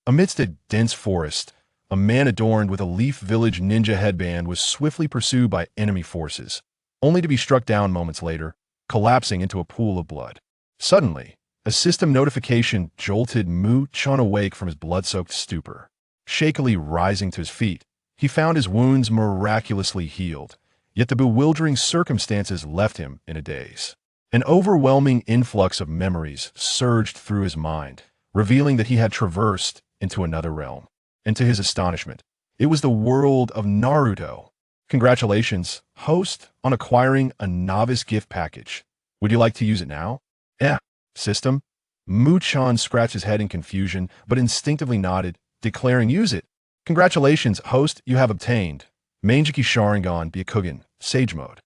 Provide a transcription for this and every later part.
Amidst a dense forest, a man adorned with a Leaf Village ninja headband was swiftly pursued by enemy forces, only to be struck down moments later, collapsing into a pool of blood. Suddenly, a system notification jolted Mu-chan awake from his blood-soaked stupor. Shakily rising to his feet, he found his wounds miraculously healed, yet the bewildering circumstances left him in a daze. An overwhelming influx of memories surged through his mind, revealing that he had traversed into another realm. And to his astonishment, it was the world of Naruto. Congratulations, host, on acquiring a novice gift package. Would you like to use it now? System? Mu-chan scratched his head in confusion, but instinctively nodded, declaring use it. Congratulations, host, you have obtained Manjiki Sharingan Byakugan, Sage Mode.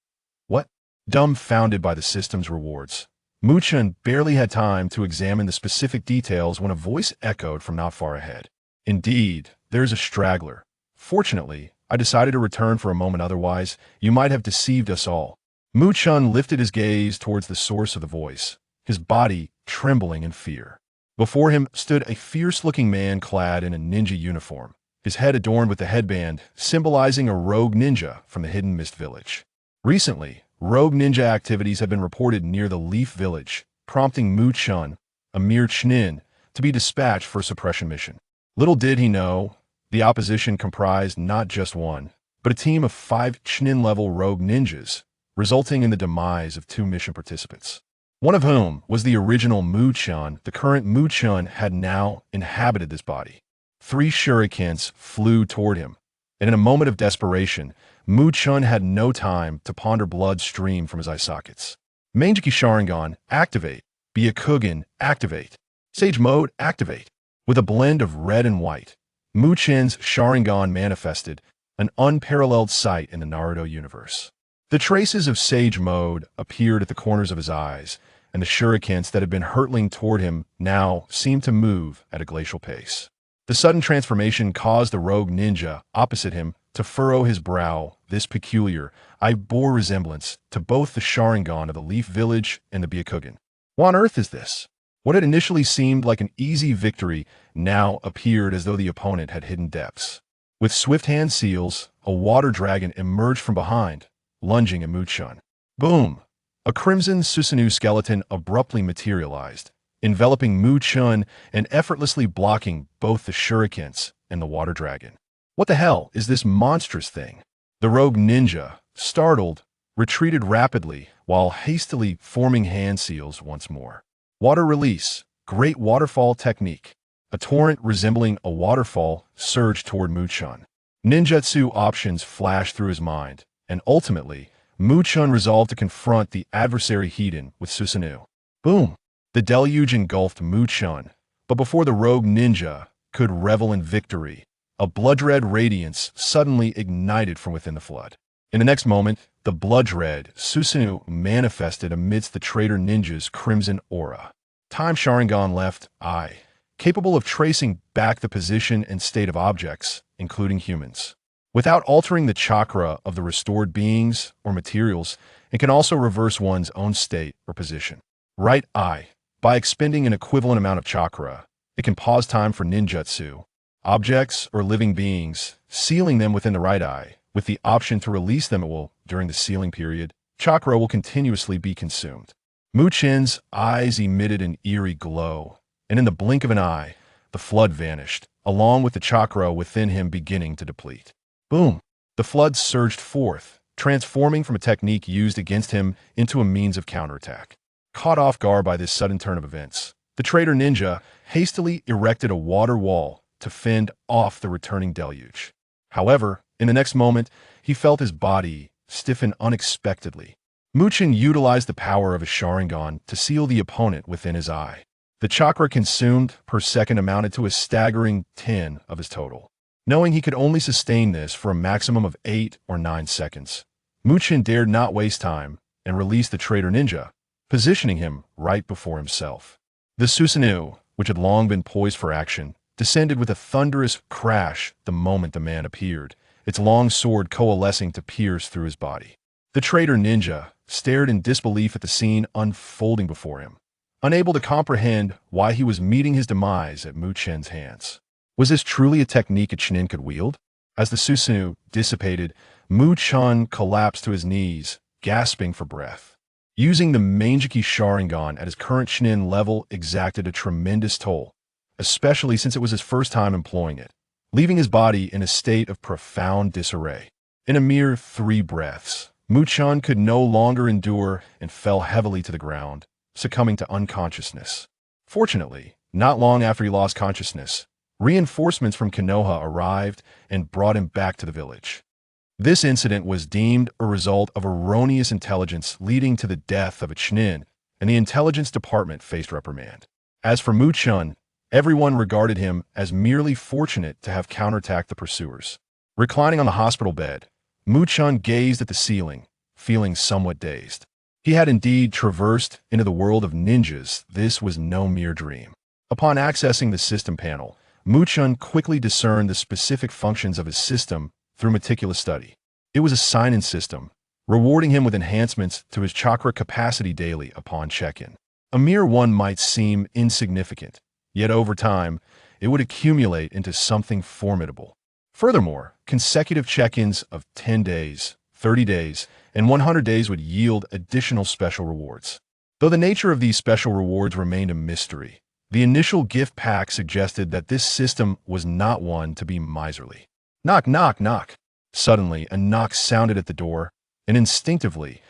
What? Dumbfounded by the system's rewards, Mu-chan barely had time to examine the specific details when a voice echoed from not far ahead. Indeed, there's a straggler. Fortunately, I decided to return for a moment, otherwise, you might have deceived us all. Mu-chan lifted his gaze towards the source of the voice, his body trembling in fear. Before him stood a fierce-looking man clad in a ninja uniform, his head adorned with a headband symbolizing a rogue ninja from the Hidden Mist Village. Recently, rogue ninja activities have been reported near the Leaf Village, prompting Mu-chan, a mere Chunin, to be dispatched for a suppression mission. Little did he know, the opposition comprised not just one, but a team of 5 Chunin-level rogue ninjas, resulting in the demise of 2 mission participants. One of whom was the original Mu-chan. The current Mu-chan had now inhabited this body. 3 shurikens flew toward him, and in a moment of desperation, Mu-chan had no time to ponder blood stream from his eye sockets. Manjiki Sharingan, activate. Byakugan, activate. Sage Mode, activate. With a blend of red and white, Mu-chan's Sharingan manifested, an unparalleled sight in the Naruto universe. The traces of Sage Mode appeared at the corners of his eyes, and the shurikens that had been hurtling toward him now seemed to move at a glacial pace. The sudden transformation caused the rogue ninja opposite him to furrow his brow. This peculiar, eye bore resemblance to both the Sharingan of the Leaf Village and the Byakugan. What on earth is this? What had initially seemed like an easy victory now appeared as though the opponent had hidden depths. With swift hand seals, a water dragon emerged from behind, lunging at Mu-chan. Boom! A crimson Susanoo skeleton abruptly materialized, enveloping Mu-chan and effortlessly blocking both the shurikens and the water dragon. What the hell is this monstrous thing? The rogue ninja, startled, retreated rapidly while hastily forming hand seals once more. Water release, great waterfall technique. A torrent resembling a waterfall surged toward Mu-chan. Ninjutsu options flashed through his mind, and ultimately, Mu-chan resolved to confront the adversary Hiden with Susanoo. Boom! The deluge engulfed Mu-chan, but before the rogue ninja could revel in victory, a blood-red radiance suddenly ignited from within the flood. In the next moment, the blood-red Susanoo manifested amidst the traitor ninja's crimson aura. Time Sharingan left eye, capable of tracing back the position and state of objects, including humans, without altering the chakra of the restored beings or materials. It can also reverse one's own state or position. Right eye. By expending an equivalent amount of chakra, it can pause time for ninjutsu, objects or living beings, sealing them within the right eye, with the option to release them at will. During the sealing period, chakra will continuously be consumed. Mu-chan's eyes emitted an eerie glow, and in the blink of an eye, the flood vanished, along with the chakra within him beginning to deplete. Boom! The flood surged forth, transforming from a technique used against him into a means of counterattack. Caught off guard by this sudden turn of events, the traitor ninja hastily erected a water wall to fend off the returning deluge. However, in the next moment, he felt his body stiffen unexpectedly. Mu-chan utilized the power of his Sharingan to seal the opponent within his eye. The chakra consumed per second amounted to a staggering 10 of his total. Knowing he could only sustain this for a maximum of 8 or 9 seconds, Mu-chan dared not waste time and released the traitor ninja, positioning him right before himself. The Susanoo, which had long been poised for action, descended with a thunderous crash the moment the man appeared, its long sword coalescing to pierce through his body. The traitor ninja stared in disbelief at the scene unfolding before him, unable to comprehend why he was meeting his demise at Mu-chan's hands. Was this truly a technique a Chunin could wield? As the Susanoo dissipated, Chen collapsed to his knees, gasping for breath. Using the Mangeki Sharingan at his current Chunin level exacted a tremendous toll, especially since it was his first time employing it, leaving his body in a state of profound disarray. In a mere 3 breaths, Chen could no longer endure and fell heavily to the ground, succumbing to unconsciousness. Fortunately, not long after he lost consciousness, reinforcements from Konoha arrived and brought him back to the village. This incident was deemed a result of erroneous intelligence leading to the death of a Chunin, and the intelligence department faced reprimand. As for Chen, everyone regarded him as merely fortunate to have counterattacked the pursuers. Reclining on the hospital bed, Chen gazed at the ceiling, feeling somewhat dazed. He had indeed traversed into the world of ninjas. This was no mere dream. Upon accessing the system panel, Chen quickly discerned the specific functions of his system through meticulous study. It was a sign-in system, rewarding him with enhancements to his chakra capacity daily upon check-in. A mere one might seem insignificant, yet over time, it would accumulate into something formidable. Furthermore, consecutive check-ins of 10 days, 30 days, and 100 days would yield additional special rewards. Though the nature of these special rewards remained a mystery, the initial gift pack suggested that this system was not one to be miserly. Knock, knock, knock. Suddenly, a knock sounded at the door, and instinctively,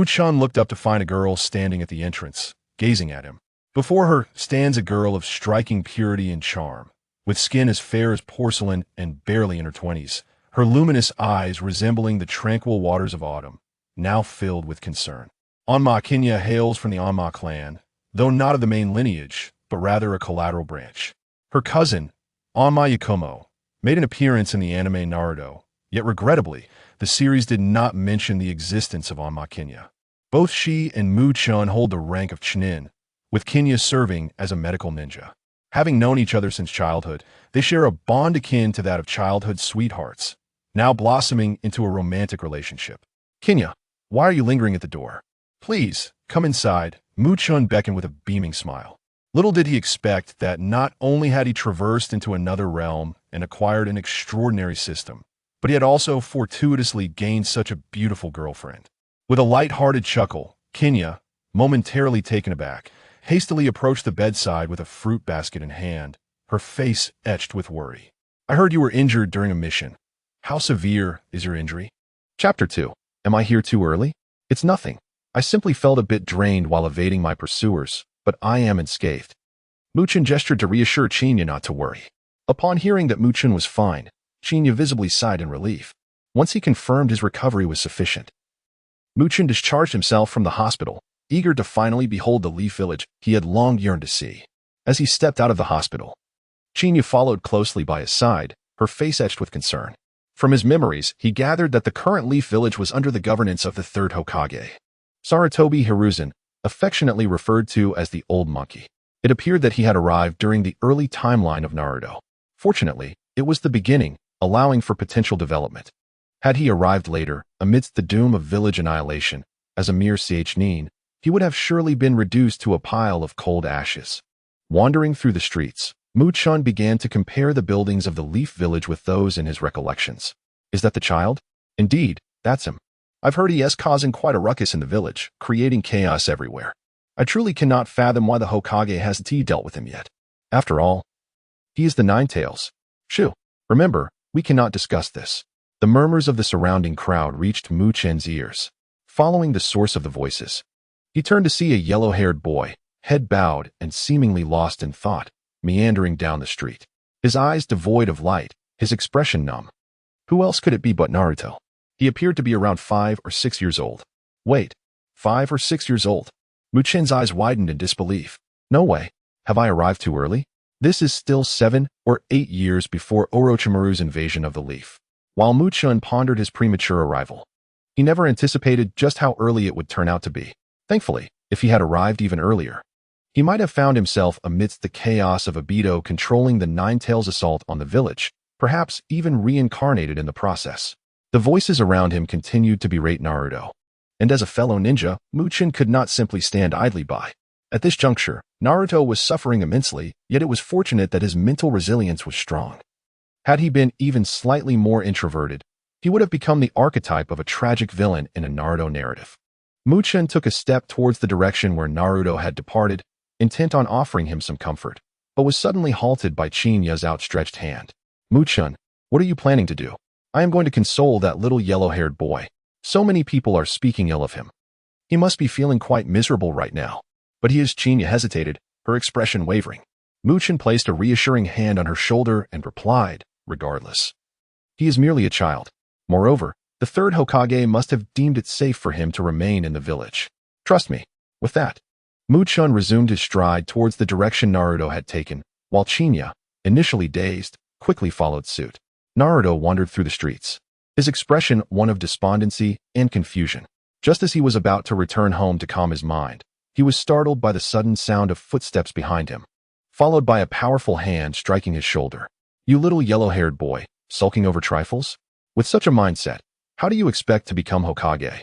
Chen looked up to find a girl standing at the entrance, gazing at him. Before her stands a girl of striking purity and charm, with skin as fair as porcelain and barely in her 20s, her luminous eyes resembling the tranquil waters of autumn, now filled with concern. Onma Kinya hails from the Onma clan, though not of the main lineage, but rather a collateral branch. Her cousin, Onma Yakumo, made an appearance in the anime Naruto, yet regrettably, the series did not mention the existence of Onma Kinya. Both she and Chen hold the rank of Chunin, with Kinya serving as a medical ninja. Having known each other since childhood, they share a bond akin to that of childhood sweethearts, now blossoming into a romantic relationship. Kinya, why are you lingering at the door? Please, come inside, Chen beckoned with a beaming smile. Little did he expect that not only had he traversed into another realm and acquired an extraordinary system, but he had also fortuitously gained such a beautiful girlfriend. With a light-hearted chuckle, Kinya, momentarily taken aback, hastily approached the bedside with a fruit basket in hand, her face etched with worry. I heard you were injured during a mission. How severe is your injury? Chapter 2. Am I here too early? It's nothing. I simply felt a bit drained while evading my pursuers, but I am unscathed. Chen gestured to reassure Chinya not to worry. Upon hearing that Chen was fine, Chinya visibly sighed in relief. Once he confirmed his recovery was sufficient, Chen discharged himself from the hospital, eager to finally behold the Leaf Village he had long yearned to see. As he stepped out of the hospital, Chinya followed closely by his side, her face etched with concern. From his memories, he gathered that the current Leaf Village was under the governance of the third Hokage, Sarutobi Hiruzen, affectionately referred to as the Old Monkey. It appeared that he had arrived during the early timeline of Naruto. Fortunately, it was the beginning, allowing for potential development. Had he arrived later, amidst the doom of village annihilation, as a mere Nin, he would have surely been reduced to a pile of cold ashes. Wandering through the streets, Chen began to compare the buildings of the Leaf Village with those in his recollections. Is that the child? Indeed, that's him. I've heard he is causing quite a ruckus in the village, creating chaos everywhere. I truly cannot fathom why the Hokage hasn't dealt with him yet. After all, he is the Ninetales. Shoo, remember, we cannot discuss this. The murmurs of the surrounding crowd reached Chen's ears. Following the source of the voices, he turned to see a yellow-haired boy, head bowed and seemingly lost in thought, meandering down the street. His eyes devoid of light, his expression numb. Who else could it be but Naruto? He appeared to be around 5 or 6 years old. Wait, 5 or 6 years old? Chen's eyes widened in disbelief. No way. Have I arrived too early? This is still 7 or 8 years before Orochimaru's invasion of the Leaf. While Chen pondered his premature arrival, he never anticipated just how early it would turn out to be. Thankfully, if he had arrived even earlier, he might have found himself amidst the chaos of Obito controlling the Ninetales' assault on the village, perhaps even reincarnated in the process. The voices around him continued to berate Naruto, and as a fellow ninja, Chen could not simply stand idly by. At this juncture, Naruto was suffering immensely, yet it was fortunate that his mental resilience was strong. Had he been even slightly more introverted, he would have become the archetype of a tragic villain in a Naruto narrative. Chen took a step towards the direction where Naruto had departed, intent on offering him some comfort, but was suddenly halted by Chinya's outstretched hand. Chen, what are you planning to do? I am going to console that little yellow-haired boy. So many people are speaking ill of him. He must be feeling quite miserable right now. But Chinya hesitated, her expression wavering. Chen placed a reassuring hand on her shoulder and replied, regardless. He is merely a child. Moreover, the third Hokage must have deemed it safe for him to remain in the village. Trust me. With that, Chen resumed his stride towards the direction Naruto had taken, while Chinya, initially dazed, quickly followed suit. Naruto wandered through the streets, his expression one of despondency and confusion. Just as he was about to return home to calm his mind, he was startled by the sudden sound of footsteps behind him, followed by a powerful hand striking his shoulder. You little yellow-haired boy, sulking over trifles? With such a mindset, how do you expect to become Hokage?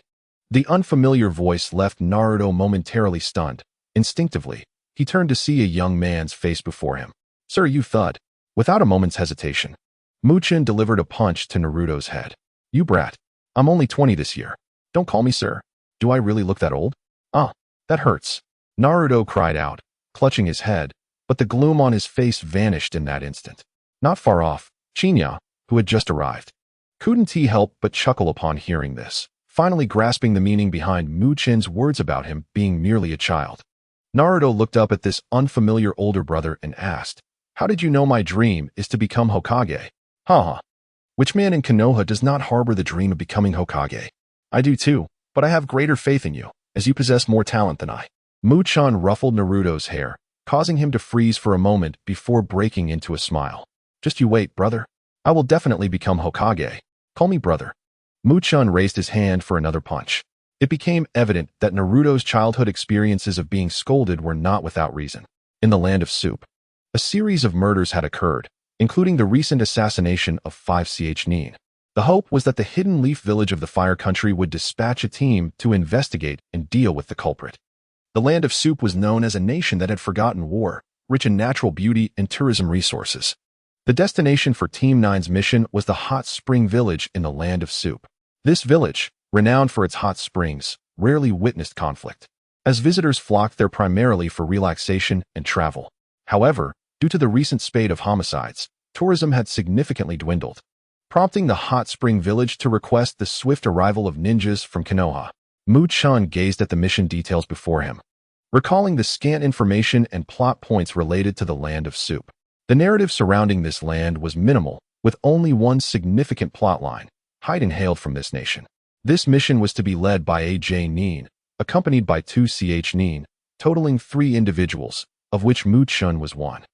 The unfamiliar voice left Naruto momentarily stunned. Instinctively, he turned to see a young man's face before him. Sir, you thud. Without a moment's hesitation, Chen delivered a punch to Naruto's head. You brat. I'm only 20 this year. Don't call me sir. Do I really look that old? Ah, that hurts. Naruto cried out, clutching his head, but the gloom on his face vanished in that instant. Not far off, Chinya, who had just arrived, couldn't he help but chuckle upon hearing this, finally grasping the meaning behind Chen's words about him being merely a child. Naruto looked up at this unfamiliar older brother and asked, How did you know my dream is to become Hokage? Haha. Which man in Konoha does not harbor the dream of becoming Hokage? I do too, but I have greater faith in you, as you possess more talent than I. Chen ruffled Naruto's hair, causing him to freeze for a moment before breaking into a smile. Just you wait, brother. I will definitely become Hokage. Call me brother. Chen raised his hand for another punch. It became evident that Naruto's childhood experiences of being scolded were not without reason. In the land of soup, a series of murders had occurred, including the recent assassination of 5ch Nin. The hope was that the hidden leaf village of the Fire Country would dispatch a team to investigate and deal with the culprit. The land of soup was known as a nation that had forgotten war, rich in natural beauty and tourism resources. The destination for Team 9's mission was the hot spring village in the land of soup. This village, renowned for its hot springs, rarely witnessed conflict, as visitors flocked there primarily for relaxation and travel. However, due to the recent spate of homicides, tourism had significantly dwindled, prompting the hot spring village to request the swift arrival of ninjas from Konoha. Chen gazed at the mission details before him, recalling the scant information and plot points related to the land of soup. The narrative surrounding this land was minimal, with only one significant plotline, Haiden hailed from this nation. This mission was to be led by AJ Nin, accompanied by 2ch Nin, totaling 3 individuals, of which Chen was one.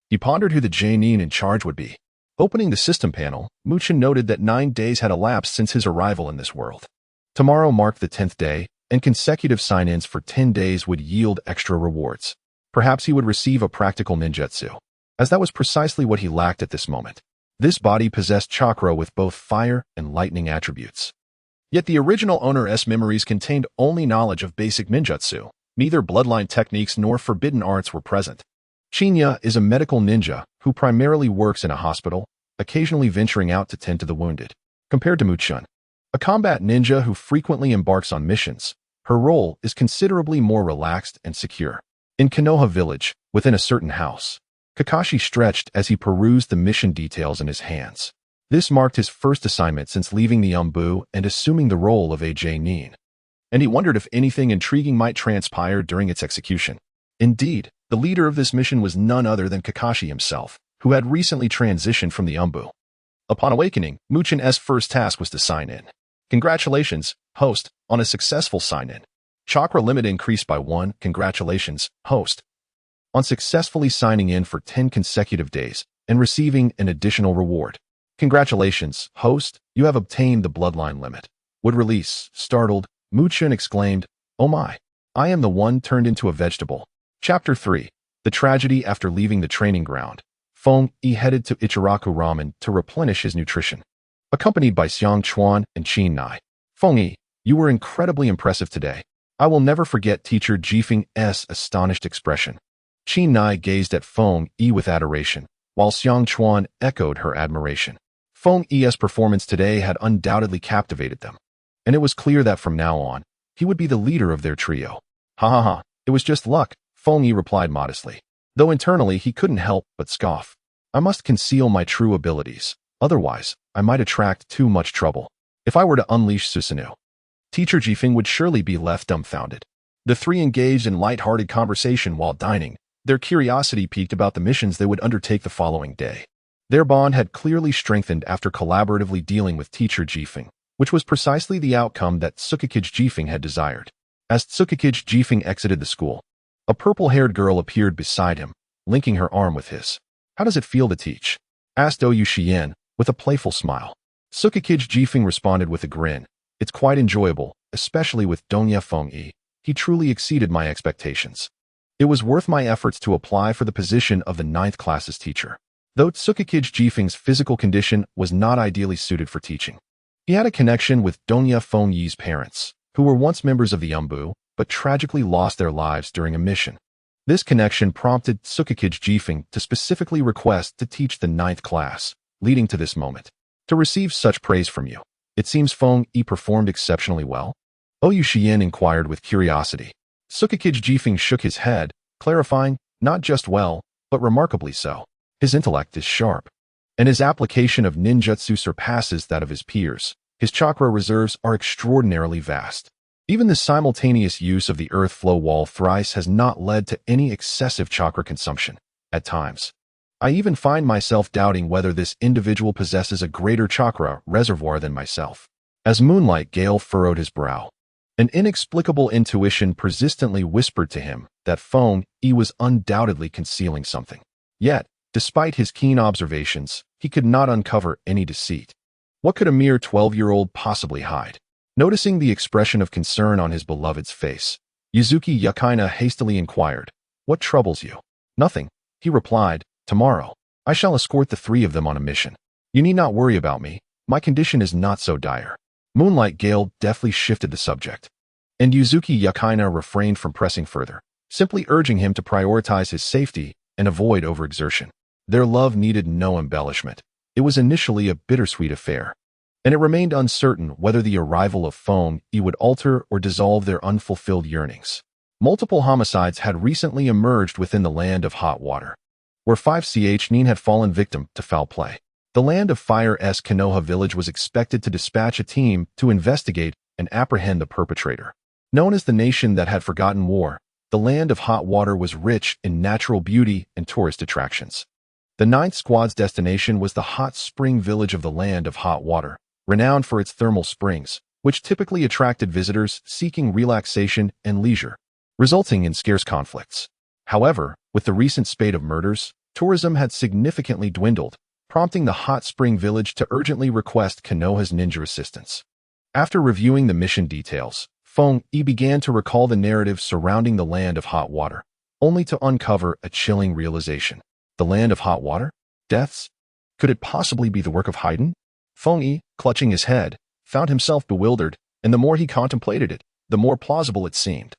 He pondered who the Nin in charge would be. Opening the system panel, Chen noted that 9 days had elapsed since his arrival in this world. Tomorrow marked the 10th day, and consecutive sign-ins for 10 days would yield extra rewards. Perhaps he would receive a practical ninjutsu, as that was precisely what he lacked at this moment. This body possessed chakra with both fire and lightning attributes. Yet the original owner's memories contained only knowledge of basic ninjutsu. Neither bloodline techniques nor forbidden arts were present. Chinya is a medical ninja who primarily works in a hospital, occasionally venturing out to tend to the wounded. Compared to Chen, a combat ninja who frequently embarks on missions, her role is considerably more relaxed and secure. In Konoha village, within a certain house, Kakashi stretched as he perused the mission details in his hands. This marked his first assignment since leaving the Umbu and assuming the role of AJ Nin, and he wondered if anything intriguing might transpire during its execution. Indeed, the leader of this mission was none other than Kakashi himself, who had recently transitioned from the Umbu. Upon awakening, Chen's first task was to sign in. Congratulations, host, on a successful sign-in. Chakra limit increased by 1. Congratulations, host, on successfully signing in for 10 consecutive days and receiving an additional reward. Congratulations, host, you have obtained the bloodline limit. Would release, startled, Chen exclaimed, Oh my, I am the one turned into a vegetable. Chapter 3. The Tragedy After Leaving the Training Ground. Feng-Yi headed to Ichiraku Ramen to replenish his nutrition, accompanied by Xiang Chuan and Qin Nai. Feng-Yi, you were incredibly impressive today. I will never forget Teacher Jifeng's astonished expression. Qin Nai gazed at Feng Yi with adoration, while Xiang Chuan echoed her admiration. Feng Yi's performance today had undoubtedly captivated them, and it was clear that from now on, he would be the leader of their trio. Ha ha ha, it was just luck, Feng Yi replied modestly, though internally he couldn't help but scoff. I must conceal my true abilities, otherwise I might attract too much trouble. If I were to unleash Susanoo, Teacher Jifeng would surely be left dumbfounded. The three engaged in light-hearted conversation while dining. Their curiosity piqued about the missions they would undertake the following day. Their bond had clearly strengthened after collaboratively dealing with Teacher Jifeng, which was precisely the outcome that Tsukikage Jifeng had desired. As Tsukikage Jifeng exited the school, a purple-haired girl appeared beside him, linking her arm with his. How does it feel to teach? Asked Oyu Xian, with a playful smile. Tsukikage Jifeng responded with a grin. It's quite enjoyable, especially with Donya Feng Yi. He truly exceeded my expectations. It was worth my efforts to apply for the position of the 9th class's teacher. Though Tsukikage Jifeng's physical condition was not ideally suited for teaching, he had a connection with Donya Feng Yi's parents, who were once members of the Umbu, but tragically lost their lives during a mission. This connection prompted Tsukikage Jifeng to specifically request to teach the 9th class, leading to this moment. To receive such praise from you, it seems Feng Yi performed exceptionally well? Oyu Xian inquired with curiosity. Tsukikage Jifeng shook his head, clarifying, not just well, but remarkably so. His intellect is sharp, and his application of ninjutsu surpasses that of his peers. His chakra reserves are extraordinarily vast. Even the simultaneous use of the earth flow wall thrice has not led to any excessive chakra consumption. At times, I even find myself doubting whether this individual possesses a greater chakra reservoir than myself. As Moonlight Gale furrowed his brow, an inexplicable intuition persistently whispered to him that Feng Yi was undoubtedly concealing something. Yet, despite his keen observations, he could not uncover any deceit. What could a mere 12-year-old possibly hide? Noticing the expression of concern on his beloved's face, Yuzuki Yukaina hastily inquired, "What troubles you?" "Nothing," he replied. "Tomorrow, I shall escort the three of them on a mission. You need not worry about me. My condition is not so dire." Moonlight Gale deftly shifted the subject, and Yuzuki Yukaina refrained from pressing further, simply urging him to prioritize his safety and avoid overexertion. Their love needed no embellishment. It was initially a bittersweet affair, and it remained uncertain whether the arrival of Feng Yi would alter or dissolve their unfulfilled yearnings. Multiple homicides had recently emerged within the land of hot water, where 5ch Nin had fallen victim to foul play. The Land of Fire's Konoha village was expected to dispatch a team to investigate and apprehend the perpetrator. Known as the nation that had forgotten war, the Land of Hot Water was rich in natural beauty and tourist attractions. The 9th Squad's destination was the hot spring village of the Land of Hot Water, renowned for its thermal springs, which typically attracted visitors seeking relaxation and leisure, resulting in scarce conflicts. However, with the recent spate of murders, tourism had significantly dwindled, prompting the hot spring village to urgently request Konoha's ninja assistance. After reviewing the mission details, Feng Yi began to recall the narrative surrounding the Land of Hot Water, only to uncover a chilling realization. The Land of Hot Water? Deaths? Could it possibly be the work of Haydn? Feng Yi, clutching his head, found himself bewildered, and the more he contemplated it, the more plausible it seemed.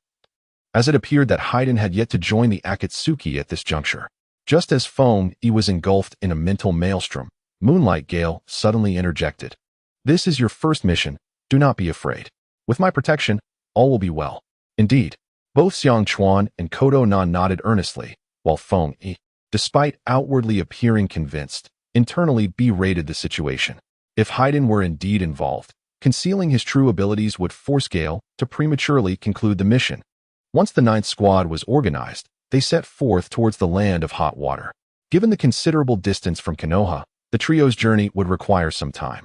As it appeared that Haydn had yet to join the Akatsuki at this juncture. Just as Feng Yi was engulfed in a mental maelstrom, Moonlight Gale suddenly interjected. "This is your first mission. Do not be afraid. With my protection, all will be well." Indeed, both Xiang Chuan and Kodo Nan nodded earnestly, while Feng Yi, despite outwardly appearing convinced, internally berated the situation. If Haydn were indeed involved, concealing his true abilities would force Gale to prematurely conclude the mission. Once the 9th Squad was organized, they set forth towards the Land of Hot Water. Given the considerable distance from Konoha, the trio's journey would require some time.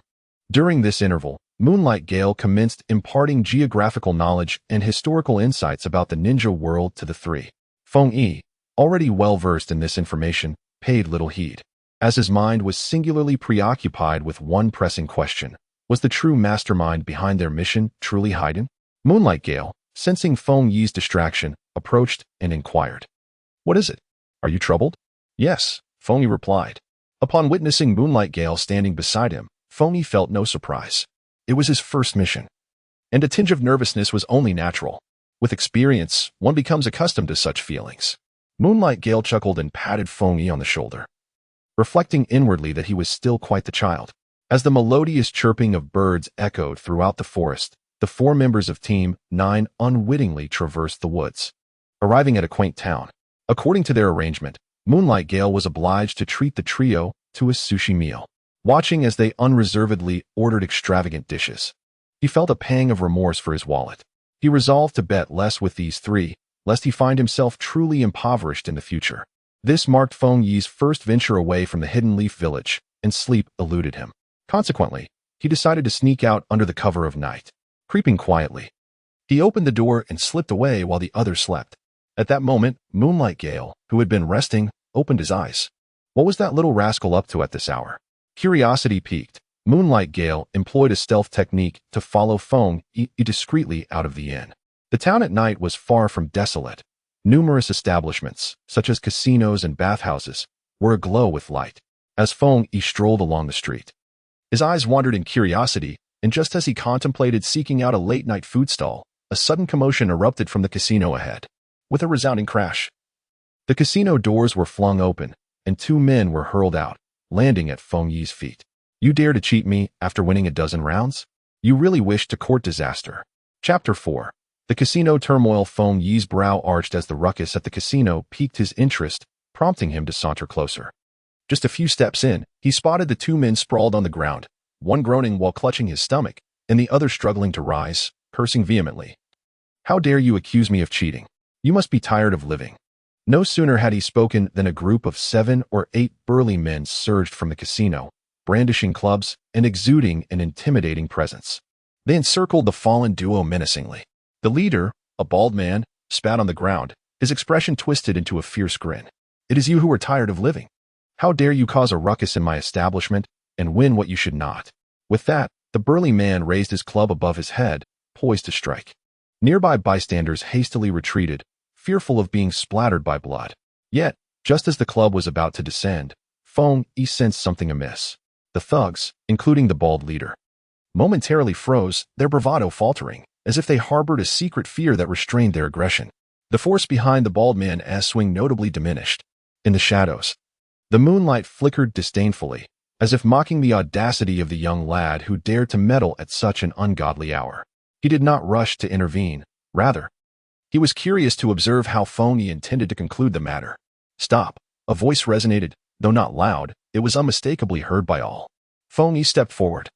During this interval, Moonlight Gale commenced imparting geographical knowledge and historical insights about the ninja world to the three. Feng Yi, already well-versed in this information, paid little heed, as his mind was singularly preoccupied with one pressing question. Was the true mastermind behind their mission truly Haydn? Moonlight Gale, sensing Feng Yi's distraction, approached and inquired. "What is it? Are you troubled?" "Yes," Feng Yi replied. Upon witnessing Moonlight Gale standing beside him, Feng Yi felt no surprise. It was his first mission, and a tinge of nervousness was only natural. With experience, one becomes accustomed to such feelings. Moonlight Gale chuckled and patted Feng Yi on the shoulder, reflecting inwardly that he was still quite the child. As the melodious chirping of birds echoed throughout the forest, the 4 members of Team 9 unwittingly traversed the woods, arriving at a quaint town. According to their arrangement, Moonlight Gale was obliged to treat the trio to a sushi meal. Watching as they unreservedly ordered extravagant dishes, he felt a pang of remorse for his wallet. He resolved to bet less with these 3, lest he find himself truly impoverished in the future. This marked Feng Yi's first venture away from the Hidden Leaf Village, and sleep eluded him. Consequently, he decided to sneak out under the cover of night. Creeping quietly, he opened the door and slipped away while the others slept. At that moment, Moonlight Gale, who had been resting, opened his eyes. What was that little rascal up to at this hour? Curiosity piqued, Moonlight Gale employed a stealth technique to follow Feng Yi discreetly out of the inn. The town at night was far from desolate. Numerous establishments, such as casinos and bathhouses, were aglow with light. As Feng Yi strolled along the street, his eyes wandered in curiosity, and just as he contemplated seeking out a late-night food stall, a sudden commotion erupted from the casino ahead. With a resounding crash, the casino doors were flung open, and 2 men were hurled out, landing at Feng Yi's feet. You dare to cheat me after winning a dozen rounds? You really wish to court disaster. Chapter 4. The casino turmoil. Feng Yi's brow arched as the ruckus at the casino piqued his interest, prompting him to saunter closer. Just a few steps in, he spotted the 2 men sprawled on the ground, one groaning while clutching his stomach, and the other struggling to rise, cursing vehemently. How dare you accuse me of cheating? You must be tired of living. No sooner had he spoken than a group of 7 or 8 burly men surged from the casino, brandishing clubs and exuding an intimidating presence. They encircled the fallen duo menacingly. The leader, a bald man, spat on the ground, his expression twisted into a fierce grin. It is you who are tired of living. How dare you cause a ruckus in my establishment and win what you should not? With that, the burly man raised his club above his head, poised to strike. Nearby bystanders hastily retreated, fearful of being splattered by blood. Yet, just as the club was about to descend, Feng Yi sensed something amiss. The thugs, including the bald leader, momentarily froze, their bravado faltering, as if they harbored a secret fear that restrained their aggression. The force behind the bald man's swing notably diminished. In the shadows, the moonlight flickered disdainfully, as if mocking the audacity of the young lad who dared to meddle at such an ungodly hour. He did not rush to intervene. Rather, he was curious to observe how Feng Yi intended to conclude the matter. Stop. A voice resonated, though not loud, it was unmistakably heard by all. Feng Yi stepped forward,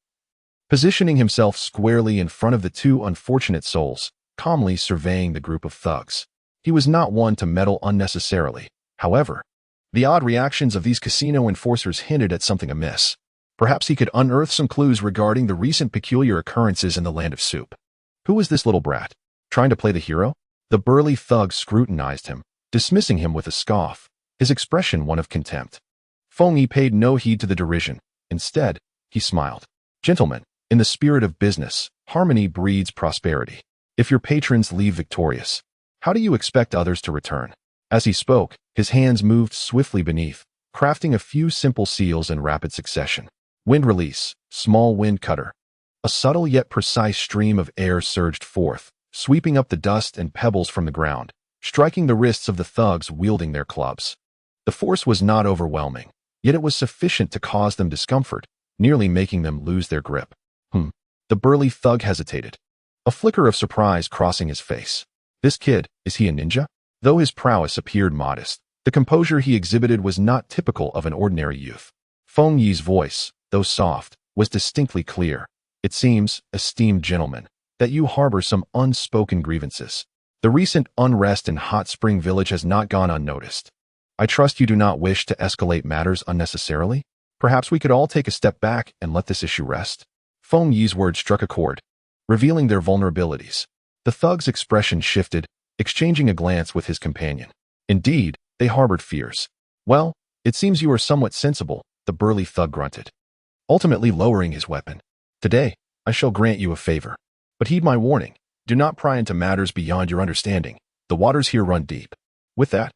positioning himself squarely in front of the 2 unfortunate souls, calmly surveying the group of thugs. He was not one to meddle unnecessarily. However, the odd reactions of these casino enforcers hinted at something amiss. Perhaps he could unearth some clues regarding the recent peculiar occurrences in the land of soup. Who was this little brat? Trying to play the hero? The burly thug scrutinized him, dismissing him with a scoff, his expression one of contempt. Feng Yi paid no heed to the derision. Instead, he smiled. Gentlemen, in the spirit of business, harmony breeds prosperity. If your patrons leave victorious, how do you expect others to return? As he spoke, his hands moved swiftly beneath, crafting a few simple seals in rapid succession. Wind release, small wind cutter. A subtle yet precise stream of air surged forth, sweeping up the dust and pebbles from the ground, striking the wrists of the thugs wielding their clubs. The force was not overwhelming, yet it was sufficient to cause them discomfort, nearly making them lose their grip. The burly thug hesitated, a flicker of surprise crossing his face. This kid, is he a ninja? Though his prowess appeared modest, the composure he exhibited was not typical of an ordinary youth. Feng Yi's voice, though soft, was distinctly clear. It seems, esteemed gentlemen, that you harbor some unspoken grievances. The recent unrest in Hot Spring Village has not gone unnoticed. I trust you do not wish to escalate matters unnecessarily? Perhaps we could all take a step back and let this issue rest. Feng Yi's words struck a chord, revealing their vulnerabilities. The thug's expression shifted, exchanging a glance with his companion. Indeed, they harbored fears. Well, it seems you are somewhat sensible, the burly thug grunted, ultimately lowering his weapon. Today, I shall grant you a favor. But heed my warning, do not pry into matters beyond your understanding. The waters here run deep. With that,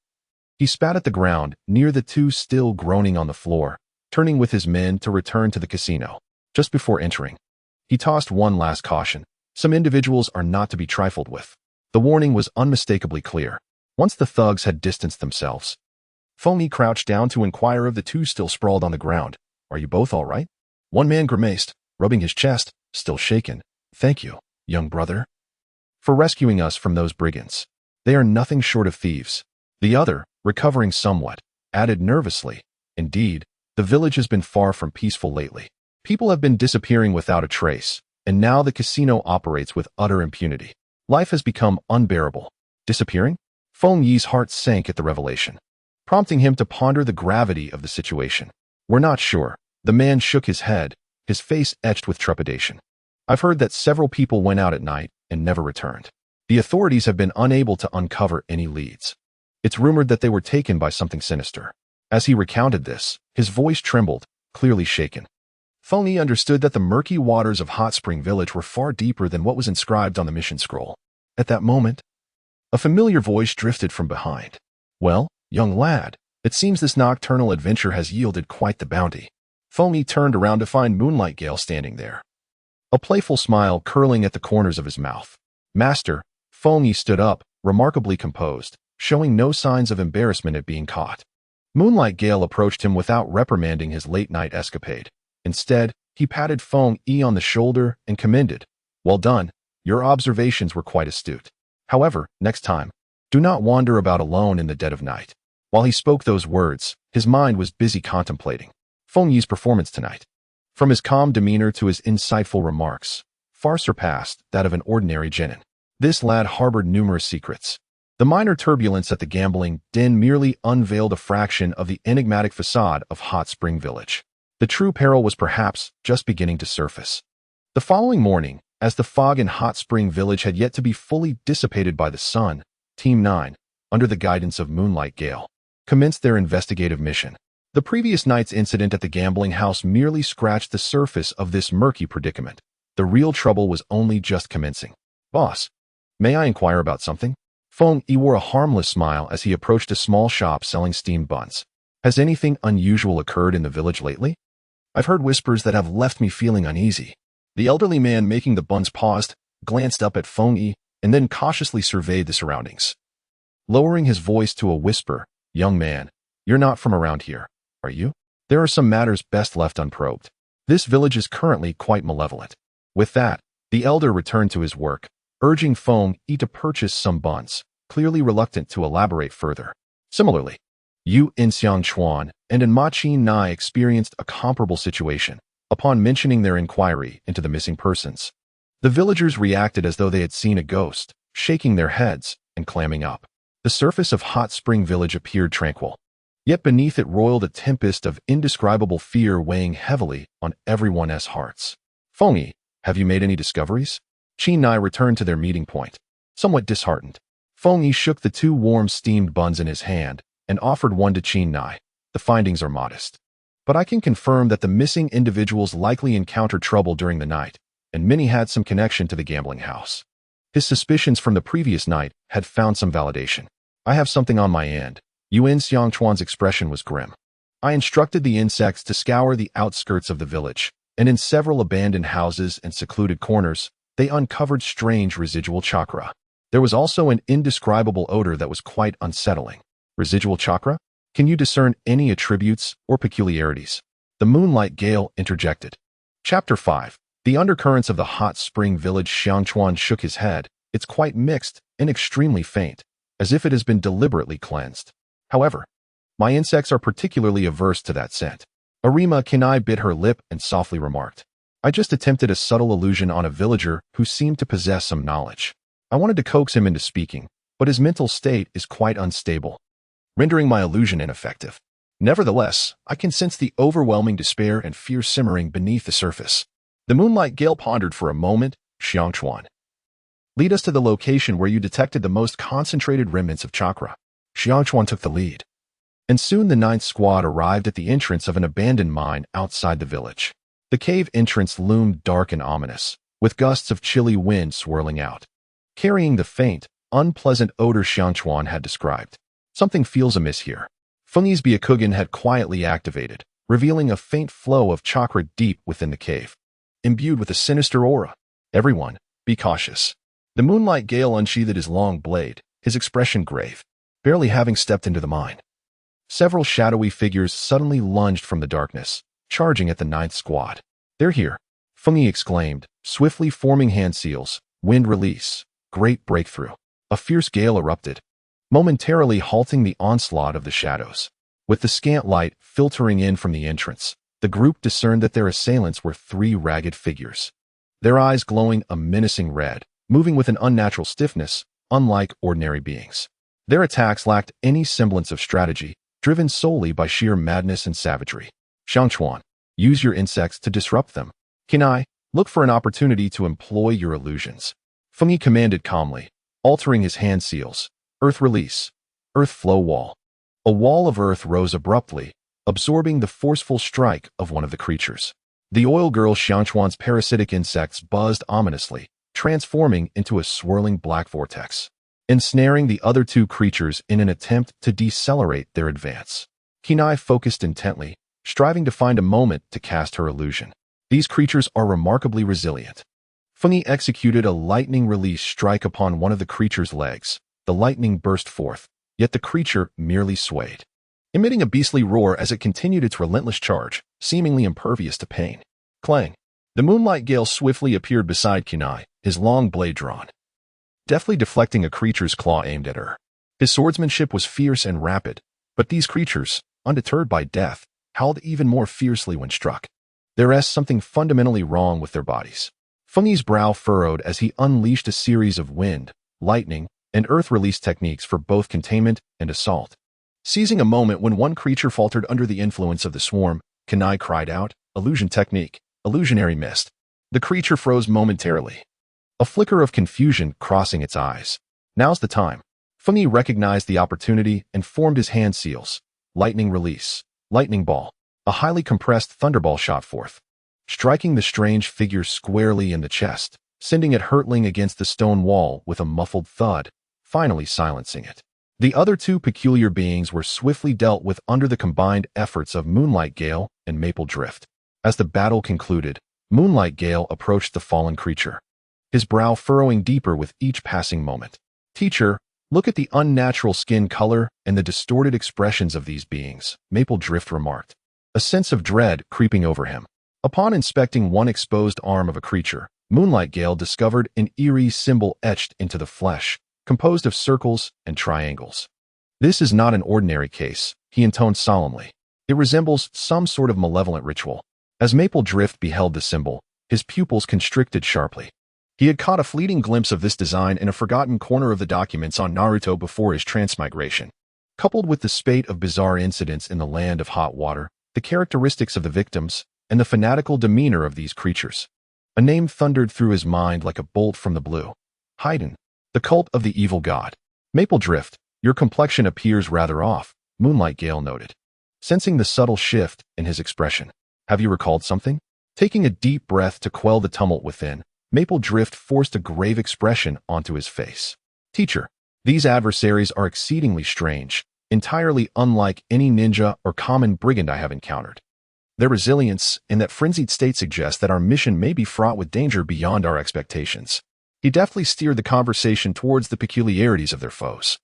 he spat at the ground, near the 2 still groaning on the floor, turning with his men to return to the casino. Just before entering, he tossed one last caution. Some individuals are not to be trifled with. The warning was unmistakably clear. Once the thugs had distanced themselves, Feng Yi crouched down to inquire of the two still sprawled on the ground. Are you both all right? One man grimaced, rubbing his chest, still shaken. Thank you, young brother, for rescuing us from those brigands. They are nothing short of thieves. The other, recovering somewhat, added nervously, indeed, the village has been far from peaceful lately. People have been disappearing without a trace, and now the casino operates with utter impunity. Life has become unbearable. Disappearing? Feng Yi's heart sank at the revelation, prompting him to ponder the gravity of the situation. We're not sure. The man shook his head, his face etched with trepidation. I've heard that several people went out at night and never returned. The authorities have been unable to uncover any leads. It's rumored that they were taken by something sinister. As he recounted this, his voice trembled, clearly shaken. Feng Yi understood that the murky waters of Hot Spring Village were far deeper than what was inscribed on the mission scroll. At that moment, a familiar voice drifted from behind. Well, young lad, it seems this nocturnal adventure has yielded quite the bounty. Feng Yi turned around to find Moonlight Gale standing there, a playful smile curling at the corners of his mouth. Master, Feng Yi stood up, remarkably composed, showing no signs of embarrassment at being caught. Moonlight Gale approached him without reprimanding his late-night escapade. Instead, he patted Feng Yi on the shoulder and commended. Well done, your observations were quite astute. However, next time, do not wander about alone in the dead of night. While he spoke those words, his mind was busy contemplating Feng Yi's performance tonight. From his calm demeanor to his insightful remarks, far surpassed that of an ordinary genin. This lad harbored numerous secrets. The minor turbulence at the gambling den merely unveiled a fraction of the enigmatic facade of Hot Spring Village. The true peril was perhaps just beginning to surface. The following morning, as the fog in Hot Spring Village had yet to be fully dissipated by the sun, Team 9, under the guidance of Moonlight Gale, commenced their investigative mission. The previous night's incident at the gambling house merely scratched the surface of this murky predicament. The real trouble was only just commencing. Boss, may I inquire about something? Feng Yi wore a harmless smile as he approached a small shop selling steamed buns. Has anything unusual occurred in the village lately? I've heard whispers that have left me feeling uneasy. The elderly man making the buns paused, glanced up at Feng Yi, and then cautiously surveyed the surroundings. Lowering his voice to a whisper, young man, you're not from around here, are you? There are some matters best left unprobed. This village is currently quite malevolent. With that, the elder returned to his work, urging Feng Yi to purchase some buns, clearly reluctant to elaborate further. Similarly, Yu Inxiang Chuan and Ma Qin Nai experienced a comparable situation. Upon mentioning their inquiry into the missing persons, the villagers reacted as though they had seen a ghost, shaking their heads and clamming up. The surface of Hot Spring Village appeared tranquil, yet beneath it roiled a tempest of indescribable fear weighing heavily on everyone's hearts. Feng Yi, have you made any discoveries? Qin Nai returned to their meeting point, somewhat disheartened. Feng Yi shook the two warm steamed buns in his hand and offered one to Qin Nai. The findings are modest, but I can confirm that the missing individuals likely encountered trouble during the night, and many had some connection to the gambling house. His suspicions from the previous night had found some validation. I have something on my end. Yuan Xiangchuan's expression was grim. I instructed the insects to scour the outskirts of the village, and in several abandoned houses and secluded corners, they uncovered strange residual chakra. There was also an indescribable odor that was quite unsettling. Residual chakra? Can you discern any attributes or peculiarities? The Moonlight Gale interjected. Chapter 5. The Undercurrents of the Hot Spring Village. Xiangchuan shook his head. It's quite mixed and extremely faint, as if it has been deliberately cleansed. However, my insects are particularly averse to that scent. Arima Kinai bit her lip and softly remarked. I just attempted a subtle illusion on a villager who seemed to possess some knowledge. I wanted to coax him into speaking, but his mental state is quite unstable, rendering my illusion ineffective. Nevertheless, I can sense the overwhelming despair and fear simmering beneath the surface. The Moonlight Gale pondered for a moment. Xiangchuan, lead us to the location where you detected the most concentrated remnants of chakra. Xiangchuan took the lead, and soon the 9th squad arrived at the entrance of an abandoned mine outside the village. The cave entrance loomed dark and ominous, with gusts of chilly wind swirling out, carrying the faint, unpleasant odor Xiangchuan had described. Something feels amiss here. Feng Yi's Byakugan had quietly activated, revealing a faint flow of chakra deep within the cave, imbued with a sinister aura. Everyone, be cautious. The Moonlight Gale unsheathed his long blade, his expression grave, barely having stepped into the mine. Several shadowy figures suddenly lunged from the darkness, charging at the ninth squad. "They're here," Fengyi exclaimed, swiftly forming hand seals. Wind release. Great breakthrough. A fierce gale erupted, momentarily halting the onslaught of the shadows. With the scant light filtering in from the entrance, the group discerned that their assailants were three ragged figures. Their eyes glowing a menacing red, moving with an unnatural stiffness, unlike ordinary beings. Their attacks lacked any semblance of strategy, driven solely by sheer madness and savagery. "Shangchuan, use your insects to disrupt them. Kinai, look for an opportunity to employ your illusions." Fengyi commanded calmly, altering his hand seals. "Earth release. Earth flow wall." A wall of earth rose abruptly, absorbing the forceful strike of one of the creatures. The oil girl Shangchuan's parasitic insects buzzed ominously, transforming into a swirling black vortex, ensnaring the other two creatures in an attempt to decelerate their advance. Kinai focused intently, striving to find a moment to cast her illusion. These creatures are remarkably resilient. Fengyi executed a lightning release strike upon one of the creature's legs. The lightning burst forth, yet the creature merely swayed, emitting a beastly roar as it continued its relentless charge, seemingly impervious to pain. Clang! The Moonlight Gale swiftly appeared beside Kinai, his long blade drawn, deftly deflecting a creature's claw aimed at her. His swordsmanship was fierce and rapid, but these creatures, undeterred by death, howled even more fiercely when struck. There is something fundamentally wrong with their bodies. Fengyi's brow furrowed as he unleashed a series of wind, lightning, and earth release techniques for both containment and assault. Seizing a moment when one creature faltered under the influence of the swarm, Kinai cried out, "Illusion technique, illusionary mist." The creature froze momentarily, a flicker of confusion crossing its eyes. "Now's the time." Fengyi recognized the opportunity and formed his hand seals. Lightning release. Lightning ball. A highly compressed thunderball shot forth, striking the strange figure squarely in the chest, sending it hurtling against the stone wall with a muffled thud, finally silencing it. The other two peculiar beings were swiftly dealt with under the combined efforts of Moonlight Gale and Maple Drift. As the battle concluded, Moonlight Gale approached the fallen creature, his brow furrowing deeper with each passing moment. "Teacher, look at the unnatural skin color and the distorted expressions of these beings," Maple Drift remarked, a sense of dread creeping over him. Upon inspecting one exposed arm of a creature, Moonlight Gale discovered an eerie symbol etched into the flesh, composed of circles and triangles. "This is not an ordinary case," he intoned solemnly. "It resembles some sort of malevolent ritual." As Maple Drift beheld the symbol, his pupils constricted sharply. He had caught a fleeting glimpse of this design in a forgotten corner of the documents on Naruto before his transmigration. Coupled with the spate of bizarre incidents in the land of hot water, the characteristics of the victims, and the fanatical demeanor of these creatures, a name thundered through his mind like a bolt from the blue. Haiden, the cult of the evil god. "Maple Drift, your complexion appears rather off," Moonlight Gale noted, sensing the subtle shift in his expression. "Have you recalled something?" Taking a deep breath to quell the tumult within, Maple Drift forced a grave expression onto his face. "Teacher, these adversaries are exceedingly strange, entirely unlike any ninja or common brigand I have encountered. Their resilience in that frenzied state suggests that our mission may be fraught with danger beyond our expectations." He deftly steered the conversation towards the peculiarities of their foes,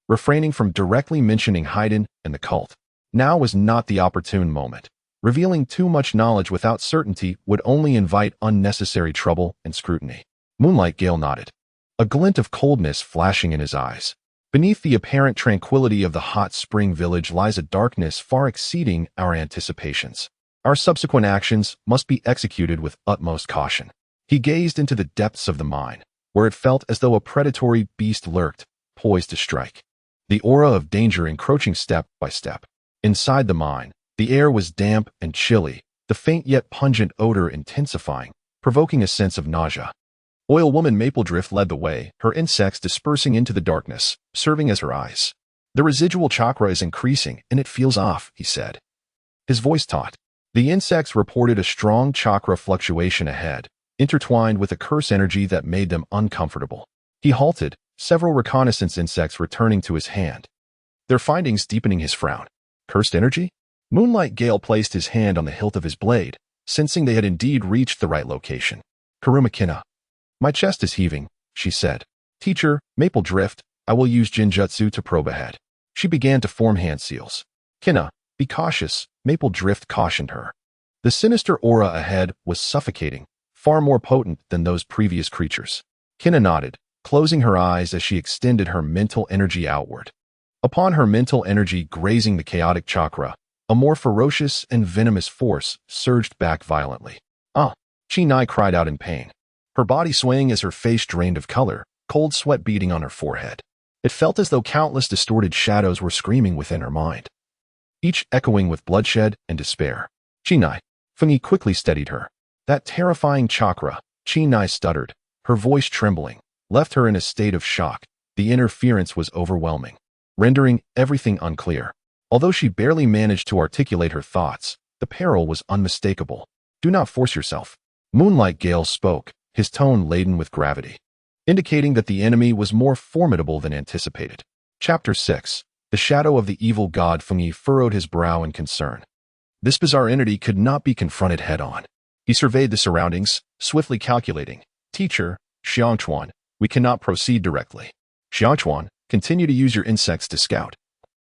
refraining from directly mentioning Haiden and the cult. Now was not the opportune moment. Revealing too much knowledge without certainty would only invite unnecessary trouble and scrutiny. Moonlight Gale nodded, a glint of coldness flashing in his eyes. Beneath the apparent tranquility of the hot spring village lies a darkness far exceeding our anticipations. Our subsequent actions must be executed with utmost caution. He gazed into the depths of the mine, where it felt as though a predatory beast lurked, poised to strike, the aura of danger encroaching step by step. Inside the mine, the air was damp and chilly, the faint yet pungent odor intensifying, provoking a sense of nausea. Oil Woman Maple Drift led the way, her insects dispersing into the darkness, serving as her eyes. "The residual chakra is increasing, and it feels off," he said, his voice taut. The insects reported a strong chakra fluctuation ahead, intertwined with a curse energy that made them uncomfortable. He halted, several reconnaissance insects returning to his hand, their findings deepening his frown. "Cursed energy?" Moonlight Gale placed his hand on the hilt of his blade, sensing they had indeed reached the right location. "Kurumakina. My chest is heaving, she said. Teacher, Maple Drift, I will use Jinjutsu to probe ahead. She began to form hand seals. Kina, be cautious, Maple Drift cautioned her. The sinister aura ahead was suffocating, far more potent than those previous creatures. Kina nodded, closing her eyes as she extended her mental energy outward. Upon her mental energy grazing the chaotic chakra, a more ferocious and venomous force surged back violently. Ah! Chinai cried out in pain. Her body swaying as her face drained of color, cold sweat beading on her forehead. It felt as though countless distorted shadows were screaming within her mind, each echoing with bloodshed and despair. Chinai. Fengyi quickly steadied her. That terrifying chakra, Chinai stuttered, her voice trembling, left her in a state of shock. The interference was overwhelming, rendering everything unclear. Although she barely managed to articulate her thoughts, the peril was unmistakable. Do not force yourself. Moonlight Gale spoke, his tone laden with gravity, indicating that the enemy was more formidable than anticipated. Chapter 6. The shadow of the evil god. Fengyi furrowed his brow in concern. This bizarre entity could not be confronted head-on. He surveyed the surroundings, swiftly calculating. Teacher, Xiangchuan, we cannot proceed directly. Xiangchuan, continue to use your insects to scout.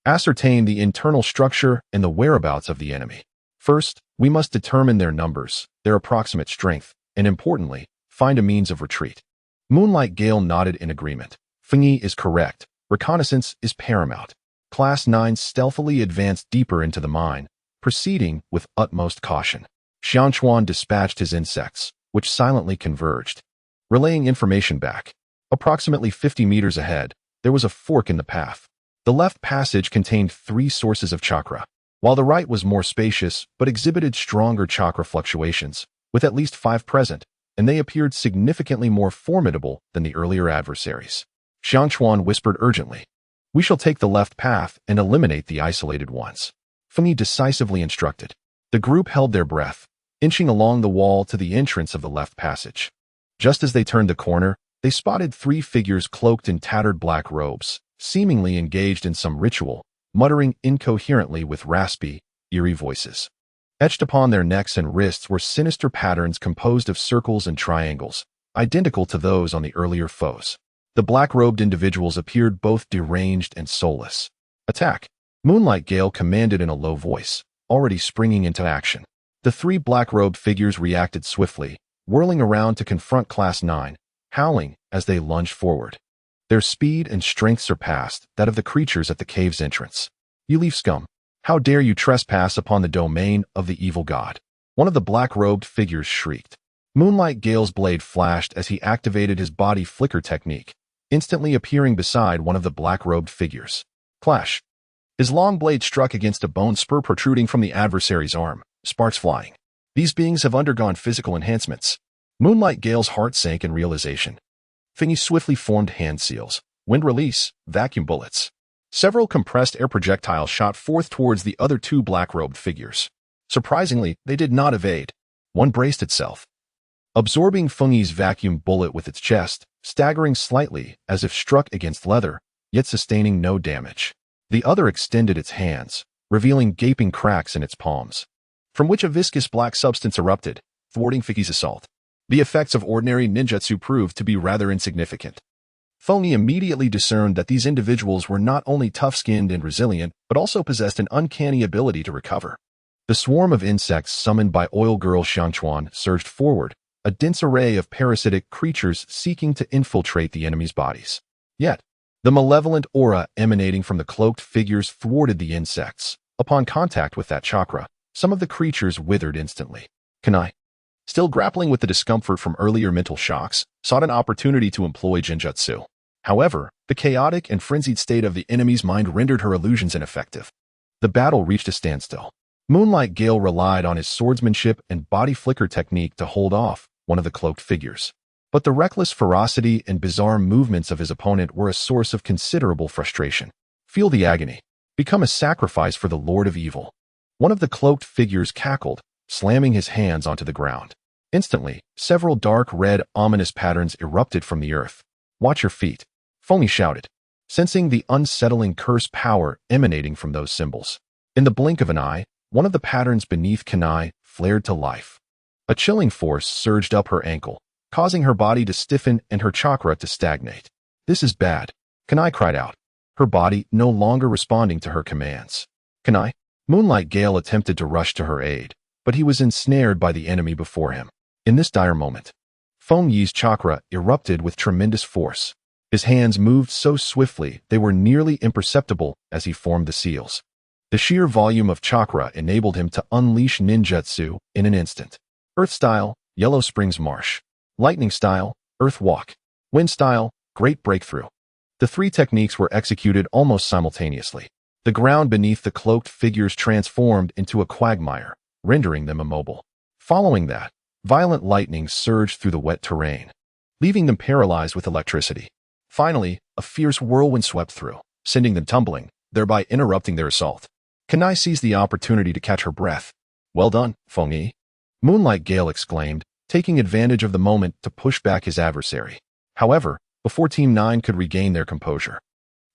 Ascertain the internal structure and the whereabouts of the enemy. First, we must determine their numbers, their approximate strength, and importantly, find a means of retreat. Moonlight Gale nodded in agreement. Fengyi is correct. Reconnaissance is paramount. Class 9 stealthily advanced deeper into the mine, proceeding with utmost caution. Xiangchuan dispatched his insects, which silently converged, relaying information back. Approximately 50 meters ahead, there was a fork in the path. The left passage contained 3 sources of chakra, while the right was more spacious but exhibited stronger chakra fluctuations, with at least 5 present, and they appeared significantly more formidable than the earlier adversaries. Xiangchuan whispered urgently, "We shall take the left path and eliminate the isolated ones." Fengyi decisively instructed. The group held their breath, inching along the wall to the entrance of the left passage. Just as they turned the corner, they spotted 3 figures cloaked in tattered black robes, seemingly engaged in some ritual, muttering incoherently with raspy, eerie voices. Etched upon their necks and wrists were sinister patterns composed of circles and triangles, identical to those on the earlier foes. The black-robed individuals appeared both deranged and soulless. Attack! Moonlight Gale commanded in a low voice, already springing into action. The 3 black-robed figures reacted swiftly, whirling around to confront Class 9, howling as they lunged forward. Their speed and strength surpassed that of the creatures at the cave's entrance. "You leaf scum! How dare you trespass upon the domain of the evil god?" One of the black-robed figures shrieked. Moonlight Gale's blade flashed as he activated his body flicker technique, instantly appearing beside one of the black-robed figures. Clash! His long blade struck against a bone spur protruding from the adversary's arm, sparks flying. These beings have undergone physical enhancements. Moonlight Gale's heart sank in realization. Fengyi swiftly formed hand seals, wind release, vacuum bullets. Several compressed air projectiles shot forth towards the other 2 black-robed figures. Surprisingly, they did not evade. One braced itself, absorbing Fengyi's vacuum bullet with its chest, staggering slightly as if struck against leather, yet sustaining no damage. The other extended its hands, revealing gaping cracks in its palms, from which a viscous black substance erupted, thwarting Fengyi's assault. The effects of ordinary ninjutsu proved to be rather insignificant. Fengyi immediately discerned that these individuals were not only tough-skinned and resilient, but also possessed an uncanny ability to recover. The swarm of insects summoned by Oil Girl Xiangchuan surged forward, a dense array of parasitic creatures seeking to infiltrate the enemy's bodies. Yet, the malevolent aura emanating from the cloaked figures thwarted the insects. Upon contact with that chakra, some of the creatures withered instantly. Kanai, still grappling with the discomfort from earlier mental shocks, sought an opportunity to employ Jinjutsu. However, the chaotic and frenzied state of the enemy's mind rendered her illusions ineffective. The battle reached a standstill. Moonlight Gale relied on his swordsmanship and body flicker technique to hold off one of the cloaked figures. But the reckless ferocity and bizarre movements of his opponent were a source of considerable frustration. Feel the agony. Become a sacrifice for the Lord of Evil. One of the cloaked figures cackled, slamming his hands onto the ground. Instantly, several dark red, ominous patterns erupted from the earth. "Watch your feet," Fengyi shouted, sensing the unsettling curse power emanating from those symbols. In the blink of an eye, one of the patterns beneath Kanai flared to life. A chilling force surged up her ankle, causing her body to stiffen and her chakra to stagnate. "This is bad," Kanai cried out, her body no longer responding to her commands. "Kanai?" Moonlight Gale attempted to rush to her aid, but he was ensnared by the enemy before him. In this dire moment, Feng Yi's chakra erupted with tremendous force. His hands moved so swiftly they were nearly imperceptible as he formed the seals. The sheer volume of chakra enabled him to unleash ninjutsu in an instant. Earth style, Yellow Springs Marsh. Lightning style, Earth Walk. Wind style, Great Breakthrough. The three techniques were executed almost simultaneously. The ground beneath the cloaked figures transformed into a quagmire, rendering them immobile. Following that, violent lightning surged through the wet terrain, leaving them paralyzed with electricity. Finally, a fierce whirlwind swept through, sending them tumbling, thereby interrupting their assault. Kanai seized the opportunity to catch her breath. "Well done, Feng Yi," Moonlight Gale exclaimed, taking advantage of the moment to push back his adversary. However, before Team 9 could regain their composure,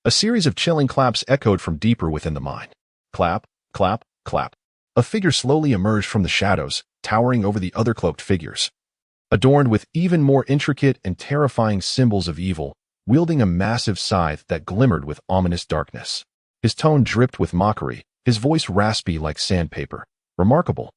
a series of chilling claps echoed from deeper within the mine. Clap, clap, clap. A figure slowly emerged from the shadows, towering over the other cloaked figures. Adorned with even more intricate and terrifying symbols of evil, wielding a massive scythe that glimmered with ominous darkness. His tone dripped with mockery, his voice raspy like sandpaper. "Remarkable.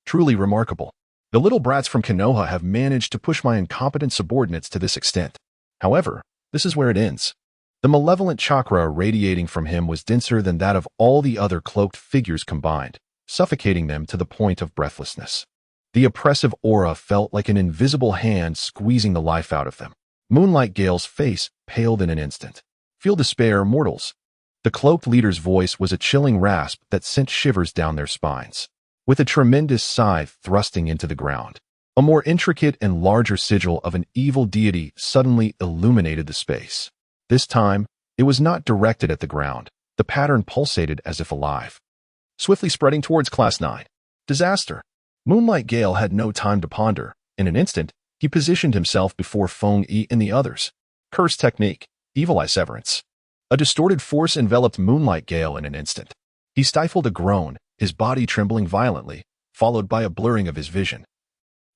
Truly remarkable. The little brats from Konoha have managed to push my incompetent subordinates to this extent. However, this is where it ends." The malevolent chakra radiating from him was denser than that of all the other cloaked figures combined, suffocating them to the point of breathlessness. The oppressive aura felt like an invisible hand squeezing the life out of them. Moonlight Gale's face paled in an instant. "Feel despair, mortals." The cloaked leader's voice was a chilling rasp that sent shivers down their spines. With a tremendous scythe thrusting into the ground, a more intricate and larger sigil of an evil deity suddenly illuminated the space. This time, it was not directed at the ground. The pattern pulsated as if alive, swiftly spreading towards Class 9. Disaster. Moonlight Gale had no time to ponder. In an instant, he positioned himself before Feng Yi and the others. Curse technique, Evil Eye Severance. A distorted force enveloped Moonlight Gale in an instant. He stifled a groan, his body trembling violently, followed by a blurring of his vision,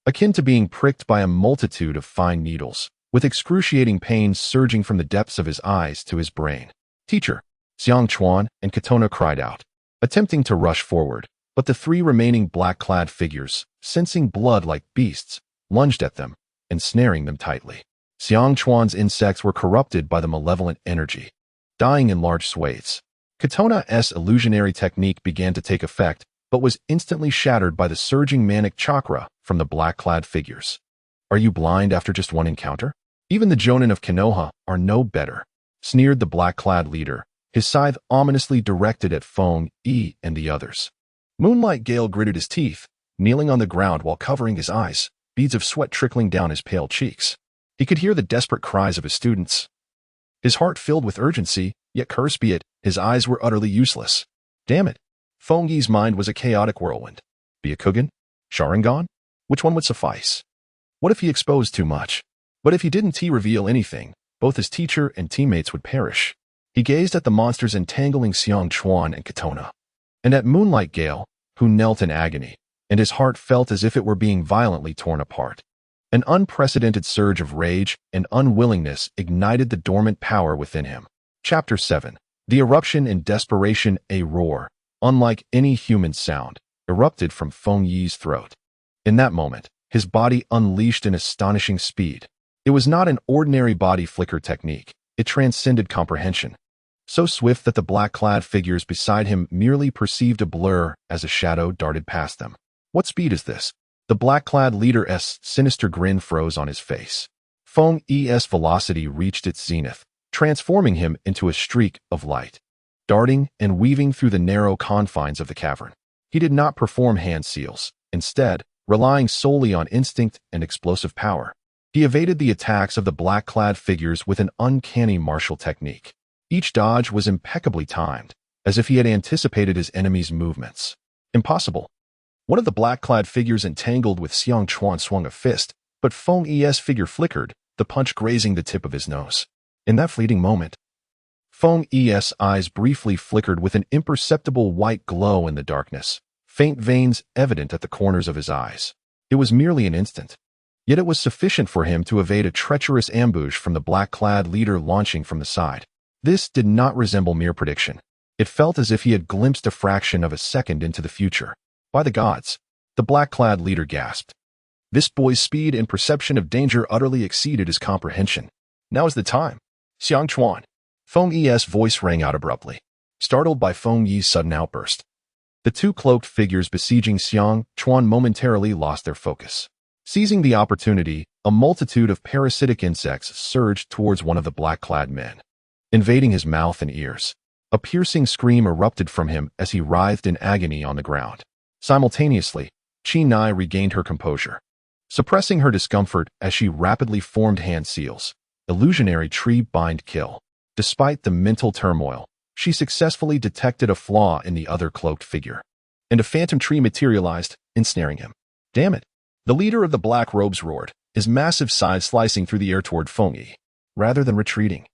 akin to being pricked by a multitude of fine needles, with excruciating pain surging from the depths of his eyes to his brain. "Teacher!" Xiang Chuan and Katona cried out, attempting to rush forward, but the three remaining black-clad figures, sensing blood like beasts, lunged at them, ensnaring them tightly. Xiang Chuan's insects were corrupted by the malevolent energy, dying in large swathes. Katona's illusionary technique began to take effect, but was instantly shattered by the surging manic chakra from the black-clad figures. "Are you blind after just one encounter? Even the Jonin of Konoha are no better," sneered the black-clad leader, his scythe ominously directed at Feng Yi and the others. Moonlight Gale gritted his teeth, kneeling on the ground while covering his eyes, beads of sweat trickling down his pale cheeks. He could hear the desperate cries of his students. His heart filled with urgency, yet curse be it, his eyes were utterly useless. Damn it. Feng Yi's mind was a chaotic whirlwind. Byakugan? Sharingan? Which one would suffice? What if he exposed too much? But if he didn't reveal anything, both his teacher and teammates would perish. He gazed at the monsters entangling Xiang Chuan and Katona, and at Moonlight Gale, who knelt in agony, and his heart felt as if it were being violently torn apart. An unprecedented surge of rage and unwillingness ignited the dormant power within him. Chapter 7. The eruption in desperation. A roar, unlike any human sound, erupted from Feng Yi's throat. In that moment, his body unleashed an astonishing speed. It was not an ordinary body flicker technique. It transcended comprehension. So swift that the black-clad figures beside him merely perceived a blur as a shadow darted past them. What speed is this? The black-clad leader's sinister grin froze on his face. Feng Yi's velocity reached its zenith, transforming him into a streak of light, darting and weaving through the narrow confines of the cavern. He did not perform hand seals. Instead, relying solely on instinct and explosive power, he evaded the attacks of the black-clad figures with an uncanny martial technique. Each dodge was impeccably timed, as if he had anticipated his enemy's movements. Impossible. One of the black-clad figures entangled with Xiang Chuan swung a fist, but Feng Yi's figure flickered, the punch grazing the tip of his nose. In that fleeting moment, Feng Yi's eyes briefly flickered with an imperceptible white glow in the darkness, faint veins evident at the corners of his eyes. It was merely an instant, Yet it was sufficient for him to evade a treacherous ambush from the black-clad leader launching from the side. This did not resemble mere prediction. It felt as if he had glimpsed a fraction of a second into the future. By the gods, the black-clad leader gasped. This boy's speed and perception of danger utterly exceeded his comprehension. Now is the time. Xiang Chuan. Feng Yi's voice rang out abruptly, startled by Feng Yi's sudden outburst. The two cloaked figures besieging Xiang Chuan momentarily lost their focus. Seizing the opportunity, a multitude of parasitic insects surged towards one of the black-clad men, invading his mouth and ears. A piercing scream erupted from him as he writhed in agony on the ground. Simultaneously, Tsunade regained her composure, suppressing her discomfort as she rapidly formed hand seals. Illusionary tree bind kill. Despite the mental turmoil, she successfully detected a flaw in the other cloaked figure, and a phantom tree materialized, ensnaring him. Damn it! The leader of the black robes roared, his massive side slicing through the air toward Feng Yi. Rather than retreating,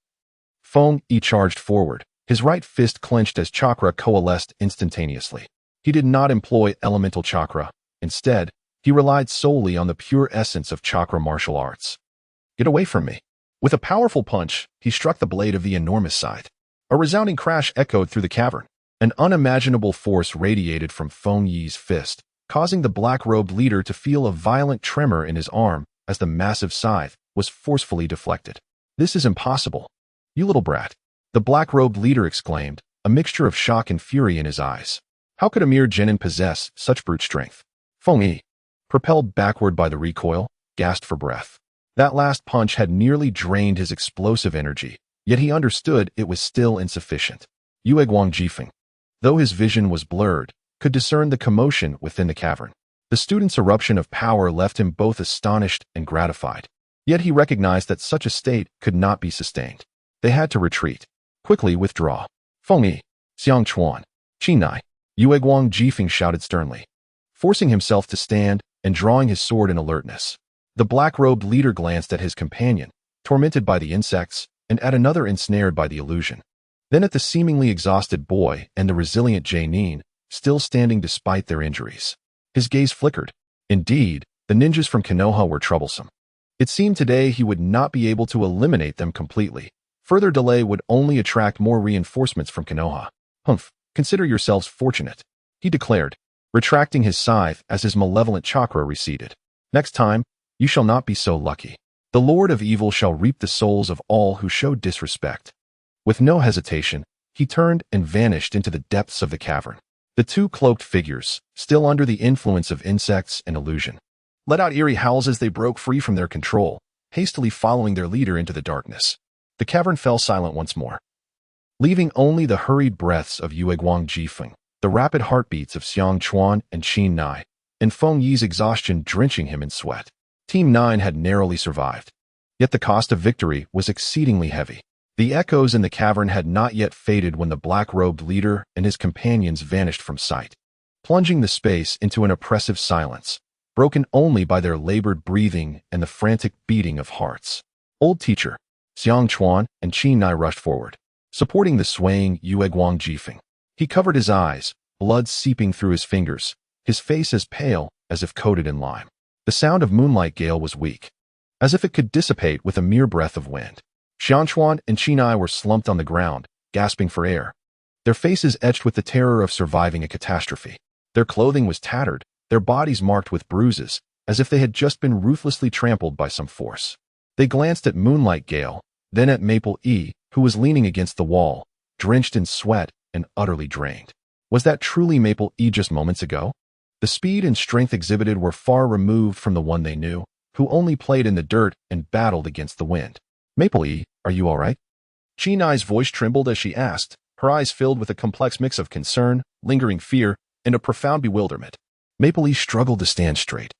Feng Yi charged forward, his right fist clenched as chakra coalesced instantaneously. He did not employ elemental chakra. Instead, he relied solely on the pure essence of chakra martial arts. Get away from me. With a powerful punch, he struck the blade of the enormous scythe. A resounding crash echoed through the cavern. An unimaginable force radiated from Feng Yi's fist, causing the black-robed leader to feel a violent tremor in his arm as the massive scythe was forcefully deflected. This is impossible. You little brat. The black-robed leader exclaimed, a mixture of shock and fury in his eyes. How could a mere genin possess such brute strength? Feng Yi, propelled backward by the recoil, gasped for breath. That last punch had nearly drained his explosive energy, yet he understood it was still insufficient. Yue Guang Jifeng, though his vision was blurred, could discern the commotion within the cavern. The student's eruption of power left him both astonished and gratified. Yet he recognized that such a state could not be sustained. They had to retreat. Quickly withdraw. Feng Yi, Xiang Chuan, Tsunade, Yue Guang Jifeng shouted sternly, forcing himself to stand and drawing his sword in alertness. The black-robed leader glanced at his companion, tormented by the insects, and at another ensnared by the illusion. Then at the seemingly exhausted boy and the resilient Jainin, still standing despite their injuries. His gaze flickered. Indeed, the ninjas from Konoha were troublesome. It seemed today he would not be able to eliminate them completely. Further delay would only attract more reinforcements from Konoha. Humph, consider yourselves fortunate, he declared, retracting his scythe as his malevolent chakra receded. Next time, you shall not be so lucky. The Lord of Evil shall reap the souls of all who show disrespect. With no hesitation, he turned and vanished into the depths of the cavern. The two cloaked figures, still under the influence of insects and illusion, let out eerie howls as they broke free from their control, hastily following their leader into the darkness. The cavern fell silent once more, leaving only the hurried breaths of Yue Guang Jifeng, the rapid heartbeats of Xiang Chuan and Tsunade, and Feng Yi's exhaustion drenching him in sweat. Team 9 had narrowly survived, yet the cost of victory was exceedingly heavy. The echoes in the cavern had not yet faded when the black-robed leader and his companions vanished from sight, plunging the space into an oppressive silence, broken only by their labored breathing and the frantic beating of hearts. Old teacher, Xiang Chuan and Tsunade rushed forward, supporting the swaying Yue Guang Jifeng. He covered his eyes, blood seeping through his fingers, his face as pale as if coated in lime. The sound of moonlight gale was weak, as if it could dissipate with a mere breath of wind. Xiang Chuan and Tsunade were slumped on the ground, gasping for air, their faces etched with the terror of surviving a catastrophe. Their clothing was tattered, their bodies marked with bruises, as if they had just been ruthlessly trampled by some force. They glanced at Moonlight Gale, then at Maple E, who was leaning against the wall, drenched in sweat and utterly drained. Was that truly Maple E just moments ago? The speed and strength exhibited were far removed from the one they knew, who only played in the dirt and battled against the wind. Maple E, are you all right? Tsunade's voice trembled as she asked, her eyes filled with a complex mix of concern, lingering fear, and a profound bewilderment. Maple E struggled to stand straight,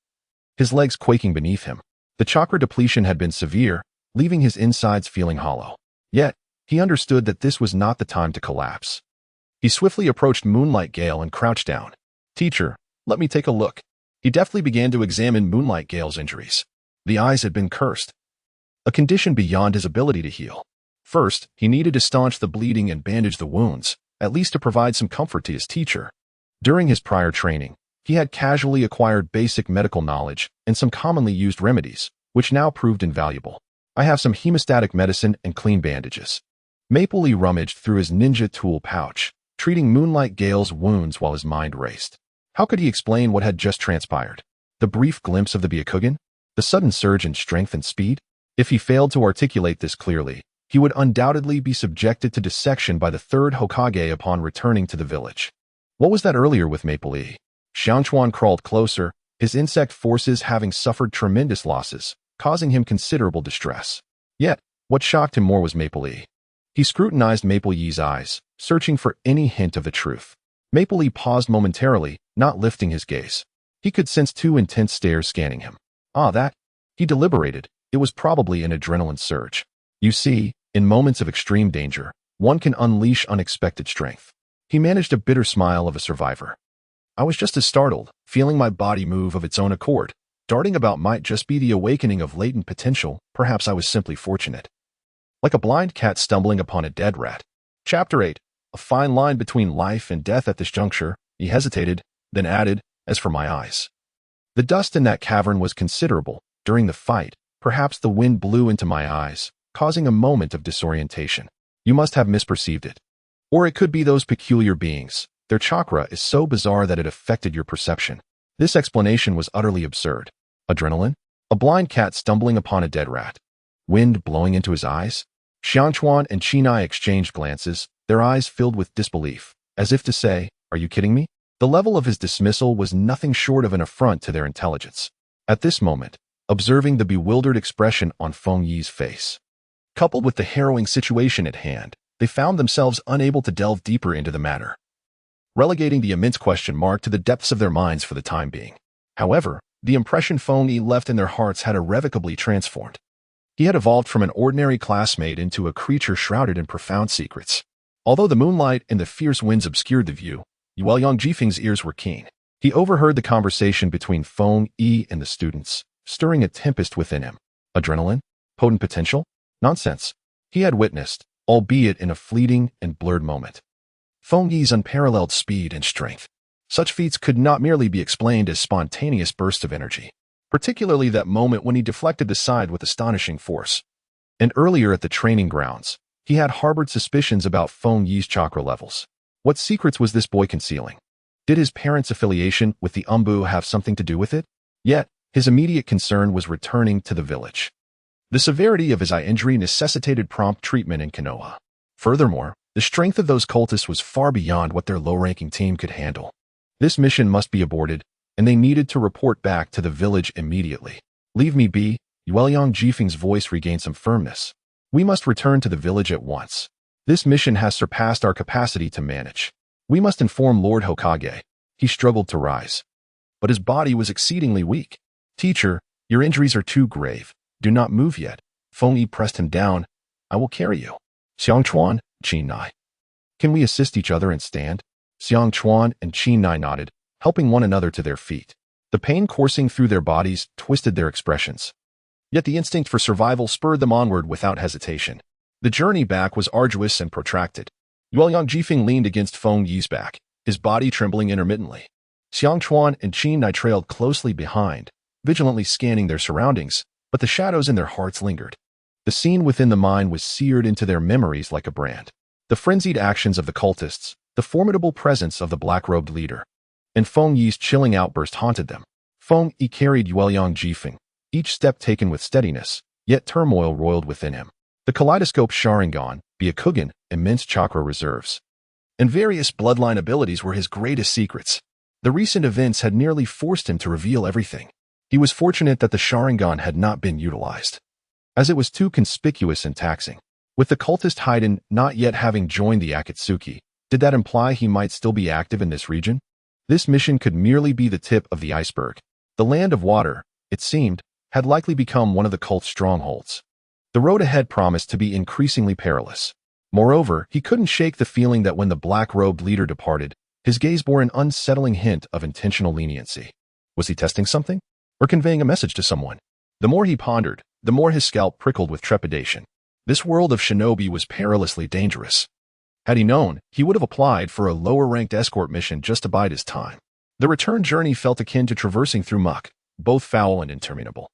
his legs quaking beneath him. The chakra depletion had been severe, leaving his insides feeling hollow. Yet, he understood that this was not the time to collapse. He swiftly approached Moonlight Gale and crouched down. Teacher, let me take a look. He deftly began to examine Moonlight Gale's injuries. The eyes had been cursed, a condition beyond his ability to heal. First, he needed to staunch the bleeding and bandage the wounds, at least to provide some comfort to his teacher. During his prior training, He had casually acquired basic medical knowledge and some commonly used remedies, which now proved invaluable. I have some hemostatic medicine and clean bandages. Maple Lee rummaged through his ninja tool pouch, treating Moonlight Gale's wounds while his mind raced. How could he explain what had just transpired? The brief glimpse of the Byakugan? The sudden surge in strength and speed? If he failed to articulate this clearly, he would undoubtedly be subjected to dissection by the third Hokage upon returning to the village. What was that earlier with Maple Lee? Xiangchuan crawled closer, his insect forces having suffered tremendous losses, causing him considerable distress. Yet, what shocked him more was Maple Lee. He scrutinized Maple Lee's eyes, searching for any hint of the truth. Maple Lee paused momentarily, not lifting his gaze. He could sense two intense stares scanning him. That. He deliberated. It was probably an adrenaline surge. You see, in moments of extreme danger, one can unleash unexpected strength. He managed a bitter smile of a survivor. I was just as startled, feeling my body move of its own accord. Darting about might just be the awakening of latent potential. Perhaps I was simply fortunate. Like a blind cat stumbling upon a dead rat. Chapter 8. A fine line between life and death at this juncture. He hesitated, then added, as for my eyes. The dust in that cavern was considerable. During the fight, perhaps the wind blew into my eyes, causing a moment of disorientation. You must have misperceived it. Or it could be those peculiar beings. Their chakra is so bizarre that it affected your perception. This explanation was utterly absurd. Adrenaline? A blind cat stumbling upon a dead rat. Wind blowing into his eyes? Xiangchuan and Chinai exchanged glances, their eyes filled with disbelief, as if to say, are you kidding me? The level of his dismissal was nothing short of an affront to their intelligence. At this moment, observing the bewildered expression on Feng Yi's face, coupled with the harrowing situation at hand, they found themselves unable to delve deeper into the matter, relegating the immense question mark to the depths of their minds for the time being. However, the impression Feng Yi left in their hearts had irrevocably transformed. He had evolved from an ordinary classmate into a creature shrouded in profound secrets. Although the moonlight and the fierce winds obscured the view, Yueyang Jifeng's ears were keen. He overheard the conversation between Feng Yi and the students, stirring a tempest within him. Adrenaline? Potent potential? Nonsense. He had witnessed, albeit in a fleeting and blurred moment, Feng Yi's unparalleled speed and strength. Such feats could not merely be explained as spontaneous bursts of energy, particularly that moment when he deflected aside with astonishing force. And earlier at the training grounds, he had harbored suspicions about Feng Yi's chakra levels. What secrets was this boy concealing? Did his parents' affiliation with the Umbu have something to do with it? Yet, his immediate concern was returning to the village. The severity of his eye injury necessitated prompt treatment in Konoha. Furthermore, the strength of those cultists was far beyond what their low-ranking team could handle. This mission must be aborted, and they needed to report back to the village immediately. Leave me be. Yueyang Jifeng's voice regained some firmness. We must return to the village at once. This mission has surpassed our capacity to manage. We must inform Lord Hokage. He struggled to rise, but his body was exceedingly weak. Teacher, your injuries are too grave. Do not move yet. Feng Yi pressed him down. I will carry you. Xiangchuan, Chinai. Can we assist each other and stand? Xiangchuan and Chinai nodded, helping one another to their feet. The pain coursing through their bodies twisted their expressions. Yet the instinct for survival spurred them onward without hesitation. The journey back was arduous and protracted. Yueyang Jifeng leaned against Feng Yi's back, his body trembling intermittently. Xiangchuan and Chinai trailed closely behind, vigilantly scanning their surroundings, but the shadows in their hearts lingered. The scene within the mine was seared into their memories like a brand. The frenzied actions of the cultists, the formidable presence of the black-robed leader, and Feng Yi's chilling outburst haunted them. Feng Yi carried Yueyang Jifeng, each step taken with steadiness, yet turmoil roiled within him. The kaleidoscope Sharingan, Byakugan, immense chakra reserves, and various bloodline abilities were his greatest secrets. The recent events had nearly forced him to reveal everything. He was fortunate that the Sharingan had not been utilized, as it was too conspicuous and taxing. With the cultist Haiden not yet having joined the Akatsuki, did that imply he might still be active in this region? This mission could merely be the tip of the iceberg. The Land of Water, it seemed, had likely become one of the cult's strongholds. The road ahead promised to be increasingly perilous. Moreover, he couldn't shake the feeling that when the black-robed leader departed, his gaze bore an unsettling hint of intentional leniency. Was he testing something? Or conveying a message to someone? The more he pondered, the more his scalp prickled with trepidation. This world of shinobi was perilously dangerous. Had he known, he would have applied for a lower-ranked escort mission just to bide his time. The return journey felt akin to traversing through muck, both foul and interminable.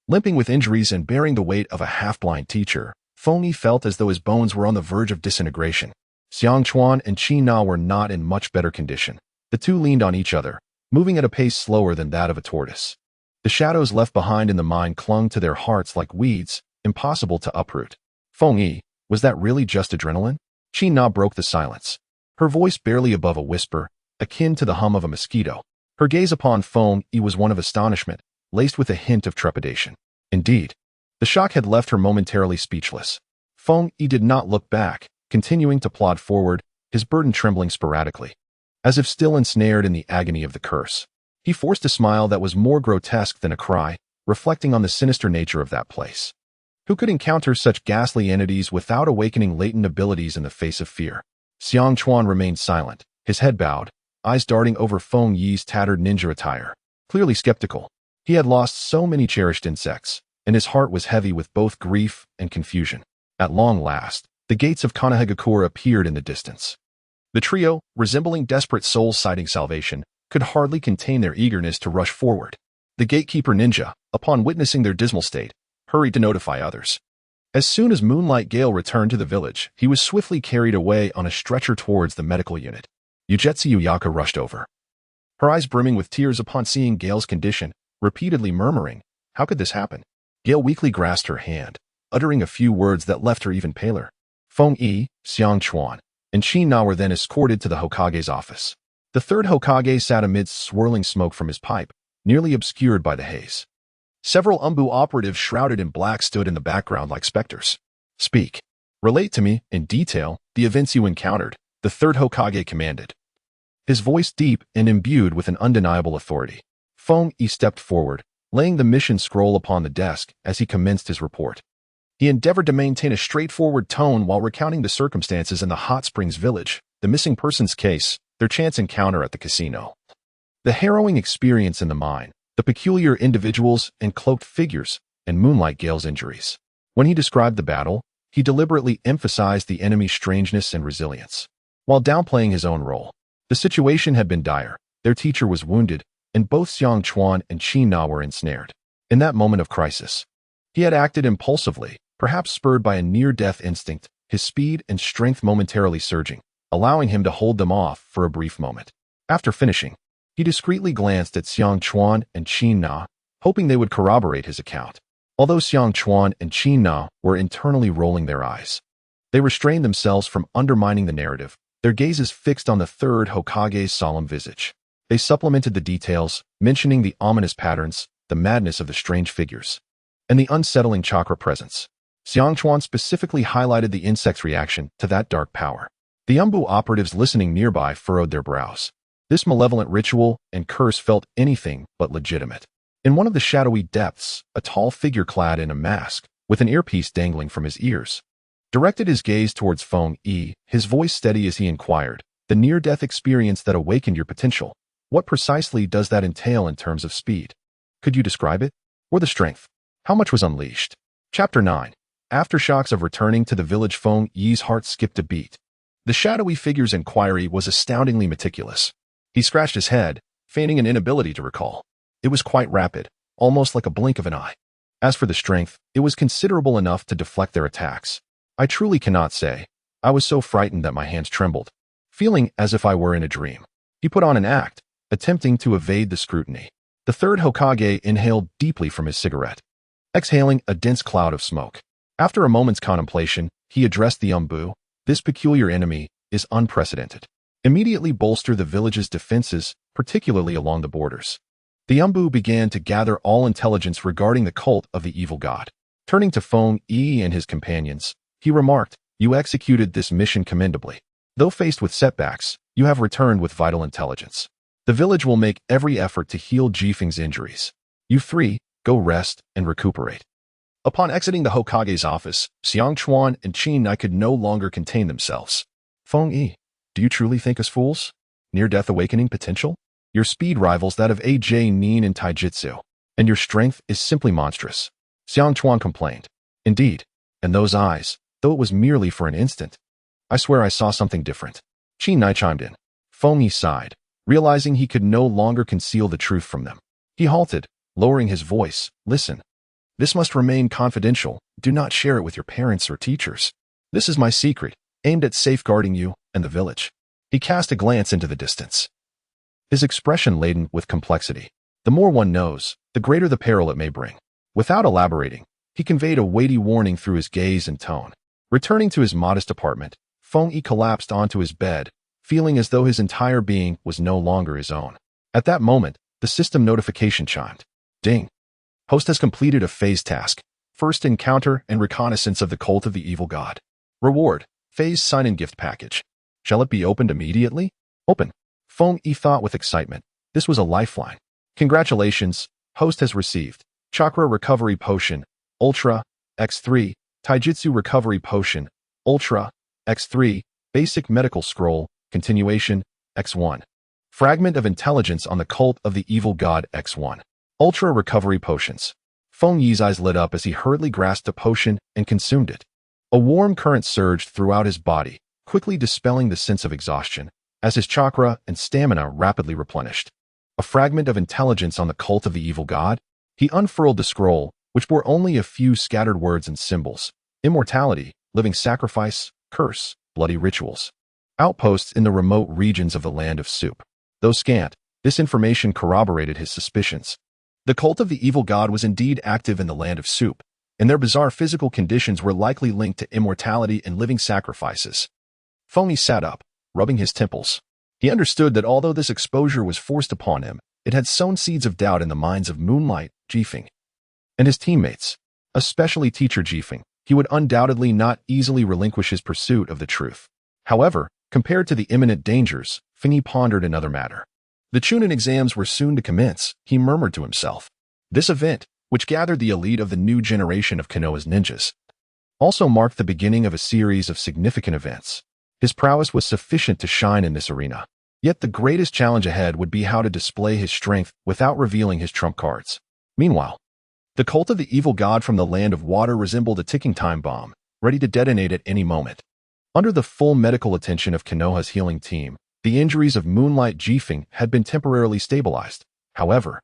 Limping with injuries and bearing the weight of a half-blind teacher, Feng Yi felt as though his bones were on the verge of disintegration. Xiang Chuan and Qi Na were not in much better condition. The two leaned on each other, moving at a pace slower than that of a tortoise. The shadows left behind in the mine clung to their hearts like weeds, impossible to uproot. Feng Yi, was that really just adrenaline? Qi Na broke the silence, her voice barely above a whisper, akin to the hum of a mosquito. Her gaze upon Feng Yi was one of astonishment, laced with a hint of trepidation. Indeed, the shock had left her momentarily speechless. Feng Yi did not look back, continuing to plod forward, his burden trembling sporadically. As if still ensnared in the agony of the curse, he forced a smile that was more grotesque than a cry, reflecting on the sinister nature of that place. Who could encounter such ghastly entities without awakening latent abilities in the face of fear? Xiang Chuan remained silent, his head bowed, eyes darting over Feng Yi's tattered ninja attire. Clearly skeptical, he had lost so many cherished insects, and his heart was heavy with both grief and confusion. At long last, the gates of Konoha appeared in the distance. The trio, resembling desperate souls sighting salvation, could hardly contain their eagerness to rush forward. The gatekeeper ninja, upon witnessing their dismal state, hurried to notify others. As soon as Moonlight Gale returned to the village, he was swiftly carried away on a stretcher towards the medical unit. Ugetsu Uyaka rushed over, her eyes brimming with tears upon seeing Gale's condition, repeatedly murmuring, "How could this happen?" Gale weakly grasped her hand, uttering a few words that left her even paler. Feng Yi, Xiang Chuan, and Qi Na were then escorted to the Hokage's office. The third Hokage sat amidst swirling smoke from his pipe, nearly obscured by the haze. Several Umbu operatives shrouded in black stood in the background like specters. "Speak. Relate to me, in detail, the events you encountered," the third Hokage commanded. His voice deep and imbued with an undeniable authority. Feng Yi stepped forward, laying the mission scroll upon the desk as he commenced his report. He endeavored to maintain a straightforward tone while recounting the circumstances in the Hot Springs village, the missing persons case, their chance encounter at the casino, the harrowing experience in the mine, the peculiar individuals and cloaked figures, and Moonlight Gale's injuries. When he described the battle, he deliberately emphasized the enemy's strangeness and resilience, while downplaying his own role. The situation had been dire, their teacher was wounded, and both Xiang Chuan and Qi Na were ensnared. In that moment of crisis, he had acted impulsively, perhaps spurred by a near-death instinct, his speed and strength momentarily surging, allowing him to hold them off for a brief moment. After finishing, he discreetly glanced at Xiang Chuan and Qi Na, hoping they would corroborate his account. Although Xiang Chuan and Qi Na were internally rolling their eyes, they restrained themselves from undermining the narrative, their gazes fixed on the third Hokage's solemn visage. They supplemented the details, mentioning the ominous patterns, the madness of the strange figures, and the unsettling chakra presence. Xiang Chuan specifically highlighted the insect's reaction to that dark power. The Umbu operatives listening nearby furrowed their brows. This malevolent ritual and curse felt anything but legitimate. In one of the shadowy depths, a tall figure clad in a mask, with an earpiece dangling from his ears, directed his gaze towards Feng Yi, his voice steady as he inquired, "The near-death experience that awakened your potential, what precisely does that entail in terms of speed? Could you describe it? Or the strength? How much was unleashed?" Chapter 9. Aftershocks of returning to the village. Feng Yi's heart skipped a beat. The shadowy figure's inquiry was astoundingly meticulous. He scratched his head, feigning an inability to recall. It was quite rapid, almost like a blink of an eye. As for the strength, it was considerable enough to deflect their attacks. "I truly cannot say. I was so frightened that my hands trembled, feeling as if I were in a dream." He put on an act, attempting to evade the scrutiny. The third Hokage inhaled deeply from his cigarette, exhaling a dense cloud of smoke. After a moment's contemplation, he addressed the Umbu. "This peculiar enemy is unprecedented. Immediately bolster the village's defenses, particularly along the borders." The Umbu began to gather all intelligence regarding the cult of the evil god. Turning to Feng Yi and his companions, he remarked, "You executed this mission commendably. Though faced with setbacks, you have returned with vital intelligence. The village will make every effort to heal Jifeng's injuries. You three, go rest and recuperate." Upon exiting the Hokage's office, Xiang Chuan and Qi Na could no longer contain themselves. "Feng Yi, do you truly think us fools? Near-death awakening potential? Your speed rivals that of AJ Nin in Taijutsu, and your strength is simply monstrous," Xiang Chuan complained. "Indeed, and those eyes, though it was merely for an instant, I swear I saw something different," Qi Na chimed in. Feng Yi sighed, Realizing he could no longer conceal the truth from them, he halted, lowering his voice. Listen. This must remain confidential. Do not share it with your parents or teachers. This is my secret, aimed at safeguarding you and the village. He cast a glance into the distance, his expression laden with complexity. The more one knows, the greater the peril it may bring. Without elaborating, he conveyed a weighty warning through his gaze and tone. Returning to his modest apartment, Feng Yi collapsed onto his bed, feeling as though his entire being was no longer his own. At that moment, the system notification chimed. Ding. Host has completed a phase task. First encounter and reconnaissance of the cult of the evil god. Reward. Phase sign-in gift package. Shall it be opened immediately? Open. Feng Yi thought with excitement. This was a lifeline. Congratulations. Host has received Chakra Recovery Potion, Ultra, X3, Taijutsu Recovery Potion, Ultra, X3, Basic Medical Scroll, Continuation, X1. Fragment of Intelligence on the Cult of the Evil God, X1. Ultra Recovery Potions. Feng Yi's eyes lit up as he hurriedly grasped a potion and consumed it. A warm current surged throughout his body, quickly dispelling the sense of exhaustion, as his chakra and stamina rapidly replenished. A fragment of intelligence on the cult of the evil god? He unfurled the scroll, which bore only a few scattered words and symbols. Immortality, living sacrifice, curse, bloody rituals. Outposts in the remote regions of the land of soup. Though scant, this information corroborated his suspicions. The cult of the evil god was indeed active in the land of soup, and their bizarre physical conditions were likely linked to immortality and living sacrifices. Feng Yi sat up, rubbing his temples. He understood that although this exposure was forced upon him, it had sown seeds of doubt in the minds of Moonlight, Jifeng, and his teammates, especially teacher Jifeng. He would undoubtedly not easily relinquish his pursuit of the truth. However, compared to the imminent dangers, Feng Yi pondered another matter. The Chunin exams were soon to commence, he murmured to himself. This event, which gathered the elite of the new generation of Konoha's ninjas, also marked the beginning of a series of significant events. His prowess was sufficient to shine in this arena. Yet the greatest challenge ahead would be how to display his strength without revealing his trump cards. Meanwhile, the cult of the evil god from the land of water resembled a ticking time bomb, ready to detonate at any moment. Under the full medical attention of Konoha's healing team, the injuries of Moonlight Jifeng had been temporarily stabilized. However,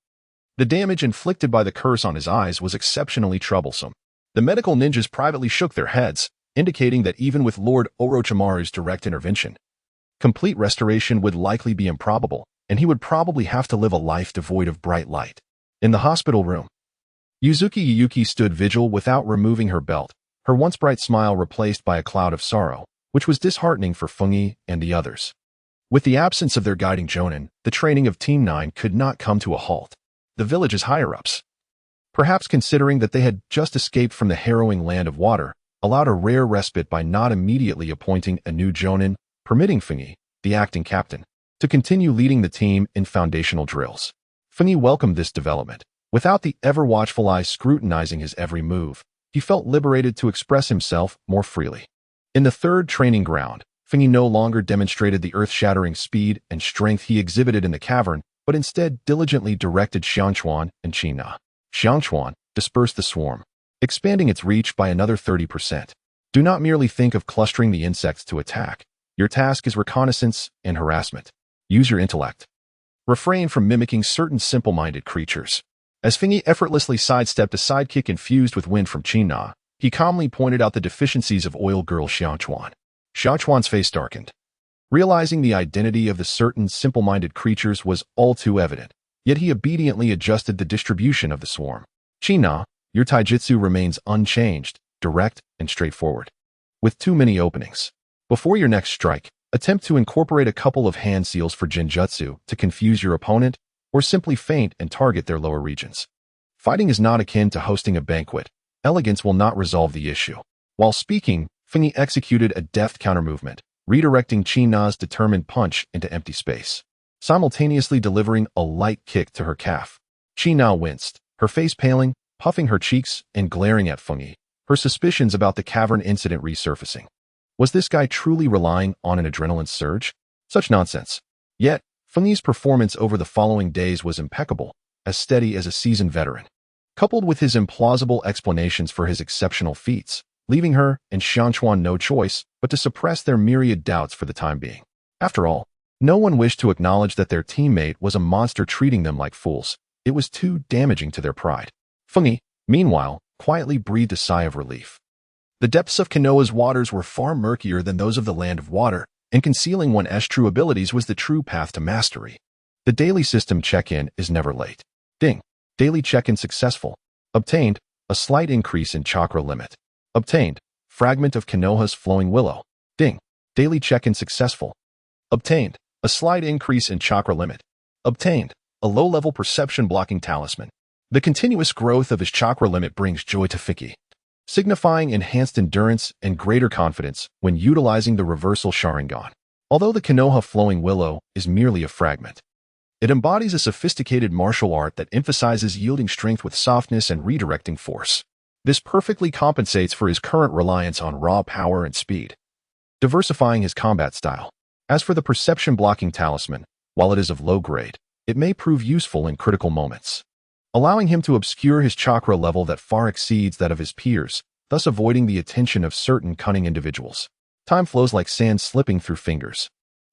the damage inflicted by the curse on his eyes was exceptionally troublesome. The medical ninjas privately shook their heads, indicating that even with Lord Orochimaru's direct intervention, complete restoration would likely be improbable, and he would probably have to live a life devoid of bright light. In the hospital room, Yuzuki Yuki stood vigil without removing her belt, her once bright smile replaced by a cloud of sorrow, which was disheartening for Feng Yi and the others. With the absence of their guiding Jonin, the training of Team 9 could not come to a halt. The village's higher-ups, perhaps considering that they had just escaped from the harrowing land of water, allowed a rare respite by not immediately appointing a new Jonin, permitting Feng Yi, the acting captain, to continue leading the team in foundational drills. Feng Yi welcomed this development. Without the ever-watchful eye scrutinizing his every move, he felt liberated to express himself more freely. In the third training ground, Feng Yi no longer demonstrated the earth-shattering speed and strength he exhibited in the cavern, but instead diligently directed Xiangquan and Qina. Xiangquan dispersed the swarm, expanding its reach by another 30%. Do not merely think of clustering the insects to attack. Your task is reconnaissance and harassment. Use your intellect. Refrain from mimicking certain simple-minded creatures. As Feng Yi effortlessly sidestepped a sidekick infused with wind from Qina, he calmly pointed out the deficiencies of oil girl Xiangquan. Xiangquan's face darkened. Realizing the identity of the certain simple-minded creatures was all too evident, yet he obediently adjusted the distribution of the swarm. Qina, your taijutsu remains unchanged, direct, and straightforward, with too many openings. Before your next strike, attempt to incorporate a couple of hand seals for genjutsu to confuse your opponent, or simply feint and target their lower regions. Fighting is not akin to hosting a banquet. Elegance will not resolve the issue. While speaking, Feng Yi executed a deft counter-movement, redirecting Qina's determined punch into empty space, simultaneously delivering a light kick to her calf. Qina winced, her face paling, puffing her cheeks and glaring at Feng Yi, her suspicions about the cavern incident resurfacing. Was this guy truly relying on an adrenaline surge? Such nonsense. Yet, Feng Yi's performance over the following days was impeccable, as steady as a seasoned veteran, coupled with his implausible explanations for his exceptional feats, leaving her and Xiangquan no choice but to suppress their myriad doubts for the time being. After all, No one wished to acknowledge that their teammate was a monster treating them like fools. It was too damaging to their pride. Fengyi, meanwhile, quietly breathed a sigh of relief. The depths of Konoha's waters were far murkier than those of the Land of Water, and concealing one's true abilities was the true path to mastery. The daily system check-in is never late. Ding. Daily check-in successful. Obtained. A slight increase in chakra limit. Obtained. Fragment of Konoha's flowing willow. Ding. Daily check-in successful. Obtained. A slight increase in chakra limit. Obtained. A low-level perception blocking talisman. The continuous growth of his chakra limit brings joy to Fengyi, signifying enhanced endurance and greater confidence when utilizing the reversal Sharingan. Although the Konoha flowing willow is merely a fragment, it embodies a sophisticated martial art that emphasizes yielding strength with softness and redirecting force. This perfectly compensates for his current reliance on raw power and speed, diversifying his combat style. As for the perception blocking talisman, while it is of low grade, it may prove useful in critical moments, allowing him to obscure his chakra level that far exceeds that of his peers, thus avoiding the attention of certain cunning individuals. Time flows like sand slipping through fingers.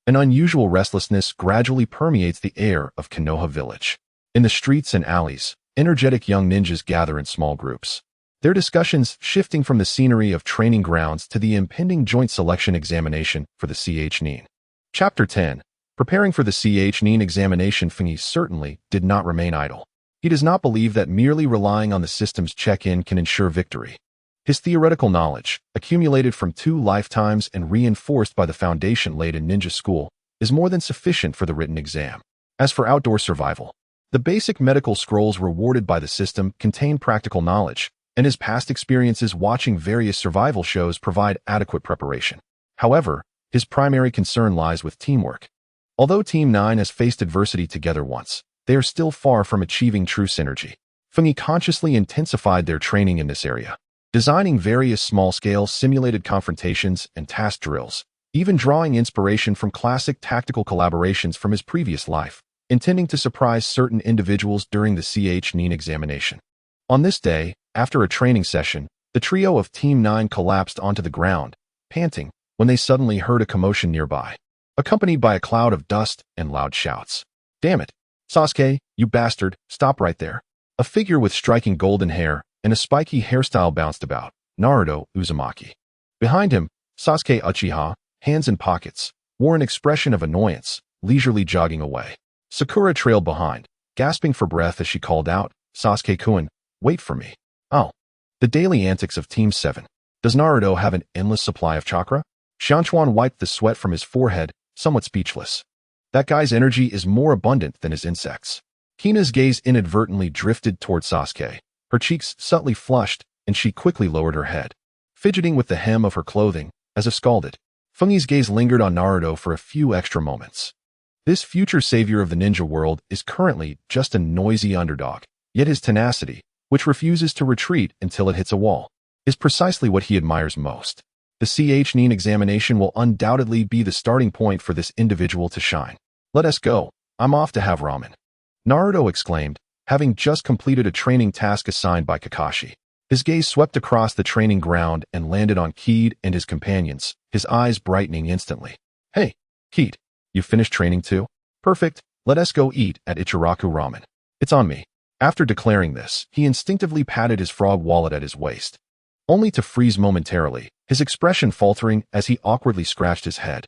An unusual restlessness gradually permeates the air of Konoha village. In the streets and alleys, energetic young ninjas gather in small groups, their discussions shifting from the scenery of training grounds to the impending joint selection examination for the Chunin. Chapter 10. Preparing for the Chunin examination. Fengyi certainly did not remain idle. He does not believe that merely relying on the system's check-in can ensure victory. His theoretical knowledge, accumulated from 2 lifetimes and reinforced by the foundation laid in ninja school, is more than sufficient for the written exam. As for outdoor survival, the basic medical scrolls rewarded by the system contain practical knowledge, and his past experiences watching various survival shows provide adequate preparation. However, his primary concern lies with teamwork. Although Team 9 has faced adversity together once, they are still far from achieving true synergy. Fengyi consciously intensified their training in this area, designing various small-scale simulated confrontations and task drills, even drawing inspiration from classic tactical collaborations from his previous life, intending to surprise certain individuals during the Chunin examination. On this day, after a training session, the trio of Team 9 collapsed onto the ground, panting, when they suddenly heard a commotion nearby, accompanied by a cloud of dust and loud shouts. "Damn it! Sasuke, you bastard, stop right there." A figure with striking golden hair and a spiky hairstyle bounced about, Naruto Uzumaki. Behind him, Sasuke Uchiha, hands in pockets, wore an expression of annoyance, leisurely jogging away. Sakura trailed behind, gasping for breath as she called out, "Sasuke-kun, wait for me." Oh. The daily antics of Team 7. Does Naruto have an endless supply of chakra? Xianchuan wiped the sweat from his forehead, somewhat speechless. That guy's energy is more abundant than his insects. Hina's gaze inadvertently drifted toward Sasuke. Her cheeks subtly flushed, and she quickly lowered her head, fidgeting with the hem of her clothing, as if scalded. Fengyi's gaze lingered on Naruto for a few extra moments. This future savior of the ninja world is currently just a noisy underdog, yet his tenacity, which refuses to retreat until it hits a wall, is precisely what he admires most. The Chunin examination will undoubtedly be the starting point for this individual to shine. "Let us go. I'm off to have ramen," Naruto exclaimed, having just completed a training task assigned by Kakashi. His gaze swept across the training ground and landed on Kid and his companions, his eyes brightening instantly. "Hey, Kid, you finished training too? Perfect, let us go eat at Ichiraku Ramen. It's on me." After declaring this, he instinctively patted his frog wallet at his waist, only to freeze momentarily, his expression faltering as he awkwardly scratched his head.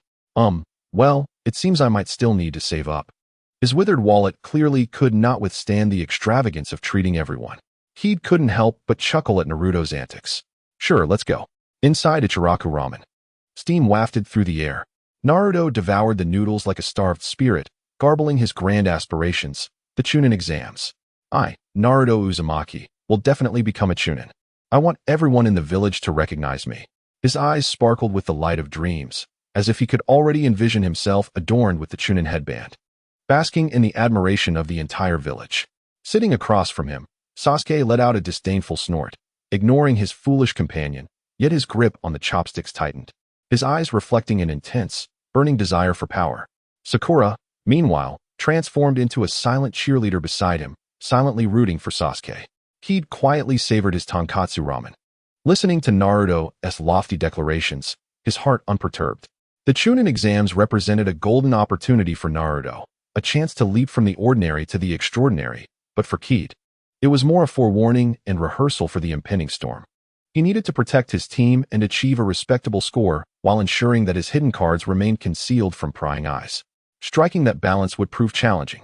Well, it seems I might still need to save up." His withered wallet clearly could not withstand the extravagance of treating everyone. He couldn't help but chuckle at Naruto's antics. "Sure, let's go." Inside Ichiraku Ramen, steam wafted through the air. Naruto devoured the noodles like a starved spirit, garbling his grand aspirations, the Chunin exams. "I, Naruto Uzumaki, will definitely become a Chunin. I want everyone in the village to recognize me." His eyes sparkled with the light of dreams, as if he could already envision himself adorned with the Chunin headband, basking in the admiration of the entire village. Sitting across from him, Sasuke let out a disdainful snort, ignoring his foolish companion, yet his grip on the chopsticks tightened, his eyes reflecting an intense, burning desire for power. Sakura, meanwhile, transformed into a silent cheerleader beside him, silently rooting for Sasuke. He'd quietly savored his tonkatsu ramen, listening to Naruto's lofty declarations, his heart unperturbed. The Chunin exams represented a golden opportunity for Naruto, a chance to leap from the ordinary to the extraordinary, but for Keed, it was more a forewarning and rehearsal for the impending storm. He needed to protect his team and achieve a respectable score while ensuring that his hidden cards remained concealed from prying eyes. Striking that balance would prove challenging.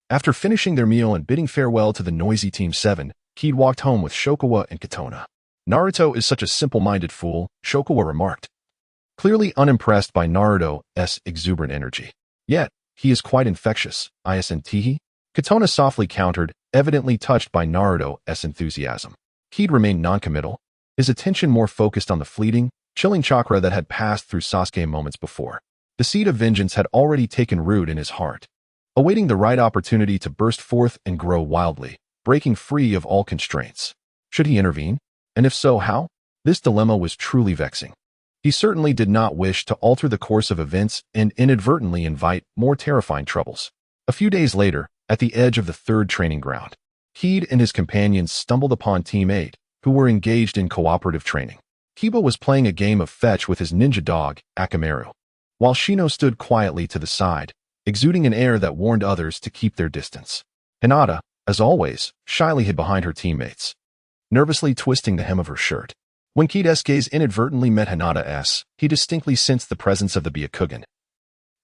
After finishing their meal and bidding farewell to the noisy Team 7, Keed walked home with Shokawa and Katona. Naruto is such a simple-minded fool, Shokawa remarked, clearly unimpressed by Naruto's exuberant energy. Yet, he is quite infectious, isn't Katona softly countered, evidently touched by Naruto's enthusiasm. Keed remained noncommittal, his attention more focused on the fleeting, chilling chakra that had passed through Sasuke moments before. The seed of vengeance had already taken root in his heart, awaiting the right opportunity to burst forth and grow wildly, breaking free of all constraints. Should he intervene? And if so, how? This dilemma was truly vexing. He certainly did not wish to alter the course of events and inadvertently invite more terrifying troubles. A few days later, at the edge of the third training ground, Keed and his companions stumbled upon Team 8, who were engaged in cooperative training. Kiba was playing a game of fetch with his ninja dog, Akamaru, while Shino stood quietly to the side, exuding an air that warned others to keep their distance. Hinata, as always, shyly hid behind her teammates, nervously twisting the hem of her shirt. When Keed's gaze inadvertently met Hinata's, he distinctly sensed the presence of the Byakugan,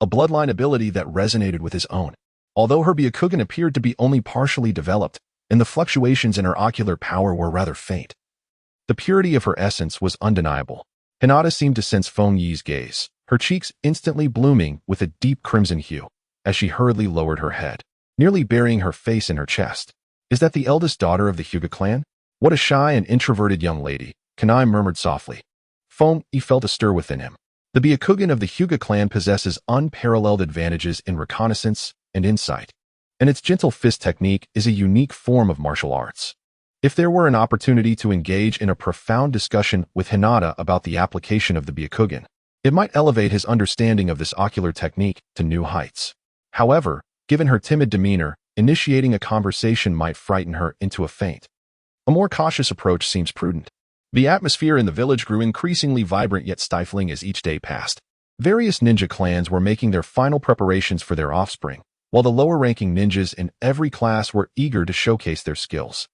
a bloodline ability that resonated with his own. Although her Byakugan appeared to be only partially developed, and the fluctuations in her ocular power were rather faint, the purity of her essence was undeniable. Hinata seemed to sense Feng Yi's gaze, her cheeks instantly blooming with a deep crimson hue, as she hurriedly lowered her head, nearly burying her face in her chest. Is that the eldest daughter of the Hyuga clan? What a shy and introverted young lady, Kanai murmured softly. Feng Yi felt a stir within him. The Byakugan of the Hyuga clan possesses unparalleled advantages in reconnaissance and insight, and its gentle fist technique is a unique form of martial arts. If there were an opportunity to engage in a profound discussion with Hinata about the application of the Byakugan, it might elevate his understanding of this ocular technique to new heights. However, given her timid demeanor, initiating a conversation might frighten her into a faint. A more cautious approach seems prudent. The atmosphere in the village grew increasingly vibrant yet stifling as each day passed. Various ninja clans were making their final preparations for their offspring, while the lower-ranking ninjas in every class were eager to showcase their skills.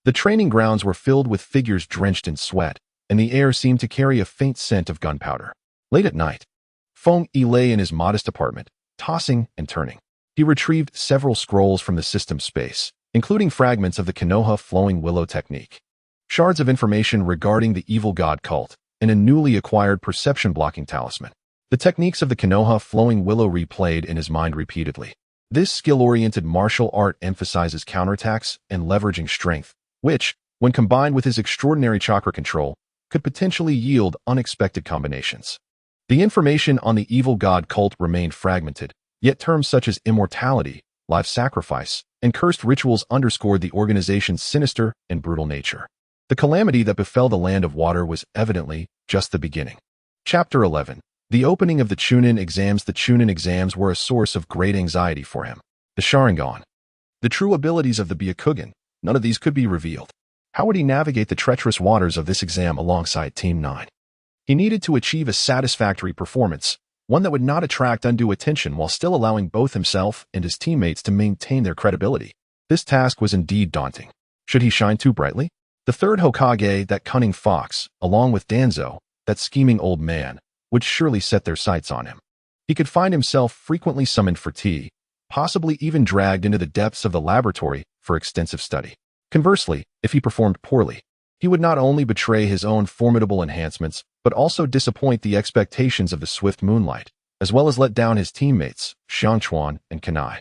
The training grounds were filled with figures drenched in sweat, and the air seemed to carry a faint scent of gunpowder. Late at night, Feng Yi lay in his modest apartment, tossing and turning. He retrieved several scrolls from the system space, including fragments of the Konoha flowing willow technique, shards of information regarding the evil god cult, and a newly acquired perception-blocking talisman. The techniques of the Konoha flowing willow replayed in his mind repeatedly. This skill-oriented martial art emphasizes counterattacks and leveraging strength, which, when combined with his extraordinary chakra control, could potentially yield unexpected combinations. The information on the evil god cult remained fragmented, yet terms such as immortality, life sacrifice, and cursed rituals underscored the organization's sinister and brutal nature. The calamity that befell the land of water was evidently just the beginning. Chapter 11. The opening of the Chunin exams. The Chunin exams were a source of great anxiety for him. The Sharingan, the true abilities of the Byakugan, none of these could be revealed. How would he navigate the treacherous waters of this exam alongside Team 9? He needed to achieve a satisfactory performance, one that would not attract undue attention while still allowing both himself and his teammates to maintain their credibility. This task was indeed daunting. Should he shine too brightly? The third Hokage, that cunning fox, along with Danzo, that scheming old man, would surely set their sights on him. He could find himself frequently summoned for tea, possibly even dragged into the depths of the laboratory for extensive study. Conversely, if he performed poorly, he would not only betray his own formidable enhancements, but also disappoint the expectations of the swift moonlight, as well as let down his teammates, Xiangchuan and Kanai,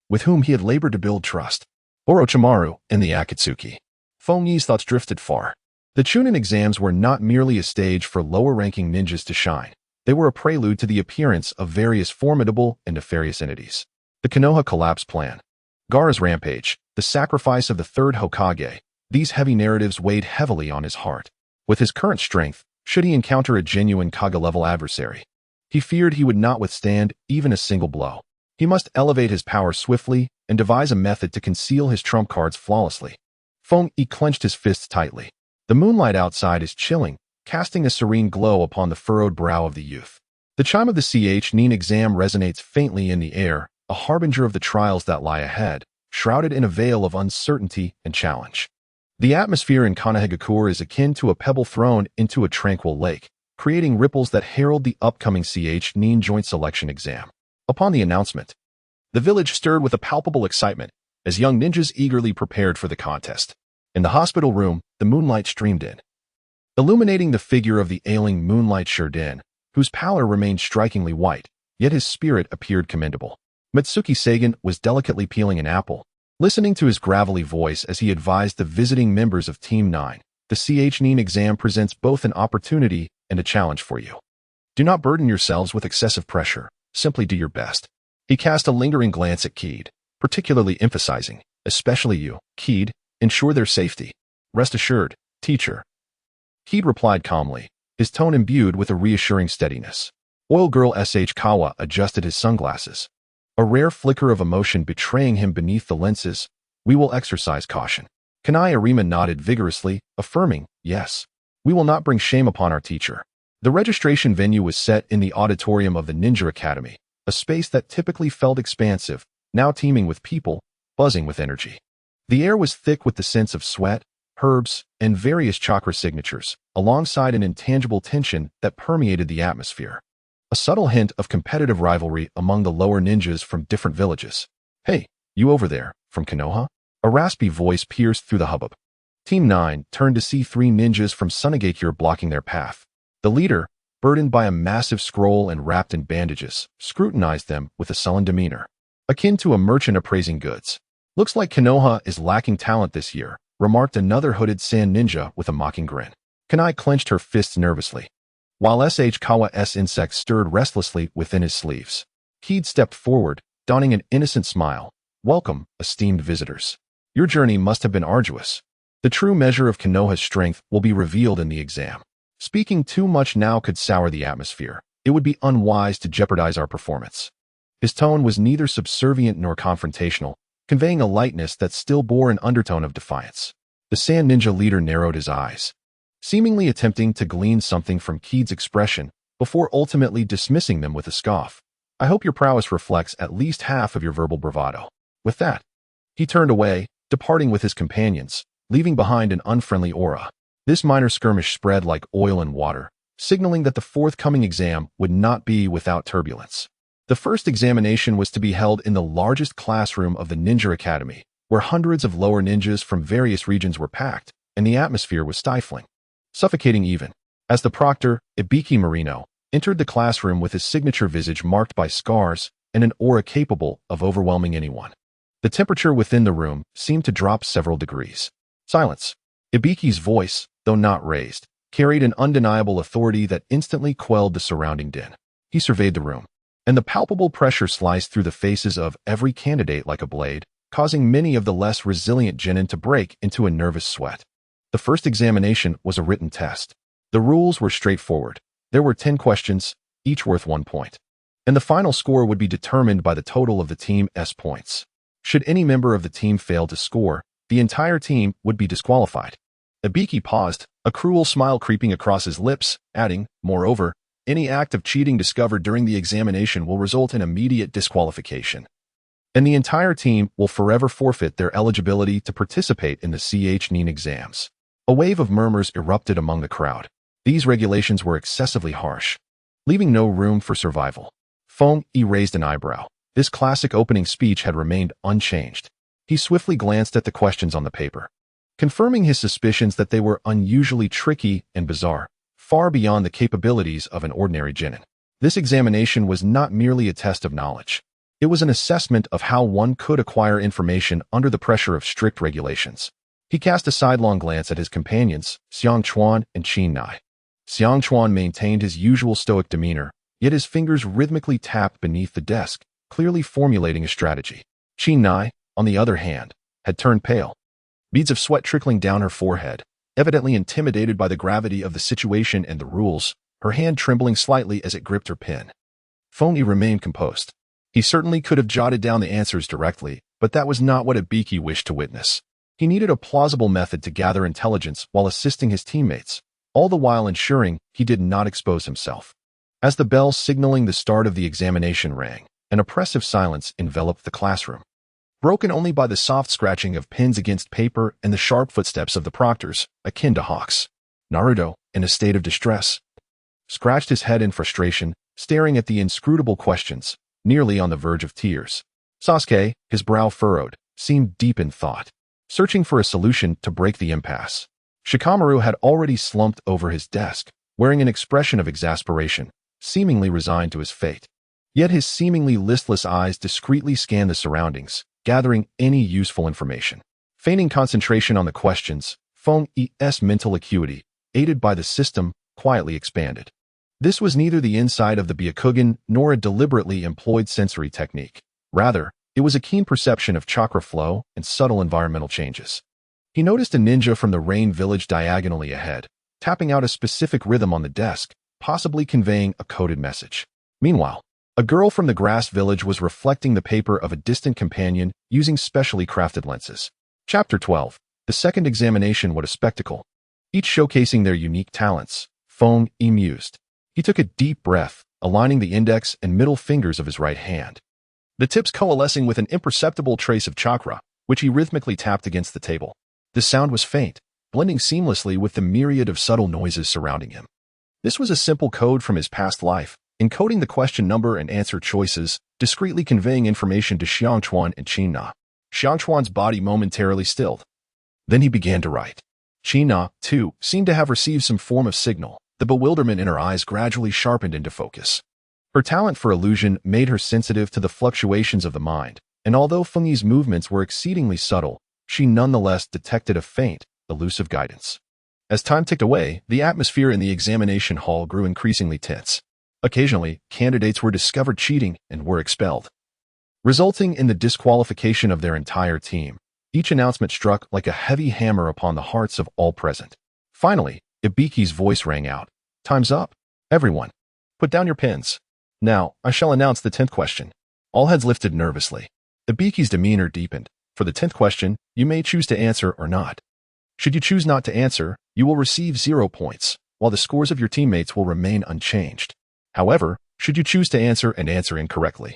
with whom he had labored to build trust. Orochimaru and the Akatsuki. Feng Yi's thoughts drifted far. The Chunin exams were not merely a stage for lower-ranking ninjas to shine. They were a prelude to the appearance of various formidable and nefarious entities. The Konoha collapse plan, Gaara's rampage, the sacrifice of the third Hokage, these heavy narratives weighed heavily on his heart. With his current strength, should he encounter a genuine Kage-level adversary, he feared he would not withstand even a single blow. He must elevate his power swiftly and devise a method to conceal his trump cards flawlessly. Feng Yi clenched his fists tightly. The moonlight outside is chilling, casting a serene glow upon the furrowed brow of the youth. The chime of the Chunin exam resonates faintly in the air, a harbinger of the trials that lie ahead, shrouded in a veil of uncertainty and challenge. The atmosphere in Konoha is akin to a pebble thrown into a tranquil lake, creating ripples that herald the upcoming Chunin joint selection exam. Upon the announcement, the village stirred with a palpable excitement as young ninjas eagerly prepared for the contest. In the hospital room, the moonlight streamed in, illuminating the figure of the ailing Moonlight Shurdin, whose pallor remained strikingly white, yet his spirit appeared commendable. Mitsuki Sagan was delicately peeling an apple, listening to his gravelly voice as he advised the visiting members of Team 9. The Chunin exam presents both an opportunity and a challenge for you. Do not burden yourselves with excessive pressure, simply do your best. He cast a lingering glance at Keed, particularly emphasizing, especially you, Keed, ensure their safety. Rest assured, teacher. Keed replied calmly, his tone imbued with a reassuring steadiness. Oil Girl S.H. Kawa adjusted his sunglasses, a rare flicker of emotion betraying him beneath the lenses. We will exercise caution. Kanai Arima nodded vigorously, affirming, yes. We will not bring shame upon our teacher. The registration venue was set in the auditorium of the Ninja Academy, a space that typically felt expansive, now teeming with people, buzzing with energy. The air was thick with the sense of sweat, herbs, and various chakra signatures, alongside an intangible tension that permeated the atmosphere. A subtle hint of competitive rivalry among the lower ninjas from different villages. Hey, you over there, from Konoha? A raspy voice pierced through the hubbub. Team 9 turned to see 3 ninjas from Tsunade blocking their path. The leader, burdened by a massive scroll and wrapped in bandages, scrutinized them with a sullen demeanor, akin to a merchant appraising goods. Looks like Konoha is lacking talent this year, remarked another hooded sand ninja with a mocking grin. Kanai clenched her fists nervously, while S.H. Kawa's insect stirred restlessly within his sleeves. Keed stepped forward, donning an innocent smile. Welcome, esteemed visitors. Your journey must have been arduous. The true measure of Konoha's strength will be revealed in the exam. Speaking too much now could sour the atmosphere. It would be unwise to jeopardize our performance. His tone was neither subservient nor confrontational, conveying a lightness that still bore an undertone of defiance. The sand ninja leader narrowed his eyes, seemingly attempting to glean something from Keed's expression before ultimately dismissing them with a scoff. I hope your prowess reflects at least half of your verbal bravado. With that, he turned away, departing with his companions, leaving behind an unfriendly aura. This minor skirmish spread like oil and water, signaling that the forthcoming exam would not be without turbulence. The first examination was to be held in the largest classroom of the Ninja Academy, where hundreds of lower ninjas from various regions were packed, and the atmosphere was stifling, suffocating even, as the proctor, Ibiki Marino, entered the classroom with his signature visage marked by scars and an aura capable of overwhelming anyone. The temperature within the room seemed to drop several degrees. Silence. Ibiki's voice, though not raised, carried an undeniable authority that instantly quelled the surrounding din. He surveyed the room, and the palpable pressure sliced through the faces of every candidate like a blade, causing many of the less resilient genin to break into a nervous sweat. The first examination was a written test. The rules were straightforward. There were 10 questions, each worth 1 point. And the final score would be determined by the total of the team's points. Should any member of the team fail to score, the entire team would be disqualified. Ibiki paused, a cruel smile creeping across his lips, adding, moreover, any act of cheating discovered during the examination will result in immediate disqualification, and the entire team will forever forfeit their eligibility to participate in the Chunin exams. A wave of murmurs erupted among the crowd. These regulations were excessively harsh, leaving no room for survival. Feng Yi raised an eyebrow. This classic opening speech had remained unchanged. He swiftly glanced at the questions on the paper, confirming his suspicions that they were unusually tricky and bizarre, far beyond the capabilities of an ordinary genin. This examination was not merely a test of knowledge. It was an assessment of how one could acquire information under the pressure of strict regulations. He cast a sidelong glance at his companions, Xiang Chuan and Qin Nai. Xiang Chuan maintained his usual stoic demeanor, yet his fingers rhythmically tapped beneath the desk, clearly formulating a strategy. Qin Nai, on the other hand, had turned pale, beads of sweat trickling down her forehead, evidently intimidated by the gravity of the situation and the rules, her hand trembling slightly as it gripped her pen. Feng Yi remained composed. He certainly could have jotted down the answers directly, but that was not what Ibiki wished to witness. He needed a plausible method to gather intelligence while assisting his teammates, all the while ensuring he did not expose himself. As the bell signaling the start of the examination rang, an oppressive silence enveloped the classroom, broken only by the soft scratching of pens against paper and the sharp footsteps of the proctors, akin to hawks. Naruto, in a state of distress, scratched his head in frustration, staring at the inscrutable questions, nearly on the verge of tears. Sasuke, his brow furrowed, seemed deep in thought, searching for a solution to break the impasse. Shikamaru had already slumped over his desk, wearing an expression of exasperation, seemingly resigned to his fate. Yet his seemingly listless eyes discreetly scanned the surroundings, gathering any useful information. Feigning concentration on the questions, Feng Yi's mental acuity, aided by the system, quietly expanded. This was neither the inside of the Byakugan nor a deliberately employed sensory technique. Rather, it was a keen perception of chakra flow and subtle environmental changes. He noticed a ninja from the Rain Village diagonally ahead, tapping out a specific rhythm on the desk, possibly conveying a coded message. Meanwhile, a girl from the Grass Village was reflecting the paper of a distant companion using specially crafted lenses. Chapter 12. The second examination. What a spectacle. Each showcasing their unique talents, Feng Yi mused. He took a deep breath, aligning the index and middle fingers of his right hand, the tips coalescing with an imperceptible trace of chakra, which he rhythmically tapped against the table. The sound was faint, blending seamlessly with the myriad of subtle noises surrounding him. This was a simple code from his past life, encoding the question number and answer choices, discreetly conveying information to Xiangchuan and Qina. Xiangchuan's body momentarily stilled. Then he began to write. Qina, too, seemed to have received some form of signal. The bewilderment in her eyes gradually sharpened into focus. Her talent for illusion made her sensitive to the fluctuations of the mind, and although Feng Yi's movements were exceedingly subtle, she nonetheless detected a faint, elusive guidance. As time ticked away, the atmosphere in the examination hall grew increasingly tense. Occasionally, candidates were discovered cheating and were expelled, resulting in the disqualification of their entire team. Each announcement struck like a heavy hammer upon the hearts of all present. Finally, Ibiki's voice rang out. Time's up. Everyone, put down your pens. Now, I shall announce the 10th question. All heads lifted nervously. Ibiki's demeanor deepened. For the 10th question, you may choose to answer or not. Should you choose not to answer, you will receive 0 points, while the scores of your teammates will remain unchanged. However, should you choose to answer and answer incorrectly,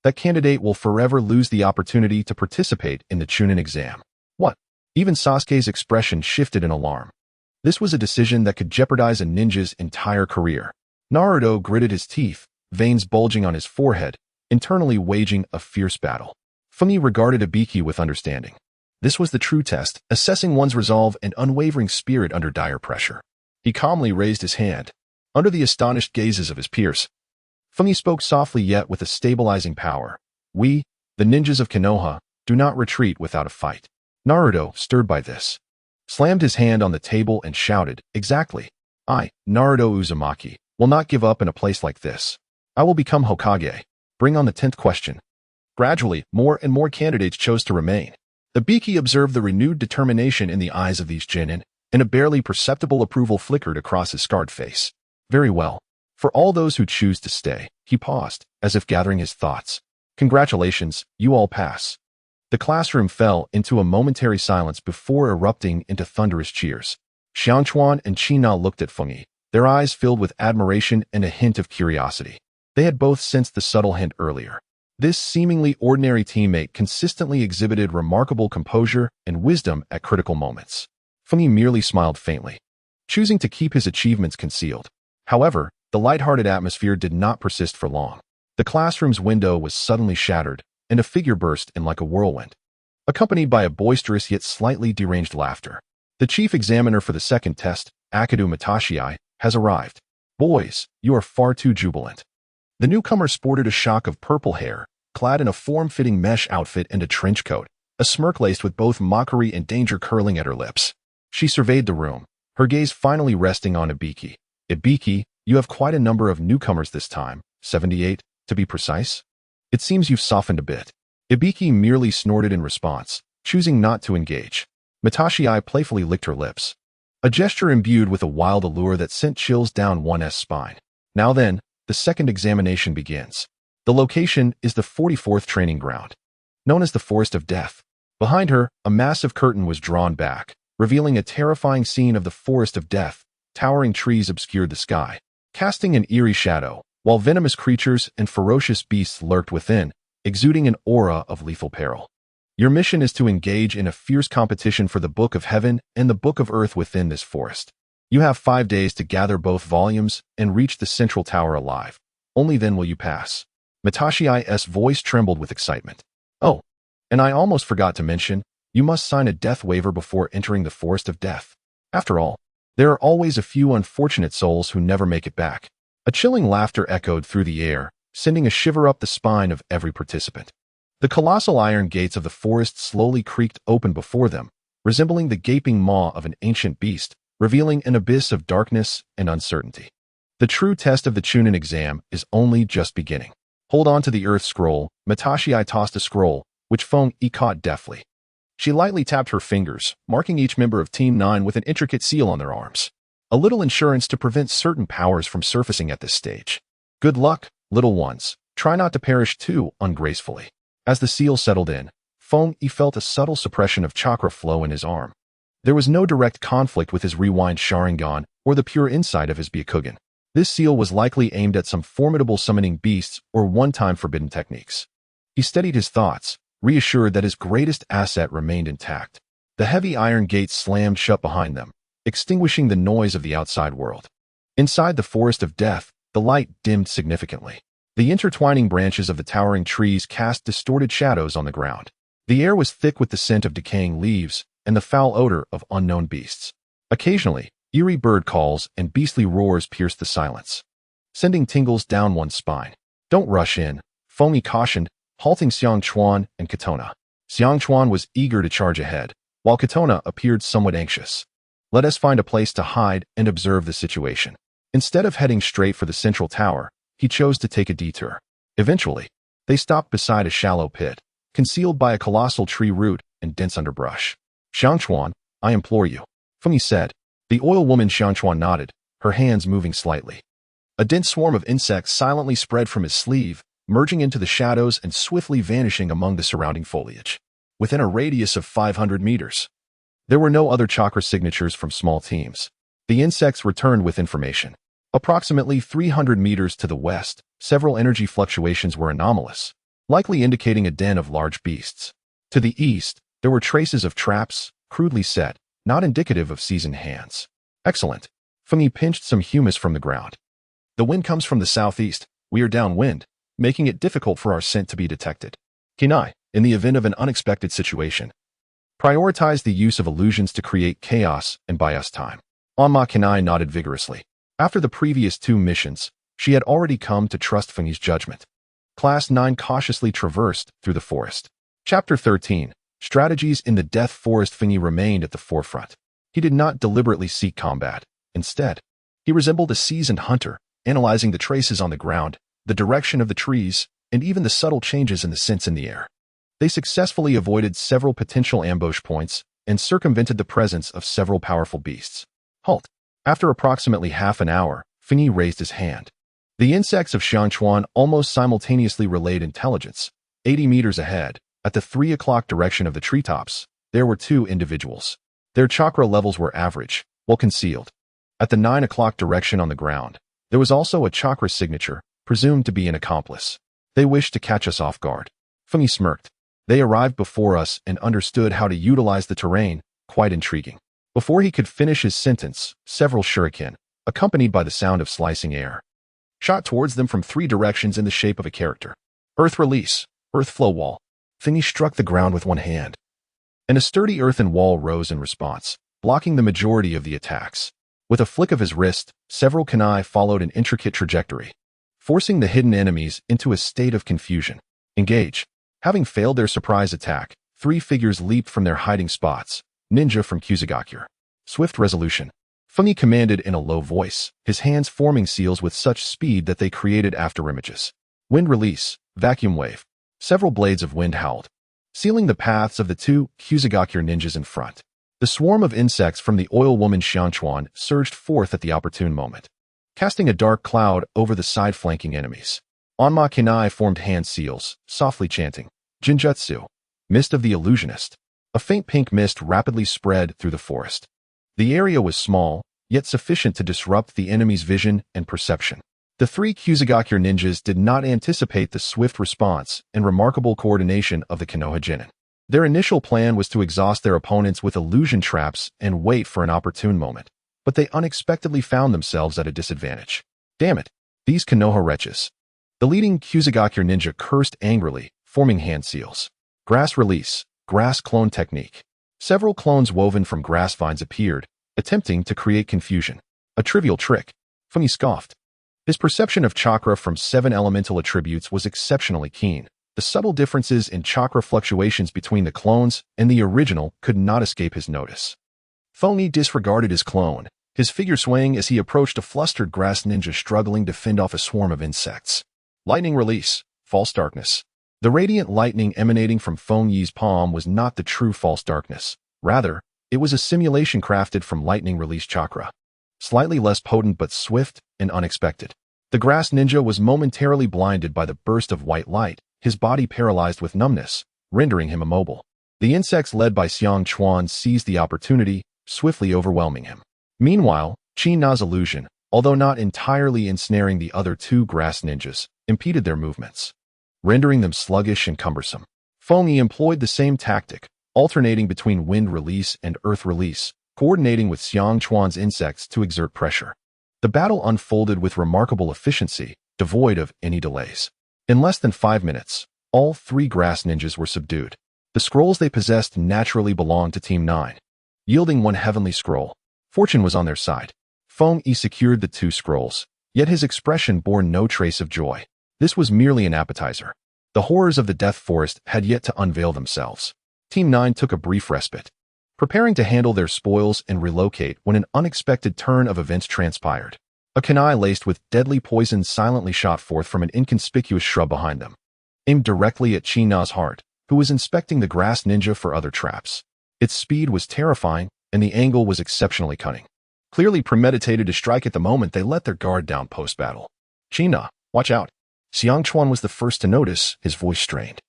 that candidate will forever lose the opportunity to participate in the Chunin exam. What? Even Sasuke's expression shifted in alarm. This was a decision that could jeopardize a ninja's entire career. Naruto gritted his teeth, veins bulging on his forehead, internally waging a fierce battle. Feng Yi regarded Ibiki with understanding. This was the true test, assessing one's resolve and unwavering spirit under dire pressure. He calmly raised his hand. Under the astonished gazes of his peers, Feng Yi spoke softly yet with a stabilizing power. We, the ninjas of Konoha, do not retreat without a fight. Naruto, stirred by this, slammed his hand on the table and shouted, Exactly. I, Naruto Uzumaki, will not give up in a place like this. I will become Hokage. Bring on the 10th question. Gradually, more and more candidates chose to remain. Ibiki observed the renewed determination in the eyes of these genin, and a barely perceptible approval flickered across his scarred face. Very well. For all those who choose to stay, he paused, as if gathering his thoughts. Congratulations, you all pass. The classroom fell into a momentary silence before erupting into thunderous cheers. Xiangchuan and Qina looked at Feng Yi, their eyes filled with admiration and a hint of curiosity. They had both sensed the subtle hint earlier. This seemingly ordinary teammate consistently exhibited remarkable composure and wisdom at critical moments. Feng Yi merely smiled faintly, choosing to keep his achievements concealed. However, the light-hearted atmosphere did not persist for long. The classroom's window was suddenly shattered, and a figure burst in like a whirlwind, accompanied by a boisterous yet slightly deranged laughter. The chief examiner for the second test, Akadu Matashii, has arrived. Boys, you are far too jubilant. The newcomer sported a shock of purple hair, clad in a form-fitting mesh outfit and a trench coat, a smirk laced with both mockery and danger curling at her lips. She surveyed the room, her gaze finally resting on Ibiki. Ibiki, you have quite a number of newcomers this time, 78, to be precise. It seems you've softened a bit. Ibiki merely snorted in response, choosing not to engage. Matashii playfully licked her lips, a gesture imbued with a wild allure that sent chills down one's spine. Now then, the second examination begins. The location is the 44th training ground, known as the Forest of Death. Behind her, a massive curtain was drawn back, revealing a terrifying scene of the Forest of Death. Towering trees obscured the sky, casting an eerie shadow, while venomous creatures and ferocious beasts lurked within, exuding an aura of lethal peril. Your mission is to engage in a fierce competition for the Book of Heaven and the Book of Earth within this forest. You have 5 days to gather both volumes and reach the central tower alive. Only then will you pass. Matashi's voice trembled with excitement. Oh, and I almost forgot to mention, you must sign a death waiver before entering the Forest of Death. After all, there are always a few unfortunate souls who never make it back. A chilling laughter echoed through the air, sending a shiver up the spine of every participant. The colossal iron gates of the forest slowly creaked open before them, resembling the gaping maw of an ancient beast, revealing an abyss of darkness and uncertainty. The true test of the Chunin exam is only just beginning. Hold on to the earth scroll. Matashi tossed a scroll, which Feng Yi caught deftly. She lightly tapped her fingers, marking each member of Team 9 with an intricate seal on their arms. A little insurance to prevent certain powers from surfacing at this stage. Good luck, little ones. Try not to perish too ungracefully. As the seal settled in, Feng Yi felt a subtle suppression of chakra flow in his arm. There was no direct conflict with his rewind Sharingan or the pure insight of his Byakugan. This seal was likely aimed at some formidable summoning beasts or one-time forbidden techniques. He steadied his thoughts, reassured that his greatest asset remained intact. The heavy iron gates slammed shut behind them, extinguishing the noise of the outside world. Inside the Forest of Death, the light dimmed significantly. The intertwining branches of the towering trees cast distorted shadows on the ground. The air was thick with the scent of decaying leaves and the foul odor of unknown beasts. Occasionally, eerie bird calls and beastly roars pierced the silence, sending tingles down one's spine. Don't rush in, Feng Yi cautioned, halting Xiang Chuan and Katona. Xiang Chuan was eager to charge ahead, while Katona appeared somewhat anxious. Let us find a place to hide and observe the situation. Instead of heading straight for the central tower, he chose to take a detour. Eventually, they stopped beside a shallow pit, concealed by a colossal tree root and dense underbrush. Xiang Chuan, I implore you, Feng Yi said. The oil woman Xiang Chuan nodded, her hands moving slightly. A dense swarm of insects silently spread from his sleeve, merging into the shadows and swiftly vanishing among the surrounding foliage. Within a radius of 500 meters, there were no other chakra signatures from small teams. The insects returned with information. Approximately 300 meters to the west, several energy fluctuations were anomalous, likely indicating a den of large beasts. To the east, there were traces of traps, crudely set, not indicative of seasoned hands. Excellent. Feng Yi pinched some humus from the ground. The wind comes from the southeast. We are downwind, making it difficult for our scent to be detected. Kinai, in the event of an unexpected situation, prioritize the use of illusions to create chaos and buy us time. Anma Kinai nodded vigorously. After the previous 2 missions, she had already come to trust Feng Yi's judgment. Class 9 cautiously traversed through the forest. Chapter 13. Strategies in the Death Forest. Feng Yi remained at the forefront. He did not deliberately seek combat. Instead, he resembled a seasoned hunter, analyzing the traces on the ground, the direction of the trees, and even the subtle changes in the scents in the air. They successfully avoided several potential ambush points and circumvented the presence of several powerful beasts. Halt. After approximately half an hour, Feng Yi raised his hand. The insects of Xiangchuan almost simultaneously relayed intelligence. 80 meters ahead, at the 3 o'clock direction of the treetops, there were 2 individuals. Their chakra levels were average, well concealed. At the 9 o'clock direction on the ground, there was also a chakra signature, presumed to be an accomplice. They wished to catch us off guard. Feng Yi smirked. They arrived before us and understood how to utilize the terrain, quite intriguing. Before he could finish his sentence, several shuriken, accompanied by the sound of slicing air, shot towards them from 3 directions in the shape of a character. Earth release, earth flow wall. Feng Yi struck the ground with one hand, and a sturdy earthen wall rose in response, blocking the majority of the attacks. With a flick of his wrist, several kunai followed an intricate trajectory, forcing the hidden enemies into a state of confusion. Engage. Having failed their surprise attack, 3 figures leaped from their hiding spots. Ninja from Kusagakur. Swift resolution. Feng Yi commanded in a low voice, his hands forming seals with such speed that they created afterimages. Wind release, vacuum wave. Several blades of wind howled, sealing the paths of the 2 Kusagakur ninjas in front. The swarm of insects from the oil woman Xiangchuan surged forth at the opportune moment, casting a dark cloud over the side-flanking enemies. Anma Kinai formed hand seals, softly chanting, Jinjutsu, Mist of the Illusionist. A faint pink mist rapidly spread through the forest. The area was small, yet sufficient to disrupt the enemy's vision and perception. The three Kusagakure ninjas did not anticipate the swift response and remarkable coordination of the Konoha genin. Their initial plan was to exhaust their opponents with illusion traps and wait for an opportune moment, but they unexpectedly found themselves at a disadvantage. Damn it, these Konoha wretches. The leading Kusagakure ninja cursed angrily, forming hand seals. Grass release, grass clone technique. Several clones woven from grass vines appeared, attempting to create confusion. A trivial trick. Fungi scoffed. His perception of chakra from 7 elemental attributes was exceptionally keen. The subtle differences in chakra fluctuations between the clones and the original could not escape his notice. Fungi disregarded his clone, his figure swaying as he approached a flustered grass ninja struggling to fend off a swarm of insects. Lightning release, false darkness. The radiant lightning emanating from Feng Yi's palm was not the true false darkness. Rather, it was a simulation crafted from lightning release chakra. Slightly less potent but swift and unexpected. The grass ninja was momentarily blinded by the burst of white light, his body paralyzed with numbness, rendering him immobile. The insects led by Xiang Chuan seized the opportunity, swiftly overwhelming him. Meanwhile, China's illusion, although not entirely ensnaring the other 2 grass ninjas, impeded their movements, rendering them sluggish and cumbersome. Feng Yi employed the same tactic, alternating between wind release and earth release, coordinating with Xiang Chuan's insects to exert pressure. The battle unfolded with remarkable efficiency, devoid of any delays. In less than 5 minutes, all 3 grass ninjas were subdued. The scrolls they possessed naturally belonged to Team 9. Yielding 1 heavenly scroll, fortune was on their side. Feng Yi secured the 2 scrolls, yet his expression bore no trace of joy. This was merely an appetizer. The horrors of the Death Forest had yet to unveil themselves. Team 9 took a brief respite, preparing to handle their spoils and relocate when an unexpected turn of events transpired. A kunai laced with deadly poison silently shot forth from an inconspicuous shrub behind them, aimed directly at China's heart, who was inspecting the grass ninja for other traps. Its speed was terrifying, and the angle was exceptionally cunning. Clearly premeditated to strike at the moment they let their guard down post-battle. China, watch out. Xiang Chuan was the first to notice, his voice strained.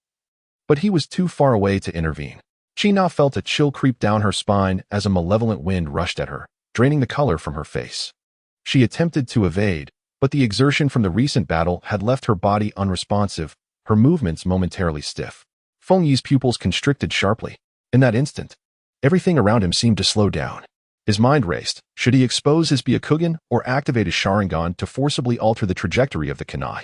But he was too far away to intervene. China felt a chill creep down her spine as a malevolent wind rushed at her, draining the color from her face. She attempted to evade, but the exertion from the recent battle had left her body unresponsive, her movements momentarily stiff. Feng Yi's pupils constricted sharply. In that instant, everything around him seemed to slow down. His mind raced. Should he expose his Byakugan or activate his Sharingan to forcibly alter the trajectory of the kunai?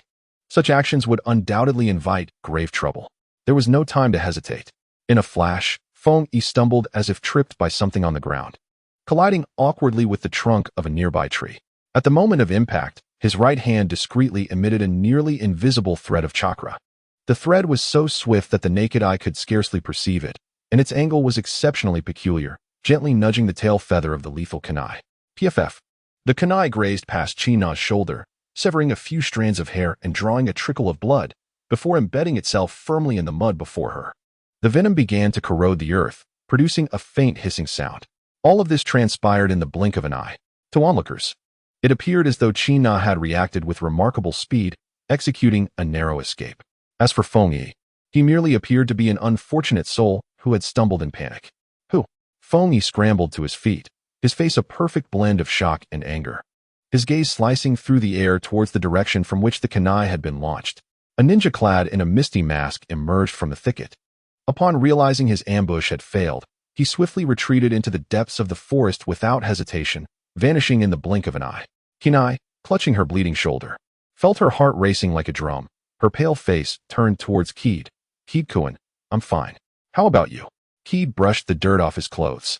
Such actions would undoubtedly invite grave trouble. There was no time to hesitate. In a flash, Feng Yi stumbled as if tripped by something on the ground, colliding awkwardly with the trunk of a nearby tree. At the moment of impact, his right hand discreetly emitted a nearly invisible thread of chakra. The thread was so swift that the naked eye could scarcely perceive it, and its angle was exceptionally peculiar, gently nudging the tail feather of the lethal kunai. PFF. The kunai grazed past China's shoulder, severing a few strands of hair and drawing a trickle of blood, before embedding itself firmly in the mud before her. The venom began to corrode the earth, producing a faint hissing sound. All of this transpired in the blink of an eye. To onlookers, it appeared as though China had reacted with remarkable speed, executing a narrow escape. As for Feng Yi, he merely appeared to be an unfortunate soul who had stumbled in panic. Who? Feng Yi scrambled to his feet, his face a perfect blend of shock and anger. His gaze slicing through the air towards the direction from which the kunai had been launched. A ninja clad in a misty mask emerged from the thicket. Upon realizing his ambush had failed, he swiftly retreated into the depths of the forest without hesitation, vanishing in the blink of an eye. Kunai, clutching her bleeding shoulder, felt her heart racing like a drum. Her pale face turned towards Keed. Keed-kun, I'm fine. How about you? Keed brushed the dirt off his clothes,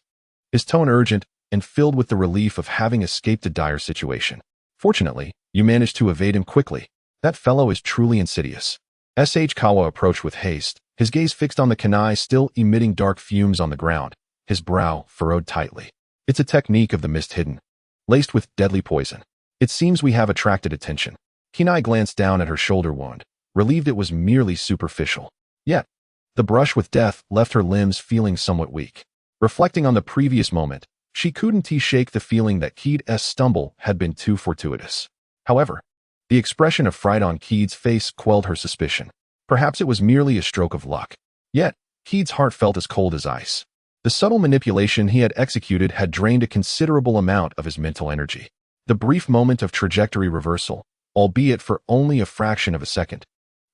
his tone urgent and filled with the relief of having escaped a dire situation. Fortunately, you managed to evade him quickly. That fellow is truly insidious. S.H. Kawa approached with haste, his gaze fixed on the kunai still emitting dark fumes on the ground, his brow furrowed tightly. It's a technique of the mist hidden, laced with deadly poison. It seems we have attracted attention. Kunai glanced down at her shoulder wound, relieved it was merely superficial. Yet, the brush with death left her limbs feeling somewhat weak. Reflecting on the previous moment, she couldn't shake the feeling that Keed's stumble had been too fortuitous. However, the expression of fright on Keed's face quelled her suspicion. Perhaps it was merely a stroke of luck. Yet, Keed's heart felt as cold as ice. The subtle manipulation he had executed had drained a considerable amount of his mental energy. The brief moment of trajectory reversal, albeit for only a fraction of a second,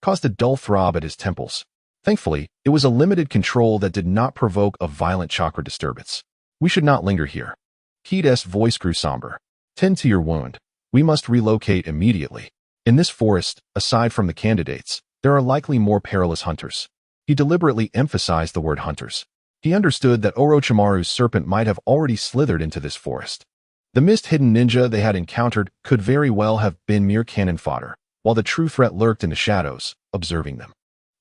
caused a dull throb at his temples. Thankfully, it was a limited control that did not provoke a violent chakra disturbance. We should not linger here. Kida's voice grew somber. Tend to your wound. We must relocate immediately. In this forest, aside from the candidates, there are likely more perilous hunters. He deliberately emphasized the word hunters. He understood that Orochimaru's serpent might have already slithered into this forest. The mist-hidden ninja they had encountered could very well have been mere cannon fodder, while the true threat lurked in the shadows, observing them.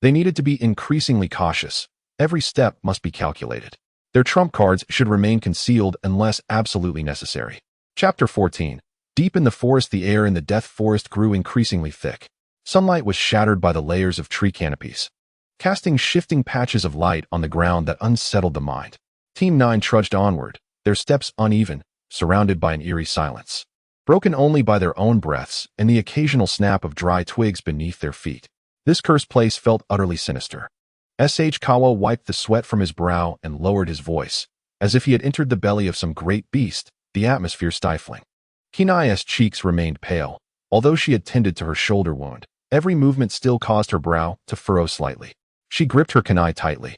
They needed to be increasingly cautious. Every step must be calculated. Their trump cards should remain concealed unless absolutely necessary. Chapter 14. Deep in the forest, the air in the Death Forest grew increasingly thick. Sunlight was shattered by the layers of tree canopies, casting shifting patches of light on the ground that unsettled the mind. Team 9 trudged onward, their steps uneven, surrounded by an eerie silence, broken only by their own breaths and the occasional snap of dry twigs beneath their feet. This cursed place felt utterly sinister. Kawa wiped the sweat from his brow and lowered his voice, as if he had entered the belly of some great beast, the atmosphere stifling. Kinaya's cheeks remained pale. Although she had tended to her shoulder wound, every movement still caused her brow to furrow slightly. She gripped her kunai tightly,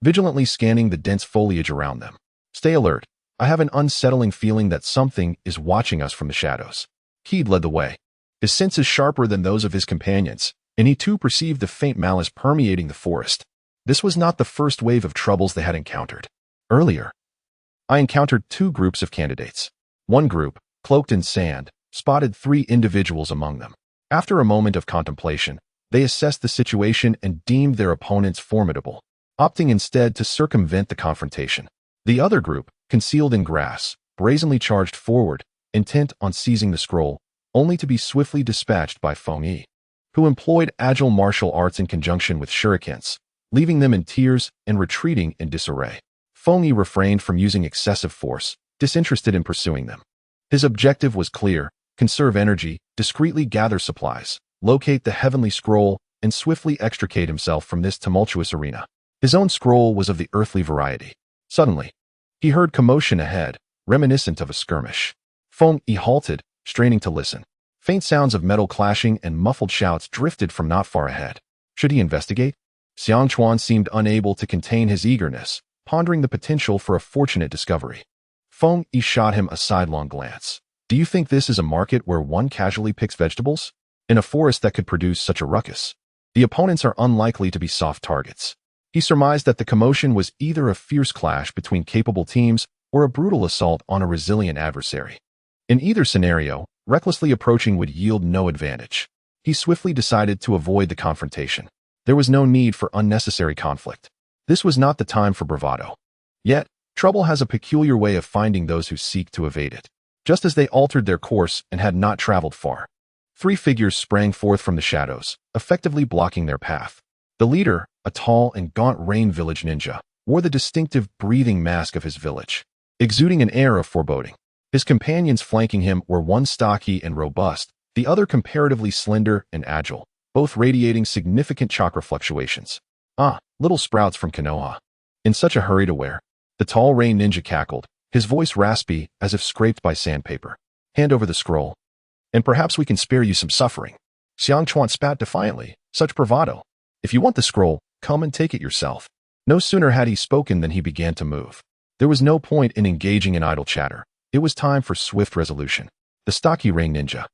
vigilantly scanning the dense foliage around them. Stay alert. I have an unsettling feeling that something is watching us from the shadows. Keed led the way, his senses sharper than those of his companions, and he too perceived the faint malice permeating the forest. This was not the first wave of troubles they had encountered. Earlier, I encountered two groups of candidates. One group, cloaked in sand, spotted 3 individuals among them. After a moment of contemplation, they assessed the situation and deemed their opponents formidable, opting instead to circumvent the confrontation. The other group, concealed in grass, brazenly charged forward, intent on seizing the scroll, only to be swiftly dispatched by Feng Yi, who employed agile martial arts in conjunction with shurikens, leaving them in tears and retreating in disarray. Feng Yi refrained from using excessive force, disinterested in pursuing them. His objective was clear: conserve energy, discreetly gather supplies, locate the heavenly scroll, and swiftly extricate himself from this tumultuous arena. His own scroll was of the earthly variety. Suddenly, he heard commotion ahead, reminiscent of a skirmish. Feng Yi halted, straining to listen. Faint sounds of metal clashing and muffled shouts drifted from not far ahead. Should he investigate? Xiang Chuan seemed unable to contain his eagerness, pondering the potential for a fortunate discovery. Feng Yi shot him a sidelong glance. Do you think this is a market where one casually picks vegetables? In a forest that could produce such a ruckus, the opponents are unlikely to be soft targets. He surmised that the commotion was either a fierce clash between capable teams or a brutal assault on a resilient adversary. In either scenario, recklessly approaching would yield no advantage. He swiftly decided to avoid the confrontation. There was no need for unnecessary conflict. This was not the time for bravado. Yet, trouble has a peculiar way of finding those who seek to evade it. Just as they altered their course and had not traveled far, 3 figures sprang forth from the shadows, effectively blocking their path. The leader, a tall and gaunt Rain Village ninja, wore the distinctive breathing mask of his village, exuding an air of foreboding. His companions flanking him were one stocky and robust, the other comparatively slender and agile, both radiating significant chakra fluctuations. Ah, little sprouts from Konoha. In such a hurry to wear, the tall Rain ninja cackled, his voice raspy as if scraped by sandpaper. Hand over the scroll, and perhaps we can spare you some suffering. Xiang Chuan spat defiantly. Such bravado. If you want the scroll, come and take it yourself. No sooner had he spoken than he began to move. There was no point in engaging in idle chatter. It was time for swift resolution. The stocky Rain ninja,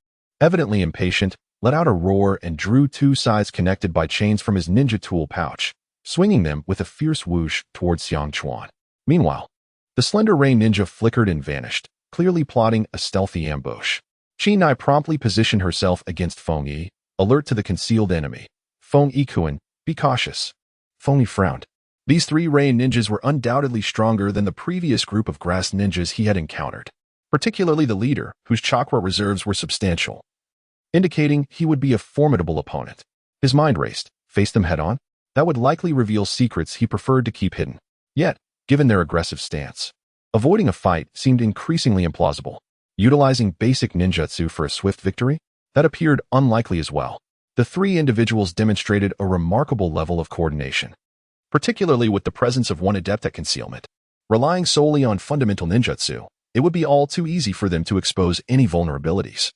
evidently impatient, let out a roar and drew 2 sides connected by chains from his ninja tool pouch, swinging them with a fierce whoosh towards Xiang Chuan. Meanwhile, the slender Rain ninja flickered and vanished, clearly plotting a stealthy ambush. Chinai promptly positioned herself against Feng Yi, alert to the concealed enemy. Feng Yi-kun, be cautious. Feng Yi frowned. These 3 Rain ninjas were undoubtedly stronger than the previous group of grass ninjas he had encountered, particularly the leader, whose chakra reserves were substantial, indicating he would be a formidable opponent. His mind raced. Face them head-on? That would likely reveal secrets he preferred to keep hidden. Yet, given their aggressive stance, avoiding a fight seemed increasingly implausible. Utilizing basic ninjutsu for a swift victory? That appeared unlikely as well. The 3 individuals demonstrated a remarkable level of coordination, particularly with the presence of one adept at concealment. Relying solely on fundamental ninjutsu, it would be all too easy for them to expose any vulnerabilities.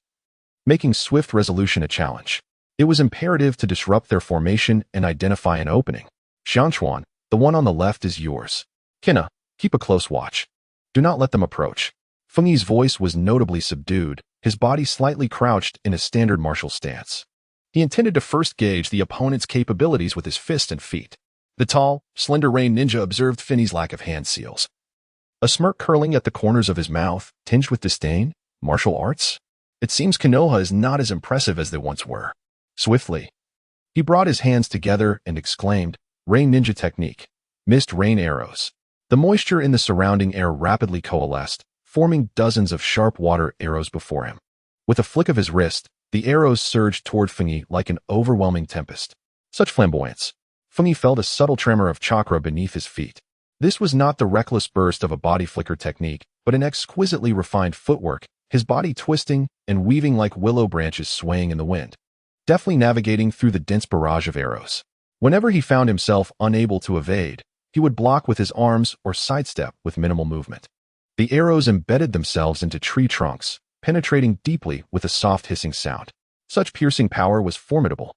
Making swift resolution a challenge, it was imperative to disrupt their formation and identify an opening. Xiangchuan, the one on the left is yours. Kina, keep a close watch. Do not let them approach. Feng Yi's voice was notably subdued, his body slightly crouched in a standard martial stance. He intended to first gauge the opponent's capabilities with his fist and feet. The tall, slender Rain ninja observed Feng Yi's lack of hand seals. A smirk curling at the corners of his mouth, tinged with disdain. Martial arts? It seems Konoha is not as impressive as they once were. Swiftly, he brought his hands together and exclaimed, Rain ninja technique. Mist rain arrows. The moisture in the surrounding air rapidly coalesced, forming dozens of sharp water arrows before him. With a flick of his wrist, the arrows surged toward Feng Yi like an overwhelming tempest. Such flamboyance. Feng Yi felt a subtle tremor of chakra beneath his feet. This was not the reckless burst of a body flicker technique, but an exquisitely refined footwork, his body twisting and weaving like willow branches swaying in the wind, deftly navigating through the dense barrage of arrows. Whenever he found himself unable to evade, he would block with his arms or sidestep with minimal movement. The arrows embedded themselves into tree trunks, penetrating deeply with a soft hissing sound. Such piercing power was formidable.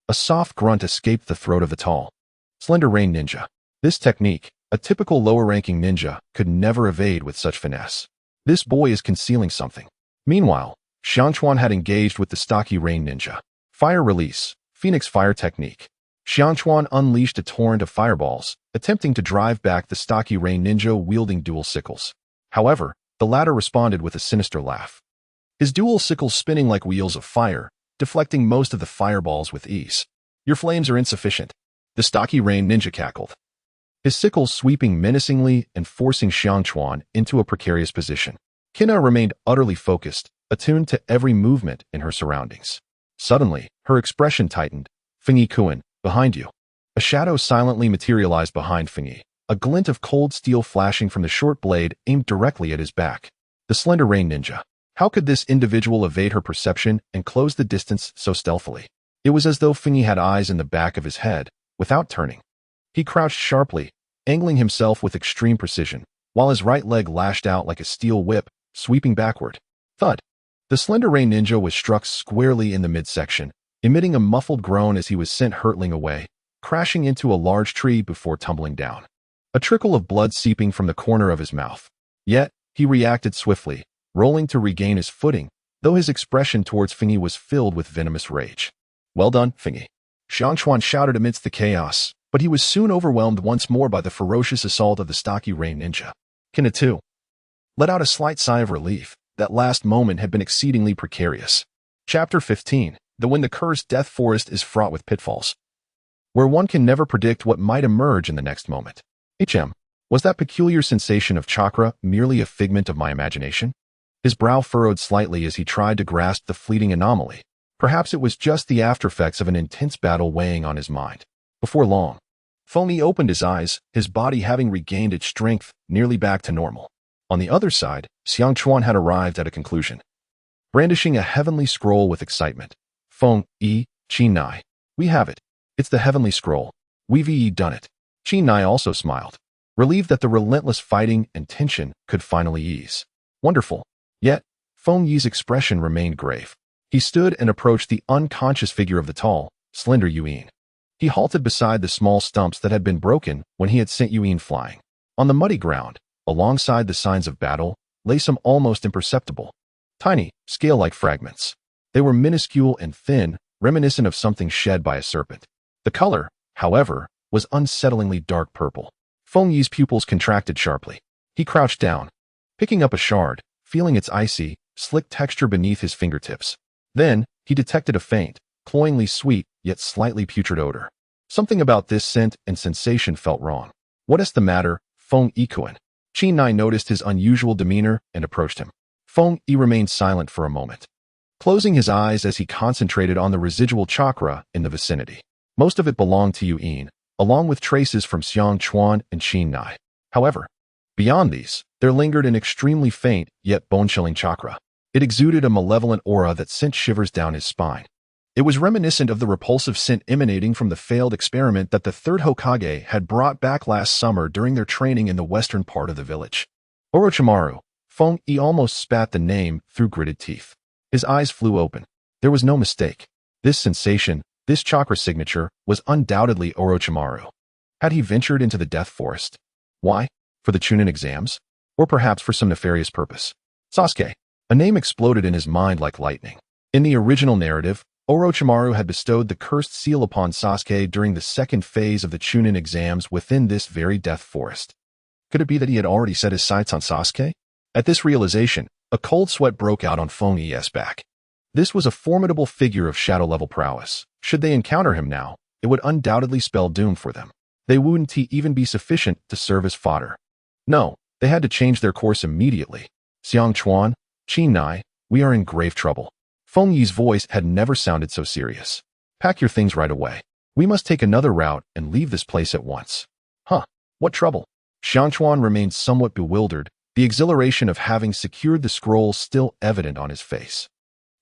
A soft grunt escaped the throat of the tall, slender Rain ninja. This technique, a typical lower-ranking ninja, could never evade with such finesse. This boy is concealing something. Meanwhile, Xiangchuan had engaged with the stocky Rain ninja. Fire release, Phoenix fire technique. Xiangchuan unleashed a torrent of fireballs, attempting to drive back the stocky Rain ninja wielding dual sickles. However, the latter responded with a sinister laugh. His dual sickles spinning like wheels of fire, deflecting most of the fireballs with ease. Your flames are insufficient. The stocky Rain ninja cackled, his sickles sweeping menacingly and forcing Xiangchuan into a precarious position. Kina remained utterly focused, attuned to every movement in her surroundings. Suddenly, her expression tightened. Feng Yi-kun, behind you. A shadow silently materialized behind Feng Yi, a glint of cold steel flashing from the short blade aimed directly at his back. The slender Rain ninja. How could this individual evade her perception and close the distance so stealthily? It was as though Feng Yi had eyes in the back of his head, without turning. He crouched sharply, angling himself with extreme precision, while his right leg lashed out like a steel whip, sweeping backward. Thud! The slender Rain ninja was struck squarely in the midsection, emitting a muffled groan as he was sent hurtling away, crashing into a large tree before tumbling down. A trickle of blood seeping from the corner of his mouth. Yet, he reacted swiftly, rolling to regain his footing, though his expression towards Feng Yi was filled with venomous rage. Well done, Feng Yi. Xiangchuan shouted amidst the chaos, but he was soon overwhelmed once more by the ferocious assault of the stocky Rain ninja. Kina too let out a slight sigh of relief. That last moment had been exceedingly precarious. Chapter 15. When the cursed death forest is fraught with pitfalls, where one can never predict what might emerge in the next moment. Was that peculiar sensation of chakra merely a figment of my imagination? His brow furrowed slightly as he tried to grasp the fleeting anomaly. Perhaps it was just the aftereffects of an intense battle weighing on his mind. Before long, Feng Yi opened his eyes, his body having regained its strength, nearly back to normal. On the other side, Xiangchuan had arrived at a conclusion. Brandishing a heavenly scroll with excitement. Feng Yi, Chinai. We have it. It's the heavenly scroll. We've done it. Chinai also smiled, relieved that the relentless fighting and tension could finally ease. Wonderful. Yet, Feng Yi's expression remained grave. He stood and approached the unconscious figure of the tall, slender Yuan. He halted beside the small stumps that had been broken when he had sent Yuan flying. On the muddy ground, alongside the signs of battle, lay some almost imperceptible, tiny, scale-like fragments. They were minuscule and thin, reminiscent of something shed by a serpent. The color, however, was unsettlingly dark purple. Feng Yi's pupils contracted sharply. He crouched down, picking up a shard, feeling its icy, slick texture beneath his fingertips. Then, he detected a faint, cloyingly sweet, yet slightly putrid odor. Something about this scent and sensation felt wrong. What is the matter, Feng Yi-kun? Chinai noticed his unusual demeanor and approached him. Feng Yi remained silent for a moment, closing his eyes as he concentrated on the residual chakra in the vicinity. Most of it belonged to Yuan, along with traces from Xiangchuan and Chinai. However, beyond these, there lingered an extremely faint yet bone-chilling chakra. It exuded a malevolent aura that sent shivers down his spine. It was reminiscent of the repulsive scent emanating from the failed experiment that the third Hokage had brought back last summer during their training in the western part of the village. Orochimaru. Feng Yi almost spat the name through gritted teeth. His eyes flew open. There was no mistake. This sensation, this chakra signature, was undoubtedly Orochimaru. Had he ventured into the Death Forest? Why? For the Chunin exams? Or perhaps for some nefarious purpose? Sasuke. A name exploded in his mind like lightning. In the original narrative, Orochimaru had bestowed the cursed seal upon Sasuke during the second phase of the Chunin exams within this very Death Forest. Could it be that he had already set his sights on Sasuke? At this realization, a cold sweat broke out on Feng Yi's back. This was a formidable figure of shadow-level prowess. Should they encounter him now, it would undoubtedly spell doom for them. They wouldn't even be sufficient to serve as fodder. No, they had to change their course immediately. Xiang Chuan, Chinai, we are in grave trouble. Feng Yi's voice had never sounded so serious. Pack your things right away. We must take another route and leave this place at once. Huh, what trouble? Xiang Chuan remained somewhat bewildered, the exhilaration of having secured the scroll still evident on his face.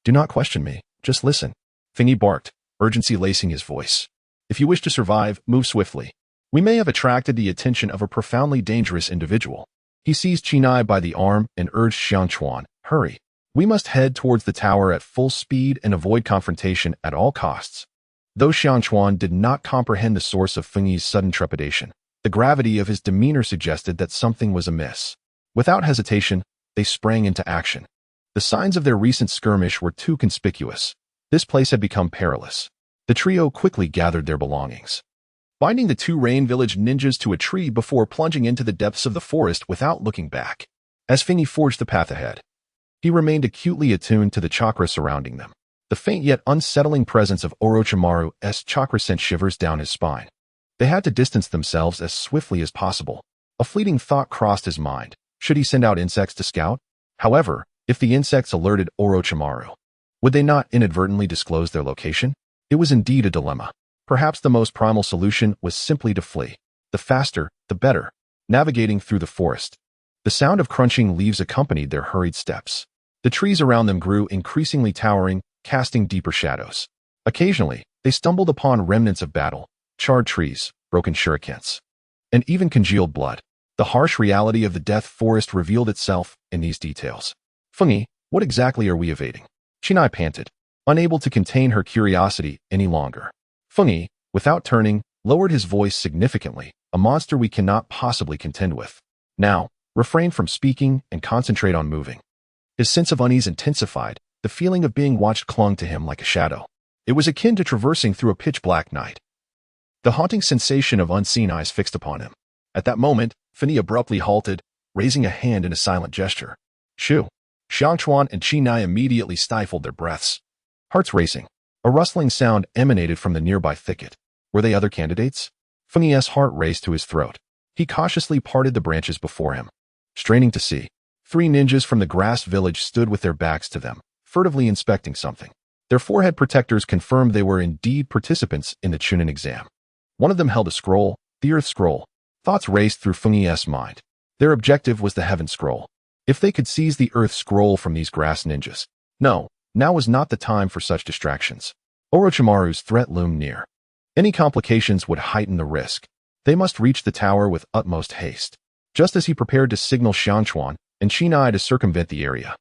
Do not question me, just listen. Feng Yi barked, urgency lacing his voice. If you wish to survive, move swiftly. We may have attracted the attention of a profoundly dangerous individual. He seized Chinai by the arm and urged Xiang Chuan, hurry. We must head towards the tower at full speed and avoid confrontation at all costs. Though Xiang Chuan did not comprehend the source of Feng Yi's sudden trepidation, the gravity of his demeanor suggested that something was amiss. Without hesitation, they sprang into action. The signs of their recent skirmish were too conspicuous. This place had become perilous. The trio quickly gathered their belongings, binding the two Rain Village ninjas to a tree before plunging into the depths of the forest without looking back. As Feng Yi forged the path ahead, he remained acutely attuned to the chakra surrounding them. The faint yet unsettling presence of Orochimaru's chakra sent shivers down his spine. They had to distance themselves as swiftly as possible. A fleeting thought crossed his mind. Should he send out insects to scout? However, if the insects alerted Orochimaru, would they not inadvertently disclose their location? It was indeed a dilemma. Perhaps the most primal solution was simply to flee. The faster, the better. Navigating through the forest, the sound of crunching leaves accompanied their hurried steps. The trees around them grew increasingly towering, casting deeper shadows. Occasionally, they stumbled upon remnants of battle, charred trees, broken shurikens, and even congealed blood. The harsh reality of the Death Forest revealed itself in these details. Feng Yi, what exactly are we evading? Chinai panted, unable to contain her curiosity any longer. Feng Yi, without turning, lowered his voice significantly, a monster we cannot possibly contend with. Now, refrain from speaking and concentrate on moving. His sense of unease intensified, the feeling of being watched clung to him like a shadow. It was akin to traversing through a pitch-black night. The haunting sensation of unseen eyes fixed upon him. At that moment, Feng Yi abruptly halted, raising a hand in a silent gesture. Shoo! Xiang Chuan and Chinai immediately stifled their breaths. Hearts racing. A rustling sound emanated from the nearby thicket. Were they other candidates? Feng Yi's heart raced to his throat. He cautiously parted the branches before him. Straining to see, 3 ninjas from the grass village stood with their backs to them, furtively inspecting something. Their forehead protectors confirmed they were indeed participants in the Chunin exam. One of them held a scroll, the Earth Scroll. Thoughts raced through Feng Yi's mind. Their objective was the Heaven Scroll. If they could seize the Earth Scroll from these grass ninjas. No, now was not the time for such distractions. Orochimaru's threat loomed near. Any complications would heighten the risk. They must reach the tower with utmost haste. Just as he prepared to signal Xiang Chuan and Chinai to circumvent the area,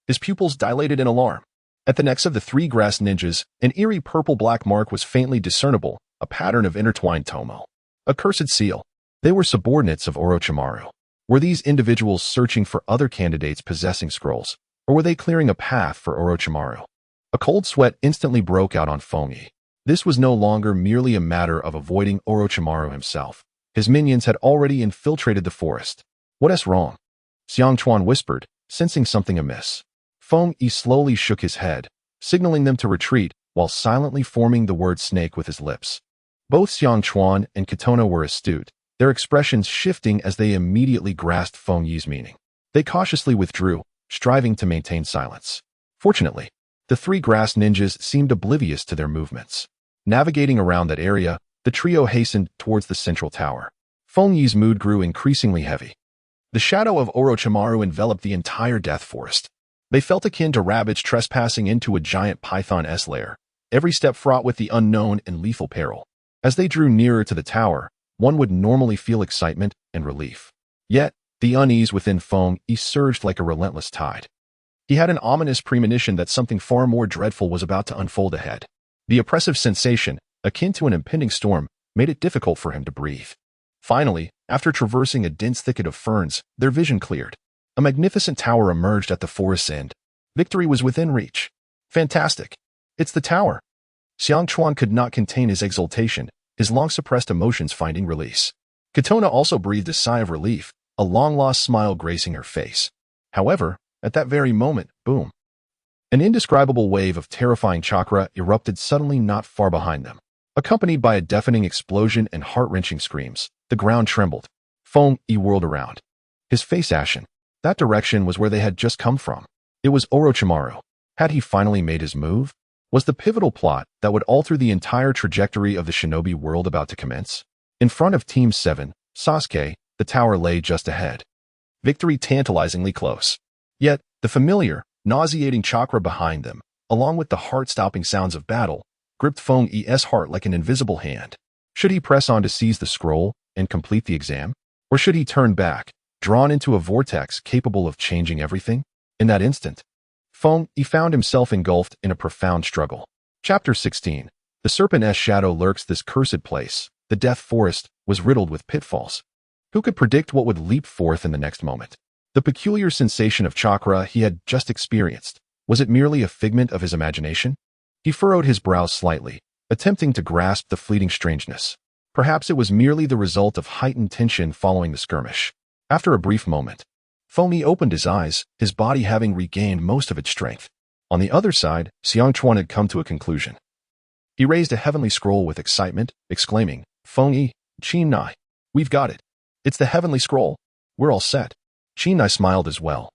his pupils dilated in alarm. At the necks of the 3 grass ninjas, an eerie purple-black mark was faintly discernible, a pattern of intertwined tomo. A cursed seal. They were subordinates of Orochimaru. Were these individuals searching for other candidates possessing scrolls, or were they clearing a path for Orochimaru? A cold sweat instantly broke out on Feng Yi. This was no longer merely a matter of avoiding Orochimaru himself. His minions had already infiltrated the forest. What is wrong? Xiang Chuan whispered, sensing something amiss. Feng Yi slowly shook his head, signaling them to retreat while silently forming the word snake with his lips. Both Xiang Chuan and Katona were astute, their expressions shifting as they immediately grasped Feng Yi's meaning. They cautiously withdrew, striving to maintain silence. Fortunately, the 3 grass ninjas seemed oblivious to their movements. Navigating around that area, the trio hastened towards the central tower. Feng Yi's mood grew increasingly heavy. The shadow of Orochimaru enveloped the entire Death Forest. They felt akin to rabbits trespassing into a giant python-esque lair, every step fraught with the unknown and lethal peril. As they drew nearer to the tower, one would normally feel excitement and relief. Yet, the unease within Feng Yi surged like a relentless tide. He had an ominous premonition that something far more dreadful was about to unfold ahead. The oppressive sensation, akin to an impending storm, made it difficult for him to breathe. Finally, after traversing a dense thicket of ferns, their vision cleared. A magnificent tower emerged at the forest's end. Victory was within reach. Fantastic. It's the tower. Xiang Chuan could not contain his exultation, his long-suppressed emotions finding release. Katona also breathed a sigh of relief, a long-lost smile gracing her face. However, at that very moment, boom. An indescribable wave of terrifying chakra erupted suddenly not far behind them. Accompanied by a deafening explosion and heart-wrenching screams, the ground trembled. Feng Yi whirled around, his face ashen. That direction was where they had just come from. It was Orochimaru. Had he finally made his move? Was the pivotal plot that would alter the entire trajectory of the shinobi world about to commence? In front of Team 7, Sasuke, the tower lay just ahead. Victory tantalizingly close. Yet, the familiar, nauseating chakra behind them, along with the heart-stopping sounds of battle, gripped Feng Yi's heart like an invisible hand. Should he press on to seize the scroll and complete the exam? Or should he turn back, drawn into a vortex capable of changing everything? In that instant, Feng Yi found himself engulfed in a profound struggle. Chapter 16. The serpent's shadow lurks this cursed place. The death forest was riddled with pitfalls. Who could predict what would leap forth in the next moment? The peculiar sensation of chakra he had just experienced, was it merely a figment of his imagination? He furrowed his brows slightly, attempting to grasp the fleeting strangeness. Perhaps it was merely the result of heightened tension following the skirmish. After a brief moment, Feng Yi opened his eyes, his body having regained most of its strength. On the other side, Xiang Chuan had come to a conclusion. He raised a heavenly scroll with excitement, exclaiming, "Feng Yi, Chinai, we've got it. It's the heavenly scroll. We're all set." Chinai smiled as well,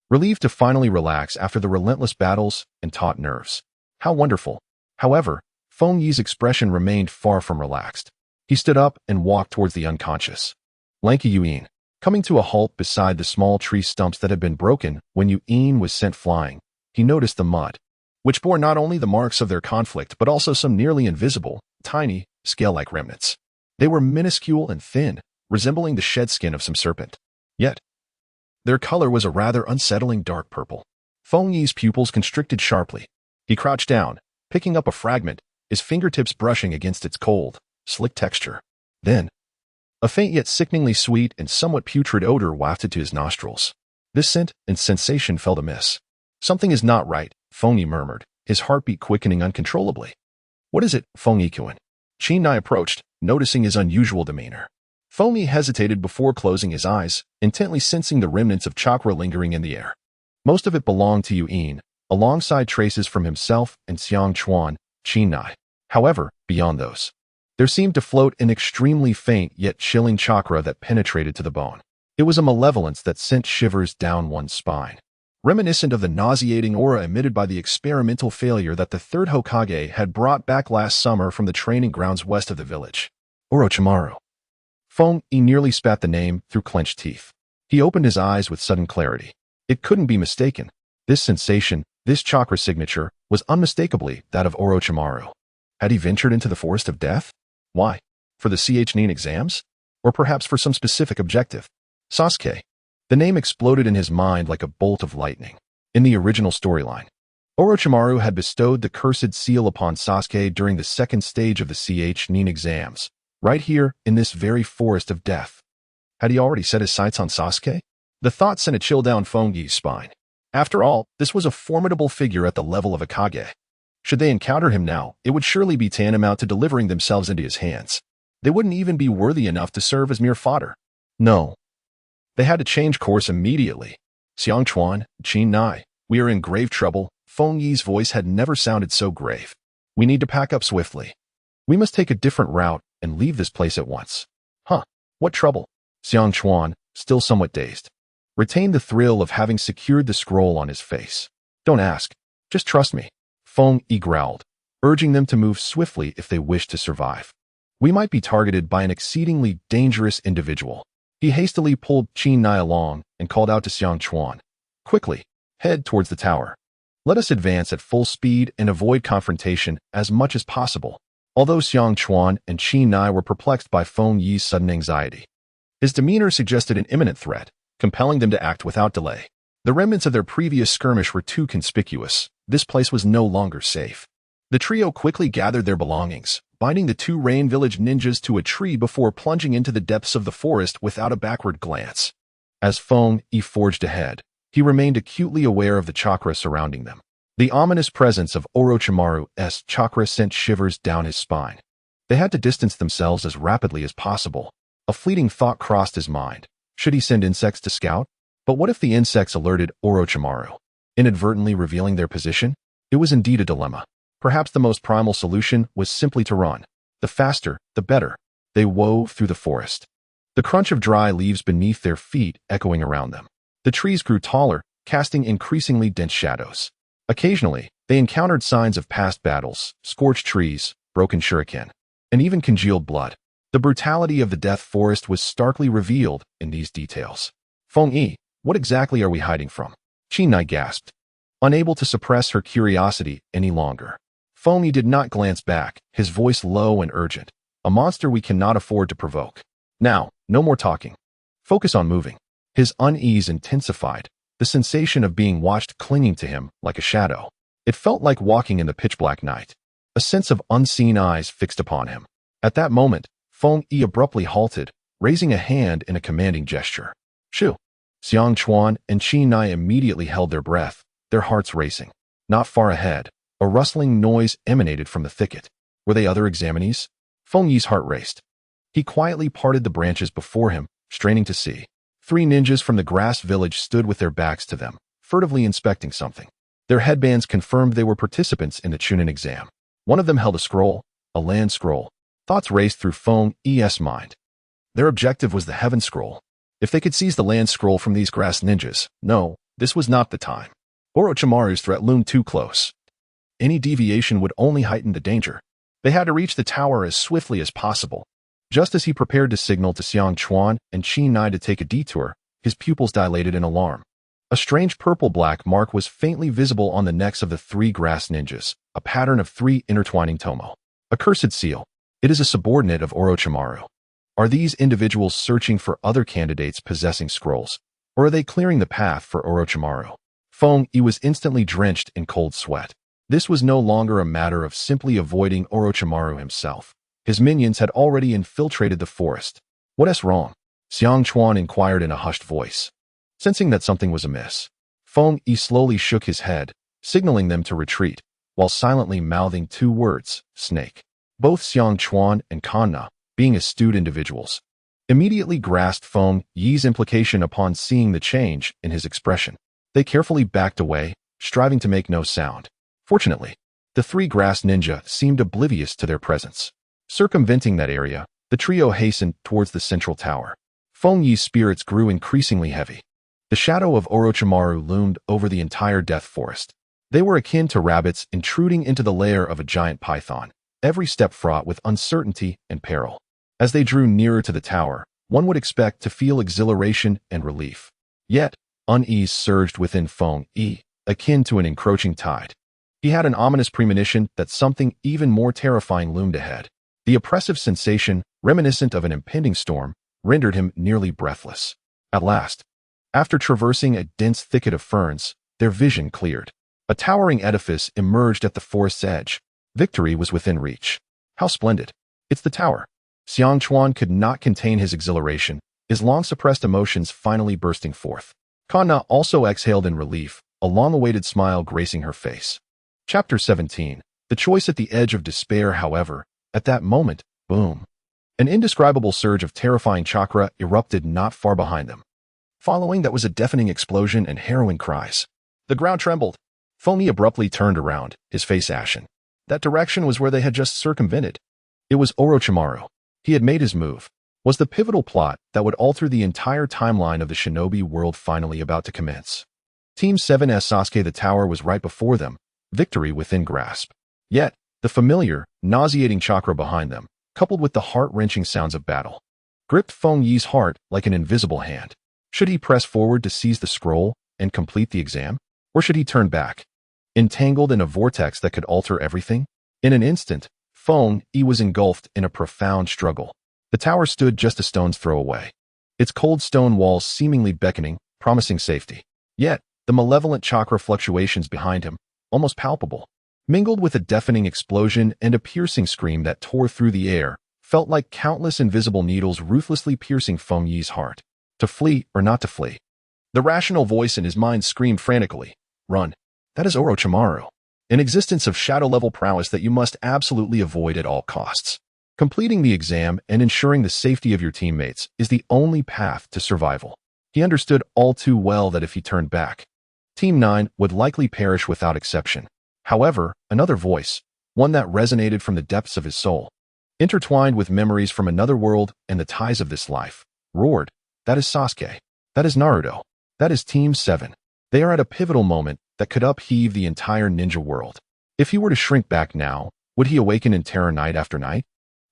relieved to finally relax after the relentless battles and taut nerves. How wonderful. However, Feng Yi's expression remained far from relaxed. He stood up and walked towards the unconscious lanky Yuan, coming to a halt beside the small tree stumps that had been broken when Yuan was sent flying. He noticed the mud, which bore not only the marks of their conflict but also some nearly invisible, tiny, scale-like remnants. They were minuscule and thin, resembling the shed skin of some serpent. Yet, their color was a rather unsettling dark purple. Feng Yi's pupils constricted sharply. He crouched down, picking up a fragment, his fingertips brushing against its cold, slick texture. Then, a faint yet sickeningly sweet and somewhat putrid odor wafted to his nostrils. This scent and sensation felt amiss. "Something is not right," Feng Yi murmured, his heartbeat quickening uncontrollably. "What is it, Feng Yi-kun?" Chinai approached, noticing his unusual demeanor. Feng Yi hesitated before closing his eyes, intently sensing the remnants of chakra lingering in the air. Most of it belonged to Yuan, alongside traces from himself and Xiang Chuan, Chinai. However, beyond those, there seemed to float an extremely faint yet chilling chakra that penetrated to the bone. It was a malevolence that sent shivers down one's spine, reminiscent of the nauseating aura emitted by the experimental failure that the third Hokage had brought back last summer from the training grounds west of the village. Orochimaru. Feng Yi nearly spat the name through clenched teeth. He opened his eyes with sudden clarity. It couldn't be mistaken. This sensation, this chakra signature, was unmistakably that of Orochimaru. Had he ventured into the forest of death? Why? For the Chunin exams? Or perhaps for some specific objective? Sasuke. The name exploded in his mind like a bolt of lightning. In the original storyline, Orochimaru had bestowed the cursed seal upon Sasuke during the second stage of the Chunin exams, right here in this very forest of death. Had he already set his sights on Sasuke? The thought sent a chill down Feng Yi's spine. After all, this was a formidable figure at the level of a Kage. Should they encounter him now, it would surely be tantamount to delivering themselves into his hands. They wouldn't even be worthy enough to serve as mere fodder. No. They had to change course immediately. "Xiang Chuan, Chinai, we are in grave trouble." Feng Yi's voice had never sounded so grave. "We need to pack up swiftly. We must take a different route and leave this place at once." "Huh? What trouble?" Xiang Chuan, still somewhat dazed, retained the thrill of having secured the scroll on his face. "Don't ask. Just trust me," Feng Yi growled, urging them to move swiftly if they wished to survive. "We might be targeted by an exceedingly dangerous individual." He hastily pulled Chinai along and called out to Xiang Chuan, "Quickly, head towards the tower. Let us advance at full speed and avoid confrontation as much as possible. Although Xiang Chuan and Qi Nai were perplexed by Feng Yi's sudden anxiety, his demeanor suggested an imminent threat, compelling them to act without delay. The remnants of their previous skirmish were too conspicuous. This place was no longer safe. The trio quickly gathered their belongings, binding the two Rain Village ninjas to a tree before plunging into the depths of the forest without a backward glance. As Feng Yi forged ahead, he remained acutely aware of the chakra surrounding them. The ominous presence of Orochimaru's chakra sent shivers down his spine. They had to distance themselves as rapidly as possible. A fleeting thought crossed his mind. Should he send insects to scout? But what if the insects alerted Orochimaru, inadvertently revealing their position? It was indeed a dilemma. Perhaps the most primal solution was simply to run. The faster, the better. They wove through the forest. The crunch of dry leaves beneath their feet echoing around them. The trees grew taller, casting increasingly dense shadows. Occasionally, they encountered signs of past battles, scorched trees, broken shuriken, and even congealed blood. The brutality of the Death Forest was starkly revealed in these details. Feng Yi, what exactly are we hiding from? Qi Nai gasped, unable to suppress her curiosity any longer. Feng Yi did not glance back, his voice low and urgent. A monster we cannot afford to provoke. Now, no more talking. Focus on moving. His unease intensified, the sensation of being watched clinging to him like a shadow. It felt like walking in the pitch-black night. A sense of unseen eyes fixed upon him. At that moment, Feng Yi abruptly halted, raising a hand in a commanding gesture. Shoo! Xiang Chuan and Qi Nai immediately held their breath, their hearts racing. Not far ahead, a rustling noise emanated from the thicket. Were they other examinees? Feng Yi's heart raced. He quietly parted the branches before him, straining to see. 3 ninjas from the grass village stood with their backs to them, furtively inspecting something. Their headbands confirmed they were participants in the Chunin exam. One of them held a scroll, a land scroll. Thoughts raced through Feng Yi's mind. Their objective was the Heaven Scroll. If they could seize the land scroll from these grass ninjas, no, this was not the time. Orochimaru's threat loomed too close. Any deviation would only heighten the danger. They had to reach the tower as swiftly as possible. Just as he prepared to signal to Xiang Chuan and Qi Nai to take a detour, his pupils dilated in alarm. A strange purple-black mark was faintly visible on the necks of the 3 grass ninjas, a pattern of 3 intertwining tomo. A cursed seal. It is a subordinate of Orochimaru. Are these individuals searching for other candidates possessing scrolls, or are they clearing the path for Orochimaru? Feng Yi was instantly drenched in cold sweat. This was no longer a matter of simply avoiding Orochimaru himself. His minions had already infiltrated the forest. What is wrong? Xiang Chuan inquired in a hushed voice. Sensing that something was amiss, Feng Yi slowly shook his head, signaling them to retreat, while silently mouthing 2 words, snake. Both Xiang Chuan and Konoha, being astute individuals, immediately grasped Feng Yi's implication upon seeing the change in his expression. They carefully backed away, striving to make no sound. Fortunately, the 3 grass ninja seemed oblivious to their presence. Circumventing that area, the trio hastened towards the central tower. Feng Yi's spirits grew increasingly heavy. The shadow of Orochimaru loomed over the entire Death Forest. They were akin to rabbits intruding into the lair of a giant python, every step fraught with uncertainty and peril. As they drew nearer to the tower, one would expect to feel exhilaration and relief. Yet, unease surged within Feng Yi, akin to an encroaching tide. He had an ominous premonition that something even more terrifying loomed ahead. The oppressive sensation, reminiscent of an impending storm, rendered him nearly breathless. At last, after traversing a dense thicket of ferns, their vision cleared. A towering edifice emerged at the forest's edge. Victory was within reach. How splendid. It's the tower. Xiang Chuan could not contain his exhilaration, his long-suppressed emotions finally bursting forth. Konoha also exhaled in relief, a long-awaited smile gracing her face. Chapter 17. The choice at the edge of despair, however, at that moment, boom. An indescribable surge of terrifying chakra erupted not far behind them. Following that was a deafening explosion and harrowing cries. The ground trembled. Feng Yi abruptly turned around, his face ashen. That direction was where they had just circumvented. It was Orochimaru. He had made his move. Was the pivotal plot that would alter the entire timeline of the shinobi world finally about to commence? Team 7's Sasuke the tower was right before them, victory within grasp. Yet, the familiar, nauseating chakra behind them, coupled with the heart-wrenching sounds of battle, gripped Feng Yi's heart like an invisible hand. Should he press forward to seize the scroll and complete the exam? Or should he turn back? entangled in a vortex that could alter everything? In an instant, Feng Yi was engulfed in a profound struggle. The tower stood just a stone's throw away, its cold stone walls seemingly beckoning, promising safety. Yet, the malevolent chakra fluctuations behind him, almost palpable, mingled with a deafening explosion and a piercing scream that tore through the air, felt like countless invisible needles ruthlessly piercing Feng Yi's heart. To flee or not to flee? The rational voice in his mind screamed frantically, "Run. That is Orochimaru, an existence of shadow-level prowess that you must absolutely avoid at all costs. Completing the exam and ensuring the safety of your teammates is the only path to survival." He understood all too well that if he turned back, Team 9 would likely perish without exception. However, another voice, one that resonated from the depths of his soul, intertwined with memories from another world and the ties of this life, roared, "That is Sasuke. That is Naruto. That is Team 7. They are at a pivotal moment that could upheave the entire ninja world." If he were to shrink back now, would he awaken in terror night after night?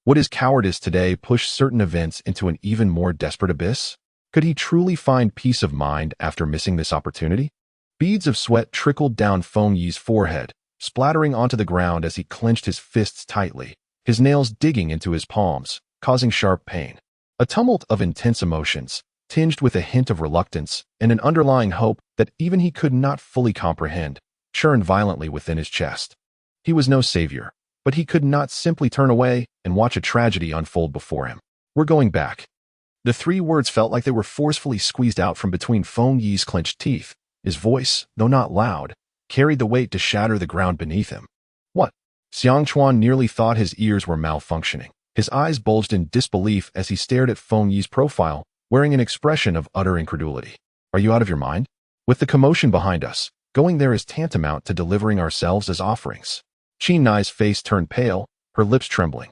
Would his cowardice today push certain events into an even more desperate abyss? Could he truly find peace of mind after missing this opportunity? Beads of sweat trickled down Feng Yi's forehead, splattering onto the ground as he clenched his fists tightly, his nails digging into his palms, causing sharp pain. A tumult of intense emotions, tinged with a hint of reluctance and an underlying hope that even he could not fully comprehend, churned violently within his chest. He was no savior, but he could not simply turn away and watch a tragedy unfold before him. "We're going back." The three words felt like they were forcefully squeezed out from between Feng Yi's clenched teeth. His voice, though not loud, carried the weight to shatter the ground beneath him. "What?" Xiang Chuan nearly thought his ears were malfunctioning. His eyes bulged in disbelief as he stared at Feng Yi's profile, wearing an expression of utter incredulity. "Are you out of your mind? With the commotion behind us, going there is tantamount to delivering ourselves as offerings." Chinai's face turned pale, her lips trembling.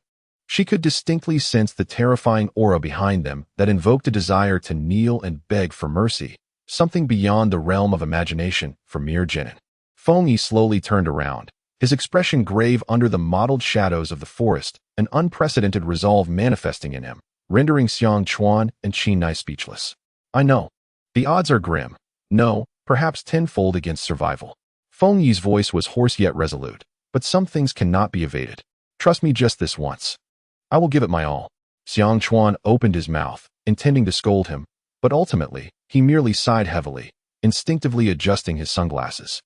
She could distinctly sense the terrifying aura behind them that invoked a desire to kneel and beg for mercy, something beyond the realm of imagination for mere genin. Feng Yi slowly turned around, his expression grave under the mottled shadows of the forest, an unprecedented resolve manifesting in him, rendering Xiang Chuan and Chinai speechless. "I know. The odds are grim. No, perhaps tenfold against survival." Feng Yi's voice was hoarse yet resolute, "But some things cannot be evaded. Trust me just this once. I will give it my all." Xiang Chuan opened his mouth, intending to scold him, but ultimately, he merely sighed heavily, instinctively adjusting his sunglasses.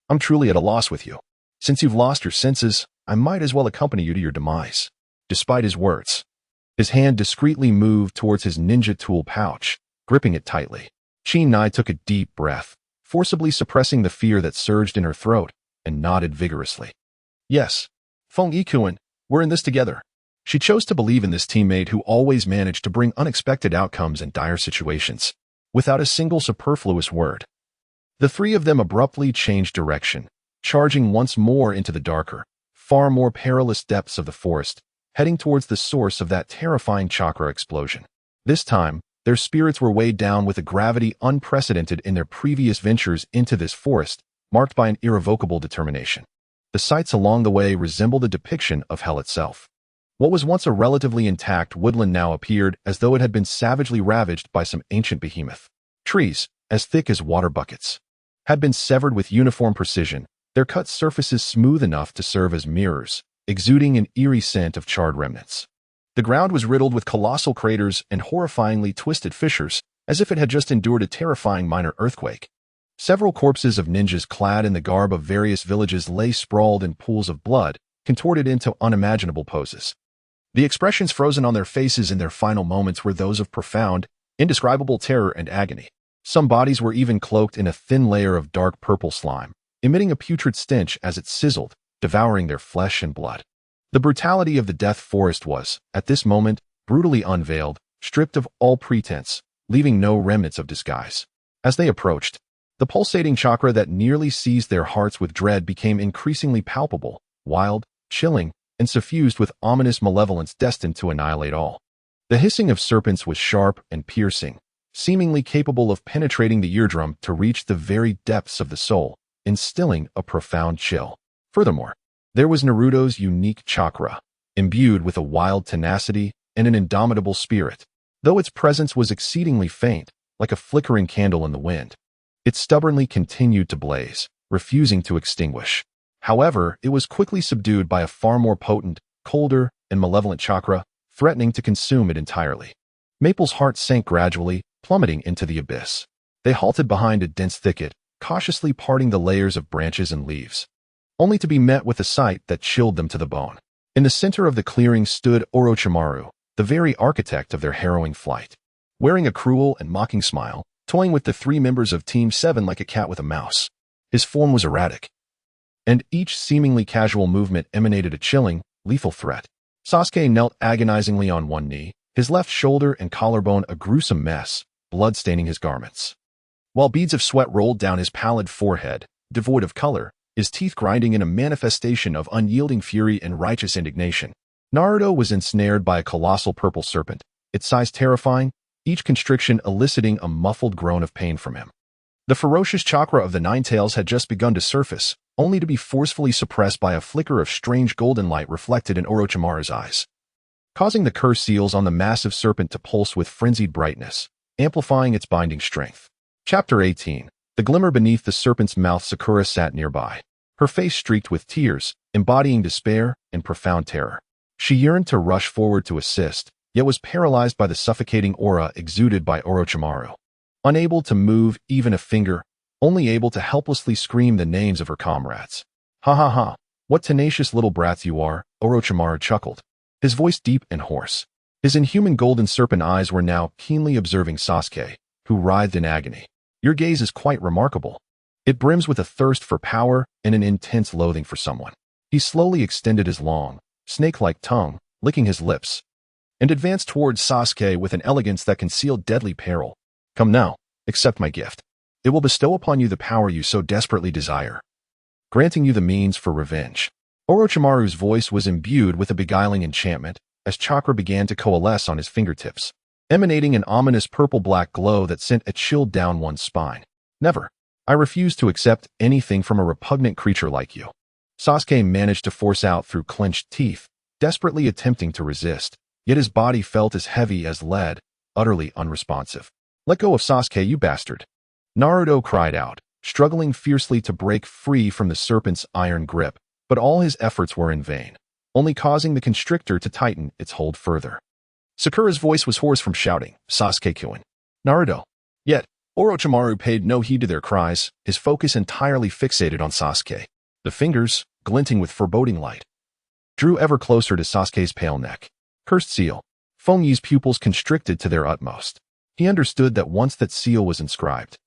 "I'm truly at a loss with you. Since you've lost your senses, I might as well accompany you to your demise." Despite his words, his hand discreetly moved towards his ninja tool pouch, gripping it tightly. Chinai took a deep breath, forcibly suppressing the fear that surged in her throat, and nodded vigorously. "Yes, Feng Yi-kun, we're in this together." She chose to believe in this teammate who always managed to bring unexpected outcomes in dire situations, without a single superfluous word. The three of them abruptly changed direction, charging once more into the darker, far more perilous depths of the forest, heading towards the source of that terrifying chakra explosion. This time, their spirits were weighed down with a gravity unprecedented in their previous ventures into this forest, marked by an irrevocable determination. The sights along the way resembled a depiction of hell itself. What was once a relatively intact woodland now appeared as though it had been savagely ravaged by some ancient behemoth. Trees, as thick as water buckets, had been severed with uniform precision, their cut surfaces smooth enough to serve as mirrors, exuding an eerie scent of charred remnants. The ground was riddled with colossal craters and horrifyingly twisted fissures, as if it had just endured a terrifying minor earthquake. Several corpses of ninjas clad in the garb of various villages lay sprawled in pools of blood, contorted into unimaginable poses. The expressions frozen on their faces in their final moments were those of profound, indescribable terror and agony. Some bodies were even cloaked in a thin layer of dark purple slime, emitting a putrid stench as it sizzled, devouring their flesh and blood. The brutality of the death forest was, at this moment, brutally unveiled, stripped of all pretense, leaving no remnants of disguise. As they approached, the pulsating chakra that nearly seized their hearts with dread became increasingly palpable, wild, chilling, and suffused with ominous malevolence destined to annihilate all. The hissing of serpents was sharp and piercing, seemingly capable of penetrating the eardrum to reach the very depths of the soul, instilling a profound chill. Furthermore, there was Naruto's unique chakra, imbued with a wild tenacity and an indomitable spirit. Though its presence was exceedingly faint, like a flickering candle in the wind, it stubbornly continued to blaze, refusing to extinguish. However, it was quickly subdued by a far more potent, colder, and malevolent chakra, threatening to consume it entirely. Maple's heart sank gradually, plummeting into the abyss. They halted behind a dense thicket, cautiously parting the layers of branches and leaves, only to be met with a sight that chilled them to the bone. In the center of the clearing stood Orochimaru, the very architect of their harrowing flight. Wearing a cruel and mocking smile, toying with the 3 members of Team 7 like a cat with a mouse. His form was erratic, and each seemingly casual movement emanated a chilling, lethal threat. Sasuke knelt agonizingly on one knee, his left shoulder and collarbone a gruesome mess, blood staining his garments. While beads of sweat rolled down his pallid forehead, devoid of color, his teeth grinding in a manifestation of unyielding fury and righteous indignation. Naruto was ensnared by a colossal purple serpent, its size terrifying, each constriction eliciting a muffled groan of pain from him. The ferocious chakra of the Nine Tails had just begun to surface, only to be forcefully suppressed by a flicker of strange golden light reflected in Orochimaru's eyes, causing the curse seals on the massive serpent to pulse with frenzied brightness, amplifying its binding strength. Chapter 18. The glimmer beneath the serpent's mouth. Sakura sat nearby, her face streaked with tears, embodying despair and profound terror. She yearned to rush forward to assist, yet was paralyzed by the suffocating aura exuded by Orochimaru. Unable to move even a finger, only able to helplessly scream the names of her comrades. Ha ha ha, what tenacious little brats you are, Orochimaru chuckled, his voice deep and hoarse. His inhuman golden serpent eyes were now keenly observing Sasuke, who writhed in agony. Your gaze is quite remarkable. It brims with a thirst for power and an intense loathing for someone. He slowly extended his long, snake-like tongue, licking his lips, and advanced towards Sasuke with an elegance that concealed deadly peril. Come now, accept my gift. It will bestow upon you the power you so desperately desire, granting you the means for revenge. Orochimaru's voice was imbued with a beguiling enchantment as chakra began to coalesce on his fingertips, emanating an ominous purple-black glow that sent a chill down one's spine. Never. I refuse to accept anything from a repugnant creature like you. Sasuke managed to force out through clenched teeth, desperately attempting to resist, yet his body felt as heavy as lead, utterly unresponsive. Let go of Sasuke, you bastard. Naruto cried out, struggling fiercely to break free from the serpent's iron grip, but all his efforts were in vain, only causing the constrictor to tighten its hold further. Sakura's voice was hoarse from shouting, Sasuke-kun. Naruto. Yet, Orochimaru paid no heed to their cries, his focus entirely fixated on Sasuke. The fingers, glinting with foreboding light, drew ever closer to Sasuke's pale neck. Cursed seal. Feng Yi's pupils constricted to their utmost. He understood that once that seal was inscribed,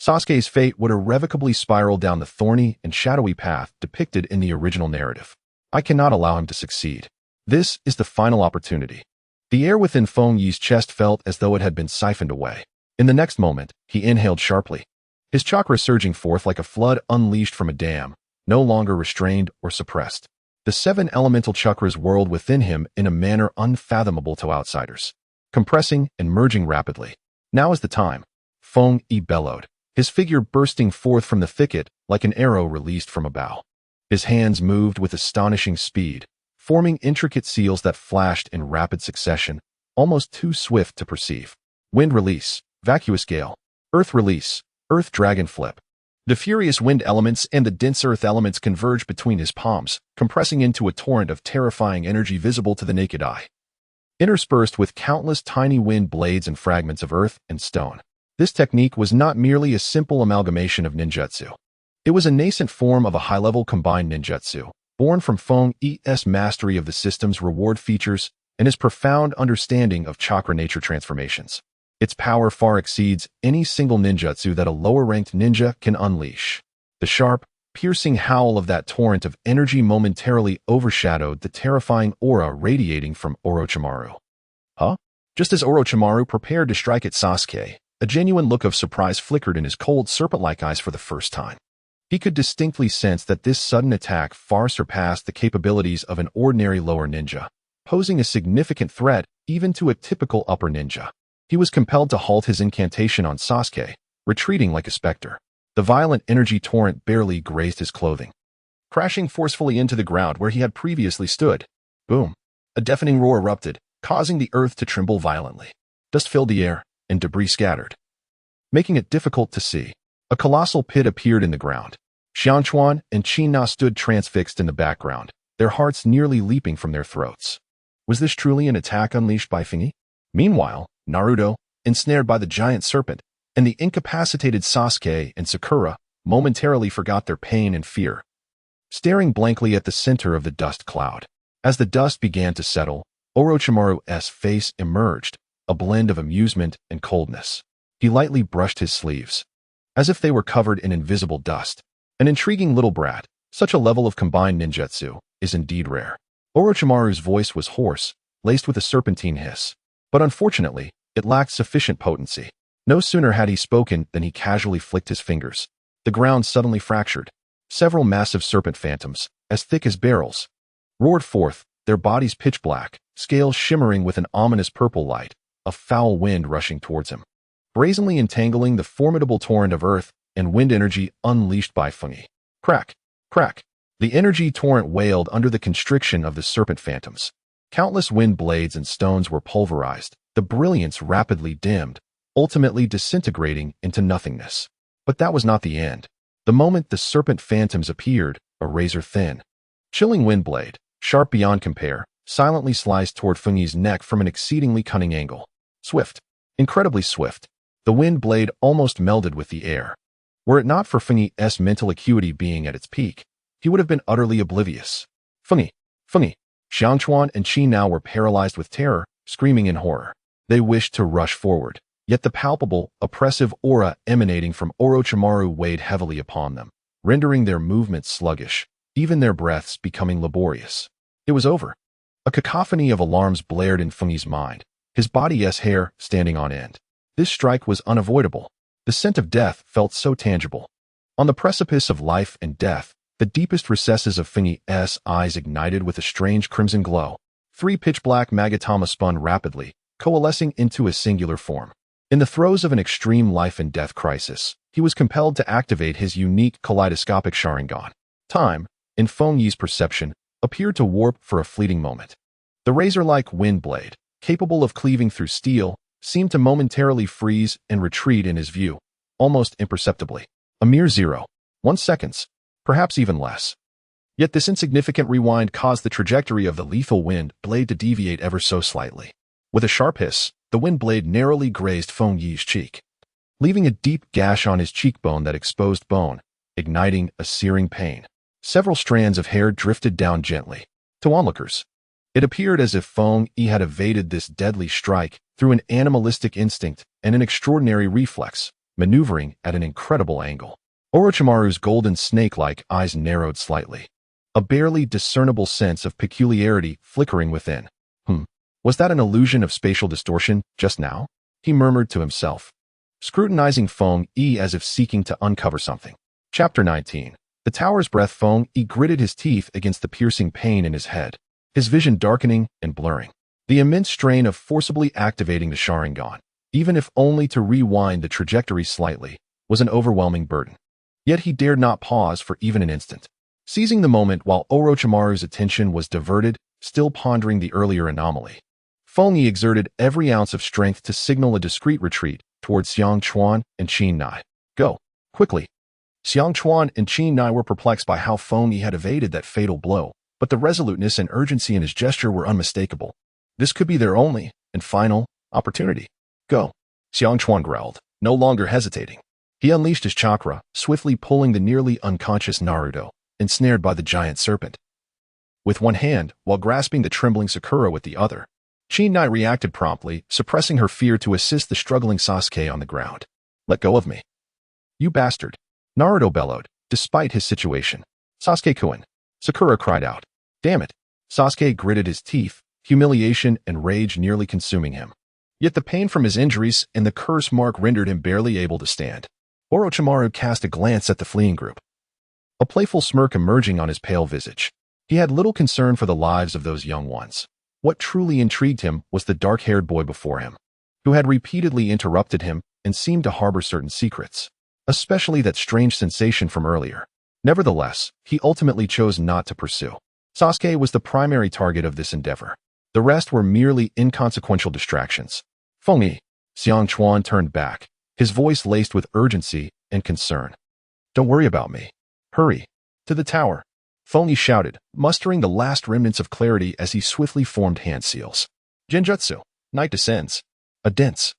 Sasuke's fate would irrevocably spiral down the thorny and shadowy path depicted in the original narrative. I cannot allow him to succeed. This is the final opportunity. The air within Feng Yi's chest felt as though it had been siphoned away. In the next moment, he inhaled sharply, his chakra surging forth like a flood unleashed from a dam, no longer restrained or suppressed. The 7 elemental chakras whirled within him in a manner unfathomable to outsiders, compressing and merging rapidly. Now is the time. Feng Yi bellowed, his figure bursting forth from the thicket like an arrow released from a bow. His hands moved with astonishing speed, forming intricate seals that flashed in rapid succession, almost too swift to perceive. Wind release, vacuous gale. Earth release, earth dragon flip. The furious wind elements and the dense earth elements converged between his palms, compressing into a torrent of terrifying energy visible to the naked eye, interspersed with countless tiny wind blades and fragments of earth and stone. This technique was not merely a simple amalgamation of ninjutsu. It was a nascent form of a high-level combined ninjutsu, born from Feng Yi's mastery of the system's reward features and his profound understanding of chakra nature transformations. Its power far exceeds any single ninjutsu that a lower-ranked ninja can unleash. The sharp, piercing howl of that torrent of energy momentarily overshadowed the terrifying aura radiating from Orochimaru. Huh? Just as Orochimaru prepared to strike at Sasuke, a genuine look of surprise flickered in his cold, serpent-like eyes for the first time. He could distinctly sense that this sudden attack far surpassed the capabilities of an ordinary lower ninja, posing a significant threat even to a typical upper ninja. He was compelled to halt his incantation on Sasuke, retreating like a specter. The violent energy torrent barely grazed his clothing, crashing forcefully into the ground where he had previously stood. Boom! A deafening roar erupted, causing the earth to tremble violently. Dust filled the air, and debris scattered, making it difficult to see. A colossal pit appeared in the ground, Xiangchuan and Qina stood transfixed in the background, their hearts nearly leaping from their throats. Was this truly an attack unleashed by Fengyi? Meanwhile, Naruto, ensnared by the giant serpent, and the incapacitated Sasuke and Sakura momentarily forgot their pain and fear, staring blankly at the center of the dust cloud. As the dust began to settle, Orochimaru's face emerged, a blend of amusement and coldness. He lightly brushed his sleeves, as if they were covered in invisible dust. An intriguing little brat, such a level of combined ninjutsu is indeed rare. Orochimaru's voice was hoarse, laced with a serpentine hiss. But unfortunately, it lacked sufficient potency. No sooner had he spoken than he casually flicked his fingers. The ground suddenly fractured. Several massive serpent phantoms, as thick as barrels, roared forth, their bodies pitch black, scales shimmering with an ominous purple light, a foul wind rushing towards him, brazenly entangling the formidable torrent of earth and wind energy unleashed by Fengyi. Crack! Crack! The energy torrent wailed under the constriction of the serpent phantoms. Countless wind blades and stones were pulverized, the brilliance rapidly dimmed, ultimately disintegrating into nothingness. But that was not the end. The moment the serpent phantoms appeared, a razor-thin, chilling wind blade, sharp beyond compare, silently sliced toward Fengyi's neck from an exceedingly cunning angle. Swift, incredibly swift, the wind blade almost melded with the air. Were it not for Fengyi's mental acuity being at its peak, he would have been utterly oblivious. Fengyi! Fengyi! Xiangchuan and Qi now were paralyzed with terror, screaming in horror. They wished to rush forward, yet the palpable, oppressive aura emanating from Orochimaru weighed heavily upon them, rendering their movements sluggish, even their breaths becoming laborious. It was over. A cacophony of alarms blared in Fengyi's mind, his body's hair standing on end. This strike was unavoidable. The scent of death felt so tangible. On the precipice of life and death, the deepest recesses of Fengyi's eyes ignited with a strange crimson glow. 3 pitch-black Magatama spun rapidly, coalescing into a singular form. In the throes of an extreme life and death crisis, he was compelled to activate his unique kaleidoscopic Sharingan. Time, in Fengyi's perception, appeared to warp for a fleeting moment. The razor-like wind blade, capable of cleaving through steel, seemed to momentarily freeze and retreat in his view, almost imperceptibly. A mere 0.1 seconds. Perhaps even less. Yet this insignificant rewind caused the trajectory of the lethal wind blade to deviate ever so slightly. With a sharp hiss, the wind blade narrowly grazed Fengyi's cheek, leaving a deep gash on his cheekbone that exposed bone, igniting a searing pain. Several strands of hair drifted down gently. To onlookers, it appeared as if Fengyi had evaded this deadly strike through an animalistic instinct and an extraordinary reflex, maneuvering at an incredible angle. Orochimaru's golden snake-like eyes narrowed slightly, a barely discernible sense of peculiarity flickering within. Was that an illusion of spatial distortion just now? He murmured to himself, scrutinizing Fengyi as if seeking to uncover something. Chapter 19. The tower's breath. Fengyi gritted his teeth against the piercing pain in his head, his vision darkening and blurring. The immense strain of forcibly activating the Sharingan, even if only to rewind the trajectory slightly, was an overwhelming burden. Yet he dared not pause for even an instant. Seizing the moment while Orochimaru's attention was diverted, still pondering the earlier anomaly, Fengyi exerted every ounce of strength to signal a discreet retreat towards Xiangchuan and Qinai. Go, quickly. Xiangchuan and Qinai were perplexed by how Fengyi had evaded that fatal blow, but the resoluteness and urgency in his gesture were unmistakable. This could be their only and final opportunity. Go, Xiangchuan growled, no longer hesitating. He unleashed his chakra, swiftly pulling the nearly unconscious Naruto, ensnared by the giant serpent. With one hand, while grasping the trembling Sakura with the other, Qinai reacted promptly, suppressing her fear to assist the struggling Sasuke on the ground. Let go of me. You bastard. Naruto bellowed, despite his situation. Sasuke-kun. Sakura cried out. Damn it. Sasuke gritted his teeth, humiliation and rage nearly consuming him. Yet the pain from his injuries and the curse mark rendered him barely able to stand. Orochimaru cast a glance at the fleeing group, a playful smirk emerging on his pale visage. He had little concern for the lives of those young ones. What truly intrigued him was the dark-haired boy before him, who had repeatedly interrupted him and seemed to harbor certain secrets, especially that strange sensation from earlier. Nevertheless, he ultimately chose not to pursue. Sasuke was the primary target of this endeavor. The rest were merely inconsequential distractions. Fengyi. Xiangchuan turned back, his voice laced with urgency and concern. Don't worry about me. Hurry! To the tower! Feng Yi shouted, mustering the last remnants of clarity as he swiftly formed hand seals. Genjutsu. Night descends. A dense,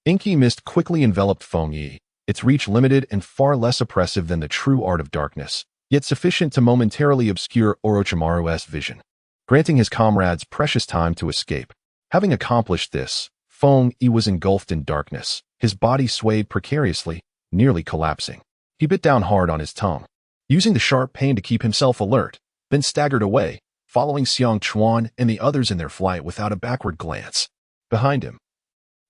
inky mist quickly enveloped Feng Yi, its reach limited and far less oppressive than the true art of darkness, yet sufficient to momentarily obscure Orochimaru's vision, granting his comrades precious time to escape. Having accomplished this, Feng Yi was engulfed in darkness, his body swayed precariously, nearly collapsing. He bit down hard on his tongue, using the sharp pain to keep himself alert, then staggered away, following Xiang Chuan and the others in their flight without a backward glance. Behind him,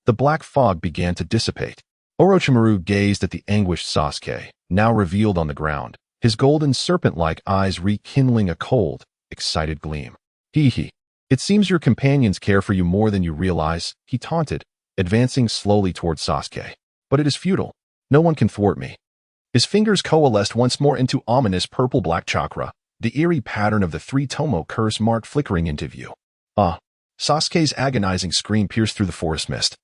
the black fog began to dissipate. Orochimaru gazed at the anguished Sasuke, now revealed on the ground, his golden serpent-like eyes rekindling a cold, excited gleam. Hee. It seems your companions care for you more than you realize, he taunted, advancing slowly toward Sasuke. But it is futile. No one can thwart me. His fingers coalesced once more into ominous purple-black chakra, the eerie pattern of the three-tomo curse mark flickering into view. Ah! Sasuke's agonizing scream pierced through the forest mist,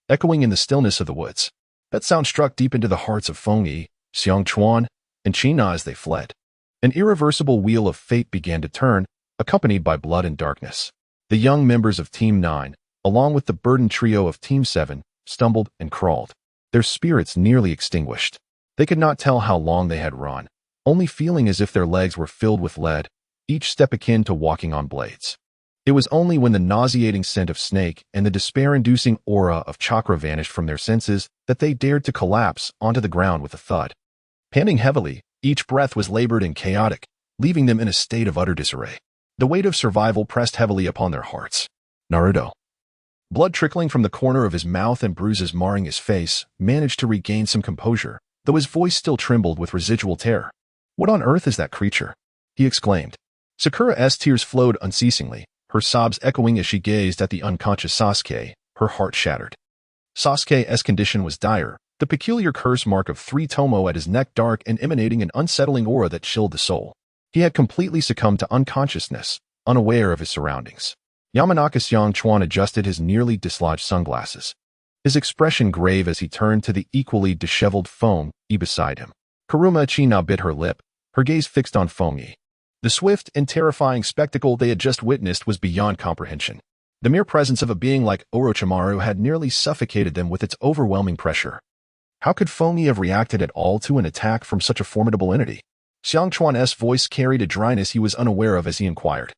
echoing in the stillness of the woods. That sound struck deep into the hearts of Feng Yi, Xiang Chuan, and China as they fled. An irreversible wheel of fate began to turn, accompanied by blood and darkness. The young members of Team 9, along with the burdened trio of Team 7, stumbled and crawled, their spirits nearly extinguished. They could not tell how long they had run, only feeling as if their legs were filled with lead, each step akin to walking on blades. It was only when the nauseating scent of snake and the despair-inducing aura of chakra vanished from their senses that they dared to collapse onto the ground with a thud. Panting heavily, each breath was labored and chaotic, leaving them in a state of utter disarray. The weight of survival pressed heavily upon their hearts. Naruto, blood trickling from the corner of his mouth and bruises marring his face, managed to regain some composure, though his voice still trembled with residual terror. What on earth is that creature? He exclaimed. Sakura's tears flowed unceasingly, her sobs echoing as she gazed at the unconscious Sasuke, her heart shattered. Sasuke's condition was dire, the peculiar curse mark of three-tomo at his neck dark and emanating an unsettling aura that chilled the soul. He had completely succumbed to unconsciousness, unaware of his surroundings. Yamanaka Xiang Chuan adjusted his nearly dislodged sunglasses, his expression grave as he turned to the equally disheveled Feng Yi beside him. Kuruma China bit her lip, her gaze fixed on Feng Yi. The swift and terrifying spectacle they had just witnessed was beyond comprehension. The mere presence of a being like Orochimaru had nearly suffocated them with its overwhelming pressure. How could Feng Yi have reacted at all to an attack from such a formidable entity? Xiang Chuan's voice carried a dryness he was unaware of as he inquired.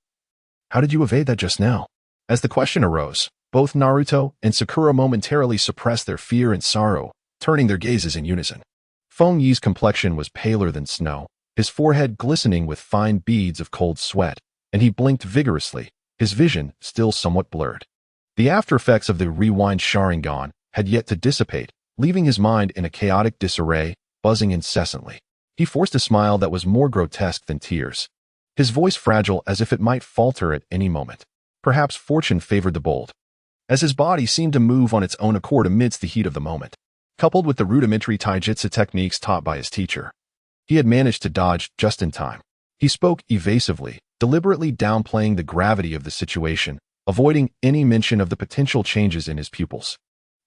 How did you evade that just now? As the question arose, both Naruto and Sakura momentarily suppressed their fear and sorrow, turning their gazes in unison. Feng Yi's complexion was paler than snow, his forehead glistening with fine beads of cold sweat, and he blinked vigorously, his vision still somewhat blurred. The after-effects of the rewind Sharingan had yet to dissipate, leaving his mind in a chaotic disarray, buzzing incessantly. He forced a smile that was more grotesque than tears, his voice fragile as if it might falter at any moment. Perhaps fortune favored the bold, as his body seemed to move on its own accord amidst the heat of the moment. Coupled with the rudimentary taijutsu techniques taught by his teacher, he had managed to dodge just in time. He spoke evasively, deliberately downplaying the gravity of the situation, avoiding any mention of the potential changes in his pupils.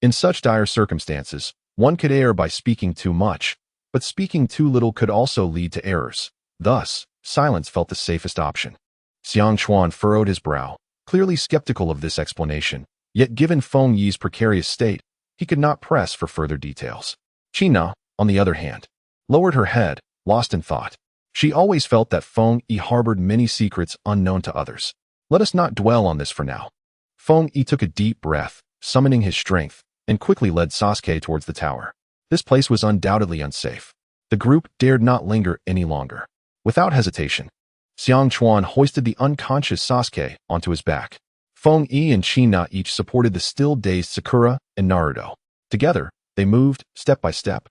In such dire circumstances, one could err by speaking too much, but speaking too little could also lead to errors. Thus, silence felt the safest option. Xiang Chuan furrowed his brow, clearly skeptical of this explanation, yet given Feng Yi's precarious state, he could not press for further details. China, on the other hand, lowered her head, lost in thought. She always felt that Feng Yi harbored many secrets unknown to others. Let us not dwell on this for now. Feng Yi took a deep breath, summoning his strength, and quickly led Sasuke towards the tower. This place was undoubtedly unsafe. The group dared not linger any longer. Without hesitation, Xiang Chuan hoisted the unconscious Sasuke onto his back. Feng Yi and China each supported the still-dazed Sakura and Naruto. Together, they moved, step by step,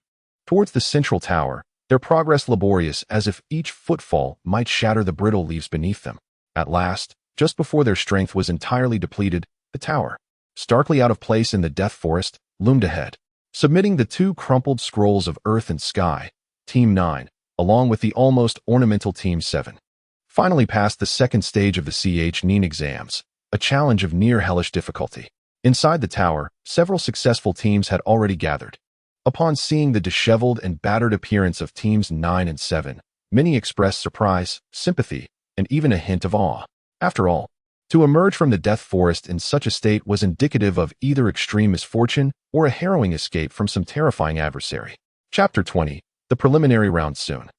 towards the central tower, their progress laborious as if each footfall might shatter the brittle leaves beneath them. At last, just before their strength was entirely depleted, the tower, starkly out of place in the death forest, loomed ahead. Submitting the two crumpled scrolls of earth and sky, Team 9, along with the almost ornamental Team 7, finally passed the second stage of the Chunin exams, a challenge of near hellish difficulty. Inside the tower, several successful teams had already gathered. Upon seeing the disheveled and battered appearance of Teams 9 and 7, Many expressed surprise, sympathy, and even a hint of awe. After all, to emerge from the death forest in such a state was indicative of either extreme misfortune or a harrowing escape from some terrifying adversary. Chapter 20. The preliminary round soon.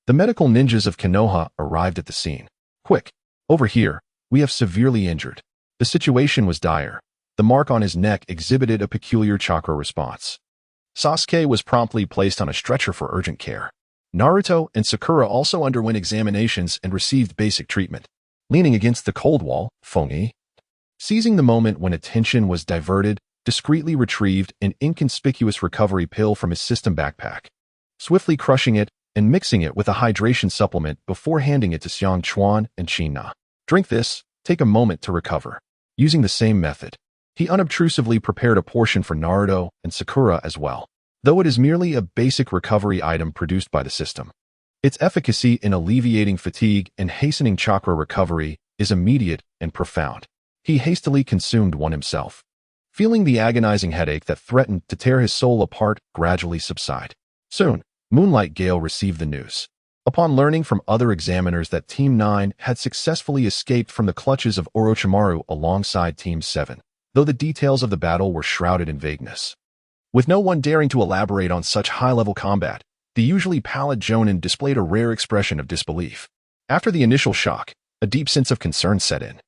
The medical ninjas of Konoha arrived at the scene. Quick! Over here, we have severely injured. The situation was dire. The mark on his neck exhibited a peculiar chakra response. Sasuke was promptly placed on a stretcher for urgent care. Naruto and Sakura also underwent examinations and received basic treatment. Leaning against the cold wall, Fongi, seizing the moment when attention was diverted, discreetly retrieved an inconspicuous recovery pill from his system backpack, swiftly crushing it and mixing it with a hydration supplement before handing it to Xiang Chuan and China. Drink this, take a moment to recover. Using the same method, he unobtrusively prepared a portion for Naruto and Sakura as well, though it is merely a basic recovery item produced by the system. Its efficacy in alleviating fatigue and hastening chakra recovery is immediate and profound. He hastily consumed one himself, feeling the agonizing headache that threatened to tear his soul apart gradually subside. Soon, Moonlight Gale received the news. Upon learning from other examiners that Team 9 had successfully escaped from the clutches of Orochimaru alongside Team 7, though the details of the battle were shrouded in vagueness. With no one daring to elaborate on such high-level combat, the usually pallid Jonin displayed a rare expression of disbelief. After the initial shock, a deep sense of concern set in.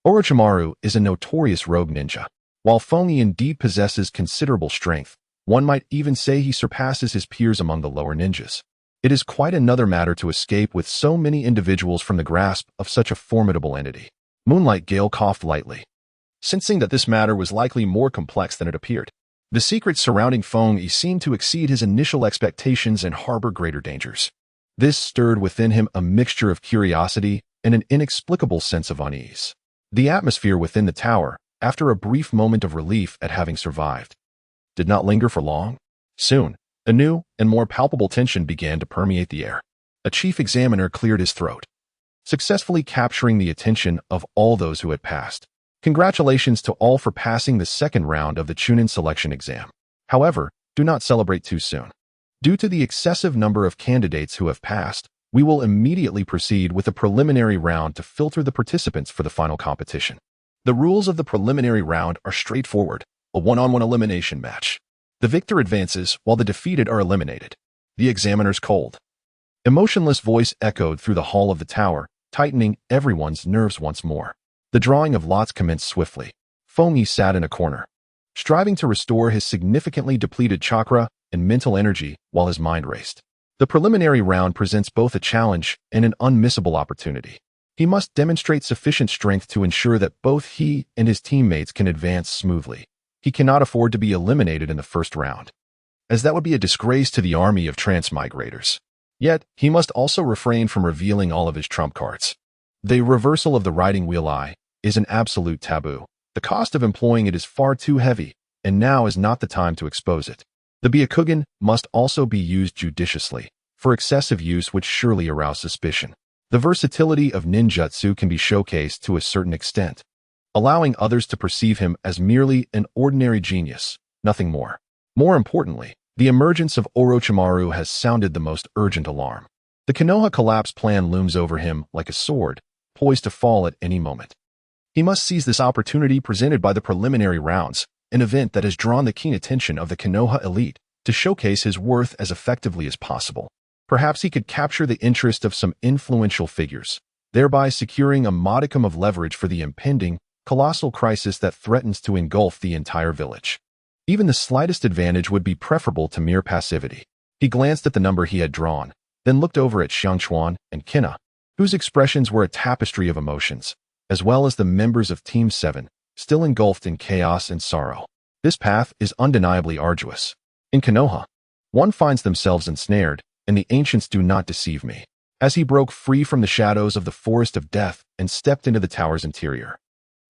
Orochimaru is a notorious rogue ninja. While Fongi indeed possesses considerable strength, one might even say he surpasses his peers among the lower ninjas. It is quite another matter to escape with so many individuals from the grasp of such a formidable entity. Moonlight Gale coughed lightly, sensing that this matter was likely more complex than it appeared. The secrets surrounding Fongi seemed to exceed his initial expectations and harbor greater dangers. This stirred within him a mixture of curiosity and an inexplicable sense of unease. The atmosphere within the tower, after a brief moment of relief at having survived, did not linger for long. Soon, a new and more palpable tension began to permeate the air. A chief examiner cleared his throat, successfully capturing the attention of all those who had passed. Congratulations to all for passing the second round of the Chunin selection exam. However, do not celebrate too soon. Due to the excessive number of candidates who have passed, we will immediately proceed with a preliminary round to filter the participants for the final competition. The rules of the preliminary round are straightforward, a one-on-one elimination match. The victor advances while the defeated are eliminated. The examiner's cold, emotionless voice echoed through the hall of the tower, tightening everyone's nerves once more. The drawing of lots commenced swiftly. Fongi sat in a corner, striving to restore his significantly depleted chakra and mental energy while his mind raced. The preliminary round presents both a challenge and an unmissable opportunity. He must demonstrate sufficient strength to ensure that both he and his teammates can advance smoothly. He cannot afford to be eliminated in the first round, as that would be a disgrace to the army of transmigrators. Yet, he must also refrain from revealing all of his trump cards. The reversal of the riding wheel eye is an absolute taboo. The cost of employing it is far too heavy, and now is not the time to expose it. The Byakugan must also be used judiciously, for excessive use would surely arouse suspicion. The versatility of ninjutsu can be showcased to a certain extent, allowing others to perceive him as merely an ordinary genius, nothing more. More importantly, the emergence of Orochimaru has sounded the most urgent alarm. The Konoha collapse plan looms over him like a sword, poised to fall at any moment. He must seize this opportunity presented by the preliminary rounds, an event that has drawn the keen attention of the Konoha elite, to showcase his worth as effectively as possible. Perhaps he could capture the interest of some influential figures, thereby securing a modicum of leverage for the impending, colossal crisis that threatens to engulf the entire village. Even the slightest advantage would be preferable to mere passivity. He glanced at the number he had drawn, then looked over at Xiangchuan and Kinna, whose expressions were a tapestry of emotions, as well as the members of Team 7, still engulfed in chaos and sorrow. This path is undeniably arduous. In Konoha, one finds themselves ensnared, and the ancients do not deceive me, as he broke free from the shadows of the forest of death and stepped into the tower's interior.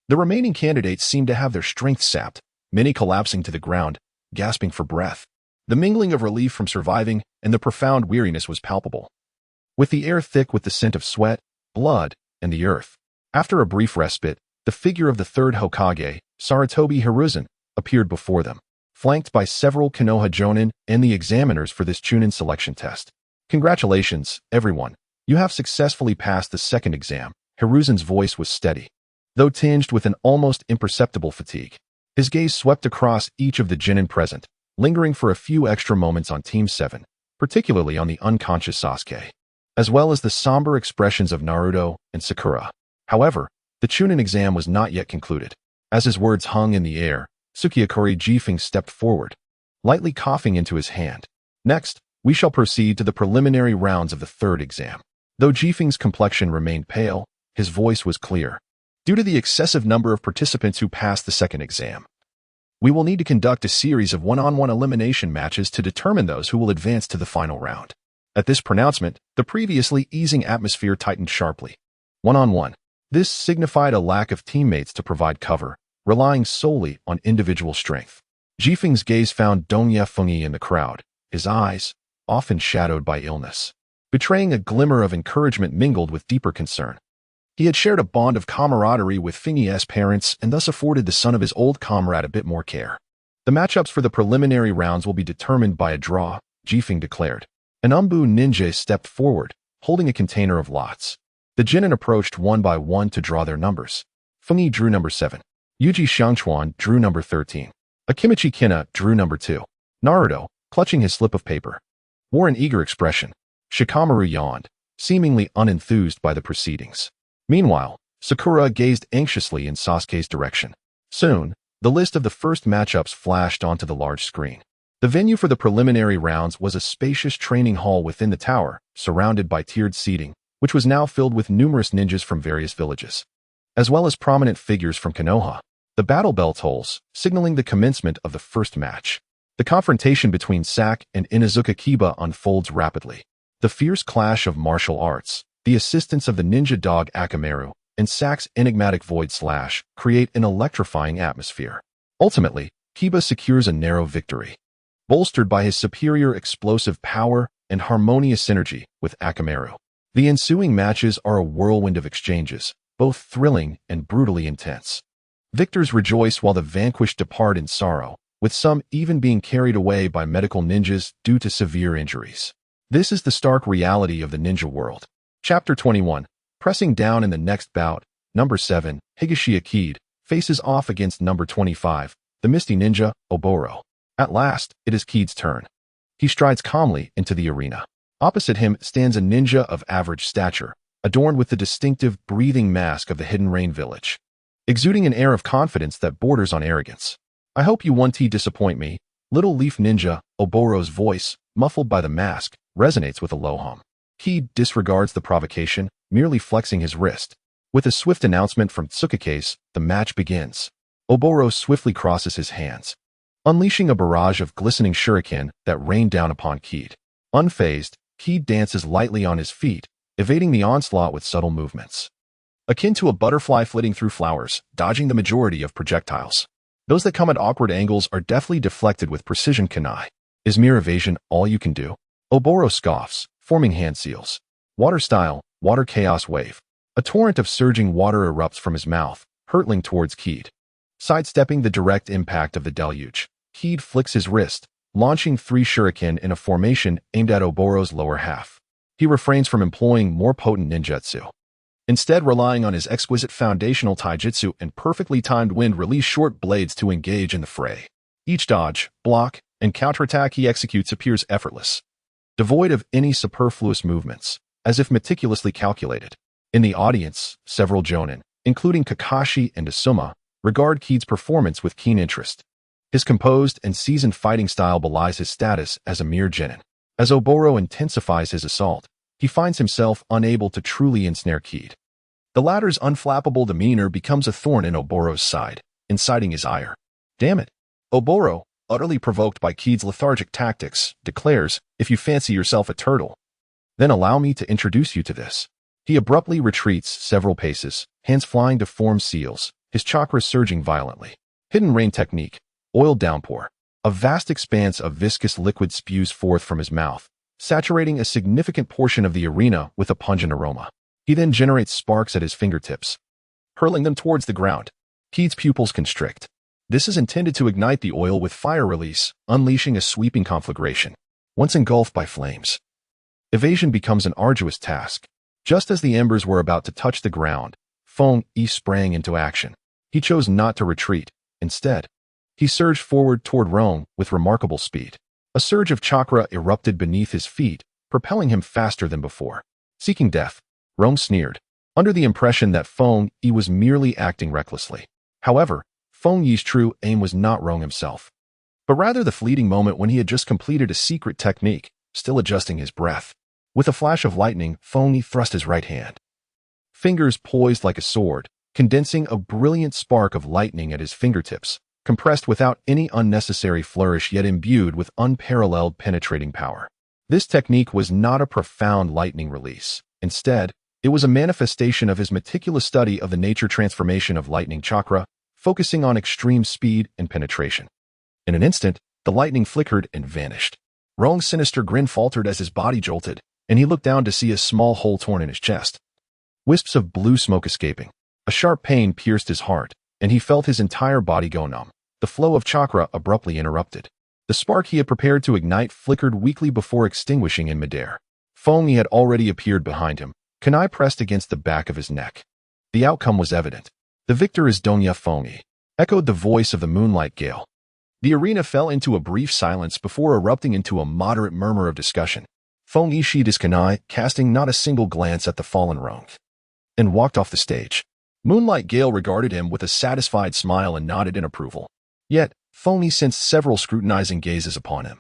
The remaining candidates seemed to have their strength sapped, many collapsing to the ground, gasping for breath. The mingling of relief from surviving and the profound weariness was palpable, with the air thick with the scent of sweat, blood, and the earth. After a brief respite, the figure of the third Hokage, Sarutobi Hiruzen, appeared before them, flanked by several Konoha Jonin and the examiners for this Chunin selection test. Congratulations, everyone. You have successfully passed the second exam. Hiruzen's voice was steady, though tinged with an almost imperceptible fatigue. His gaze swept across each of the Chunin present, lingering for a few extra moments on Team 7, particularly on the unconscious Sasuke, as well as the somber expressions of Naruto and Sakura. However, the Chunin exam was not yet concluded. As his words hung in the air, Tsukiakuri Jifeng stepped forward, lightly coughing into his hand. Next, we shall proceed to the preliminary rounds of the third exam. Though Jifeng's complexion remained pale, his voice was clear. Due to the excessive number of participants who passed the second exam, we will need to conduct a series of one-on-one elimination matches to determine those who will advance to the final round. At this pronouncement, the previously easing atmosphere tightened sharply. One-on-one. This signified a lack of teammates to provide cover, relying solely on individual strength. Jifeng's gaze found Dongye Fengyi in the crowd, his eyes, often shadowed by illness, betraying a glimmer of encouragement mingled with deeper concern. He had shared a bond of camaraderie with Fengyi's parents and thus afforded the son of his old comrade a bit more care. The matchups for the preliminary rounds will be determined by a draw, Jifeng declared. An Umbu ninja stepped forward, holding a container of lots. The Chunin approached one by one to draw their numbers. Fengyi drew number 7. Yuji Xiangchuan drew number 13. Akimichi Kina drew number 2. Naruto, clutching his slip of paper, wore an eager expression. Shikamaru yawned, seemingly unenthused by the proceedings. Meanwhile, Sakura gazed anxiously in Sasuke's direction. Soon, the list of the first matchups flashed onto the large screen. The venue for the preliminary rounds was a spacious training hall within the tower, surrounded by tiered seating, which was now filled with numerous ninjas from various villages, as well as prominent figures from Konoha. The battle bell tolls, signaling the commencement of the first match. The confrontation between Sak and Inuzuka Kiba unfolds rapidly. The fierce clash of martial arts, the assistance of the ninja dog Akamaru, and Sak's enigmatic void slash create an electrifying atmosphere. Ultimately, Kiba secures a narrow victory, bolstered by his superior explosive power and harmonious synergy with Akamaru. The ensuing matches are a whirlwind of exchanges, both thrilling and brutally intense. Victors rejoice while the vanquished depart in sorrow, with some even being carried away by medical ninjas due to severe injuries. This is the stark reality of the ninja world. Chapter 21. Pressing down in the next bout, number 7, Higashi Akid, faces off against number 25, the Misty Ninja, Oboro. At last, it is Kid's turn. He strides calmly into the arena. Opposite him stands a ninja of average stature, adorned with the distinctive breathing mask of the Hidden Rain village, exuding an air of confidence that borders on arrogance. I hope you won't disappoint me. Little Leaf Ninja, Oboro's voice, muffled by the mask, resonates with a low hum. Kid disregards the provocation, merely flexing his wrist. With a swift announcement from Tsukake's, the match begins. Oboro swiftly crosses his hands, unleashing a barrage of glistening shuriken that rain down upon Kid. Unfazed, Kid dances lightly on his feet, evading the onslaught with subtle movements, akin to a butterfly flitting through flowers, dodging the majority of projectiles. Those that come at awkward angles are deftly deflected with precision kunai. Is mere evasion all you can do? Oboro scoffs, forming hand seals. Water style, water chaos wave. A torrent of surging water erupts from his mouth, hurtling towards Kid. Sidestepping the direct impact of the deluge, Kid flicks his wrist, launching 3 shuriken in a formation aimed at Oboro's lower half. He refrains from employing more potent ninjutsu, instead relying on his exquisite foundational taijutsu and perfectly timed wind-release short blades to engage in the fray. Each dodge, block, and counterattack he executes appears effortless, devoid of any superfluous movements, as if meticulously calculated. In the audience, several jonin, including Kakashi and Asuma, regard Kid's performance with keen interest. His composed and seasoned fighting style belies his status as a mere genin. As Oboro intensifies his assault, he finds himself unable to truly ensnare Kid. The latter's unflappable demeanor becomes a thorn in Oboro's side, inciting his ire. Damn it! Oboro, utterly provoked by Kid's lethargic tactics, declares, if you fancy yourself a turtle, then allow me to introduce you to this. He abruptly retreats several paces, hands flying to form seals, his chakras surging violently. Hidden Rain technique, oil downpour. A vast expanse of viscous liquid spews forth from his mouth, saturating a significant portion of the arena with a pungent aroma. He then generates sparks at his fingertips, hurling them towards the ground. Kid's pupils constrict. This is intended to ignite the oil with fire release, unleashing a sweeping conflagration. Once engulfed by flames, evasion becomes an arduous task. Just as the embers were about to touch the ground, Feng Yi sprang into action. He chose not to retreat. Instead, he surged forward toward Rong with remarkable speed. A surge of chakra erupted beneath his feet, propelling him faster than before. Seeking death, Rong sneered, under the impression that Feng Yi was merely acting recklessly. However, Feng Yi's true aim was not Rong himself, but rather the fleeting moment when he had just completed a secret technique, still adjusting his breath. With a flash of lightning, Feng Yi thrust his right hand. Fingers poised like a sword, condensing a brilliant spark of lightning at his fingertips, compressed without any unnecessary flourish yet imbued with unparalleled penetrating power. This technique was not a profound lightning release. Instead, it was a manifestation of his meticulous study of the nature transformation of lightning chakra, focusing on extreme speed and penetration. In an instant, the lightning flickered and vanished. Rong's sinister grin faltered as his body jolted, and he looked down to see a small hole torn in his chest. Wisps of blue smoke escaping. A sharp pain pierced his heart, and he felt his entire body go numb. The flow of chakra abruptly interrupted. The spark he had prepared to ignite flickered weakly before extinguishing in midair. Feng Yi had already appeared behind him, kunai pressed against the back of his neck. The outcome was evident. The victor is Donya Feng Yi, echoed the voice of the moonlight gale. The arena fell into a brief silence before erupting into a moderate murmur of discussion. Feng Yi sheathed his kunai, casting not a single glance at the fallen Rong, and walked off the stage. Moonlight Gale regarded him with a satisfied smile and nodded in approval. Yet, Feng Yi sensed several scrutinizing gazes upon him,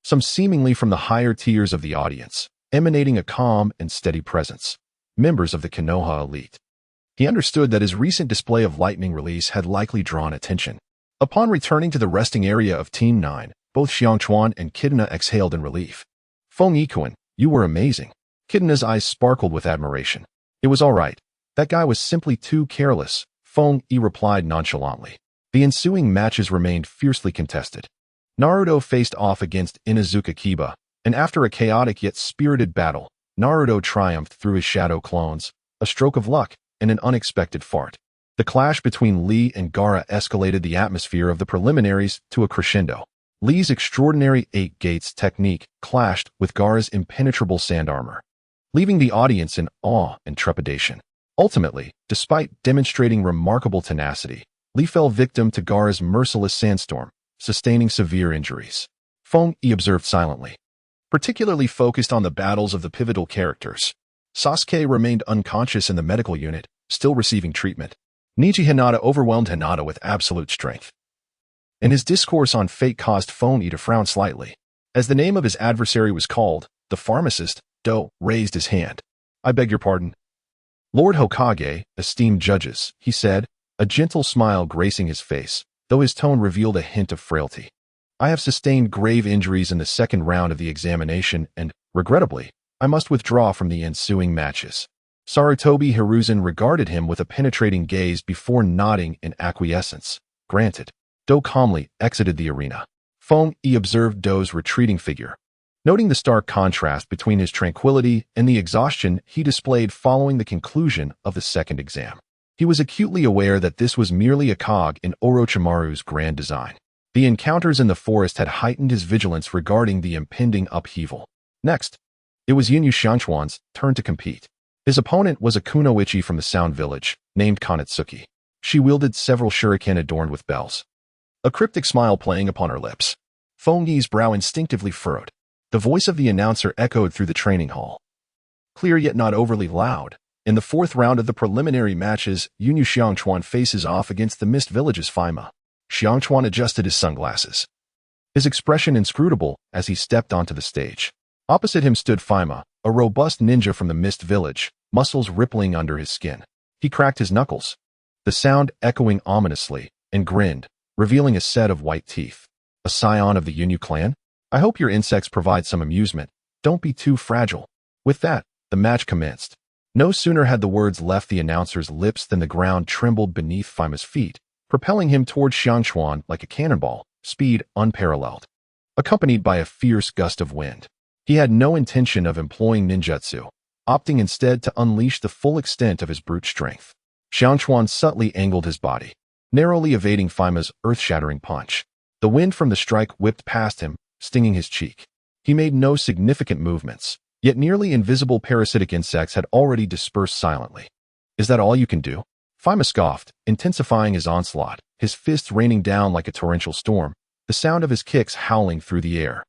some seemingly from the higher tiers of the audience, emanating a calm and steady presence, members of the Konoha elite. He understood that his recent display of lightning release had likely drawn attention. Upon returning to the resting area of Team 9, both Xiangchuan and Kidna exhaled in relief. Feng Yi-kun, you were amazing. Kidna's eyes sparkled with admiration. It was all right. That guy was simply too careless, Feng Yi replied nonchalantly. The ensuing matches remained fiercely contested. Naruto faced off against Inuzuka Kiba, and after a chaotic yet spirited battle, Naruto triumphed through his shadow clones, a stroke of luck, and an unexpected fart. The clash between Lee and Gaara escalated the atmosphere of the preliminaries to a crescendo. Lee's extraordinary 8 gates technique clashed with Gaara's impenetrable sand armor, leaving the audience in awe and trepidation. Ultimately, despite demonstrating remarkable tenacity, Lee fell victim to Gaara's merciless sandstorm, sustaining severe injuries. Feng Yi observed silently, particularly focused on the battles of the pivotal characters. Sasuke remained unconscious in the medical unit, still receiving treatment. Niji Hinata overwhelmed Hinata with absolute strength, and his discourse on fate caused Feng Yi to frown slightly. As the name of his adversary was called, the pharmacist, Do, raised his hand. I beg your pardon. Lord Hokage, esteemed judges, he said, a gentle smile gracing his face, though his tone revealed a hint of frailty. I have sustained grave injuries in the second round of the examination and, regrettably, I must withdraw from the ensuing matches. Sarutobi Hiruzen regarded him with a penetrating gaze before nodding in acquiescence. Granted. Do calmly exited the arena. Feng Yi observed Do's retreating figure, noting the stark contrast between his tranquility and the exhaustion he displayed following the conclusion of the second exam. He was acutely aware that this was merely a cog in Orochimaru's grand design. The encounters in the forest had heightened his vigilance regarding the impending upheaval. Next, it was Yunyu Xiangchuan's turn to compete. His opponent was a kunoichi from the Sound Village, named Kanetsuki. She wielded several shuriken adorned with bells, a cryptic smile playing upon her lips. Feng Yi's brow instinctively furrowed. The voice of the announcer echoed through the training hall, clear yet not overly loud. In the fourth round of the preliminary matches, Yunyu Xiangchuan faces off against the Mist Village's Faima. Xiangchuan adjusted his sunglasses, his expression inscrutable as he stepped onto the stage. Opposite him stood Faima, a robust ninja from the Mist Village, muscles rippling under his skin. He cracked his knuckles, the sound echoing ominously, and grinned, revealing a set of white teeth. A scion of the Yunyu clan? I hope your insects provide some amusement. Don't be too fragile. With that, the match commenced. No sooner had the words left the announcer's lips than the ground trembled beneath Faima's feet, propelling him toward Xiangchuan like a cannonball, speed unparalleled, accompanied by a fierce gust of wind. He had no intention of employing ninjutsu, opting instead to unleash the full extent of his brute strength. Xiangchuan subtly angled his body, narrowly evading Faima's earth-shattering punch. The wind from the strike whipped past him, stinging his cheek. He made no significant movements, Yet nearly invisible parasitic insects had already dispersed silently. Is that all you can do? Faima scoffed, intensifying his onslaught, his fists raining down like a torrential storm, the sound of his kicks howling through the air.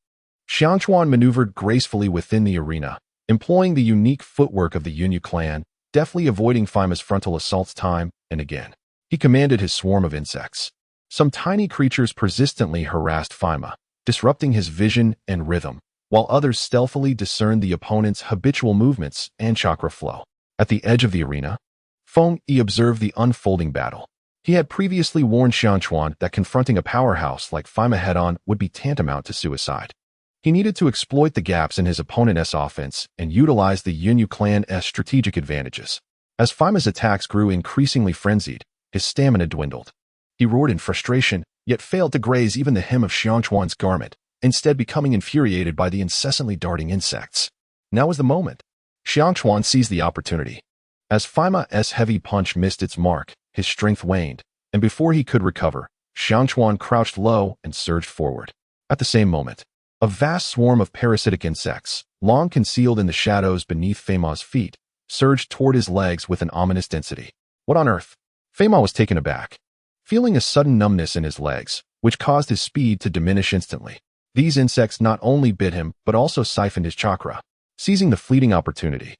Xiangquan maneuvered gracefully within the arena, employing the unique footwork of the Yunyu clan, deftly avoiding Faima's frontal assaults time and again. He commanded his swarm of insects. Some tiny creatures persistently harassed Faima, disrupting his vision and rhythm, while others stealthily discerned the opponent's habitual movements and chakra flow. At the edge of the arena, Feng Yi observed the unfolding battle. He had previously warned Xiangquan that confronting a powerhouse like Faima head-on would be tantamount to suicide. He needed to exploit the gaps in his opponent's offense and utilize the Yunyu clan's strategic advantages. As Faima's attacks grew increasingly frenzied, his stamina dwindled. He roared in frustration, yet failed to graze even the hem of Xiangquan's garment, instead becoming infuriated by the incessantly darting insects. Now was the moment. Xiangquan seized the opportunity. As Faima's heavy punch missed its mark, his strength waned, and before he could recover, Xiangquan crouched low and surged forward. At the same moment, a vast swarm of parasitic insects, long concealed in the shadows beneath Faima's feet, surged toward his legs with an ominous density. What on earth? Faima was taken aback, feeling a sudden numbness in his legs, which caused his speed to diminish instantly. These insects not only bit him, but also siphoned his chakra. Seizing the fleeting opportunity,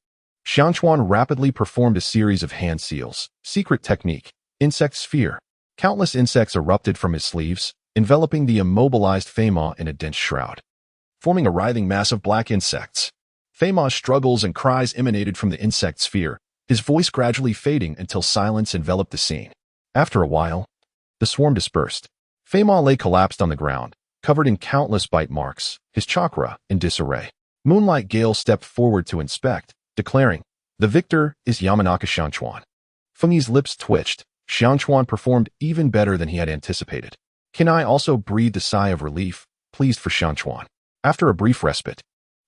Xiangquan rapidly performed a series of hand seals, secret technique, insect sphere. Countless insects erupted from his sleeves, enveloping the immobilized Faima in a dense shroud, forming a writhing mass of black insects. Faima's struggles and cries emanated from the insect sphere, his voice gradually fading until silence enveloped the scene. After a while, the swarm dispersed. Faima lay collapsed on the ground, covered in countless bite marks, his chakra in disarray. Moonlight Gale stepped forward to inspect, declaring, "The victor is Yamanaka Xiangquan." Feng Yi's lips twitched. Xiangquan performed even better than he had anticipated. Kinai also breathed a sigh of relief, pleased for Xiangquan. After a brief respite,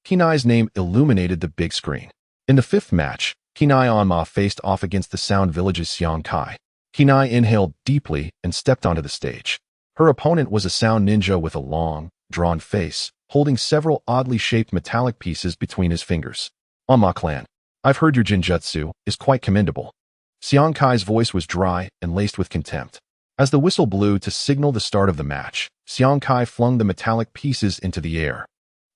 Kinai's name illuminated the big screen. In the fifth match, Kinai Onma faced off against the Sound Village's Xiang Kai. Kinai inhaled deeply and stepped onto the stage. Her opponent was a sound ninja with a long, drawn face, holding several oddly shaped metallic pieces between his fingers. Onma clan, I've heard your jinjutsu is quite commendable. Xiang Kai's voice was dry and laced with contempt. As the whistle blew to signal the start of the match, Xiang Kai flung the metallic pieces into the air.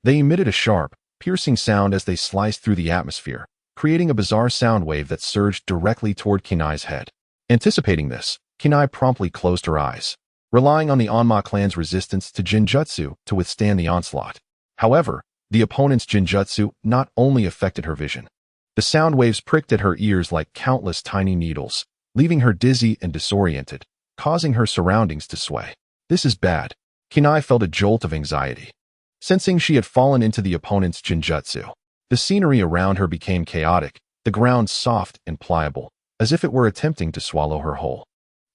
They emitted a sharp, piercing sound as they sliced through the atmosphere, creating a bizarre sound wave that surged directly toward Kinai's head. Anticipating this, Kinai promptly closed her eyes, relying on the Onma clan's resistance to jinjutsu to withstand the onslaught. However, the opponent's jinjutsu not only affected her vision. The sound waves pricked at her ears like countless tiny needles, leaving her dizzy and disoriented, causing her surroundings to sway. This is bad. Kinai felt a jolt of anxiety, sensing she had fallen into the opponent's jinjutsu. The scenery around her became chaotic, the ground soft and pliable, as if it were attempting to swallow her whole.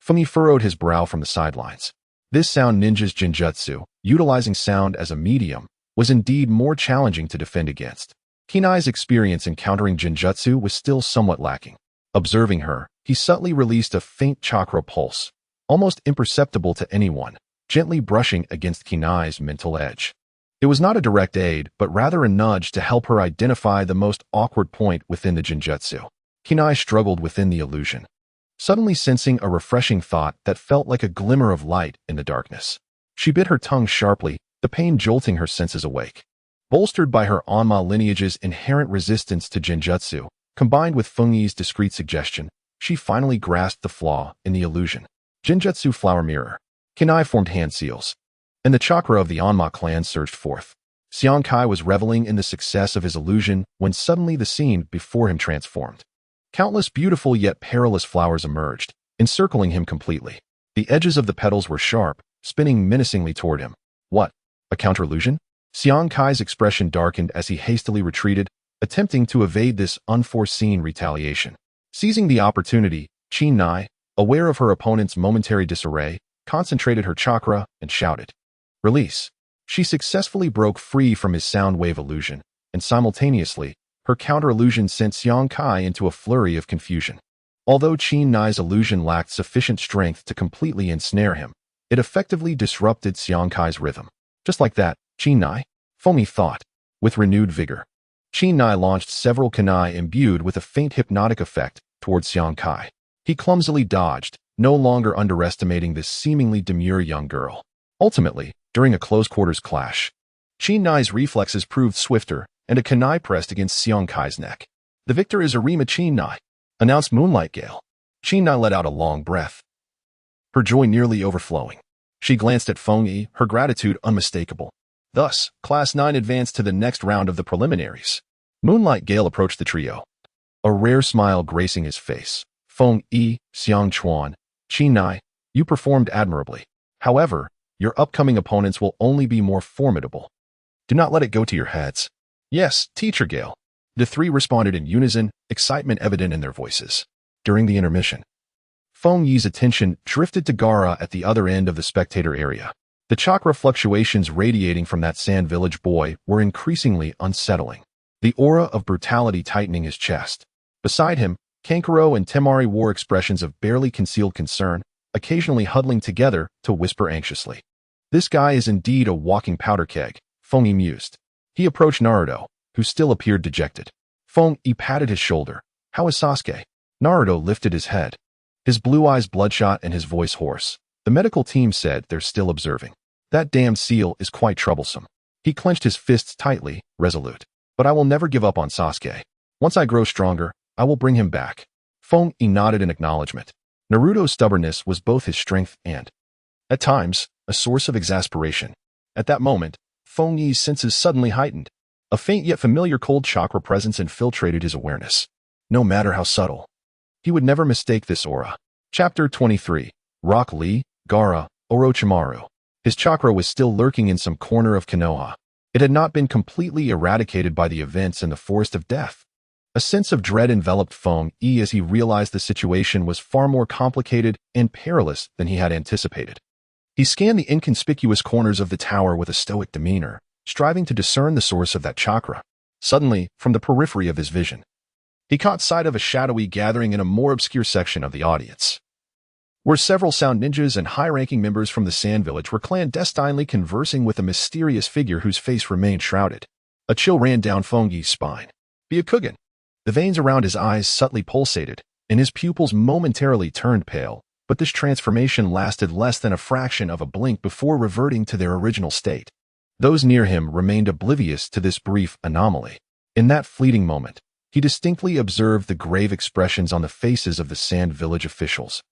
Feng Yi furrowed his brow from the sidelines. This sound ninja's jinjutsu, utilizing sound as a medium, was indeed more challenging to defend against. Kinai's experience encountering jinjutsu was still somewhat lacking. Observing her, he subtly released a faint chakra pulse, almost imperceptible to anyone, gently brushing against Kinai's mental edge. It was not a direct aid, but rather a nudge to help her identify the most awkward point within the jinjutsu. Kinai struggled within the illusion, suddenly sensing a refreshing thought that felt like a glimmer of light in the darkness. She bit her tongue sharply, the pain jolting her senses awake. Bolstered by her Onma lineage's inherent resistance to jinjutsu, combined with Feng Yi's discreet suggestion, she finally grasped the flaw in the illusion. Jinjutsu flower mirror. Kinai formed hand seals, and the chakra of the Onma clan surged forth. Xiang Kai was reveling in the success of his illusion when suddenly the scene before him transformed. Countless beautiful yet perilous flowers emerged, encircling him completely. The edges of the petals were sharp, spinning menacingly toward him. What? A counter-illusion? Xiang Kai's expression darkened as he hastily retreated, attempting to evade this unforeseen retaliation. Seizing the opportunity, Tsunade, aware of her opponent's momentary disarray, concentrated her chakra and shouted, "Release!" She successfully broke free from his sound wave illusion, and simultaneously, her counter-illusion sent Xiang Kai into a flurry of confusion. Although Tsunade's illusion lacked sufficient strength to completely ensnare him, it effectively disrupted Xiang Kai's rhythm. Just like that, Tsunade, Feng Yi thought, with renewed vigor. Chinai launched several kunai imbued with a faint hypnotic effect towards Xiang Kai. He clumsily dodged, no longer underestimating this seemingly demure young girl. Ultimately, during a close-quarters clash, Chinai's reflexes proved swifter, and a kunai pressed against Xiang Kai's neck. "The victor is Arima Chinai," announced Moonlight Gale. Chinai let out a long breath, her joy nearly overflowing. She glanced at Feng Yi, her gratitude unmistakable. Thus, Class 9 advanced to the next round of the preliminaries. Moonlight Gale approached the trio, a rare smile gracing his face. "Feng Yi, Xiang Chuan, Chinai, you performed admirably. However, your upcoming opponents will only be more formidable. Do not let it go to your heads." "Yes, Teacher Gale." The three responded in unison, excitement evident in their voices. During the intermission, Feng Yi's attention drifted to Gaara at the other end of the spectator area. The chakra fluctuations radiating from that sand village boy were increasingly unsettling, the aura of brutality tightening his chest. Beside him, Kankuro and Temari wore expressions of barely concealed concern, occasionally huddling together to whisper anxiously. "This guy is indeed a walking powder keg," Feng Yi mused. He approached Naruto, who still appeared dejected. Feng Yi patted his shoulder. "How is Sasuke?" Naruto lifted his head, his blue eyes bloodshot and his voice hoarse. "The medical team said they're still observing. That damned seal is quite troublesome." He clenched his fists tightly, resolute. "But I will never give up on Sasuke. Once I grow stronger, I will bring him back." Feng Yi nodded in acknowledgement. Naruto's stubbornness was both his strength and, at times, a source of exasperation. At that moment, Feng Yi's senses suddenly heightened. A faint yet familiar cold chakra presence infiltrated his awareness. No matter how subtle, he would never mistake this aura. Chapter 23. Rock Lee, Gaara, Orochimaru. His chakra was still lurking in some corner of Konoha. It had not been completely eradicated by the events in the Forest of Death. A sense of dread enveloped Feng Yi as he realized the situation was far more complicated and perilous than he had anticipated. He scanned the inconspicuous corners of the tower with a stoic demeanor, striving to discern the source of that chakra. Suddenly, from the periphery of his vision, he caught sight of a shadowy gathering in a more obscure section of the audience, where several sound ninjas and high-ranking members from the Sand Village were clandestinely conversing with a mysterious figure whose face remained shrouded. A chill ran down Feng Yi's spine. Byakugan. The veins around his eyes subtly pulsated, and his pupils momentarily turned pale, but this transformation lasted less than a fraction of a blink before reverting to their original state. Those near him remained oblivious to this brief anomaly. In that fleeting moment, he distinctly observed the grave expressions on the faces of the Sand Village officials,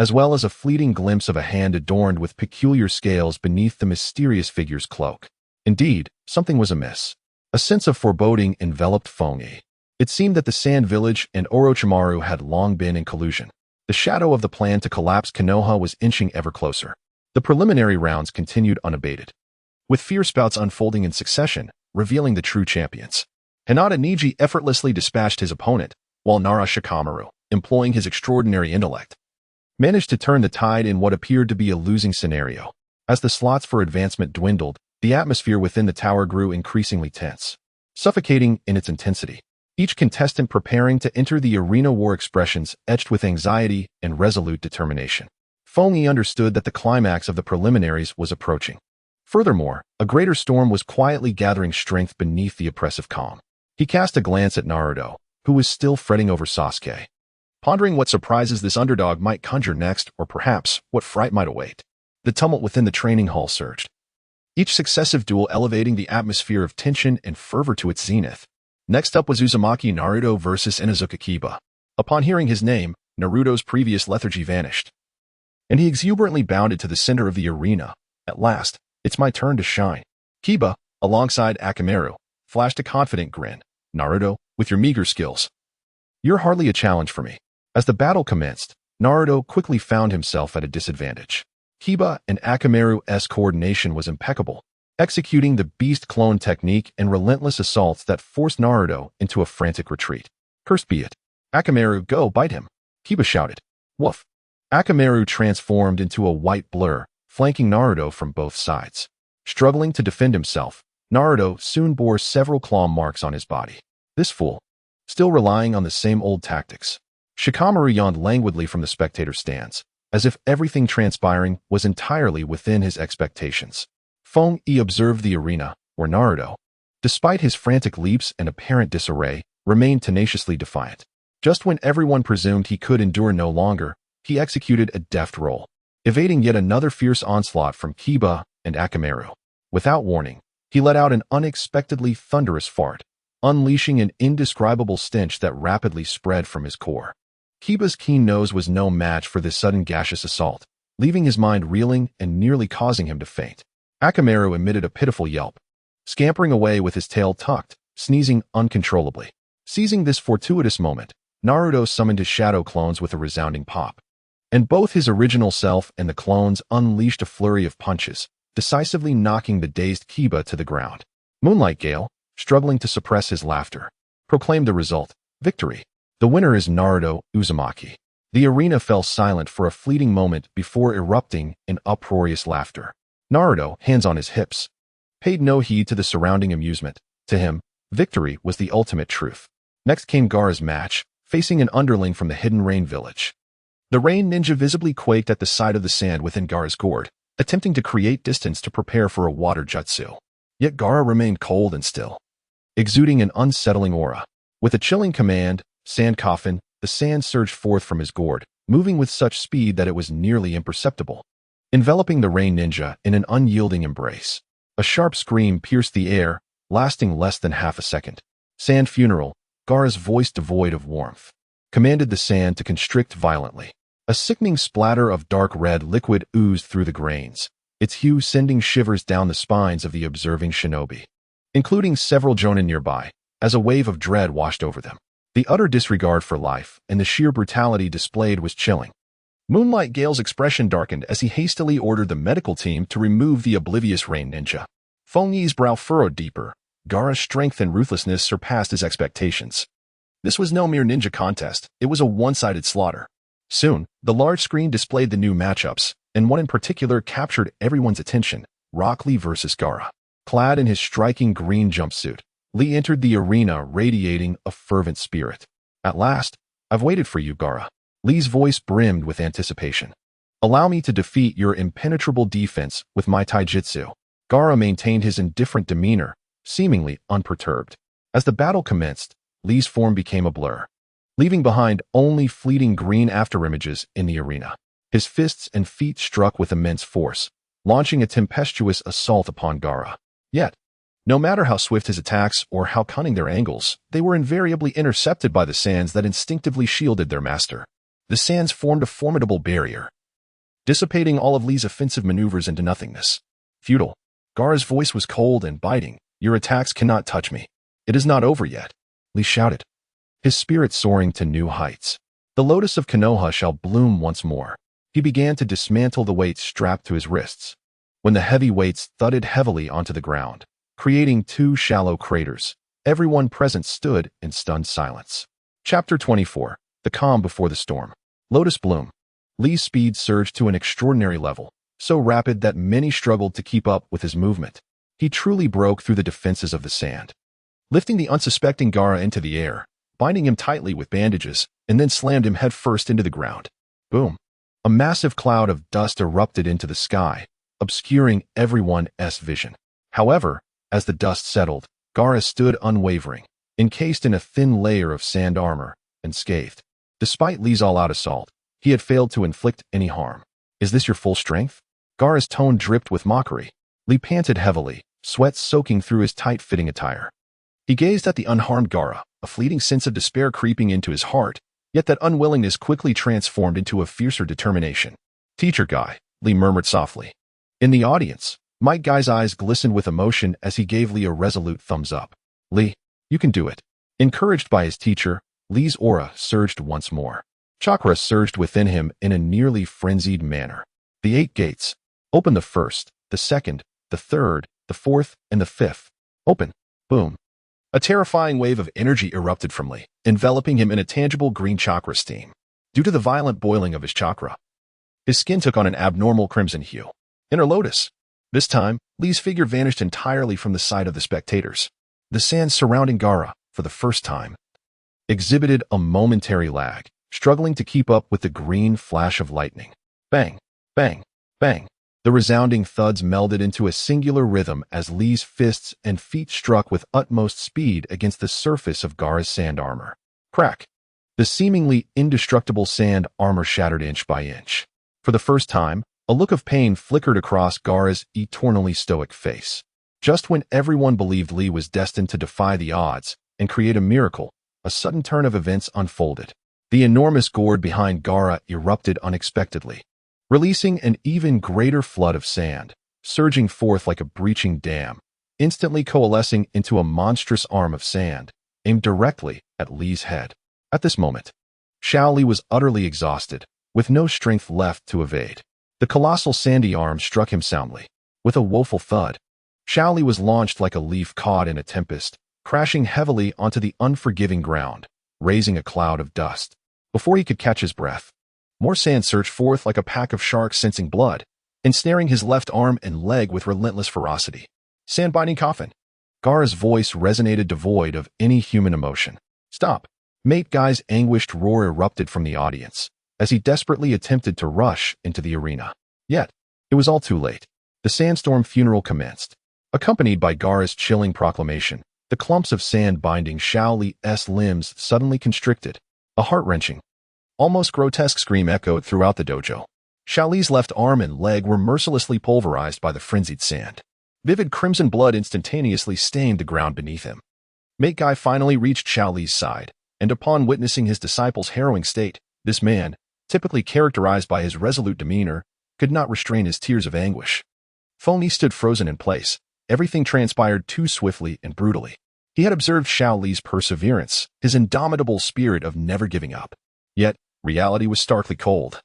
as well as a fleeting glimpse of a hand adorned with peculiar scales beneath the mysterious figure's cloak. Indeed, something was amiss. A sense of foreboding enveloped Feng Yi. It seemed that the Sand Village and Orochimaru had long been in collusion. The shadow of the plan to collapse Konoha was inching ever closer. The preliminary rounds continued unabated, with fierce bouts unfolding in succession, revealing the true champions. Hinata Niji effortlessly dispatched his opponent, while Nara Shikamaru, employing his extraordinary intellect, managed to turn the tide in what appeared to be a losing scenario. As the slots for advancement dwindled, the atmosphere within the tower grew increasingly tense, suffocating in its intensity. Each contestant preparing to enter the arena wore expressions etched with anxiety and resolute determination. Feng Yi understood that the climax of the preliminaries was approaching. Furthermore, a greater storm was quietly gathering strength beneath the oppressive calm. He cast a glance at Naruto, who was still fretting over Sasuke, pondering what surprises this underdog might conjure next, or perhaps what fright might await. The tumult within the training hall surged, each successive duel elevating the atmosphere of tension and fervor to its zenith. Next up was Uzumaki Naruto versus Inuzuka Kiba. Upon hearing his name, Naruto's previous lethargy vanished, and he exuberantly bounded to the center of the arena. At last, it's my turn to shine. Kiba, alongside Akamaru, flashed a confident grin. Naruto, with your meager skills, you're hardly a challenge for me. As the battle commenced, Naruto quickly found himself at a disadvantage. Kiba and Akamaru's coordination was impeccable, executing the beast clone technique and relentless assaults that forced Naruto into a frantic retreat. Cursed be it. Akamaru, go, bite him. Kiba shouted. Woof. Akamaru transformed into a white blur, flanking Naruto from both sides. Struggling to defend himself, Naruto soon bore several claw marks on his body. This fool, still relying on the same old tactics. Shikamaru yawned languidly from the spectator stands, as if everything transpiring was entirely within his expectations. Feng Yi observed the arena, where Naruto, despite his frantic leaps and apparent disarray, remained tenaciously defiant. Just when everyone presumed he could endure no longer, he executed a deft roll, evading yet another fierce onslaught from Kiba and Akamaru. Without warning, he let out an unexpectedly thunderous fart, unleashing an indescribable stench that rapidly spread from his core. Kiba's keen nose was no match for this sudden gaseous assault, leaving his mind reeling and nearly causing him to faint. Akamaru emitted a pitiful yelp, scampering away with his tail tucked, sneezing uncontrollably. Seizing this fortuitous moment, Naruto summoned his shadow clones with a resounding pop, and both his original self and the clones unleashed a flurry of punches, decisively knocking the dazed Kiba to the ground. Moonlight Gale, struggling to suppress his laughter, proclaimed the result: victory. The winner is Naruto Uzumaki. The arena fell silent for a fleeting moment before erupting in uproarious laughter. Naruto, hands on his hips, paid no heed to the surrounding amusement. To him, victory was the ultimate truth. Next came Gaara's match, facing an underling from the hidden rain village. The rain ninja visibly quaked at the sight of the sand within Gaara's gourd, attempting to create distance to prepare for a water jutsu. Yet Gaara remained cold and still, exuding an unsettling aura. With a chilling command, "Sand Coffin," the sand surged forth from his gourd, moving with such speed that it was nearly imperceptible, enveloping the rain ninja in an unyielding embrace. A sharp scream pierced the air, lasting less than half a second. "Sand Funeral," Gaara's voice devoid of warmth, commanded the sand to constrict violently. A sickening splatter of dark red liquid oozed through the grains, its hue sending shivers down the spines of the observing shinobi, including several jonin nearby, as a wave of dread washed over them. The utter disregard for life and the sheer brutality displayed was chilling. Moonlight Gale's expression darkened as he hastily ordered the medical team to remove the oblivious rain ninja. Feng Yi's brow furrowed deeper. Gaara's strength and ruthlessness surpassed his expectations. This was no mere ninja contest, it was a one-sided slaughter. Soon, the large screen displayed the new matchups, and one in particular captured everyone's attention: Rock Lee versus Gaara. Clad in his striking green jumpsuit, Lee entered the arena radiating a fervent spirit. "At last, I've waited for you, Gaara." Lee's voice brimmed with anticipation. "Allow me to defeat your impenetrable defense with my taijutsu." Gaara maintained his indifferent demeanor, seemingly unperturbed. As the battle commenced, Lee's form became a blur, leaving behind only fleeting green afterimages in the arena. His fists and feet struck with immense force, launching a tempestuous assault upon Gaara. Yet, no matter how swift his attacks or how cunning their angles, they were invariably intercepted by the sands that instinctively shielded their master. The sands formed a formidable barrier, dissipating all of Lee's offensive maneuvers into nothingness. "Futile." Gaara's voice was cold and biting. "Your attacks cannot touch me. It is not over yet," Lee shouted, his spirit soaring to new heights. "The lotus of Konoha shall bloom once more." He began to dismantle the weights strapped to his wrists, when the heavy weights thudded heavily onto the ground, creating two shallow craters. Everyone present stood in stunned silence. Chapter 24. The Calm Before the Storm. Lotus Bloom. Lee's speed surged to an extraordinary level, so rapid that many struggled to keep up with his movement. He truly broke through the defenses of the sand, lifting the unsuspecting Gaara into the air, binding him tightly with bandages, and then slammed him headfirst into the ground. Boom. A massive cloud of dust erupted into the sky, obscuring everyone's vision. However, as the dust settled, Gaara stood unwavering, encased in a thin layer of sand armor, unscathed. Despite Lee's all-out assault, he had failed to inflict any harm. "Is this your full strength?" Gaara's tone dripped with mockery. Lee panted heavily, sweat soaking through his tight-fitting attire. He gazed at the unharmed Gaara, a fleeting sense of despair creeping into his heart, yet that unwillingness quickly transformed into a fiercer determination. "Teacher Guy," Lee murmured softly. In the audience, Mike Guy's eyes glistened with emotion as he gave Lee a resolute thumbs up. "Lee, you can do it." Encouraged by his teacher, Lee's aura surged once more. Chakra surged within him in a nearly frenzied manner. The 8 gates. Open the first, the second, the third, the fourth, and the fifth. Open. Boom. A terrifying wave of energy erupted from Lee, enveloping him in a tangible green chakra steam. Due to the violent boiling of his chakra, his skin took on an abnormal crimson hue. Inner Lotus. This time, Lee's figure vanished entirely from the sight of the spectators. The sand surrounding Gaara, for the first time, exhibited a momentary lag, struggling to keep up with the green flash of lightning. Bang, bang, bang. The resounding thuds melded into a singular rhythm as Lee's fists and feet struck with utmost speed against the surface of Gaara's sand armor. Crack! The seemingly indestructible sand armor shattered inch by inch. For the first time, a look of pain flickered across Gaara's eternally stoic face. Just when everyone believed Lee was destined to defy the odds and create a miracle, a sudden turn of events unfolded. The enormous gourd behind Gaara erupted unexpectedly, releasing an even greater flood of sand, surging forth like a breaching dam, instantly coalescing into a monstrous arm of sand, aimed directly at Lee's head. At this moment, Xiao Li was utterly exhausted, with no strength left to evade. The colossal sandy arm struck him soundly. With a woeful thud, Xiao Li was launched like a leaf caught in a tempest, crashing heavily onto the unforgiving ground, raising a cloud of dust. Before he could catch his breath, more sand surged forth like a pack of sharks sensing blood, ensnaring his left arm and leg with relentless ferocity. Sand-binding coffin. Gaara's voice resonated devoid of any human emotion. Stop! Mate Guy's anguished roar erupted from the audience as he desperately attempted to rush into the arena. Yet, it was all too late. The sandstorm funeral commenced. Accompanied by Gaara's chilling proclamation, the clumps of sand binding Xiao Li's limbs suddenly constricted. A heart-wrenching, almost grotesque scream echoed throughout the dojo. Xiao Li's left arm and leg were mercilessly pulverized by the frenzied sand. Vivid crimson blood instantaneously stained the ground beneath him. Mate Guy finally reached Xiao Li's side, and upon witnessing his disciple's harrowing state, this man, typically characterized by his resolute demeanor, could not restrain his tears of anguish. Feng Yi stood frozen in place. Everything transpired too swiftly and brutally. He had observed Xiao Li's perseverance, his indomitable spirit of never giving up. Yet, reality was starkly cold.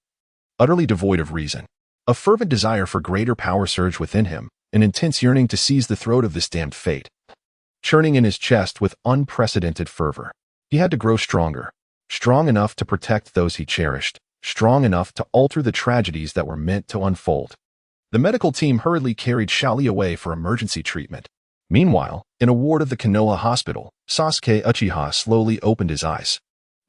Utterly devoid of reason. A fervent desire for greater power surged within him, an intense yearning to seize the throat of this damned fate, churning in his chest with unprecedented fervor. He had to grow stronger, strong enough to protect those he cherished, strong enough to alter the tragedies that were meant to unfold. The medical team hurriedly carried Xiao Li away for emergency treatment. Meanwhile, in a ward of the Konoha hospital, Sasuke Uchiha slowly opened his eyes.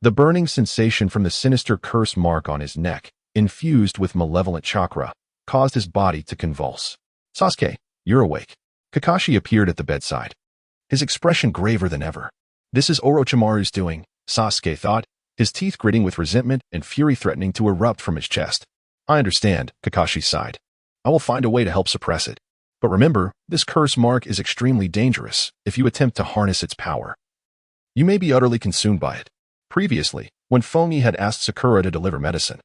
The burning sensation from the sinister curse mark on his neck, infused with malevolent chakra, caused his body to convulse. Sasuke, you're awake. Kakashi appeared at the bedside, his expression graver than ever. This is Orochimaru's doing, Sasuke thought, his teeth gritting with resentment and fury threatening to erupt from his chest. I understand, Kakashi sighed. I will find a way to help suppress it. But remember, this curse mark is extremely dangerous if you attempt to harness its power. You may be utterly consumed by it. Previously, when Feng Yi had asked Sakura to deliver medicine,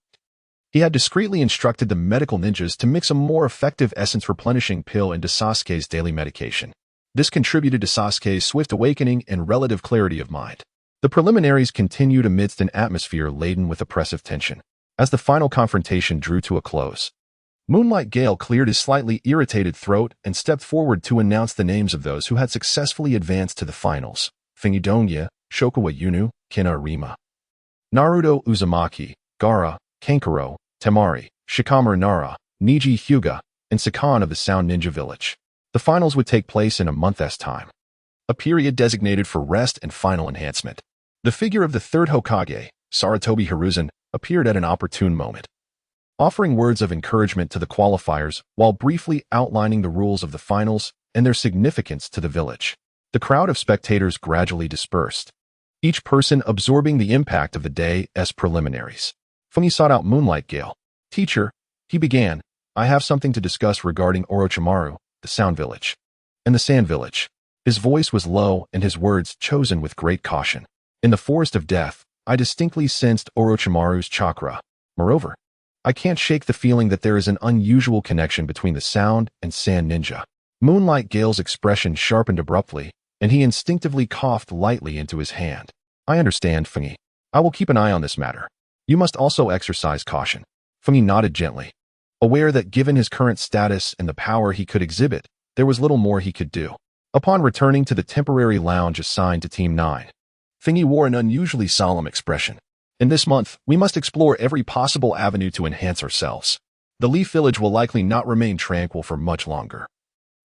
he had discreetly instructed the medical ninjas to mix a more effective essence-replenishing pill into Sasuke's daily medication. This contributed to Sasuke's swift awakening and relative clarity of mind. The preliminaries continued amidst an atmosphere laden with oppressive tension. As the final confrontation drew to a close, Moonlight Gale cleared his slightly irritated throat and stepped forward to announce the names of those who had successfully advanced to the finals. Fengidongya, Shokawa Yunu, Kina Arima, Naruto Uzumaki, Gaara, Kankuro, Temari, Shikamaru Nara, Niji Hyuga, and Sakan of the Sound Ninja Village. The finals would take place in a month's time, a period designated for rest and final enhancement. The figure of the third Hokage, Sarutobi Hiruzen, appeared at an opportune moment, offering words of encouragement to the qualifiers while briefly outlining the rules of the finals and their significance to the village. The crowd of spectators gradually dispersed, each person absorbing the impact of the day as preliminaries. Feng Yi sought out Moonlight Gale. Teacher, he began, I have something to discuss regarding Orochimaru, the Sound Village, and the Sand Village. His voice was low and his words chosen with great caution. In the Forest of Death, I distinctly sensed Orochimaru's chakra. Moreover, I can't shake the feeling that there is an unusual connection between the Sound and Sand Ninja. Moonlight Gale's expression sharpened abruptly, and he instinctively coughed lightly into his hand. I understand, Feng Yi. I will keep an eye on this matter. You must also exercise caution. Feng Yi nodded gently, aware that given his current status and the power he could exhibit, there was little more he could do. Upon returning to the temporary lounge assigned to Team 9, Feng Yi wore an unusually solemn expression. In this month, we must explore every possible avenue to enhance ourselves. The Leaf Village will likely not remain tranquil for much longer,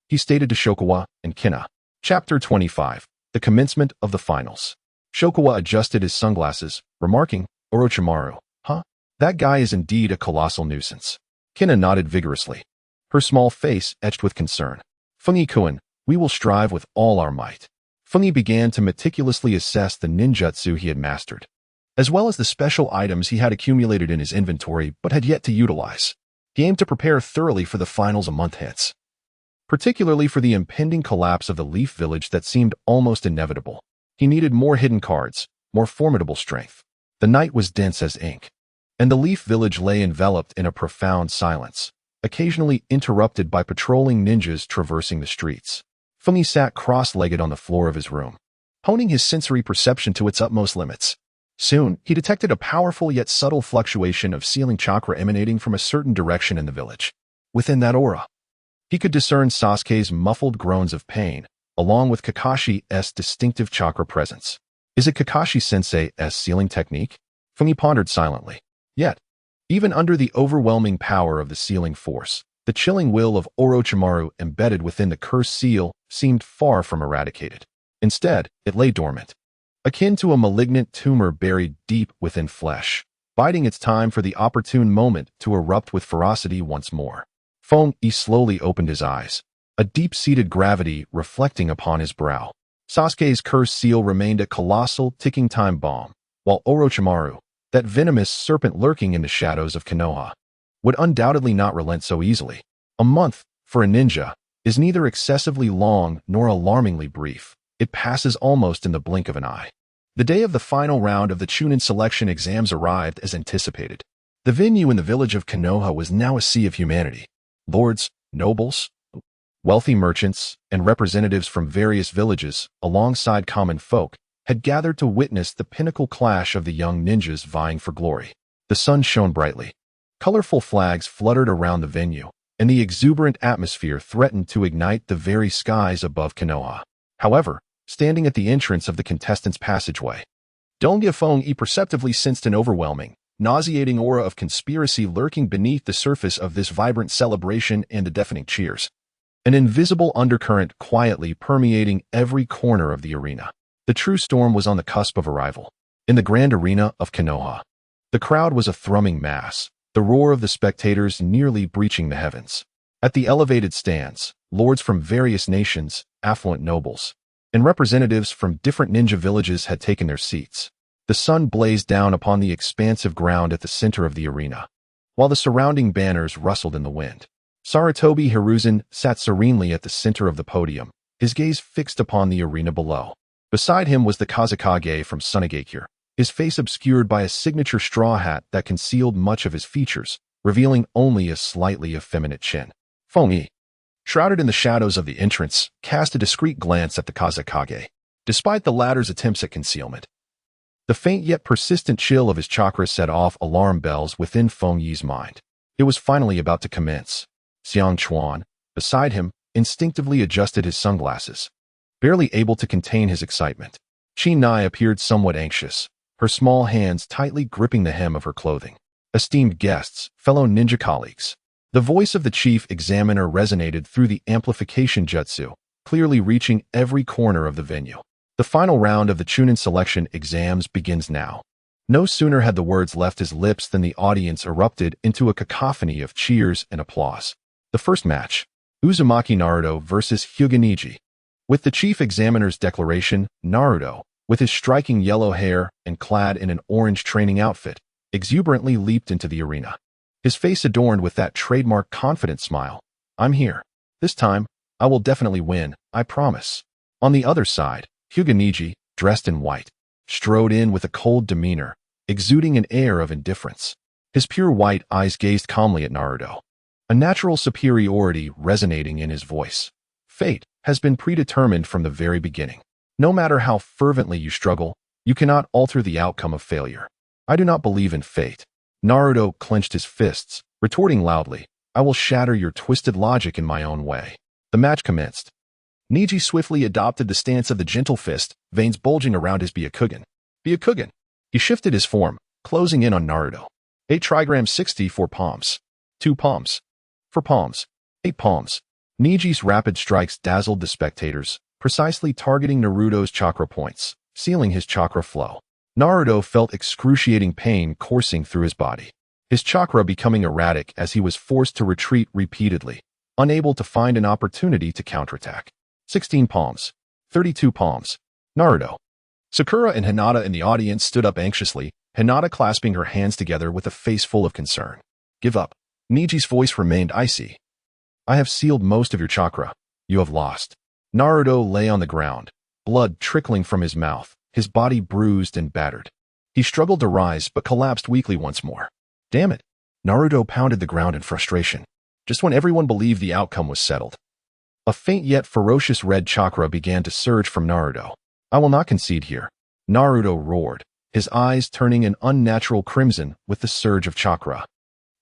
he stated to Shokawa and Kina. Chapter 25. The Commencement of the Finals. Shokawa adjusted his sunglasses, remarking, Orochimaru, huh? That guy is indeed a colossal nuisance. Kina nodded vigorously. her small face etched with concern. Fengyi-kun, we will strive with all our might. Fengyi began to meticulously assess the ninjutsu he had mastered, as well as the special items he had accumulated in his inventory but had yet to utilize. He aimed to prepare thoroughly for the finals a month hence, particularly for the impending collapse of the Leaf Village that seemed almost inevitable. He needed more hidden cards, more formidable strength. The night was dense as ink, and the Leaf Village lay enveloped in a profound silence, occasionally interrupted by patrolling ninjas traversing the streets. Fengyi sat cross-legged on the floor of his room, honing his sensory perception to its utmost limits. Soon, he detected a powerful yet subtle fluctuation of sealing chakra emanating from a certain direction in the village. Within that aura, he could discern Sasuke's muffled groans of pain, along with Kakashi's distinctive chakra presence. Is it Kakashi-sensei's sealing technique? Fengyi pondered silently. Yet, even under the overwhelming power of the sealing force, the chilling will of Orochimaru embedded within the cursed seal seemed far from eradicated. Instead, it lay dormant, akin to a malignant tumor buried deep within flesh, biding its time for the opportune moment to erupt with ferocity once more. Fengyi slowly opened his eyes, a deep-seated gravity reflecting upon his brow. Sasuke's cursed seal remained a colossal, ticking time bomb, while Orochimaru, that venomous serpent lurking in the shadows of Konoha, would undoubtedly not relent so easily. A month, for a ninja, is neither excessively long nor alarmingly brief. It passes almost in the blink of an eye. The day of the final round of the Chunin selection exams arrived as anticipated. The venue in the village of Konoha was now a sea of humanity. Lords, nobles, wealthy merchants, and representatives from various villages, alongside common folk, had gathered to witness the pinnacle clash of the young ninjas vying for glory. The sun shone brightly. Colorful flags fluttered around the venue, and the exuberant atmosphere threatened to ignite the very skies above Konoha. However, standing at the entrance of the contestants' passageway, Fengyi perceptibly sensed an overwhelming, nauseating aura of conspiracy lurking beneath the surface of this vibrant celebration and the deafening cheers. An invisible undercurrent quietly permeating every corner of the arena. The true storm was on the cusp of arrival. In the grand arena of Konoha, the crowd was a thrumming mass, the roar of the spectators nearly breaching the heavens. At the elevated stands, lords from various nations, affluent nobles, and representatives from different ninja villages had taken their seats. The sun blazed down upon the expansive ground at the center of the arena, while the surrounding banners rustled in the wind. Sarutobi Hiruzen sat serenely at the center of the podium, his gaze fixed upon the arena below. Beside him was the Kazekage from Tsunade, his face obscured by a signature straw hat that concealed much of his features, revealing only a slightly effeminate chin. Fengyi, shrouded in the shadows of the entrance, cast a discreet glance at the Kazekage. Despite the latter's attempts at concealment, the faint yet persistent chill of his chakra set off alarm bells within Fengyi's mind. It was finally about to commence. Xiang Chuan, beside him, instinctively adjusted his sunglasses, barely able to contain his excitement. Tsunade appeared somewhat anxious, her small hands tightly gripping the hem of her clothing. Esteemed guests, fellow ninja colleagues. The voice of the chief examiner resonated through the amplification jutsu, clearly reaching every corner of the venue. The final round of the Chunin selection exams begins now. No sooner had the words left his lips than the audience erupted into a cacophony of cheers and applause. The first match, Uzumaki Naruto versus Hyuga Neji. With the chief examiner's declaration, Naruto, with his striking yellow hair and clad in an orange training outfit, exuberantly leaped into the arena. His face adorned with that trademark confident smile. I'm here. This time, I will definitely win, I promise. On the other side, Hyuga Neji, dressed in white, strode in with a cold demeanor, exuding an air of indifference. His pure white eyes gazed calmly at Naruto, a natural superiority resonating in his voice. Fate has been predetermined from the very beginning. No matter how fervently you struggle, you cannot alter the outcome of failure. I do not believe in fate. Naruto clenched his fists, retorting loudly, I will shatter your twisted logic in my own way. The match commenced. Neji swiftly adopted the stance of the gentle fist, veins bulging around his Byakugan. Byakugan. He shifted his form, closing in on Naruto. 8 trigrams 60 for palms. 2 palms. For palms. 8 palms. Neji's rapid strikes dazzled the spectators, precisely targeting Naruto's chakra points, sealing his chakra flow. Naruto felt excruciating pain coursing through his body, his chakra becoming erratic as he was forced to retreat repeatedly, unable to find an opportunity to counterattack. 16 palms. 32 palms. Naruto. Sakura and Hinata in the audience stood up anxiously, Hinata clasping her hands together with a face full of concern. Give up. Niji's voice remained icy. I have sealed most of your chakra. You have lost. Naruto lay on the ground, blood trickling from his mouth, his body bruised and battered. He struggled to rise but collapsed weakly once more. Damn it. Naruto pounded the ground in frustration, just when everyone believed the outcome was settled. A faint yet ferocious red chakra began to surge from Naruto. I will not concede here. Naruto roared, his eyes turning an unnatural crimson with the surge of chakra.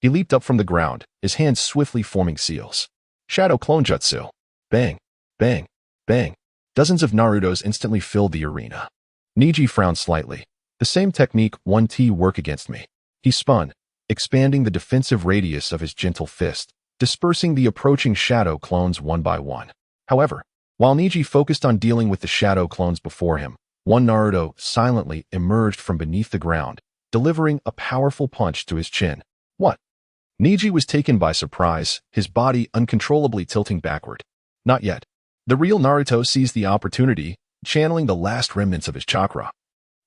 He leaped up from the ground, his hands swiftly forming seals. Shadow clone jutsu. Bang, bang, bang. Dozens of Narutos instantly filled the arena. Niji frowned slightly. The same technique 1T work against me. He spun, expanding the defensive radius of his gentle fist, dispersing the approaching shadow clones one by one. However, while Niji focused on dealing with the shadow clones before him, one Naruto silently emerged from beneath the ground, delivering a powerful punch to his chin. What? Niji was taken by surprise, his body uncontrollably tilting backward. Not yet. The real Naruto seized the opportunity, channeling the last remnants of his chakra,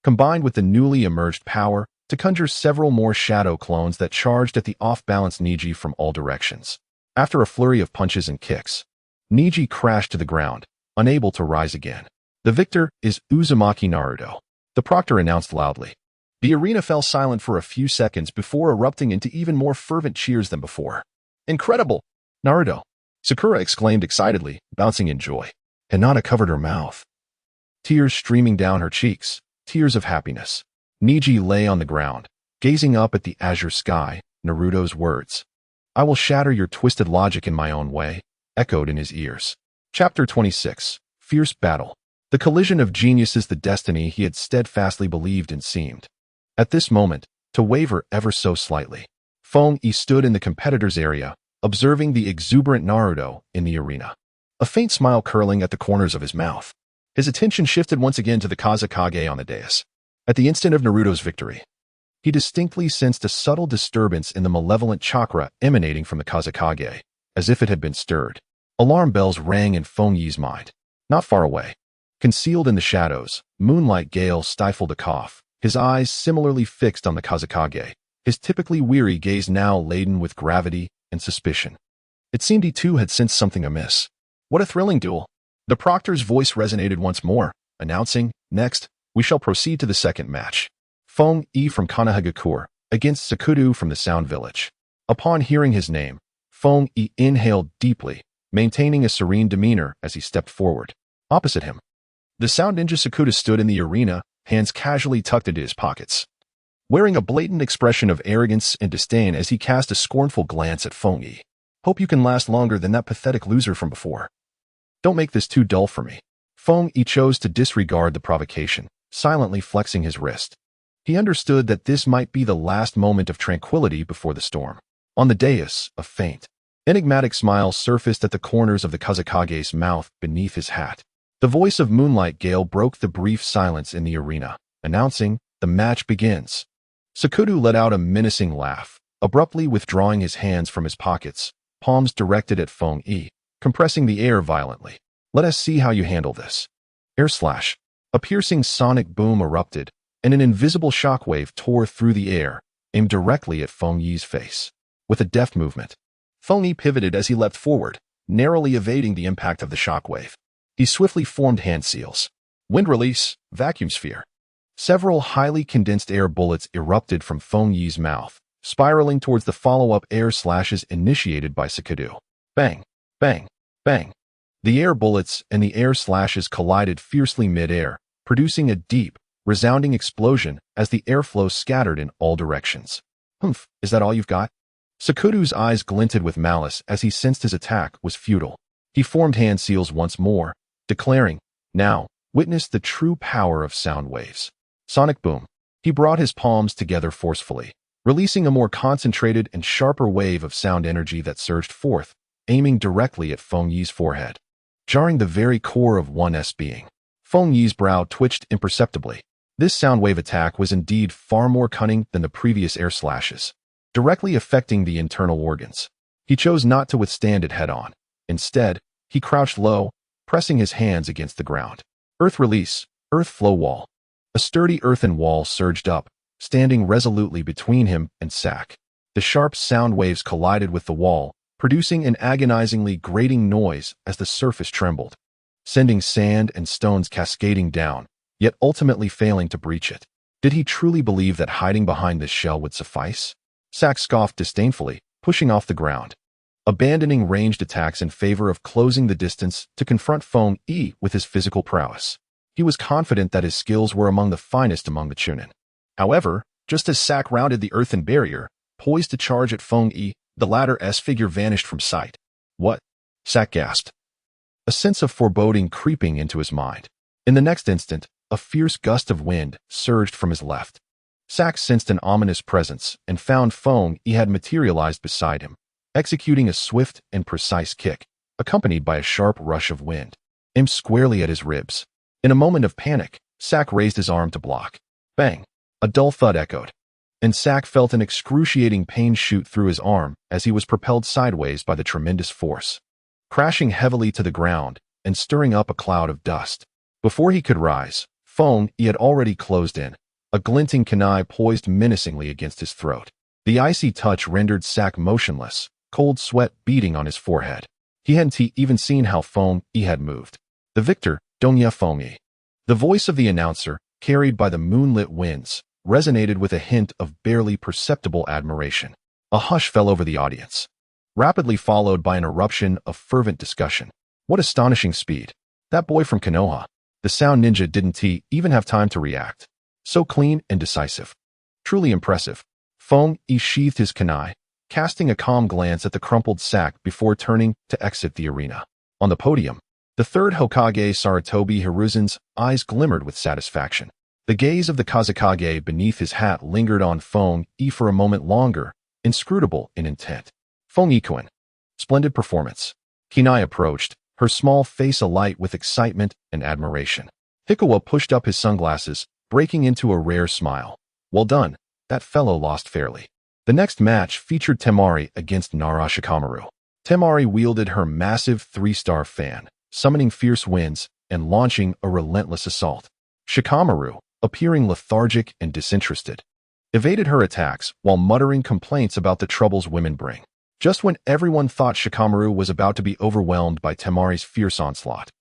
combined with the newly emerged power, to conjure several more shadow clones that charged at the off-balance Niji from all directions. After a flurry of punches and kicks, Niji crashed to the ground, unable to rise again. The victor is Uzumaki Naruto, the proctor announced loudly. The arena fell silent for a few seconds before erupting into even more fervent cheers than before. Incredible! Naruto! Sakura exclaimed excitedly, bouncing in joy. Hinata covered her mouth, tears streaming down her cheeks, tears of happiness. Niji lay on the ground, gazing up at the azure sky. Naruto's words, I will shatter your twisted logic in my own way, echoed in his ears. Chapter 26. Fierce Battle. The collision of geniuses, the destiny he had steadfastly believed in seemed, at this moment, to waver ever so slightly. Feng-yi stood in the competitors' area, observing the exuberant Naruto in the arena, a faint smile curling at the corners of his mouth. His attention shifted once again to the Kazekage on the dais. At the instant of Naruto's victory, he distinctly sensed a subtle disturbance in the malevolent chakra emanating from the Kazekage, as if it had been stirred. Alarm bells rang in Feng-yi's mind. Not far away, concealed in the shadows, Moonlight Gale stifled a cough, his eyes similarly fixed on the Kazekage, his typically weary gaze now laden with gravity and suspicion. It seemed he too had sensed something amiss. What a thrilling duel! The proctor's voice resonated once more, announcing, next, we shall proceed to the second match. Feng-yi from Konoha against Sakudu from the Sound Village. Upon hearing his name, Feng-yi inhaled deeply, maintaining a serene demeanor as he stepped forward. Opposite him, the Sound Ninja Sakuda stood in the arena, hands casually tucked into his pockets, wearing a blatant expression of arrogance and disdain as he cast a scornful glance at Feng-yi. Hope you can last longer than that pathetic loser from before. Don't make this too dull for me. Feng-yi chose to disregard the provocation, silently flexing his wrist. He understood that this might be the last moment of tranquility before the storm. On the dais, a faint, enigmatic smile surfaced at the corners of the Kazekage's mouth beneath his hat. The voice of Moonlight Gale broke the brief silence in the arena, announcing, the match begins. Sakudu let out a menacing laugh, abruptly withdrawing his hands from his pockets, palms directed at Feng-yi, compressing the air violently. Let us see how you handle this. Air slash. A piercing sonic boom erupted, and an invisible shockwave tore through the air, aimed directly at Feng-yi's face. With a deft movement, Feng-yi pivoted as he leapt forward, narrowly evading the impact of the shockwave. He swiftly formed hand seals. Wind release, vacuum sphere. Several highly condensed air bullets erupted from Feng-yi's mouth, spiraling towards the follow-up air slashes initiated by Sakudu. Bang, bang, bang. The air bullets and the air slashes collided fiercely mid-air, producing a deep, resounding explosion as the airflow scattered in all directions. Humph, is that all you've got? Sakudu's eyes glinted with malice as he sensed his attack was futile. He formed hand seals once more, declaring, now, witness the true power of sound waves. Sonic boom. He brought his palms together forcefully, releasing a more concentrated and sharper wave of sound energy that surged forth, aiming directly at Feng-yi's forehead, jarring the very core of one's being. Feng-yi's brow twitched imperceptibly. This sound wave attack was indeed far more cunning than the previous air slashes, directly affecting the internal organs. He chose not to withstand it head-on. Instead, he crouched low, pressing his hands against the ground. Earth release, earth flow wall. A sturdy earthen wall surged up, standing resolutely between him and Sak. The sharp sound waves collided with the wall, producing an agonizingly grating noise as the surface trembled, sending sand and stones cascading down, yet ultimately failing to breach it. Did he truly believe that hiding behind this shell would suffice? Sak scoffed disdainfully, pushing off the ground, abandoning ranged attacks in favor of closing the distance to confront Feng Yi with his physical prowess. He was confident that his skills were among the finest among the Chunin. However, just as Sak rounded the earthen barrier, poised to charge at Feng Yi, the latter's figure vanished from sight. What? Sak gasped, a sense of foreboding creeping into his mind. In the next instant, a fierce gust of wind surged from his left. Sak sensed an ominous presence and found Feng Yi had materialized beside him, executing a swift and precise kick, accompanied by a sharp rush of wind, aimed squarely at his ribs. In a moment of panic, Sak raised his arm to block. Bang! A dull thud echoed, and Sak felt an excruciating pain shoot through his arm as he was propelled sideways by the tremendous force, crashing heavily to the ground and stirring up a cloud of dust. Before he could rise, Feng Yi had already closed in, a glinting kunai poised menacingly against his throat. The icy touch rendered Sak motionless, cold sweat beading on his forehead. He hadn't even seen how Feng Yi had moved. The victor, Dongya Feng Yi. The voice of the announcer, carried by the moonlit winds, resonated with a hint of barely perceptible admiration. A hush fell over the audience, rapidly followed by an eruption of fervent discussion. What astonishing speed! That boy from Konoha. The sound ninja didn't even have time to react. So clean and decisive. Truly impressive. Feng Yi sheathed his kunai, casting a calm glance at the crumpled Sak before turning to exit the arena. On the podium, the third Hokage Sarutobi Hiruzen's eyes glimmered with satisfaction. The gaze of the Kazekage beneath his hat lingered on Feng Yi for a moment longer, inscrutable in intent. Feng Yi-kun. Splendid performance. Kinai approached, her small face alight with excitement and admiration. Hikawa pushed up his sunglasses, breaking into a rare smile. Well done, that fellow lost fairly. The next match featured Temari against Nara Shikamaru. Temari wielded her massive 3-star fan, summoning fierce winds and launching a relentless assault. Shikamaru, appearing lethargic and disinterested, evaded her attacks while muttering complaints about the troubles women bring. Just when everyone thought Shikamaru was about to be overwhelmed by Temari's fierce onslaught,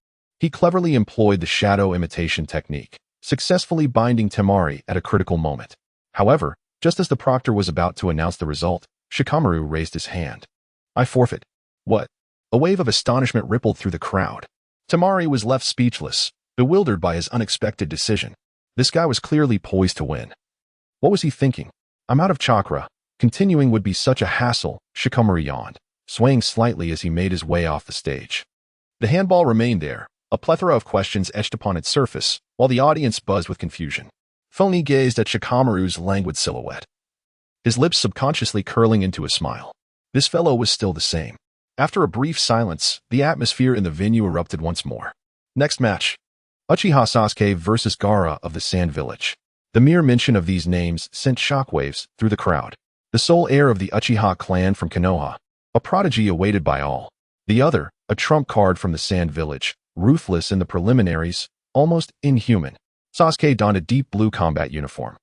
he cleverly employed the shadow imitation technique, successfully binding Temari at a critical moment. However, just as the proctor was about to announce the result, Shikamaru raised his hand. I forfeit. What? A wave of astonishment rippled through the crowd. Temari was left speechless, bewildered by his unexpected decision. This guy was clearly poised to win. What was he thinking? I'm out of chakra. Continuing would be such a hassle, Shikamaru yawned, swaying slightly as he made his way off the stage. The handball remained there, a plethora of questions etched upon its surface, while the audience buzzed with confusion. Feng Yi gazed at Shikamaru's languid silhouette, his lips subconsciously curling into a smile. This fellow was still the same. After a brief silence, the atmosphere in the venue erupted once more. Next match. Uchiha Sasuke versus Gaara of the Sand Village. The mere mention of these names sent shockwaves through the crowd. The sole heir of the Uchiha clan from Konoha, a prodigy awaited by all. The other, a trump card from the Sand Village, ruthless in the preliminaries, almost inhuman. Sasuke donned a deep blue combat uniform,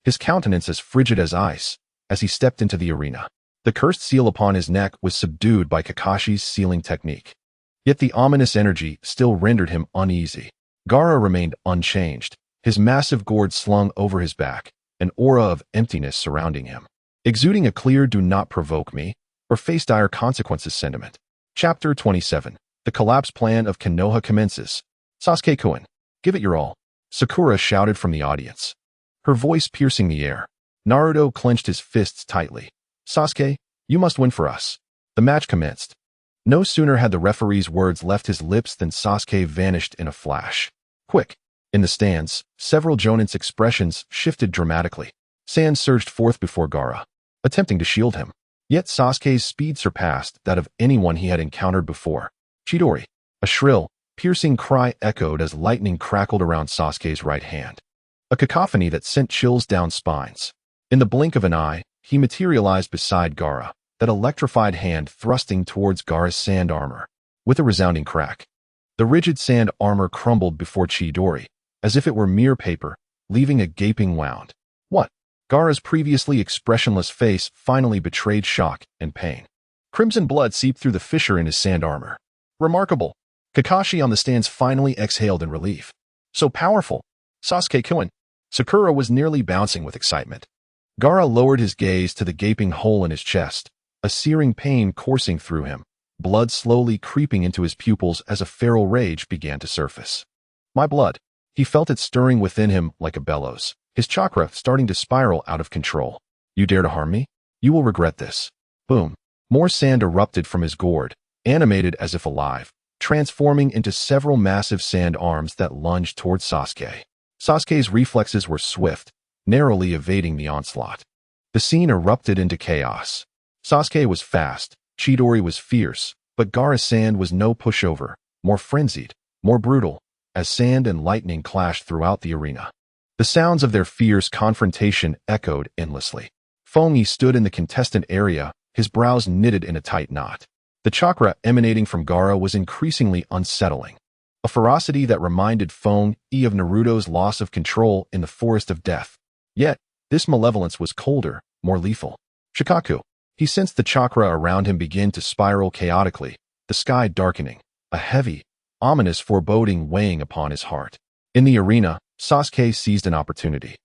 his countenance as frigid as ice, as he stepped into the arena. The cursed seal upon his neck was subdued by Kakashi's sealing technique. Yet the ominous energy still rendered him uneasy. Gaara remained unchanged, his massive gourd slung over his back, an aura of emptiness surrounding him, exuding a clear do not provoke me, or face dire consequences sentiment. Chapter 27. The collapse plan of Konoha commences. Sasuke-kun, give it your all, Sakura shouted from the audience, her voice piercing the air. Naruto clenched his fists tightly. Sasuke, you must win for us. The match commenced. No sooner had the referee's words left his lips than Sasuke vanished in a flash. Quick! In the stands, several Jonin's expressions shifted dramatically. Sand surged forth before Gaara, attempting to shield him. Yet Sasuke's speed surpassed that of anyone he had encountered before. Chidori! A shrill, piercing cry echoed as lightning crackled around Sasuke's right hand. A cacophony that sent chills down spines. In the blink of an eye, he materialized beside Gaara, that electrified hand thrusting towards Gaara's sand armor. With a resounding crack, the rigid sand armor crumbled before Chidori, as if it were mere paper, leaving a gaping wound. What? Gaara's previously expressionless face finally betrayed shock and pain. Crimson blood seeped through the fissure in his sand armor. Remarkable. Kakashi on the stands finally exhaled in relief. So powerful. Sasuke-kun. Sakura was nearly bouncing with excitement. Gaara lowered his gaze to the gaping hole in his chest, a searing pain coursing through him, blood slowly creeping into his pupils as a feral rage began to surface. My blood. He felt it stirring within him like a bellows, his chakra starting to spiral out of control. You dare to harm me? You will regret this. Boom. More sand erupted from his gourd, animated as if alive, transforming into several massive sand arms that lunged towards Sasuke. Sasuke's reflexes were swift, narrowly evading the onslaught. The scene erupted into chaos. Sasuke was fast, Chidori was fierce, but Gaara's sand was no pushover, more frenzied, more brutal, as sand and lightning clashed throughout the arena. The sounds of their fierce confrontation echoed endlessly. Feng stood in the contestant area, his brows knitted in a tight knot. The chakra emanating from Gaara was increasingly unsettling, a ferocity that reminded Feng of Naruto's loss of control in the Forest of Death. Yet, this malevolence was colder, more lethal. Shikaku. He sensed the chakra around him begin to spiral chaotically, the sky darkening, a heavy, ominous foreboding weighing upon his heart. In the arena, Sasuke seized an opportunity.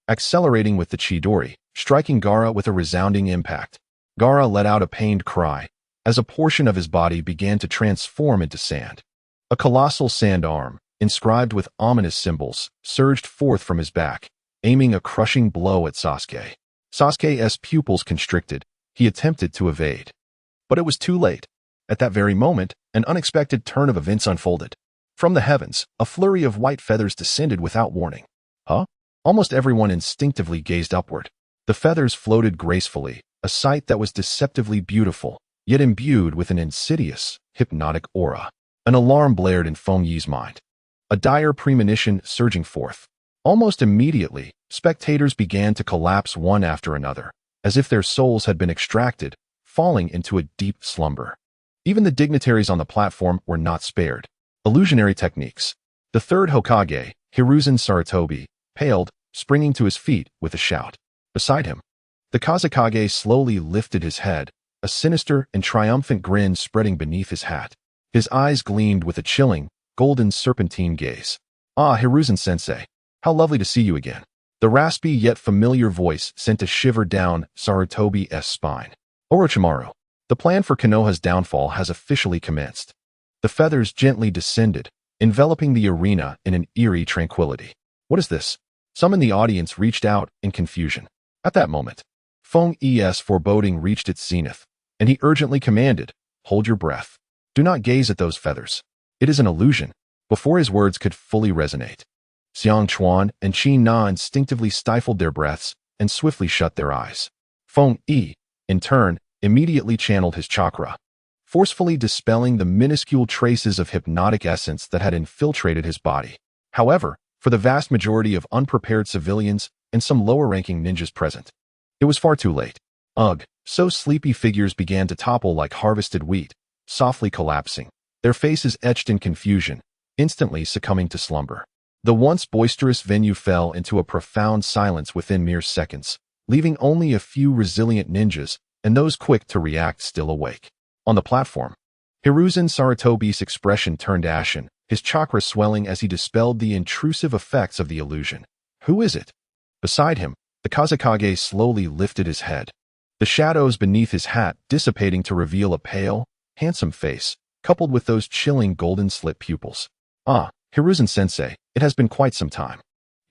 Accelerating with the Chidori, striking Gaara with a resounding impact. Gaara let out a pained cry, as a portion of his body began to transform into sand. A colossal sand arm, inscribed with ominous symbols, surged forth from his back, aiming a crushing blow at Sasuke. Sasuke's pupils constricted. He attempted to evade. But it was too late. At that very moment, an unexpected turn of events unfolded. From the heavens, a flurry of white feathers descended without warning. Huh? Almost everyone instinctively gazed upward. The feathers floated gracefully, a sight that was deceptively beautiful, yet imbued with an insidious, hypnotic aura. An alarm blared in Feng Yi's mind. A dire premonition surging forth. Almost immediately, spectators began to collapse one after another, as if their souls had been extracted, falling into a deep slumber. Even the dignitaries on the platform were not spared. Illusionary techniques. The third Hokage, Hiruzen Sarutobi, paled, springing to his feet with a shout. Beside him, the Kazekage slowly lifted his head, a sinister and triumphant grin spreading beneath his hat. His eyes gleamed with a chilling, golden serpentine gaze. Ah, Hiruzen-sensei, how lovely to see you again. The raspy yet familiar voice sent a shiver down Sarutobi's spine. Orochimaru, the plan for Konoha's downfall has officially commenced. The feathers gently descended, enveloping the arena in an eerie tranquility. What is this? Some in the audience reached out in confusion. At that moment, Feng Yi's foreboding reached its zenith, and he urgently commanded, "Hold your breath. Do not gaze at those feathers. It is an illusion." Before his words could fully resonate, Xiang Chuan and Qin Na instinctively stifled their breaths and swiftly shut their eyes. Feng Yi, in turn, immediately channeled his chakra, forcefully dispelling the minuscule traces of hypnotic essence that had infiltrated his body. However, for the vast majority of unprepared civilians and some lower-ranking ninjas present, it was far too late. Ugh, so sleepy figures began to topple like harvested wheat, softly collapsing, their faces etched in confusion, instantly succumbing to slumber. The once boisterous venue fell into a profound silence within mere seconds, leaving only a few resilient ninjas and those quick to react still awake. On the platform, Hiruzen Sarutobi's expression turned ashen, his chakra swelling as he dispelled the intrusive effects of the illusion. Who is it? Beside him, the Kazekage slowly lifted his head, the shadows beneath his hat dissipating to reveal a pale, handsome face, coupled with those chilling golden slit pupils. Ah, Hiruzen-sensei, it has been quite some time.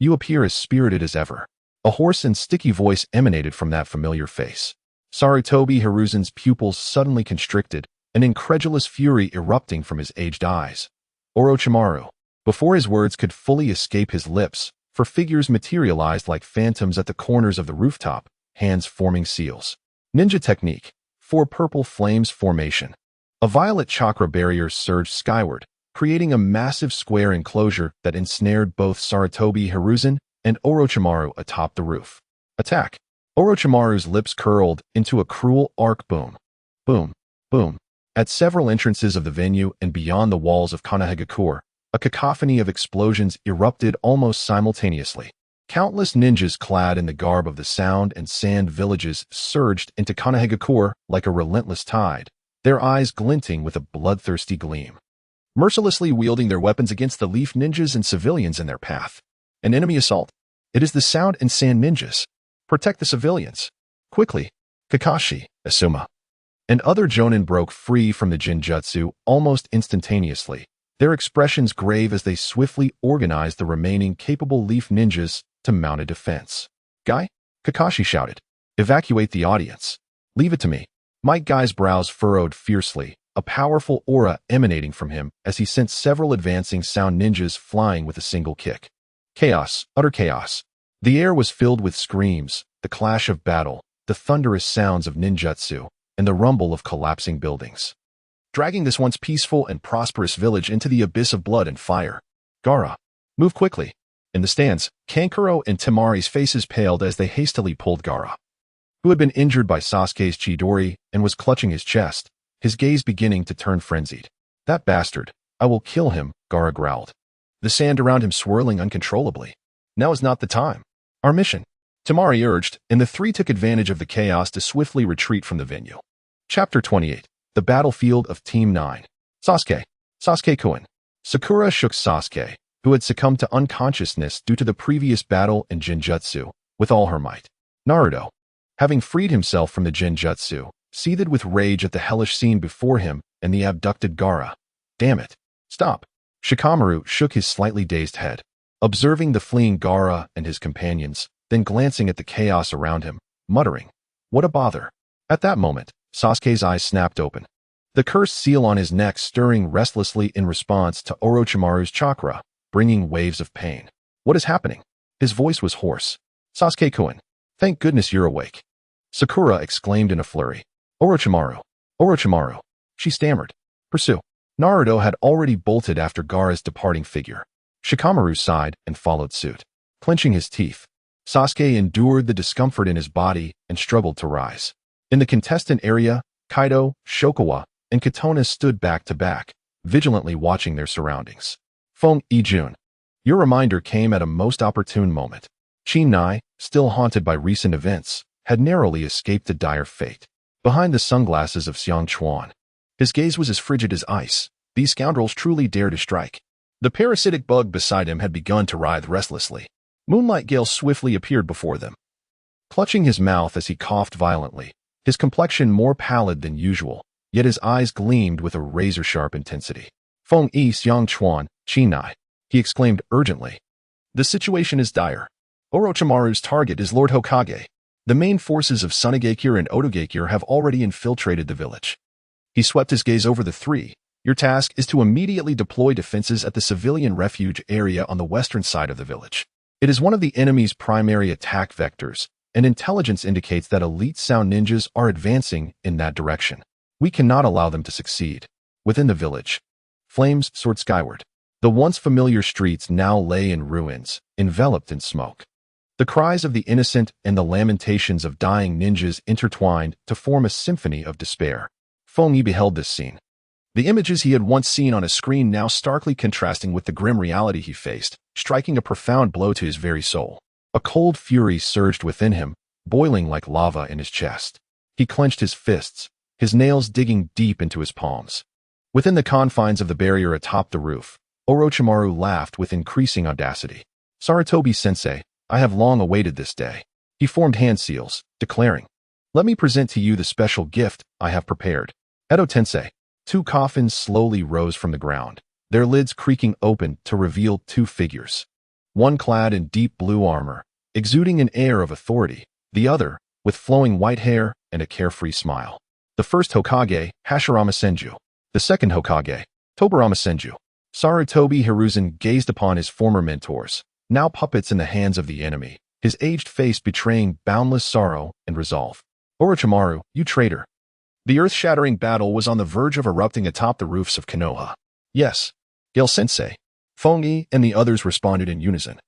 You appear as spirited as ever. A hoarse and sticky voice emanated from that familiar face. Sarutobi Hiruzen's pupils suddenly constricted, an incredulous fury erupting from his aged eyes. Orochimaru. Before his words could fully escape his lips, for figures materialized like phantoms at the corners of the rooftop, hands forming seals. Ninja technique. 4 purple flames formation. A violet chakra barrier surged skyward, creating a massive square enclosure that ensnared both Sarutobi Hiruzen and Orochimaru atop the roof. Attack. Orochimaru's lips curled into a cruel arc boom, Boom, boom. At several entrances of the venue and beyond the walls of Konoha, a cacophony of explosions erupted almost simultaneously. Countless ninjas clad in the garb of the sound and sand villages surged into Konoha like a relentless tide, their eyes glinting with a bloodthirsty gleam, mercilessly wielding their weapons against the leaf ninjas and civilians in their path. An enemy assault. It is the sound and sand ninjas. Protect the civilians. Quickly. Kakashi, Asuma, and other jonin broke free from the Jinjutsu almost instantaneously, their expressions grave as they swiftly organized the remaining capable leaf ninjas to mount a defense. Guy? Kakashi shouted. Evacuate the audience. Leave it to me. Might Guy's brows furrowed fiercely, a powerful aura emanating from him as he sent several advancing sound ninjas flying with a single kick. Chaos, utter chaos. The air was filled with screams, the clash of battle, the thunderous sounds of ninjutsu, and the rumble of collapsing buildings, dragging this once peaceful and prosperous village into the abyss of blood and fire. Gaara, move quickly. In the stands, Kankuro and Temari's faces paled as they hastily pulled Gaara, who had been injured by Sasuke's Chidori and was clutching his chest, his gaze beginning to turn frenzied. That bastard, I will kill him, Gaara growled, the sand around him swirling uncontrollably. Now is not the time. Our mission, Temari urged, and the three took advantage of the chaos to swiftly retreat from the venue. Chapter 28. The Battlefield of Team 9. Sasuke-kun. Sakura shook Sasuke, who had succumbed to unconsciousness due to the previous battle in Jinjutsu, with all her might. Naruto, having freed himself from the Jinjutsu, seethed with rage at the hellish scene before him and the abducted Gaara. Damn it. Stop. Shikamaru shook his slightly dazed head, observing the fleeing Gaara and his companions, then glancing at the chaos around him, muttering, what a bother. At that moment, Sasuke's eyes snapped open, the cursed seal on his neck stirring restlessly in response to Orochimaru's chakra, bringing waves of pain. What is happening? His voice was hoarse. Sasuke-kun, thank goodness you're awake. Sakura exclaimed in a flurry. Orochimaru, she stammered. Pursue. Naruto had already bolted after Gaara's departing figure. Shikamaru sighed and followed suit. Clenching his teeth, Sasuke endured the discomfort in his body and struggled to rise. In the contestant area, Kaido, Shokawa, and Katona stood back to back, vigilantly watching their surroundings. Feng Ijun. Your reminder came at a most opportune moment. Chinai, still haunted by recent events, had narrowly escaped a dire fate. Behind the sunglasses of Xiang Chuan, his gaze was as frigid as ice. These scoundrels truly dare to strike. The parasitic bug beside him had begun to writhe restlessly. Moonlight Gale swiftly appeared before them, clutching his mouth as he coughed violently, his complexion more pallid than usual, yet his eyes gleamed with a razor-sharp intensity. Feng Yi Xiang Chuan, Chinai, he exclaimed urgently. The situation is dire. Orochimaru's target is Lord Hokage. The main forces of Tsunade and Otoge have already infiltrated the village. He swept his gaze over the three. Your task is to immediately deploy defenses at the civilian refuge area on the western side of the village. It is one of the enemy's primary attack vectors, and intelligence indicates that elite sound ninjas are advancing in that direction. We cannot allow them to succeed. Within the village, flames soared skyward. The once familiar streets now lay in ruins, enveloped in smoke. The cries of the innocent and the lamentations of dying ninjas intertwined to form a symphony of despair. Feng Yi beheld this scene. The images he had once seen on a screen now starkly contrasting with the grim reality he faced, striking a profound blow to his very soul. A cold fury surged within him, boiling like lava in his chest. He clenched his fists, his nails digging deep into his palms. Within the confines of the barrier atop the roof, Orochimaru laughed with increasing audacity. Sarutobi-sensei, I have long awaited this day. He formed hand seals, declaring, let me present to you the special gift I have prepared. Edo-tensei. Two coffins slowly rose from the ground, their lids creaking open to reveal two figures. One clad in deep blue armor, exuding an air of authority, the other, with flowing white hair and a carefree smile. The first Hokage, Hashirama Senju. The second Hokage, Tobirama Senju. Sarutobi Hiruzen gazed upon his former mentors, now puppets in the hands of the enemy, his aged face betraying boundless sorrow and resolve. Orochimaru, you traitor. The earth-shattering battle was on the verge of erupting atop the roofs of Konoha. Yes, Gale-sensei. Feng Yi and the others responded in unison,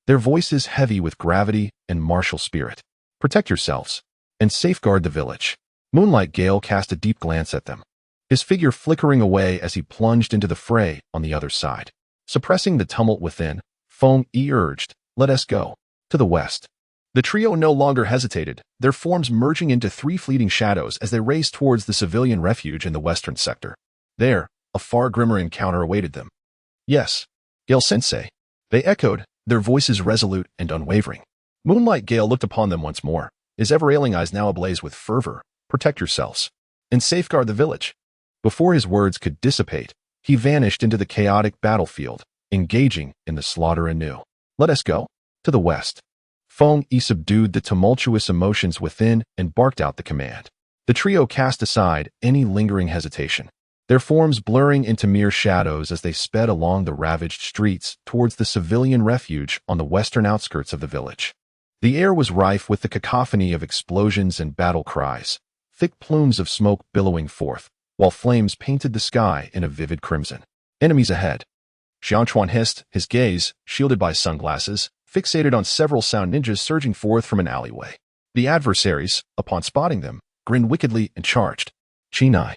their voices heavy with gravity and martial spirit. Protect yourselves and safeguard the village. Moonlight Gale cast a deep glance at them, his figure flickering away as he plunged into the fray on the other side. Suppressing the tumult within, Feng Yi urged, "Let us go." To the west. The trio no longer hesitated, their forms merging into three fleeting shadows as they raced towards the civilian refuge in the western sector. There, a far grimmer encounter awaited them. "Yes, Gale-sensei," they echoed, their voices resolute and unwavering. Moonlight Gale looked upon them once more, his ever-ailing eyes now ablaze with fervor. "Protect yourselves, and safeguard the village." Before his words could dissipate, he vanished into the chaotic battlefield, engaging in the slaughter anew. "Let us go." To the west. Feng Yi subdued the tumultuous emotions within and barked out the command. The trio cast aside any lingering hesitation, their forms blurring into mere shadows as they sped along the ravaged streets towards the civilian refuge on the western outskirts of the village. The air was rife with the cacophony of explosions and battle cries, thick plumes of smoke billowing forth, while flames painted the sky in a vivid crimson. "Enemies ahead," Xiangchuan hissed, his gaze, shielded by sunglasses, fixated on several sound ninjas surging forth from an alleyway. The adversaries, upon spotting them, grinned wickedly and charged. "Chinai,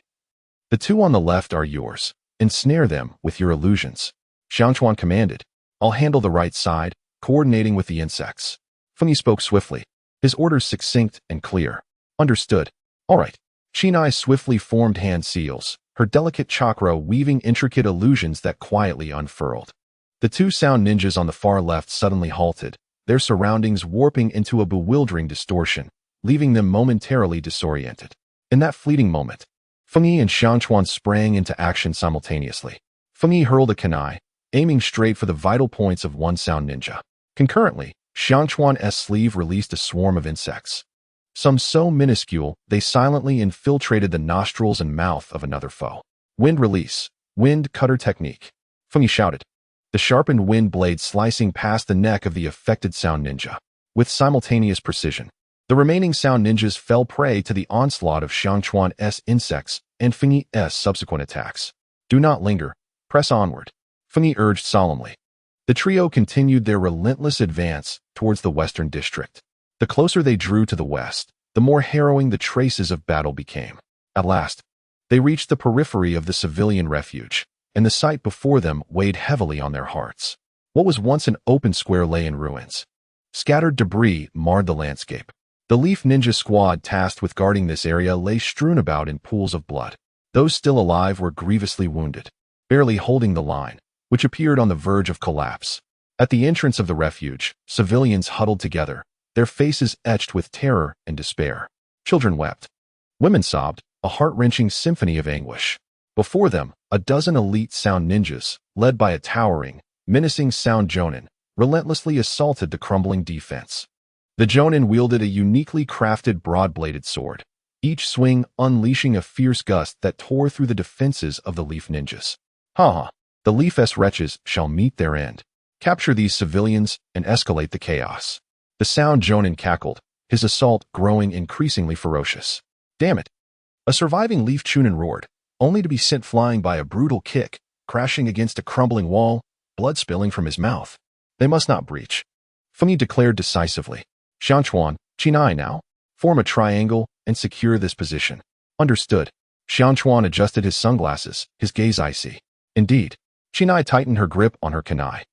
the two on the left are yours. Ensnare them with your illusions," Xiangchuan commanded. "I'll handle the right side, coordinating with the insects." Feng Yi spoke swiftly, his orders succinct and clear. "Understood. All right." Chinai swiftly formed hand seals, her delicate chakra weaving intricate illusions that quietly unfurled. The two sound ninjas on the far left suddenly halted, their surroundings warping into a bewildering distortion, leaving them momentarily disoriented. In that fleeting moment, Feng Yi and Xiangchuan sprang into action simultaneously. Feng Yi hurled a kunai, aiming straight for the vital points of one sound ninja. Concurrently, Xiangchuan's sleeve released a swarm of insects. Some so minuscule, they silently infiltrated the nostrils and mouth of another foe. "Wind release, wind cutter technique," Feng Yi shouted, the sharpened wind blade slicing past the neck of the affected sound ninja. With simultaneous precision, the remaining sound ninjas fell prey to the onslaught of Xiangchuan's insects and Feng Yi's subsequent attacks. "Do not linger, press onward," Feng Yi urged solemnly. The trio continued their relentless advance towards the western district. The closer they drew to the west, the more harrowing the traces of battle became. At last, they reached the periphery of the civilian refuge, and the sight before them weighed heavily on their hearts. What was once an open square lay in ruins. Scattered debris marred the landscape. The Leaf Ninja squad tasked with guarding this area lay strewn about in pools of blood. Those still alive were grievously wounded, barely holding the line, which appeared on the verge of collapse. At the entrance of the refuge, civilians huddled together, their faces etched with terror and despair. Children wept. Women sobbed, a heart-wrenching symphony of anguish. Before them, a dozen elite sound ninjas, led by a towering, menacing sound Jonin, relentlessly assaulted the crumbling defense. The Jonin wielded a uniquely crafted broad-bladed sword, each swing unleashing a fierce gust that tore through the defenses of the Leaf Ninjas. "Ha! The Leaf-S wretches shall meet their end. Capture these civilians and escalate the chaos." The sound Jonin cackled, his assault growing increasingly ferocious. "Damn it!" A surviving Leaf Chunin roared, only to be sent flying by a brutal kick, crashing against a crumbling wall, blood spilling from his mouth. "They must not breach," Feng Yi declared decisively. "Xiangchuan, Chinai now. Form a triangle and secure this position." "Understood." Xiangchuan adjusted his sunglasses, his gaze icy. Indeed, Chinai tightened her grip on her kunai,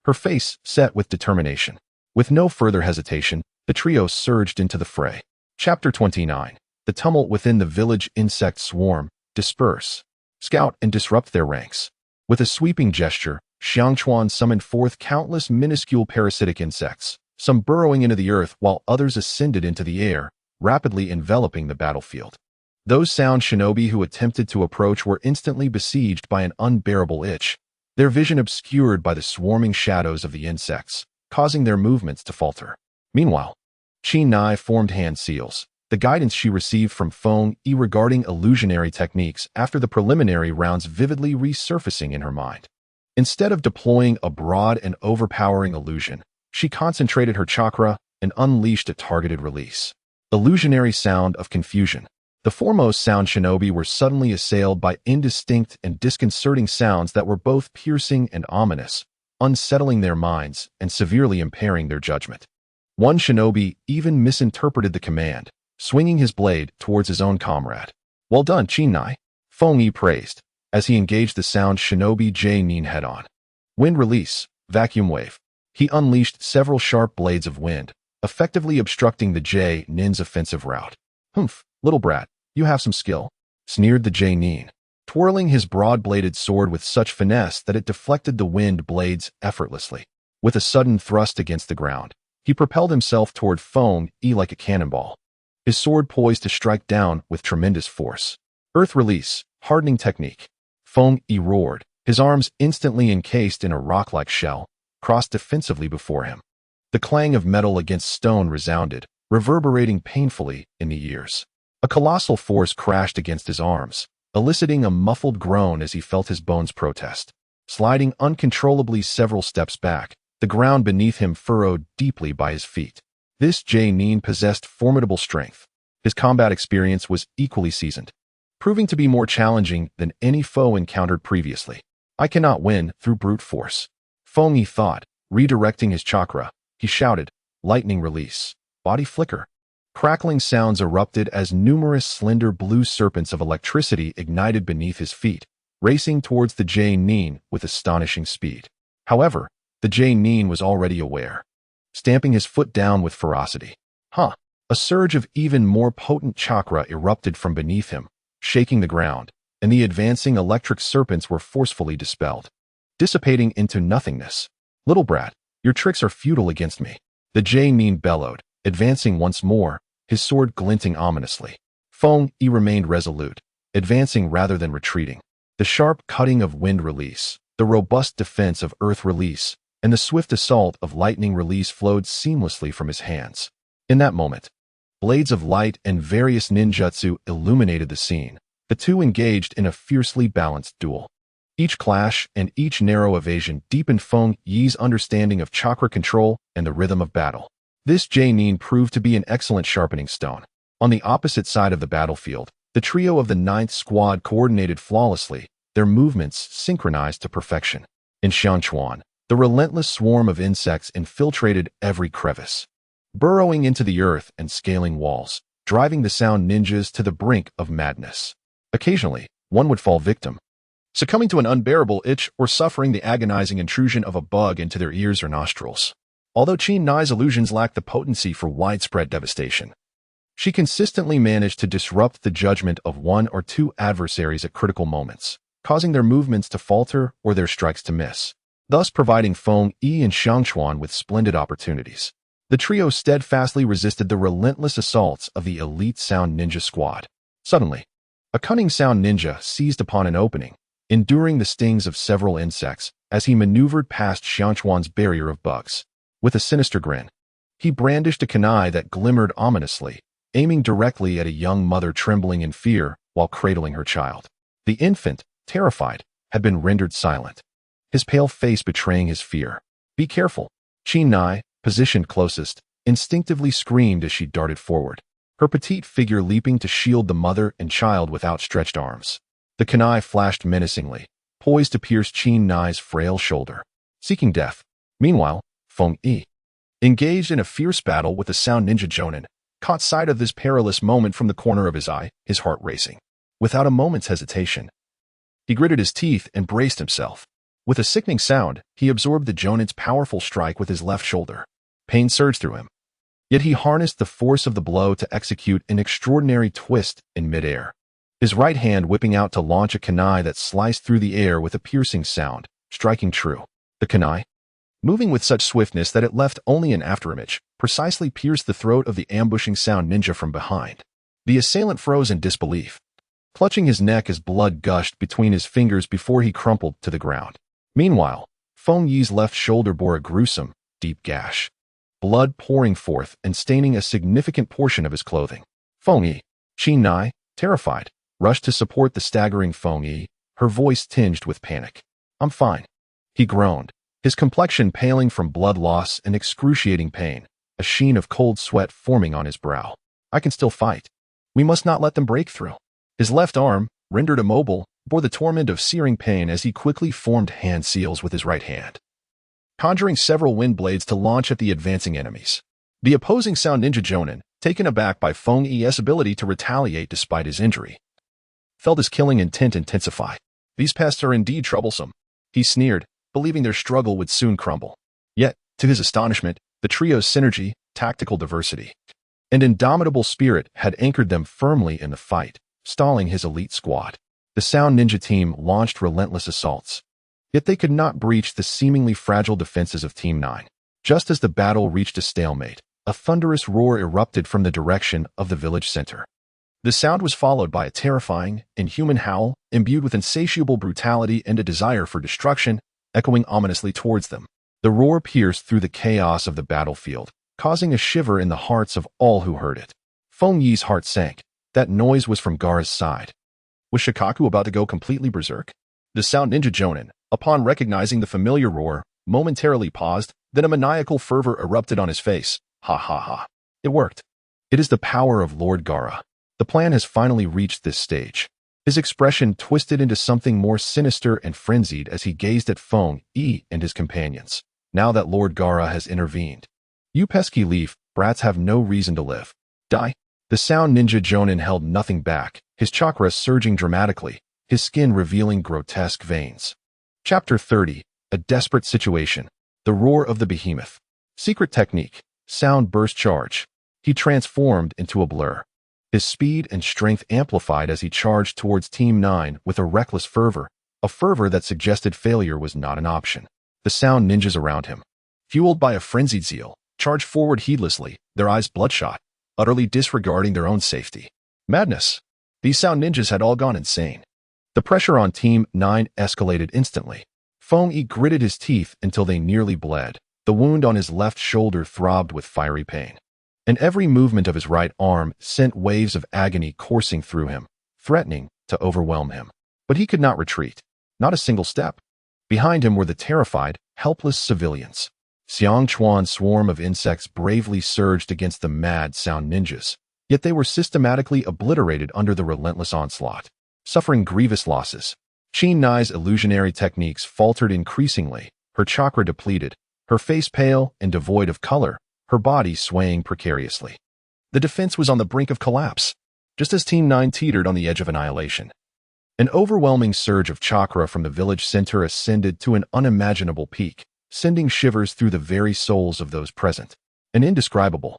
her face set with determination. With no further hesitation, the trio surged into the fray. Chapter 29. The tumult within the village insect swarm. Disperse, scout, and disrupt their ranks. With a sweeping gesture, Xiangchuan summoned forth countless minuscule parasitic insects, some burrowing into the earth while others ascended into the air, rapidly enveloping the battlefield. Those sound shinobi who attempted to approach were instantly besieged by an unbearable itch, their vision obscured by the swarming shadows of the insects, causing their movements to falter. Meanwhile, Chinai formed hand seals, the guidance she received from Feng Yi regarding illusionary techniques after the preliminary rounds vividly resurfacing in her mind. Instead of deploying a broad and overpowering illusion, she concentrated her chakra and unleashed a targeted release. Illusionary sound of confusion. The foremost sound shinobi were suddenly assailed by indistinct and disconcerting sounds that were both piercing and ominous, unsettling their minds and severely impairing their judgment. One shinobi even misinterpreted the command, swinging his blade towards his own comrade. "Well done, Chinai," Feng Yi praised, as he engaged the sound shinobi J-Nin head-on. Wind release, vacuum wave. He unleashed several sharp blades of wind, effectively obstructing the J-Nin's offensive route. "Humph, little brat, you have some skill," sneered the J-Nin, twirling his broad-bladed sword with such finesse that it deflected the wind blades effortlessly. With a sudden thrust against the ground, he propelled himself toward Feng Yi like a cannonball, his sword poised to strike down with tremendous force. Earth release, hardening technique. Feng Yi roared, his arms instantly encased in a rock-like shell, crossed defensively before him. The clang of metal against stone resounded, reverberating painfully in the ears. A colossal force crashed against his arms, eliciting a muffled groan as he felt his bones protest. Sliding uncontrollably several steps back, the ground beneath him furrowed deeply by his feet. This J-Nin possessed formidable strength. His combat experience was equally seasoned, proving to be more challenging than any foe encountered previously. "I cannot win through brute force," Feng Yi thought. Redirecting his chakra, he shouted, "Lightning release, body flicker." Crackling sounds erupted as numerous slender blue serpents of electricity ignited beneath his feet, racing towards the J-Nin with astonishing speed. However, the J-Nin was already aware, stamping his foot down with ferocity. A surge of even more potent chakra erupted from beneath him, shaking the ground, and the advancing electric serpents were forcefully dispelled, dissipating into nothingness. "Little brat, your tricks are futile against me," the J-Nin bellowed, advancing once more, his sword glinting ominously. Feng Yi remained resolute, advancing rather than retreating. The sharp cutting of wind release, the robust defense of earth release, and the swift assault of lightning release flowed seamlessly from his hands. In that moment, blades of light and various ninjutsu illuminated the scene. The two engaged in a fiercely balanced duel. Each clash and each narrow evasion deepened Feng Yi's understanding of chakra control and the rhythm of battle. This J-Nin proved to be an excellent sharpening stone. On the opposite side of the battlefield, the trio of the 9th Squad coordinated flawlessly, their movements synchronized to perfection. In Xiangchuan, the relentless swarm of insects infiltrated every crevice, burrowing into the earth and scaling walls, driving the sound ninjas to the brink of madness. Occasionally, one would fall victim, succumbing to an unbearable itch or suffering the agonizing intrusion of a bug into their ears or nostrils. Although Chinai's illusions lacked the potency for widespread devastation, she consistently managed to disrupt the judgment of one or two adversaries at critical moments, causing their movements to falter or their strikes to miss, thus providing Feng Yi and Xiangchuan with splendid opportunities. The trio steadfastly resisted the relentless assaults of the elite Sound Ninja Squad. Suddenly, a cunning Sound Ninja seized upon an opening, enduring the stings of several insects as he maneuvered past Xiangchuan's barrier of bugs. With a sinister grin, he brandished a kunai that glimmered ominously, aiming directly at a young mother trembling in fear while cradling her child. The infant, terrified, had been rendered silent, his pale face betraying his fear. "Be careful," Chinai, positioned closest, instinctively screamed as she darted forward, her petite figure leaping to shield the mother and child with outstretched arms. The kunai flashed menacingly, poised to pierce Chinai's frail shoulder, seeking death. Meanwhile, Feng Yi, engaged in a fierce battle with the Sound Ninja Jonin, caught sight of this perilous moment from the corner of his eye, his heart racing. Without a moment's hesitation, he gritted his teeth and braced himself. With a sickening sound, he absorbed the Jonin's powerful strike with his left shoulder. Pain surged through him. Yet he harnessed the force of the blow to execute an extraordinary twist in midair, his right hand whipping out to launch a kunai that sliced through the air with a piercing sound, striking true. The kunai, moving with such swiftness that it left only an afterimage, precisely pierced the throat of the ambushing Sound Ninja from behind. The assailant froze in disbelief, clutching his neck as blood gushed between his fingers before he crumpled to the ground. Meanwhile, Feng Yi's left shoulder bore a gruesome, deep gash, blood pouring forth and staining a significant portion of his clothing. Feng Yi, Chinai, terrified, rushed to support the staggering Feng Yi, her voice tinged with panic. "I'm fine," he groaned, his complexion paling from blood loss and excruciating pain, a sheen of cold sweat forming on his brow. "I can still fight. We must not let them break through." His left arm, rendered immobile, bore the torment of searing pain as he quickly formed hand seals with his right hand, conjuring several wind blades to launch at the advancing enemies. The opposing Sound Ninja Jonin, taken aback by Feng Yi's ability to retaliate despite his injury. Felt his killing intent intensify. These pests are indeed troublesome. He sneered, believing their struggle would soon crumble. Yet, to his astonishment, the trio's synergy, tactical diversity, and indomitable spirit had anchored them firmly in the fight, stalling his elite squad. The Sound Ninja team launched relentless assaults. Yet they could not breach the seemingly fragile defenses of Team 9. Just as the battle reached a stalemate, a thunderous roar erupted from the direction of the village center. The sound was followed by a terrifying, inhuman howl, imbued with insatiable brutality and a desire for destruction, echoing ominously towards them. The roar pierced through the chaos of the battlefield, causing a shiver in the hearts of all who heard it. Feng Yi's heart sank. That noise was from Gaara's side. Was Shikaku about to go completely berserk? The Sound Ninja Jonin, upon recognizing the familiar roar, momentarily paused, then a maniacal fervor erupted on his face. Ha ha ha. It worked. It is the power of Lord Gaara. The plan has finally reached this stage. His expression twisted into something more sinister and frenzied as he gazed at Feng Yi and his companions. Now that Lord Gaara has intervened. You pesky leaf, brats have no reason to live. Die. The Sound Ninja Jonin held nothing back, his chakra surging dramatically, his skin revealing grotesque veins. Chapter 30. A Desperate Situation. The Roar of the Behemoth. Secret Technique. Sound Burst Charge. He transformed into a blur. His speed and strength amplified as he charged towards Team 9 with a reckless fervor, a fervor that suggested failure was not an option. The Sound Ninjas around him, fueled by a frenzied zeal, charged forward heedlessly, their eyes bloodshot, utterly disregarding their own safety. Madness. These Sound Ninjas had all gone insane. The pressure on Team 9 escalated instantly. Feng Yi gritted his teeth until they nearly bled. The wound on his left shoulder throbbed with fiery pain, and every movement of his right arm sent waves of agony coursing through him, threatening to overwhelm him. But he could not retreat. Not a single step. Behind him were the terrified, helpless civilians. Xiang Chuan's swarm of insects bravely surged against the mad Sound Ninjas, yet they were systematically obliterated under the relentless onslaught, suffering grievous losses. Qin Nai's illusionary techniques faltered increasingly, her chakra depleted, her face pale and devoid of color, her body swaying precariously. The defense was on the brink of collapse, just as Team 9 teetered on the edge of annihilation. An overwhelming surge of chakra from the village center ascended to an unimaginable peak, sending shivers through the very souls of those present. An indescribable,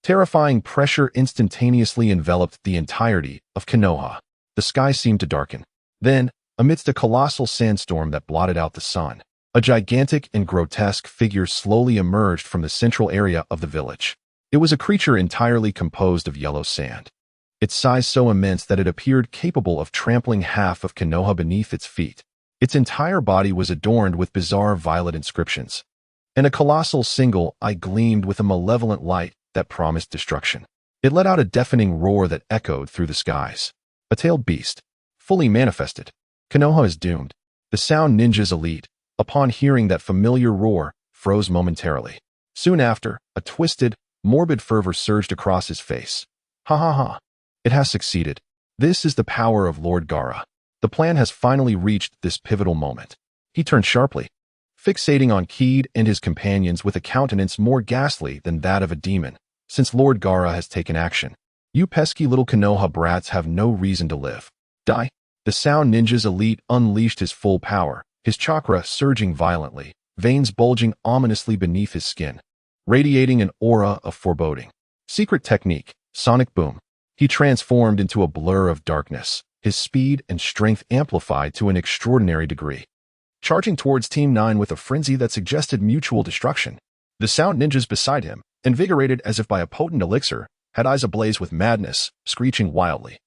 terrifying pressure instantaneously enveloped the entirety of Konoha. The sky seemed to darken. Then, amidst a colossal sandstorm that blotted out the sun, a gigantic and grotesque figure slowly emerged from the central area of the village. It was a creature entirely composed of yellow sand, its size so immense that it appeared capable of trampling half of Konoha beneath its feet. Its entire body was adorned with bizarre violet inscriptions, and a colossal single eye gleamed with a malevolent light that promised destruction. It let out a deafening roar that echoed through the skies. A tailed beast, fully manifested. Konoha is doomed. The Sound Ninjas elite, upon hearing that familiar roar, froze momentarily. Soon after, a twisted, morbid fervor surged across his face. Ha ha ha. It has succeeded. This is the power of Lord Gaara. The plan has finally reached this pivotal moment. He turned sharply, fixating on Keed and his companions with a countenance more ghastly than that of a demon. Since Lord Gaara has taken action, you pesky little Konoha brats have no reason to live. Die. The Sound Ninjas elite unleashed his full power, his chakra surging violently, veins bulging ominously beneath his skin, radiating an aura of foreboding. Secret technique, sonic boom. He transformed into a blur of darkness, his speed and strength amplified to an extraordinary degree. Charging towards Team 9 with a frenzy that suggested mutual destruction, the Sound Ninjas beside him, invigorated as if by a potent elixir, had eyes ablaze with madness, screeching wildly,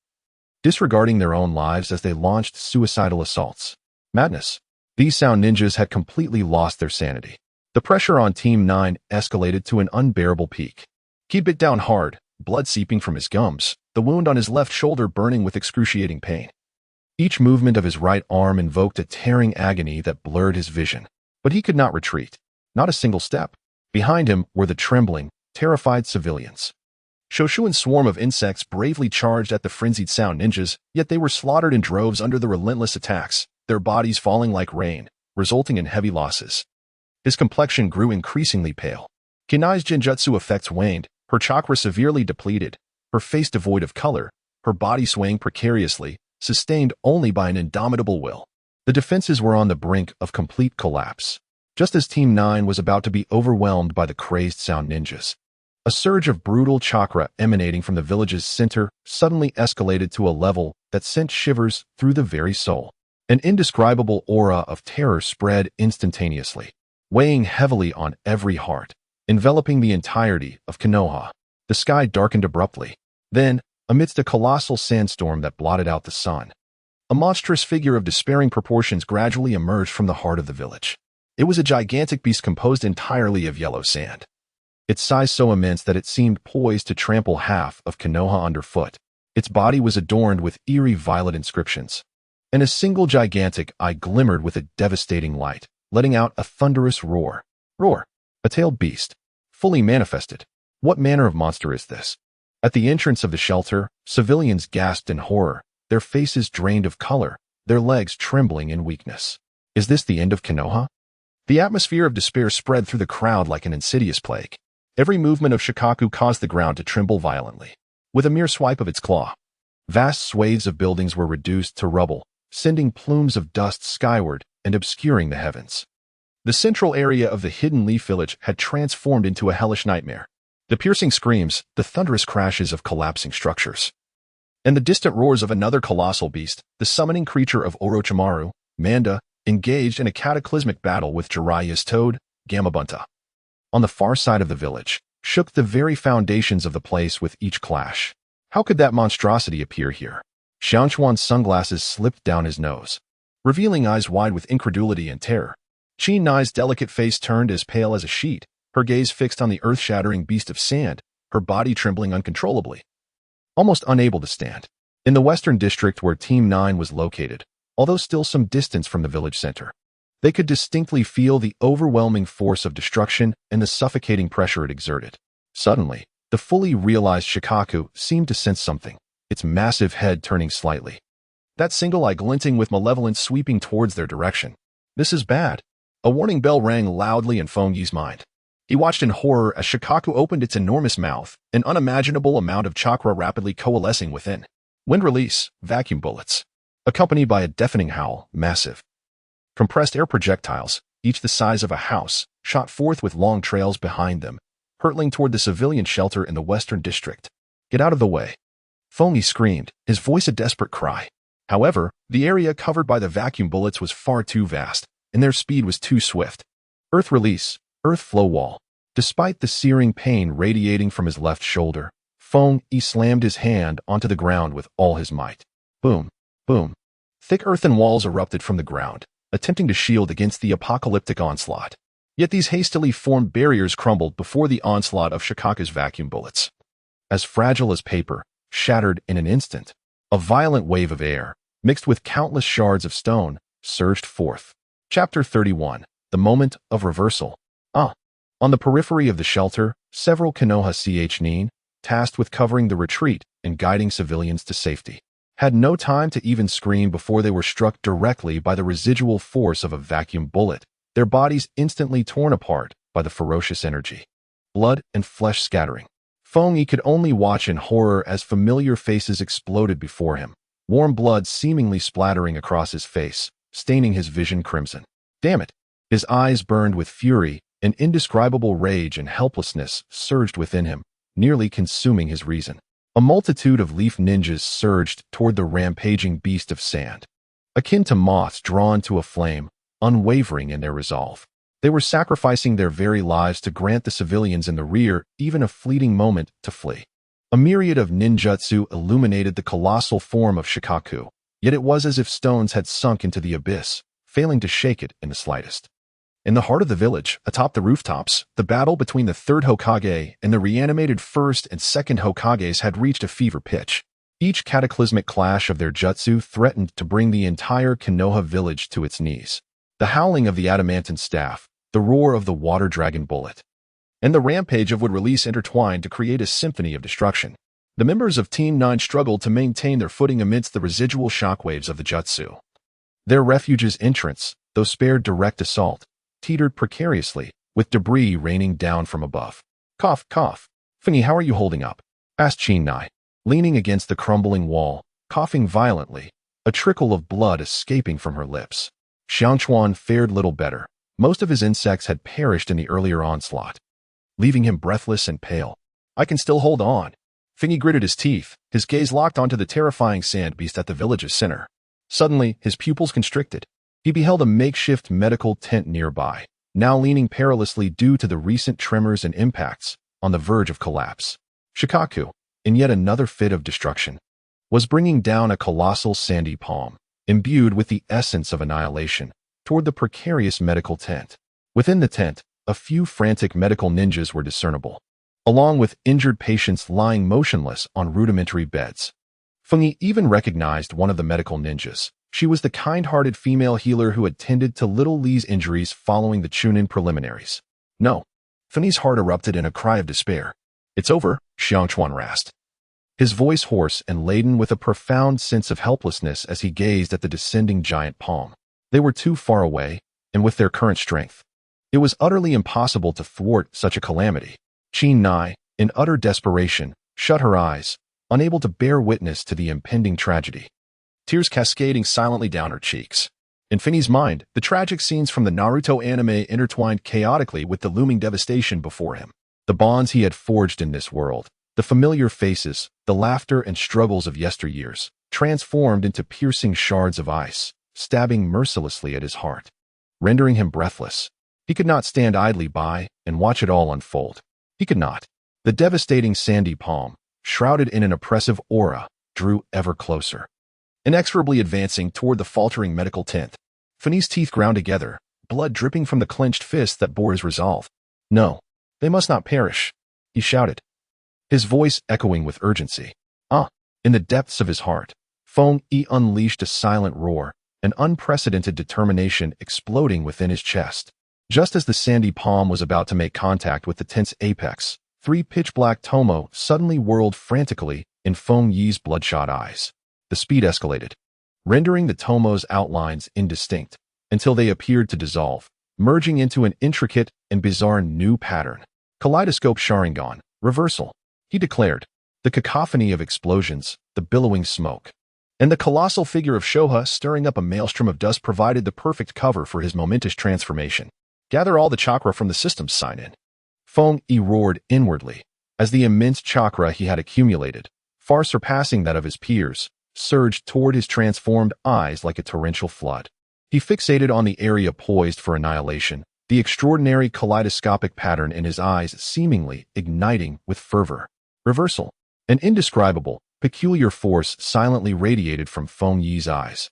disregarding their own lives as they launched suicidal assaults. Madness. These Sound Ninjas had completely lost their sanity. The pressure on Team 9 escalated to an unbearable peak. He bit down hard, blood seeping from his gums, the wound on his left shoulder burning with excruciating pain. Each movement of his right arm invoked a tearing agony that blurred his vision. But he could not retreat. Not a single step. Behind him were the trembling, terrified civilians. Shoshuan's swarm of insects bravely charged at the frenzied Sound Ninjas, yet they were slaughtered in droves under the relentless attacks, their bodies falling like rain, resulting in heavy losses. His complexion grew increasingly pale. Kinai's genjutsu effects waned, her chakra severely depleted, her face devoid of color, her body swaying precariously, sustained only by an indomitable will. The defenses were on the brink of complete collapse. Just as Team 9 was about to be overwhelmed by the crazed sound ninjas, a surge of brutal chakra emanating from the village's center suddenly escalated to a level that sent shivers through the very soul. An indescribable aura of terror spread instantaneously, weighing heavily on every heart, enveloping the entirety of Konoha. The sky darkened abruptly. Then, amidst a colossal sandstorm that blotted out the sun, a monstrous figure of despairing proportions gradually emerged from the heart of the village. It was a gigantic beast composed entirely of yellow sand, its size so immense that it seemed poised to trample half of Konoha underfoot. Its body was adorned with eerie violet inscriptions, and a single gigantic eye glimmered with a devastating light, letting out a thunderous roar. Roar! A tailed beast, fully manifested. What manner of monster is this? At the entrance of the shelter, civilians gasped in horror, their faces drained of color, their legs trembling in weakness. Is this the end of Konoha? The atmosphere of despair spread through the crowd like an insidious plague. Every movement of Shikaku caused the ground to tremble violently. With a mere swipe of its claw, vast swathes of buildings were reduced to rubble, sending plumes of dust skyward and obscuring the heavens. The central area of the hidden leaf village had transformed into a hellish nightmare. The piercing screams, the thunderous crashes of collapsing structures, and the distant roars of another colossal beast, the summoning creature of Orochimaru, Manda, engaged in a cataclysmic battle with Jiraiya's toad, Gamabunta. On the far side of the village, shook the very foundations of the place with each clash. How could that monstrosity appear here? Xianchuan's sunglasses slipped down his nose, revealing eyes wide with incredulity and terror. Qi Nai's delicate face turned as pale as a sheet, her gaze fixed on the earth-shattering beast of sand, her body trembling uncontrollably, almost unable to stand. In the western district where Team 9 was located, although still some distance from the village center, they could distinctly feel the overwhelming force of destruction and the suffocating pressure it exerted. Suddenly, the fully realized Shikaku seemed to sense something, its massive head turning slightly, that single eye glinting with malevolence sweeping towards their direction. This is bad. A warning bell rang loudly in Feng Yi's mind. He watched in horror as Shikaku opened its enormous mouth, an unimaginable amount of chakra rapidly coalescing within. Wind release, vacuum bullets, accompanied by a deafening howl, massive, compressed air projectiles, each the size of a house, shot forth with long trails behind them, hurtling toward the civilian shelter in the western district. Get out of the way. Feng Yi screamed, his voice a desperate cry. However, the area covered by the vacuum bullets was far too vast, and their speed was too swift. Earth release, earth flow wall. Despite the searing pain radiating from his left shoulder, Feng Yi slammed his hand onto the ground with all his might. Boom, boom. Thick earthen walls erupted from the ground, attempting to shield against the apocalyptic onslaught. Yet these hastily formed barriers crumbled before the onslaught of Shikaku's vacuum bullets. As fragile as paper, shattered in an instant, a violent wave of air, mixed with countless shards of stone, surged forth. Chapter 31. The Moment of Reversal. On the periphery of the shelter, several Konoha Chunin, tasked with covering the retreat and guiding civilians to safety, had no time to even scream before they were struck directly by the residual force of a vacuum bullet, their bodies instantly torn apart by the ferocious energy. Blood and flesh scattering. Feng Yi could only watch in horror as familiar faces exploded before him, warm blood seemingly splattering across his face, staining his vision crimson. Damn it! His eyes burned with fury, an indescribable rage and helplessness surged within him, nearly consuming his reason. A multitude of leaf ninjas surged toward the rampaging beast of sand, akin to moths drawn to a flame, unwavering in their resolve. They were sacrificing their very lives to grant the civilians in the rear even a fleeting moment to flee. A myriad of ninjutsu illuminated the colossal form of Shikaku, yet it was as if stones had sunk into the abyss, failing to shake it in the slightest. In the heart of the village, atop the rooftops, the battle between the third Hokage and the reanimated first and second Hokages had reached a fever pitch. Each cataclysmic clash of their jutsu threatened to bring the entire Konoha village to its knees. The howling of the adamantine staff, the roar of the water dragon bullet, and the rampage of wood release intertwined to create a symphony of destruction. The members of Team 9 struggled to maintain their footing amidst the residual shockwaves of the jutsu. Their refuge's entrance, though spared direct assault, teetered precariously, with debris raining down from above. Cough, cough. "Fengyi, how are you holding up?" asked Tsunade, leaning against the crumbling wall, coughing violently, a trickle of blood escaping from her lips. Xiangchuan fared little better. Most of his insects had perished in the earlier onslaught, leaving him breathless and pale. "I can still hold on." Fengyi gritted his teeth, his gaze locked onto the terrifying sand beast at the village's center. Suddenly, his pupils constricted. He beheld a makeshift medical tent nearby, now leaning perilously due to the recent tremors and impacts, on the verge of collapse. Shikaku, in yet another fit of destruction, was bringing down a colossal sandy palm, imbued with the essence of annihilation, toward the precarious medical tent. Within the tent, a few frantic medical ninjas were discernible, along with injured patients lying motionless on rudimentary beds. Fengyi even recognized one of the medical ninjas. She was the kind-hearted female healer who had tended to little Li's injuries following the Chunin preliminaries. "No." Fengyi's heart erupted in a cry of despair. "It's over," Xiangchuan rasped, his voice hoarse and laden with a profound sense of helplessness as he gazed at the descending giant palm. They were too far away, and with their current strength, it was utterly impossible to thwart such a calamity. Tsunade, in utter desperation, shut her eyes, unable to bear witness to the impending tragedy, tears cascading silently down her cheeks. In Fengyi's mind, the tragic scenes from the Naruto anime intertwined chaotically with the looming devastation before him. The bonds he had forged in this world, the familiar faces, the laughter and struggles of yesteryears, transformed into piercing shards of ice, stabbing mercilessly at his heart, rendering him breathless. He could not stand idly by and watch it all unfold. He could not. The devastating sandy palm, shrouded in an oppressive aura, drew ever closer, inexorably advancing toward the faltering medical tent. Fengyi's teeth ground together, blood dripping from the clenched fist that bore his resolve. "No, they must not perish," he shouted, his voice echoing with urgency. In the depths of his heart, Fengyi unleashed a silent roar, an unprecedented determination exploding within his chest. Just as the sandy palm was about to make contact with the tent's apex, 3 pitch-black tomo suddenly whirled frantically in Fengyi's bloodshot eyes. The speed escalated, rendering the tomo's outlines indistinct until they appeared to dissolve, merging into an intricate and bizarre new pattern. "Kaleidoscope Sharingan, reversal," he declared. The cacophony of explosions, the billowing smoke, and the colossal figure of Shoha stirring up a maelstrom of dust provided the perfect cover for his momentous transformation. "Gather all the chakra from the system's sign-in." Fengyi roared inwardly, as the immense chakra he had accumulated, far surpassing that of his peers, surged toward his transformed eyes like a torrential flood. He fixated on the area poised for annihilation, the extraordinary kaleidoscopic pattern in his eyes seemingly igniting with fervor. Reversal. An indescribable, peculiar force silently radiated from Fengyi's eyes,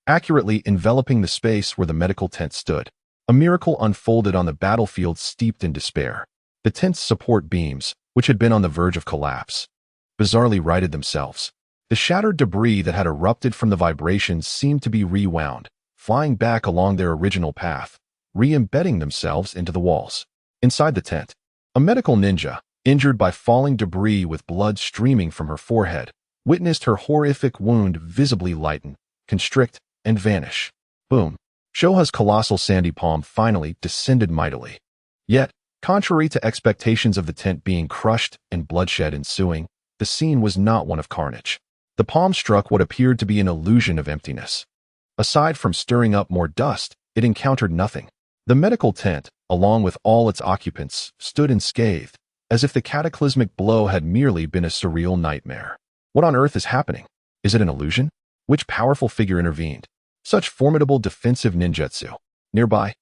accurately enveloping the space where the medical tent stood. A miracle unfolded on the battlefield steeped in despair. The tent's support beams, which had been on the verge of collapse, bizarrely righted themselves. The shattered debris that had erupted from the vibrations seemed to be rewound, flying back along their original path, re-embedding themselves into the walls. Inside the tent, a medical ninja, injured by falling debris with blood streaming from her forehead, witnessed her horrific wound visibly lighten, constrict, and vanish. Boom. Shoha's colossal sandy palm finally descended mightily. Yet, contrary to expectations of the tent being crushed and bloodshed ensuing, the scene was not one of carnage. The palm struck what appeared to be an illusion of emptiness. Aside from stirring up more dust, it encountered nothing. The medical tent, along with all its occupants, stood unscathed, as if the cataclysmic blow had merely been a surreal nightmare. What on earth is happening? Is it an illusion? Which powerful figure intervened? Such formidable defensive ninjutsu. Nearby,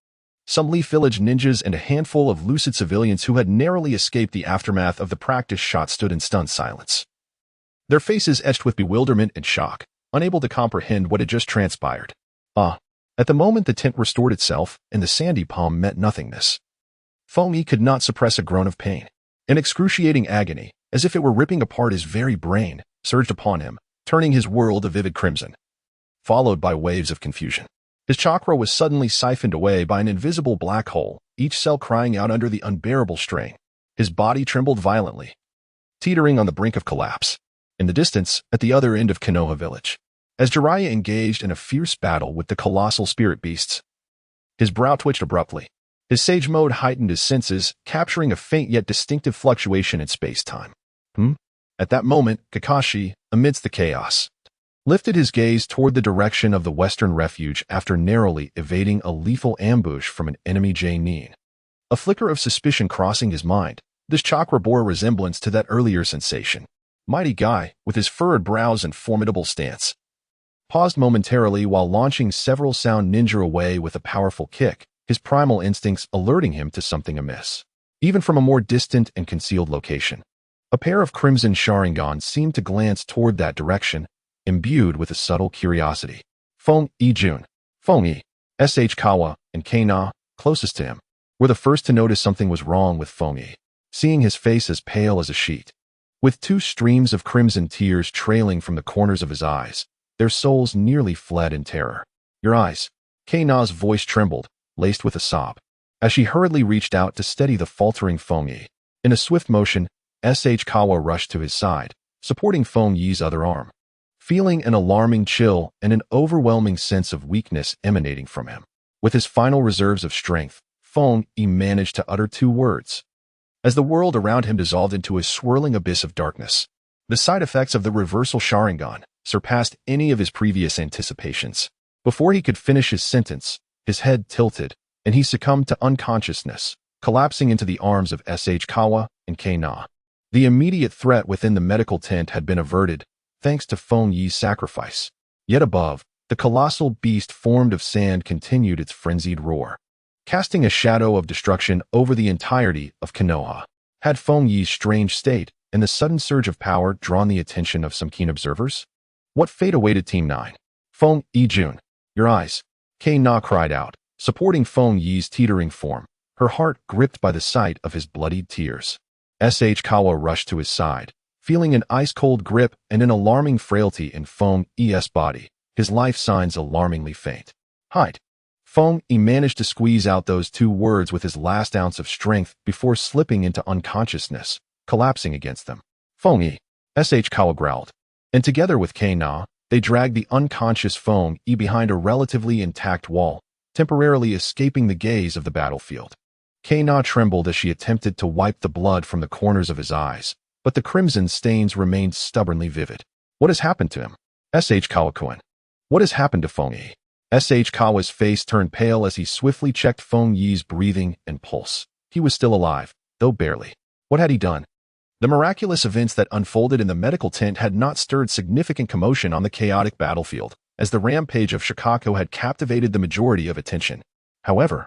some Leaf Village ninjas and a handful of lucid civilians who had narrowly escaped the aftermath of the practice shot stood in stunned silence, their faces etched with bewilderment and shock, unable to comprehend what had just transpired. At the moment the tent restored itself and the sandy palm met nothingness, Fengyi could not suppress a groan of pain. An excruciating agony, as if it were ripping apart his very brain, surged upon him, turning his world a vivid crimson, followed by waves of confusion. His chakra was suddenly siphoned away by an invisible black hole, each cell crying out under the unbearable strain. His body trembled violently, teetering on the brink of collapse. In the distance, at the other end of Konoha village, as Jiraiya engaged in a fierce battle with the colossal spirit beasts, his brow twitched abruptly. His sage mode heightened his senses, capturing a faint yet distinctive fluctuation in space-time. At that moment, Kakashi, amidst the chaos, lifted his gaze toward the direction of the western refuge after narrowly evading a lethal ambush from an enemy Nin. A flicker of suspicion crossing his mind, this chakra bore a resemblance to that earlier sensation. Mighty guy, with his furrowed brows and formidable stance, paused momentarily while launching several sound ninja away with a powerful kick, his primal instincts alerting him to something amiss. Even from a more distant and concealed location, a pair of crimson Sharingans seemed to glance toward that direction, imbued with a subtle curiosity. Feng Yijun, Feng Yi, S.H. Kawa, and Konoha, closest to him, were the first to notice something was wrong with Feng Yi, seeing his face as pale as a sheet, with two streams of crimson tears trailing from the corners of his eyes. Their souls nearly fled in terror. Your eyes. Konoha's voice trembled, laced with a sob, as she hurriedly reached out to steady the faltering Feng Yi. In a swift motion, S.H. Kawa rushed to his side, supporting Feng Yi's other arm, feeling an alarming chill and an overwhelming sense of weakness emanating from him. With his final reserves of strength, Feng Yi managed to utter two words, as the world around him dissolved into a swirling abyss of darkness. The side effects of the reversal Sharingan surpassed any of his previous anticipations. Before he could finish his sentence, his head tilted, and he succumbed to unconsciousness, collapsing into the arms of S.H. Kawa and Konoha. The immediate threat within the medical tent had been averted, thanks to Feng Yi's sacrifice. Yet above, the colossal beast formed of sand continued its frenzied roar, casting a shadow of destruction over the entirety of Konoha. Had Feng Yi's strange state and the sudden surge of power drawn the attention of some keen observers? What fate awaited Team 9? Feng Yijun, your eyes, Konoha cried out, supporting Feng Yi's teetering form, her heart gripped by the sight of his bloodied tears. S.H. Kawa rushed to his side, feeling an ice-cold grip and an alarming frailty in Feng Yi's body, his life signs alarmingly faint. Hide. Feng Yi managed to squeeze out those two words with his last ounce of strength before slipping into unconsciousness, collapsing against them. Feng Yi, S.H. Kawa growled, and together with Konoha, they dragged the unconscious Feng Yi behind a relatively intact wall, temporarily escaping the gaze of the battlefield. Konoha trembled as she attempted to wipe the blood from the corners of his eyes, but the crimson stains remained stubbornly vivid. What has happened to him? S.H. Kawa-kun. What has happened to Feng Yi? S.H. Kawa's face turned pale as he swiftly checked Feng Yi's breathing and pulse. He was still alive, though barely. What had he done? The miraculous events that unfolded in the medical tent had not stirred significant commotion on the chaotic battlefield, as the rampage of Shikaku had captivated the majority of attention. However,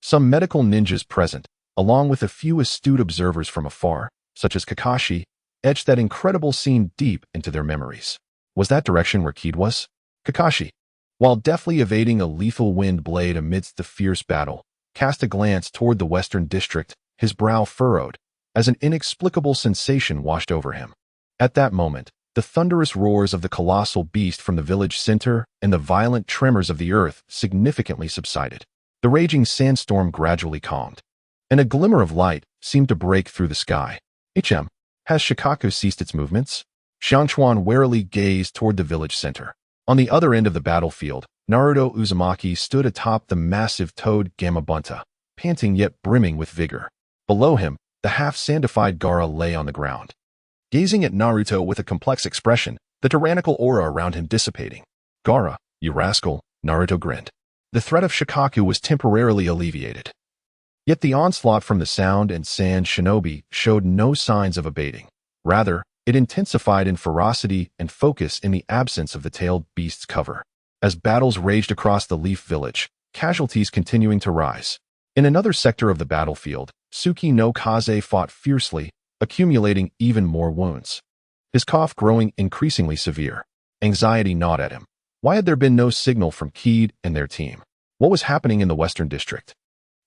some medical ninjas present, along with a few astute observers from afar, such as Kakashi, etched that incredible scene deep into their memories. Was that direction where Kid was? Kakashi, while deftly evading a lethal wind blade amidst the fierce battle, cast a glance toward the western district, his brow furrowed, as an inexplicable sensation washed over him. At that moment, the thunderous roars of the colossal beast from the village center and the violent tremors of the earth significantly subsided. The raging sandstorm gradually calmed, and a glimmer of light seemed to break through the sky. Has Shikaku ceased its movements? Xiangchuan warily gazed toward the village center. On the other end of the battlefield, Naruto Uzumaki stood atop the massive toad Gamabunta, panting yet brimming with vigor. Below him, the half-sandified Gaara lay on the ground, gazing at Naruto with a complex expression, the tyrannical aura around him dissipating. Gaara, you rascal, Naruto grinned. The threat of Shikaku was temporarily alleviated. Yet the onslaught from the sound and sand shinobi showed no signs of abating. Rather, it intensified in ferocity and focus in the absence of the tailed beast's cover. As battles raged across the Leaf Village, casualties continuing to rise. In another sector of the battlefield, Tsuki no Kaze fought fiercely, accumulating even more wounds. His cough growing increasingly severe. Anxiety gnawed at him. Why had there been no signal from Kid and their team? What was happening in the Western District?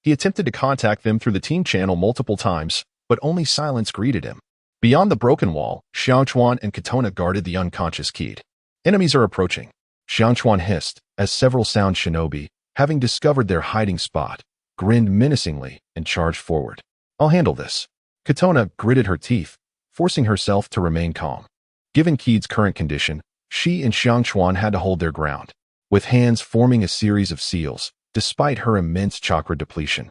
He attempted to contact them through the team channel multiple times, but only silence greeted him. Beyond the broken wall, Xiangchuan and Katona guarded the unconscious Kid. Enemies are approaching, Xiangchuan hissed, as several sound shinobi, having discovered their hiding spot, grinned menacingly and charged forward. I'll handle this. Katona gritted her teeth, forcing herself to remain calm. Given Kid's current condition, she and Xiangchuan had to hold their ground, with hands forming a series of seals, despite her immense chakra depletion.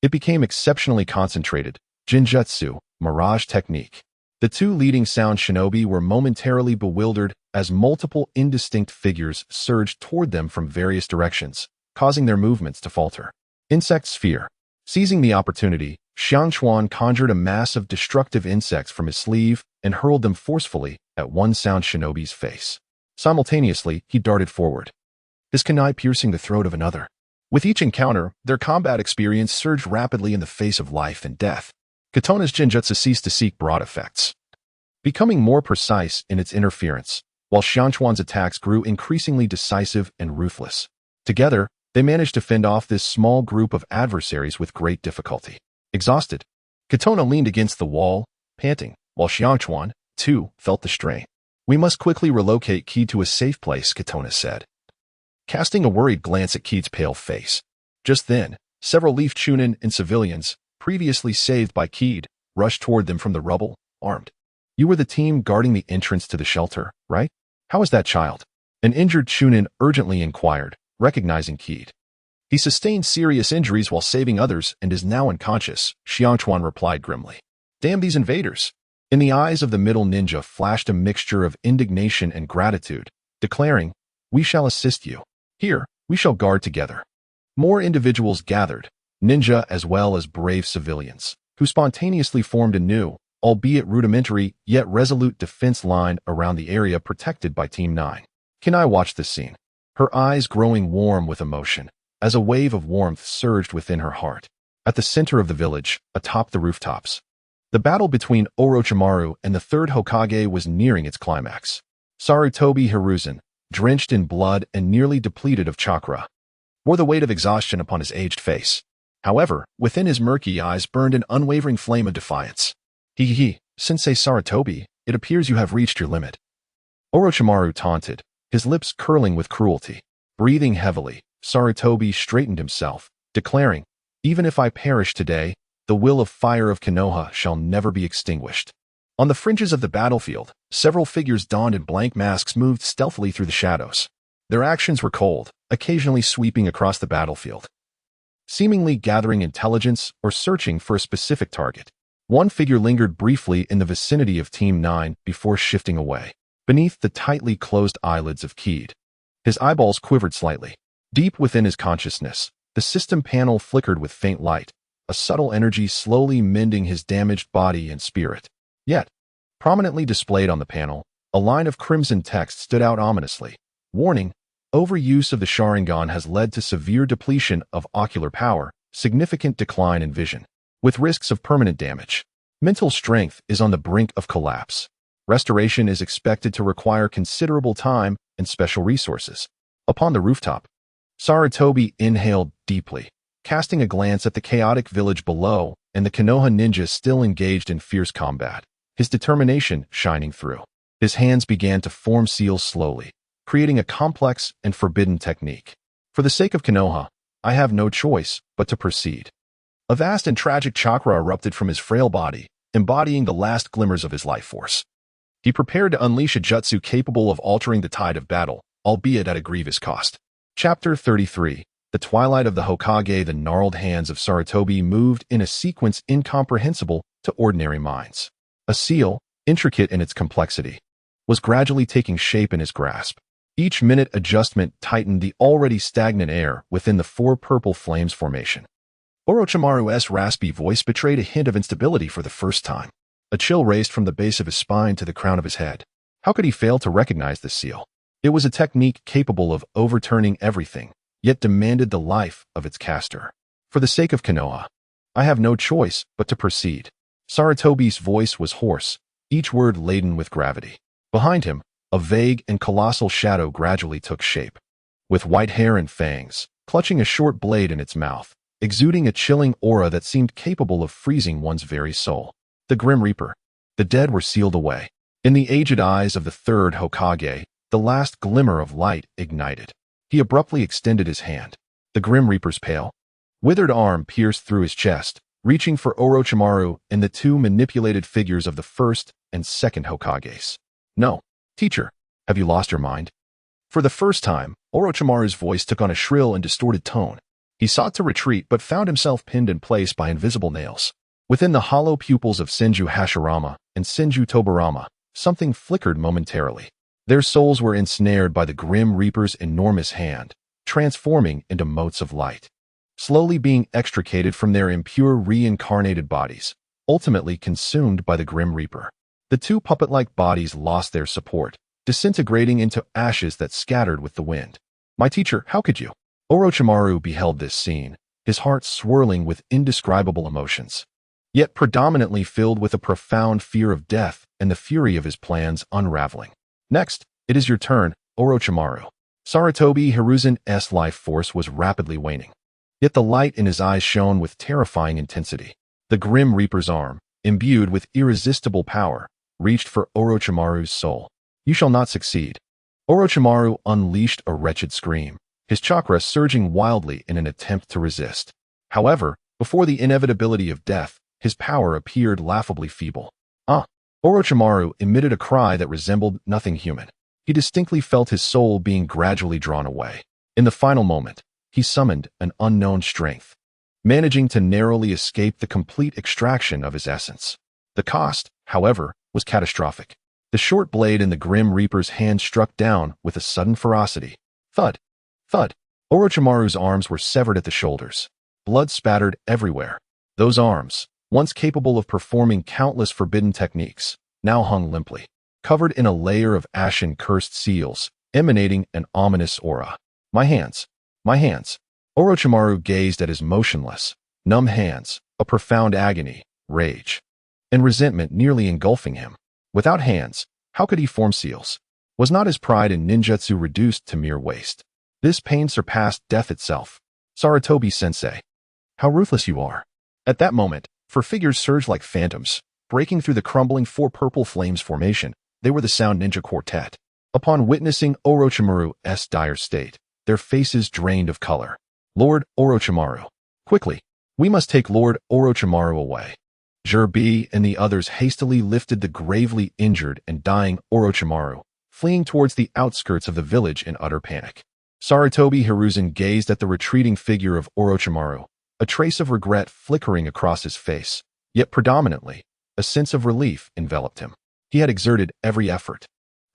It became exceptionally concentrated, Jinjutsu, Mirage Technique. The two leading sound shinobi were momentarily bewildered as multiple indistinct figures surged toward them from various directions, causing their movements to falter. Insect Sphere. Seizing the opportunity, Xiangchuan conjured a mass of destructive insects from his sleeve and hurled them forcefully at one sound shinobi's face. Simultaneously, he darted forward, his kunai piercing the throat of another. With each encounter, their combat experience surged rapidly in the face of life and death. Katona's Jinjutsu ceased to seek broad effects, becoming more precise in its interference, while Xiangchuan's attacks grew increasingly decisive and ruthless. Together, they managed to fend off this small group of adversaries with great difficulty. Exhausted, Katona leaned against the wall, panting, while Xiangchuan, too, felt the strain. "We must quickly relocate Ki to a safe place," Katona said, casting a worried glance at Ki's pale face. Just then, several Leaf Chunin and civilians, previously saved by Ki, rushed toward them from the rubble, armed. "You were the team guarding the entrance to the shelter, right? How is that child?" An injured Chunin urgently inquired, recognizing Ki. "He sustained serious injuries while saving others and is now unconscious," Xiangchuan replied grimly. "Damn these invaders." In the eyes of the middle ninja flashed a mixture of indignation and gratitude, declaring, "We shall assist you. Here, we shall guard together." More individuals gathered, ninja as well as brave civilians, who spontaneously formed a new, albeit rudimentary, yet resolute defense line around the area protected by Team 9. Kunai watched this scene, her eyes growing warm with emotion, as a wave of warmth surged within her heart. At the center of the village, atop the rooftops, the battle between Orochimaru and the third Hokage was nearing its climax. Sarutobi Hiruzen, drenched in blood and nearly depleted of chakra, bore the weight of exhaustion upon his aged face. However, within his murky eyes burned an unwavering flame of defiance. Sensei Sarutobi, it appears you have reached your limit." Orochimaru taunted, his lips curling with cruelty. Breathing heavily, Sarutobi straightened himself, declaring, "Even if I perish today, the will of fire of Konoha shall never be extinguished." On the fringes of the battlefield, several figures donned in blank masks moved stealthily through the shadows. Their actions were cold, occasionally sweeping across the battlefield, seemingly gathering intelligence or searching for a specific target. One figure lingered briefly in the vicinity of Team 9 before shifting away. Beneath the tightly closed eyelids of Ki, his eyeballs quivered slightly. Deep within his consciousness, the system panel flickered with faint light, a subtle energy slowly mending his damaged body and spirit. Yet, prominently displayed on the panel, a line of crimson text stood out ominously. Warning, overuse of the Sharingan has led to severe depletion of ocular power, significant decline in vision, with risks of permanent damage. Mental strength is on the brink of collapse. Restoration is expected to require considerable time and special resources. Upon the rooftop, Sarutobi inhaled deeply, casting a glance at the chaotic village below and the Konoha ninjas still engaged in fierce combat, his determination shining through. His hands began to form seals slowly, creating a complex and forbidden technique. "For the sake of Konoha, I have no choice but to proceed." A vast and tragic chakra erupted from his frail body, embodying the last glimmers of his life force. He prepared to unleash a jutsu capable of altering the tide of battle, albeit at a grievous cost. Chapter 33. The twilight of the Hokage. The gnarled hands of Sarutobi moved in a sequence incomprehensible to ordinary minds. A seal, intricate in its complexity, was gradually taking shape in his grasp. Each minute adjustment tightened the already stagnant air within the four purple flames formation. Orochimaru's raspy voice betrayed a hint of instability for the first time. A chill raced from the base of his spine to the crown of his head. How could he fail to recognize this seal? It was a technique capable of overturning everything, yet demanded the life of its caster. "For the sake of Konoha, I have no choice but to proceed." Sarutobi's voice was hoarse, each word laden with gravity. Behind him, a vague and colossal shadow gradually took shape. With white hair and fangs, clutching a short blade in its mouth, exuding a chilling aura that seemed capable of freezing one's very soul. The Grim Reaper. The dead were sealed away. In the aged eyes of the third Hokage, the last glimmer of light ignited. He abruptly extended his hand. The Grim Reaper's pale, withered arm pierced through his chest, reaching for Orochimaru and the two manipulated figures of the first and second Hokages. "No, teacher, have you lost your mind?" For the first time, Orochimaru's voice took on a shrill and distorted tone. He sought to retreat but found himself pinned in place by invisible nails. Within the hollow pupils of Senju Hashirama and Senju Tobarama, something flickered momentarily. Their souls were ensnared by the Grim Reaper's enormous hand, transforming into motes of light, slowly being extricated from their impure reincarnated bodies, ultimately consumed by the Grim Reaper. The two puppet-like bodies lost their support, disintegrating into ashes that scattered with the wind. "My teacher, how could you?" Orochimaru beheld this scene, his heart swirling with indescribable emotions, yet predominantly filled with a profound fear of death and the fury of his plans unraveling. "Next, it is your turn, Orochimaru." Sarutobi Hiruzen's life force was rapidly waning, yet the light in his eyes shone with terrifying intensity. The Grim Reaper's arm, imbued with irresistible power, reached for Orochimaru's soul. "You shall not succeed." Orochimaru unleashed a wretched scream, his chakra surging wildly in an attempt to resist. However, before the inevitability of death, his power appeared laughably feeble. Orochimaru emitted a cry that resembled nothing human. He distinctly felt his soul being gradually drawn away. In the final moment, he summoned an unknown strength, managing to narrowly escape the complete extraction of his essence. The cost, however, was catastrophic. The short blade in the Grim Reaper's hand struck down with a sudden ferocity. Thud! Thud! Orochimaru's arms were severed at the shoulders. Blood spattered everywhere. Those arms, once capable of performing countless forbidden techniques, now hung limply, covered in a layer of ashen cursed seals, emanating an ominous aura. My hands! My hands! Orochimaru gazed at his motionless, numb hands, a profound agony, rage, and resentment nearly engulfing him. Without hands, how could he form seals? Was not his pride in ninjutsu reduced to mere waste? This pain surpassed death itself. Sarutobi-sensei, how ruthless you are. At that moment, four figures surged like phantoms, breaking through the crumbling four purple flames formation. They were the Sound Ninja Quartet. Upon witnessing Orochimaru's dire state, their faces drained of color. "Lord Orochimaru, quickly, we must take Lord Orochimaru away." Jiraiya and the others hastily lifted the gravely injured and dying Orochimaru, fleeing towards the outskirts of the village in utter panic. Sarutobi Hiruzen gazed at the retreating figure of Orochimaru, a trace of regret flickering across his face, yet predominantly, a sense of relief enveloped him. He had exerted every effort.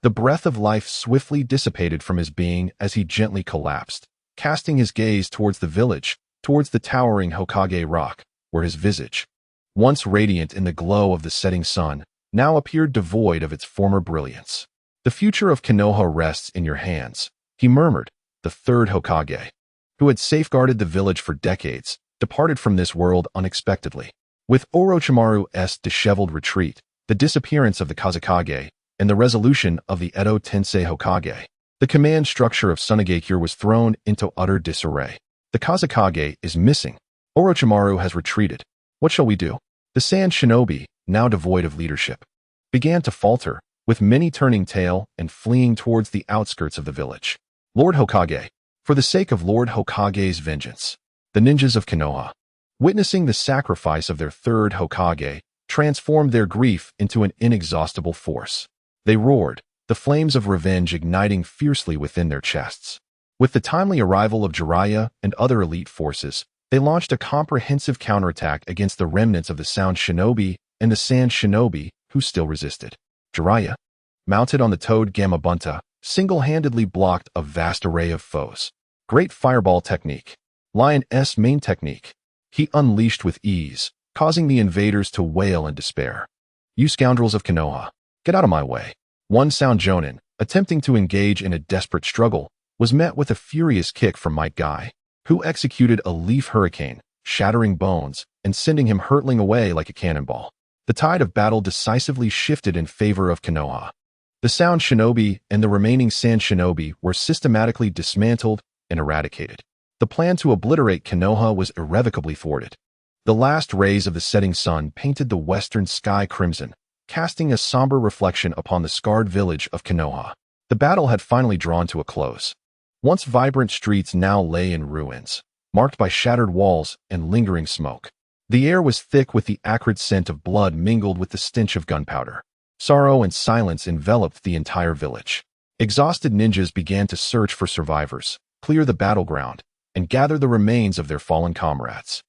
The breath of life swiftly dissipated from his being as he gently collapsed, casting his gaze towards the village, towards the towering Hokage rock, where his visage, once radiant in the glow of the setting sun, now appeared devoid of its former brilliance. "The future of Konoha rests in your hands," he murmured. The third Hokage, who had safeguarded the village for decades, departed from this world unexpectedly. With Orochimaru's disheveled retreat, the disappearance of the Kazekage, and the resolution of the Edo Tensei Hokage, the command structure of Tsunade was thrown into utter disarray. The Kazekage is missing. Orochimaru has retreated. What shall we do? The Sand Shinobi, now devoid of leadership, began to falter, with many turning tail and fleeing towards the outskirts of the village. "Lord Hokage, for the sake of Lord Hokage's vengeance." The ninjas of Konoha, witnessing the sacrifice of their third Hokage, transformed their grief into an inexhaustible force. They roared, the flames of revenge igniting fiercely within their chests. With the timely arrival of Jiraiya and other elite forces, they launched a comprehensive counterattack against the remnants of the Sound Shinobi and the Sand Shinobi, who still resisted. Jiraiya, mounted on the Toad Gamabunta, single-handedly blocked a vast array of foes. Great fireball technique. Lion's main technique. He unleashed with ease, causing the invaders to wail in despair. "You scoundrels of Konoha, get out of my way." One Sound Jonin, attempting to engage in a desperate struggle, was met with a furious kick from Might Guy, who executed a leaf hurricane, shattering bones and sending him hurtling away like a cannonball. The tide of battle decisively shifted in favor of Konoha. The Sound Shinobi and the remaining Sand Shinobi were systematically dismantled and eradicated. The plan to obliterate Konoha was irrevocably thwarted. The last rays of the setting sun painted the western sky crimson, casting a somber reflection upon the scarred village of Konoha. The battle had finally drawn to a close. Once vibrant streets now lay in ruins, marked by shattered walls and lingering smoke. The air was thick with the acrid scent of blood mingled with the stench of gunpowder. Sorrow and silence enveloped the entire village. Exhausted ninjas began to search for survivors, clear the battleground, and and gather the remains of their fallen comrades.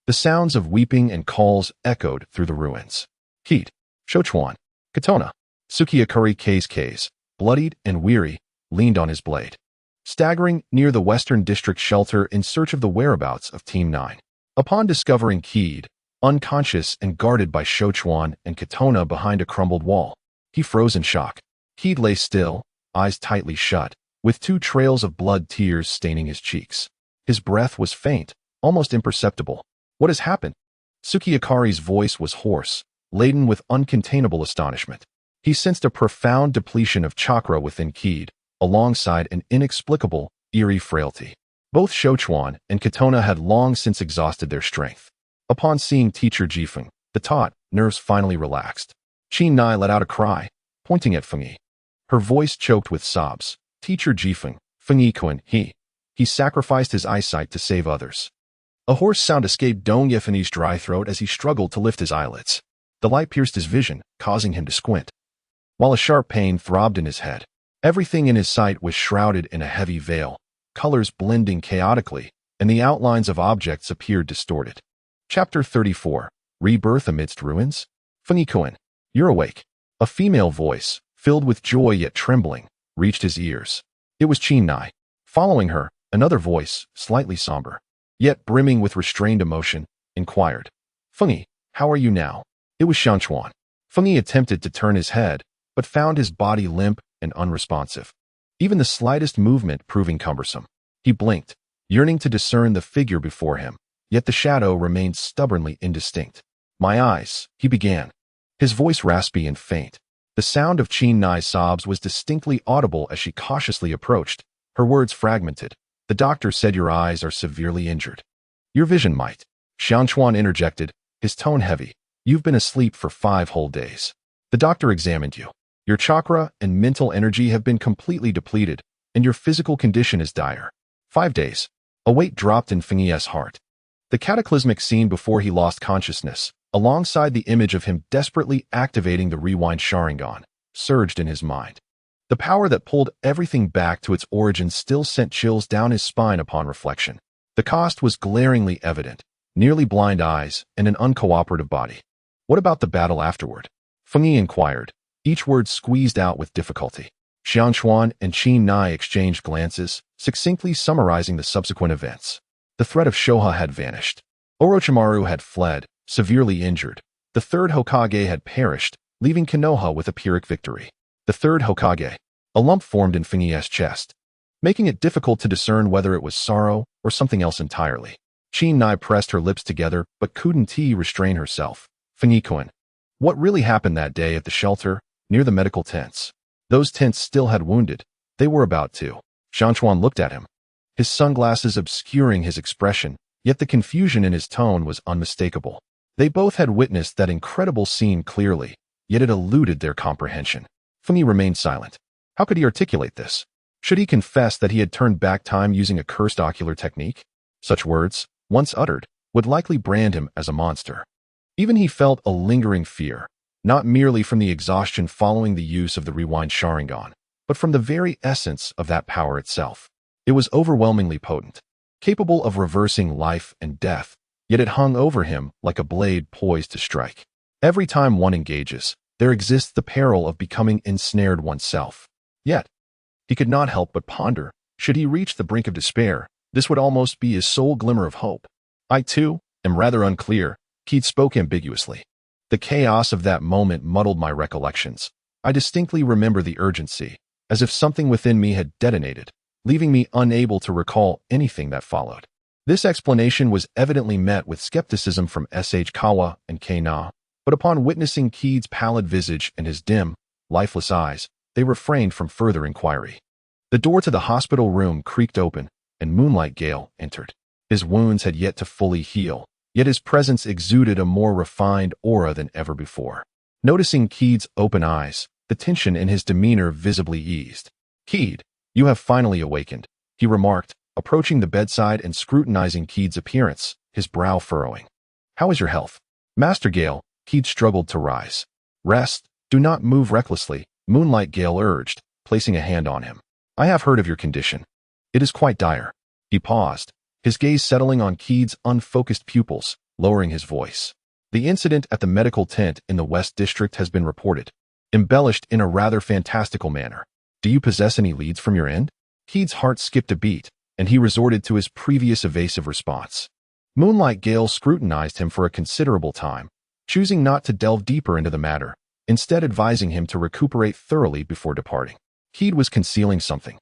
The sounds of weeping and calls echoed through the ruins. Heat, Shochuan, Katona, Sukiakuri Kase, bloodied and weary, leaned on his blade, staggering near the Western District shelter in search of the whereabouts of Team 9. Upon discovering Keed, unconscious and guarded by Shochuan and Katona behind a crumbled wall, he froze in shock. Keed lay still, eyes tightly shut, with 2 trails of blood tears staining his cheeks. His breath was faint, almost imperceptible. What has happened? Sukiakari's voice was hoarse, laden with uncontainable astonishment. He sensed a profound depletion of chakra within Keed, alongside an inexplicable, eerie frailty. Both Shochuan and Katona had long since exhausted their strength. Upon seeing Teacher Jifeng, the taut nerves finally relaxed. Chin-Nai let out a cry, pointing at Fengyi. Her voice choked with sobs. Teacher Jifeng, Fengyi-kun, he sacrificed his eyesight to save others. A hoarse sound escaped Dong Yefengyi's dry throat as he struggled to lift his eyelids. The light pierced his vision, causing him to squint, while a sharp pain throbbed in his head. Everything in his sight was shrouded in a heavy veil, colors blending chaotically, and the outlines of objects appeared distorted. Chapter 34, Rebirth Amidst Ruins? Fengyi-kun, you're awake. A female voice, filled with joy yet trembling, reached his ears. It was Chin-Nai. Following her, another voice, slightly somber, yet brimming with restrained emotion, inquired, Fengyi, how are you now? It was Shanchuan. Fengyi attempted to turn his head, but found his body limp and unresponsive, even the slightest movement proving cumbersome. He blinked, yearning to discern the figure before him, yet the shadow remained stubbornly indistinct. My eyes, he began, his voice raspy and faint. The sound of Chin-Nai's sobs was distinctly audible as she cautiously approached, her words fragmented. The doctor said your eyes are severely injured. Your vision might. Shanchuan interjected, his tone heavy. You've been asleep for 5 whole days. The doctor examined you. Your chakra and mental energy have been completely depleted, and your physical condition is dire. 5 days. A weight dropped in Fengyi's heart. The cataclysmic scene before he lost consciousness, alongside the image of him desperately activating the rewind Sharingan, surged in his mind. The power that pulled everything back to its origins still sent chills down his spine upon reflection. The cost was glaringly evident, nearly blind eyes and an uncooperative body. What about the battle afterward? Fengyi inquired, each word squeezed out with difficulty. Shanchuan and Chin-Nai exchanged glances, succinctly summarizing the subsequent events. The threat of Shoha had vanished. Orochimaru had fled, severely injured. The 3rd Hokage had perished, leaving Konoha with a Pyrrhic victory. The 3rd Hokage. A lump formed in Fengyi's chest, making it difficult to discern whether it was sorrow or something else entirely. Chin-Nai pressed her lips together but couldn't restrain herself. Fengyi-kun, what really happened that day at the shelter, near the medical tents? Those tents still had wounded. They were about to. Shanchuan looked at him, his sunglasses obscuring his expression, yet the confusion in his tone was unmistakable. They both had witnessed that incredible scene clearly, yet it eluded their comprehension. Fengyi remained silent. How could he articulate this? Should he confess that he had turned back time using a cursed ocular technique? Such words, once uttered, would likely brand him as a monster. Even he felt a lingering fear, not merely from the exhaustion following the use of the rewind Sharingan, but from the very essence of that power itself. It was overwhelmingly potent, capable of reversing life and death, yet it hung over him like a blade poised to strike. Every time one engages, there exists the peril of becoming ensnared oneself. Yet, he could not help but ponder, should he reach the brink of despair, this would almost be his sole glimmer of hope. I, too, am rather unclear, Keith spoke ambiguously. The chaos of that moment muddled my recollections. I distinctly remember the urgency, as if something within me had detonated, leaving me unable to recall anything that followed. This explanation was evidently met with skepticism from S.H. Kawa and K-Na, but upon witnessing Keed's pallid visage and his dim, lifeless eyes, they refrained from further inquiry. The door to the hospital room creaked open, and Moonlight Gale entered. His wounds had yet to fully heal, yet his presence exuded a more refined aura than ever before. Noticing Keed's open eyes, the tension in his demeanor visibly eased. Keed, you have finally awakened, he remarked, approaching the bedside and scrutinizing Keed's appearance, his brow furrowing. How is your health? Master Gale, Keed struggled to rise. Rest, do not move recklessly, Moonlight Gale urged, placing a hand on him. I have heard of your condition. It is quite dire. He paused, his gaze settling on Keed's unfocused pupils, lowering his voice. The incident at the medical tent in the West District has been reported, embellished in a rather fantastical manner. Do you possess any leads from your end? Keed's heart skipped a beat, and he resorted to his previous evasive response. Moonlight Gale scrutinized him for a considerable time, choosing not to delve deeper into the matter, instead advising him to recuperate thoroughly before departing. Keed was concealing something.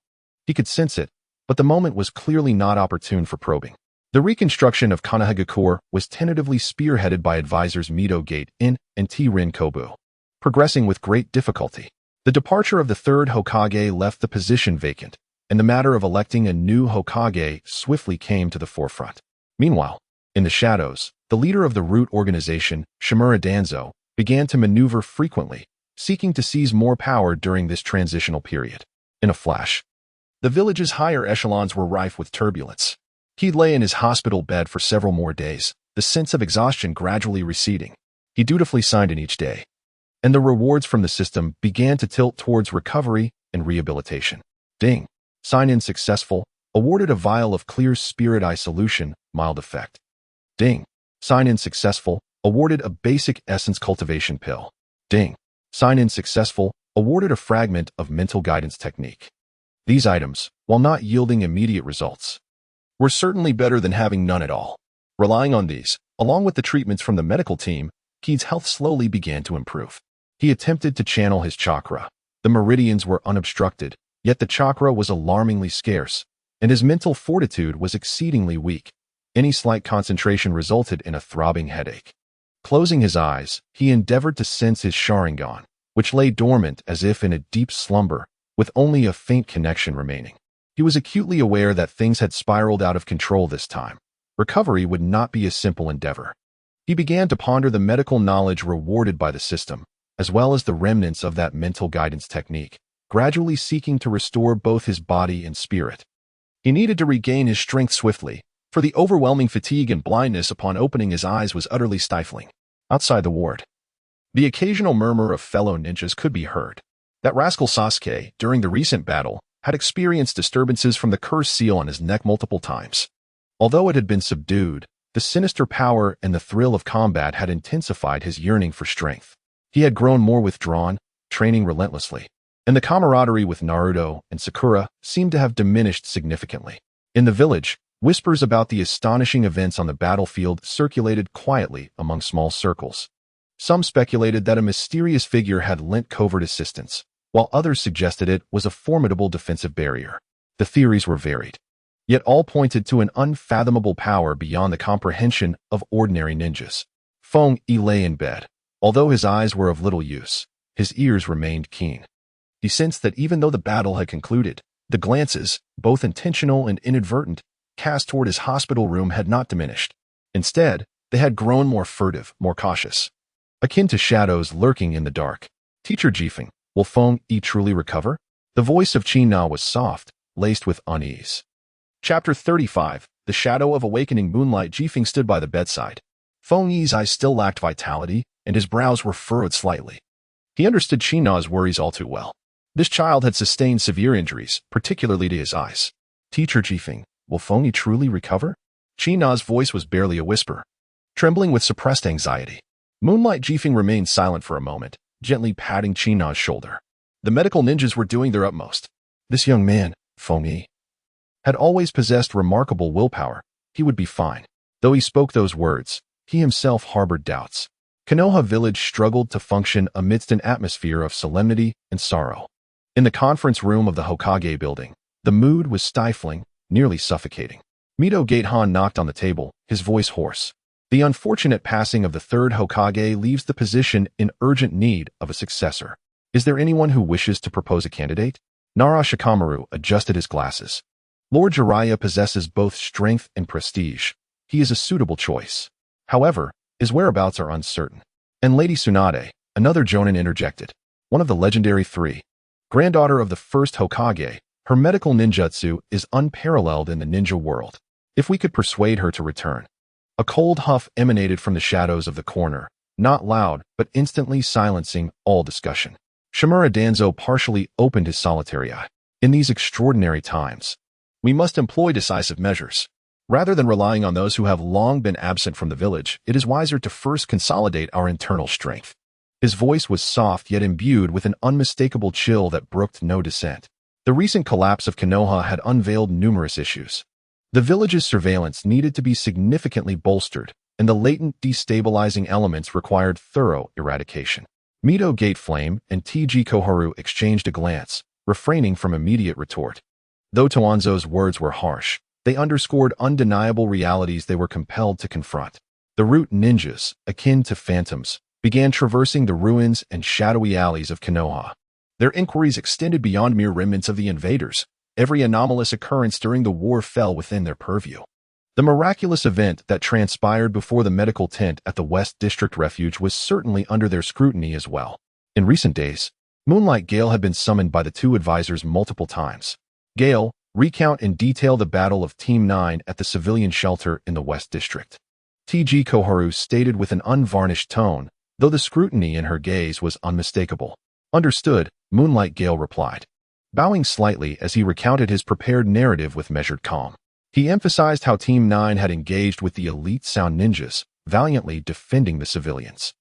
He could sense it, but the moment was clearly not opportune for probing. The reconstruction of Konoha was tentatively spearheaded by advisors Mido Gate-in and T-Rin Kobu, progressing with great difficulty. The departure of the third Hokage left the position vacant, and the matter of electing a new Hokage swiftly came to the forefront. Meanwhile, in the shadows, the leader of the Root organization, Shimura Danzo, began to maneuver frequently, seeking to seize more power during this transitional period. In a flash, the village's higher echelons were rife with turbulence. He lay in his hospital bed for several more days, the sense of exhaustion gradually receding. He dutifully signed in each day, and the rewards from the system began to tilt towards recovery and rehabilitation. Ding. Sign-in successful. Awarded a vial of clear spirit eye solution, mild effect. Ding. Sign-in successful. Awarded a basic essence cultivation pill. Ding. Sign-in successful. Awarded a fragment of mental guidance technique. These items, while not yielding immediate results, were certainly better than having none at all. Relying on these, along with the treatments from the medical team, Keed's health slowly began to improve. He attempted to channel his chakra. The meridians were unobstructed, yet the chakra was alarmingly scarce, and his mental fortitude was exceedingly weak. Any slight concentration resulted in a throbbing headache. Closing his eyes, he endeavored to sense his Sharingan, which lay dormant as if in a deep slumber, with only a faint connection remaining. He was acutely aware that things had spiraled out of control this time. Recovery would not be a simple endeavor. He began to ponder the medical knowledge rewarded by the system, as well as the remnants of that mental guidance technique, gradually seeking to restore both his body and spirit. He needed to regain his strength swiftly, for the overwhelming fatigue and blindness upon opening his eyes was utterly stifling. Outside the ward, the occasional murmur of fellow ninjas could be heard. That rascal Sasuke, during the recent battle, had experienced disturbances from the curse seal on his neck multiple times. Although it had been subdued, the sinister power and the thrill of combat had intensified his yearning for strength. He had grown more withdrawn, training relentlessly, and the camaraderie with Naruto and Sakura seemed to have diminished significantly. In the village, whispers about the astonishing events on the battlefield circulated quietly among small circles. Some speculated that a mysterious figure had lent covert assistance, while others suggested it was a formidable defensive barrier. The theories were varied, yet all pointed to an unfathomable power beyond the comprehension of ordinary ninjas. Feng Yi lay in bed. Although his eyes were of little use, his ears remained keen. He sensed that even though the battle had concluded, the glances, both intentional and inadvertent, cast toward his hospital room had not diminished. Instead, they had grown more furtive, more cautious, akin to shadows lurking in the dark. Teacher Jifeng, will Feng Yi truly recover? The voice of Qin Na was soft, laced with unease. Chapter 35. The shadow of awakening moonlight. Jifeng stood by the bedside. Feng Yi's eyes still lacked vitality, and his brows were furrowed slightly. He understood Qin Na's worries all too well. This child had sustained severe injuries, particularly to his eyes. Teacher Jifeng, will Feng Yi truly recover? Qin Na's voice was barely a whisper, trembling with suppressed anxiety. Moonlight Jifeng remained silent for a moment, gently patting Qin Na's shoulder. The medical ninjas were doing their utmost. This young man, Feng Yi, had always possessed remarkable willpower. He would be fine. Though he spoke those words, he himself harbored doubts. Konoha village struggled to function amidst an atmosphere of solemnity and sorrow. In the conference room of the Hokage building, the mood was stifling, nearly suffocating. Mido Gatehan knocked on the table, his voice hoarse. The unfortunate passing of the third Hokage leaves the position in urgent need of a successor. Is there anyone who wishes to propose a candidate? Nara Shikamaru adjusted his glasses. Lord Jiraiya possesses both strength and prestige. He is a suitable choice. However, his whereabouts are uncertain. And Lady Tsunade, another Jonin, interjected. One of the legendary three. Granddaughter of the first Hokage, her medical ninjutsu is unparalleled in the ninja world. If we could persuade her to return. A cold huff emanated from the shadows of the corner, not loud, but instantly silencing all discussion. Shimura Danzo partially opened his solitary eye. In these extraordinary times, we must employ decisive measures. Rather than relying on those who have long been absent from the village, it is wiser to first consolidate our internal strength. His voice was soft yet imbued with an unmistakable chill that brooked no dissent. The recent collapse of Konoha had unveiled numerous issues. The village's surveillance needed to be significantly bolstered, and the latent destabilizing elements required thorough eradication. Mito Gateflame and T.G. Koharu exchanged a glance, refraining from immediate retort. Though Toanzo's words were harsh, they underscored undeniable realities they were compelled to confront. The root ninjas, akin to phantoms, began traversing the ruins and shadowy alleys of Konoha. Their inquiries extended beyond mere remnants of the invaders. Every anomalous occurrence during the war fell within their purview. The miraculous event that transpired before the medical tent at the West District Refuge was certainly under their scrutiny as well. In recent days, Moonlight Gale had been summoned by the two advisors multiple times. Gale, recount in detail the battle of Team 9 at the civilian shelter in the West District. T.G. Koharu stated with an unvarnished tone, though the scrutiny in her gaze was unmistakable. Understood, Moonlight Gale replied, bowing slightly as he recounted his prepared narrative with measured calm. He emphasized how Team 9 had engaged with the elite sound ninjas, valiantly defending the civilians.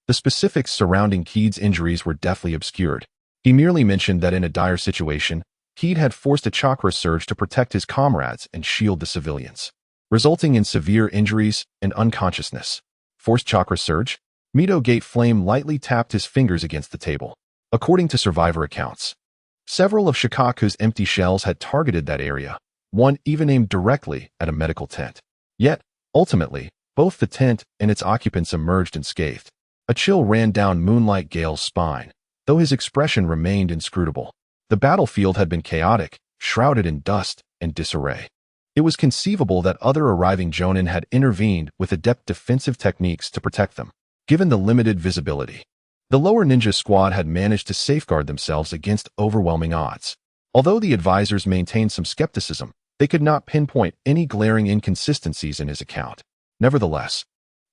The specifics surrounding Keed's injuries were deftly obscured. He merely mentioned that in a dire situation, Keed had forced a chakra surge to protect his comrades and shield the civilians, resulting in severe injuries and unconsciousness. Forced chakra surge? Mito Gateflame lightly tapped his fingers against the table. According to survivor accounts, several of Shikaku's empty shells had targeted that area, one even aimed directly at a medical tent. Yet, ultimately, both the tent and its occupants emerged unscathed. A chill ran down Moonlight Gale's spine, though his expression remained inscrutable. The battlefield had been chaotic, shrouded in dust and disarray. It was conceivable that other arriving Jonin had intervened with adept defensive techniques to protect them, given the limited visibility. The lower ninja squad had managed to safeguard themselves against overwhelming odds. Although the advisors maintained some skepticism, they could not pinpoint any glaring inconsistencies in his account. Nevertheless,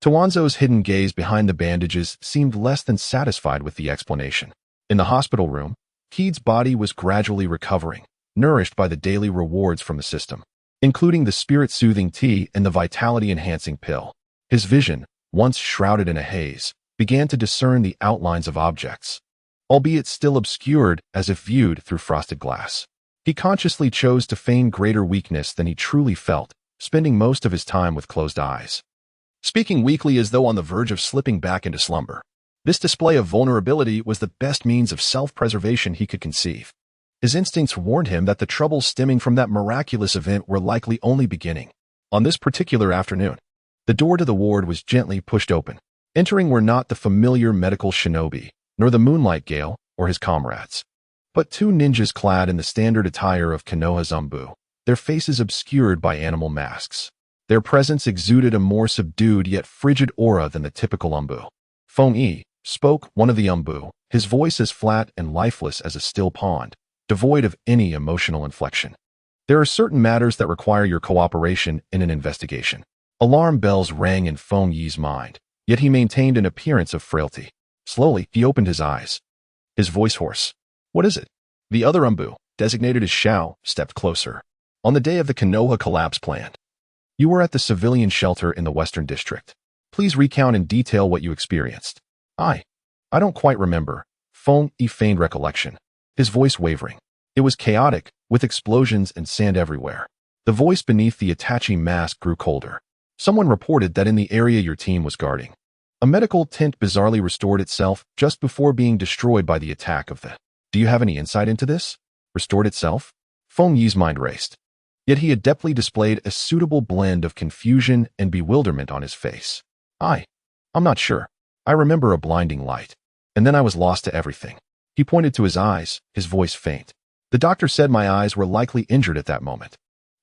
Toanzo's hidden gaze behind the bandages seemed less than satisfied with the explanation. In the hospital room, Keed's body was gradually recovering, nourished by the daily rewards from the system, including the spirit-soothing tea and the vitality-enhancing pill. His vision, once shrouded in a haze, began to discern the outlines of objects, albeit still obscured as if viewed through frosted glass. He consciously chose to feign greater weakness than he truly felt, spending most of his time with closed eyes, speaking weakly as though on the verge of slipping back into slumber. This display of vulnerability was the best means of self-preservation he could conceive. His instincts warned him that the troubles stemming from that miraculous event were likely only beginning. On this particular afternoon, the door to the ward was gently pushed open. Entering were not the familiar medical shinobi, nor the Moonlight Gale or his comrades, but two ninjas clad in the standard attire of Konoha Zumbu, their faces obscured by animal masks. Their presence exuded a more subdued yet frigid aura than the typical Umbu. Feng-yi spoke, one of the Umbu, his voice as flat and lifeless as a still pond, devoid of any emotional inflection. There are certain matters that require your cooperation in an investigation. Alarm bells rang in Feng-yi's mind, yet he maintained an appearance of frailty. Slowly, he opened his eyes, his voice hoarse. What is it? The other Umbu, designated as Xiao, stepped closer. On the day of the Konoha collapse planned, you were at the civilian shelter in the Western District. Please recount in detail what you experienced. I don't quite remember. Feng-yi feigned recollection, his voice wavering. It was chaotic, with explosions and sand everywhere. The voice beneath the Itachi mask grew colder. Someone reported that in the area your team was guarding, a medical tent bizarrely restored itself just before being destroyed by the attack of the... Do you have any insight into this? Restored itself? Feng-yi's mind raced. Yet he adeptly displayed a suitable blend of confusion and bewilderment on his face. I'm not sure. I remember a blinding light. And then I was lost to everything. He pointed to his eyes, his voice faint. The doctor said my eyes were likely injured at that moment.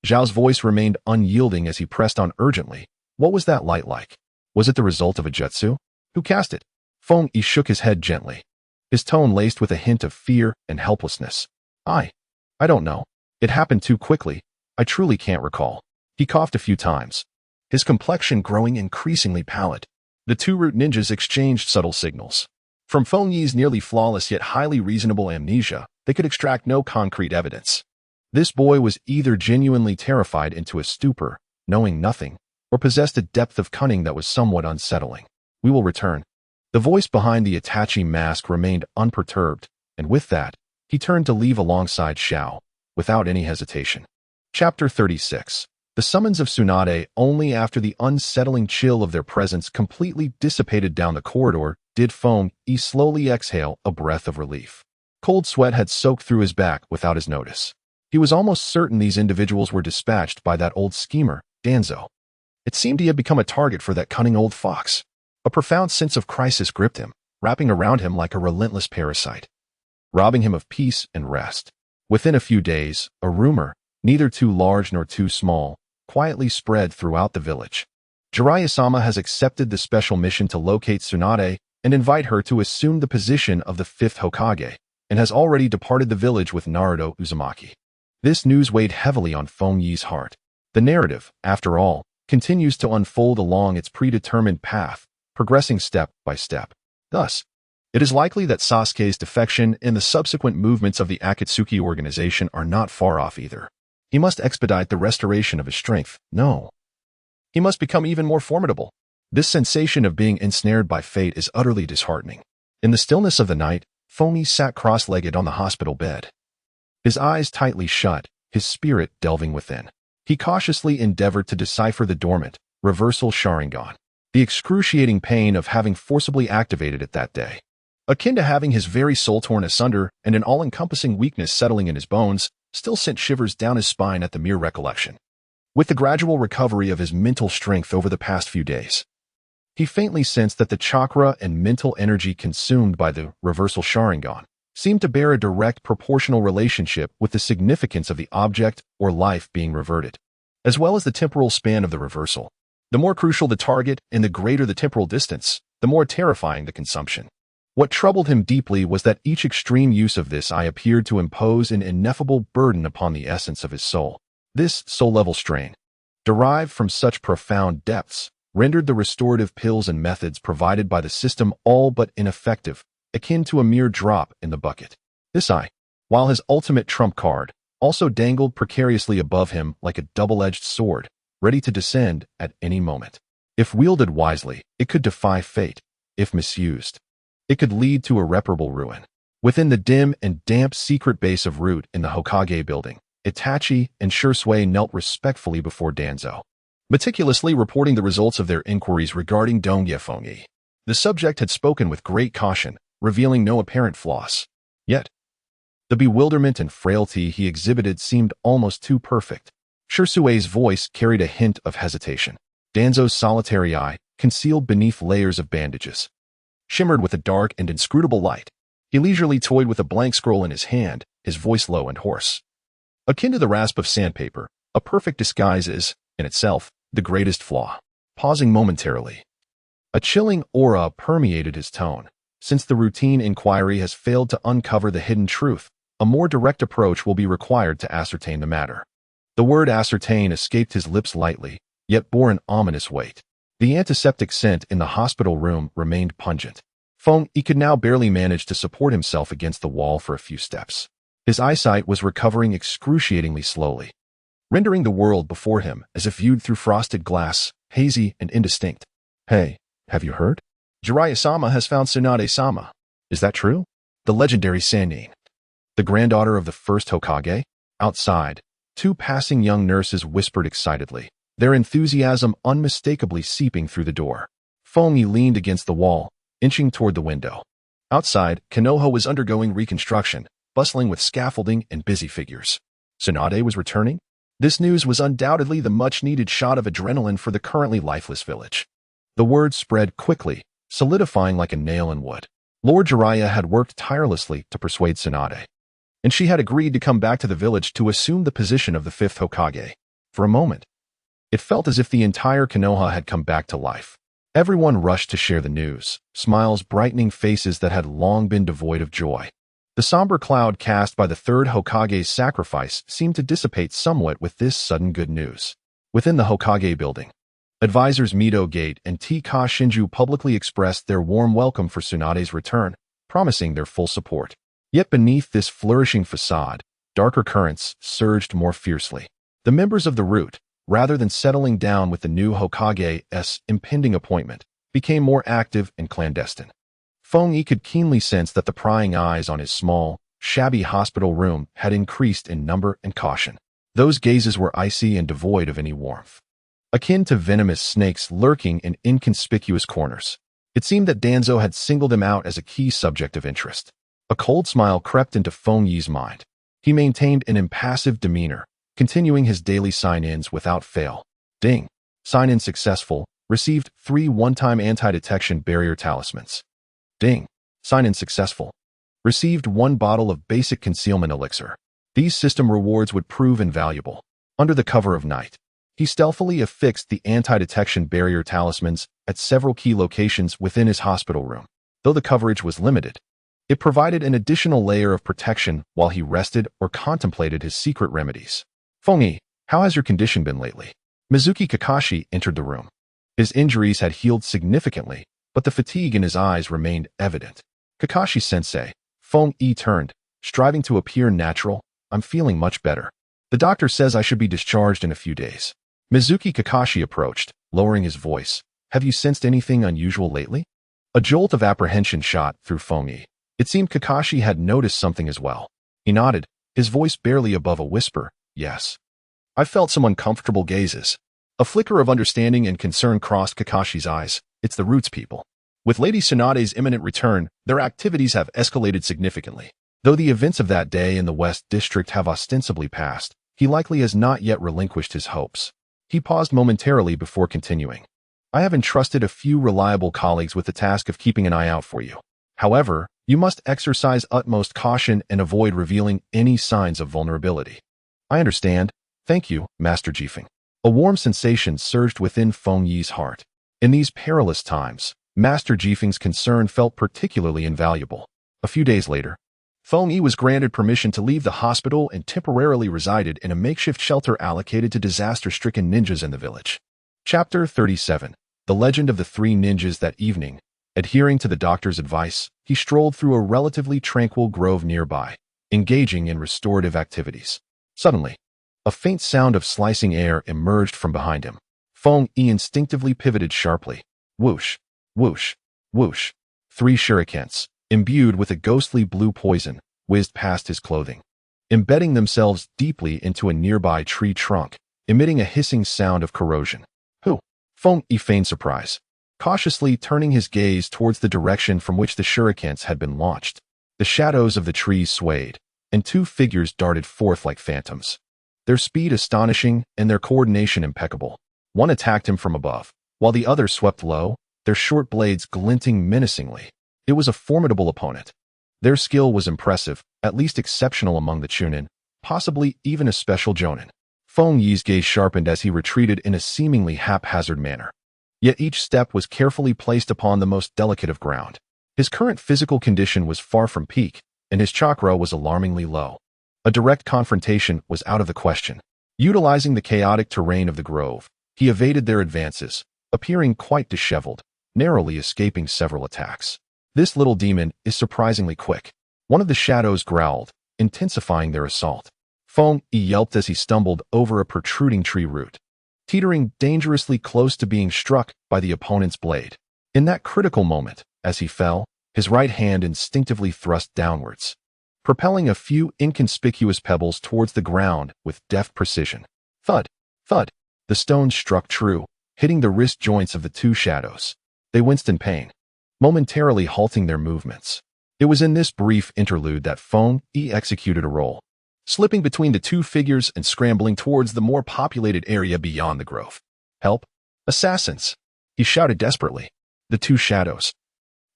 Zhao's voice remained unyielding as he pressed on urgently. What was that light like? Was it the result of a jutsu? Who cast it? Feng-yi shook his head gently, his tone laced with a hint of fear and helplessness. I don't know. It happened too quickly. I truly can't recall. He coughed a few times, his complexion growing increasingly pallid. The two root ninjas exchanged subtle signals. From Feng-yi's nearly flawless yet highly reasonable amnesia, they could extract no concrete evidence. This boy was either genuinely terrified into a stupor, knowing nothing, or possessed a depth of cunning that was somewhat unsettling. We will return. The voice behind the Itachi mask remained unperturbed, and with that, he turned to leave alongside Xiao, without any hesitation. Chapter 36. The summons of Tsunade. Only after the unsettling chill of their presence completely dissipated down the corridor did Feng Yi slowly exhale a breath of relief. Cold sweat had soaked through his back without his notice. He was almost certain these individuals were dispatched by that old schemer, Danzo. It seemed he had become a target for that cunning old fox. A profound sense of crisis gripped him, wrapping around him like a relentless parasite, robbing him of peace and rest. Within a few days, a rumor, neither too large nor too small, quietly spread throughout the village. Jiraiya-sama has accepted the special mission to locate Tsunade and invite her to assume the position of the 5th Hokage, and has already departed the village with Naruto Uzumaki. This news weighed heavily on Feng Yi's heart. The narrative, after all, continues to unfold along its predetermined path, progressing step by step. Thus, it is likely that Sasuke's defection and the subsequent movements of the Akatsuki organization are not far off either. He must expedite the restoration of his strength. No. He must become even more formidable. This sensation of being ensnared by fate is utterly disheartening. In the stillness of the night, Feng Yi sat cross-legged on the hospital bed. His eyes tightly shut, his spirit delving within. He cautiously endeavored to decipher the dormant, reversal Sharingan. The excruciating pain of having forcibly activated it that day, akin to having his very soul torn asunder and an all-encompassing weakness settling in his bones, still sent shivers down his spine at the mere recollection. With the gradual recovery of his mental strength over the past few days, he faintly sensed that the chakra and mental energy consumed by the reversal Sharingan seemed to bear a direct proportional relationship with the significance of the object or life being reverted, as well as the temporal span of the reversal. The more crucial the target and the greater the temporal distance, the more terrifying the consumption. What troubled him deeply was that each extreme use of this appeared to impose an ineffable burden upon the essence of his soul. This soul-level strain, derived from such profound depths, rendered the restorative pills and methods provided by the system all but ineffective, akin to a mere drop in the bucket. This while his ultimate trump card, also dangled precariously above him like a double-edged sword, ready to descend at any moment. If wielded wisely, it could defy fate. If misused, it could lead to irreparable ruin. Within the dim and damp secret base of Root in the Hokage building, Itachi and Shursui knelt respectfully before Danzo, meticulously reporting the results of their inquiries regarding Dongye Feng Yi. The subject had spoken with great caution, revealing no apparent flaws. Yet, the bewilderment and frailty he exhibited seemed almost too perfect. Shursui's voice carried a hint of hesitation. Danzo's solitary eye, concealed beneath layers of bandages, shimmered with a dark and inscrutable light. He leisurely toyed with a blank scroll in his hand, his voice low and hoarse. Akin to the rasp of sandpaper, a perfect disguise is, in itself, the greatest flaw. Pausing momentarily, a chilling aura permeated his tone. Since the routine inquiry has failed to uncover the hidden truth, a more direct approach will be required to ascertain the matter. The word ascertain escaped his lips lightly, yet bore an ominous weight. The antiseptic scent in the hospital room remained pungent. Feng Yi could now barely manage to support himself against the wall for a few steps. His eyesight was recovering excruciatingly slowly, rendering the world before him, as if viewed through frosted glass, hazy and indistinct. Hey, have you heard? Jiraiya-sama has found Tsunade-sama. Is that true? The legendary Sannin, the granddaughter of the first Hokage? Outside, two passing young nurses whispered excitedly, their enthusiasm unmistakably seeping through the door. Feng Yi leaned against the wall, inching toward the window. Outside, Konoha was undergoing reconstruction, bustling with scaffolding and busy figures. Tsunade was returning? This news was undoubtedly the much-needed shot of adrenaline for the currently lifeless village. The word spread quickly, solidifying like a nail in wood. Lord Jiraiya had worked tirelessly to persuade Tsunade, and she had agreed to come back to the village to assume the position of the 5th Hokage. For a moment, it felt as if the entire Konoha had come back to life. Everyone rushed to share the news, smiles brightening faces that had long been devoid of joy. The somber cloud cast by the 3rd Hokage's sacrifice seemed to dissipate somewhat with this sudden good news. Within the Hokage building, advisors Mido Gate and T-Ka Shinju publicly expressed their warm welcome for Tsunade's return, promising their full support. Yet beneath this flourishing facade, darker currents surged more fiercely. The members of the Root, rather than settling down with the new Hokage's impending appointment, became more active and clandestine. Feng Yi could keenly sense that the prying eyes on his small, shabby hospital room had increased in number and caution. Those gazes were icy and devoid of any warmth, akin to venomous snakes lurking in inconspicuous corners. It seemed that Danzo had singled him out as a key subject of interest. A cold smile crept into Feng Yi's mind. He maintained an impassive demeanor, continuing his daily sign-ins without fail. Ding. Sign-in successful. Received 3 one-time anti-detection barrier talismans. Ding. Sign-in successful. Received 1 bottle of basic concealment elixir. These system rewards would prove invaluable. Under the cover of night, he stealthily affixed the anti-detection barrier talismans at several key locations within his hospital room. Though the coverage was limited, it provided an additional layer of protection while he rested or contemplated his secret remedies. Feng Yi, how has your condition been lately? Mizuki Kakashi entered the room. His injuries had healed significantly, but the fatigue in his eyes remained evident. Kakashi-sensei, Feng Yi turned, striving to appear natural. I'm feeling much better. The doctor says I should be discharged in a few days. Mizuki Kakashi approached, lowering his voice. Have you sensed anything unusual lately? A jolt of apprehension shot through Feng Yi. It seemed Kakashi had noticed something as well. He nodded, his voice barely above a whisper. Yes. I felt some uncomfortable gazes. A flicker of understanding and concern crossed Kakashi's eyes. It's the Roots people. With Lady Tsunade's imminent return, their activities have escalated significantly. Though the events of that day in the West District have ostensibly passed, he likely has not yet relinquished his hopes. He paused momentarily before continuing. I have entrusted a few reliable colleagues with the task of keeping an eye out for you. However, you must exercise utmost caution and avoid revealing any signs of vulnerability. I understand. Thank you, Master Jifeng. A warm sensation surged within Feng Yi's heart. In these perilous times, Master Jifeng's concern felt particularly invaluable. A few days later, Feng Yi was granted permission to leave the hospital and temporarily resided in a makeshift shelter allocated to disaster-stricken ninjas in the village. Chapter 37. The Legend of the Three Ninjas. That evening, adhering to the doctor's advice, he strolled through a relatively tranquil grove nearby, engaging in restorative activities. Suddenly, a faint sound of slicing air emerged from behind him. Feng Yi instinctively pivoted sharply. Whoosh, whoosh, whoosh. 3 shurikens, imbued with a ghostly blue poison, whizzed past his clothing, embedding themselves deeply into a nearby tree trunk, emitting a hissing sound of corrosion. Who? Feng Yi feigned surprise, cautiously turning his gaze towards the direction from which the shurikens had been launched. The shadows of the trees swayed, and 2 figures darted forth like phantoms. Their speed astonishing and their coordination impeccable. One attacked him from above, while the other swept low, their short blades glinting menacingly. It was a formidable opponent. Their skill was impressive, at least exceptional among the Chunin, possibly even a special jonin. Feng Yi's gaze sharpened as he retreated in a seemingly haphazard manner. Yet each step was carefully placed upon the most delicate of ground. His current physical condition was far from peak, and his chakra was alarmingly low. A direct confrontation was out of the question. Utilizing the chaotic terrain of the grove, he evaded their advances, appearing quite disheveled, narrowly escaping several attacks. This little demon is surprisingly quick. One of the shadows growled, intensifying their assault. Feng Yi yelped as he stumbled over a protruding tree root, teetering dangerously close to being struck by the opponent's blade. In that critical moment, as he fell, his right hand instinctively thrust downwards, propelling a few inconspicuous pebbles towards the ground with deft precision. Thud, thud. The stones struck true, hitting the wrist joints of the 2 shadows. They winced in pain, momentarily halting their movements. It was in this brief interlude that Feng Yi executed a roll, slipping between the 2 figures and scrambling towards the more populated area beyond the grove. Help! Assassins! He shouted desperately. The 2 shadows,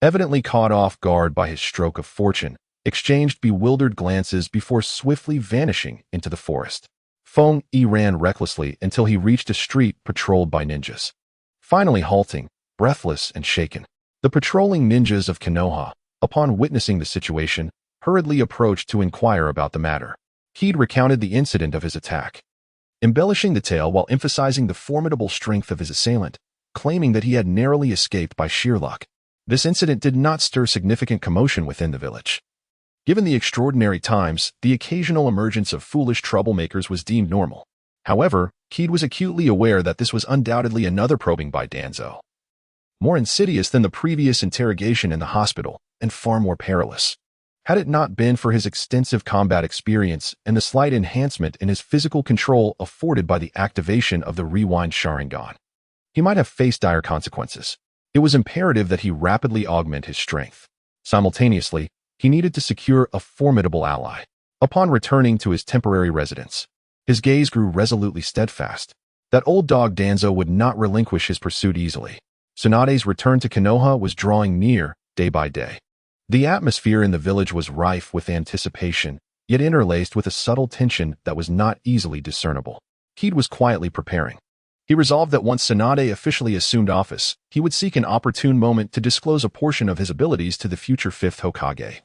evidently caught off guard by his stroke of fortune, exchanged bewildered glances before swiftly vanishing into the forest. Feng Yi ran recklessly until he reached a street patrolled by ninjas. Finally halting, breathless and shaken, the patrolling ninjas of Konoha, upon witnessing the situation, hurriedly approached to inquire about the matter. He'd recounted the incident of his attack, embellishing the tale while emphasizing the formidable strength of his assailant, claiming that he had narrowly escaped by sheer luck. This incident did not stir significant commotion within the village. Given the extraordinary times, the occasional emergence of foolish troublemakers was deemed normal. However, Keed was acutely aware that this was undoubtedly another probing by Danzo. More insidious than the previous interrogation in the hospital, and far more perilous. Had it not been for his extensive combat experience and the slight enhancement in his physical control afforded by the activation of the Rewind Sharingan, he might have faced dire consequences. It was imperative that he rapidly augment his strength. Simultaneously, he needed to secure a formidable ally. Upon returning to his temporary residence, his gaze grew resolutely steadfast. That old dog Danzo would not relinquish his pursuit easily. Tsunade's return to Konoha was drawing near, day by day. The atmosphere in the village was rife with anticipation, yet interlaced with a subtle tension that was not easily discernible. Keed was quietly preparing. He resolved that once Tsunade officially assumed office, he would seek an opportune moment to disclose a portion of his abilities to the future 5th Hokage.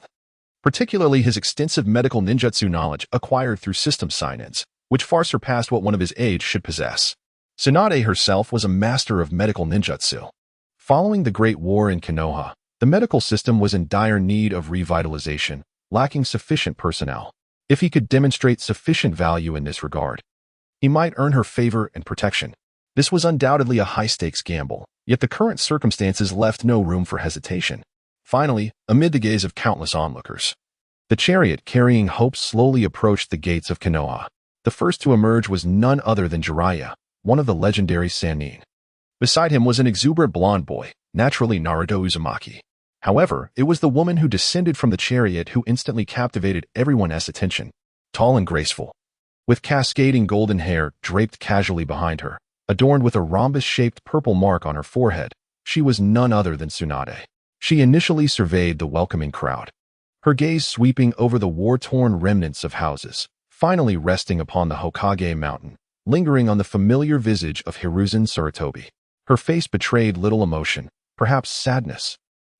Particularly his extensive medical ninjutsu knowledge acquired through system sign-ins, which far surpassed what one of his age should possess. Tsunade herself was a master of medical ninjutsu. Following the Great War in Konoha, the medical system was in dire need of revitalization, lacking sufficient personnel. If he could demonstrate sufficient value in this regard, he might earn her favor and protection. This was undoubtedly a high-stakes gamble, yet the current circumstances left no room for hesitation. Finally, amid the gaze of countless onlookers, the chariot carrying Hope slowly approached the gates of Konoha. The first to emerge was none other than Jiraiya, one of the legendary Sannin. Beside him was an exuberant blonde boy, naturally Naruto Uzumaki. However, it was the woman who descended from the chariot who instantly captivated everyone's attention. Tall and graceful, with cascading golden hair draped casually behind her, adorned with a rhombus-shaped purple mark on her forehead, she was none other than Tsunade. She initially surveyed the welcoming crowd, her gaze sweeping over the war-torn remnants of houses, finally resting upon the Hokage mountain, lingering on the familiar visage of Hiruzen Sarutobi. Her face betrayed little emotion, perhaps sadness,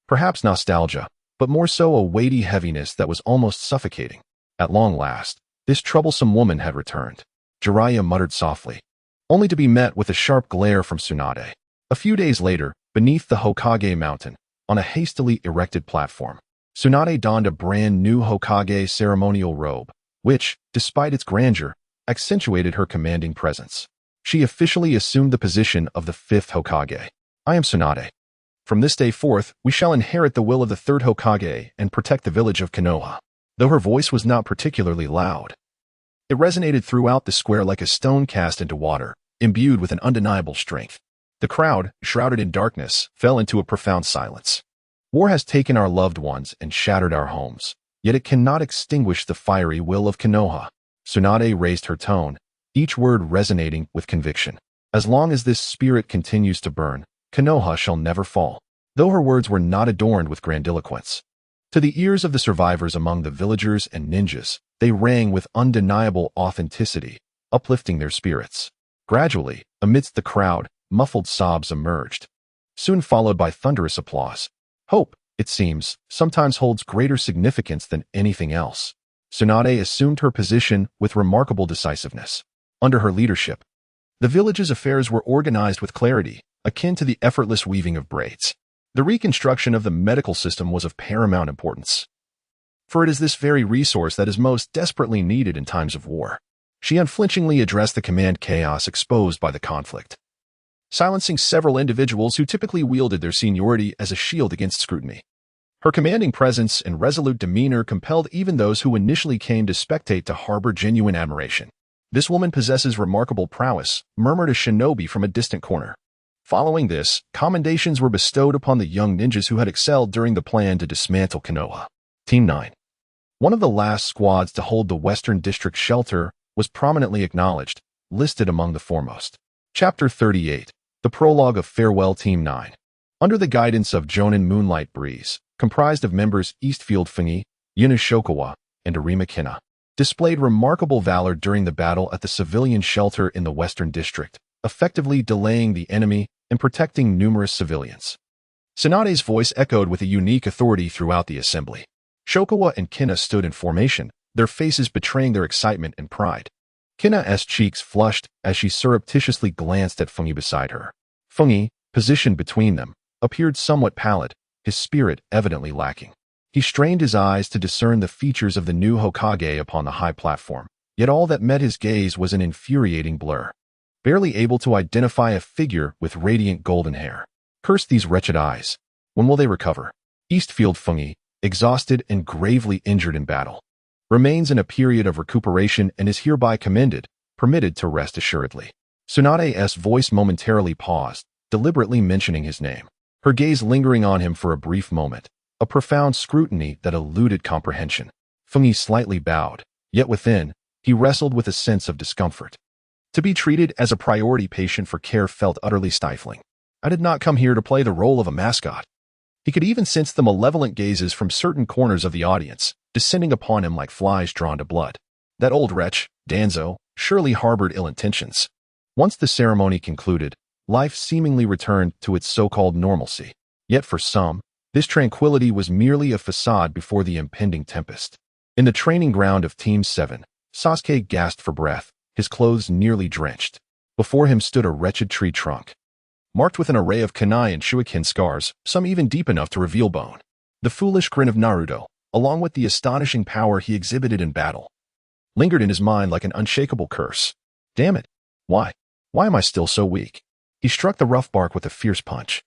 perhaps nostalgia, but more so a weighty heaviness that was almost suffocating. At long last, this troublesome woman had returned. Jiraiya muttered softly, only to be met with a sharp glare from Tsunade. A few days later, beneath the Hokage mountain, on a hastily erected platform, Tsunade donned a brand new Hokage ceremonial robe, which, despite its grandeur, accentuated her commanding presence. She officially assumed the position of the 5th Hokage. I am Tsunade. From this day forth, we shall inherit the will of the 3rd Hokage and protect the village of Konoha. Though her voice was not particularly loud, it resonated throughout the square like a stone cast into water, imbued with an undeniable strength. The crowd, shrouded in darkness, fell into a profound silence. War has taken our loved ones and shattered our homes, yet it cannot extinguish the fiery will of Konoha. Tsunade raised her tone, each word resonating with conviction. As long as this spirit continues to burn, Konoha shall never fall. Though her words were not adorned with grandiloquence, to the ears of the survivors among the villagers and ninjas, they rang with undeniable authenticity, uplifting their spirits. Gradually, amidst the crowd, muffled sobs emerged, soon followed by thunderous applause. Hope, it seems, sometimes holds greater significance than anything else. Tsunade assumed her position with remarkable decisiveness. Under her leadership, the village's affairs were organized with clarity, akin to the effortless weaving of braids. The reconstruction of the medical system was of paramount importance, for it is this very resource that is most desperately needed in times of war. She unflinchingly addressed the command chaos exposed by the conflict, silencing several individuals who typically wielded their seniority as a shield against scrutiny. Her commanding presence and resolute demeanor compelled even those who initially came to spectate to harbor genuine admiration. This woman possesses remarkable prowess, murmured a shinobi from a distant corner. Following this, commendations were bestowed upon the young ninjas who had excelled during the plan to dismantle Konoha. Team 9. One of the last squads to hold the Western District shelter was prominently acknowledged, listed among the foremost. Chapter 38. The Prologue of Farewell Team 9. Under the guidance of Jonin Moonlight Breeze, comprised of members Eastfield Fungi, Yuna Shokawa, and Arima Kina, displayed remarkable valor during the battle at the civilian shelter in the Western District, effectively delaying the enemy and protecting numerous civilians. Tsunade's voice echoed with a unique authority throughout the assembly. Shokawa and Kina stood in formation, their faces betraying their excitement and pride. Kina's cheeks flushed as she surreptitiously glanced at Fungi beside her. Fungi, positioned between them, appeared somewhat pallid, his spirit evidently lacking. He strained his eyes to discern the features of the new Hokage upon the high platform, yet all that met his gaze was an infuriating blur. barely able to identify a figure with radiant golden hair. Curse these wretched eyes. When will they recover? Eastfield Fungi, exhausted and gravely injured in battle, remains in a period of recuperation and is hereby permitted to rest assuredly. Tsunade's voice momentarily paused, deliberately mentioning his name, her gaze lingering on him for a brief moment, a profound scrutiny that eluded comprehension. Fungi slightly bowed, yet within, he wrestled with a sense of discomfort. To be treated as a priority patient for care felt utterly stifling. I did not come here to play the role of a mascot. He could even sense the malevolent gazes from certain corners of the audience, descending upon him like flies drawn to blood. That old wretch, Danzo, surely harbored ill intentions. Once the ceremony concluded, life seemingly returned to its so-called normalcy. Yet for some, this tranquility was merely a facade before the impending tempest. In the training ground of Team 7, Sasuke gasped for breath, his clothes nearly drenched. Before him stood a wretched tree trunk, marked with an array of kunai and shuiken scars, some even deep enough to reveal bone. The foolish grin of Naruto, along with the astonishing power he exhibited in battle, lingered in his mind like an unshakable curse. Damn it! Why? Why am I still so weak? He struck the rough bark with a fierce punch,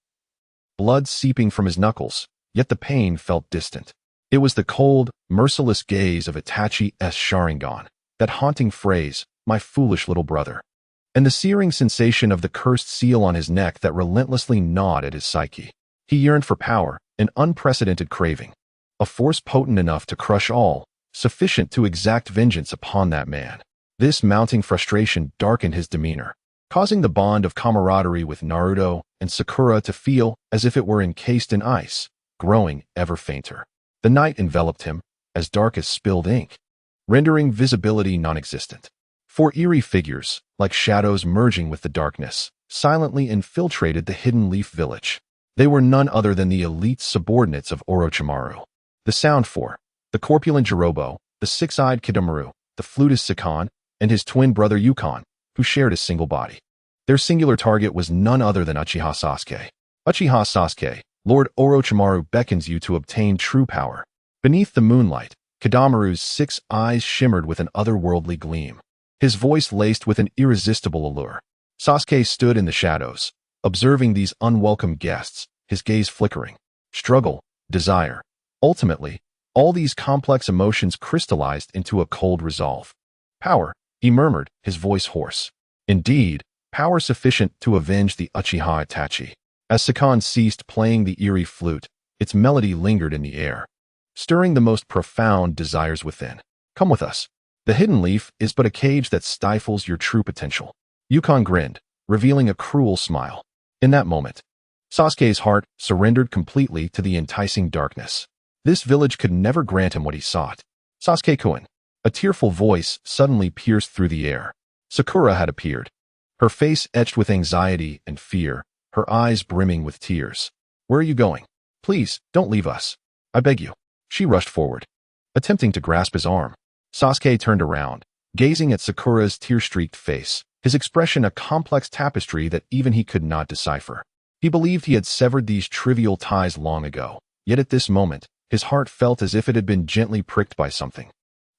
blood seeping from his knuckles, yet the pain felt distant. It was the cold, merciless gaze of Itachi's Sharingan, that haunting phrase, "My foolish little brother," and the searing sensation of the cursed seal on his neck that relentlessly gnawed at his psyche. He yearned for power, an unprecedented craving, a force potent enough to crush all, sufficient to exact vengeance upon that man. This mounting frustration darkened his demeanor, causing the bond of camaraderie with Naruto and Sakura to feel as if it were encased in ice, growing ever fainter. The night enveloped him, as dark as spilled ink, rendering visibility non-existent. Four eerie figures, like shadows merging with the darkness, silently infiltrated the hidden leaf village. They were none other than the elite subordinates of Orochimaru. The Sound Four, the corpulent Jirobo, the six-eyed Kidomaru, the flutist Sakan, and his twin brother Yukon, who shared a single body. Their singular target was none other than Uchiha Sasuke. Uchiha Sasuke, Lord Orochimaru beckons you to obtain true power. Beneath the moonlight, Kidomaru's 6 eyes shimmered with an otherworldly gleam, his voice laced with an irresistible allure. Sasuke stood in the shadows, observing these unwelcome guests, his gaze flickering. Struggle, desire. Ultimately, all these complex emotions crystallized into a cold resolve. Power, he murmured, his voice hoarse. Indeed, power sufficient to avenge the Uchiha Itachi. As Sakan ceased playing the eerie flute, its melody lingered in the air, stirring the most profound desires within. Come with us. The hidden leaf is but a cage that stifles your true potential. Yukon grinned, revealing a cruel smile. In that moment, Sasuke's heart surrendered completely to the enticing darkness. This village could never grant him what he sought. Sasuke-kun. A tearful voice suddenly pierced through the air. Sakura had appeared, her face etched with anxiety and fear, her eyes brimming with tears. Where are you going? Please, don't leave us. I beg you. She rushed forward, attempting to grasp his arm. Sasuke turned around, gazing at Sakura's tear-streaked face, his expression a complex tapestry that even he could not decipher. He believed he had severed these trivial ties long ago, yet at this moment, his heart felt as if it had been gently pricked by something,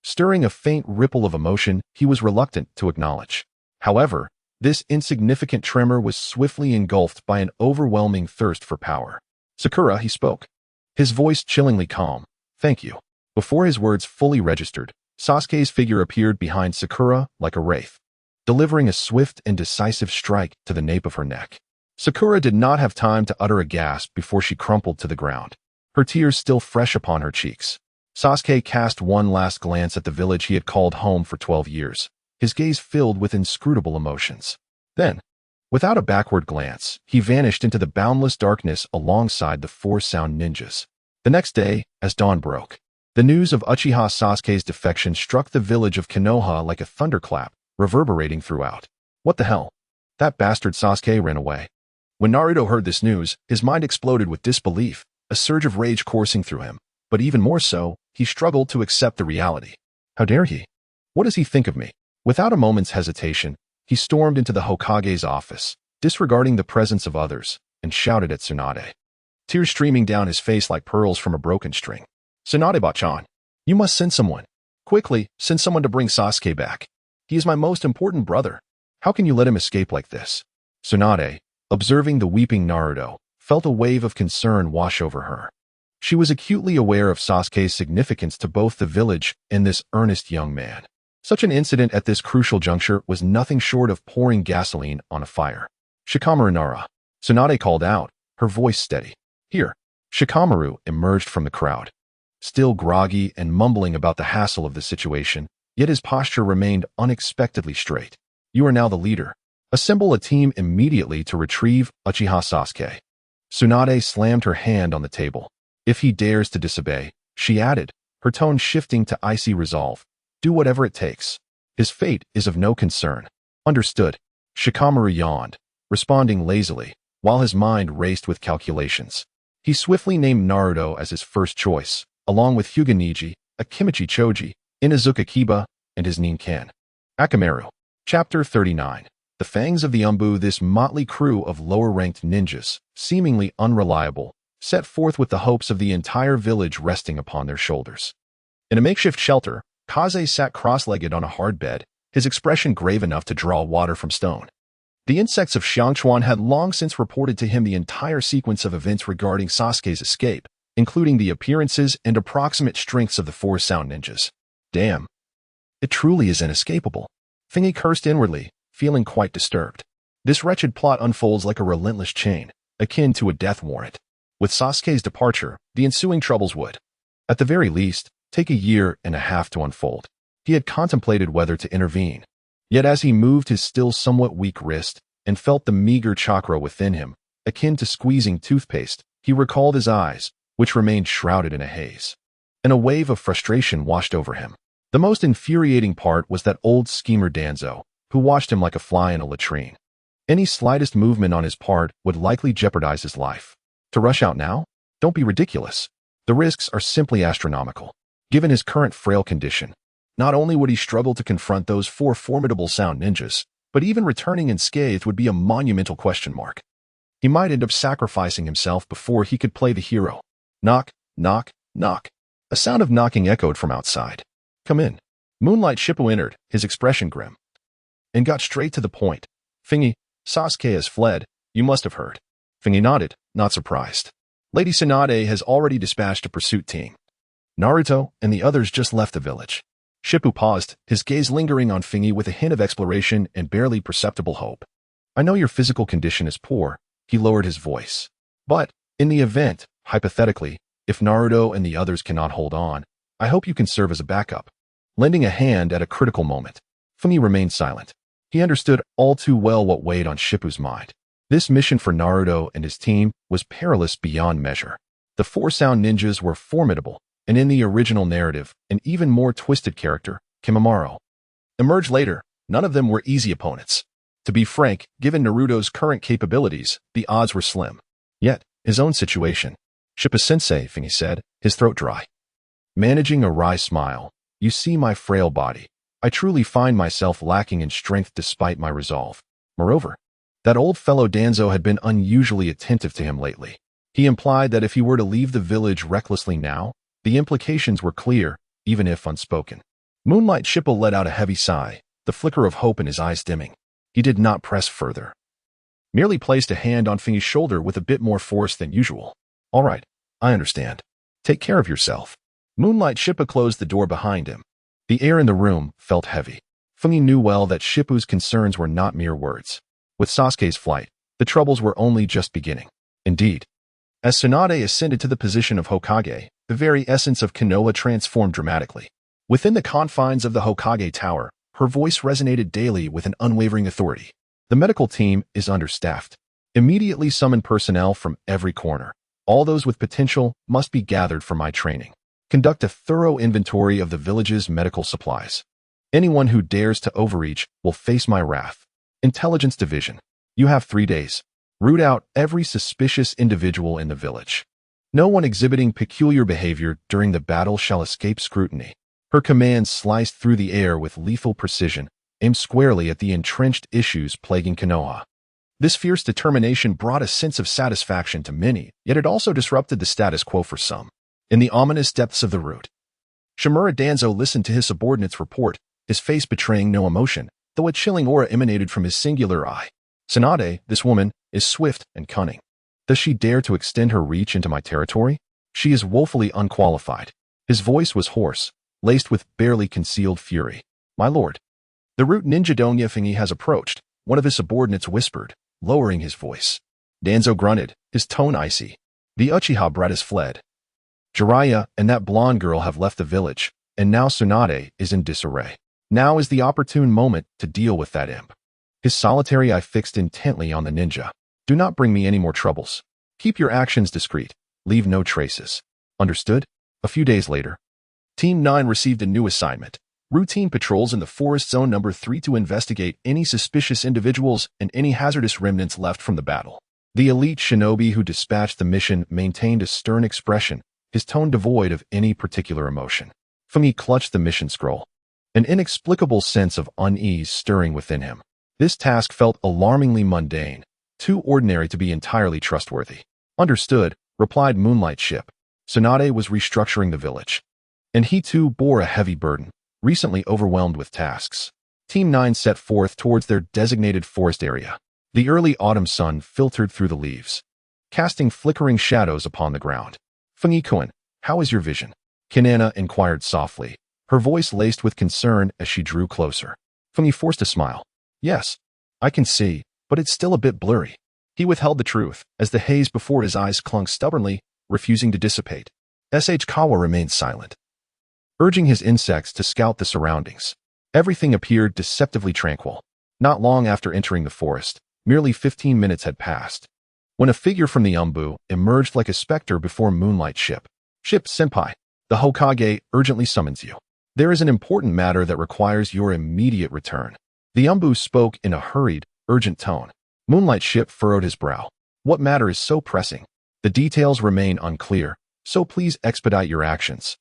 stirring a faint ripple of emotion he was reluctant to acknowledge. However, this insignificant tremor was swiftly engulfed by an overwhelming thirst for power. Sakura, he spoke, his voice chillingly calm. Thank you. Before his words fully registered, Sasuke's figure appeared behind Sakura like a wraith, delivering a swift and decisive strike to the nape of her neck. Sakura did not have time to utter a gasp before she crumpled to the ground, her tears still fresh upon her cheeks. Sasuke cast one last glance at the village he had called home for 12 years, his gaze filled with inscrutable emotions. Then, without a backward glance, he vanished into the boundless darkness alongside the 4 sound ninjas. The next day, as dawn broke, the news of Uchiha Sasuke's defection struck the village of Konoha like a thunderclap, reverberating throughout. What the hell? That bastard Sasuke ran away. When Naruto heard this news, his mind exploded with disbelief, a surge of rage coursing through him. But even more so, he struggled to accept the reality. How dare he? What does he think of me? Without a moment's hesitation, he stormed into the Hokage's office, disregarding the presence of others, and shouted at Tsunade, tears streaming down his face like pearls from a broken string. Tsunade-bachan, you must send someone. Quickly, send someone to bring Sasuke back. He is my most important brother. How can you let him escape like this? Tsunade, observing the weeping Naruto, felt a wave of concern wash over her. She was acutely aware of Sasuke's significance to both the village and this earnest young man. Such an incident at this crucial juncture was nothing short of pouring gasoline on a fire. Shikamaru Nara. Tsunade called out, her voice steady. Here. Shikamaru emerged from the crowd. Still groggy and mumbling about the hassle of the situation, yet his posture remained unexpectedly straight. You are now the leader. Assemble a team immediately to retrieve Uchiha Sasuke. Tsunade slammed her hand on the table. If he dares to disobey, she added, her tone shifting to icy resolve. Do whatever it takes. His fate is of no concern. Understood. Shikamaru yawned, responding lazily, while his mind raced with calculations. He swiftly named Naruto as his first choice, along with Hyuga Neji, Akimichi Choji, Inazuka Kiba, and his Ninkan. Akamaru. Chapter 39. The Fangs of the Umbu. This motley crew of lower-ranked ninjas, seemingly unreliable, set forth with the hopes of the entire village resting upon their shoulders. In a makeshift shelter, Kaze sat cross-legged on a hard bed, his expression grave enough to draw water from stone. The insects of Xiangchuan had long since reported to him the entire sequence of events regarding Sasuke's escape, including the appearances and approximate strengths of the four sound ninjas. Damn. It truly is inescapable. Thingy cursed inwardly, feeling quite disturbed. This wretched plot unfolds like a relentless chain, akin to a death warrant. With Sasuke's departure, the ensuing troubles would, at the very least, take a year and a half to unfold. He had contemplated whether to intervene. Yet as he moved his still somewhat weak wrist and felt the meager chakra within him, akin to squeezing toothpaste, he recalled his eyes, which remained shrouded in a haze. And a wave of frustration washed over him. The most infuriating part was that old schemer Danzo, who watched him like a fly in a latrine. Any slightest movement on his part would likely jeopardize his life. To rush out now? Don't be ridiculous. The risks are simply astronomical. Given his current frail condition, not only would he struggle to confront those four formidable sound ninjas, but even returning unscathed would be a monumental question mark. He might end up sacrificing himself before he could play the hero. Knock, knock, knock. A sound of knocking echoed from outside. Come in. Moonlight Shippo entered, his expression grim, and got straight to the point. Thingy, Sasuke has fled, you must have heard. Thingy nodded, not surprised. Lady Tsunade has already dispatched a pursuit team. Naruto and the others just left the village. Shippo paused, his gaze lingering on Thingy with a hint of exploration and barely perceptible hope. I know your physical condition is poor, he lowered his voice. But, in the event, hypothetically, if Naruto and the others cannot hold on, I hope you can serve as a backup. Lending a hand at a critical moment. Thingy remained silent. He understood all too well what weighed on Shippu's mind. This mission for Naruto and his team was perilous beyond measure. The four sound ninjas were formidable, and in the original narrative, an even more twisted character, Kimimaro, emerged later. None of them were easy opponents. To be frank, given Naruto's current capabilities, the odds were slim. Yet, his own situation. Shippo-sensei, Thingy said, his throat dry. Managing a wry smile, you see my frail body. I truly find myself lacking in strength despite my resolve. Moreover, that old fellow Danzo had been unusually attentive to him lately. He implied that if he were to leave the village recklessly now, the implications were clear, even if unspoken. Moonlight Shippo let out a heavy sigh, the flicker of hope in his eyes dimming. He did not press further. Merely placed a hand on Thingy's shoulder with a bit more force than usual. All right, I understand. Take care of yourself. Moonlight Shippo closed the door behind him. The air in the room felt heavy. Thingy knew well that Shippu's concerns were not mere words. With Sasuke's flight, the troubles were only just beginning. Indeed, as Tsunade ascended to the position of Hokage, the very essence of Konoha transformed dramatically. Within the confines of the Hokage Tower, her voice resonated daily with an unwavering authority. The medical team is understaffed. Immediately summon personnel from every corner. All those with potential must be gathered for my training. Conduct a thorough inventory of the village's medical supplies. Anyone who dares to overreach will face my wrath. Intelligence Division. You have 3 days. Root out every suspicious individual in the village. No one exhibiting peculiar behavior during the battle shall escape scrutiny. Her commands sliced through the air with lethal precision, aimed squarely at the entrenched issues plaguing Konoha. This fierce determination brought a sense of satisfaction to many, yet it also disrupted the status quo for some. In the ominous depths of the root, Shimura Danzo listened to his subordinate's report, his face betraying no emotion, though a chilling aura emanated from his singular eye. Tsunade, this woman, is swift and cunning. Does she dare to extend her reach into my territory? She is woefully unqualified. His voice was hoarse, laced with barely concealed fury. My lord. The root ninja Dongyefengi has approached, one of his subordinates whispered, lowering his voice. Danzo grunted, his tone icy. The Uchiha brat has fled. Jiraiya and that blonde girl have left the village, and now Tsunade is in disarray. Now is the opportune moment to deal with that imp. His solitary eye fixed intently on the ninja. Do not bring me any more troubles. Keep your actions discreet. Leave no traces. Understood? A few days later, Team 9 received a new assignment. Routine patrols in the Forest Zone Number 3 to investigate any suspicious individuals and any hazardous remnants left from the battle. The elite shinobi who dispatched the mission maintained a stern expression, his tone devoid of any particular emotion. Fumi clutched the mission scroll, an inexplicable sense of unease stirring within him. This task felt alarmingly mundane, too ordinary to be entirely trustworthy. Understood, replied Moonlight Ship. Tsunade was restructuring the village, and he too bore a heavy burden, recently overwhelmed with tasks. Team 9 set forth towards their designated forest area. The early autumn sun filtered through the leaves, casting flickering shadows upon the ground. Fengikuan, how is your vision? Hinata inquired softly, her voice laced with concern as she drew closer. Fengi forced a smile. Yes, I can see, but it's still a bit blurry. He withheld the truth, as the haze before his eyes clung stubbornly, refusing to dissipate. Kawa remained silent, urging his insects to scout the surroundings. Everything appeared deceptively tranquil. Not long after entering the forest, merely 15 minutes had passed, when a figure from the Umbu emerged like a specter before Moonlight Ship. Ship Senpai, the Hokage urgently summons you. There is an important matter that requires your immediate return. The Umbu spoke in a hurried, urgent tone. Moonlight Ship furrowed his brow. What matter is so pressing? The details remain unclear, so please expedite your actions.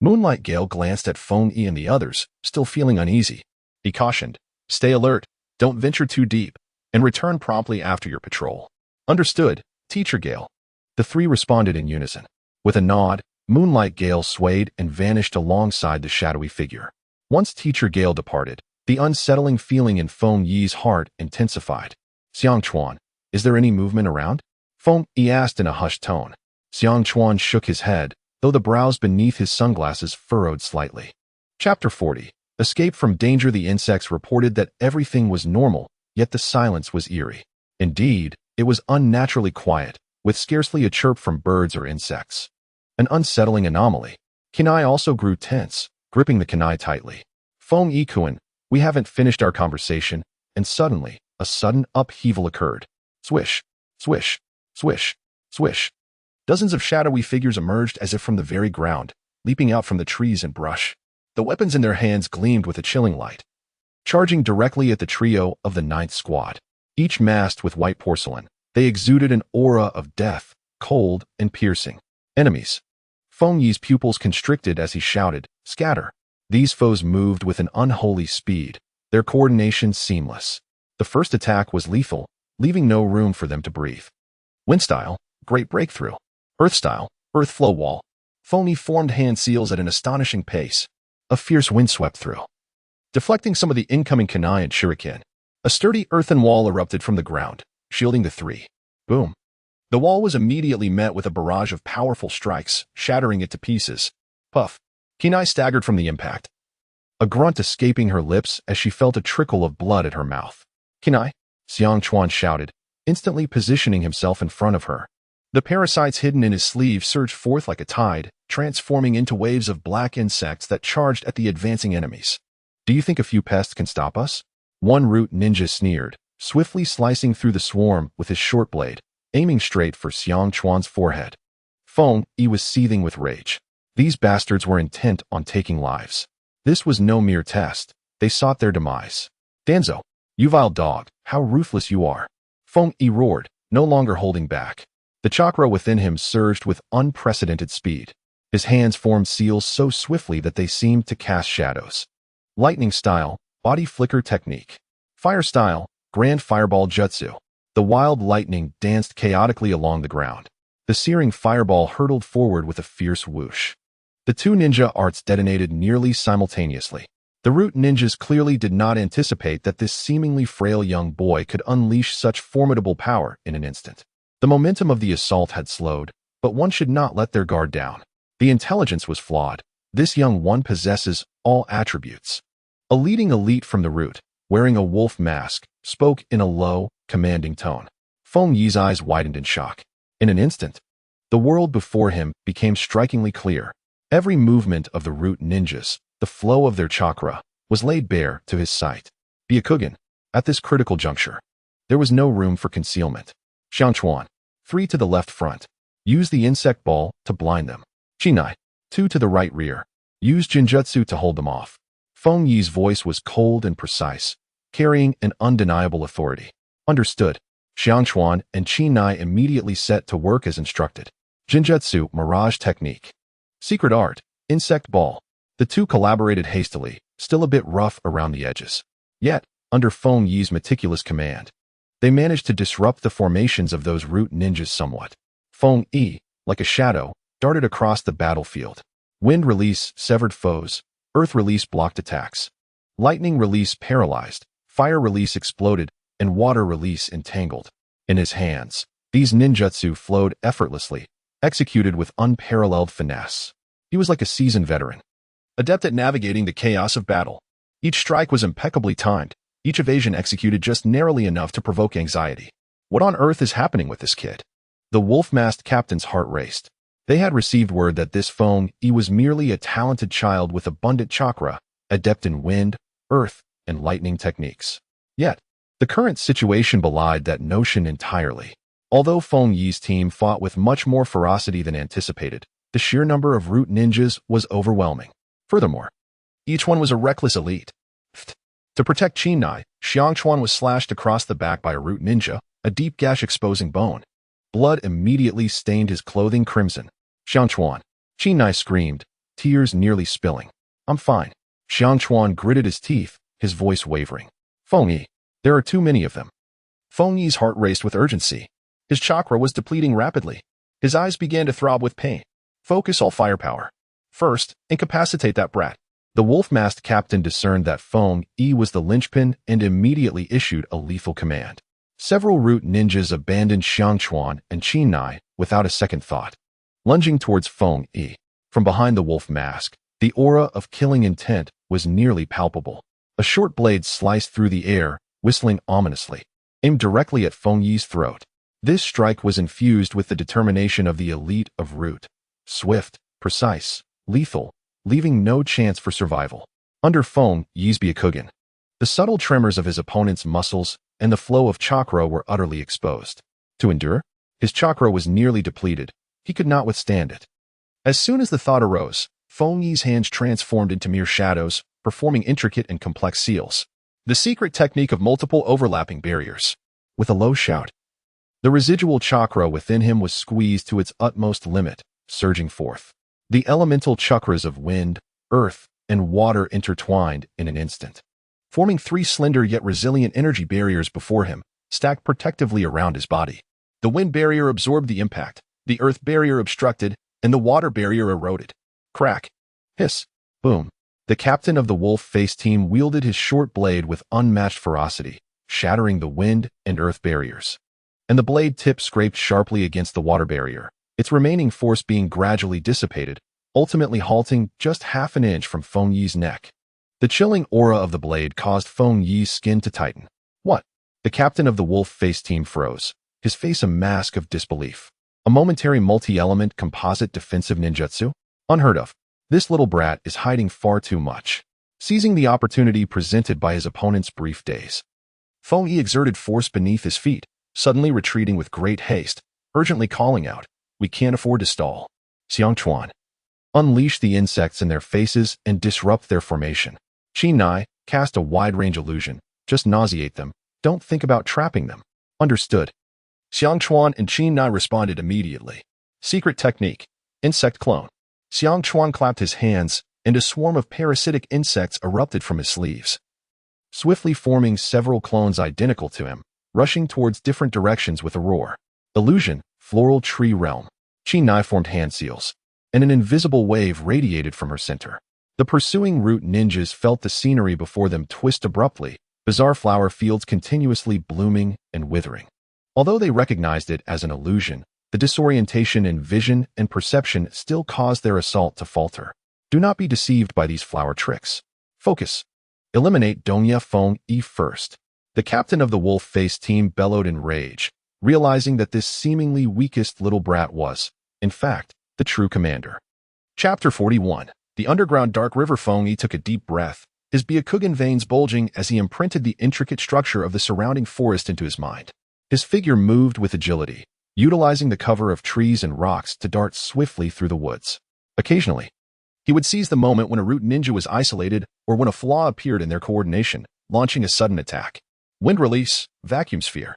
Moonlight Gale glanced at Feng Yi and the others, still feeling uneasy. He cautioned, stay alert, don't venture too deep, and return promptly after your patrol. Understood, Teacher Gale. The three responded in unison. With a nod, Moonlight Gale swayed and vanished alongside the shadowy figure. Once Teacher Gale departed, the unsettling feeling in Feng Yi's heart intensified. Xiang Chuan, is there any movement around? Feng Yi asked in a hushed tone. Xiang Chuan shook his head, though the brows beneath his sunglasses furrowed slightly. Chapter 40. Escape from danger. The insects reported that everything was normal, yet the silence was eerie. Indeed, it was unnaturally quiet, with scarcely a chirp from birds or insects. An unsettling anomaly. Kunai also grew tense, gripping the kunai tightly. Feng Yi-kun, we haven't finished our conversation, and suddenly, a sudden upheaval occurred. Swish, swish, swish, swish. Dozens of shadowy figures emerged as if from the very ground, leaping out from the trees and brush. The weapons in their hands gleamed with a chilling light, charging directly at the trio of the 9th Squad. Each masked with white porcelain, they exuded an aura of death, cold and piercing. Enemies. Feng Yi's pupils constricted as he shouted, scatter. These foes moved with an unholy speed, their coordination seamless. The first attack was lethal, leaving no room for them to breathe. Wind style, great breakthrough. Earth style, earth flow wall. Feng Yi formed hand seals at an astonishing pace. A fierce wind swept through, deflecting some of the incoming kunai and shuriken. A sturdy earthen wall erupted from the ground, shielding the three. Boom. The wall was immediately met with a barrage of powerful strikes, shattering it to pieces. Puff. Kunai staggered from the impact, a grunt escaping her lips as she felt a trickle of blood at her mouth. Kunai, Xiang Chuan shouted, instantly positioning himself in front of her. The parasites hidden in his sleeve surged forth like a tide, transforming into waves of black insects that charged at the advancing enemies. Do you think a few pests can stop us? One root ninja sneered, swiftly slicing through the swarm with his short blade, aiming straight for Xiang Chuan's forehead. Feng Yi was seething with rage. These bastards were intent on taking lives. This was no mere test. They sought their demise. Danzo, you vile dog, how ruthless you are. Feng Yi roared, no longer holding back. The chakra within him surged with unprecedented speed. His hands formed seals so swiftly that they seemed to cast shadows. Lightning style, body flicker technique. Fire style, grand fireball jutsu. The wild lightning danced chaotically along the ground. The searing fireball hurtled forward with a fierce whoosh. The two ninja arts detonated nearly simultaneously. The root ninjas clearly did not anticipate that this seemingly frail young boy could unleash such formidable power in an instant. The momentum of the assault had slowed, but one should not let their guard down. The intelligence was flawed. This young one possesses all attributes. A leading elite from the root, wearing a wolf mask, spoke in a low, commanding tone. Feng Yi's eyes widened in shock. In an instant, the world before him became strikingly clear. Every movement of the root ninjas, the flow of their chakra, was laid bare to his sight. Byakugan, at this critical juncture, there was no room for concealment. Xiangchuan, 3 to the left front. Use the insect ball to blind them. Chinai, 2 to the right rear. Use Jinjutsu to hold them off. Feng Yi's voice was cold and precise, carrying an undeniable authority. Understood. Xiangchuan and Chinai immediately set to work as instructed. Jinjutsu, Mirage Technique. Secret Art, Insect Ball. The two collaborated hastily, still a bit rough around the edges. Yet, under Feng Yi's meticulous command, they managed to disrupt the formations of those root ninjas somewhat. Feng Yi, like a shadow, darted across the battlefield. Wind release severed foes, earth release blocked attacks. Lightning release paralyzed, fire release exploded, and water release entangled. In his hands, these ninjutsu flowed effortlessly, executed with unparalleled finesse. He was like a seasoned veteran, adept at navigating the chaos of battle. Each strike was impeccably timed, each evasion executed just narrowly enough to provoke anxiety. What on earth is happening with this kid? The wolf-masked captain's heart raced. They had received word that this Feng Yi was merely a talented child with abundant chakra, adept in wind, earth, and lightning techniques. Yet, the current situation belied that notion entirely. Although Feng Yi's team fought with much more ferocity than anticipated, the sheer number of root ninjas was overwhelming. Furthermore, each one was a reckless elite. To protect Chinai, Xiangchuan was slashed across the back by a root ninja, a deep gash exposing bone. Blood immediately stained his clothing crimson. Xiangchuan. Chinai screamed, tears nearly spilling. I'm fine. Xiangchuan gritted his teeth, his voice wavering. Feng Yi, there are too many of them. Feng Yi's heart raced with urgency. His chakra was depleting rapidly. His eyes began to throb with pain. Focus all firepower. First, incapacitate that brat. The wolf-masked captain discerned that Feng Yi was the linchpin and immediately issued a lethal command. Several root ninjas abandoned Xiangchuan and Chinai without a second thought. Lunging towards Feng Yi, from behind the wolf mask, the aura of killing intent was nearly palpable. A short blade sliced through the air, whistling ominously, aimed directly at Feng Yi's throat. This strike was infused with the determination of the elite of root. Swift, precise, lethal, leaving no chance for survival. Under Feng Yi's Byakugan, the subtle tremors of his opponent's muscles and the flow of chakra were utterly exposed. To endure, his chakra was nearly depleted. He could not withstand it. As soon as the thought arose, Feng Yi's hands transformed into mere shadows, performing intricate and complex seals. The secret technique of multiple overlapping barriers. With a low shout, the residual chakra within him was squeezed to its utmost limit, surging forth. The elemental chakras of wind, earth, and water intertwined in an instant, forming 3 slender yet resilient energy barriers before him, stacked protectively around his body. The wind barrier absorbed the impact, the earth barrier obstructed, and the water barrier eroded. Crack. Hiss. Boom. The captain of the wolf-faced team wielded his short blade with unmatched ferocity, shattering the wind and earth barriers. And the blade tip scraped sharply against the water barrier, its remaining force being gradually dissipated, ultimately halting just half an inch from Feng Yi's neck. The chilling aura of the blade caused Feng Yi's skin to tighten. What? The captain of the wolf-faced team froze, his face a mask of disbelief. A momentary multi-element composite defensive ninjutsu? Unheard of. This little brat is hiding far too much. Seizing the opportunity presented by his opponent's brief daze, Feng Yi exerted force beneath his feet, suddenly retreating with great haste, urgently calling out, "We can't afford to stall. Xiangchuan, unleash the insects in their faces and disrupt their formation. Chinai, cast a wide-range illusion. Just nauseate them. Don't think about trapping them." Understood. Xiangchuan and Chinai responded immediately. Secret technique. Insect clone. Xiangchuan clapped his hands, and a swarm of parasitic insects erupted from his sleeves, swiftly forming several clones identical to him, rushing towards different directions with a roar. Illusion, floral tree realm. Chinai formed hand seals, and an invisible wave radiated from her center. The pursuing root ninjas felt the scenery before them twist abruptly, bizarre flower fields continuously blooming and withering. Although they recognized it as an illusion, the disorientation in vision and perception still caused their assault to falter. Do not be deceived by these flower tricks. Focus. Eliminate Donya Feng Yi first. The captain of the wolf-faced team bellowed in rage, realizing that this seemingly weakest little brat was, in fact, the true commander. Chapter 41. The underground dark river. Feng Yi took a deep breath, his Byakugan veins bulging as he imprinted the intricate structure of the surrounding forest into his mind. His figure moved with agility, utilizing the cover of trees and rocks to dart swiftly through the woods. Occasionally, he would seize the moment when a root ninja was isolated or when a flaw appeared in their coordination, launching a sudden attack. Wind release, vacuum sphere.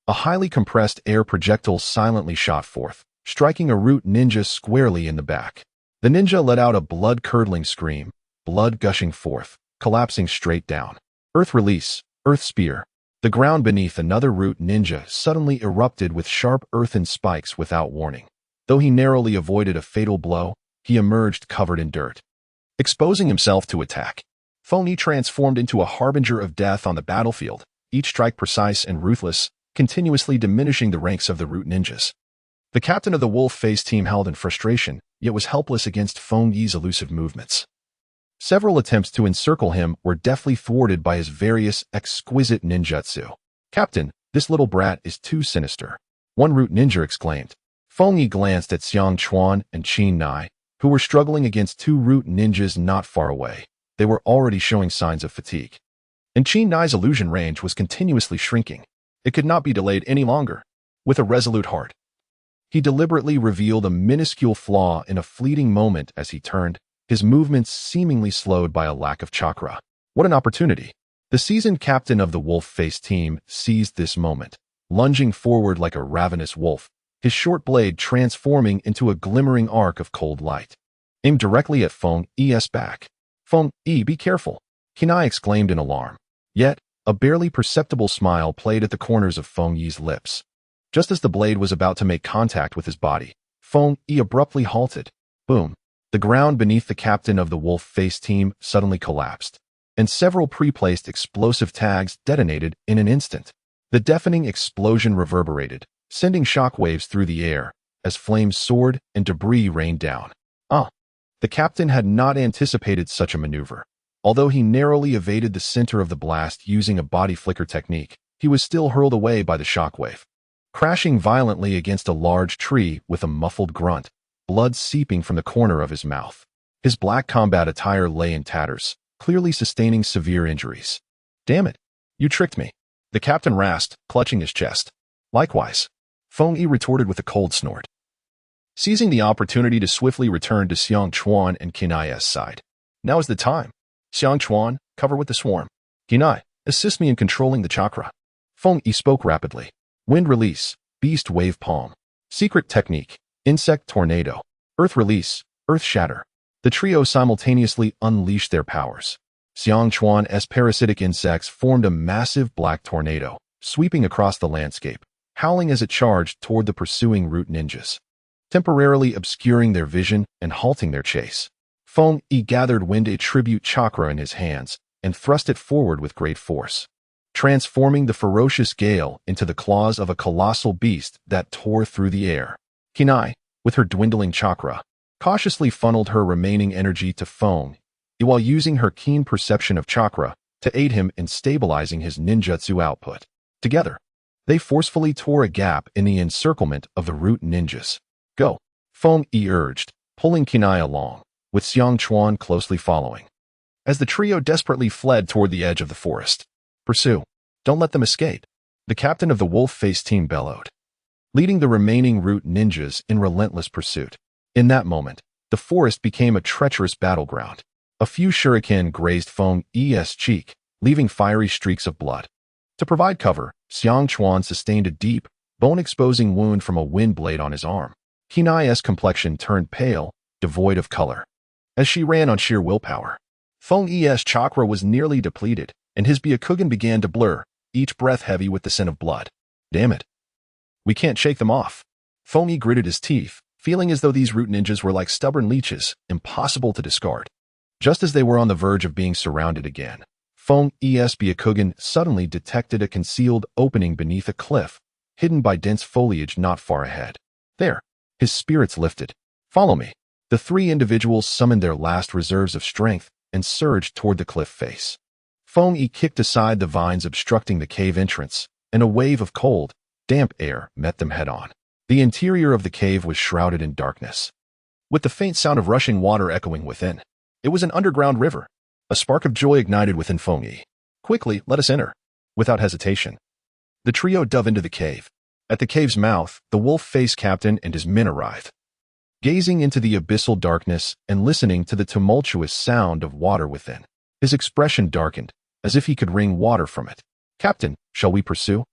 A highly compressed air projectile silently shot forth, striking a root ninja squarely in the back. The ninja let out a blood-curdling scream, blood gushing forth, collapsing straight down. Earth release, earth spear. The ground beneath another root ninja suddenly erupted with sharp earthen spikes without warning. Though he narrowly avoided a fatal blow, he emerged covered in dirt. Exposing himself to attack, Feng Yi transformed into a harbinger of death on the battlefield, each strike precise and ruthless, continuously diminishing the ranks of the root ninjas. The captain of the wolf-faced team held in frustration, yet was helpless against Feng Yi's elusive movements. Several attempts to encircle him were deftly thwarted by his various exquisite ninjutsu. "Captain, this little brat is too sinister," one root ninja exclaimed. Feng Yi glanced at Xiang Chuan and Qin Nai, who were struggling against two root ninjas not far away. They were already showing signs of fatigue. And Qin Nai's illusion range was continuously shrinking. It could not be delayed any longer. With a resolute heart, he deliberately revealed a minuscule flaw in a fleeting moment as he turned, his movements seemingly slowed by a lack of chakra. What an opportunity! The seasoned captain of the wolf-faced team seized this moment, lunging forward like a ravenous wolf, his short blade transforming into a glimmering arc of cold light. Aimed directly at Feng Yi's back. "Feng Yi, be careful!" Hinata exclaimed in alarm. Yet, a barely perceptible smile played at the corners of Feng Yi's lips. Just as the blade was about to make contact with his body, Feng Yi abruptly halted. Boom! The ground beneath the captain of the wolf-faced team suddenly collapsed, and several pre-placed explosive tags detonated in an instant. The deafening explosion reverberated, sending shockwaves through the air, as flames soared and debris rained down. The captain had not anticipated such a maneuver. Although he narrowly evaded the center of the blast using a body flicker technique, he was still hurled away by the shockwave. Crashing violently against a large tree with a muffled grunt, blood seeping from the corner of his mouth. His black combat attire lay in tatters, clearly sustaining severe injuries. "Damn it! You tricked me," the captain rasped, clutching his chest. "Likewise," Feng Yi retorted with a cold snort, seizing the opportunity to swiftly return to Xiang Chuan and Kinai's side. "Now is the time. Xiang Chuan, cover with the swarm. Kinai, assist me in controlling the chakra." Feng Yi spoke rapidly. Wind release, beast wave palm. Secret technique, insect tornado. Earth release, earth shatter. The trio simultaneously unleashed their powers. Xiang Chuan's parasitic insects formed a massive black tornado, sweeping across the landscape, howling as it charged toward the pursuing root ninjas, temporarily obscuring their vision and halting their chase. Feng Yi gathered wind attribute chakra in his hands and thrust it forward with great force, transforming the ferocious gale into the claws of a colossal beast that tore through the air. Kinai, with her dwindling chakra, cautiously funneled her remaining energy to Feng Yi while using her keen perception of chakra to aid him in stabilizing his ninjutsu output. Together, they forcefully tore a gap in the encirclement of the root ninjas. "Go," Feng Yi urged, pulling Kinai along, with Xiang Chuan closely following. As the trio desperately fled toward the edge of the forest. "Pursue. Don't let them escape," the captain of the wolf-faced team bellowed, leading the remaining root ninjas in relentless pursuit. In that moment, the forest became a treacherous battleground. A few shuriken grazed Feng Yi's cheek, leaving fiery streaks of blood. To provide cover, Xiang Chuan sustained a deep, bone-exposing wound from a wind blade on his arm. Kinai's complexion turned pale, devoid of color, as she ran on sheer willpower. Feng Yi's chakra was nearly depleted, and his Byakugan began to blur, each breath heavy with the scent of blood. "Damn it. We can't shake them off." Feng Yi gritted his teeth, feeling as though these root ninjas were like stubborn leeches, impossible to discard. Just as they were on the verge of being surrounded again, Feng Es Byakugan suddenly detected a concealed opening beneath a cliff, hidden by dense foliage not far ahead. There, his spirits lifted. Follow me. The three individuals summoned their last reserves of strength and surged toward the cliff face. Feng Yi kicked aside the vines obstructing the cave entrance, and a wave of cold, damp air met them head-on. The interior of the cave was shrouded in darkness, with the faint sound of rushing water echoing within. It was an underground river. A spark of joy ignited within Feng Yi. Quickly, let us enter. Without hesitation, the trio dove into the cave. At the cave's mouth, the wolf-faced captain and his men arrived. Gazing into the abyssal darkness and listening to the tumultuous sound of water within, his expression darkened, as if he could wring water from it. Captain, shall we pursue?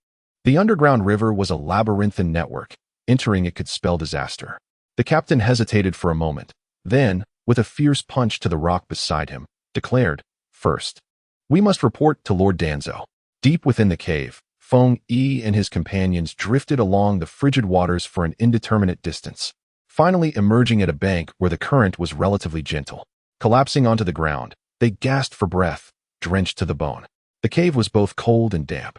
The underground river was a labyrinthine network. Entering it could spell disaster. The captain hesitated for a moment, then, with a fierce punch to the rock beside him, declared, First, we must report to Lord Danzo. Deep within the cave, Feng Yi and his companions drifted along the frigid waters for an indeterminate distance, finally emerging at a bank where the current was relatively gentle. Collapsing onto the ground, they gasped for breath, drenched to the bone. The cave was both cold and damp,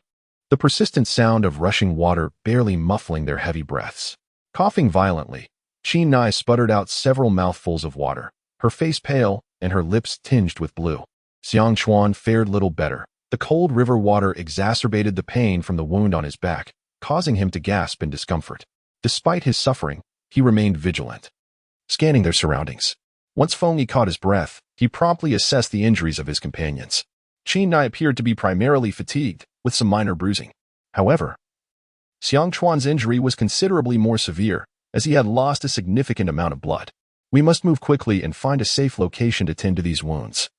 the persistent sound of rushing water barely muffling their heavy breaths. Coughing violently, Tsunade sputtered out several mouthfuls of water, her face pale and her lips tinged with blue. Xiangchuan fared little better. The cold river water exacerbated the pain from the wound on his back, causing him to gasp in discomfort. Despite his suffering, he remained vigilant, scanning their surroundings. Once Feng Yi caught his breath, he promptly assessed the injuries of his companions. Tsunade appeared to be primarily fatigued, with some minor bruising. However, Xiangchuan's injury was considerably more severe, as he had lost a significant amount of blood. We must move quickly and find a safe location to tend to these wounds.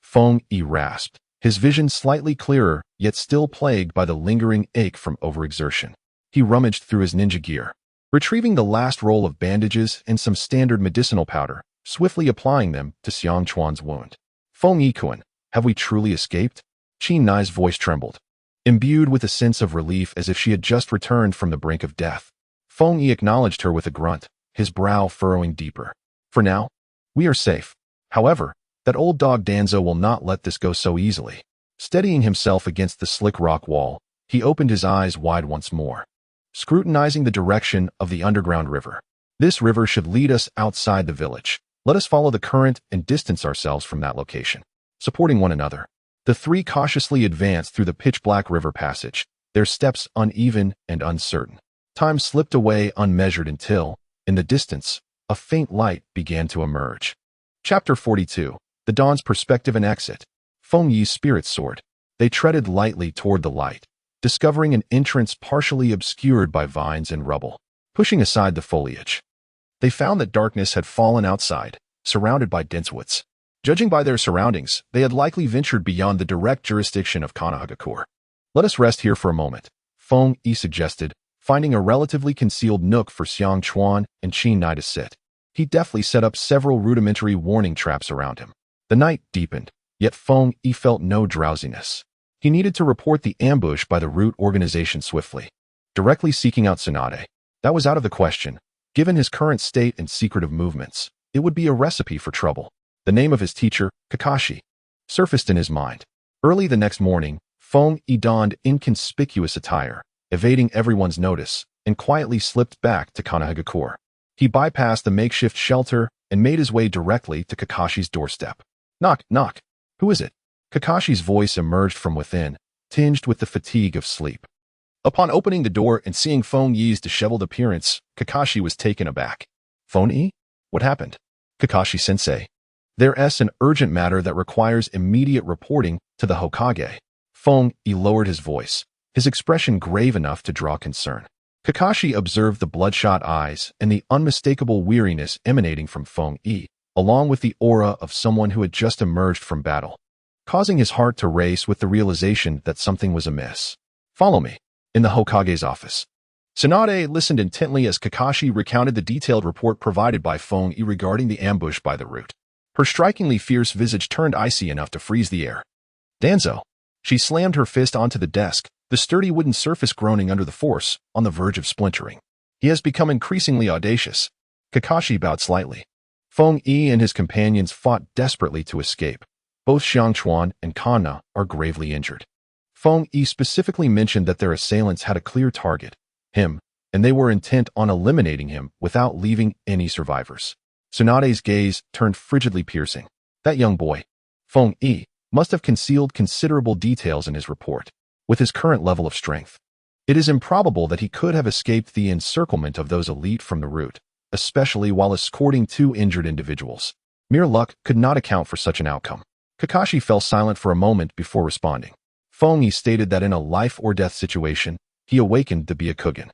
Feng Yi rasped, his vision slightly clearer, yet still plagued by the lingering ache from overexertion. He rummaged through his ninja gear, retrieving the last roll of bandages and some standard medicinal powder, swiftly applying them to Xiangchuan's wound. Feng Yi-kun, have we truly escaped? Tsunade's voice trembled, imbued with a sense of relief as if she had just returned from the brink of death. Feng Yi acknowledged her with a grunt, his brow furrowing deeper. For now, we are safe. However, that old dog Danzo will not let this go so easily. Steadying himself against the slick rock wall, he opened his eyes wide once more, scrutinizing the direction of the underground river. This river should lead us outside the village. Let us follow the current and distance ourselves from that location. Supporting one another, the three cautiously advanced through the pitch-black river passage, their steps uneven and uncertain. Time slipped away unmeasured until, in the distance, a faint light began to emerge. Chapter 42. The Dawn's Perspective and Exit. Feng Yi's spirits soared. They treaded lightly toward the light, discovering an entrance partially obscured by vines and rubble. Pushing aside the foliage, they found that darkness had fallen outside, surrounded by dense woods. Judging by their surroundings, they had likely ventured beyond the direct jurisdiction of Konoha. Let us rest here for a moment, Feng Yi suggested, finding a relatively concealed nook for Xiangchuan and Tsunade to sit. He deftly set up several rudimentary warning traps around him. The night deepened, yet Feng Yi felt no drowsiness. He needed to report the ambush by the root organization swiftly. Directly seeking out Tsunade, that was out of the question. Given his current state and secretive movements, it would be a recipe for trouble. The name of his teacher, Kakashi, surfaced in his mind. Early the next morning, Feng Yi donned inconspicuous attire, evading everyone's notice, and quietly slipped back to Konoha. He bypassed the makeshift shelter and made his way directly to Kakashi's doorstep. Knock, knock. Who is it? Kakashi's voice emerged from within, tinged with the fatigue of sleep. Upon opening the door and seeing Feng Yi's disheveled appearance, Kakashi was taken aback. Feng Yi? What happened? Kakashi-sensei. There's an urgent matter that requires immediate reporting to the Hokage. Feng Yi lowered his voice, his expression grave enough to draw concern. Kakashi observed the bloodshot eyes and the unmistakable weariness emanating from Feng Yi, along with the aura of someone who had just emerged from battle, causing his heart to race with the realization that something was amiss. Follow me. In the Hokage's office, Tsunade listened intently as Kakashi recounted the detailed report provided by Feng Yi regarding the ambush by the root. Her strikingly fierce visage turned icy enough to freeze the air. Danzo. She slammed her fist onto the desk, the sturdy wooden surface groaning under the force, on the verge of splintering. He has become increasingly audacious. Kakashi bowed slightly. Feng Yi and his companions fought desperately to escape. Both Xiangchuan and Konoha are gravely injured. Feng Yi specifically mentioned that their assailants had a clear target, him, and they were intent on eliminating him without leaving any survivors. Tsunade's gaze turned frigidly piercing. That young boy, Feng Yi, must have concealed considerable details in his report. With his current level of strength, it is improbable that he could have escaped the encirclement of those elite from the route, especially while escorting two injured individuals. Mere luck could not account for such an outcome. Kakashi fell silent for a moment before responding. Feng Yi stated that in a life-or-death situation, he awakened the Byakugan.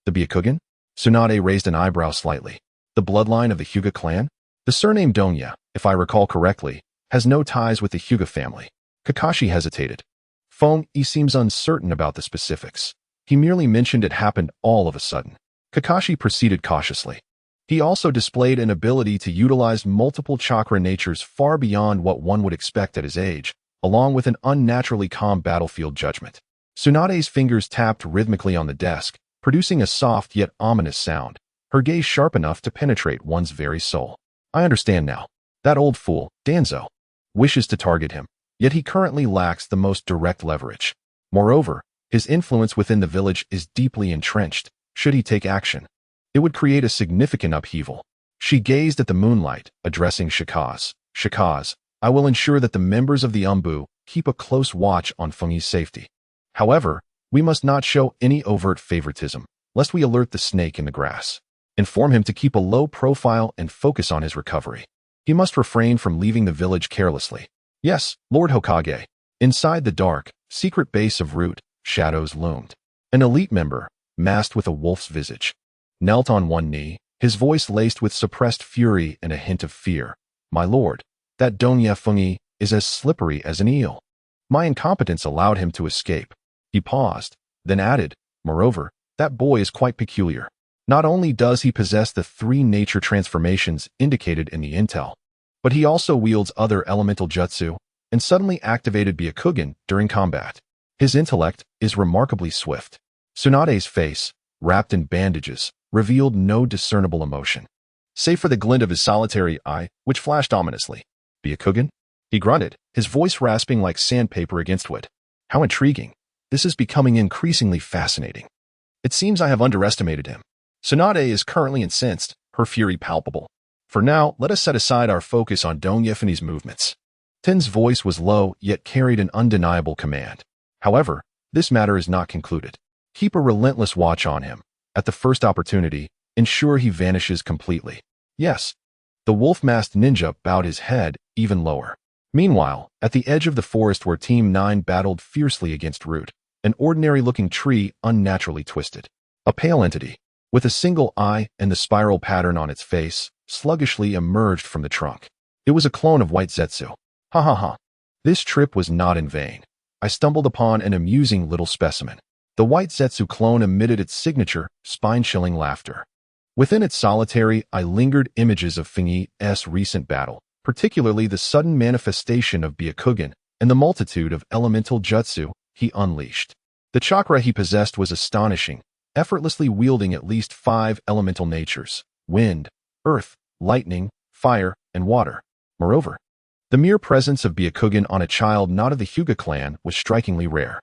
The Byakugan? Tsunade raised an eyebrow slightly. The bloodline of the Hyuga clan? The surname Donya, if I recall correctly, has no ties with the Hyuga family. Kakashi hesitated. Feng Yi seems uncertain about the specifics. He merely mentioned it happened all of a sudden. Kakashi proceeded cautiously. He also displayed an ability to utilize multiple chakra natures far beyond what one would expect at his age, along with an unnaturally calm battlefield judgment. Tsunade's fingers tapped rhythmically on the desk, producing a soft yet ominous sound, her gaze sharp enough to penetrate one's very soul. I understand now. That old fool, Danzo, wishes to target him, yet he currently lacks the most direct leverage. Moreover, his influence within the village is deeply entrenched. Should he take action, it would create a significant upheaval. She gazed at the moonlight, addressing Shikaz. Shikaz, I will ensure that the members of the Umbu keep a close watch on Feng Yi's safety. However, we must not show any overt favoritism, lest we alert the snake in the grass. Inform him to keep a low profile and focus on his recovery. He must refrain from leaving the village carelessly. Yes, Lord Hokage. Inside the dark, secret base of Root, shadows loomed. An elite member, masked with a wolf's visage, knelt on one knee, his voice laced with suppressed fury and a hint of fear. My lord, that Donya Feng Yi is as slippery as an eel. My incompetence allowed him to escape. He paused, then added, moreover, that boy is quite peculiar. Not only does he possess the 3 nature transformations indicated in the intel, but he also wields other elemental jutsu and suddenly activated Byakugan during combat. His intellect is remarkably swift. Tsunade's face, wrapped in bandages, revealed no discernible emotion, save for the glint of his solitary eye, which flashed ominously. Byakugan? He grunted, his voice rasping like sandpaper against wood. How intriguing. This is becoming increasingly fascinating. It seems I have underestimated him. Tsunade is currently incensed, her fury palpable. For now, let us set aside our focus on Donya Feng Yi's movements. Ten's voice was low, yet carried an undeniable command. However, this matter is not concluded. Keep a relentless watch on him. At the first opportunity, ensure he vanishes completely. Yes. The wolf-masked ninja bowed his head even lower. Meanwhile, at the edge of the forest where Team 9 battled fiercely against Root, an ordinary-looking tree unnaturally twisted. A pale entity, with a single eye and the spiral pattern on its face, sluggishly emerged from the trunk. It was a clone of White Zetsu. Ha ha ha. This trip was not in vain. I stumbled upon an amusing little specimen. The White Zetsu clone emitted its signature, spine-chilling laughter. Within its solitary, I lingered images of Feng Yi's recent battle, particularly the sudden manifestation of Byakugan and the multitude of elemental jutsu he unleashed. The chakra he possessed was astonishing, effortlessly wielding at least 5 elemental natures: wind, earth, lightning, fire, and water. Moreover, the mere presence of Byakugan on a child not of the Hyuga clan was strikingly rare.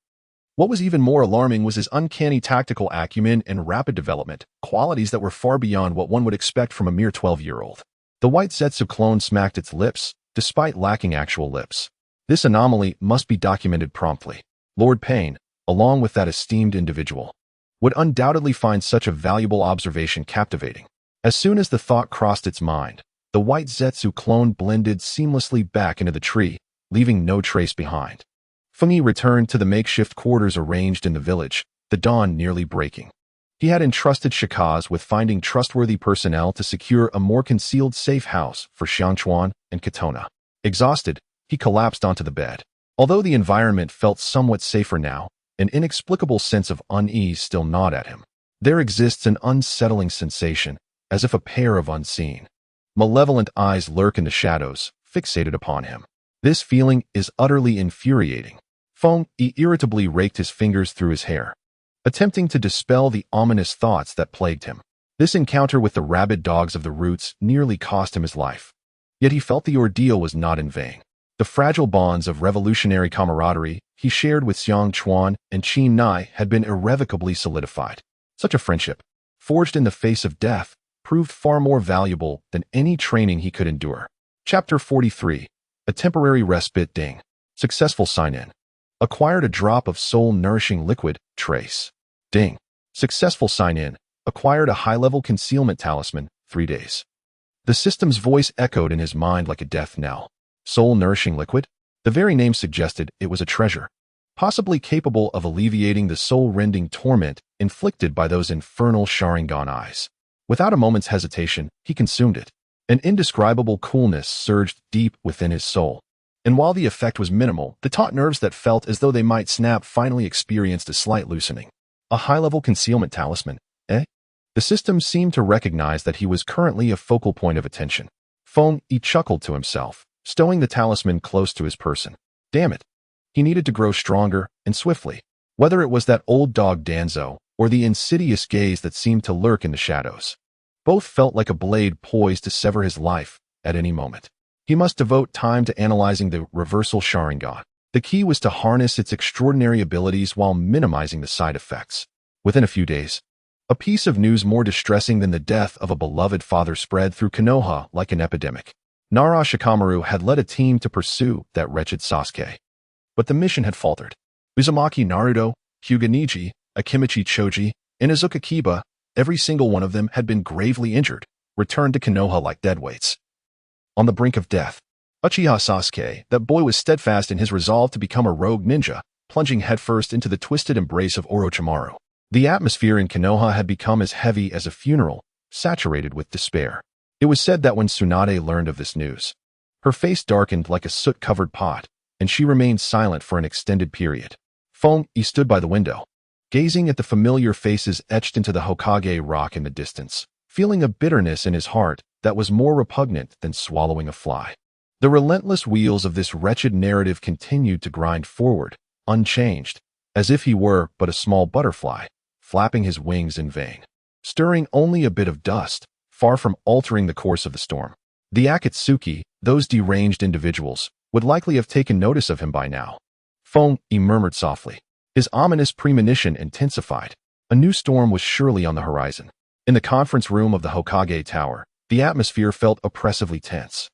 What was even more alarming was his uncanny tactical acumen and rapid development, qualities that were far beyond what one would expect from a mere 12-year-old. The White Zetsu clone smacked its lips, despite lacking actual lips. This anomaly must be documented promptly. Lord Payne, along with that esteemed individual, would undoubtedly find such a valuable observation captivating. As soon as the thought crossed its mind, the White Zetsu clone blended seamlessly back into the tree, leaving no trace behind. Feng Yi returned to the makeshift quarters arranged in the village, the dawn nearly breaking. He had entrusted Shikaz with finding trustworthy personnel to secure a more concealed safe house for Xiangchuan and Konoha. Exhausted, he collapsed onto the bed. Although the environment felt somewhat safer now, an inexplicable sense of unease still gnawed at him. There exists an unsettling sensation, as if a pair of unseen, malevolent eyes lurk in the shadows, fixated upon him. This feeling is utterly infuriating. Feng Yi irritably raked his fingers through his hair, attempting to dispel the ominous thoughts that plagued him. This encounter with the rabid dogs of the roots nearly cost him his life. Yet he felt the ordeal was not in vain. The fragile bonds of revolutionary camaraderie he shared with Xiang Chuan and Qin Nai had been irrevocably solidified. Such a friendship, forged in the face of death, proved far more valuable than any training he could endure. Chapter 43. A temporary respite. Ding. Successful sign-in. Acquired a drop of soul-nourishing liquid, trace. Ding. Successful sign-in. Acquired a high-level concealment talisman, 3 days. The system's voice echoed in his mind like a death knell. Soul-nourishing liquid? The very name suggested it was a treasure, possibly capable of alleviating the soul-rending torment inflicted by those infernal Sharingan eyes. Without a moment's hesitation, he consumed it. An indescribable coolness surged deep within his soul. And while the effect was minimal, the taut nerves that felt as though they might snap finally experienced a slight loosening. A high-level concealment talisman, eh? The system seemed to recognize that he was currently a focal point of attention. Feng Yi chuckled to himself, stowing the talisman close to his person. Damn it. He needed to grow stronger and swiftly. Whether it was that old dog Danzo or the insidious gaze that seemed to lurk in the shadows. Both felt like a blade poised to sever his life at any moment. He must devote time to analyzing the reversal Sharingan. The key was to harness its extraordinary abilities while minimizing the side effects. Within a few days, a piece of news more distressing than the death of a beloved father spread through Konoha like an epidemic. Nara Shikamaru had led a team to pursue that wretched Sasuke. But the mission had faltered. Uzumaki Naruto, Hyuga Niji, Akimichi Choji, and Izuka Kiba, every single one of them had been gravely injured, returned to Konoha like deadweights. On the brink of death, Uchiha Sasuke, that boy was steadfast in his resolve to become a rogue ninja, plunging headfirst into the twisted embrace of Orochimaru. The atmosphere in Konoha had become as heavy as a funeral, saturated with despair. It was said that when Tsunade learned of this news, her face darkened like a soot-covered pot, and she remained silent for an extended period. Feng Yi stood by the window, gazing at the familiar faces etched into the Hokage rock in the distance, feeling a bitterness in his heart that was more repugnant than swallowing a fly. The relentless wheels of this wretched narrative continued to grind forward, unchanged, as if he were but a small butterfly, flapping his wings in vain, stirring only a bit of dust, far from altering the course of the storm. The Akatsuki, those deranged individuals, would likely have taken notice of him by now. Feng Yi murmured softly. His ominous premonition intensified. A new storm was surely on the horizon. In the conference room of the Hokage Tower, the atmosphere felt oppressively tense.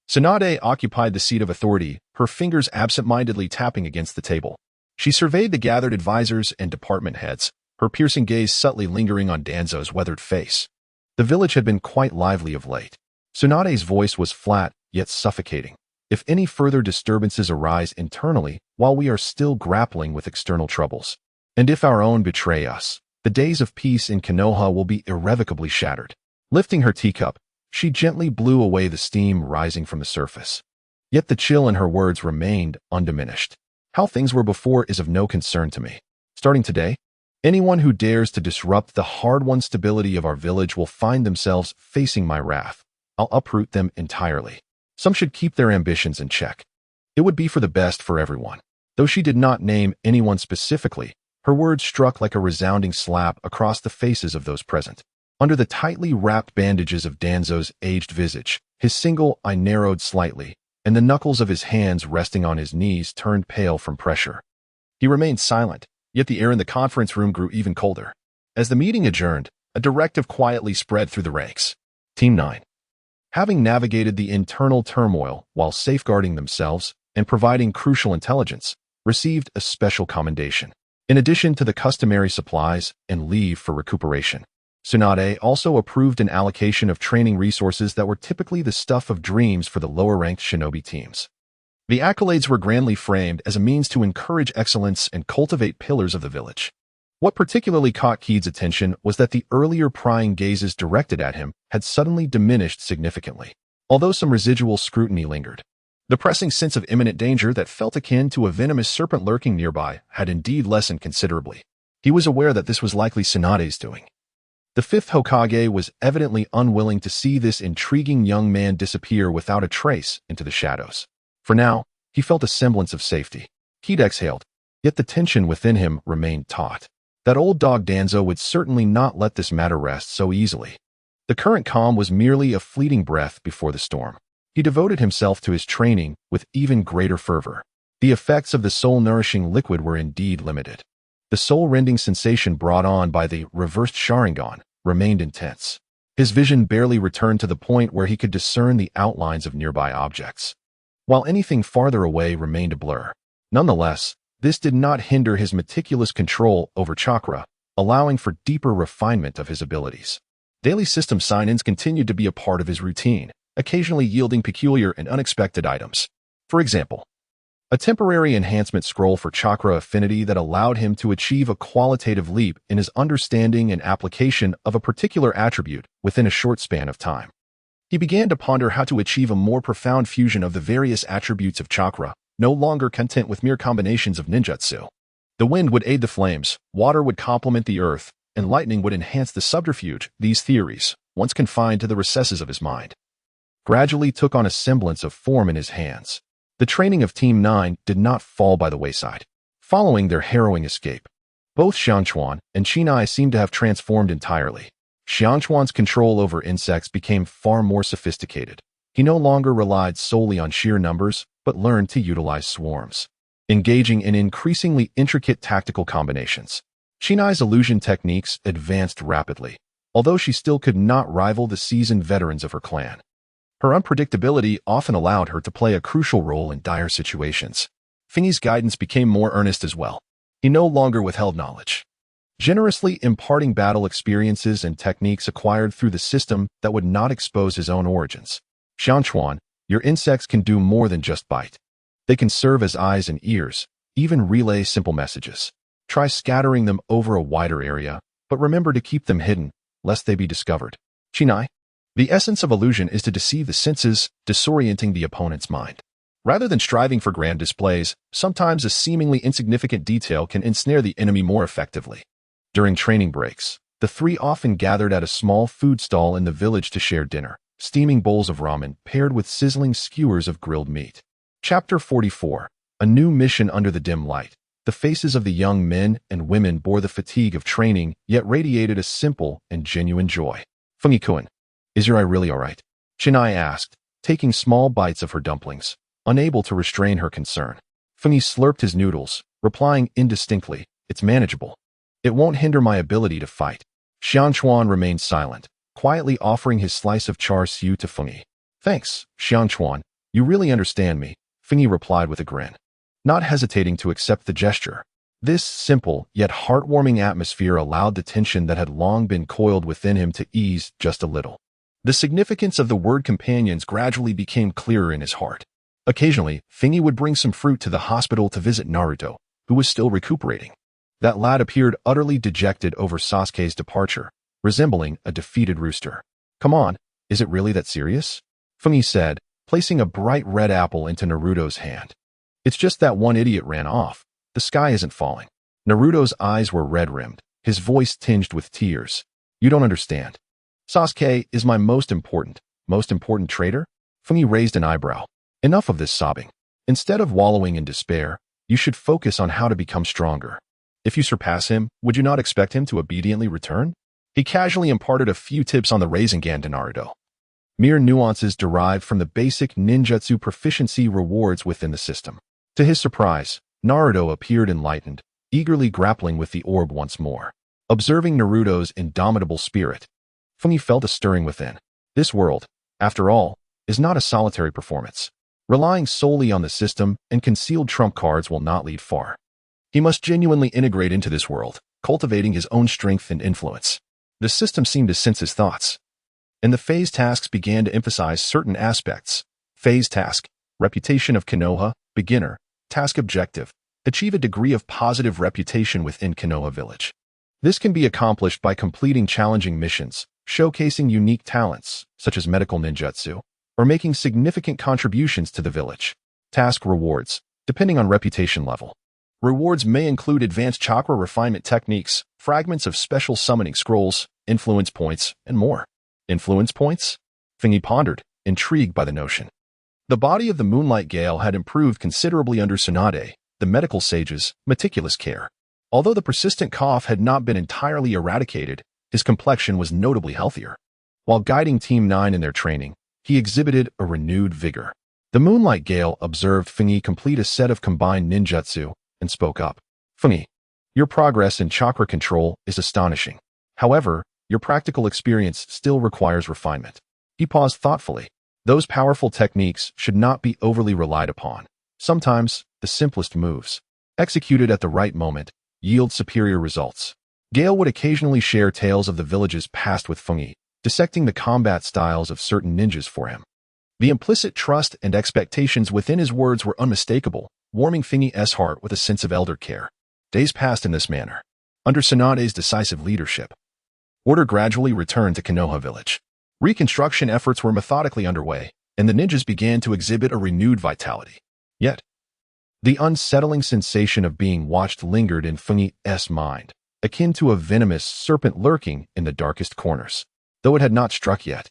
Tsunade occupied the seat of authority, her fingers absent-mindedly tapping against the table. She surveyed the gathered advisors and department heads, her piercing gaze subtly lingering on Danzo's weathered face. The village had been quite lively of late. Tsunade's voice was flat, yet suffocating. If any further disturbances arise internally while we are still grappling with external troubles, and if our own betray us, the days of peace in Konoha will be irrevocably shattered. Lifting her teacup, she gently blew away the steam rising from the surface. Yet the chill in her words remained undiminished. How things were before is of no concern to me. Starting today, anyone who dares to disrupt the hard-won stability of our village will find themselves facing my wrath. I'll uproot them entirely. Some should keep their ambitions in check. It would be for the best for everyone. Though she did not name anyone specifically, her words struck like a resounding slap across the faces of those present. Under the tightly wrapped bandages of Danzo's aged visage, his single eye narrowed slightly, and the knuckles of his hands resting on his knees turned pale from pressure. He remained silent, yet the air in the conference room grew even colder. As the meeting adjourned, a directive quietly spread through the ranks. Team 9. Having navigated the internal turmoil while safeguarding themselves and providing crucial intelligence, received a special commendation. In addition to the customary supplies and leave for recuperation, Tsunade also approved an allocation of training resources that were typically the stuff of dreams for the lower-ranked shinobi teams. The accolades were grandly framed as a means to encourage excellence and cultivate pillars of the village. What particularly caught Keed's attention was that the earlier prying gazes directed at him had suddenly diminished significantly, although some residual scrutiny lingered. The pressing sense of imminent danger that felt akin to a venomous serpent lurking nearby had indeed lessened considerably. He was aware that this was likely Tsunade's doing. The fifth Hokage was evidently unwilling to see this intriguing young man disappear without a trace into the shadows. For now, he felt a semblance of safety. Keed exhaled, yet the tension within him remained taut. That old dog Danzo would certainly not let this matter rest so easily. The current calm was merely a fleeting breath before the storm. He devoted himself to his training with even greater fervor. The effects of the soul-nourishing liquid were indeed limited. The soul-rending sensation brought on by the reversed Sharingan remained intense. His vision barely returned to the point where he could discern the outlines of nearby objects, while anything farther away remained a blur. Nonetheless, this did not hinder his meticulous control over chakra, allowing for deeper refinement of his abilities. Daily system sign-ins continued to be a part of his routine, occasionally yielding peculiar and unexpected items. For example, a temporary enhancement scroll for chakra affinity that allowed him to achieve a qualitative leap in his understanding and application of a particular attribute within a short span of time. He began to ponder how to achieve a more profound fusion of the various attributes of chakra, no longer content with mere combinations of ninjutsu. The wind would aid the flames, water would complement the earth, and lightning would enhance the subterfuge. These theories, once confined to the recesses of his mind, gradually took on a semblance of form in his hands. The training of Team 9 did not fall by the wayside. Following their harrowing escape, both Xianquan and Chinai seemed to have transformed entirely. Xianquan's control over insects became far more sophisticated. He no longer relied solely on sheer numbers, but learned to utilize swarms, engaging in increasingly intricate tactical combinations. Chinai's illusion techniques advanced rapidly, although she still could not rival the seasoned veterans of her clan. Her unpredictability often allowed her to play a crucial role in dire situations. Fengyi's guidance became more earnest as well. He no longer withheld knowledge, generously imparting battle experiences and techniques acquired through the system that would not expose his own origins. Xianquan, your insects can do more than just bite. They can serve as eyes and ears, even relay simple messages. Try scattering them over a wider area, but remember to keep them hidden, lest they be discovered. Chinai, the essence of illusion is to deceive the senses, disorienting the opponent's mind. Rather than striving for grand displays, sometimes a seemingly insignificant detail can ensnare the enemy more effectively. During training breaks, the three often gathered at a small food stall in the village to share dinner, steaming bowls of ramen paired with sizzling skewers of grilled meat. Chapter 44. A new mission under the dim light. The faces of the young men and women bore the fatigue of training, yet radiated a simple and genuine joy. Fengyi-kun, is your eye really all right? Chinai asked, taking small bites of her dumplings, unable to restrain her concern. Fengyi slurped his noodles, replying indistinctly, it's manageable. It won't hinder my ability to fight. Xianquan remained silent, quietly offering his slice of char siu to Fengyi. Thanks, Xianquan, you really understand me, Fengyi replied with a grin, not hesitating to accept the gesture. This simple yet heartwarming atmosphere allowed the tension that had long been coiled within him to ease just a little. The significance of the word companions gradually became clearer in his heart. Occasionally, Fengyi would bring some fruit to the hospital to visit Naruto, who was still recuperating. That lad appeared utterly dejected over Sasuke's departure, resembling a defeated rooster. Come on, is it really that serious? Fengyi said, placing a bright red apple into Naruto's hand. It's just that one idiot ran off. The sky isn't falling. Naruto's eyes were red-rimmed, his voice tinged with tears. You don't understand. Sasuke is my most important traitor? Fengyi raised an eyebrow. Enough of this sobbing. Instead of wallowing in despair, you should focus on how to become stronger. If you surpass him, would you not expect him to obediently return? He casually imparted a few tips on the Rasengan to Naruto. Mere nuances derived from the basic ninjutsu proficiency rewards within the system. To his surprise, Naruto appeared enlightened, eagerly grappling with the orb once more. Observing Naruto's indomitable spirit, Fengyi felt a stirring within. This world, after all, is not a solitary performance. Relying solely on the system and concealed trump cards will not lead far. He must genuinely integrate into this world, cultivating his own strength and influence. The system seemed to sense his thoughts, and the phase tasks began to emphasize certain aspects. Phase task, reputation of Konoha, beginner, task objective, achieve a degree of positive reputation within Konoha village. This can be accomplished by completing challenging missions, showcasing unique talents, such as medical ninjutsu, or making significant contributions to the village. Task rewards, depending on reputation level. Rewards may include advanced chakra refinement techniques, fragments of special summoning scrolls, influence points, and more. Influence points? Fengyi pondered, intrigued by the notion. The body of the Moonlight Gale had improved considerably under Tsunade, the medical sage's meticulous care. Although the persistent cough had not been entirely eradicated, his complexion was notably healthier. While guiding Team 9 in their training, he exhibited a renewed vigor. The Moonlight Gale observed Fengyi complete a set of combined ninjutsu and spoke up. Fengyi, your progress in chakra control is astonishing. However, your practical experience still requires refinement. He paused thoughtfully. Those powerful techniques should not be overly relied upon. Sometimes, the simplest moves, executed at the right moment, yield superior results. Gale would occasionally share tales of the village's past with Fengyi, dissecting the combat styles of certain ninjas for him. The implicit trust and expectations within his words were unmistakable, warming Fengyi's heart with a sense of elder care. Days passed in this manner. Under Tsunade's decisive leadership, order gradually returned to Konoha village. Reconstruction efforts were methodically underway, and the ninjas began to exhibit a renewed vitality. Yet, the unsettling sensation of being watched lingered in Fengyi's mind, akin to a venomous serpent lurking in the darkest corners. Though it had not struck yet,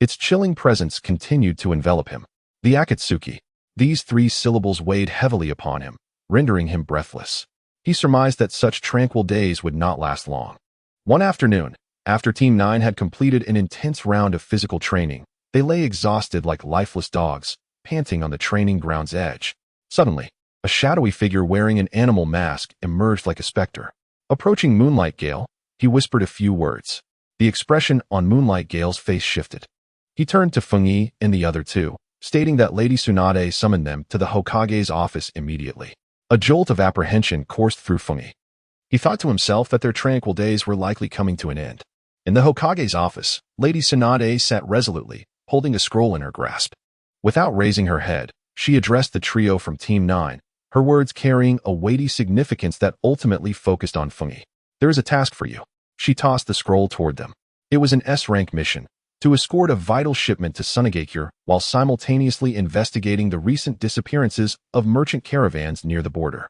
its chilling presence continued to envelop him. The Akatsuki. These 3 syllables weighed heavily upon him, rendering him breathless. He surmised that such tranquil days would not last long. One afternoon, after Team 9 had completed an intense round of physical training, they lay exhausted like lifeless dogs, panting on the training ground's edge. Suddenly, a shadowy figure wearing an animal mask emerged like a specter. Approaching Moonlight Gale, he whispered a few words. The expression on Moonlight Gale's face shifted. He turned to Fengyi and the other 2, stating that Lady Tsunade summoned them to the Hokage's office immediately. A jolt of apprehension coursed through Fengyi. He thought to himself that their tranquil days were likely coming to an end. In the Hokage's office, Lady Tsunade sat resolutely, holding a scroll in her grasp. Without raising her head, she addressed the trio from Team 9, her words carrying a weighty significance that ultimately focused on Fengyi. There is a task for you. She tossed the scroll toward them. It was an S-rank mission, to escort a vital shipment to Tsunade while simultaneously investigating the recent disappearances of merchant caravans near the border.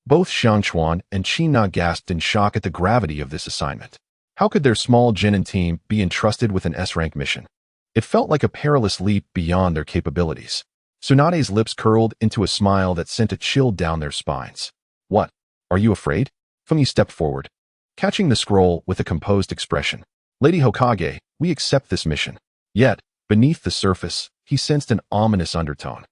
Both Xiangchuan and Qina gasped in shock at the gravity of this assignment. How could their small genin team be entrusted with an S-rank mission? It felt like a perilous leap beyond their capabilities. Tsunade's lips curled into a smile that sent a chill down their spines. What? Are you afraid? Fengyi stepped forward, catching the scroll with a composed expression. Lady Hokage, we accept this mission. Yet, beneath the surface, he sensed an ominous undertone.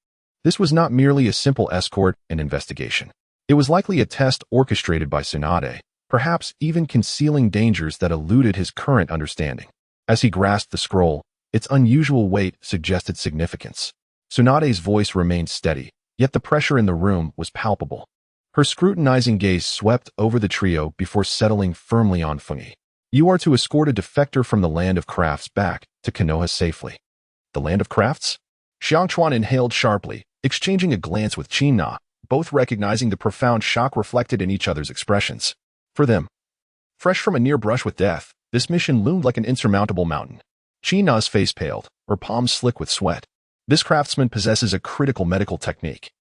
This was not merely a simple escort and investigation. It was likely a test orchestrated by Tsunade, perhaps even concealing dangers that eluded his current understanding. As he grasped the scroll, its unusual weight suggested significance. Tsunade's voice remained steady, yet the pressure in the room was palpable. Her scrutinizing gaze swept over the trio before settling firmly on Fengyi. You are to escort a defector from the Land of Crafts back to Konoha safely. The Land of Crafts? Xiangchuan inhaled sharply, exchanging a glance with Qina, both recognizing the profound shock reflected in each other's expressions. For them, fresh from a near brush with death, this mission loomed like an insurmountable mountain. Qina's face paled, her palms slick with sweat. This craftsman possesses a critical medical technique.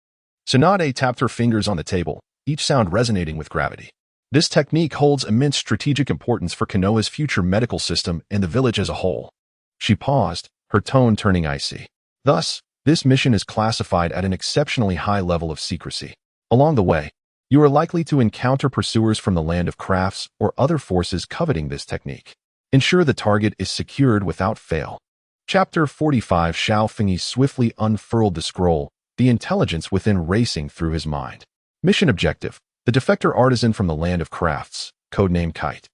Tsunade tapped her fingers on the table, each sound resonating with gravity. This technique holds immense strategic importance for Konoha's future medical system and the village as a whole. She paused, her tone turning icy. Thus, this mission is classified at an exceptionally high level of secrecy. Along the way, you are likely to encounter pursuers from the Land of Crafts or other forces coveting this technique. Ensure the target is secured without fail. Chapter 45. Xiao Fengyi swiftly unfurled the scroll, the intelligence within racing through his mind. Mission objective: the defector artisan from the Land of Crafts, codename Kite.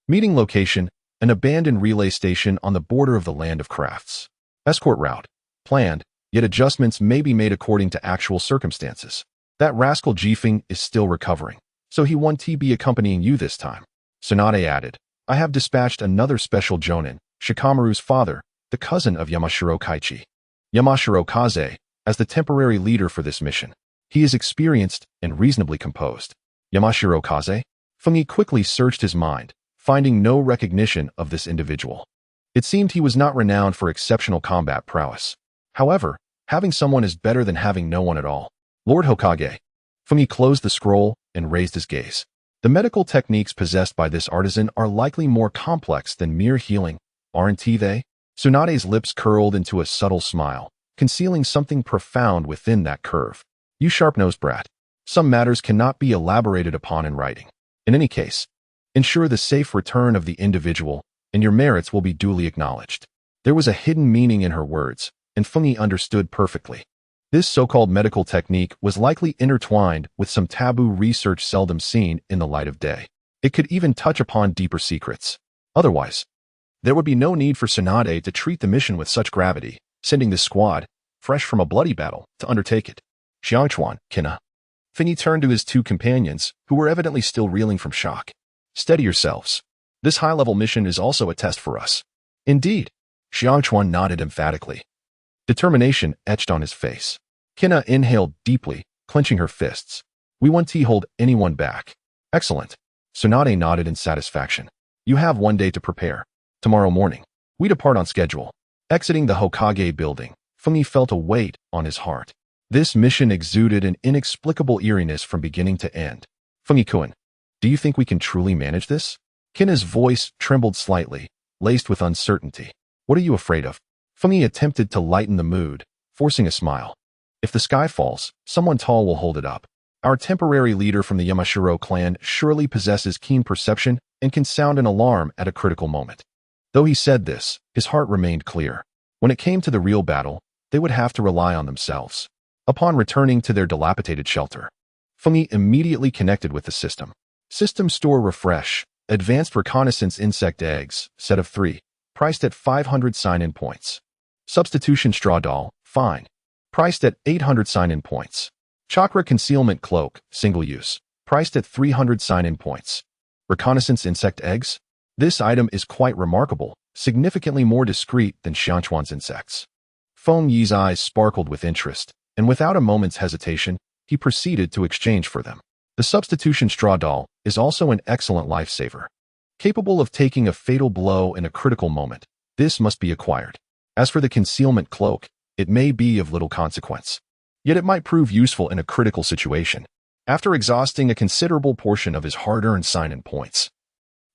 Meeting location: an abandoned relay station on the border of the Land of Crafts. Escort route: planned, yet adjustments may be made according to actual circumstances. That rascal Jifeng is still recovering, so he won't be accompanying you this time. Tsunade added, I have dispatched another special jonin, Shikamaru's father, the cousin of Yamashiro Kaichi. Yamashiro Kaze, as the temporary leader for this mission. He is experienced and reasonably composed. Yamashiro Kaze? Fengyi quickly searched his mind, finding no recognition of this individual. It seemed he was not renowned for exceptional combat prowess. However, having someone is better than having no one at all. Lord Hokage. Fengyi closed the scroll and raised his gaze. The medical techniques possessed by this artisan are likely more complex than mere healing, aren't they? Tsunade's lips curled into a subtle smile, concealing something profound within that curve. You sharp-nosed brat. Some matters cannot be elaborated upon in writing. In any case, ensure the safe return of the individual, and your merits will be duly acknowledged. There was a hidden meaning in her words, and Fengyi understood perfectly. This so-called medical technique was likely intertwined with some taboo research seldom seen in the light of day. It could even touch upon deeper secrets. Otherwise, there would be no need for Tsunade to treat the mission with such gravity, sending this squad, fresh from a bloody battle, to undertake it. Xiangchuan, Kina. Fengyi turned to his two companions, who were evidently still reeling from shock. Steady yourselves. This high-level mission is also a test for us. Indeed. Xiangchuan nodded emphatically. Determination etched on his face. Kina inhaled deeply, clenching her fists. We won't hold anyone back. Excellent. Tsunade nodded in satisfaction. You have one day to prepare. Tomorrow morning, we depart on schedule. Exiting the Hokage building, Fengyi felt a weight on his heart. This mission exuded an inexplicable eeriness from beginning to end. Fengyi-kun, do you think we can truly manage this? Kina's voice trembled slightly, laced with uncertainty. What are you afraid of? Fengyi attempted to lighten the mood, forcing a smile. If the sky falls, someone tall will hold it up. Our temporary leader from the Yamashiro clan surely possesses keen perception and can sound an alarm at a critical moment. Though he said this, his heart remained clear. When it came to the real battle, they would have to rely on themselves. Upon returning to their dilapidated shelter, Fengyi immediately connected with the system. System store refresh, advanced reconnaissance insect eggs, set of 3, priced at 500 sign-in points. Substitution straw doll, fine, priced at 800 sign-in points. Chakra concealment cloak, single use, priced at 300 sign-in points. Reconnaissance insect eggs? This item is quite remarkable, significantly more discreet than Xiangchuan's insects. Fengyi's eyes sparkled with interest, and without a moment's hesitation, he proceeded to exchange for them. The substitution straw doll is also an excellent lifesaver. Capable of taking a fatal blow in a critical moment, this must be acquired. As for the concealment cloak, it may be of little consequence. Yet it might prove useful in a critical situation. After exhausting a considerable portion of his hard-earned sign-in points,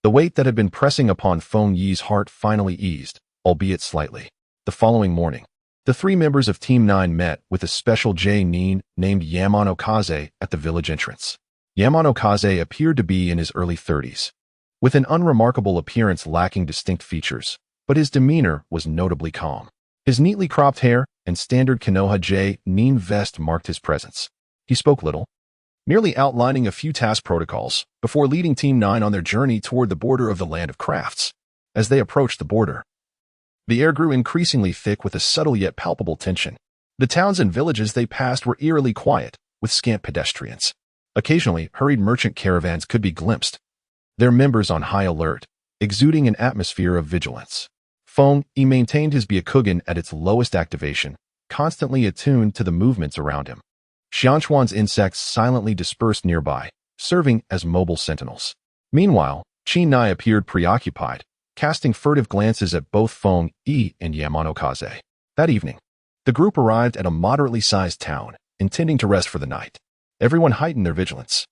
the weight that had been pressing upon Fengyi's heart finally eased, albeit slightly. The following morning, the 3 members of Team 9 met with a special J-nin named Yamanokaze at the village entrance. Yamanokaze appeared to be in his early 30s, with an unremarkable appearance lacking distinct features, but his demeanor was notably calm. His neatly cropped hair and standard Konoha J-nin vest marked his presence. He spoke little, merely outlining a few task protocols before leading Team 9 on their journey toward the border of the Land of Crafts. As they approached the border, the air grew increasingly thick with a subtle yet palpable tension. The towns and villages they passed were eerily quiet, with scant pedestrians. Occasionally, hurried merchant caravans could be glimpsed, their members on high alert, exuding an atmosphere of vigilance. Fengyi maintained his Byakugan at its lowest activation, constantly attuned to the movements around him. Xiangchuan's insects silently dispersed nearby, serving as mobile sentinels. Meanwhile, Chen appeared preoccupied, casting furtive glances at both Fengyi and Yamanokaze. That evening, the group arrived at a moderately sized town, intending to rest for the night. Everyone heightened their vigilance.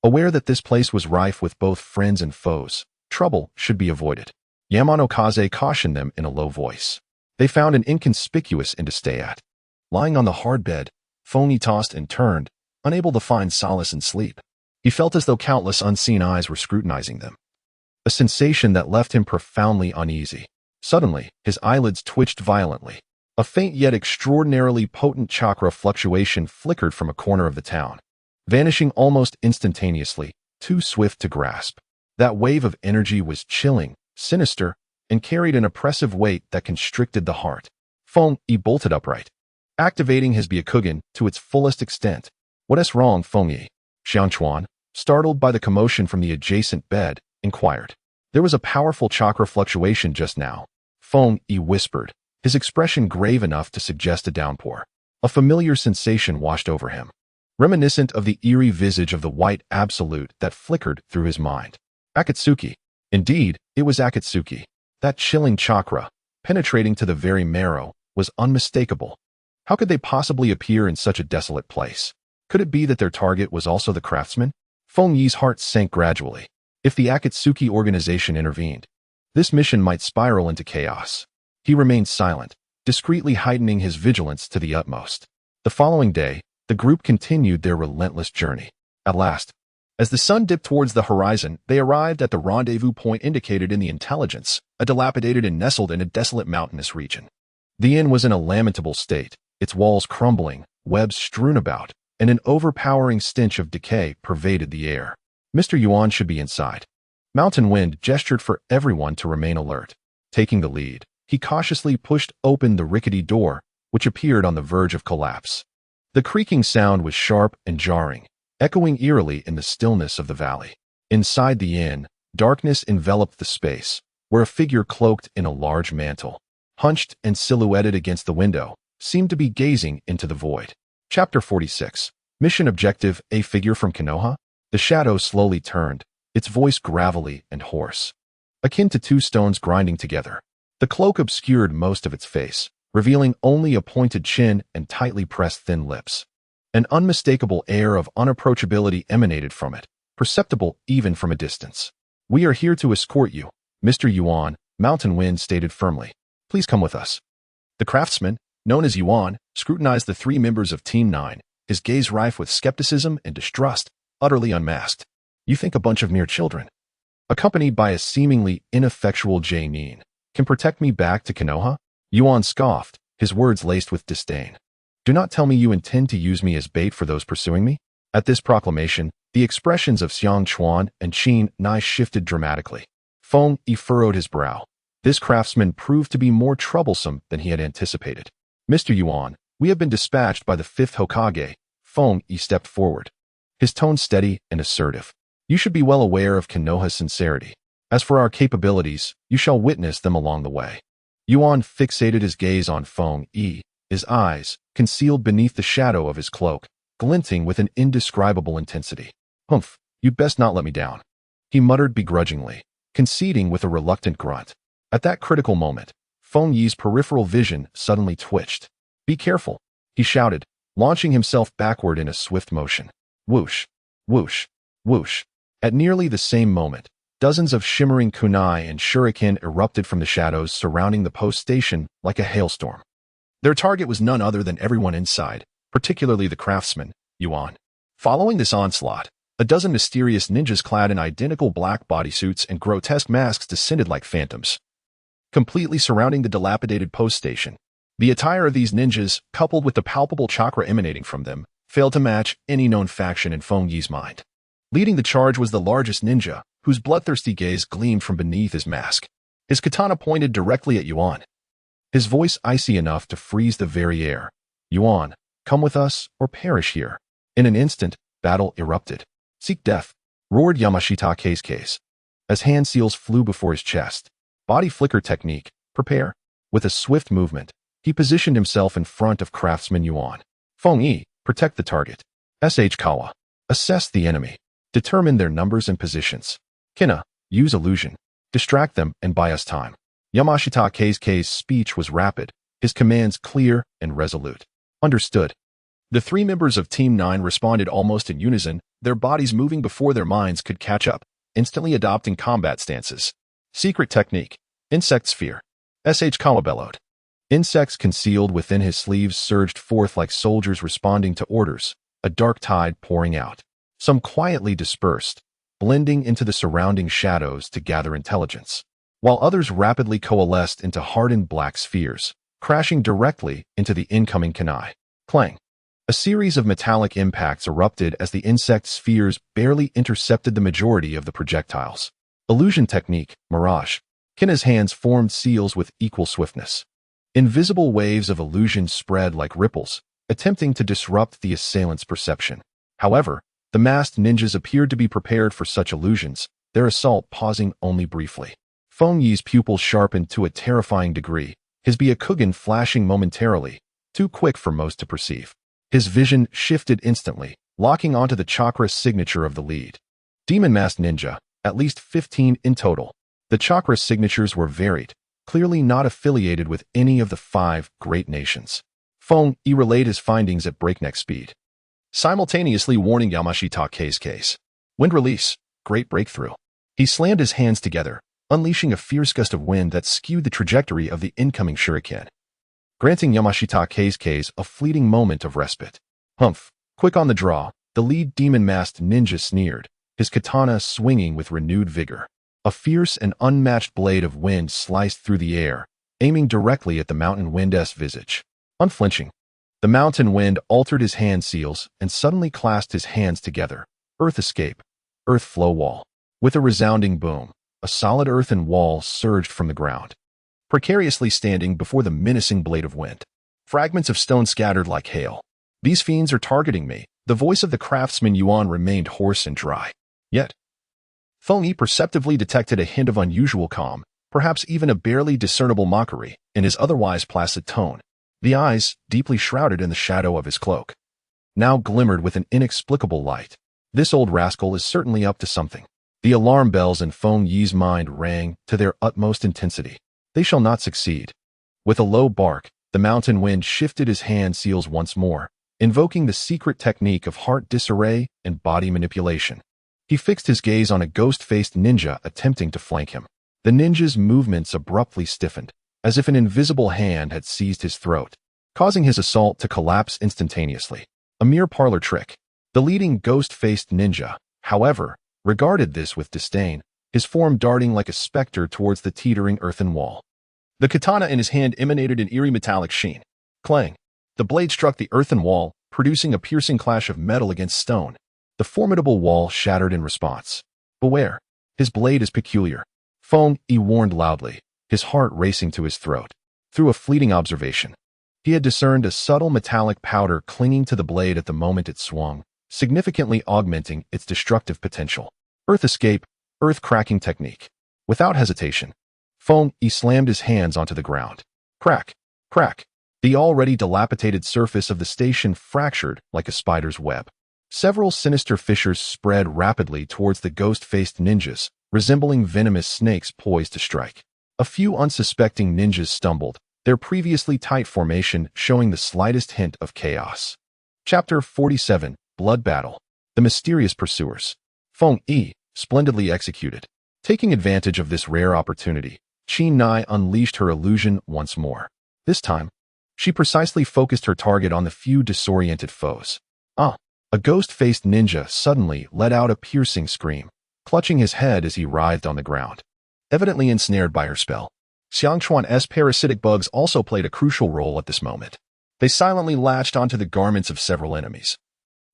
Aware that this place was rife with both friends and foes, trouble should be avoided. Yamanokaze cautioned them in a low voice. They found an inconspicuous inn to stay at. Lying on the hard bed, Fengyi tossed and turned, unable to find solace in sleep. He felt as though countless unseen eyes were scrutinizing them, a sensation that left him profoundly uneasy. Suddenly, his eyelids twitched violently. A faint yet extraordinarily potent chakra fluctuation flickered from a corner of the town, vanishing almost instantaneously, too swift to grasp. That wave of energy was chilling, sinister, and carried an oppressive weight that constricted the heart. Fengyi bolted upright, activating his Byakugan to its fullest extent. What is wrong, Fengyi? Xiangchuan, startled by the commotion from the adjacent bed, inquired. There was a powerful chakra fluctuation just now, Fengyi whispered, his expression grave enough to suggest a downpour. A familiar sensation washed over him, reminiscent of the eerie visage of the white absolute that flickered through his mind. Akatsuki. Indeed, it was Akatsuki. That chilling chakra, penetrating to the very marrow, was unmistakable. How could they possibly appear in such a desolate place? Could it be that their target was also the craftsman? Fengyi's heart sank gradually. If the Akatsuki organization intervened, this mission might spiral into chaos. He remained silent, discreetly heightening his vigilance to the utmost. The following day, the group continued their relentless journey. At last, As the sun dipped towards the horizon, they arrived at the rendezvous point indicated in the intelligence, a dilapidated and nestled in a desolate mountainous region. The inn was in a lamentable state, its walls crumbling, webs strewn about, and an overpowering stench of decay pervaded the air. Mr. Yuan should be inside. Mountain Wind gestured for everyone to remain alert. Taking the lead, he cautiously pushed open the rickety door, which appeared on the verge of collapse. The creaking sound was sharp and jarring, echoing eerily in the stillness of the valley. Inside the inn, darkness enveloped the space, where a figure cloaked in a large mantle, hunched and silhouetted against the window, seemed to be gazing into the void. Chapter 46. Mission Objective: A figure from Konoha? The shadow slowly turned, its voice gravelly and hoarse, akin to two stones grinding together. The cloak obscured most of its face, revealing only a pointed chin and tightly pressed thin lips. An unmistakable air of unapproachability emanated from it, perceptible even from a distance. "We are here to escort you, Mr. Yuan," Mountain Wind stated firmly. "Please come with us." The craftsman, known as Yuan, scrutinized the three members of Team 9, his gaze rife with skepticism and distrust, utterly unmasked. "You think a bunch of mere children, accompanied by a seemingly ineffectual Chen, can protect me back to Konoha?" Yuan scoffed, his words laced with disdain. "Do not tell me you intend to use me as bait for those pursuing me?" At this proclamation, the expressions of Xiang Chuan and Chen Nai shifted dramatically. Feng Yi furrowed his brow. This craftsman proved to be more troublesome than he had anticipated. "Mr. Yuan, we have been dispatched by the 5th Hokage." Feng Yi stepped forward, his tone steady and assertive. "You should be well aware of Konoha's sincerity. As for our capabilities, you shall witness them along the way." Yuan fixated his gaze on Feng Yi, his eyes, concealed beneath the shadow of his cloak, glinting with an indescribable intensity. "Humph, you'd best not let me down," he muttered begrudgingly, conceding with a reluctant grunt. At that critical moment, Feng Yi's peripheral vision suddenly twitched. "Be careful," he shouted, launching himself backward in a swift motion. Whoosh, whoosh, whoosh. At nearly the same moment, dozens of shimmering kunai and shuriken erupted from the shadows surrounding the post station like a hailstorm. Their target was none other than everyone inside, particularly the craftsman, Yuan. Following this onslaught, a dozen mysterious ninjas clad in identical black bodysuits and grotesque masks descended like phantoms, completely surrounding the dilapidated post station. The attire of these ninjas, coupled with the palpable chakra emanating from them, failed to match any known faction in Feng Yi's mind. Leading the charge was the largest ninja, whose bloodthirsty gaze gleamed from beneath his mask. His katana pointed directly at Yuan, his voice icy enough to freeze the very air. "Yuan, come with us or perish here." In an instant, battle erupted. "Seek death," roared Yamashita Keisuke, as hand seals flew before his chest. Body flicker technique, prepare. With a swift movement, he positioned himself in front of craftsman Yuan. "Feng Yi, protect the target. Sh. Kawa, assess the enemy. Determine their numbers and positions. Kina, use illusion. Distract them and buy us time." Yamashita Keisuke's speech was rapid, his commands clear and resolute. "Understood." The three members of Team 9 responded almost in unison, their bodies moving before their minds could catch up, instantly adopting combat stances. Secret technique. Insect sphere. Sh. Kawa bellowed. Insects concealed within his sleeves surged forth like soldiers responding to orders, a dark tide pouring out. Some quietly dispersed, blending into the surrounding shadows to gather intelligence, while others rapidly coalesced into hardened black spheres, crashing directly into the incoming kunai. Clang. A series of metallic impacts erupted as the insect spheres barely intercepted the majority of the projectiles. Illusion technique, Mirage. Kina's hands formed seals with equal swiftness. Invisible waves of illusion spread like ripples, attempting to disrupt the assailant's perception. However, the masked ninjas appeared to be prepared for such illusions, their assault pausing only briefly. Feng Yi's pupils sharpened to a terrifying degree, his Byakugan flashing momentarily, too quick for most to perceive. His vision shifted instantly, locking onto the chakra signature of the lead. Demon Masked Ninja, at least 15 in total. The chakra signatures were varied, clearly not affiliated with any of the 5 great nations. Feng Yi relayed his findings at breakneck speed, simultaneously warning Yamashita Keisuke. "Wind release, great breakthrough." He slammed his hands together, unleashing a fierce gust of wind that skewed the trajectory of the incoming shuriken, granting Yamashita Keisuke a fleeting moment of respite. "Humph, quick on the draw," the lead demon-masked ninja sneered, his katana swinging with renewed vigor. A fierce and unmatched blade of wind sliced through the air, aiming directly at the mountain wind's visage. Unflinching, the mountain wind altered his hand seals and suddenly clasped his hands together. Earth escape. Earth flow wall. With a resounding boom, a solid earthen wall surged from the ground, precariously standing before the menacing blade of wind. Fragments of stone scattered like hail. These fiends are targeting me. The voice of the craftsman Yuan remained hoarse and dry. Yet, Feng Yi perceptibly detected a hint of unusual calm, perhaps even a barely discernible mockery, in his otherwise placid tone. The eyes, deeply shrouded in the shadow of his cloak, now glimmered with an inexplicable light. This old rascal is certainly up to something. The alarm bells in Feng Yi's mind rang to their utmost intensity. They shall not succeed. With a low bark, the mountain wind shifted his hand seals once more, invoking the secret technique of heart disarray and body manipulation. He fixed his gaze on a ghost-faced ninja attempting to flank him. The ninja's movements abruptly stiffened, as if an invisible hand had seized his throat, causing his assault to collapse instantaneously. A mere parlor trick. The leading ghost-faced ninja, however, regarded this with disdain, his form darting like a specter towards the teetering earthen wall. The katana in his hand emanated an eerie metallic sheen. Clang! The blade struck the earthen wall, producing a piercing clash of metal against stone. The formidable wall shattered in response. Beware! His blade is peculiar. Feng Yi warned loudly, his heart racing to his throat. Through a fleeting observation, he had discerned a subtle metallic powder clinging to the blade at the moment it swung, significantly augmenting its destructive potential. Earth escape, earth cracking technique. Without hesitation, Feng Yi slammed his hands onto the ground. Crack! Crack! The already dilapidated surface of the station fractured like a spider's web. Several sinister fissures spread rapidly towards the ghost-faced ninjas, resembling venomous snakes poised to strike. A few unsuspecting ninjas stumbled, their previously tight formation showing the slightest hint of chaos. Chapter 47, Blood Battle. The Mysterious Pursuers. Feng Yi, splendidly executed. Taking advantage of this rare opportunity, Tsunade unleashed her illusion once more. This time, she precisely focused her target on the few disoriented foes. A ghost-faced ninja suddenly let out a piercing scream, clutching his head as he writhed on the ground. Evidently ensnared by her spell, Xiangchuan's parasitic bugs also played a crucial role at this moment. They silently latched onto the garments of several enemies,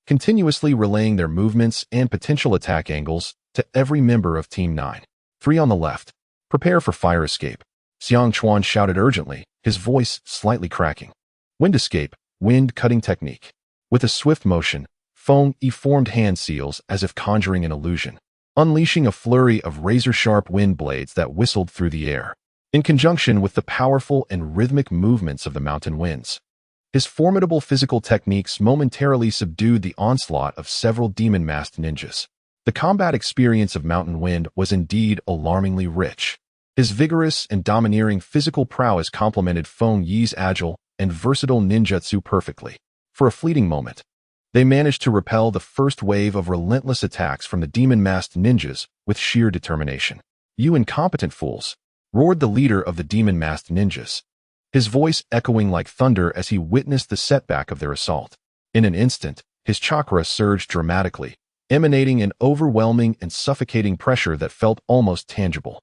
continuously relaying their movements and potential attack angles to every member of Team 9. 3 on the left. Prepare for fire escape. Xiangchuan shouted urgently, his voice slightly cracking. Wind escape, wind cutting technique. With a swift motion, Feng Yi formed hand seals as if conjuring an illusion, unleashing a flurry of razor-sharp wind blades that whistled through the air, in conjunction with the powerful and rhythmic movements of the mountain winds. His formidable physical techniques momentarily subdued the onslaught of several demon-masked ninjas. The combat experience of Mountain Wind was indeed alarmingly rich. His vigorous and domineering physical prowess complemented Feng Yi's agile and versatile ninjutsu perfectly. For a fleeting moment, they managed to repel the first wave of relentless attacks from the demon-masked ninjas with sheer determination. "You incompetent fools!" roared the leader of the demon-masked ninjas, his voice echoing like thunder as he witnessed the setback of their assault. In an instant, his chakra surged dramatically, emanating an overwhelming and suffocating pressure that felt almost tangible.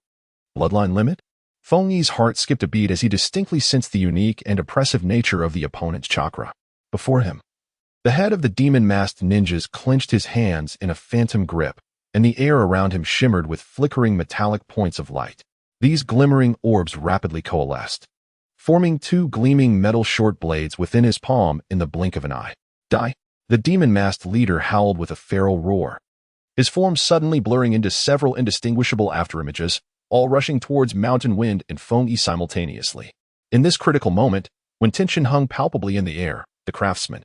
Bloodline limit? Feng Yi's heart skipped a beat as he distinctly sensed the unique and oppressive nature of the opponent's chakra. Before him, the head of the demon-masked ninjas clenched his hands in a phantom grip, and the air around him shimmered with flickering metallic points of light. These glimmering orbs rapidly coalesced, forming 2 gleaming metal short blades within his palm in the blink of an eye. Die! The demon-masked leader howled with a feral roar, his form suddenly blurring into several indistinguishable afterimages, all rushing towards Mountain Wind and Feng Yi simultaneously. In this critical moment, when tension hung palpably in the air, the craftsman,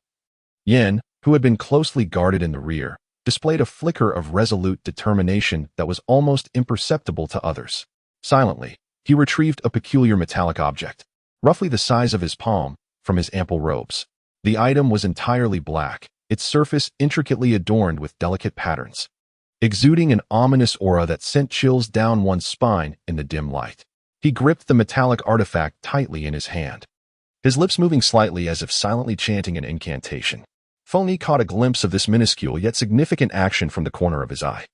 Yan, who had been closely guarded in the rear, displayed a flicker of resolute determination that was almost imperceptible to others. Silently, he retrieved a peculiar metallic object, roughly the size of his palm, from his ample robes. The item was entirely black, its surface intricately adorned with delicate patterns, exuding an ominous aura that sent chills down one's spine in the dim light. He gripped the metallic artifact tightly in his hand, his lips moving slightly as if silently chanting an incantation. Feng Yi caught a glimpse of this minuscule yet significant action from the corner of his eye.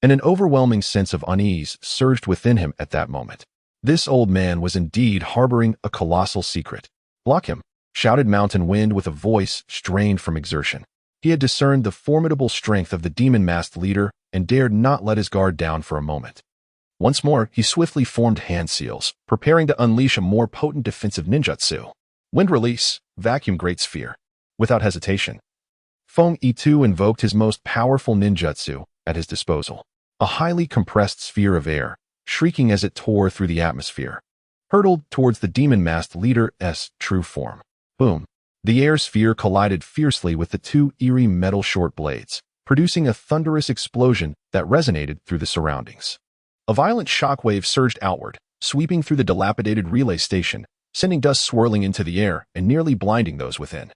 and an overwhelming sense of unease surged within him at that moment. This old man was indeed harboring a colossal secret. "Block him," shouted Mountain Wind with a voice strained from exertion. He had discerned the formidable strength of the demon-masked leader and dared not let his guard down for a moment. Once more, he swiftly formed hand seals, preparing to unleash a more potent defensive ninjutsu. Wind release, vacuum great sphere. Without hesitation, Feng Yi invoked his most powerful ninjutsu at his disposal. A highly compressed sphere of air, shrieking as it tore through the atmosphere, hurtled towards the demon-masked leader's true form. Boom! The air sphere collided fiercely with the two eerie metal short blades, producing a thunderous explosion that resonated through the surroundings. A violent shockwave surged outward, sweeping through the dilapidated relay station, sending dust swirling into the air and nearly blinding those within.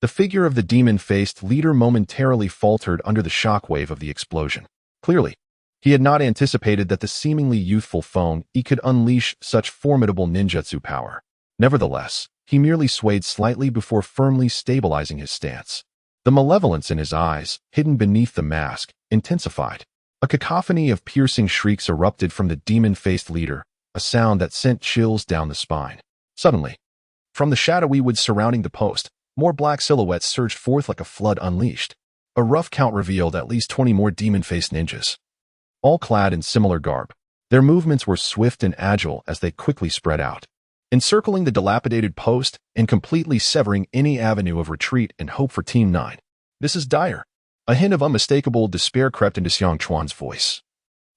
The figure of the demon-faced leader momentarily faltered under the shockwave of the explosion. Clearly, he had not anticipated that the seemingly youthful Feng Yi could unleash such formidable ninjutsu power. Nevertheless, he merely swayed slightly before firmly stabilizing his stance. The malevolence in his eyes, hidden beneath the mask, intensified. A cacophony of piercing shrieks erupted from the demon-faced leader, a sound that sent chills down the spine. Suddenly, from the shadowy woods surrounding the post, more black silhouettes surged forth like a flood unleashed. A rough count revealed at least 20 more demon-faced ninjas, all clad in similar garb. Their movements were swift and agile as they quickly spread out, encircling the dilapidated post and completely severing any avenue of retreat and hope for Team 9. "This is dire." A hint of unmistakable despair crept into Xiang Chuan's voice.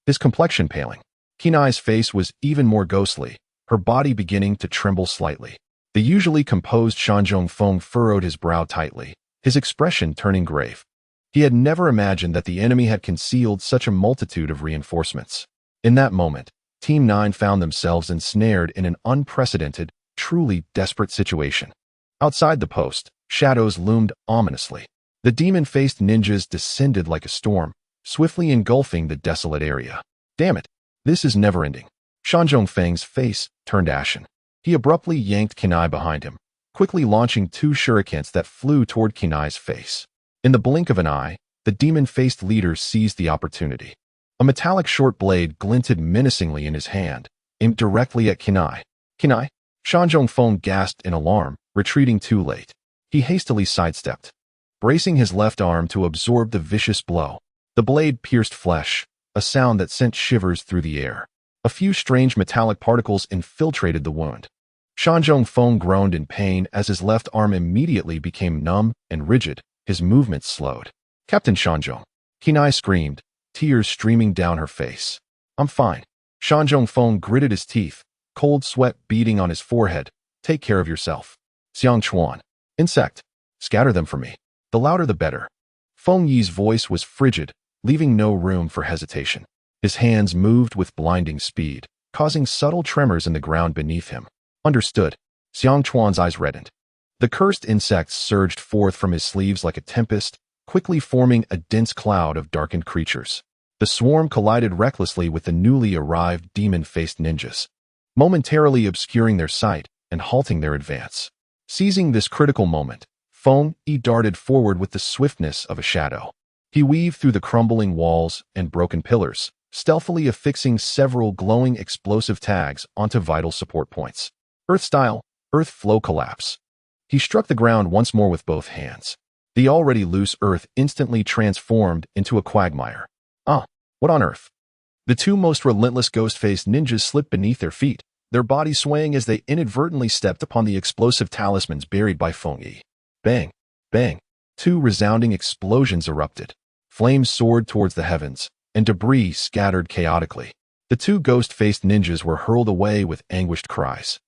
His complexion paling. Kinai's face was even more ghostly, her body beginning to tremble slightly. The usually composed Shanzhong Feng furrowed his brow tightly, his expression turning grave. He had never imagined that the enemy had concealed such a multitude of reinforcements. In that moment, Team 9 found themselves ensnared in an unprecedented, truly desperate situation. Outside the post, shadows loomed ominously. The demon-faced ninjas descended like a storm, swiftly engulfing the desolate area. "Damn it, this is never-ending." Shanzhong Feng's face turned ashen. He abruptly yanked Kinai behind him, quickly launching two shurikens that flew toward Kinai's face. In the blink of an eye, the demon-faced leader seized the opportunity. A metallic short blade glinted menacingly in his hand, aimed directly at Kinai. "Kinai?" Shanzhong Feng gasped in alarm, retreating too late. He hastily sidestepped, bracing his left arm to absorb the vicious blow. The blade pierced flesh, a sound that sent shivers through the air. A few strange metallic particles infiltrated the wound. Shanzhong Feng groaned in pain as his left arm immediately became numb and rigid, his movements slowed. "Captain Shanzhong!" Kinai screamed, tears streaming down her face. "I'm fine." Shanzhong Feng gritted his teeth, cold sweat beading on his forehead. "Take care of yourself." "Xiang Chuan. Insect. Scatter them for me. The louder the better." Feng Yi's voice was frigid, leaving no room for hesitation. His hands moved with blinding speed, causing subtle tremors in the ground beneath him. "Understood." Xiang Chuan's eyes reddened. The cursed insects surged forth from his sleeves like a tempest, quickly forming a dense cloud of darkened creatures. The swarm collided recklessly with the newly arrived demon-faced ninjas, momentarily obscuring their sight and halting their advance. Seizing this critical moment, Feng Yi darted forward with the swiftness of a shadow. He weaved through the crumbling walls and broken pillars, stealthily affixing several glowing explosive tags onto vital support points. Earth-style, earth flow collapse. He struck the ground once more with both hands. The already loose earth instantly transformed into a quagmire. "Ah, what on earth?" The two most relentless ghost-faced ninjas slipped beneath their feet, their bodies swaying as they inadvertently stepped upon the explosive talismans buried by Feng Yi. Bang, bang. Two resounding explosions erupted. Flames soared towards the heavens, and debris scattered chaotically. The two ghost-faced ninjas were hurled away with anguished cries.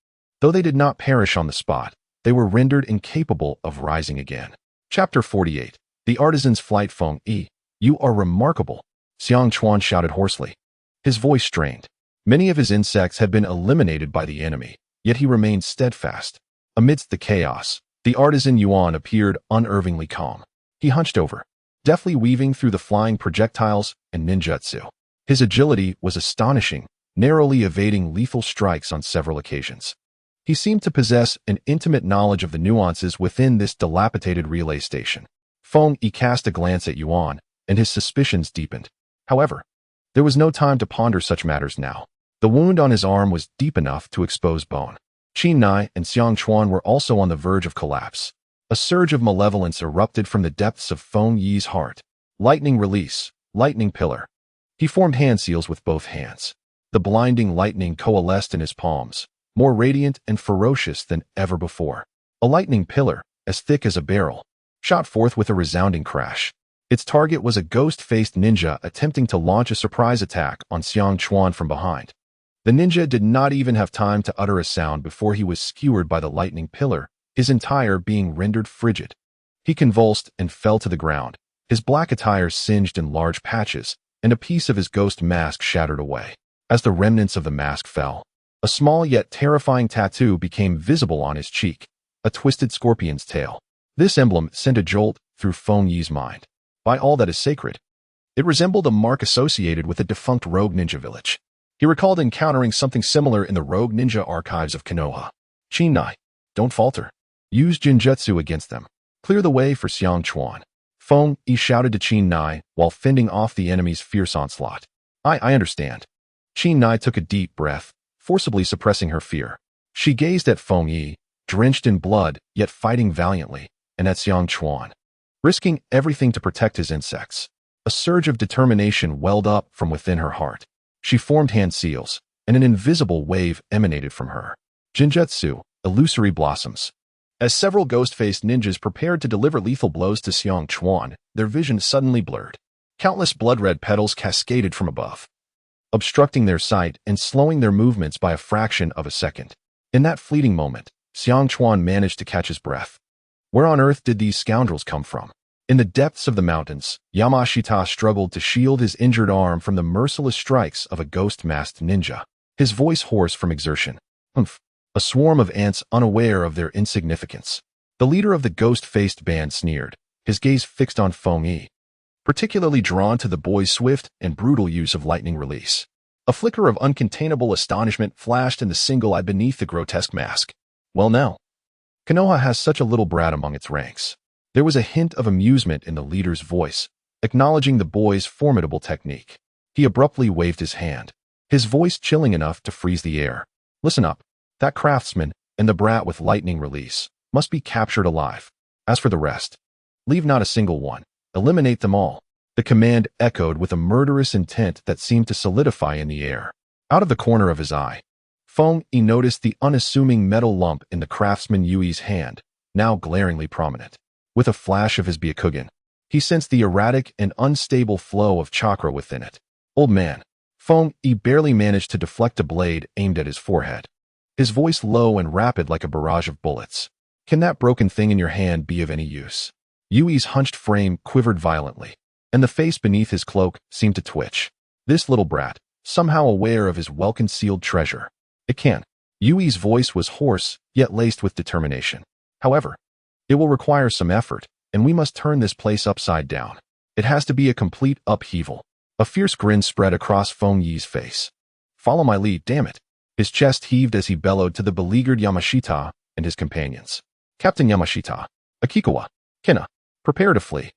Though they did not perish on the spot, they were rendered incapable of rising again. Chapter 48. The Artisan's Flight. "Feng Yi, you are remarkable," Xiang Chuan shouted hoarsely. His voice strained. Many of his insects had been eliminated by the enemy, yet he remained steadfast. Amidst the chaos, the artisan Yuan appeared unervingly calm. He hunched over, deftly weaving through the flying projectiles and ninjutsu. His agility was astonishing, narrowly evading lethal strikes on several occasions. He seemed to possess an intimate knowledge of the nuances within this dilapidated relay station. Feng Yi cast a glance at Yuan, and his suspicions deepened. However, There was no time to ponder such matters now. The wound on his arm was deep enough to expose bone. Tsunade and Xiang Chuan were also on the verge of collapse. A surge of malevolence erupted from the depths of Feng Yi's heart. Lightning release, lightning pillar. He formed hand seals with both hands. The blinding lightning coalesced in his palms, more radiant and ferocious than ever before. A lightning pillar, as thick as a barrel, shot forth with a resounding crash. Its target was a ghost-faced ninja attempting to launch a surprise attack on Xiang Chuan from behind. The ninja did not even have time to utter a sound before he was skewered by the lightning pillar, his entire being rendered frigid. He convulsed and fell to the ground, his black attire singed in large patches, and a piece of his ghost mask shattered away. As the remnants of the mask fell, a small yet terrifying tattoo became visible on his cheek, a twisted scorpion's tail. This emblem sent a jolt through Feng Yi's mind. By all that is sacred. It resembled a mark associated with a defunct rogue ninja village. He recalled encountering something similar in the rogue ninja archives of Konoha. Tsunade, don't falter. Use Jinjutsu against them. Clear the way for Xiang Chuan. Feng Yi shouted to Tsunade while fending off the enemy's fierce onslaught. I understand. Tsunade took a deep breath, forcibly suppressing her fear. She gazed at Feng Yi, drenched in blood, yet fighting valiantly, and at Xiang Chuan, risking everything to protect his insects. A surge of determination welled up from within her heart. She formed hand seals, and an invisible wave emanated from her. Jinjutsu, illusory blossoms. As several ghost-faced ninjas prepared to deliver lethal blows to Xiang Chuan, their vision suddenly blurred. Countless blood-red petals cascaded from above, obstructing their sight and slowing their movements by a fraction of a second. In that fleeting moment, Xiang Chuan managed to catch his breath. Where on earth did these scoundrels come from? In the depths of the mountains, Yamashita struggled to shield his injured arm from the merciless strikes of a ghost-masked ninja, his voice hoarse from exertion. Humph! A swarm of ants unaware of their insignificance. The leader of the ghost-faced band sneered, his gaze fixed on Feng Yi, particularly drawn to the boy's swift and brutal use of lightning release. A flicker of uncontainable astonishment flashed in the single eye beneath the grotesque mask. Well now, Konoha has such a little brat among its ranks. There was a hint of amusement in the leader's voice, acknowledging the boy's formidable technique. He abruptly waved his hand, his voice chilling enough to freeze the air. Listen up. That craftsman and the brat with lightning release must be captured alive. As for the rest, leave not a single one. Eliminate them all. The command echoed with a murderous intent that seemed to solidify in the air. Out of the corner of his eye, Feng Yi noticed the unassuming metal lump in the craftsman Yui's hand, now glaringly prominent. With a flash of his Byakugan, he sensed the erratic and unstable flow of chakra within it. Old man, Feng Yi barely managed to deflect a blade aimed at his forehead, his voice low and rapid like a barrage of bullets. Can that broken thing in your hand be of any use? Yui's hunched frame quivered violently, and the face beneath his cloak seemed to twitch. This little brat, somehow aware of his well-concealed treasure. It can. Yui's voice was hoarse, yet laced with determination. However, it will require some effort, and we must turn this place upside down. It has to be a complete upheaval. A fierce grin spread across Feng Yi's face. Follow my lead, damn it. His chest heaved as he bellowed to the beleaguered Yamashita and his companions. Captain Yamashita, Akikawa, Kina, prepare to flee.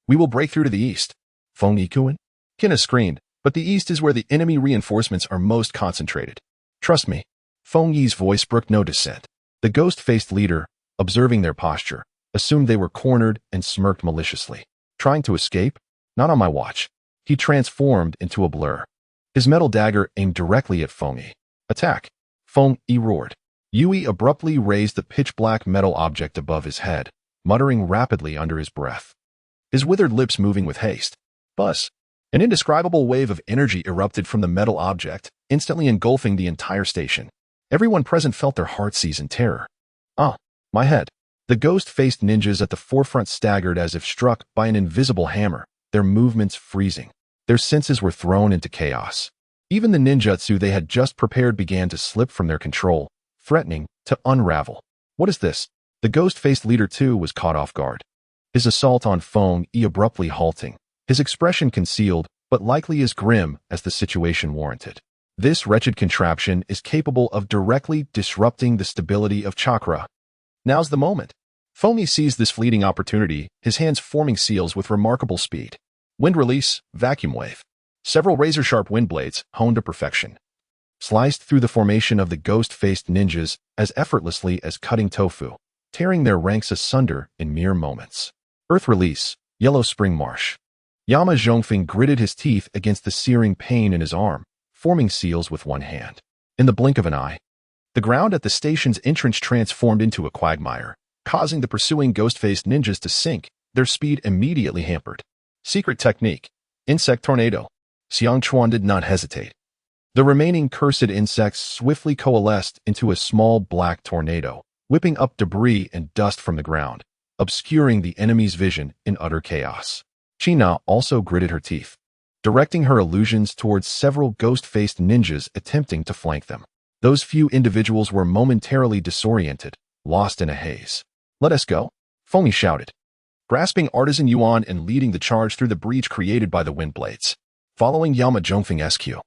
We will break through to the east. Feng Yi-kun? Kina screamed, but the east is where the enemy reinforcements are most concentrated. Trust me. Feng Yi's voice brooked no dissent. The ghost-faced leader, observing their posture, assumed they were cornered and smirked maliciously. Trying to escape? Not on my watch. He transformed into a blur. His metal dagger aimed directly at Feng Yi. Attack! Feng Yi roared. Yui abruptly raised the pitch-black metal object above his head, muttering rapidly under his breath, his withered lips moving with haste. Buzz! An indescribable wave of energy erupted from the metal object, instantly engulfing the entire station. Everyone present felt their hearts seize in terror. Ah! My head. The ghost-faced ninjas at the forefront staggered as if struck by an invisible hammer, their movements freezing. Their senses were thrown into chaos. Even the ninjutsu they had just prepared began to slip from their control, threatening to unravel. What is this? The ghost-faced leader too was caught off guard. His assault on Feng Yi abruptly halting, his expression concealed, but likely as grim as the situation warranted. This wretched contraption is capable of directly disrupting the stability of chakra. Now's the moment. Feng Yi seized this fleeting opportunity, his hands forming seals with remarkable speed. Wind release, vacuum wave. Several razor-sharp wind blades, honed to perfection, sliced through the formation of the ghost-faced ninjas as effortlessly as cutting tofu, tearing their ranks asunder in mere moments. Earth release, yellow spring marsh. Yama Zhongfeng gritted his teeth against the searing pain in his arm, forming seals with one hand. In the blink of an eye, the ground at the station's entrance transformed into a quagmire, causing the pursuing ghost-faced ninjas to sink, their speed immediately hampered. Secret technique. Insect tornado. Xiang Chuan did not hesitate. The remaining cursed insects swiftly coalesced into a small black tornado, whipping up debris and dust from the ground, obscuring the enemy's vision in utter chaos. China also gritted her teeth, directing her illusions towards several ghost-faced ninjas attempting to flank them. Those few individuals were momentarily disoriented, lost in a haze. "Let us go," Fengyi shouted, grasping artisan yuan and leading the charge through the breach created by the wind blades. Following Yama Zhongfeng SQ,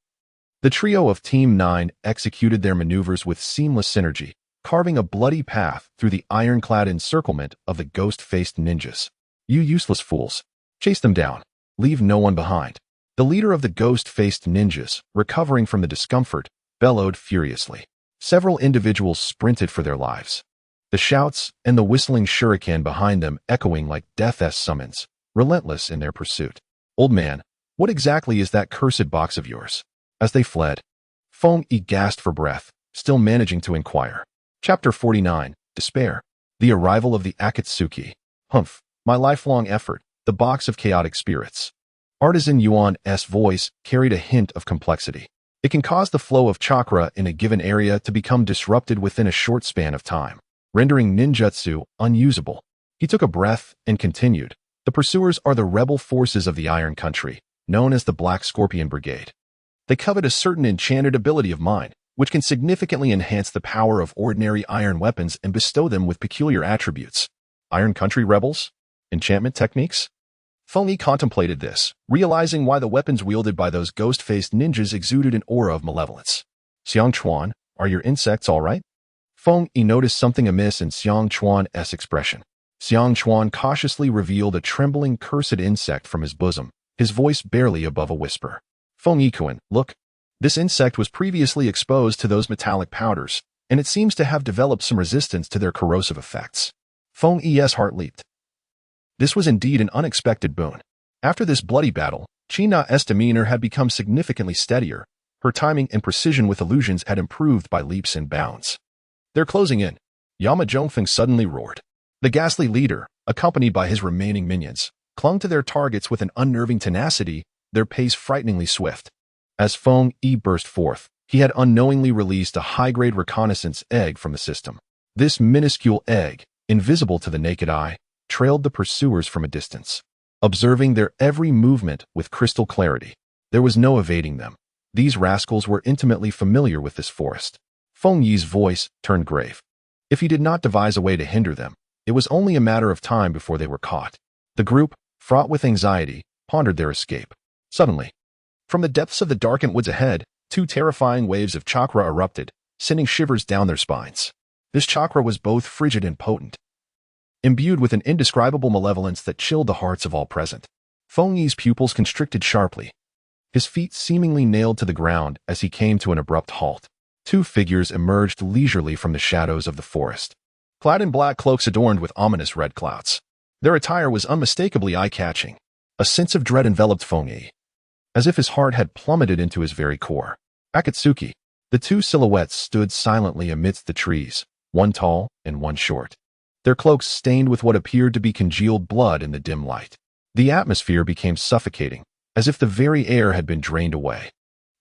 the trio of Team 9 executed their maneuvers with seamless synergy, carving a bloody path through the ironclad encirclement of the ghost-faced ninjas. "You useless fools. Chase them down. Leave no one behind." The leader of the ghost-faced ninjas, recovering from the discomfort, bellowed furiously. Several individuals sprinted for their lives, the shouts and the whistling shuriken behind them echoing like death's summons, relentless in their pursuit. "Old man, what exactly is that cursed box of yours?" As they fled, Fengyi gasped for breath, still managing to inquire. Chapter 49, Despair. The arrival of the Akatsuki. "Humph, my lifelong effort, the box of chaotic spirits." Artisan Yuan's voice carried a hint of complexity. It can cause the flow of chakra in a given area to become disrupted within a short span of time, rendering ninjutsu unusable. He took a breath and continued. "The pursuers are the rebel forces of the Iron Country, known as the Black Scorpion Brigade. They covet a certain enchanted ability of mine, which can significantly enhance the power of ordinary iron weapons and bestow them with peculiar attributes." Iron Country rebels? Enchantment techniques? Fengyi contemplated this, realizing why the weapons wielded by those ghost-faced ninjas exuded an aura of malevolence. "Xiang Chuan, are your insects all right?" Fengyi noticed something amiss in Xiang Chuan's expression. Xiang Chuan cautiously revealed a trembling cursed insect from his bosom, his voice barely above a whisper. "Fengyi-kun, look. This insect was previously exposed to those metallic powders, and it seems to have developed some resistance to their corrosive effects." Fengyi's heart leaped. This was indeed an unexpected boon. After this bloody battle, China's demeanor had become significantly steadier. Her timing and precision with illusions had improved by leaps and bounds. "They're closing in," Yama Zhongfeng suddenly roared. The ghastly leader, accompanied by his remaining minions, clung to their targets with an unnerving tenacity, their pace frighteningly swift. As Fengyi burst forth, he had unknowingly released a high-grade reconnaissance egg from the system. This minuscule egg, invisible to the naked eye, trailed the pursuers from a distance, observing their every movement with crystal clarity. There was no evading them. These rascals were intimately familiar with this forest. Fengyi's voice turned grave. If he did not devise a way to hinder them, it was only a matter of time before they were caught. The group, fraught with anxiety, pondered their escape. Suddenly, from the depths of the darkened woods ahead, two terrifying waves of chakra erupted, sending shivers down their spines. This chakra was both frigid and potent, imbued with an indescribable malevolence that chilled the hearts of all present. Fengyi's pupils constricted sharply, his feet seemingly nailed to the ground as he came to an abrupt halt. Two figures emerged leisurely from the shadows of the forest, clad in black cloaks adorned with ominous red clouds. Their attire was unmistakably eye-catching. A sense of dread enveloped Fengyi, as if his heart had plummeted into his very core. Akatsuki. The two silhouettes stood silently amidst the trees, one tall and one short, their cloaks stained with what appeared to be congealed blood in the dim light. The atmosphere became suffocating, as if the very air had been drained away.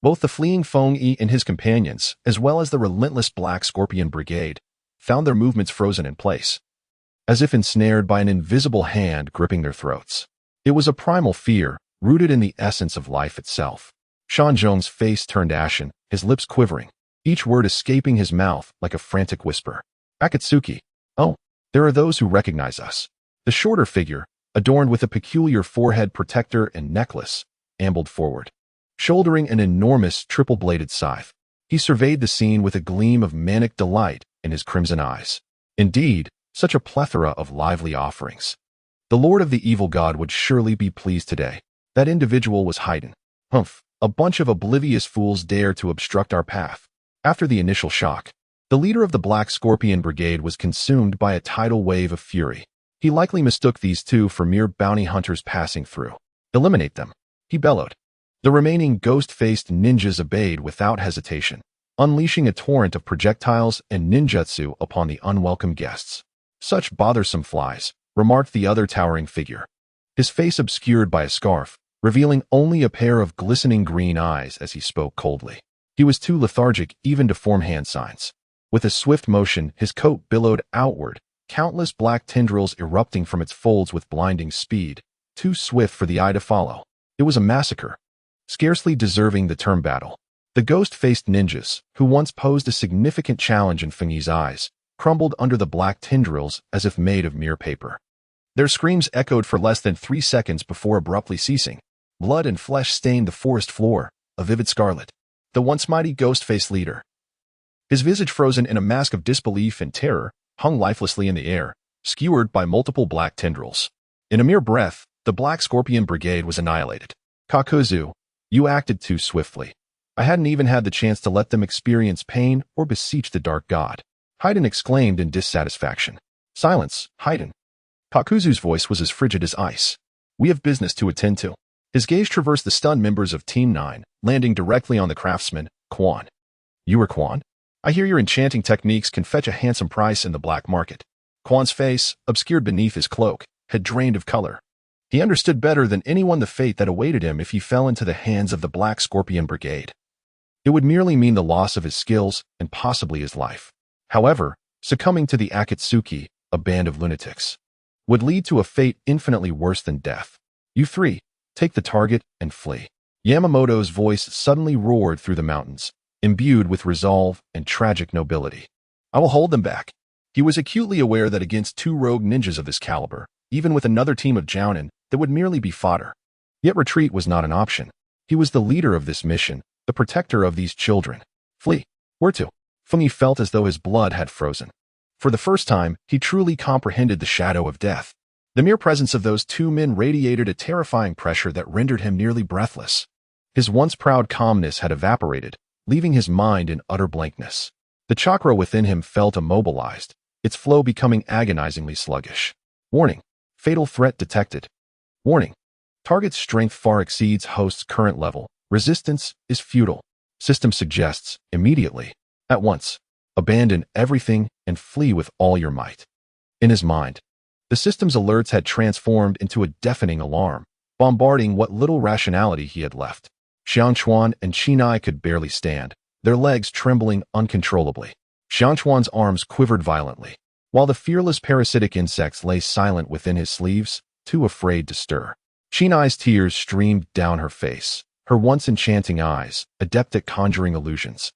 Both the fleeing Fengyi and his companions, as well as the relentless Black Scorpion Brigade, found their movements frozen in place, as if ensnared by an invisible hand gripping their throats. It was a primal fear, rooted in the essence of life itself. Shanzhong's face turned ashen, his lips quivering, each word escaping his mouth like a frantic whisper. "Akatsuki. Oh, there are those who recognize us." The shorter figure, adorned with a peculiar forehead protector and necklace, ambled forward, shouldering an enormous triple-bladed scythe. He surveyed the scene with a gleam of manic delight in his crimson eyes. Indeed, such a plethora of lively offerings. The Lord of the Evil God would surely be pleased today. That individual was Haydn. "Humph, A bunch of oblivious fools dare to obstruct our path. After the initial shock, the leader of the Black Scorpion Brigade was consumed by a tidal wave of fury. He likely mistook these two for mere bounty hunters passing through. Eliminate them, he bellowed. The remaining ghost-faced ninjas obeyed without hesitation, unleashing a torrent of projectiles and ninjutsu upon the unwelcome guests. Such bothersome flies, remarked the other towering figure, his face obscured by a scarf, revealing only a pair of glistening green eyes as he spoke coldly. He was too lethargic even to form hand signs. With a swift motion, his coat billowed outward, countless black tendrils erupting from its folds with blinding speed, too swift for the eye to follow. It was a massacre, scarcely deserving the term battle. The ghost-faced ninjas, who once posed a significant challenge in Fengyi's eyes, crumbled under the black tendrils as if made of mere paper. Their screams echoed for less than 3 seconds before abruptly ceasing. Blood and flesh stained the forest floor, a vivid scarlet. The once mighty ghost-faced leader, his visage frozen in a mask of disbelief and terror, hung lifelessly in the air, skewered by multiple black tendrils. In a mere breath, the Black Scorpion Brigade was annihilated. Kakuzu, you acted too swiftly. I hadn't even had the chance to let them experience pain or beseech the Dark God. Haiden exclaimed in dissatisfaction. Silence, Haiden. Kakuzu's voice was as frigid as ice. We have business to attend to. His gaze traversed the stunned members of Team 9, landing directly on the craftsman, Quan. You are Quan? I hear your enchanting techniques can fetch a handsome price in the black market. Quan's face, obscured beneath his cloak, had drained of color. He understood better than anyone the fate that awaited him if he fell into the hands of the Black Scorpion Brigade. It would merely mean the loss of his skills and possibly his life. However, succumbing to the Akatsuki, a band of lunatics, would lead to a fate infinitely worse than death. You three, take the target and flee. Yamamoto's voice suddenly roared through the mountains, imbued with resolve and tragic nobility. I will hold them back. He was acutely aware that against 2 rogue ninjas of this caliber, even with another team of Jounin, that would merely be fodder. Yet retreat was not an option. He was the leader of this mission, the protector of these children. Flee. Where to? Fengyi felt as though his blood had frozen. For the first time, he truly comprehended the shadow of death. The mere presence of those 2 men radiated a terrifying pressure that rendered him nearly breathless. His once proud calmness had evaporated, leaving his mind in utter blankness. The chakra within him felt immobilized, its flow becoming agonizingly sluggish. Warning. Fatal threat detected. Warning. Target's strength far exceeds host's current level. Resistance is futile. System suggests, immediately, at once, abandon everything and flee with all your might. In his mind, the system's alerts had transformed into a deafening alarm, bombarding what little rationality he had left. Xianchuan and Chinai could barely stand, their legs trembling uncontrollably. Xianchuan's arms quivered violently, while the fearless parasitic insects lay silent within his sleeves, too afraid to stir. Chinai's tears streamed down her face, her once enchanting eyes, adept at conjuring illusions,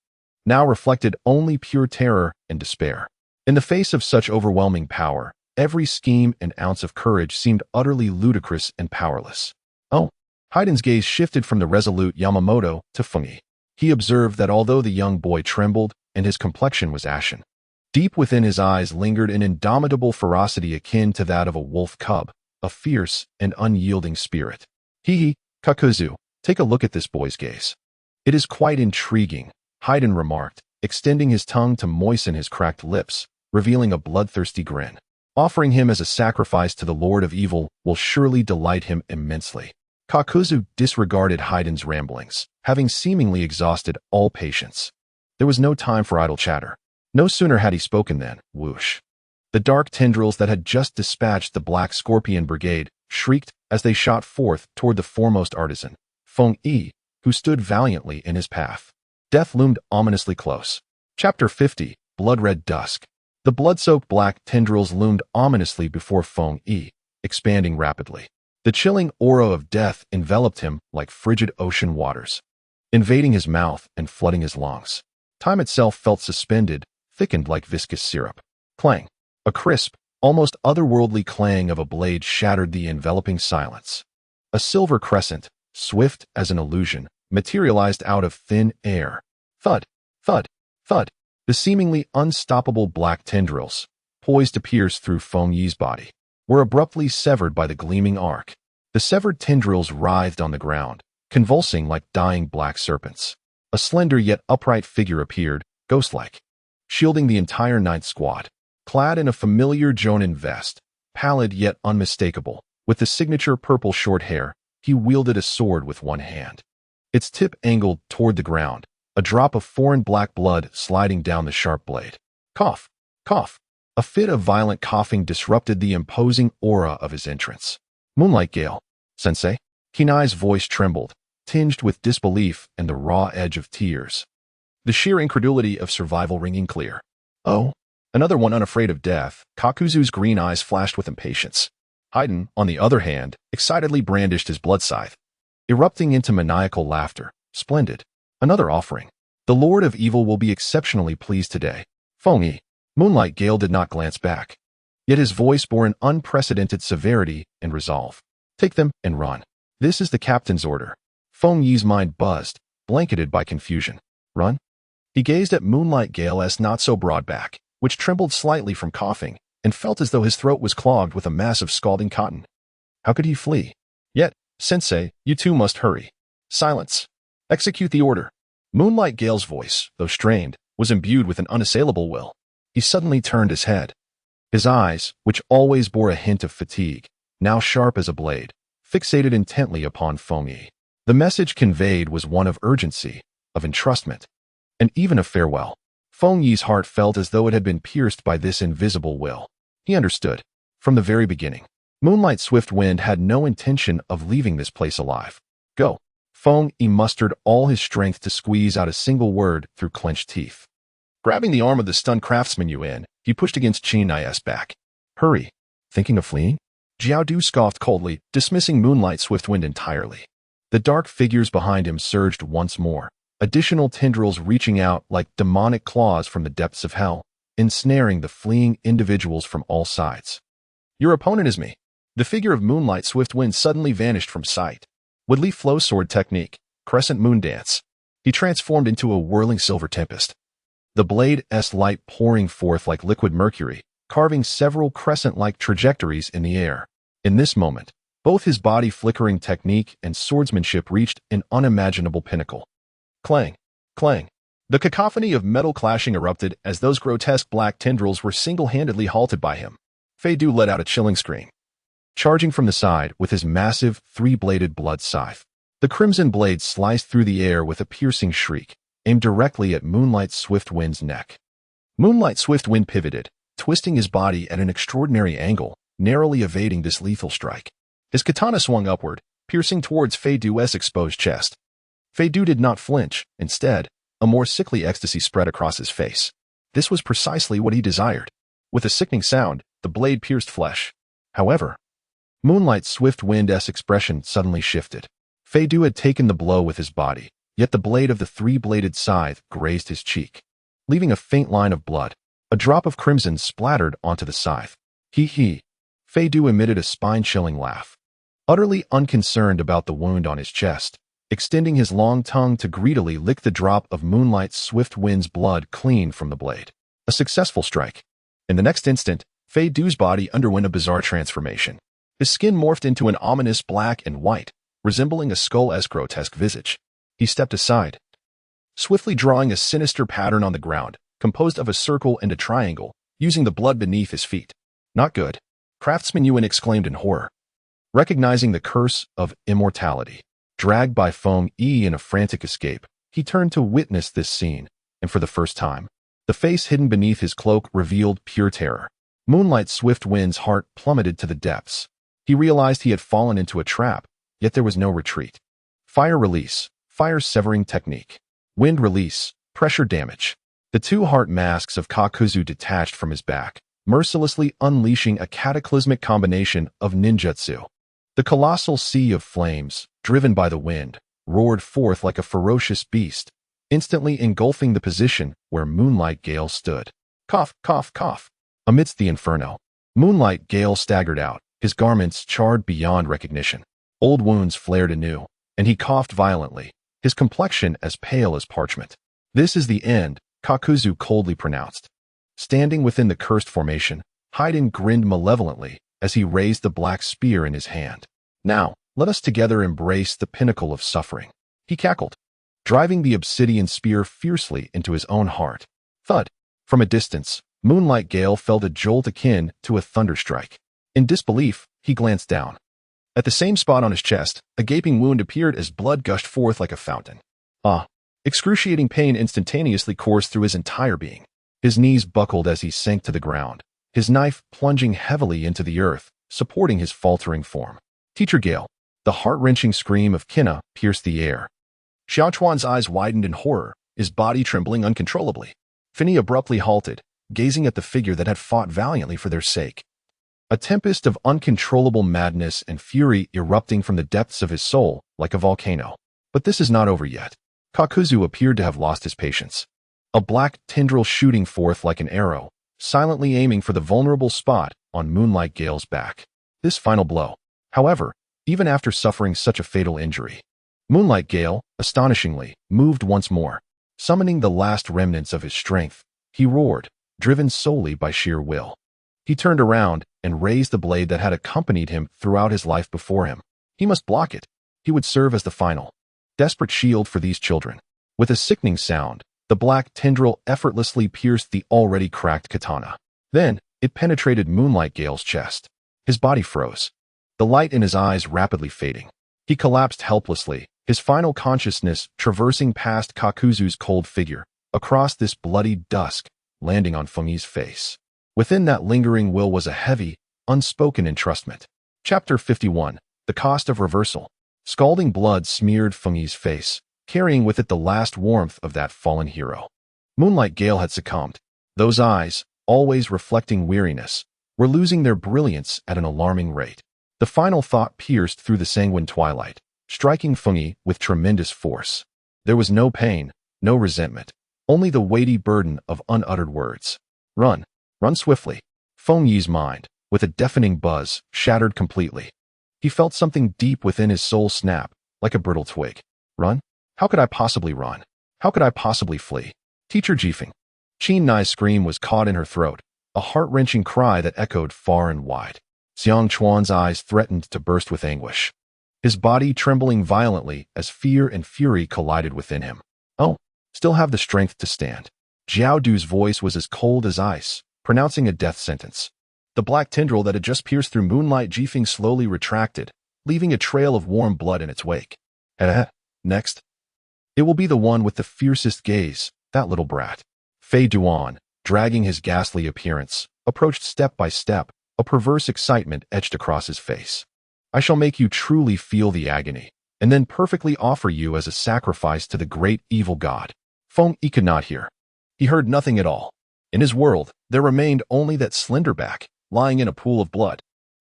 now reflected only pure terror and despair. In the face of such overwhelming power, every scheme and ounce of courage seemed utterly ludicrous and powerless. Oh! Haiden's gaze shifted from the resolute Yamamoto to Fengyi. He observed that although the young boy trembled and his complexion was ashen, deep within his eyes lingered an indomitable ferocity akin to that of a wolf cub, a fierce and unyielding spirit. Hee, Kakuzu, take a look at this boy's gaze. It is quite intriguing, Haiden remarked, extending his tongue to moisten his cracked lips, revealing a bloodthirsty grin. Offering him as a sacrifice to the Lord of Evil will surely delight him immensely. Kakuzu disregarded Haiden's ramblings, having seemingly exhausted all patience. There was no time for idle chatter. No sooner had he spoken than, whoosh. The dark tendrils that had just dispatched the Black Scorpion Brigade shrieked as they shot forth toward the foremost artisan, Fengyi, who stood valiantly in his path. Death loomed ominously close. Chapter 50, Blood-Red Dusk. The blood-soaked black tendrils loomed ominously before Fengyi, expanding rapidly. The chilling aura of death enveloped him like frigid ocean waters, invading his mouth and flooding his lungs. Time itself felt suspended, thickened like viscous syrup. Clang. A crisp, almost otherworldly clang of a blade shattered the enveloping silence. A silver crescent, swift as an illusion, materialized out of thin air. Thud, thud, thud. The seemingly unstoppable black tendrils, poised to pierce through Fengyi's body, were abruptly severed by the gleaming arc. The severed tendrils writhed on the ground, convulsing like dying black serpents. A slender yet upright figure appeared, ghost-like, shielding the entire ninth squad. Clad in a familiar Chunin vest, pallid yet unmistakable, with the signature purple short hair, he wielded a sword with one hand. Its tip angled toward the ground, a drop of foreign black blood sliding down the sharp blade. Cough, cough. A fit of violent coughing disrupted the imposing aura of his entrance. Moonlight Gale, sensei? Kinai's voice trembled, tinged with disbelief and the raw edge of tears. The sheer incredulity of survival ringing clear. Oh, another one unafraid of death. Kakuzu's green eyes flashed with impatience. Haydn, on the other hand, excitedly brandished his blood scythe, erupting into maniacal laughter. Splendid. Another offering. The Lord of Evil will be exceptionally pleased today. Fengyi. Moonlight Gale did not glance back. Yet his voice bore an unprecedented severity and resolve. Take them and run. This is the captain's order. Fengyi's mind buzzed, blanketed by confusion. Run? He gazed at Moonlight Gale's not-so-broad back, which trembled slightly from coughing, and felt as though his throat was clogged with a mass of scalding cotton. How could he flee? Yet, sensei, you too must hurry. Silence. Execute the order. Moonlight Gale's voice, though strained, was imbued with an unassailable will. He suddenly turned his head. His eyes, which always bore a hint of fatigue, now sharp as a blade, fixated intently upon Fengyi. The message conveyed was one of urgency, of entrustment, and even of farewell. Fengyi's heart felt as though it had been pierced by this invisible will. He understood. From the very beginning, Moonlight Swiftwind had no intention of leaving this place alive. Go. Fengyi mustered all his strength to squeeze out a single word through clenched teeth. Grabbing the arm of the stunned craftsman Yuan, he pushed against Chinai's back. Hurry. Thinking of fleeing? Jiaodu scoffed coldly, dismissing Moonlight Swiftwind entirely. The dark figures behind him surged once more, additional tendrils reaching out like demonic claws from the depths of hell, ensnaring the fleeing individuals from all sides. Your opponent is me. The figure of Moonlight Swiftwind suddenly vanished from sight. With leaf flow sword technique, crescent moon dance, he transformed into a whirling silver tempest. The blade's light pouring forth like liquid mercury, carving several crescent-like trajectories in the air. In this moment, both his body-flickering technique and swordsmanship reached an unimaginable pinnacle. Clang, clang. The cacophony of metal clashing erupted as those grotesque black tendrils were single-handedly halted by him. Feidu let out a chilling scream. Charging from the side with his massive, three-bladed blood scythe, the crimson blade sliced through the air with a piercing shriek, aimed directly at Moonlight Swiftwind's neck. Moonlight Swiftwind pivoted, twisting his body at an extraordinary angle, narrowly evading this lethal strike. His katana swung upward, piercing towards Feidu's exposed chest. Feidu did not flinch. Instead, a more sickly ecstasy spread across his face. This was precisely what he desired. With a sickening sound, the blade pierced flesh. However, Moonlight Swiftwind's expression suddenly shifted. Feidu had taken the blow with his body, yet the blade of the three-bladed scythe grazed his cheek, leaving a faint line of blood. A drop of crimson splattered onto the scythe. Hee. Feidu emitted a spine-chilling laugh, utterly unconcerned about the wound on his chest, extending his long tongue to greedily lick the drop of Moonlight Swiftwind's blood clean from the blade. A successful strike. In the next instant, Feidu's body underwent a bizarre transformation. His skin morphed into an ominous black and white, resembling a skull-esque grotesque visage. He stepped aside, swiftly drawing a sinister pattern on the ground, composed of a circle and a triangle, using the blood beneath his feet. Not good. Craftsman Yuan exclaimed in horror. Recognizing the curse of immortality, dragged by Fengyi in a frantic escape, he turned to witness this scene, and for the first time, the face hidden beneath his cloak revealed pure terror. Moonlight Swiftwind's heart plummeted to the depths. He realized he had fallen into a trap, yet there was no retreat. Fire release, fire severing technique. Wind release, pressure damage. The two heart masks of Kakuzu detached from his back, mercilessly unleashing a cataclysmic combination of ninjutsu. The colossal sea of flames, driven by the wind, roared forth like a ferocious beast, instantly engulfing the position where Moonlight Gale stood. Cough, cough, cough. Amidst the inferno, Moonlight Gale staggered out, his garments charred beyond recognition. Old wounds flared anew, and he coughed violently, his complexion as pale as parchment. This is the end, Kakuzu coldly pronounced. Standing within the cursed formation, Haydn grinned malevolently as he raised the black spear in his hand. Now, Let us together embrace the pinnacle of suffering. He cackled, driving the obsidian spear fiercely into his own heart. Thud. From a distance, Moonlight Gale felt a jolt akin to a thunderstrike. In disbelief, he glanced down. At the same spot on his chest, a gaping wound appeared as blood gushed forth like a fountain. Excruciating pain instantaneously coursed through his entire being. His knees buckled as he sank to the ground, his knife plunging heavily into the earth, supporting his faltering form. Teacher Gale. The heart-wrenching scream of Kinna pierced the air. Xiaochuan's eyes widened in horror, his body trembling uncontrollably. Finny abruptly halted, gazing at the figure that had fought valiantly for their sake. A tempest of uncontrollable madness and fury erupting from the depths of his soul like a volcano. But this is not over yet. Kakuzu appeared to have lost his patience. A black tendril shooting forth like an arrow, silently aiming for the vulnerable spot on Moonlight Gale's back. This final blow, however, even after suffering such a fatal injury, Moonlight Gale, astonishingly, moved once more. Summoning the last remnants of his strength, he roared, driven solely by sheer will. He turned around and raised the blade that had accompanied him throughout his life before him. He must block it. He would serve as the final, desperate shield for these children. With a sickening sound, the black tendril effortlessly pierced the already cracked katana. Then, it penetrated Moonlight Gale's chest. His body froze, the light in his eyes rapidly fading. He collapsed helplessly, his final consciousness traversing past Kakuzu's cold figure, across this bloody dusk, landing on Fengyi's face. Within that lingering will was a heavy, unspoken entrustment. Chapter 51. The Cost of Reversal. Scalding blood smeared Fengyi's face, carrying with it the last warmth of that fallen hero. Moonlight Gale had succumbed. Those eyes, always reflecting weariness, were losing their brilliance at an alarming rate. The final thought pierced through the sanguine twilight, striking Fengyi with tremendous force. There was no pain, no resentment, only the weighty burden of unuttered words. Run. Run swiftly. Fengyi's mind, with a deafening buzz, shattered completely. He felt something deep within his soul snap, like a brittle twig. Run? How could I possibly run? How could I possibly flee? Teacher Jifeng. Chen Nai's scream was caught in her throat, a heart-wrenching cry that echoed far and wide. Xiang Chuan's eyes threatened to burst with anguish, his body trembling violently as fear and fury collided within him. Oh, still have the strength to stand. Jiao Du's voice was as cold as ice, pronouncing a death sentence. The black tendril that had just pierced through Moonlight Jifeng slowly retracted, leaving a trail of warm blood in its wake. Next. It will be the one with the fiercest gaze, that little brat. Fei Duan, dragging his ghastly appearance, approached step by step, a perverse excitement etched across his face. I shall make you truly feel the agony, and then perfectly offer you as a sacrifice to the great evil god. Feng Yi could not hear. He heard nothing at all. In his world, there remained only that slender back, lying in a pool of blood.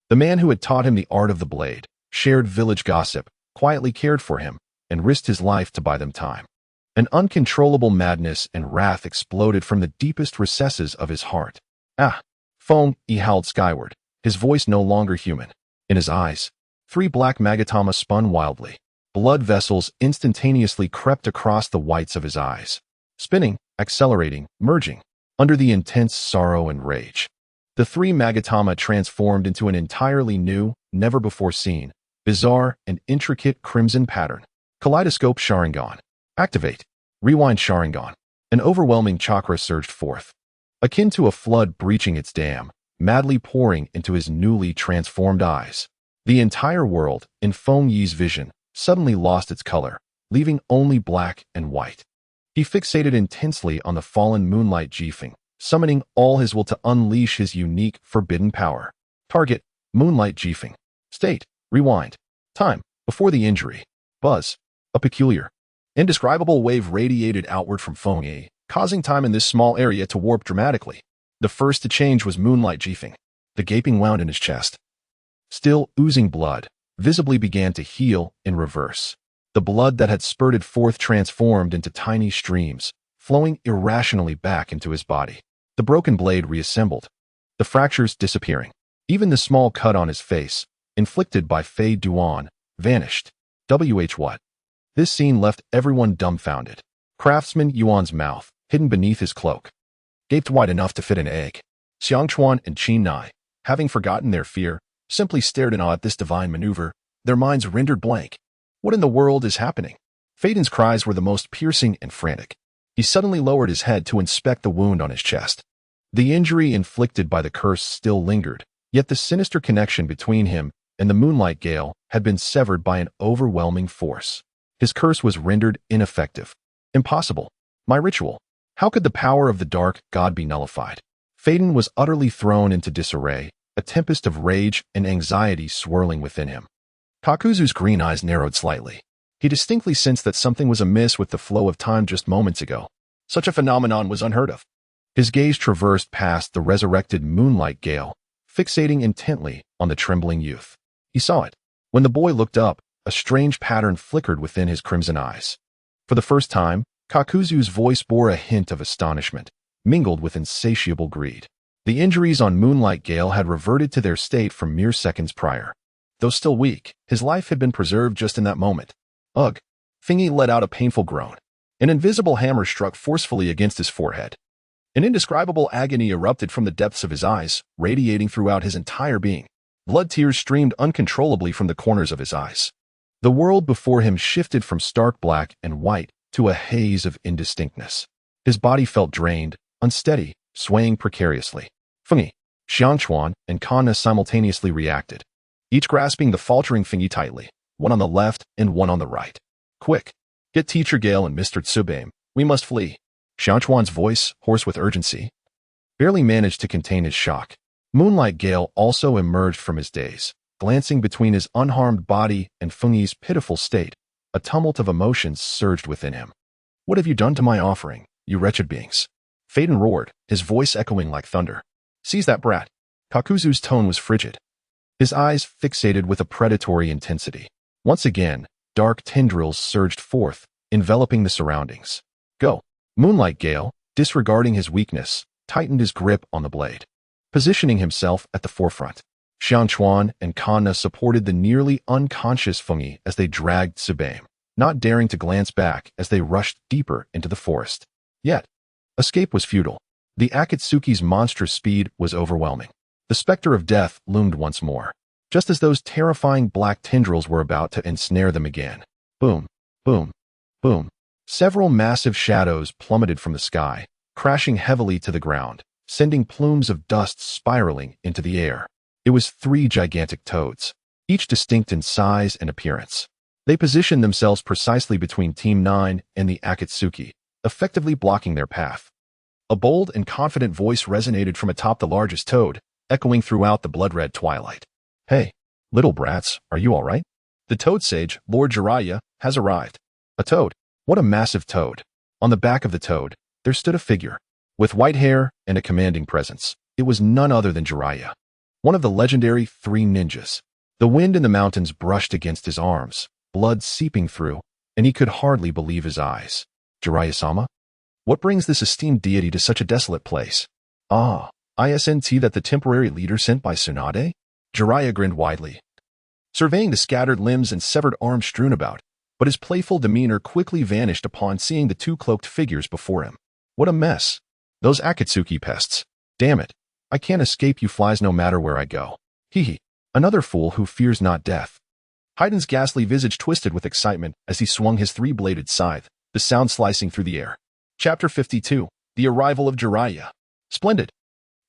The man who had taught him the art of the blade, shared village gossip, quietly cared for him, and risked his life to buy them time. An uncontrollable madness and wrath exploded from the deepest recesses of his heart. Feng Yi howled skyward, his voice no longer human. In his eyes, 3 black magatama spun wildly. Blood vessels instantaneously crept across the whites of his eyes, spinning, accelerating, merging, under the intense sorrow and rage. The 3 magatama transformed into an entirely new, never-before-seen, bizarre and intricate crimson pattern. Kaleidoscope Sharingan. Activate. Rewind Sharingan. An overwhelming chakra surged forth, akin to a flood breaching its dam, madly pouring into his newly transformed eyes. The entire world, in Feng Yi's vision, suddenly lost its color, leaving only black and white. He fixated intensely on the fallen Moonlight Jifeng, summoning all his will to unleash his unique, forbidden power. Target, Moonlight Jifeng. State, rewind. Time, before the injury. Buzz. A peculiar, indescribable wave radiated outward from Feng Yi, causing time in this small area to warp dramatically. The first to change was Moonlight Jifeng. The gaping wound in his chest, still oozing blood, visibly began to heal in reverse. The blood that had spurted forth transformed into tiny streams, flowing irrationally back into his body. The broken blade reassembled, the fractures disappearing. Even the small cut on his face, inflicted by Fei Duan, vanished. What? This scene left everyone dumbfounded. Craftsman Yuan's mouth, hidden beneath his cloak, gaped wide enough to fit an egg. Xiangchuan and Chen Nai, having forgotten their fear, simply stared in awe at this divine maneuver, their minds rendered blank. What in the world is happening? Phaeton's cries were the most piercing and frantic. He suddenly lowered his head to inspect the wound on his chest. The injury inflicted by the curse still lingered, yet the sinister connection between him and the Moonlight Gale had been severed by an overwhelming force. His curse was rendered ineffective. Impossible. My ritual. How could the power of the dark god be nullified? Phaeton was utterly thrown into disarray, a tempest of rage and anxiety swirling within him. Kakuzu's green eyes narrowed slightly. He distinctly sensed that something was amiss with the flow of time just moments ago. Such a phenomenon was unheard of. His gaze traversed past the resurrected Moonlight Gale, fixating intently on the trembling youth. He saw it. When the boy looked up, a strange pattern flickered within his crimson eyes. For the first time, Kakuzu's voice bore a hint of astonishment, mingled with insatiable greed. The injuries on Moonlight Gale had reverted to their state from mere seconds prior. Though still weak, his life had been preserved just in that moment. Ugh! Fingy let out a painful groan. An invisible hammer struck forcefully against his forehead. An indescribable agony erupted from the depths of his eyes, radiating throughout his entire being. Blood tears streamed uncontrollably from the corners of his eyes. The world before him shifted from stark black and white to a haze of indistinctness. His body felt drained, unsteady, swaying precariously. Fingy, Xiangchuan, and Kana simultaneously reacted, each grasping the faltering Fingy tightly, one on the left and one on the right. Quick! Get Teacher Gale and Mr. Tsubaim. We must flee. Xiangchuan's voice, hoarse with urgency, barely managed to contain his shock. Moonlight Gale also emerged from his daze, glancing between his unharmed body and Fingy's pitiful state. A tumult of emotions surged within him. What have you done to my offering, you wretched beings? Phaeton roared, his voice echoing like thunder. Seize that brat. Kakuzu's tone was frigid, his eyes fixated with a predatory intensity. Once again, dark tendrils surged forth, enveloping the surroundings. Go! Moonlight Gale, disregarding his weakness, tightened his grip on the blade, positioning himself at the forefront. Xiangchuan and Kana supported the nearly unconscious Fingy as they dragged Tsubaim, not daring to glance back as they rushed deeper into the forest. Yet, escape was futile. The Akatsuki's monstrous speed was overwhelming. The specter of death loomed once more, just as those terrifying black tendrils were about to ensnare them again. Boom, boom, boom. Several massive shadows plummeted from the sky, crashing heavily to the ground, sending plumes of dust spiraling into the air. It was 3 gigantic toads, each distinct in size and appearance. They positioned themselves precisely between Team 9 and the Akatsuki, effectively blocking their path. A bold and confident voice resonated from atop the largest toad, echoing throughout the blood-red twilight. Hey, little brats, are you all right? The toad sage, Lord Jiraiya, has arrived. A toad? What a massive toad. On the back of the toad, there stood a figure, with white hair and a commanding presence. It was none other than Jiraiya, one of the legendary 3 ninjas. The wind in the mountains brushed against his arms, blood seeping through, and he could hardly believe his eyes. Jiraiya-sama? What brings this esteemed deity to such a desolate place? Ah, isn't that the temporary leader sent by Tsunade? Jiraiya grinned widely, surveying the scattered limbs and severed arms strewn about, but his playful demeanor quickly vanished upon seeing the 2 cloaked figures before him. What a mess. Those Akatsuki pests. Damn it. I can't escape you flies no matter where I go. Hee. Another fool who fears not death. Hayden's ghastly visage twisted with excitement as he swung his 3-bladed scythe, the sound slicing through the air. Chapter 52. The Arrival of Jiraiya. Splendid.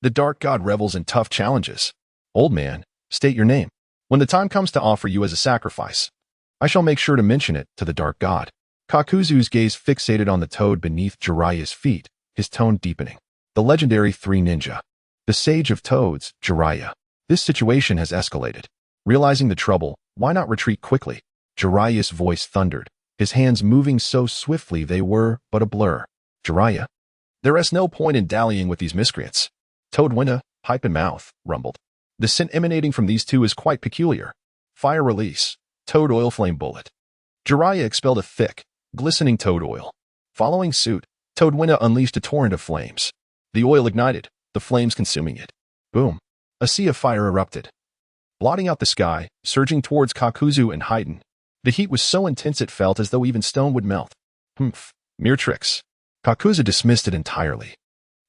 The Dark God revels in tough challenges. Old man, state your name. When the time comes to offer you as a sacrifice, I shall make sure to mention it to the Dark God. Kakuzu's gaze fixated on the toad beneath Jiraiya's feet, his tone deepening. The legendary 3 ninja. The Sage of Toads, Jiraiya. This situation has escalated. Realizing the trouble, why not retreat quickly? Jiraiya's voice thundered, his hands moving so swiftly they were but a blur. Jiraiya? There is no point in dallying with these miscreants. Toad Winda, pipe and mouth, rumbled. The scent emanating from these 2 is quite peculiar. Fire release. Toad oil flame bullet. Jiraiya expelled a thick, glistening toad oil. Following suit, Toad Winda unleashed a torrent of flames. The oil ignited, the flames consuming it. Boom. A sea of fire erupted, blotting out the sky, surging towards Kakuzu and Hayden. The heat was so intense it felt as though even stone would melt. Mere tricks. Kakuzu dismissed it entirely.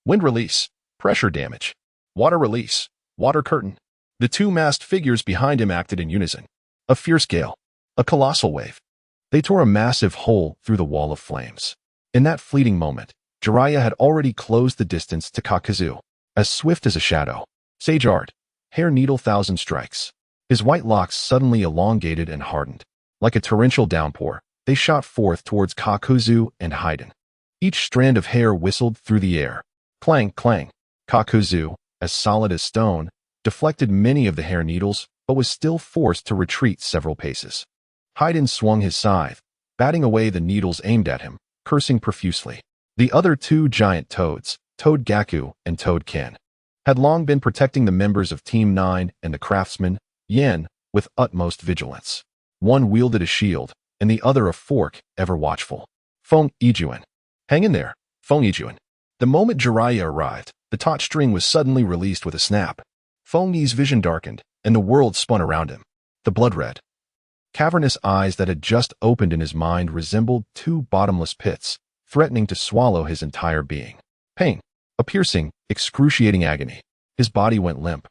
Wind release, pressure damage. Water release, water curtain. The 2 masked figures behind him acted in unison. A fierce gale. A colossal wave. They tore a massive hole through the wall of flames. In that fleeting moment, Jiraiya had already closed the distance to Kakuzu, as swift as a shadow. Sage art. Hair needle thousand strikes. His white locks suddenly elongated and hardened. Like a torrential downpour, they shot forth towards Kakuzu and Haiden. Each strand of hair whistled through the air. Clang, clang. Kakuzu, as solid as stone, deflected many of the hair needles, but was still forced to retreat several paces. Haiden swung his scythe, batting away the needles aimed at him, cursing profusely. The other two giant toads, Toad Gaku and Toad Ken, had long been protecting the members of Team 9 and the craftsman, Yen, with utmost vigilance. One wielded a shield, and the other a fork, ever watchful. Feng Yijuan. Hang in there, Feng Yijuan. The moment Jiraiya arrived, the taut string was suddenly released with a snap. Feng Yi's vision darkened, and the world spun around him. The blood-red, cavernous eyes that had just opened in his mind resembled two bottomless pits, threatening to swallow his entire being. Pain. A piercing, excruciating agony. His body went limp,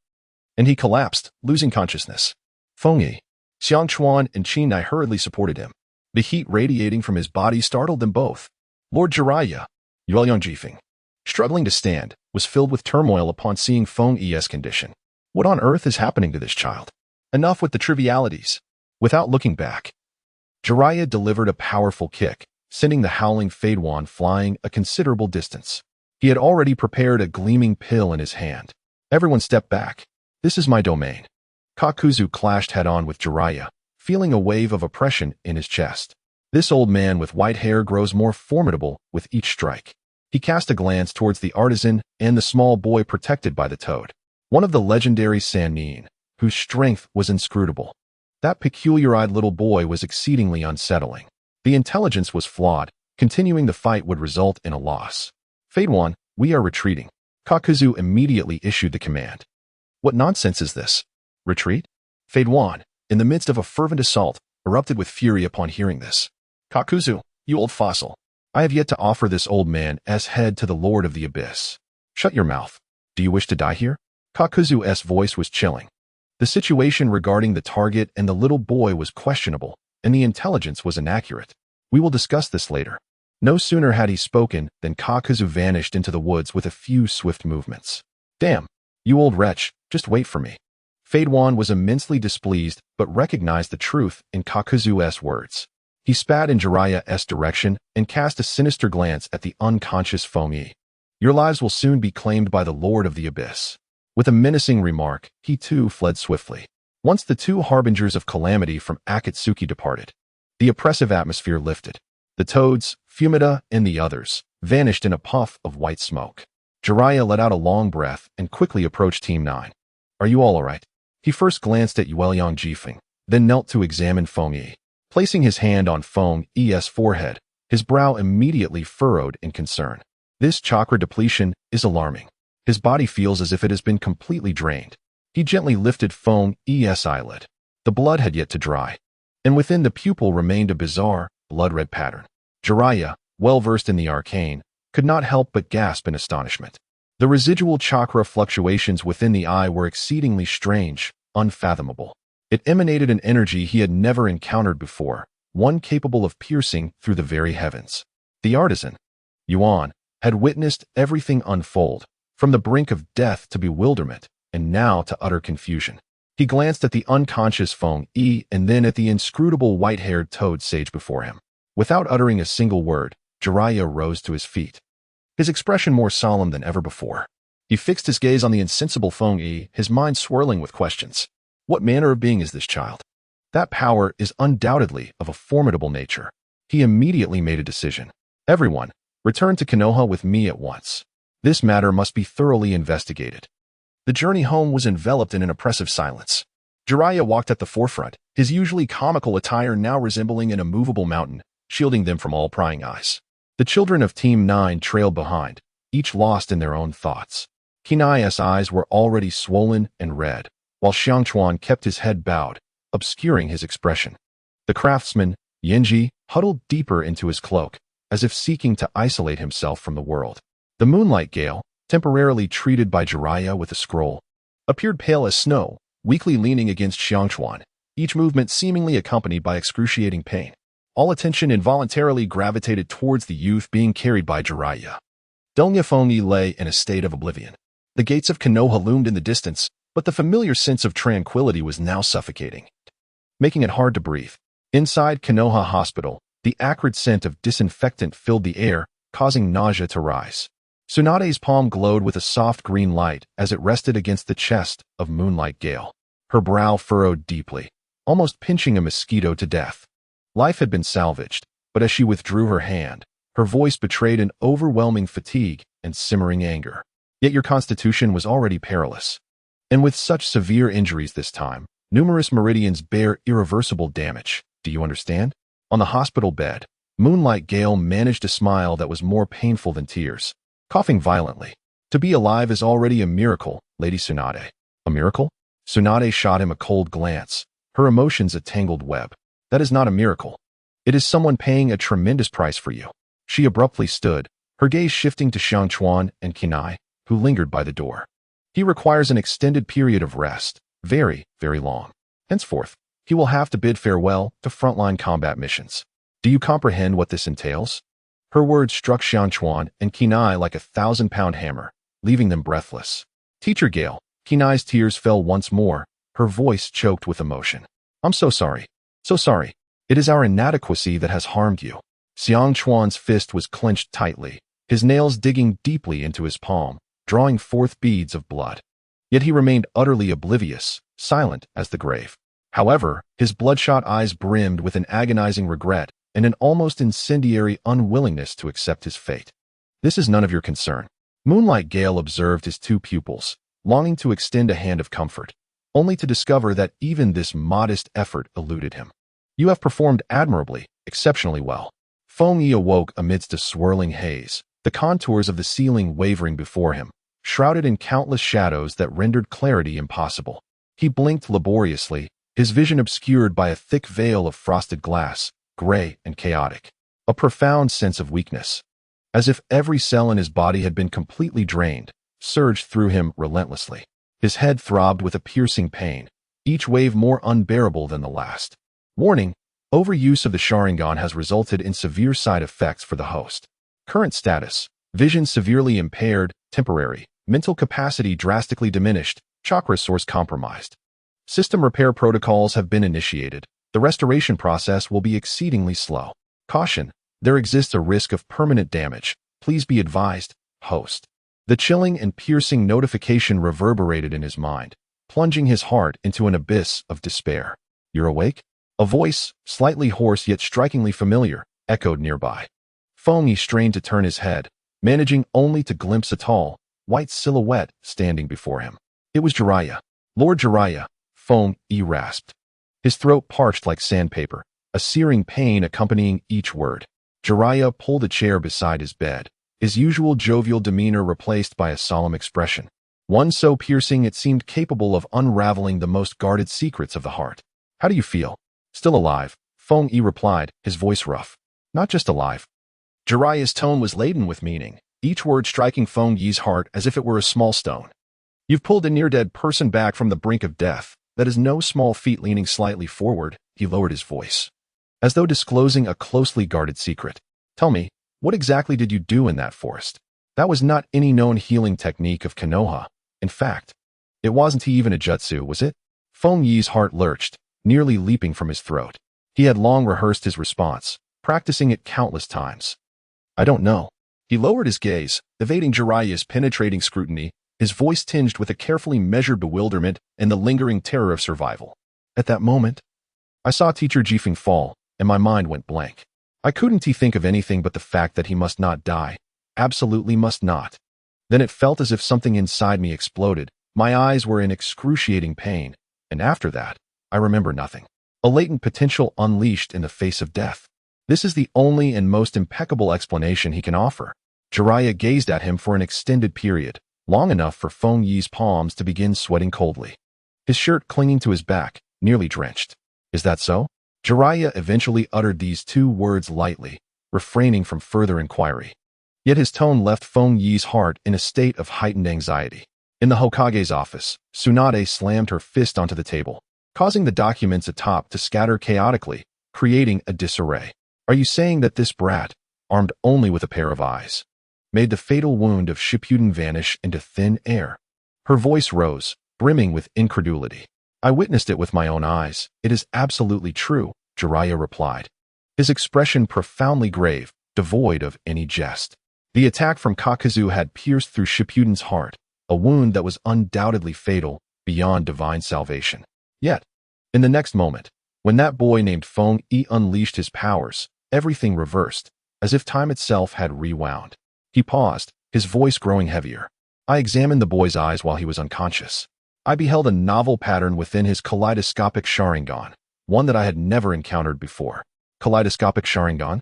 and he collapsed, losing consciousness. Feng Yi, Xiangchuan, and Chinai hurriedly supported him. The heat radiating from his body startled them both. Lord Jiraiya, Yuelyang Jifeng, struggling to stand, was filled with turmoil upon seeing Feng Yi's condition. What on earth is happening to this child? Enough with the trivialities. Without looking back, Jiraiya delivered a powerful kick, sending the howling Fadewan flying a considerable distance. He had already prepared a gleaming pill in his hand. Everyone stepped back. This is my domain. Kakuzu clashed head-on with Jiraiya, feeling a wave of oppression in his chest. This old man with white hair grows more formidable with each strike. He cast a glance towards the artisan and the small boy protected by the toad, one of the legendary Sannin, whose strength was inscrutable. That peculiar-eyed little boy was exceedingly unsettling. The intelligence was flawed. Continuing the fight would result in a loss. Fadewan, we are retreating. Kakuzu immediately issued the command. What nonsense is this? Retreat? Fadewan, in the midst of a fervent assault, erupted with fury upon hearing this. Kakuzu, you old fossil. I have yet to offer this old man as head to the Lord of the Abyss. Shut your mouth. Do you wish to die here? Kakuzu's voice was chilling. The situation regarding the target and the little boy was questionable, and the intelligence was inaccurate. We will discuss this later. No sooner had he spoken than Kakuzu vanished into the woods with a few swift movements. Damn, you old wretch, just wait for me. Fadewan was immensely displeased but recognized the truth in Kakuzu's words. He spat in Jiraiya's direction and cast a sinister glance at the unconscious Feng Yi. Your lives will soon be claimed by the Lord of the Abyss. With a menacing remark, he too fled swiftly. Once the two harbingers of calamity from Akatsuki departed, the oppressive atmosphere lifted. The toads, Fumita, and the others vanished in a puff of white smoke. Jiraiya let out a long breath and quickly approached Team 9. Are you all right? He first glanced at Yuelyang Jifeng, then knelt to examine Feng Yi. Placing his hand on Feng Yi's forehead, his brow immediately furrowed in concern. This chakra depletion is alarming. His body feels as if it has been completely drained. He gently lifted Feng Yi's eyelid. The blood had yet to dry, and within the pupil remained a bizarre, blood-red pattern. Jiraiya, well-versed in the arcane, could not help but gasp in astonishment. The residual chakra fluctuations within the eye were exceedingly strange, unfathomable. It emanated an energy he had never encountered before, one capable of piercing through the very heavens. The artisan, Yuan, had witnessed everything unfold, from the brink of death to bewilderment, and now to utter confusion. He glanced at the unconscious Feng Yi and then at the inscrutable white-haired toad sage before him. Without uttering a single word, Jiraiya rose to his feet, his expression more solemn than ever before. He fixed his gaze on the insensible Feng Yi, his mind swirling with questions. What manner of being is this child? That power is undoubtedly of a formidable nature. He immediately made a decision. Everyone, return to Konoha with me at once. This matter must be thoroughly investigated. The journey home was enveloped in an oppressive silence. Jiraiya walked at the forefront, his usually comical attire now resembling an immovable mountain, shielding them from all prying eyes. The children of Team 9 trailed behind, each lost in their own thoughts. Kinai's eyes were already swollen and red, while Xiangchuan kept his head bowed, obscuring his expression. The craftsman, Yenji, huddled deeper into his cloak, as if seeking to isolate himself from the world. The moonlight gale, temporarily treated by Jiraiya with a scroll, appeared pale as snow, weakly leaning against Xiangchuan, each movement seemingly accompanied by excruciating pain. All attention involuntarily gravitated towards the youth being carried by Jiraiya. Donya Fengyi lay in a state of oblivion. The gates of Konoha loomed in the distance, but the familiar sense of tranquility was now suffocating, making it hard to breathe. Inside Konoha Hospital, the acrid scent of disinfectant filled the air, causing nausea to rise. Tsunade's palm glowed with a soft green light as it rested against the chest of Moonlight Gale. Her brow furrowed deeply, almost pinching a mosquito to death. Life had been salvaged, but as she withdrew her hand, her voice betrayed an overwhelming fatigue and simmering anger. Yet your constitution was already perilous. And with such severe injuries this time, numerous meridians bear irreversible damage. Do you understand? On the hospital bed, Moonlight Gale managed a smile that was more painful than tears, coughing violently. To be alive is already a miracle, Lady Tsunade. A miracle? Tsunade shot him a cold glance, her emotions a tangled web. That is not a miracle. It is someone paying a tremendous price for you. She abruptly stood, her gaze shifting to Xiangquan and Kinai, who lingered by the door. He requires an extended period of rest, very, very long. Henceforth, he will have to bid farewell to frontline combat missions. Do you comprehend what this entails? Her words struck Xiangquan and Kinai like a 1,000-pound hammer, leaving them breathless. Teacher Gale, Kinai's tears fell once more, her voice choked with emotion. I'm so sorry. So sorry. It is our inadequacy that has harmed you. Xiangquan's fist was clenched tightly, his nails digging deeply into his palm, drawing forth beads of blood. Yet he remained utterly oblivious, silent as the grave. However, his bloodshot eyes brimmed with an agonizing regret and an almost incendiary unwillingness to accept his fate. This is none of your concern. Moonlight Gale observed his two pupils, longing to extend a hand of comfort, only to discover that even this modest effort eluded him. You have performed admirably, exceptionally well. Fengyi awoke amidst a swirling haze, the contours of the ceiling wavering before him, shrouded in countless shadows that rendered clarity impossible. He blinked laboriously, his vision obscured by a thick veil of frosted glass, gray and chaotic. A profound sense of weakness, as if every cell in his body had been completely drained, surged through him relentlessly. His head throbbed with a piercing pain, each wave more unbearable than the last. Warning: overuse of the Sharingan has resulted in severe side effects for the host. Current status: vision severely impaired, temporary, mental capacity drastically diminished, chakra source compromised. System repair protocols have been initiated. The restoration process will be exceedingly slow. Caution: there exists a risk of permanent damage. Please be advised, host. The chilling and piercing notification reverberated in his mind, plunging his heart into an abyss of despair. You're awake? A voice, slightly hoarse yet strikingly familiar, echoed nearby. Fengyi strained to turn his head, managing only to glimpse a tall, white silhouette standing before him. It was Jiraiya. Lord Jiraiya, Fengyi rasped. His throat parched like sandpaper, a searing pain accompanying each word. Jiraiya pulled a chair beside his bed, his usual jovial demeanor replaced by a solemn expression, one so piercing it seemed capable of unraveling the most guarded secrets of the heart. How do you feel? Still alive, Fengyi replied, his voice rough. Not just alive. Jiraiya's tone was laden with meaning, each word striking Fengyi's heart as if it were a small stone. You've pulled a near-dead person back from the brink of death. That is no small feat. Leaning slightly forward, he lowered his voice, as though disclosing a closely guarded secret. Tell me, what exactly did you do in that forest? That was not any known healing technique of Konoha. In fact, it wasn't even a jutsu, was it? Fengyi's heart lurched, nearly leaping from his throat. He had long rehearsed his response, practicing it countless times. I don't know. He lowered his gaze, evading Jiraiya's penetrating scrutiny, his voice tinged with a carefully measured bewilderment and the lingering terror of survival. At that moment, I saw Teacher Jifeng fall, and my mind went blank. I couldn't think of anything but the fact that he must not die. Absolutely must not. Then it felt as if something inside me exploded. My eyes were in excruciating pain, and after that, I remember nothing. A latent potential unleashed in the face of death. This is the only and most impeccable explanation he can offer. Jiraiya gazed at him for an extended period, long enough for Fengyi's palms to begin sweating coldly. His shirt clinging to his back, nearly drenched. Is that so? Jiraiya eventually uttered these two words lightly, refraining from further inquiry. Yet his tone left Fengyi's heart in a state of heightened anxiety. In the Hokage's office, Tsunade slammed her fist onto the table, causing the documents atop to scatter chaotically, creating a disarray. Are you saying that this brat, armed only with a pair of eyes, made the fatal wound of Shippuden vanish into thin air? Her voice rose, brimming with incredulity. I witnessed it with my own eyes. It is absolutely true, Jiraiya replied, his expression profoundly grave, devoid of any jest. The attack from Kakazu had pierced through Shippuden's heart, a wound that was undoubtedly fatal, beyond divine salvation. Yet, in the next moment, when that boy named Feng Yi unleashed his powers, everything reversed, as if time itself had rewound. He paused, his voice growing heavier. I examined the boy's eyes while he was unconscious. I beheld a novel pattern within his kaleidoscopic Sharingan, one that I had never encountered before. Kaleidoscopic Sharingan?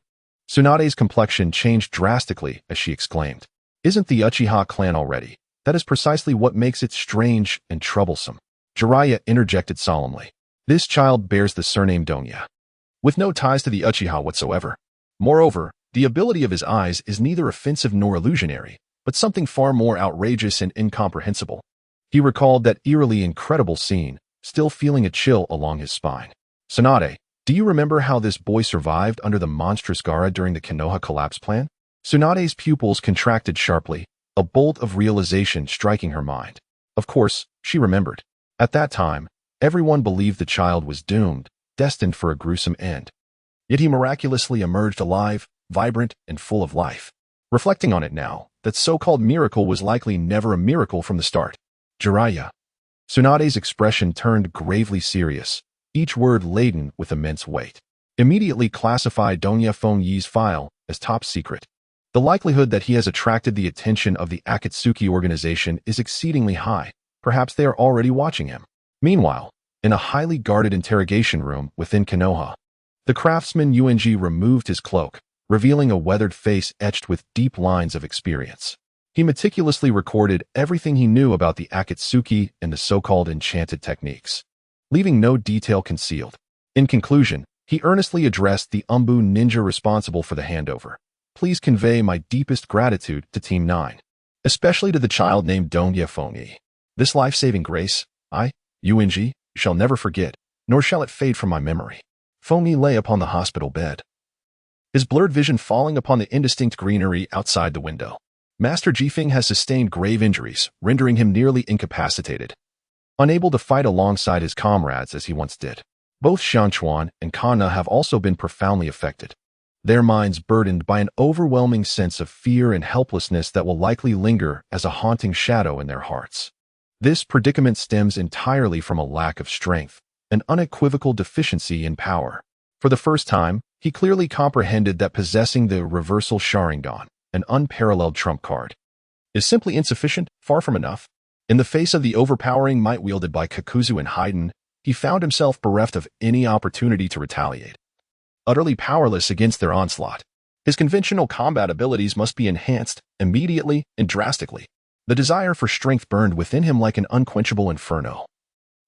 Tsunade's complexion changed drastically as she exclaimed, "Isn't the Uchiha clan already? That is precisely what makes it strange and troublesome." Jiraiya interjected solemnly. This child bears the surname Donya, with no ties to the Uchiha whatsoever. Moreover, the ability of his eyes is neither offensive nor illusionary, but something far more outrageous and incomprehensible. He recalled that eerily incredible scene, still feeling a chill along his spine. Tsunade, do you remember how this boy survived under the monstrous Gaara during the Konoha collapse plan? Tsunade's pupils contracted sharply, a bolt of realization striking her mind. Of course, she remembered. At that time, everyone believed the child was doomed, destined for a gruesome end. Yet he miraculously emerged alive, vibrant, and full of life. Reflecting on it now, that so-called miracle was likely never a miracle from the start. Jiraiya. Tsunade's expression turned gravely serious, each word laden with immense weight. Immediately classify Donya Feng Yi's file as top secret. The likelihood that he has attracted the attention of the Akatsuki organization is exceedingly high. Perhaps they are already watching him. Meanwhile, in a highly guarded interrogation room within Konoha, the craftsman Ung removed his cloak, revealing a weathered face etched with deep lines of experience. He meticulously recorded everything he knew about the Akatsuki and the so-called enchanted techniques, leaving no detail concealed. In conclusion, he earnestly addressed the Umbu ninja responsible for the handover. Please convey my deepest gratitude to Team 9, especially to the child named Donya Feng Yi. This life-saving grace, I, Ung, shall never forget, nor shall it fade from my memory. Feng Yi lay upon the hospital bed, his blurred vision falling upon the indistinct greenery outside the window. Master Jifeng has sustained grave injuries, rendering him nearly incapacitated, unable to fight alongside his comrades as he once did. Both Shanchuan and Kana have also been profoundly affected, their minds burdened by an overwhelming sense of fear and helplessness that will likely linger as a haunting shadow in their hearts. This predicament stems entirely from a lack of strength, an unequivocal deficiency in power. For the first time, he clearly comprehended that possessing the reversal Sharingan, an unparalleled trump card, is simply insufficient, far from enough. In the face of the overpowering might wielded by Kakuzu and Haiden, he found himself bereft of any opportunity to retaliate. Utterly powerless against their onslaught, his conventional combat abilities must be enhanced immediately and drastically. The desire for strength burned within him like an unquenchable inferno,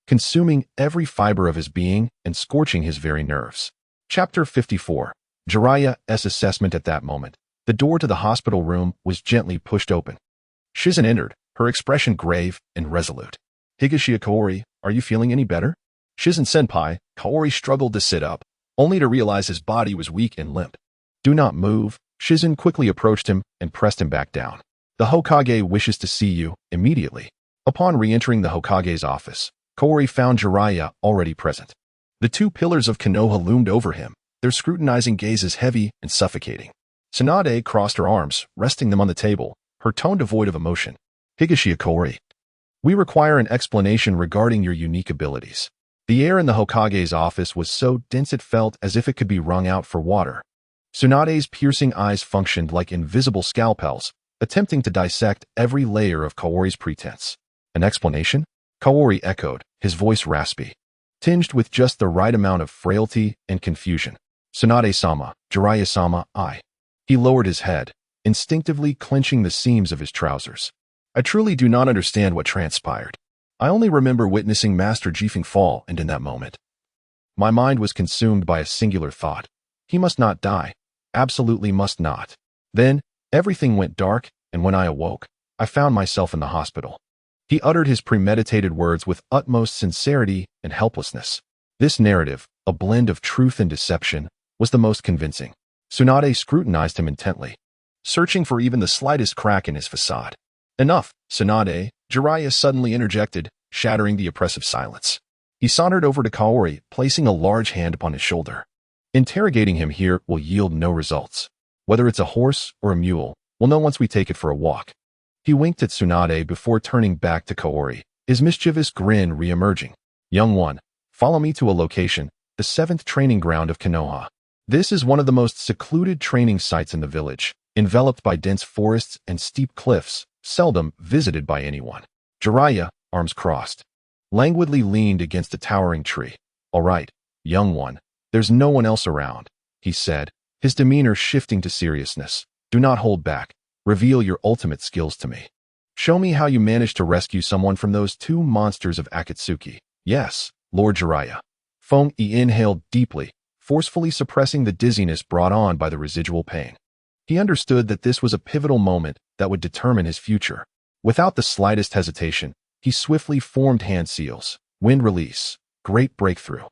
consuming every fiber of his being and scorching his very nerves. Chapter 54. Jiraiya's assessment. At that moment, the door to the hospital room was gently pushed open. Shizen entered, her expression grave and resolute. "Higashiya Kaori, are you feeling any better?" "Shizen-senpai." Kaori struggled to sit up, only to realize his body was weak and limp. "Do not move." Shizen quickly approached him and pressed him back down. "The Hokage wishes to see you immediately." Upon re-entering the Hokage's office, Kaori found Jiraiya already present. The two pillars of Konoha loomed over him, their scrutinizing gazes heavy and suffocating. Tsunade crossed her arms, resting them on the table, her tone devoid of emotion. "Higashiya Kaori, we require an explanation regarding your unique abilities." The air in the Hokage's office was so dense it felt as if it could be wrung out for water. Tsunade's piercing eyes functioned like invisible scalpels, attempting to dissect every layer of Kaori's pretense. "An explanation?" Kaori echoed, his voice raspy, tinged with just the right amount of frailty and confusion. "Tsunade-sama, Jiraiya-sama, I." He lowered his head, instinctively clenching the seams of his trousers. "I truly do not understand what transpired. I only remember witnessing Master Jifeng fall, and in that moment, my mind was consumed by a singular thought. He must not die. Absolutely must not. Then, everything went dark, and when I awoke, I found myself in the hospital." He uttered his premeditated words with utmost sincerity and helplessness. This narrative, a blend of truth and deception, was the most convincing. Tsunade scrutinized him intently, searching for even the slightest crack in his facade. Enough, Tsunade, Jiraiya suddenly interjected, shattering the oppressive silence. He sauntered over to Kaori, placing a large hand upon his shoulder. Interrogating him here will yield no results. Whether it's a horse or a mule, we'll know once we take it for a walk. He winked at Tsunade before turning back to Kaori, his mischievous grin re-emerging. Young one, follow me to a location, the 7th training ground of Konoha. This is one of the most secluded training sites in the village, enveloped by dense forests and steep cliffs, seldom visited by anyone. Jiraiya, arms crossed, languidly leaned against a towering tree. All right, young one, there's no one else around, he said, his demeanor shifting to seriousness. Do not hold back. Reveal your ultimate skills to me. Show me how you managed to rescue someone from those 2 monsters of Akatsuki. Yes, Lord Jiraiya. Feng-yi inhaled deeply, forcefully suppressing the dizziness brought on by the residual pain. He understood that this was a pivotal moment that would determine his future. Without the slightest hesitation, he swiftly formed hand seals. Wind release. Great breakthrough.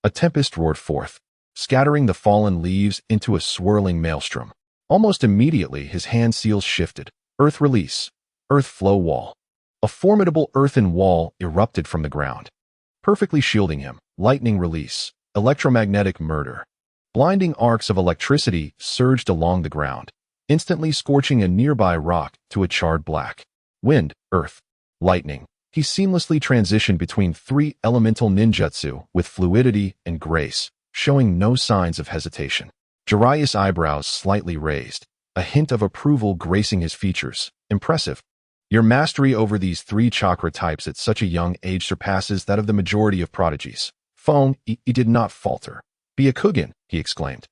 A tempest roared forth, scattering the fallen leaves into a swirling maelstrom. Almost immediately, his hand seals shifted. Earth release. Earth flow wall. A formidable earthen wall erupted from the ground, perfectly shielding him. Lightning release. Electromagnetic murder. Blinding arcs of electricity surged along the ground, instantly scorching a nearby rock to a charred black. Wind, earth, lightning. He seamlessly transitioned between 3 elemental ninjutsu with fluidity and grace, showing no signs of hesitation. Jiraiya's eyebrows slightly raised, a hint of approval gracing his features. Impressive. Your mastery over these 3 chakra types at such a young age surpasses that of the majority of prodigies. Feng-yi did not falter. Byakugan, he exclaimed,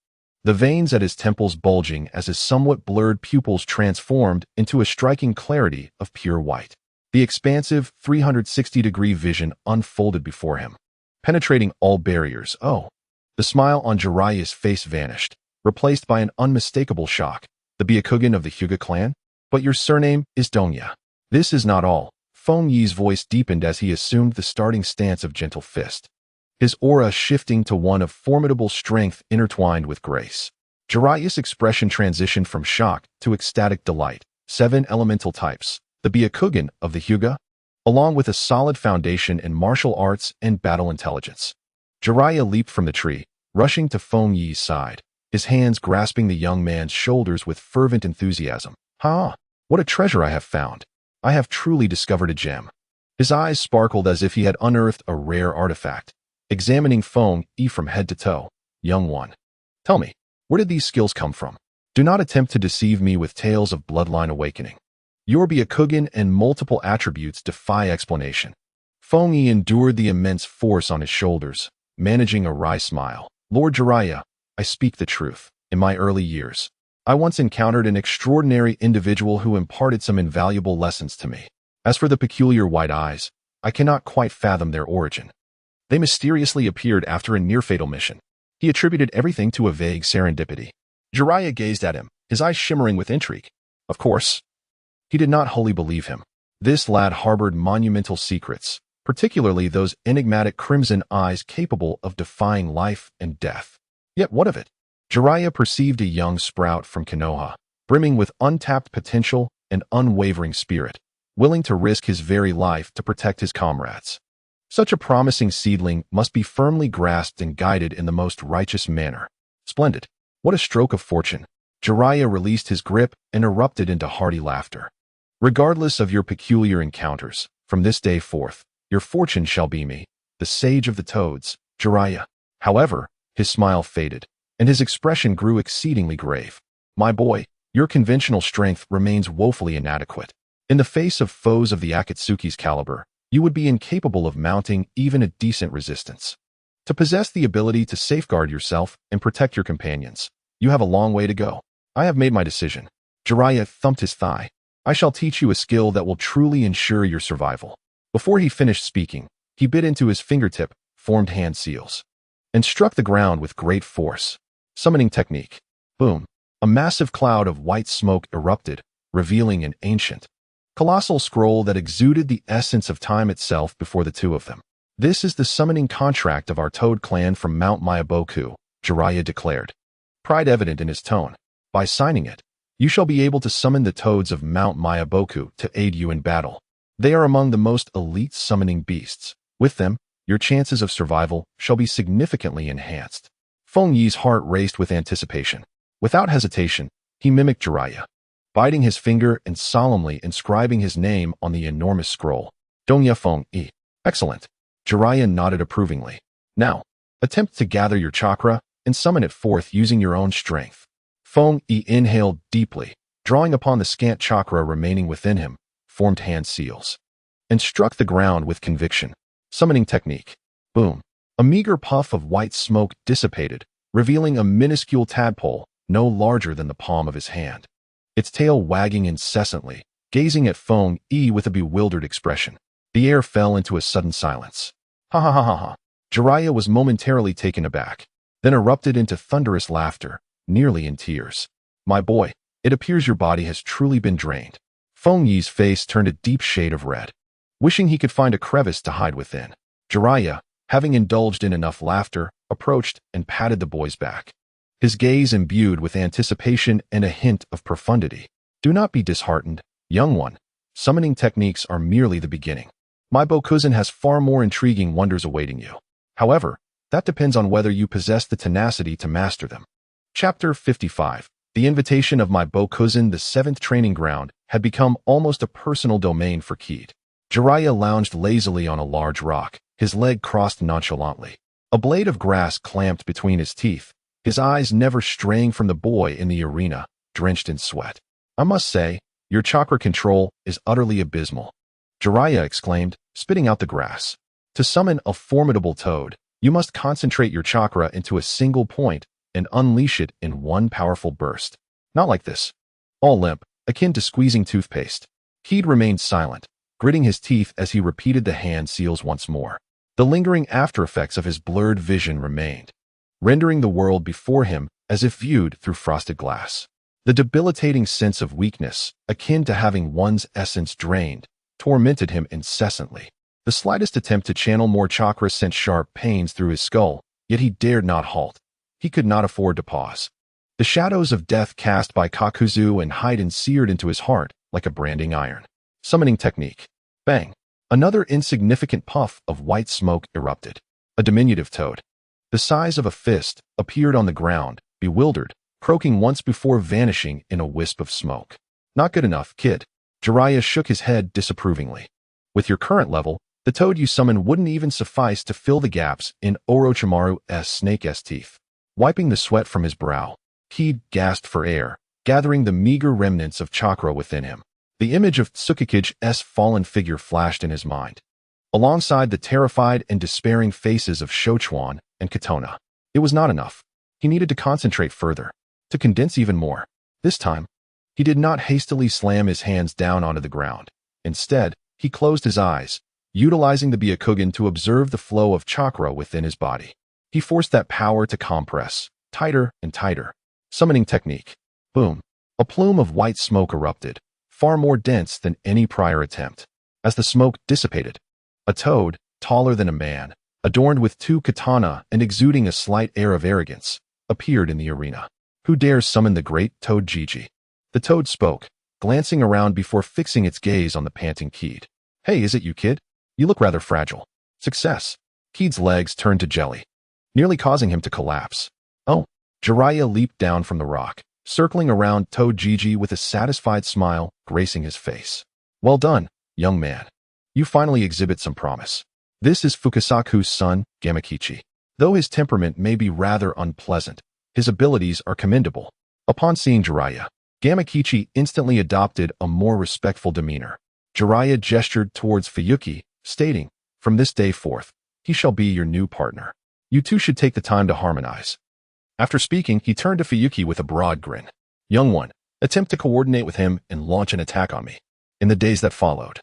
the veins at his temples bulging as his somewhat blurred pupils transformed into a striking clarity of pure white. The expansive 360-degree vision unfolded before him, penetrating all barriers. Oh! The smile on Jiraiya's face vanished, replaced by an unmistakable shock. The Byakugan of the Hyuga clan? But your surname is Donya. This is not all. Feng-yi's voice deepened as he assumed the starting stance of gentle fist, his aura shifting to one of formidable strength intertwined with grace. Jiraiya's expression transitioned from shock to ecstatic delight. 7 elemental types. The Byakugan of the Hyuga, along with a solid foundation in martial arts and battle intelligence. Jiraiya leaped from the tree, rushing to Feng-yi's side, his hands grasping the young man's shoulders with fervent enthusiasm. Ha! What a treasure I have found! I have truly discovered a gem. His eyes sparkled as if he had unearthed a rare artifact, examining Feng-yi from head to toe. Young one, tell me, where did these skills come from? Do not attempt to deceive me with tales of bloodline awakening. Your Byakugan and multiple attributes defy explanation. Feng-yi endured the immense force on his shoulders, managing a wry smile. Lord Jiraiya, I speak the truth. In my early years, I once encountered an extraordinary individual who imparted some invaluable lessons to me. As for the peculiar white eyes, I cannot quite fathom their origin. They mysteriously appeared after a near-fatal mission. He attributed everything to a vague serendipity. Jiraiya gazed at him, his eyes shimmering with intrigue. Of course, he did not wholly believe him. This lad harbored monumental secrets, particularly those enigmatic crimson eyes capable of defying life and death. Yet what of it? Jiraiya perceived a young sprout from Konoha, brimming with untapped potential and unwavering spirit, willing to risk his very life to protect his comrades. Such a promising seedling must be firmly grasped and guided in the most righteous manner. Splendid. What a stroke of fortune. Jiraiya released his grip and erupted into hearty laughter. Regardless of your peculiar encounters, from this day forth, your fortune shall be me, the sage of the toads, Jiraiya. However, his smile faded, and his expression grew exceedingly grave. My boy, your conventional strength remains woefully inadequate. In the face of foes of the Akatsuki's caliber, you would be incapable of mounting even a decent resistance. To possess the ability to safeguard yourself and protect your companions, you have a long way to go. I have made my decision. Jiraiya thumped his thigh. I shall teach you a skill that will truly ensure your survival. Before he finished speaking, he bit into his fingertip, formed hand seals, and struck the ground with great force. Summoning technique. Boom. A massive cloud of white smoke erupted, revealing an ancient, colossal scroll that exuded the essence of time itself before the 2 of them. This is the summoning contract of our Toad clan from Mount Mayaboku, Jiraiya declared, pride evident in his tone. By signing it, you shall be able to summon the Toads of Mount Mayaboku to aid you in battle. They are among the most elite summoning beasts. With them, your chances of survival shall be significantly enhanced. Feng Yi's heart raced with anticipation. Without hesitation, he mimicked Jiraiya, biting his finger and solemnly inscribing his name on the enormous scroll. Dongya Feng Yi. Excellent. Jiraiya nodded approvingly. Now, attempt to gather your chakra and summon it forth using your own strength. Feng Yi inhaled deeply, drawing upon the scant chakra remaining within him, formed hand seals, and struck the ground with conviction. Summoning technique. Boom. A meager puff of white smoke dissipated, revealing a minuscule tadpole no larger than the palm of his hand. Its tail wagging incessantly, gazing at Feng Yi with a bewildered expression. The air fell into a sudden silence. Ha ha ha ha ha. Jiraiya was momentarily taken aback, then erupted into thunderous laughter, nearly in tears. My boy, it appears your body has truly been drained. Feng Yi's face turned a deep shade of red. Wishing he could find a crevice to hide within, Jiraiya, having indulged in enough laughter, approached and patted the boy's back. His gaze imbued with anticipation and a hint of profundity. Do not be disheartened, young one. Summoning techniques are merely the beginning. My Bokuzen has far more intriguing wonders awaiting you. However, that depends on whether you possess the tenacity to master them. Chapter 55. The invitation of my Bokuzen, the seventh training ground, had become almost a personal domain for Keed. Jiraiya lounged lazily on a large rock, his leg crossed nonchalantly. A blade of grass clamped between his teeth, his eyes never straying from the boy in the arena, drenched in sweat. I must say, your chakra control is utterly abysmal. Jiraiya exclaimed, spitting out the grass. To summon a formidable toad, you must concentrate your chakra into a single point and unleash it in one powerful burst. Not like this. All limp, akin to squeezing toothpaste. Keed remained silent, gritting his teeth as he repeated the hand seals once more. The lingering aftereffects of his blurred vision remained, rendering the world before him as if viewed through frosted glass. The debilitating sense of weakness, akin to having one's essence drained, tormented him incessantly. The slightest attempt to channel more chakra sent sharp pains through his skull, yet he dared not halt. He could not afford to pause. The shadows of death cast by Kakuzu and Haiden seared into his heart like a branding iron. Summoning technique. Bang. Another insignificant puff of white smoke erupted. A diminutive toad, the size of a fist, appeared on the ground, bewildered, croaking once before vanishing in a wisp of smoke. Not good enough, kid. Jiraiya shook his head disapprovingly. With your current level, the toad you summon wouldn't even suffice to fill the gaps in Orochimaru's snake's teeth. Wiping the sweat from his brow, Keed gasped for air, gathering the meager remnants of chakra within him. The image of Tsukage's fallen figure flashed in his mind, alongside the terrified and despairing faces of Shochuan and Katona. It was not enough. He needed to concentrate further, to condense even more. This time, he did not hastily slam his hands down onto the ground. Instead, he closed his eyes, utilizing the Byakugan to observe the flow of chakra within his body. He forced that power to compress, tighter and tighter. Summoning technique. Boom. A plume of white smoke erupted, far more dense than any prior attempt. As the smoke dissipated, a toad, taller than a man, adorned with two katana and exuding a slight air of arrogance, appeared in the arena. Who dares summon the great Toad Gigi? The toad spoke, glancing around before fixing its gaze on the panting Keed. Hey, is it you, kid? You look rather fragile. Success. Keed's legs turned to jelly, nearly causing him to collapse. Oh. Jiraiya leaped down from the rock, circling around Toad Gigi with a satisfied smile gracing his face. Well done, young man. You finally exhibit some promise. This is Fukasaku's son, Gamakichi. Though his temperament may be rather unpleasant, his abilities are commendable. Upon seeing Jiraiya, Gamakichi instantly adopted a more respectful demeanor. Jiraiya gestured towards Fuyuki, stating, from this day forth, he shall be your new partner. You two should take the time to harmonize. After speaking, he turned to Fuyuki with a broad grin. Young one, attempt to coordinate with him and launch an attack on me. In the days that followed,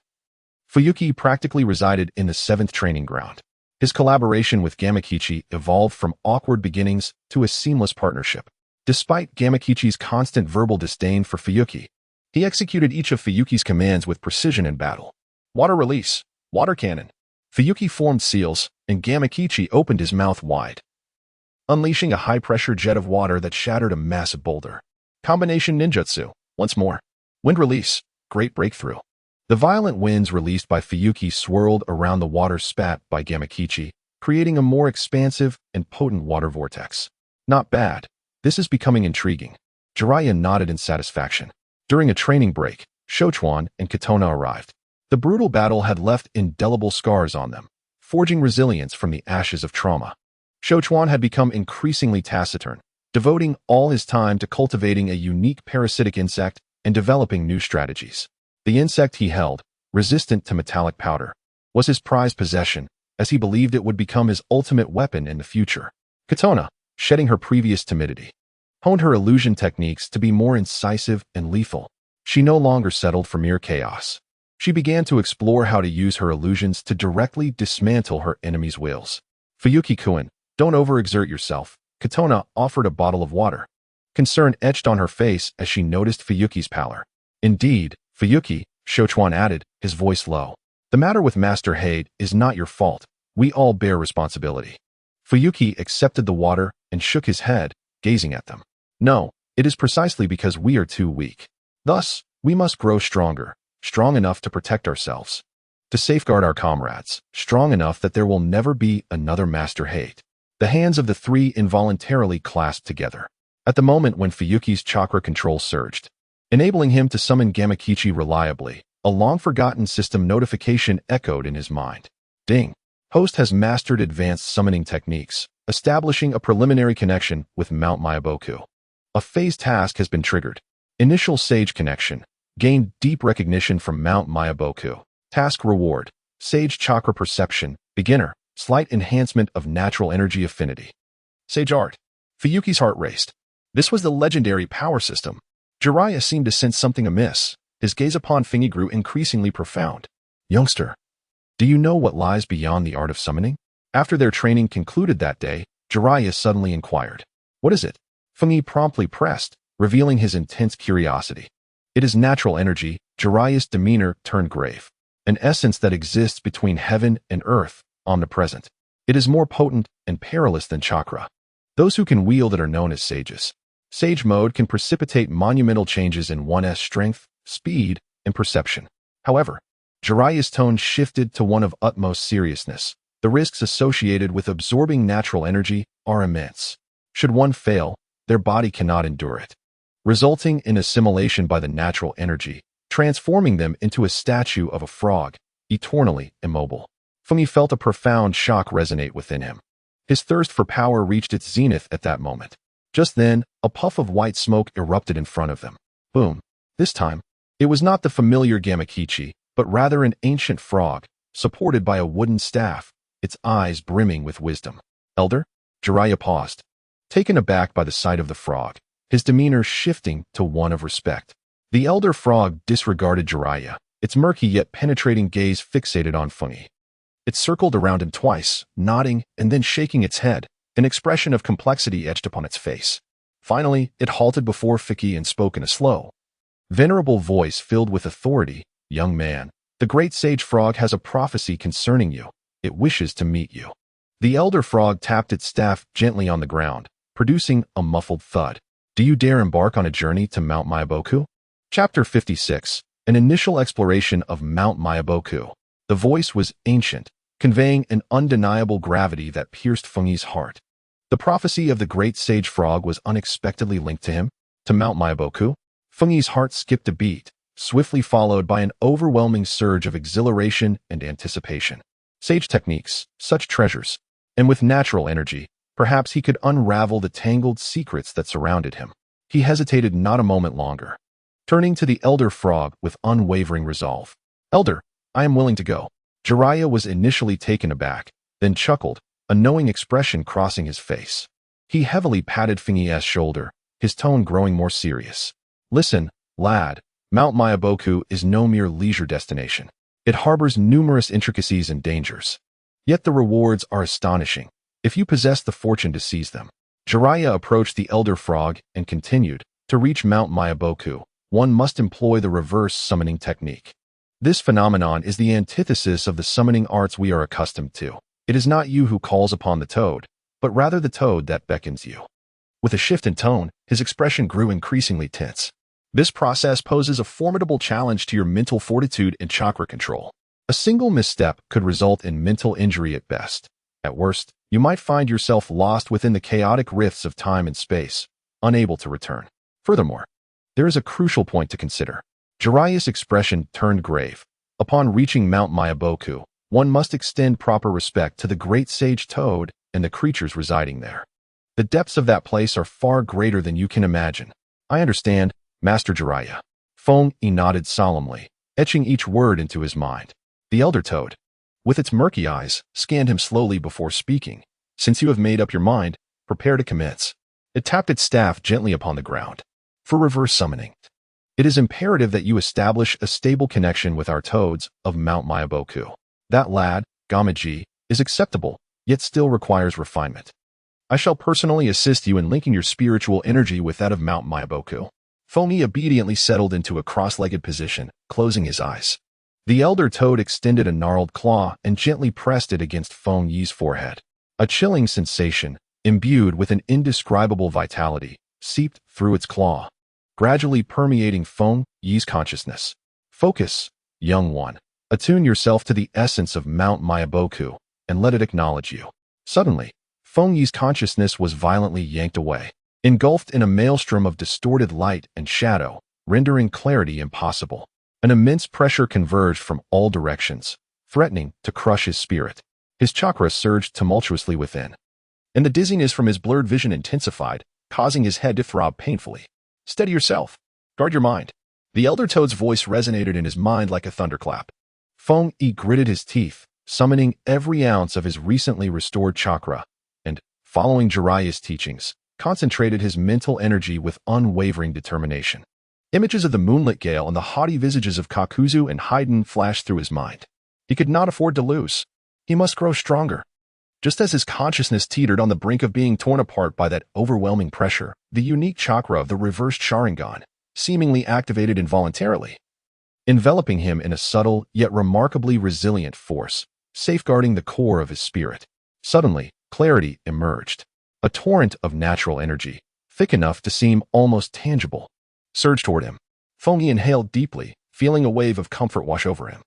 Fuyuki practically resided in the seventh training ground. His collaboration with Gamakichi evolved from awkward beginnings to a seamless partnership. Despite Gamakichi's constant verbal disdain for Fuyuki, he executed each of Fuyuki's commands with precision in battle. Water release, water cannon. Fuyuki formed seals, and Gamakichi opened his mouth wide, unleashing a high-pressure jet of water that shattered a massive boulder. Combination ninjutsu, once more. Wind release, great breakthrough. The violent winds released by Fuyuki swirled around the water spat by Gamakichi, creating a more expansive and potent water vortex. Not bad. This is becoming intriguing. Jiraiya nodded in satisfaction. During a training break, Shochuan and Katona arrived. The brutal battle had left indelible scars on them, forging resilience from the ashes of trauma. Shochuan had become increasingly taciturn, devoting all his time to cultivating a unique parasitic insect and developing new strategies. The insect he held, resistant to metallic powder, was his prized possession, as he believed it would become his ultimate weapon in the future. Katona, shedding her previous timidity, honed her illusion techniques to be more incisive and lethal. She no longer settled for mere chaos. She began to explore how to use her illusions to directly dismantle her enemy's wills. Fuyuki-kun, don't overexert yourself. Katona offered a bottle of water. Concern etched on her face as she noticed Fuyuki's pallor. Indeed, Fuyuki, Shochuan added, his voice low. The matter with Master Hade is not your fault. We all bear responsibility. Fuyuki accepted the water and shook his head, gazing at them. No, it is precisely because we are too weak. Thus, we must grow stronger, strong enough to protect ourselves, to safeguard our comrades, strong enough that there will never be another Master Hade. The hands of the three involuntarily clasped together. At the moment when Fuyuki's chakra control surged, enabling him to summon Gamakichi reliably, a long-forgotten system notification echoed in his mind. Ding! Host has mastered advanced summoning techniques, establishing a preliminary connection with Mount Myaboku. A phase task has been triggered. Initial Sage connection. Gained deep recognition from Mount Myaboku. Task reward. Sage chakra perception. Beginner. Slight enhancement of natural energy affinity. Sage art. Fuyuki's heart raced. This was the legendary power system. Jiraiya seemed to sense something amiss. His gaze upon Fingy grew increasingly profound. Youngster, do you know what lies beyond the art of summoning? After their training concluded that day, Jiraiya suddenly inquired. What is it? Fingy promptly pressed, revealing his intense curiosity. It is natural energy. Jiraiya's demeanor turned grave. An essence that exists between heaven and earth, omnipresent. It is more potent and perilous than chakra. Those who can wield it are known as sages. Sage mode can precipitate monumental changes in one's strength, speed, and perception. However, Jiraiya's tone shifted to one of utmost seriousness. The risks associated with absorbing natural energy are immense. Should one fail, their body cannot endure it, resulting in assimilation by the natural energy, transforming them into a statue of a frog, eternally immobile. Fungi felt a profound shock resonate within him. His thirst for power reached its zenith at that moment. Just then, a puff of white smoke erupted in front of them. Boom. This time, it was not the familiar Gamakichi, but rather an ancient frog, supported by a wooden staff, its eyes brimming with wisdom. Elder? Jiraiya paused, taken aback by the sight of the frog, his demeanor shifting to one of respect. The elder frog disregarded Jiraiya, its murky yet penetrating gaze fixated on Fungi. It circled around him twice, nodding and then shaking its head, an expression of complexity etched upon its face. Finally, it halted before Fiki and spoke in a slow, venerable voice filled with authority. Young man, the great sage frog has a prophecy concerning you. It wishes to meet you. The elder frog tapped its staff gently on the ground, producing a muffled thud. Do you dare embark on a journey to Mount Myaboku? Chapter 56. An initial exploration of Mount Myaboku. The voice was ancient, conveying an undeniable gravity that pierced Fungi's heart. The prophecy of the great sage frog was unexpectedly linked to him, to Mount Myaboku. Fungi's heart skipped a beat, swiftly followed by an overwhelming surge of exhilaration and anticipation. Sage techniques, such treasures, and with natural energy, perhaps he could unravel the tangled secrets that surrounded him. He hesitated not a moment longer, turning to the elder frog with unwavering resolve. Elder, I am willing to go. Jiraiya was initially taken aback, then chuckled, a knowing expression crossing his face. He heavily patted Fingi's shoulder, his tone growing more serious. Listen, lad, Mount Myaboku is no mere leisure destination. It harbors numerous intricacies and dangers. Yet the rewards are astonishing, if you possess the fortune to seize them. Jiraiya approached the elder frog and continued, to reach Mount Myaboku, one must employ the reverse summoning technique. This phenomenon is the antithesis of the summoning arts we are accustomed to. It is not you who calls upon the toad, but rather the toad that beckons you. With a shift in tone, his expression grew increasingly tense. This process poses a formidable challenge to your mental fortitude and chakra control. A single misstep could result in mental injury at best. At worst, you might find yourself lost within the chaotic rifts of time and space, unable to return. Furthermore, there is a crucial point to consider. Jiraiya's expression turned grave. Upon reaching Mount Mayaboku, one must extend proper respect to the great sage toad and the creatures residing there. The depths of that place are far greater than you can imagine. I understand, Master Jiraiya. Feng Yi nodded solemnly, etching each word into his mind. The elder toad, with its murky eyes, scanned him slowly before speaking. Since you have made up your mind, prepare to commence. It tapped its staff gently upon the ground. For reverse summoning, it is imperative that you establish a stable connection with our toads of Mount Mayaboku. That lad, Gamaji, is acceptable, yet still requires refinement. I shall personally assist you in linking your spiritual energy with that of Mount Mayaboku. Feng Yi obediently settled into a cross-legged position, closing his eyes. The elder toad extended a gnarled claw and gently pressed it against Feng Yi's forehead. A chilling sensation, imbued with an indescribable vitality, seeped through its claw, gradually permeating Feng Yi's consciousness. Focus, young one. Attune yourself to the essence of Mount Mayaboku, and let it acknowledge you. Suddenly, Feng Yi's consciousness was violently yanked away, engulfed in a maelstrom of distorted light and shadow, rendering clarity impossible. An immense pressure converged from all directions, threatening to crush his spirit. His chakra surged tumultuously within, and the dizziness from his blurred vision intensified, causing his head to throb painfully. Steady yourself. Guard your mind. The elder toad's voice resonated in his mind like a thunderclap. Feng Yi gritted his teeth, summoning every ounce of his recently restored chakra, and, following Jiraiya's teachings, concentrated his mental energy with unwavering determination. Images of the moonlit gale and the haughty visages of Kakuzu and Haiden flashed through his mind. He could not afford to lose. He must grow stronger. Just as his consciousness teetered on the brink of being torn apart by that overwhelming pressure, the unique chakra of the reversed Sharingan seemingly activated involuntarily, enveloping him in a subtle yet remarkably resilient force, safeguarding the core of his spirit. Suddenly, clarity emerged. A torrent of natural energy, thick enough to seem almost tangible, surged toward him. Feng Yi inhaled deeply, feeling a wave of comfort wash over him.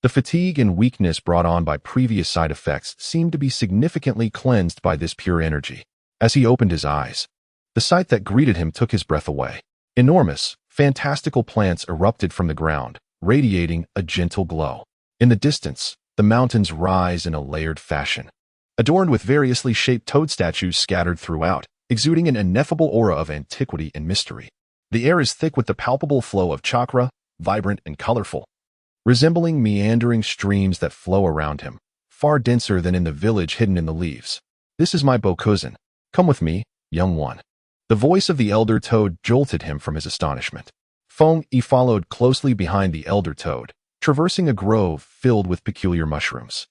The fatigue and weakness brought on by previous side effects seemed to be significantly cleansed by this pure energy. As he opened his eyes, the sight that greeted him took his breath away. Enormous, fantastical plants erupted from the ground, radiating a gentle glow. In the distance, the mountains rise in a layered fashion, adorned with variously shaped toad statues scattered throughout, exuding an ineffable aura of antiquity and mystery. The air is thick with the palpable flow of chakra, vibrant and colorful, resembling meandering streams that flow around him, far denser than in the village hidden in the leaves. This is my Bokuzen. Come with me, young one. The voice of the elder toad jolted him from his astonishment. Feng Yi followed closely behind the elder toad, traversing a grove filled with peculiar mushrooms.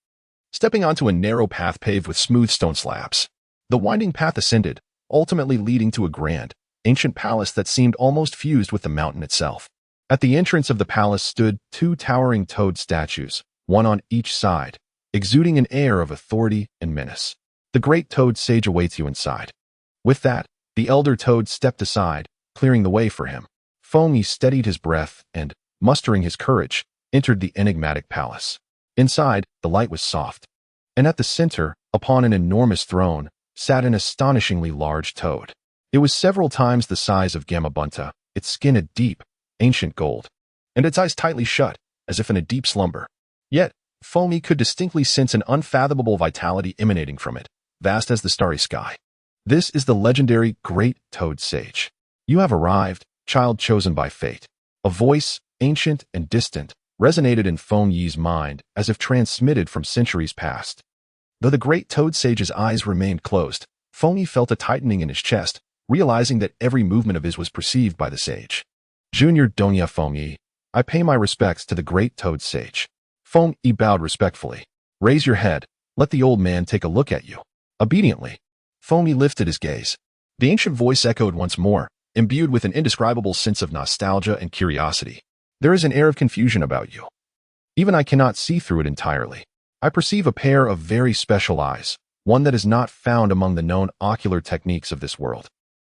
Stepping onto a narrow path paved with smooth stone slabs, the winding path ascended, ultimately leading to a grand, ancient palace that seemed almost fused with the mountain itself. At the entrance of the palace stood two towering toad statues, one on each side, exuding an air of authority and menace. The great toad sage awaits you inside. With that, the elder toad stepped aside, clearing the way for him. Feng Yi steadied his breath and, mustering his courage, entered the enigmatic palace. Inside, the light was soft, and at the center, upon an enormous throne, sat an astonishingly large toad. It was several times the size of Gamabunta, its skin a deep, ancient gold, and its eyes tightly shut, as if in a deep slumber. Yet, Feng Yi could distinctly sense an unfathomable vitality emanating from it, vast as the starry sky. This is the legendary Great Toad Sage. You have arrived, child chosen by fate. A voice, ancient and distant, resonated in Feng Yi's mind as if transmitted from centuries past. Though the Great Toad Sage's eyes remained closed, Feng Yi felt a tightening in his chest, realizing that every movement of his was perceived by the sage. Junior Donya Feng Yi, I pay my respects to the Great Toad Sage. Feng Yi bowed respectfully. Raise your head, let the old man take a look at you. Obediently, Feng Yi lifted his gaze. The ancient voice echoed once more, imbued with an indescribable sense of nostalgia and curiosity. There is an air of confusion about you. Even I cannot see through it entirely. I perceive a pair of very special eyes, one that is not found among the known ocular techniques of this world.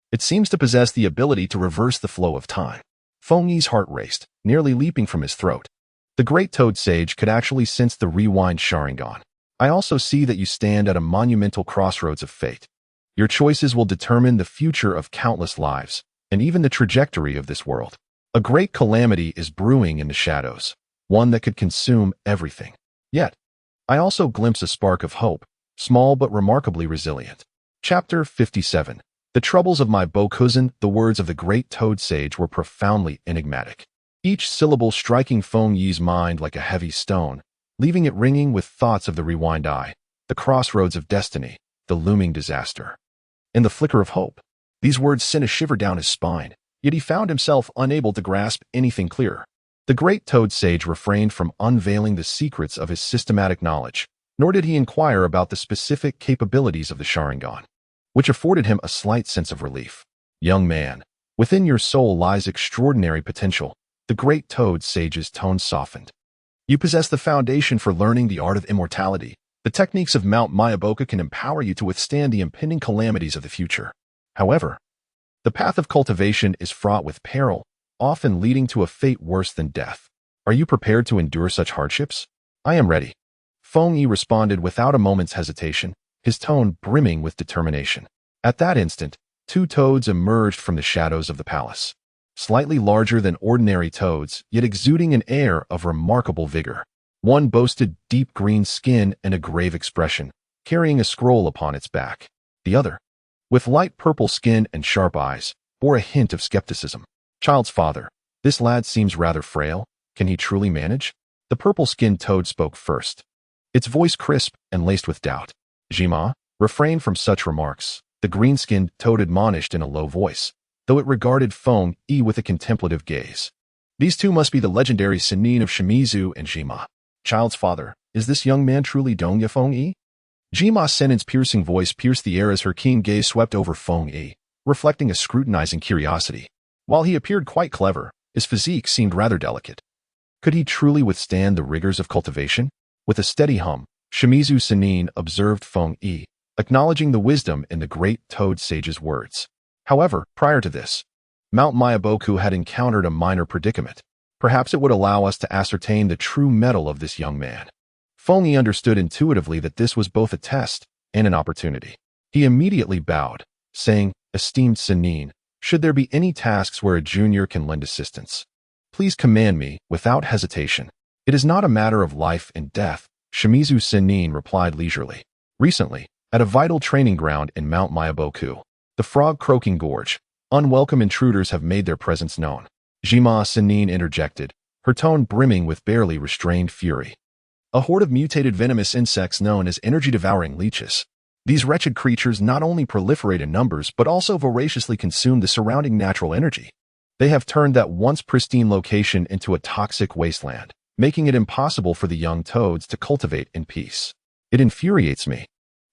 It seems to possess the ability to reverse the flow of time. Feng Yi's heart raced, nearly leaping from his throat. The great toad sage could actually sense the rewind Sharingan. I also see that you stand at a monumental crossroads of fate. Your choices will determine the future of countless lives, and even the trajectory of this world. A great calamity is brewing in the shadows, one that could consume everything. Yet, I also glimpse a spark of hope, small but remarkably resilient. Chapter 57. The troubles of my Bokuzen. The words of the great toad sage were profoundly enigmatic, each syllable striking Feng Yi's mind like a heavy stone, leaving it ringing with thoughts of the rewind eye, the crossroads of destiny, the looming disaster, and the flicker of hope. These words sent a shiver down his spine, yet he found himself unable to grasp anything clearer. The great toad sage refrained from unveiling the secrets of his systematic knowledge, nor did he inquire about the specific capabilities of the Sharingan, which afforded him a slight sense of relief. Young man, within your soul lies extraordinary potential. The great toad sage's tone softened. You possess the foundation for learning the art of immortality. The techniques of Mount Mayaboka can empower you to withstand the impending calamities of the future. However, the path of cultivation is fraught with peril, often leading to a fate worse than death. Are you prepared to endure such hardships? I am ready. Feng Yi responded without a moment's hesitation, his tone brimming with determination. At that instant, two toads emerged from the shadows of the palace. Slightly larger than ordinary toads, yet exuding an air of remarkable vigor. One boasted deep green skin and a grave expression, carrying a scroll upon its back. The other, with light purple skin and sharp eyes, bore a hint of skepticism. Child's father, this lad seems rather frail. Can he truly manage? The purple-skinned toad spoke first, its voice crisp and laced with doubt. Jima, refrain from such remarks, the green-skinned toad admonished in a low voice, though it regarded Feng Yi with a contemplative gaze. These two must be the legendary Chunin of Shimizu and Jima. Child's father, is this young man truly Dongya Feng Yi? Jima's sentence-piercing voice pierced the air as her keen gaze swept over Feng Yi, reflecting a scrutinizing curiosity. While he appeared quite clever, his physique seemed rather delicate. Could he truly withstand the rigors of cultivation? With a steady hum, Shimizu Chunin observed Feng Yi, acknowledging the wisdom in the great toad sage's words. However, prior to this, Mount Mayaboku had encountered a minor predicament. Perhaps it would allow us to ascertain the true mettle of this young man. Feng Yi understood intuitively that this was both a test and an opportunity. He immediately bowed, saying, "Esteemed Chunin, should there be any tasks where a junior can lend assistance, please command me without hesitation. It is not a matter of life and death," Shimizu Chunin replied leisurely. Recently, at a vital training ground in Mount Mayaboku, the frog-croaking gorge, unwelcome intruders have made their presence known. Jima Chunin interjected, her tone brimming with barely restrained fury. A horde of mutated venomous insects known as energy-devouring leeches. These wretched creatures not only proliferate in numbers but also voraciously consume the surrounding natural energy. They have turned that once pristine location into a toxic wasteland, making it impossible for the young toads to cultivate in peace. It infuriates me.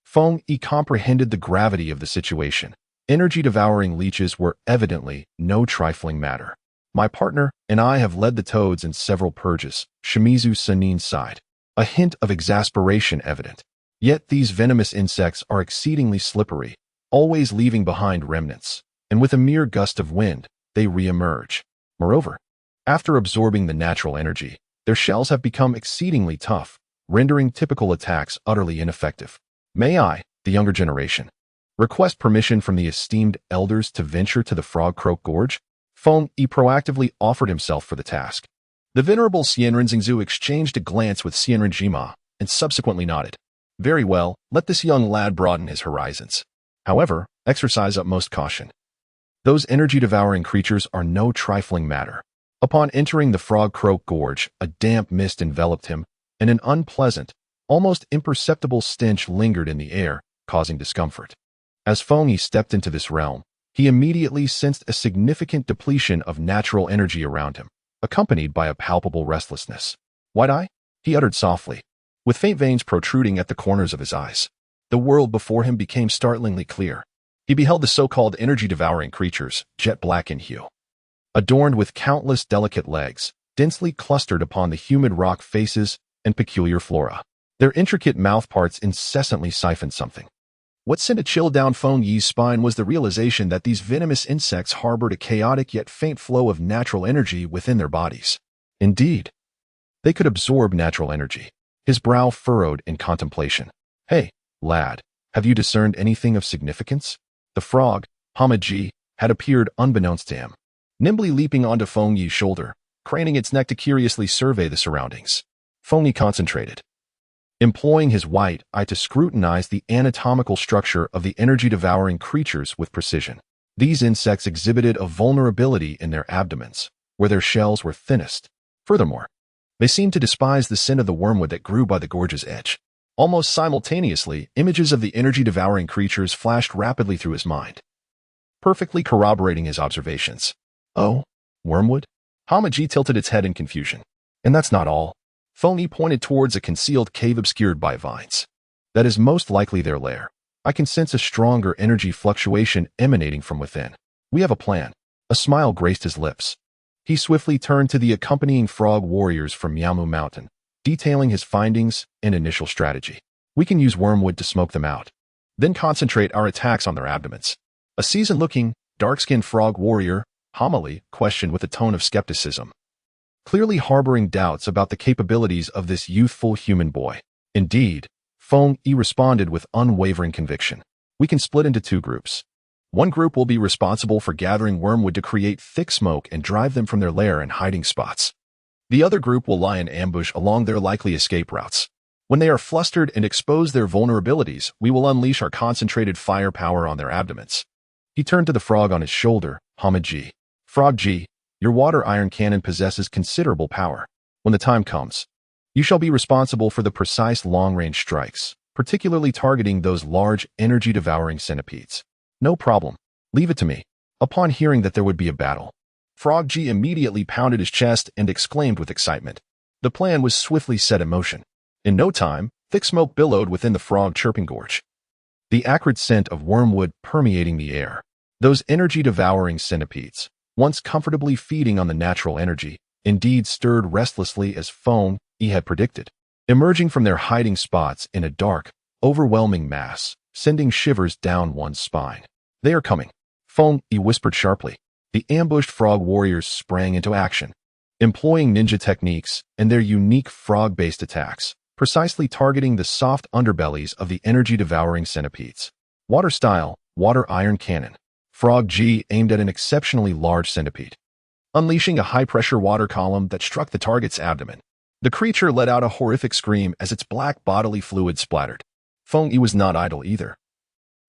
Feng Yi comprehended the gravity of the situation. Energy-devouring leeches were evidently no trifling matter. My partner and I have led the toads in several purges, Shimizu Chunin sighed, a hint of exasperation evident. Yet these venomous insects are exceedingly slippery, always leaving behind remnants, and with a mere gust of wind, they re-emerge. Moreover, after absorbing the natural energy, their shells have become exceedingly tough, rendering typical attacks utterly ineffective. May I, the younger generation, request permission from the esteemed elders to venture to the Frog-Croak Gorge? Feng Yi proactively offered himself for the task. The venerable Xianren Xingzu exchanged a glance with Xianren Jima and subsequently nodded. Very well, let this young lad broaden his horizons. However, exercise utmost caution. Those energy-devouring creatures are no trifling matter. Upon entering the Frog-Croak Gorge, a damp mist enveloped him, and an unpleasant, almost imperceptible stench lingered in the air, causing discomfort. As Feng Yi stepped into this realm, he immediately sensed a significant depletion of natural energy around him, accompanied by a palpable restlessness. Wide-eye? He uttered softly, with faint veins protruding at the corners of his eyes. The world before him became startlingly clear. He beheld the so-called energy-devouring creatures, jet black in hue. Adorned with countless delicate legs, densely clustered upon the humid rock faces and peculiar flora. Their intricate mouthparts incessantly siphoned something. What sent a chill down Feng Yi's spine was the realization that these venomous insects harbored a chaotic yet faint flow of natural energy within their bodies. Indeed, they could absorb natural energy. His brow furrowed in contemplation. "Hey, lad, have you discerned anything of significance?" The frog, Hamaji, had appeared unbeknownst to him, nimbly leaping onto Feng Yi's shoulder, craning its neck to curiously survey the surroundings. Feng Yi concentrated, employing his white eye to scrutinize the anatomical structure of the energy-devouring creatures with precision. These insects exhibited a vulnerability in their abdomens, where their shells were thinnest. Furthermore, they seemed to despise the scent of the wormwood that grew by the gorge's edge. Almost simultaneously, images of the energy-devouring creatures flashed rapidly through his mind, perfectly corroborating his observations. "Oh, wormwood?" Hamaji tilted its head in confusion. "And that's not all." Feng Yi pointed towards a concealed cave obscured by vines. "That is most likely their lair. I can sense a stronger energy fluctuation emanating from within. We have a plan." A smile graced his lips. He swiftly turned to the accompanying frog warriors from Miaomu Mountain, detailing his findings and initial strategy. "We can use wormwood to smoke them out, then concentrate our attacks on their abdomens." A seasoned-looking, dark-skinned frog warrior, Hamali, questioned with a tone of skepticism, clearly harboring doubts about the capabilities of this youthful human boy. "Indeed," Feng Yi responded with unwavering conviction. "We can split into two groups. One group will be responsible for gathering wormwood to create thick smoke and drive them from their lair and hiding spots. The other group will lie in ambush along their likely escape routes. When they are flustered and expose their vulnerabilities, we will unleash our concentrated firepower on their abdomens." He turned to the frog on his shoulder, Hamaji. "Frog G, your water iron cannon possesses considerable power. When the time comes, you shall be responsible for the precise long-range strikes, particularly targeting those large energy-devouring centipedes." "No problem. Leave it to me." Upon hearing that there would be a battle, Frog G immediately pounded his chest and exclaimed with excitement. The plan was swiftly set in motion. In no time, thick smoke billowed within the frog chirping gorge, the acrid scent of wormwood permeating the air. Those energy-devouring centipedes, once comfortably feeding on the natural energy, indeed stirred restlessly as Feng Yi had predicted, emerging from their hiding spots in a dark, overwhelming mass, sending shivers down one's spine. "They are coming," Feng Yi whispered sharply. The ambushed frog warriors sprang into action, employing ninja techniques and their unique frog-based attacks, precisely targeting the soft underbellies of the energy-devouring centipedes. Water-style, water iron cannon. Frog G aimed at an exceptionally large centipede, unleashing a high-pressure water column that struck the target's abdomen. The creature let out a horrific scream as its black bodily fluid splattered. Feng Yi was not idle either.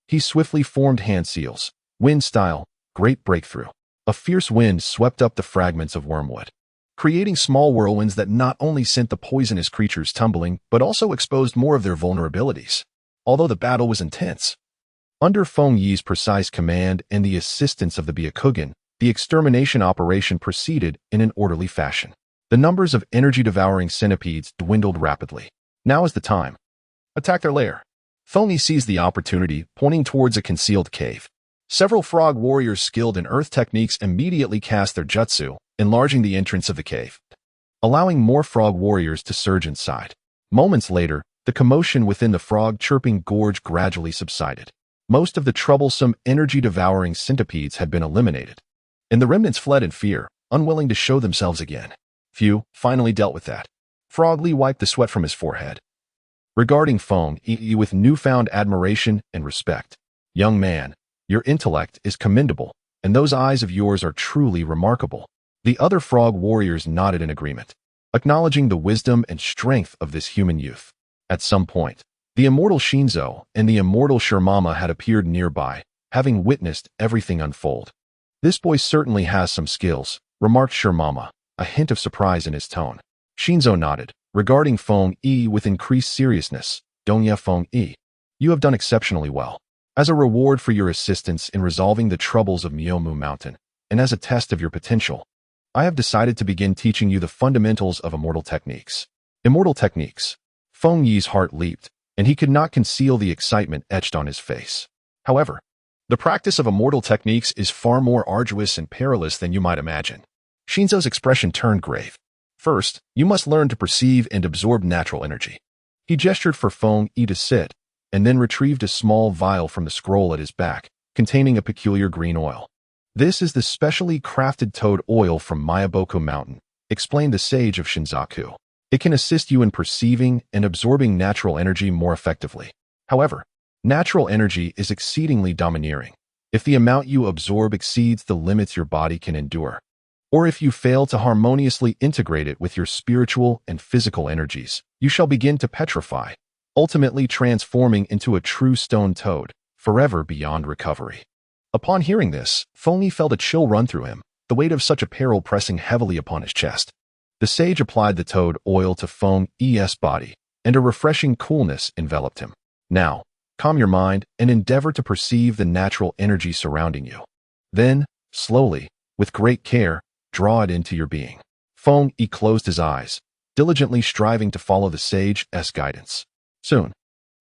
He swiftly formed hand seals, wind-style, great breakthrough. A fierce wind swept up the fragments of wormwood, creating small whirlwinds that not only sent the poisonous creatures tumbling, but also exposed more of their vulnerabilities. Although the battle was intense, under Feng Yi's precise command and the assistance of the Byakugan, the extermination operation proceeded in an orderly fashion. The numbers of energy-devouring centipedes dwindled rapidly. "Now is the time. Attack their lair." Feng Yi seized the opportunity, pointing towards a concealed cave. Several frog warriors skilled in earth techniques immediately cast their jutsu, enlarging the entrance of the cave, allowing more frog warriors to surge inside. Moments later, the commotion within the frog-chirping gorge gradually subsided. Most of the troublesome, energy-devouring centipedes had been eliminated, and the remnants fled in fear, unwilling to show themselves again. Phew, finally dealt with that. Frog Lee wiped the sweat from his forehead, regarding Feng Yi with newfound admiration and respect. "Young man, your intellect is commendable, and those eyes of yours are truly remarkable." The other frog warriors nodded in agreement, acknowledging the wisdom and strength of this human youth. At some point, the immortal Shinzo and the immortal Shirmama had appeared nearby, having witnessed everything unfold. "This boy certainly has some skills," remarked Shirmama, a hint of surprise in his tone. Shinzo nodded, regarding Feng Yi with increased seriousness. "Donya Feng Yi, you have done exceptionally well. As a reward for your assistance in resolving the troubles of Miaomu Mountain, and as a test of your potential, I have decided to begin teaching you the fundamentals of immortal techniques." Immortal techniques. Feng Yi's heart leaped, and he could not conceal the excitement etched on his face. However, the practice of immortal techniques is far more arduous and perilous than you might imagine. Shinzo's expression turned grave. First, you must learn to perceive and absorb natural energy. He gestured for Feng Yi to sit, and then retrieved a small vial from the scroll at his back, containing a peculiar green oil. This is the specially crafted toad oil from Mayaboko Mountain, explained the sage of Shinzaku. It can assist you in perceiving and absorbing natural energy more effectively. However, natural energy is exceedingly domineering. If the amount you absorb exceeds the limits your body can endure, or if you fail to harmoniously integrate it with your spiritual and physical energies, you shall begin to petrify, ultimately transforming into a true stone toad, forever beyond recovery. Upon hearing this, Feng Yi felt a chill run through him, the weight of such a peril pressing heavily upon his chest. The sage applied the toad oil to Feng Yi's body, and a refreshing coolness enveloped him. Now, calm your mind and endeavor to perceive the natural energy surrounding you. Then, slowly, with great care, draw it into your being. Feng Yi closed his eyes, diligently striving to follow the sage's guidance. Soon,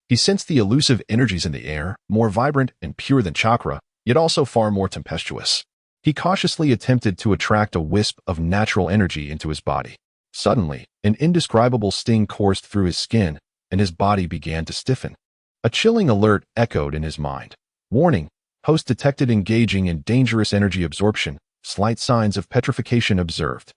he sensed the elusive energies in the air, more vibrant and pure than chakra, yet also far more tempestuous. He cautiously attempted to attract a wisp of natural energy into his body. Suddenly, an indescribable sting coursed through his skin, and his body began to stiffen. A chilling alert echoed in his mind. Warning, host detected engaging in dangerous energy absorption, slight signs of petrification observed.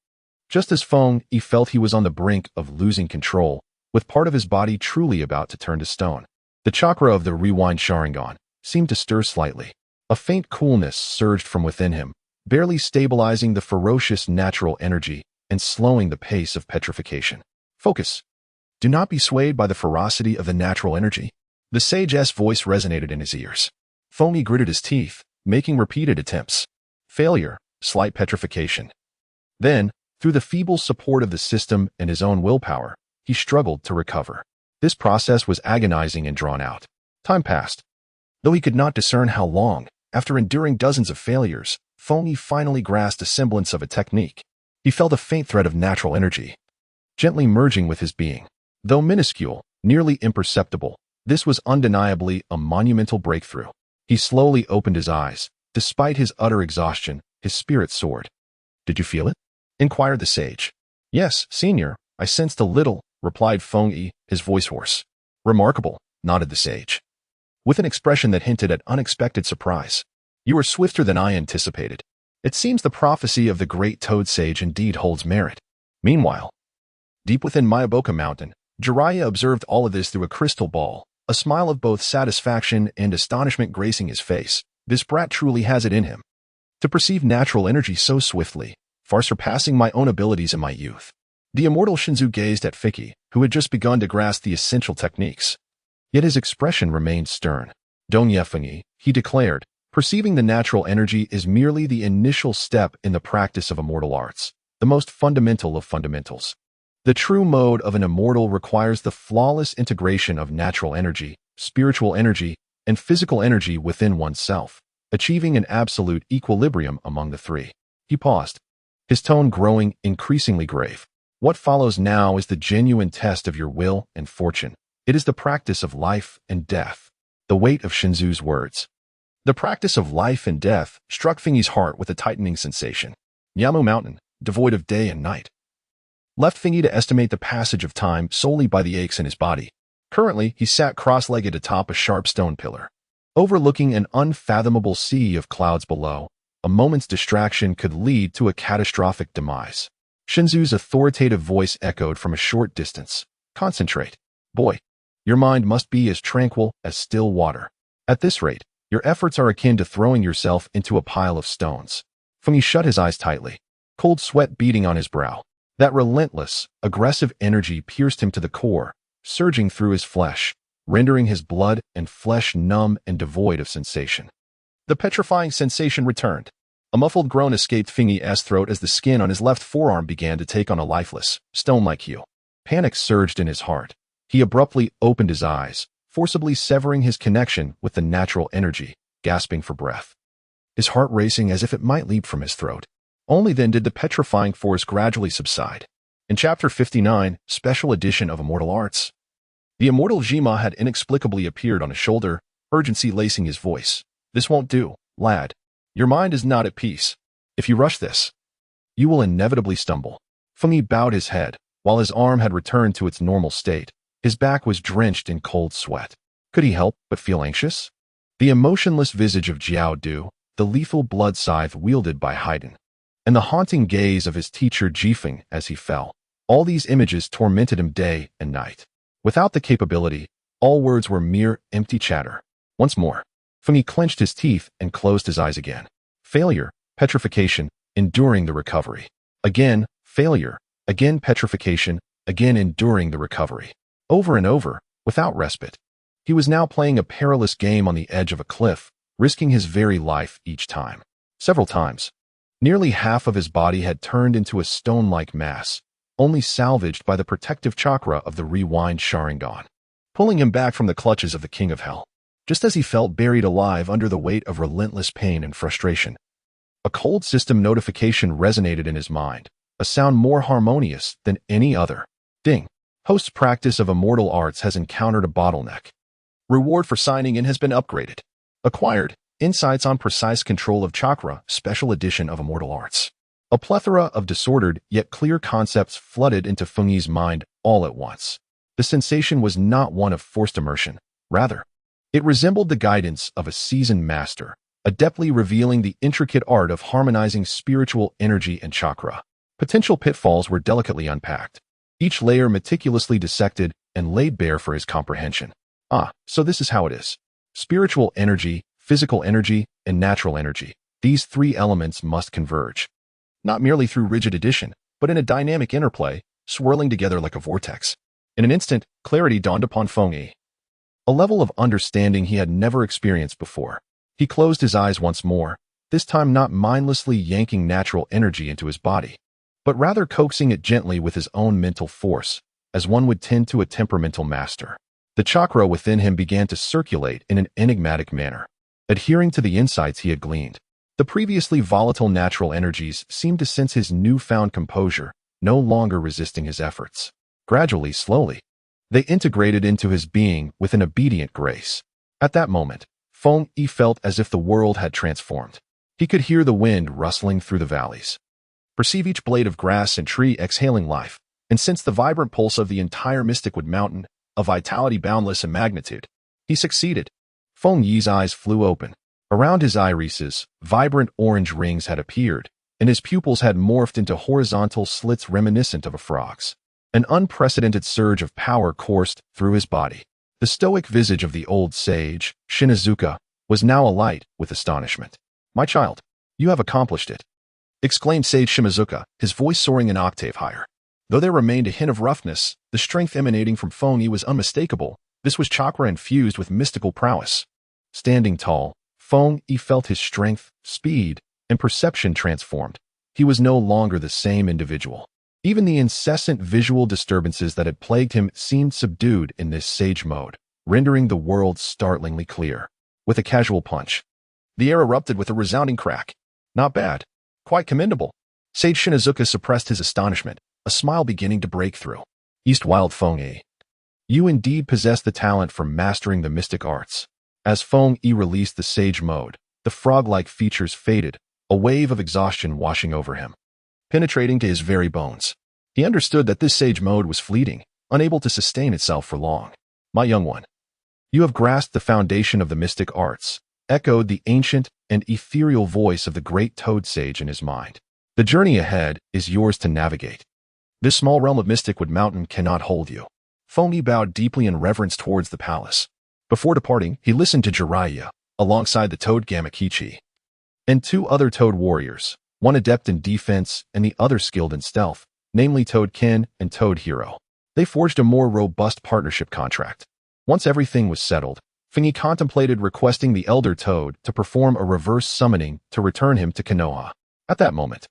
Just as Feng Yi felt he was on the brink of losing control, with part of his body truly about to turn to stone, the chakra of the rewind Sharingan seemed to stir slightly. A faint coolness surged from within him, barely stabilizing the ferocious natural energy and slowing the pace of petrification. Focus. Do not be swayed by the ferocity of the natural energy. The sage's voice resonated in his ears. Feng Yi gritted his teeth, making repeated attempts. Failure, slight petrification. Then, through the feeble support of the system and his own willpower, he struggled to recover. This process was agonizing and drawn out. Time passed. Though he could not discern how long, after enduring dozens of failures, Feng Yi finally grasped a semblance of a technique. He felt a faint thread of natural energy, gently merging with his being. Though minuscule, nearly imperceptible, this was undeniably a monumental breakthrough. He slowly opened his eyes. Despite his utter exhaustion, his spirit soared. Did you feel it? Inquired the sage. Yes, senior, I sensed a little, replied Feng Yi, his voice hoarse. Remarkable, nodded the sage, with an expression that hinted at unexpected surprise. You are swifter than I anticipated. It seems the prophecy of the great toad sage indeed holds merit. Meanwhile, deep within Mayaboko Mountain, Jiraiya observed all of this through a crystal ball, a smile of both satisfaction and astonishment gracing his face. This brat truly has it in him. To perceive natural energy so swiftly, far surpassing my own abilities in my youth. The immortal Shinzu gazed at Fiki, who had just begun to grasp the essential techniques. Yet his expression remained stern. Donya Feng Yi, he declared, perceiving the natural energy is merely the initial step in the practice of immortal arts, the most fundamental of fundamentals. The true mode of an immortal requires the flawless integration of natural energy, spiritual energy, and physical energy within oneself, achieving an absolute equilibrium among the three. He paused, his tone growing increasingly grave. What follows now is the genuine test of your will and fortune. It is the practice of life and death. The weight of Shinzu's words. The practice of life and death struck Feng Yi's heart with a tightening sensation. Yamu Mountain, devoid of day and night, left Feng Yi to estimate the passage of time solely by the aches in his body. Currently, he sat cross-legged atop a sharp stone pillar, overlooking an unfathomable sea of clouds below. A moment's distraction could lead to a catastrophic demise. Shinzu's authoritative voice echoed from a short distance. Concentrate, boy. Your mind must be as tranquil as still water. At this rate, your efforts are akin to throwing yourself into a pile of stones. Feng Yi shut his eyes tightly, cold sweat beading on his brow. That relentless, aggressive energy pierced him to the core, surging through his flesh, rendering his blood and flesh numb and devoid of sensation. The petrifying sensation returned. A muffled groan escaped Feng Yi's throat as the skin on his left forearm began to take on a lifeless, stone-like hue. Panic surged in his heart. He abruptly opened his eyes, forcibly severing his connection with the natural energy, gasping for breath. His heart racing as if it might leap from his throat. Only then did the petrifying force gradually subside. In Chapter 59, Special Edition of Immortal Arts, the immortal Jima had inexplicably appeared on his shoulder, urgency lacing his voice. This won't do, lad. Your mind is not at peace. If you rush this, you will inevitably stumble. Feng Yi bowed his head. While his arm had returned to its normal state, his back was drenched in cold sweat. Could he help but feel anxious? The emotionless visage of Jiao Du, the lethal blood scythe wielded by Haydn, and the haunting gaze of his teacher Jifeng as he fell. All these images tormented him day and night. Without the capability, all words were mere empty chatter. Once more, Feng Yi clenched his teeth and closed his eyes again. Failure, petrification, enduring the recovery. Again, failure, again petrification, again enduring the recovery. Over and over, without respite. He was now playing a perilous game on the edge of a cliff, risking his very life each time. Several times. Nearly half of his body had turned into a stone-like mass, only salvaged by the protective chakra of the rewind Sharingan, pulling him back from the clutches of the King of Hell. Just as he felt buried alive under the weight of relentless pain and frustration, a cold system notification resonated in his mind, a sound more harmonious than any other. Ding. Host's practice of immortal arts has encountered a bottleneck. Reward for signing in has been upgraded. Acquired. Insights on precise control of chakra, special edition of immortal arts. A plethora of disordered yet clear concepts flooded into Feng Yi's mind all at once. The sensation was not one of forced immersion. Rather, it resembled the guidance of a seasoned master, adeptly revealing the intricate art of harmonizing spiritual energy and chakra. Potential pitfalls were delicately unpacked, each layer meticulously dissected and laid bare for his comprehension. So this is how it is. Spiritual energy, physical energy, and natural energy. These three elements must converge. Not merely through rigid addition, but in a dynamic interplay, swirling together like a vortex. In an instant, clarity dawned upon Feng Yi. A level of understanding he had never experienced before. He closed his eyes once more, this time not mindlessly yanking natural energy into his body, but rather coaxing it gently with his own mental force, as one would tend to a temperamental master. The chakra within him began to circulate in an enigmatic manner, adhering to the insights he had gleaned. The previously volatile natural energies seemed to sense his newfound composure, no longer resisting his efforts. Gradually, slowly, they integrated into his being with an obedient grace. At that moment, Feng Yi felt as if the world had transformed. He could hear the wind rustling through the valleys, perceive each blade of grass and tree exhaling life, and sense the vibrant pulse of the entire Mysticwood Mountain, a vitality boundless in magnitude. He succeeded. Feng Yi's eyes flew open. Around his irises, vibrant orange rings had appeared, and his pupils had morphed into horizontal slits reminiscent of a frog's. An unprecedented surge of power coursed through his body. The stoic visage of the old sage, Shinazuka, was now alight with astonishment. "My child, you have accomplished it," exclaimed Sage Shimazuka, his voice soaring an octave higher. Though there remained a hint of roughness, the strength emanating from Feng Yi was unmistakable. This was chakra infused with mystical prowess. Standing tall, Feng Yi felt his strength, speed, and perception transformed. He was no longer the same individual. Even the incessant visual disturbances that had plagued him seemed subdued in this sage mode, rendering the world startlingly clear. With a casual punch, the air erupted with a resounding crack. Not bad. Quite commendable. Sage Shinazuka suppressed his astonishment, a smile beginning to break through. East-wild Feng Yi. You indeed possess the talent for mastering the mystic arts. As Feng Yi released the sage mode, the frog-like features faded, a wave of exhaustion washing over him, penetrating to his very bones. He understood that this sage mode was fleeting, unable to sustain itself for long. "My young one, you have grasped the foundation of the mystic arts," echoed the ancient and ethereal voice of the great toad sage in his mind. "The journey ahead is yours to navigate. This small realm of Mysticwood Mountain cannot hold you." Feng Yi bowed deeply in reverence towards the palace. Before departing, he listened to Jiraiya, alongside the toad Gamakichi, and two other toad warriors, one adept in defense and the other skilled in stealth, namely Toad Ken and Toad Hero. They forged a more robust partnership contract. Once everything was settled, Feng Yi contemplated requesting the Elder Toad to perform a reverse summoning to return him to Konoha. At that moment,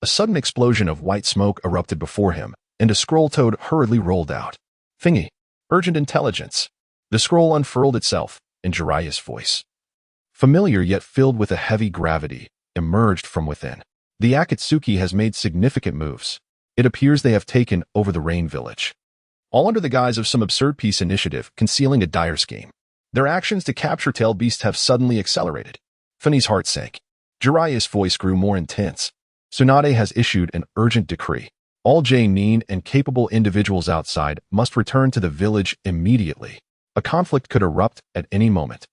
a sudden explosion of white smoke erupted before him, and a scroll toad hurriedly rolled out. "Feng Yi, urgent intelligence." The scroll unfurled itself, in Jiraiya's voice, familiar yet filled with a heavy gravity, emerged from within. "The Akatsuki has made significant moves. It appears they have taken over the Rain Village, all under the guise of some absurd peace initiative concealing a dire scheme. Their actions to capture Tail Beast have suddenly accelerated." Feng Yi's heart sank. Jiraiya's voice grew more intense. "Tsunade has issued an urgent decree. All Nin and capable individuals outside must return to the village immediately. A conflict could erupt at any moment.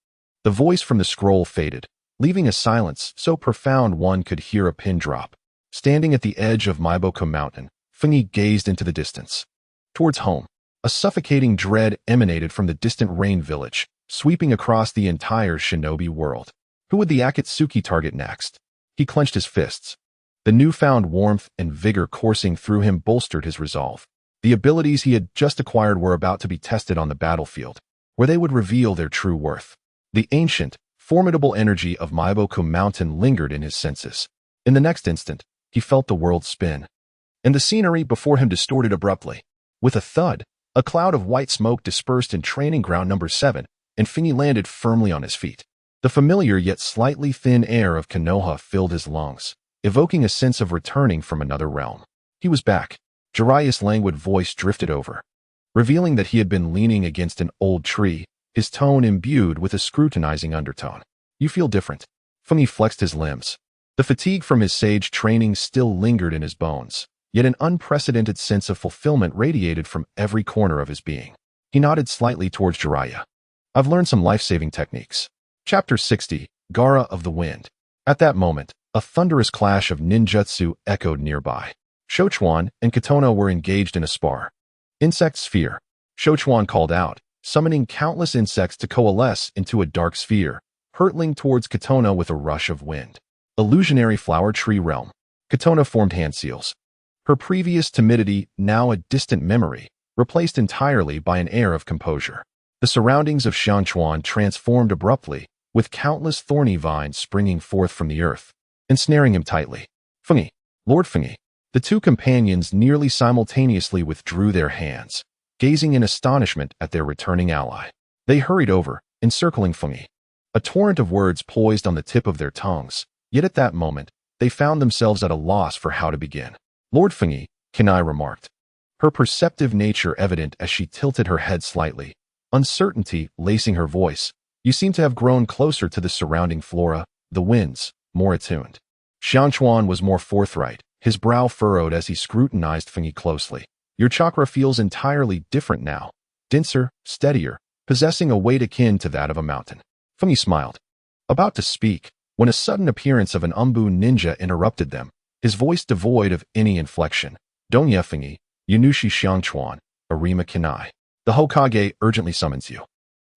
The voice from the scroll faded, leaving a silence so profound one could hear a pin drop. Standing at the edge of Maiboku Mountain, Fengyi gazed into the distance. Towards home, a suffocating dread emanated from the distant rain village, sweeping across the entire shinobi world. Who would the Akatsuki target next? He clenched his fists. The newfound warmth and vigor coursing through him bolstered his resolve. The abilities he had just acquired were about to be tested on the battlefield, where they would reveal their true worth. The ancient, formidable energy of Maiboku Mountain lingered in his senses. In the next instant, he felt the world spin, and the scenery before him distorted abruptly. With a thud, a cloud of white smoke dispersed in training ground number 7, and Fengyi landed firmly on his feet. The familiar yet slightly thin air of Konoha filled his lungs, evoking a sense of returning from another realm. He was back. Jiraiya's languid voice drifted over, revealing that he had been leaning against an old tree, his tone imbued with a scrutinizing undertone. You feel different. Fengyi flexed his limbs. The fatigue from his sage training still lingered in his bones, yet an unprecedented sense of fulfillment radiated from every corner of his being. He nodded slightly towards Jiraiya. I've learned some life-saving techniques. Chapter 60, Gaara of the Wind. At that moment, a thunderous clash of ninjutsu echoed nearby. Shochuan and Katona were engaged in a spar. Insect sphere. Shochuan called out, summoning countless insects to coalesce into a dark sphere, hurtling towards Katona with a rush of wind. Illusionary flower tree realm. Katona formed hand seals. Her previous timidity, now a distant memory, replaced entirely by an air of composure. The surroundings of Xiangchuan transformed abruptly, with countless thorny vines springing forth from the earth, ensnaring him tightly. Fengyi, Lord Fengyi. The two companions nearly simultaneously withdrew their hands, gazing in astonishment at their returning ally. They hurried over, encircling Fengyi. A torrent of words poised on the tip of their tongues, yet at that moment, they found themselves at a loss for how to begin. Lord Fengyi, Kanai remarked, her perceptive nature evident as she tilted her head slightly, uncertainty lacing her voice. You seem to have grown closer to the surrounding flora, the winds, more attuned. Xiangchuan was more forthright, his brow furrowed as he scrutinized Fengyi closely. Your chakra feels entirely different now, denser, steadier, possessing a weight akin to that of a mountain. Fengyi smiled, about to speak, when a sudden appearance of an Umbu ninja interrupted them, his voice devoid of any inflection. Donya Fengyi, Yunushi Xiangchuan, Arima Kanai. The Hokage urgently summons you.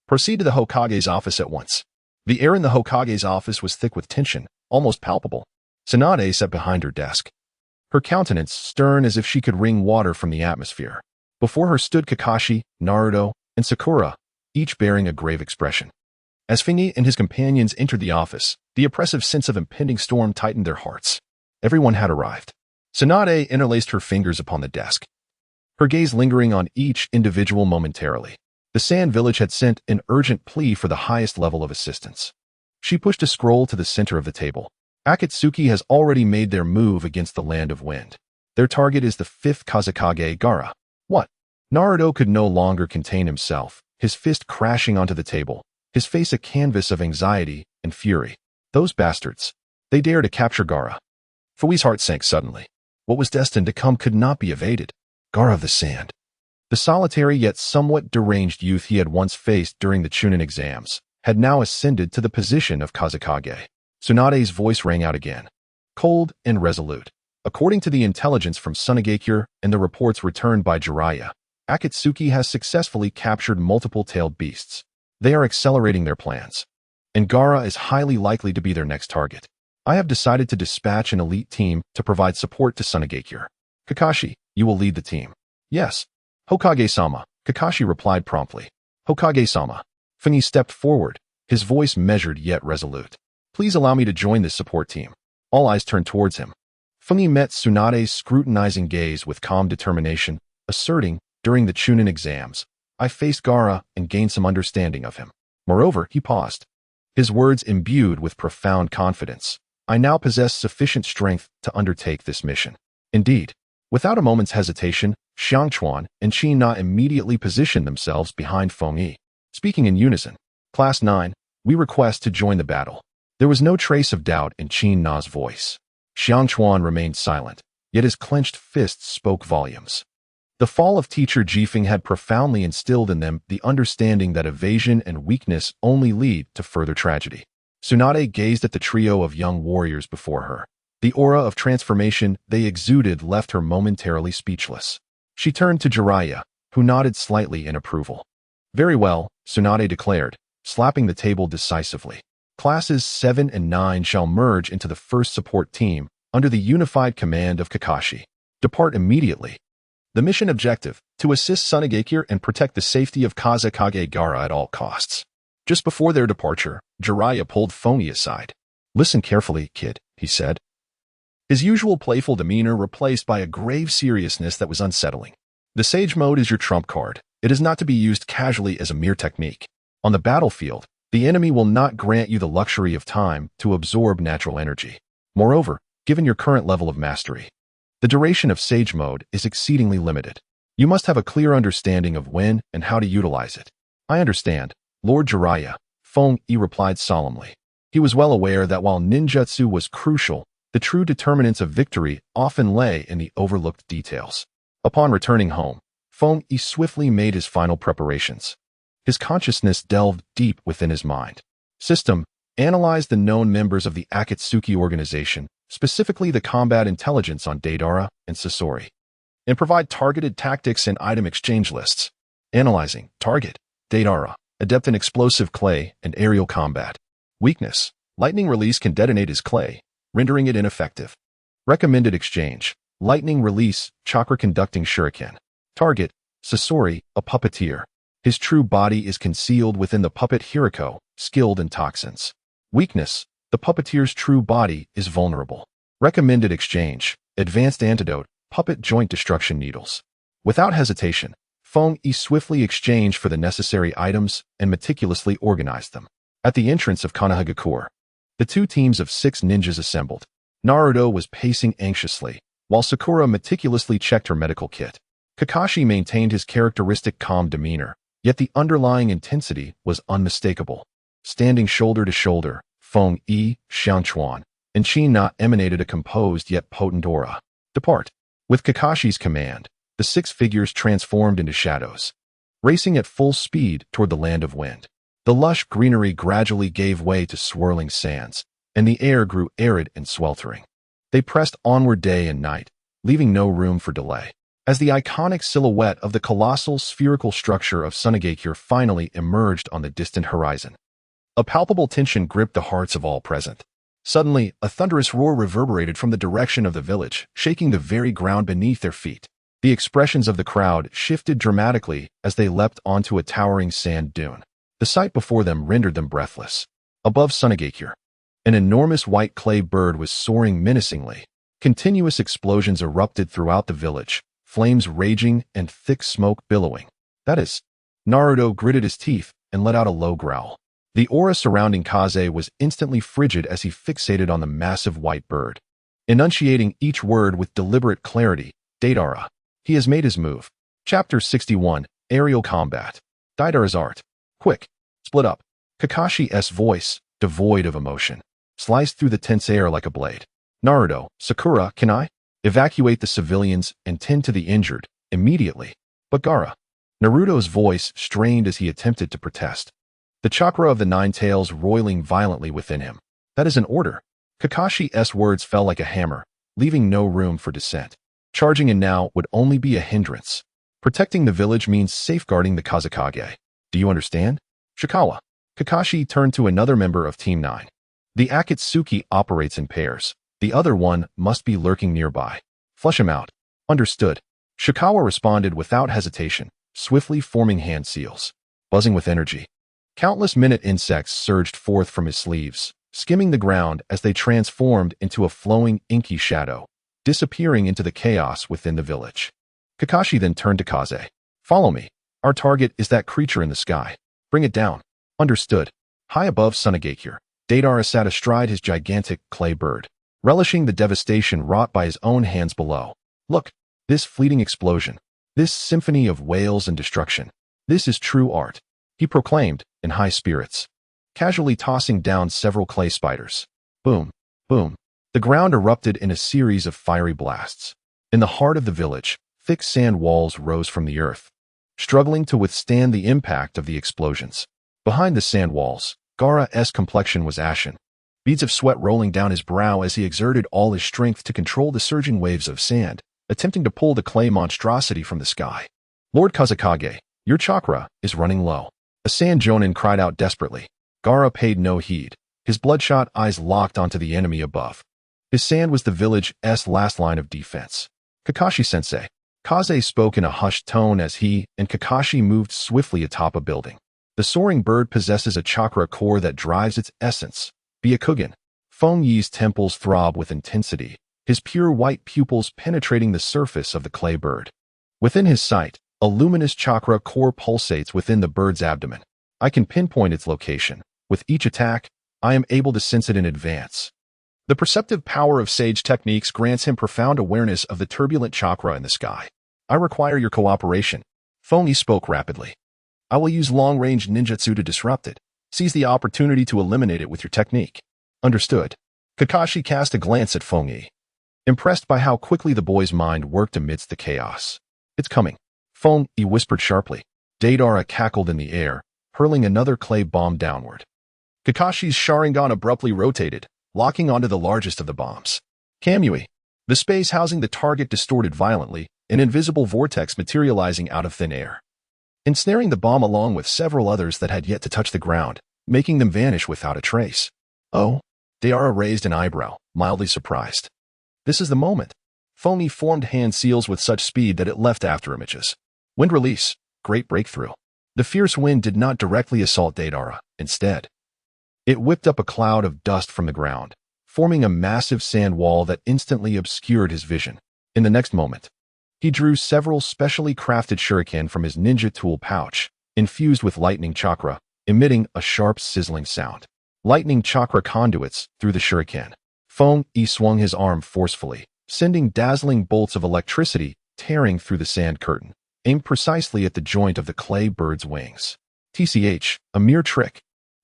Proceed to the Hokage's office at once. The air in the Hokage's office was thick with tension, almost palpable. Tsunade sat behind her desk, her countenance stern as if she could wring water from the atmosphere. Before her stood Kakashi, Naruto, and Sakura, each bearing a grave expression. As Fengyi and his companions entered the office, the oppressive sense of impending storm tightened their hearts. Everyone had arrived. Tsunade interlaced her fingers upon the desk, her gaze lingering on each individual momentarily. The Sand Village had sent an urgent plea for the highest level of assistance. She pushed a scroll to the center of the table. Akatsuki has already made their move against the Land of Wind. Their target is the 5th Kazekage Gaara. What? Naruto could no longer contain himself, his fist crashing onto the table, his face a canvas of anxiety and fury. Those bastards. They dare to capture Gaara. Fui's heart sank suddenly. What was destined to come could not be evaded. Gaara of the Sand. The solitary yet somewhat deranged youth he had once faced during the Chunin exams had now ascended to the position of Kazekage. Tsunade's voice rang out again, cold and resolute. According to the intelligence from Tsunade and the reports returned by Jiraiya, Akatsuki has successfully captured multiple tailed beasts. They are accelerating their plans, and Gaara is highly likely to be their next target. I have decided to dispatch an elite team to provide support to Tsunade. Kakashi, you will lead the team. Yes. Hokage-sama, Kakashi replied promptly. Hokage-sama. Fengyi stepped forward, his voice measured yet resolute. Please allow me to join this support team. All eyes turned towards him. Fengyi met Tsunade's scrutinizing gaze with calm determination, asserting, during the Chunin exams, I faced Gaara and gained some understanding of him. Moreover, he paused, his words imbued with profound confidence. I now possess sufficient strength to undertake this mission. Indeed, without a moment's hesitation, Xiangchuan and Chen immediately positioned themselves behind Fengyi. Speaking in unison, Class 9, we request to join the battle. There was no trace of doubt in Chen Na's voice. Xiangchuan remained silent, yet his clenched fists spoke volumes. The fall of teacher Jifeng had profoundly instilled in them the understanding that evasion and weakness only lead to further tragedy. Tsunade gazed at the trio of young warriors before her. The aura of transformation they exuded left her momentarily speechless. She turned to Jiraiya, who nodded slightly in approval. "Very well," Tsunade declared, slapping the table decisively. "Classes 7 and 9 shall merge into the first support team under the unified command of Kakashi. Depart immediately. The mission objective, to assist Tsunade and protect the safety of Kazekage Gaara at all costs." Just before their departure, Jiraiya pulled Phony aside. "Listen carefully, kid," he said. His usual playful demeanor replaced by a grave seriousness that was unsettling. "The Sage Mode is your trump card. It is not to be used casually as a mere technique. On the battlefield, the enemy will not grant you the luxury of time to absorb natural energy. Moreover, given your current level of mastery, the duration of Sage Mode is exceedingly limited. You must have a clear understanding of when and how to utilize it." "I understand, Lord Jiraiya," Feng Yi replied solemnly. He was well aware that while ninjutsu was crucial, the true determinants of victory often lay in the overlooked details. Upon returning home, Feng Yi swiftly made his final preparations. His consciousness delved deep within his mind. System analyzed the known members of the Akatsuki organization, specifically the combat intelligence on Deidara and Sasori, and provide targeted tactics and item exchange lists. Analyzing target, Deidara, adept in explosive clay and aerial combat. Weakness, lightning release can detonate his clay, rendering it ineffective. Recommended exchange, lightning release, chakra-conducting shuriken. Target, Sasori, a puppeteer. His true body is concealed within the puppet Hiriko, skilled in toxins. Weakness, the puppeteer's true body is vulnerable. Recommended exchange, advanced antidote, puppet joint destruction needles. Without hesitation, Feng Yi swiftly exchanged for the necessary items and meticulously organized them. At the entrance of Konoha, the two teams of 6 ninjas assembled. Naruto was pacing anxiously, while Sakura meticulously checked her medical kit. Kakashi maintained his characteristic calm demeanor, yet the underlying intensity was unmistakable. Standing shoulder to shoulder, Feng Yi, Xianchuan, and Qin Na emanated a composed yet potent aura. "Depart." With Kakashi's command, the 6 figures transformed into shadows, racing at full speed toward the land of wind. The lush greenery gradually gave way to swirling sands, and the air grew arid and sweltering. They pressed onward day and night, leaving no room for delay. As the iconic silhouette of the colossal spherical structure of Tsunade finally emerged on the distant horizon, a palpable tension gripped the hearts of all present. Suddenly, a thunderous roar reverberated from the direction of the village, shaking the very ground beneath their feet. The expressions of the crowd shifted dramatically as they leapt onto a towering sand dune. The sight before them rendered them breathless. Above Tsunade, an enormous white clay bird was soaring menacingly. Continuous explosions erupted throughout the village, flames raging and thick smoke billowing. "That is..." Naruto gritted his teeth and let out a low growl. The aura surrounding Kaze was instantly frigid as he fixated on the massive white bird, enunciating each word with deliberate clarity. "Deidara. He has made his move." Chapter 61, Aerial Combat. Deidara's art. "Quick, split up." Kakashi's voice, devoid of emotion, sliced through the tense air like a blade. "Naruto, Sakura, can I evacuate the civilians and tend to the injured immediately?" "But Gaara." Naruto's voice strained as he attempted to protest, the chakra of the 9 tails roiling violently within him. "That is an order." Kakashi's words fell like a hammer, leaving no room for dissent. Charging in now would only be a hindrance. Protecting the village means safeguarding the Kazekage. Do you understand? Shikawa. Kakashi turned to another member of Team 9. "The Akatsuki operates in pairs. The other one must be lurking nearby. Flush him out." "Understood." Shikawa responded without hesitation, swiftly forming hand seals. Buzzing with energy, countless minute insects surged forth from his sleeves, skimming the ground as they transformed into a flowing inky shadow, disappearing into the chaos within the village. Kakashi then turned to Kaze. "Follow me. Our target is that creature in the sky. Bring it down." "Understood." High above Tsunade, Deidara sat astride his gigantic clay bird, relishing the devastation wrought by his own hands below. "Look, this fleeting explosion, this symphony of wails and destruction. This is true art," he proclaimed in high spirits, casually tossing down several clay spiders. Boom, boom. The ground erupted in a series of fiery blasts. In the heart of the village, thick sand walls rose from the earth, struggling to withstand the impact of the explosions. Behind the sand walls, Gaara's complexion was ashen, beads of sweat rolling down his brow as he exerted all his strength to control the surging waves of sand, attempting to pull the clay monstrosity from the sky. Lord Kazekage, your chakra is running low. A sand jonin cried out desperately. Gaara paid no heed, his bloodshot eyes locked onto the enemy above. His sand was the village's last line of defense. Kakashi-sensei. Kaze spoke in a hushed tone as he and Kakashi moved swiftly atop a building. The soaring bird possesses a chakra core that drives its essence. Byakugan. Feng Yi's temples throb with intensity, his pure white pupils penetrating the surface of the clay bird. Within his sight, a luminous chakra core pulsates within the bird's abdomen. I can pinpoint its location. With each attack, I am able to sense it in advance. The perceptive power of sage techniques grants him profound awareness of the turbulent chakra in the sky. I require your cooperation. Feng Yi spoke rapidly. I will use long-range ninjutsu to disrupt it. Seize the opportunity to eliminate it with your technique. Understood. Kakashi cast a glance at Feng Yi, impressed by how quickly the boy's mind worked amidst the chaos. It's coming. Feng Yi whispered sharply. Deidara cackled in the air, hurling another clay bomb downward. Kakashi's Sharingan abruptly rotated, locking onto the largest of the bombs. Kamui. The space housing the target distorted violently, an invisible vortex materializing out of thin air, ensnaring the bomb along with several others that had yet to touch the ground, making them vanish without a trace. Oh, Deidara raised an eyebrow, mildly surprised. This is the moment. Feng Yi formed hand seals with such speed that it left afterimages. Wind release, great breakthrough. The fierce wind did not directly assault Deidara. Instead, it whipped up a cloud of dust from the ground, forming a massive sand wall that instantly obscured his vision. In the next moment, he drew several specially crafted shuriken from his ninja tool pouch, infused with lightning chakra, emitting a sharp sizzling sound. Lightning chakra conduits through the shuriken. Feng Yi swung his arm forcefully, sending dazzling bolts of electricity tearing through the sand curtain, aimed precisely at the joint of the clay bird's wings. TCH, a mere trick.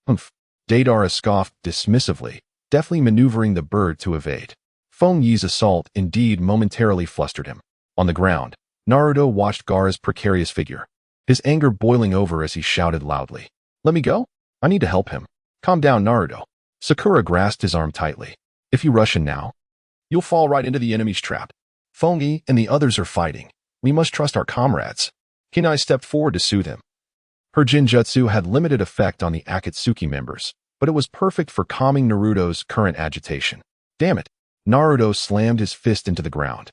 Humph. Deidara scoffed dismissively, deftly maneuvering the bird to evade. Feng Yi's assault indeed momentarily flustered him. On the ground, Naruto watched Gaara's precarious figure, his anger boiling over as he shouted loudly. Let me go? I need to help him. Calm down, Naruto. Sakura grasped his arm tightly. If you rush in now, you'll fall right into the enemy's trap. Feng Yi and the others are fighting. We must trust our comrades. Kinai stepped forward to soothe him. Her Jinjutsu had limited effect on the Akatsuki members, but it was perfect for calming Naruto's current agitation. Damn it. Naruto slammed his fist into the ground,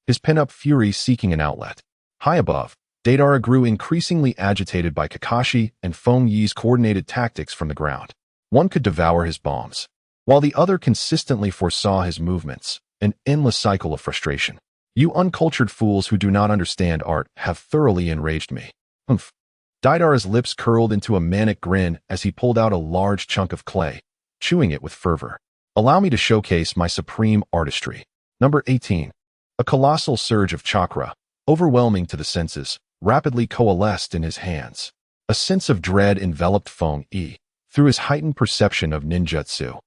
his pent-up fury seeking an outlet. High above, Deidara grew increasingly agitated by Kakashi and Feng Yi's coordinated tactics from the ground. One could devour his bombs, while the other consistently foresaw his movements, an endless cycle of frustration. You uncultured fools who do not understand art have thoroughly enraged me. Humph. Deidara's lips curled into a manic grin as he pulled out a large chunk of clay, chewing it with fervor. Allow me to showcase my supreme artistry. Number 18. A colossal surge of chakra, overwhelming to the senses, rapidly coalesced in his hands. A sense of dread enveloped Feng Yi through his heightened perception of ninjutsu.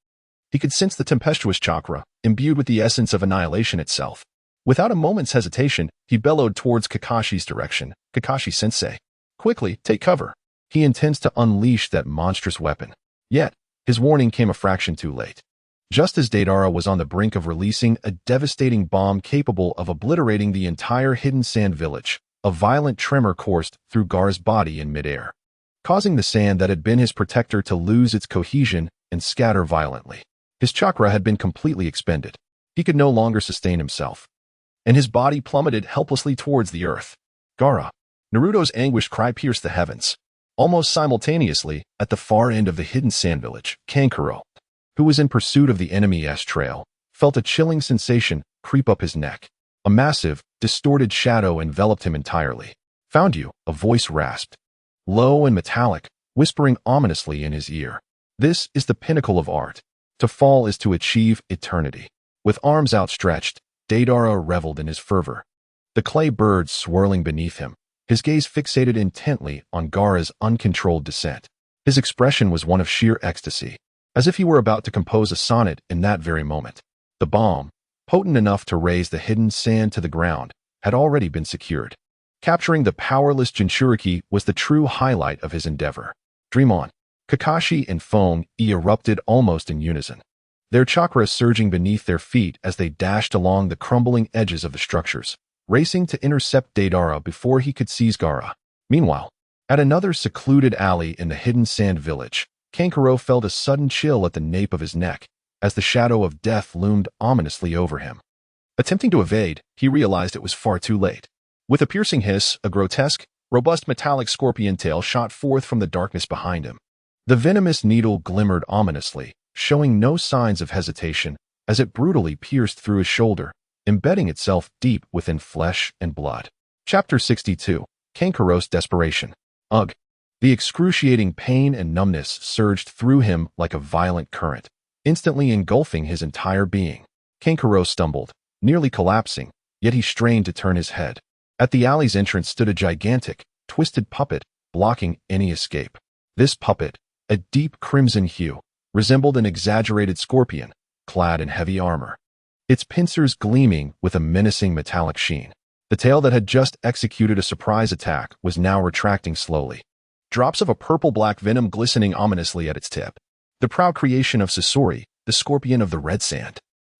He could sense the tempestuous chakra, imbued with the essence of annihilation itself. Without a moment's hesitation, he bellowed towards Kakashi's direction. Kakashi-sensei, quickly, take cover. He intends to unleash that monstrous weapon. Yet, his warning came a fraction too late. Just as Deidara was on the brink of releasing a devastating bomb capable of obliterating the entire hidden sand village, a violent tremor coursed through Gaara's body in midair, causing the sand that had been his protector to lose its cohesion and scatter violently. His chakra had been completely expended. He could no longer sustain himself, and his body plummeted helplessly towards the earth. Gaara. Naruto's anguished cry pierced the heavens. Almost simultaneously, at the far end of the hidden sand village, Kankuro, who was in pursuit of the enemy's trail, felt a chilling sensation creep up his neck. A massive, distorted shadow enveloped him entirely. Found you, a voice rasped, low and metallic, whispering ominously in his ear. This is the pinnacle of art. To fall is to achieve eternity. With arms outstretched, Deidara reveled in his fervor. The clay bird swirling beneath him, his gaze fixated intently on Gaara's uncontrolled descent. His expression was one of sheer ecstasy, as if he were about to compose a sonnet in that very moment. The bomb, potent enough to raise the hidden sand to the ground, had already been secured. Capturing the powerless Jinchuriki was the true highlight of his endeavor. Dream on. Kakashi and Fong erupted almost in unison, their chakra surging beneath their feet as they dashed along the crumbling edges of the structures, racing to intercept Deidara before he could seize Gaara. Meanwhile, at another secluded alley in the hidden sand village, Kankuro felt a sudden chill at the nape of his neck as the shadow of death loomed ominously over him. Attempting to evade, he realized it was far too late. With a piercing hiss, a grotesque, robust metallic scorpion tail shot forth from the darkness behind him. The venomous needle glimmered ominously, showing no signs of hesitation as it brutally pierced through his shoulder, embedding itself deep within flesh and blood. Chapter 62. Kankuro's Desperation. Ugh! The excruciating pain and numbness surged through him like a violent current, instantly engulfing his entire being. Kankuro stumbled, nearly collapsing, yet he strained to turn his head. At the alley's entrance stood a gigantic, twisted puppet, blocking any escape. This puppet, a deep crimson hue, resembled an exaggerated scorpion, clad in heavy armor, its pincers gleaming with a menacing metallic sheen. The tail that had just executed a surprise attack was now retracting slowly, drops of a purple-black venom glistening ominously at its tip. The proud creation of Sasori, the scorpion of the red sand.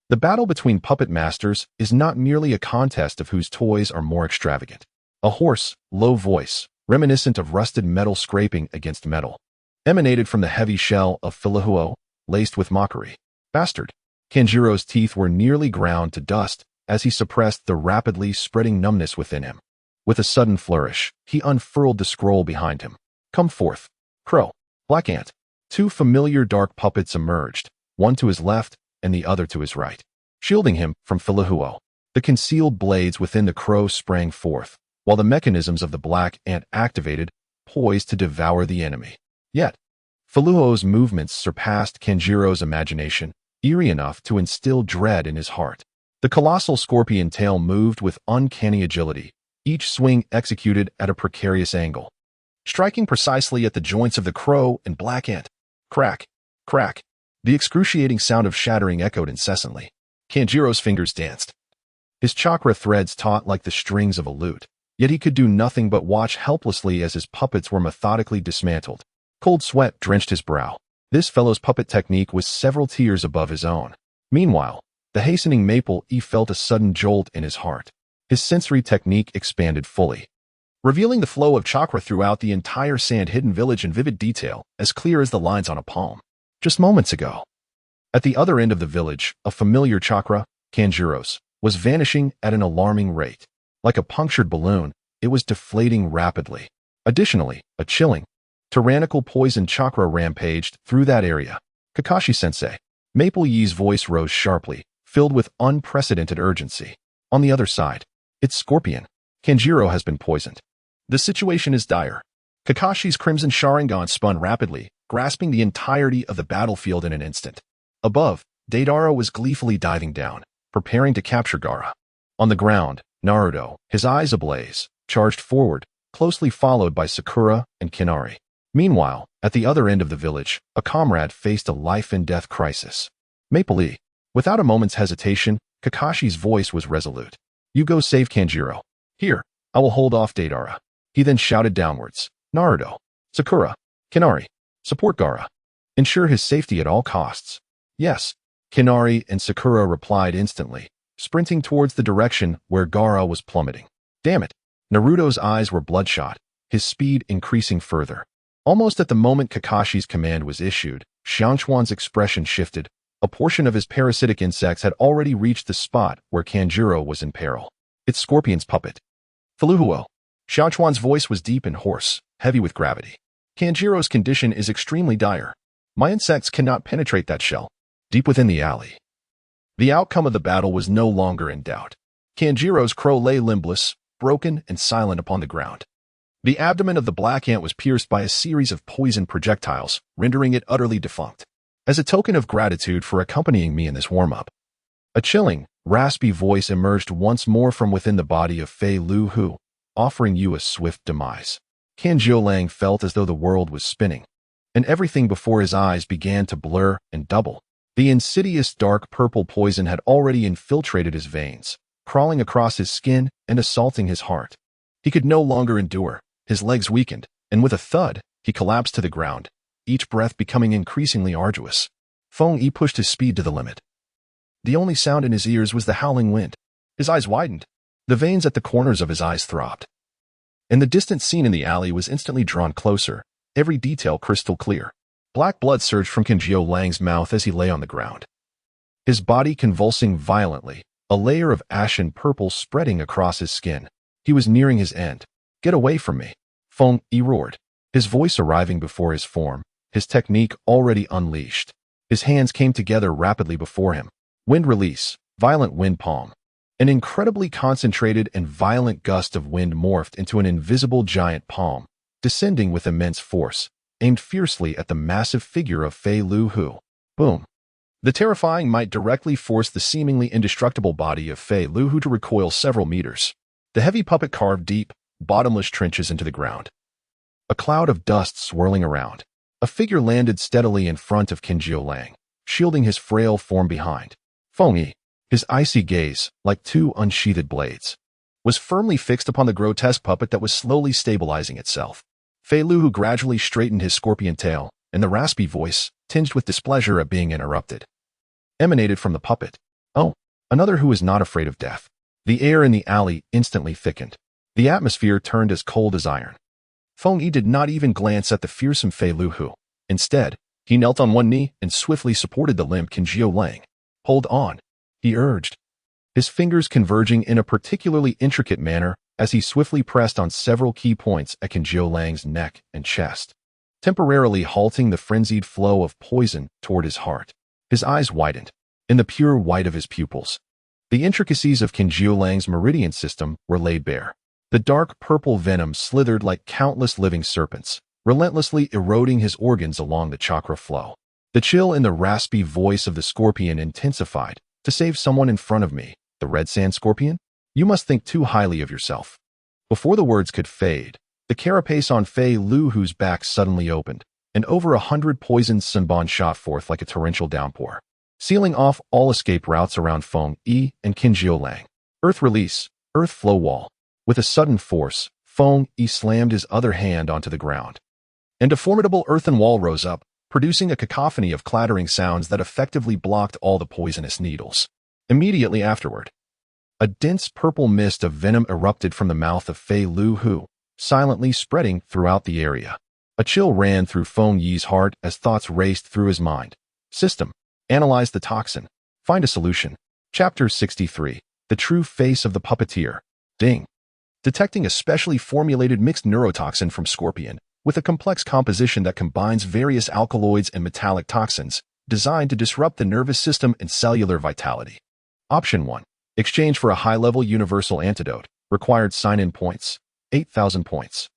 The battle between puppet masters is not merely a contest of whose toys are more extravagant. A hoarse, low voice, reminiscent of rusted metal scraping against metal, emanated from the heavy shell of Filahuo, laced with mockery. Bastard! Kanjuro's teeth were nearly ground to dust as he suppressed the rapidly spreading numbness within him. With a sudden flourish, he unfurled the scroll behind him. Come forth. Crow. Black Ant. Two familiar dark puppets emerged, one to his left and the other to his right, shielding him from Filahuo. The concealed blades within the crow sprang forth, while the mechanisms of the Black Ant activated, poised to devour the enemy. Yet, Filahuo's movements surpassed Kanjuro's imagination, eerie enough to instill dread in his heart. The colossal scorpion tail moved with uncanny agility, each swing executed at a precarious angle, striking precisely at the joints of the crow and Black Ant. Crack, crack. The excruciating sound of shattering echoed incessantly. Kanjuro's fingers danced, his chakra threads taut like the strings of a lute, yet he could do nothing but watch helplessly as his puppets were methodically dismantled. Cold sweat drenched his brow. This fellow's puppet technique was several tiers above his own. Meanwhile, the hastening Maple felt a sudden jolt in his heart. His sensory technique expanded fully, revealing the flow of chakra throughout the entire sand-hidden village in vivid detail, as clear as the lines on a palm. Just moments ago, at the other end of the village, a familiar chakra, Kanjuro's, was vanishing at an alarming rate. Like a punctured balloon, it was deflating rapidly. Additionally, a chilling, tyrannical poison chakra rampaged through that area. Kakashi-sensei. Maple Yi's voice rose sharply, filled with unprecedented urgency. On the other side, it's Scorpion. Kanjuro has been poisoned. The situation is dire. Kakashi's crimson Sharingan spun rapidly, grasping the entirety of the battlefield in an instant. Above, Deidara was gleefully diving down, preparing to capture Gaara. On the ground, Naruto, his eyes ablaze, charged forward, closely followed by Sakura and Kinari. Meanwhile, at the other end of the village, a comrade faced a life-and-death crisis. Maple Yi. Without a moment's hesitation, Kakashi's voice was resolute. You go save Kanjuro. Here, I will hold off Deidara. He then shouted downwards. Naruto, Sakura, Kinari, support Gaara. Ensure his safety at all costs. Yes. Kinari and Sakura replied instantly, sprinting towards the direction where Gaara was plummeting. Damn it. Naruto's eyes were bloodshot, his speed increasing further. Almost at the moment Kakashi's command was issued, Xianchuan's expression shifted. A portion of his parasitic insects had already reached the spot where Kanjuro was in peril. It's Scorpion's puppet. Filahuo. Xiaochuan's voice was deep and hoarse, heavy with gravity. Kanjuro's condition is extremely dire. My insects cannot penetrate that shell. Deep within the alley. The outcome of the battle was no longer in doubt. Kanjuro's crow lay limbless, broken and silent upon the ground. The abdomen of the Black Ant was pierced by a series of poison projectiles, rendering it utterly defunct. As a token of gratitude for accompanying me in this warm-up, a chilling, raspy voice emerged once more from within the body of Fei Lu Hu, offering you a swift demise. Kanjo Lang felt as though the world was spinning, and everything before his eyes began to blur and double. The insidious dark purple poison had already infiltrated his veins, crawling across his skin and assaulting his heart. He could no longer endure. His legs weakened, and with a thud, he collapsed to the ground, each breath becoming increasingly arduous. Feng Yi pushed his speed to the limit. The only sound in his ears was the howling wind. His eyes widened. The veins at the corners of his eyes throbbed. And the distant scene in the alley was instantly drawn closer, every detail crystal clear. Black blood surged from Qinjiu Lang's mouth as he lay on the ground. His body convulsing violently, a layer of ashen purple spreading across his skin. He was nearing his end. "Get away from me!" Feng Yi roared, his voice arriving before his form, his technique already unleashed. His hands came together rapidly before him. Wind release, violent wind palm. An incredibly concentrated and violent gust of wind morphed into an invisible giant palm, descending with immense force, aimed fiercely at the massive figure of Fei Lu Hu. Boom! The terrifying might directly forced the seemingly indestructible body of Fei Lu Hu to recoil several meters. The heavy puppet carved deep, bottomless trenches into the ground. A cloud of dust swirling around. A figure landed steadily in front of Qinjiu Lang, shielding his frail form behind. Feng Yi, his icy gaze, like two unsheathed blades, was firmly fixed upon the grotesque puppet that was slowly stabilizing itself. Fei Lu Hu gradually straightened his scorpion tail, and the raspy voice, tinged with displeasure at being interrupted, emanated from the puppet. "Oh, another who is not afraid of death." The air in the alley instantly thickened. The atmosphere turned as cold as iron. Feng Yi did not even glance at the fearsome Fei Lu Hu. Instead, he knelt on one knee and swiftly supported the limp Qinjiu Lang. "Hold on," he urged, his fingers converging in a particularly intricate manner as he swiftly pressed on several key points at Qinjiu Lang's neck and chest, temporarily halting the frenzied flow of poison toward his heart. His eyes widened, in the pure white of his pupils. The intricacies of Qinjiu Lang's meridian system were laid bare. The dark purple venom slithered like countless living serpents, relentlessly eroding his organs along the chakra flow. The chill in the raspy voice of the scorpion intensified. "To save someone in front of me, the red sand scorpion? You must think too highly of yourself." Before the words could fade, the carapace on Fei Lu Hu's back suddenly opened, and over 100 poisoned sunbon shot forth like a torrential downpour, sealing off all escape routes around Feng Yi and Qinjiu Lang. Earth release, earth flow wall. With a sudden force, Feng Yi slammed his other hand onto the ground, and a formidable earthen wall rose up, producing a cacophony of clattering sounds that effectively blocked all the poisonous needles. Immediately afterward, a dense purple mist of venom erupted from the mouth of Fei Lu Hu, silently spreading throughout the area. A chill ran through Feng Yi's heart as thoughts raced through his mind. System. Analyze the toxin. Find a solution. Chapter 63. The True Face of the Puppeteer. Ding. Detecting a specially formulated mixed neurotoxin from Scorpion, with a complex composition that combines various alkaloids and metallic toxins, designed to disrupt the nervous system and cellular vitality. Option 1. Exchange for a high-level universal antidote. Required sign-in points. 8,000 points.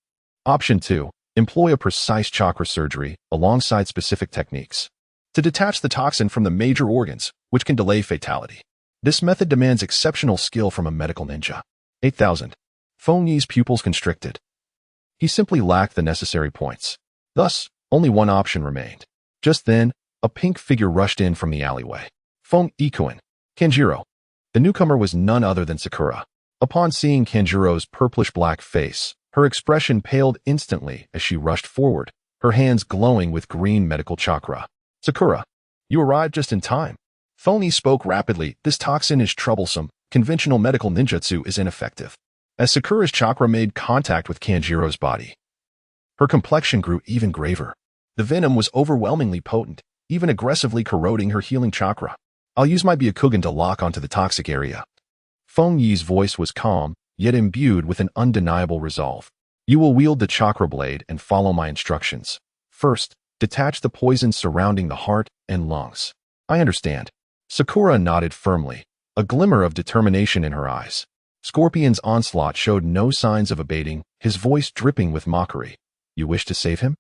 Option 2. Employ a precise chakra surgery alongside specific techniques to detach the toxin from the major organs, which can delay fatality. This method demands exceptional skill from a medical ninja. 8,000. Feng Yi's pupils constricted. He simply lacked the necessary points. Thus, only one option remained. Just then, a pink figure rushed in from the alleyway. Feng Yi-kun. Kenjiro. The newcomer was none other than Sakura. Upon seeing Kenjiro's purplish-black face, her expression paled instantly as she rushed forward, her hands glowing with green medical chakra. "Sakura, you arrived just in time." Feng Yi spoke rapidly. "This toxin is troublesome. Conventional medical ninjutsu is ineffective." As Sakura's chakra made contact with Kenjiro's body, her complexion grew even graver. The venom was overwhelmingly potent, even aggressively corroding her healing chakra. "I'll use my Byakugan to lock onto the toxic area." Feng Yi's voice was calm, yet imbued with an undeniable resolve. "You will wield the chakra blade and follow my instructions. First, detach the poison surrounding the heart and lungs." "I understand." Sakura nodded firmly, a glimmer of determination in her eyes. Scorpion's onslaught showed no signs of abating, his voice dripping with mockery. "You wish to save him?"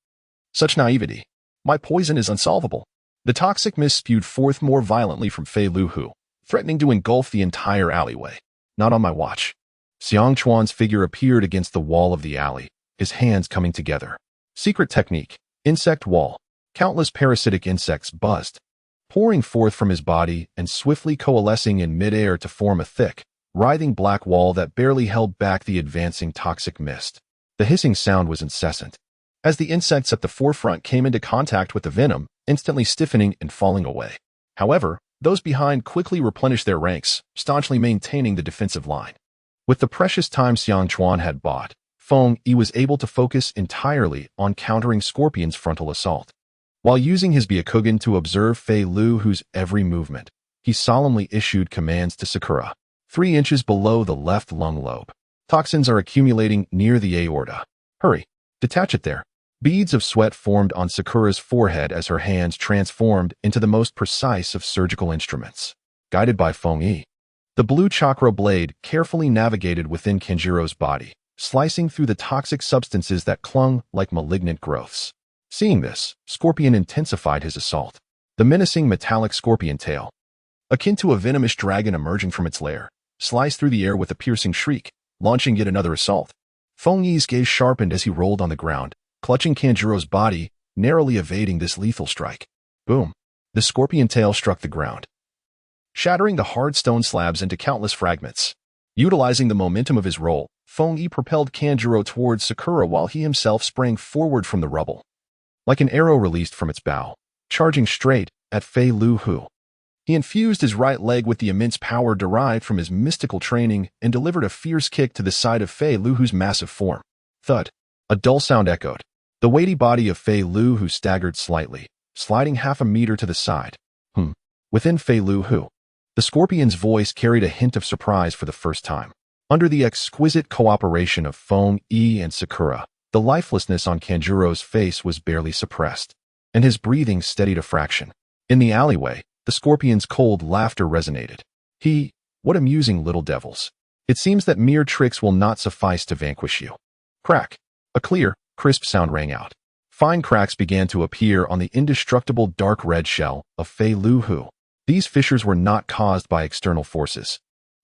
"Such naivety. My poison is unsolvable." The toxic mist spewed forth more violently from Fei Lu Hu, threatening to engulf the entire alleyway. "Not on my watch." Xiang Chuan's figure appeared against the wall of the alley, his hands coming together. Secret technique. Insect wall. Countless parasitic insects buzzed, pouring forth from his body and swiftly coalescing in midair to form a thick, writhing black wall that barely held back the advancing toxic mist. The hissing sound was incessant, as the insects at the forefront came into contact with the venom, instantly stiffening and falling away. However, those behind quickly replenished their ranks, staunchly maintaining the defensive line. With the precious time Xiang Chuan had bought, Feng Yi was able to focus entirely on countering Scorpion's frontal assault. While using his Byakugan to observe Fei Luhu's every movement, he solemnly issued commands to Sakura. 3 inches below the left lung lobe. Toxins are accumulating near the aorta. Hurry, detach it there. Beads of sweat formed on Sakura's forehead as her hands transformed into the most precise of surgical instruments. Guided by Feng Yi, the blue chakra blade carefully navigated within Kenjiro's body, slicing through the toxic substances that clung like malignant growths. Seeing this, Scorpion intensified his assault. The menacing metallic scorpion tail, akin to a venomous dragon emerging from its lair, sliced through the air with a piercing shriek, launching yet another assault. Feng Yi's gaze sharpened as he rolled on the ground, clutching Kenjiro's body, narrowly evading this lethal strike. Boom! The scorpion tail struck the ground, shattering the hard stone slabs into countless fragments. Utilizing the momentum of his roll, Feng Yi propelled Kenjiro towards Sakura while he himself sprang forward from the rubble, like an arrow released from its bow, charging straight at Fei Luhu. He infused his right leg with the immense power derived from his mystical training and delivered a fierce kick to the side of Fei Luhu's massive form. Thud! A dull sound echoed. The weighty body of Fei Luhu staggered slightly, sliding half a meter to the side. Within Fei Luhu, the scorpion's voice carried a hint of surprise for the first time. Under the exquisite cooperation of Feng Yi and Sakura, the lifelessness on Kenjiro's face was barely suppressed, and his breathing steadied a fraction. In the alleyway, the scorpion's cold laughter resonated. What amusing little devils. It seems that mere tricks will not suffice to vanquish you. Crack! A clear, crisp sound rang out. Fine cracks began to appear on the indestructible dark red shell of Fei Luhu. These fissures were not caused by external forces,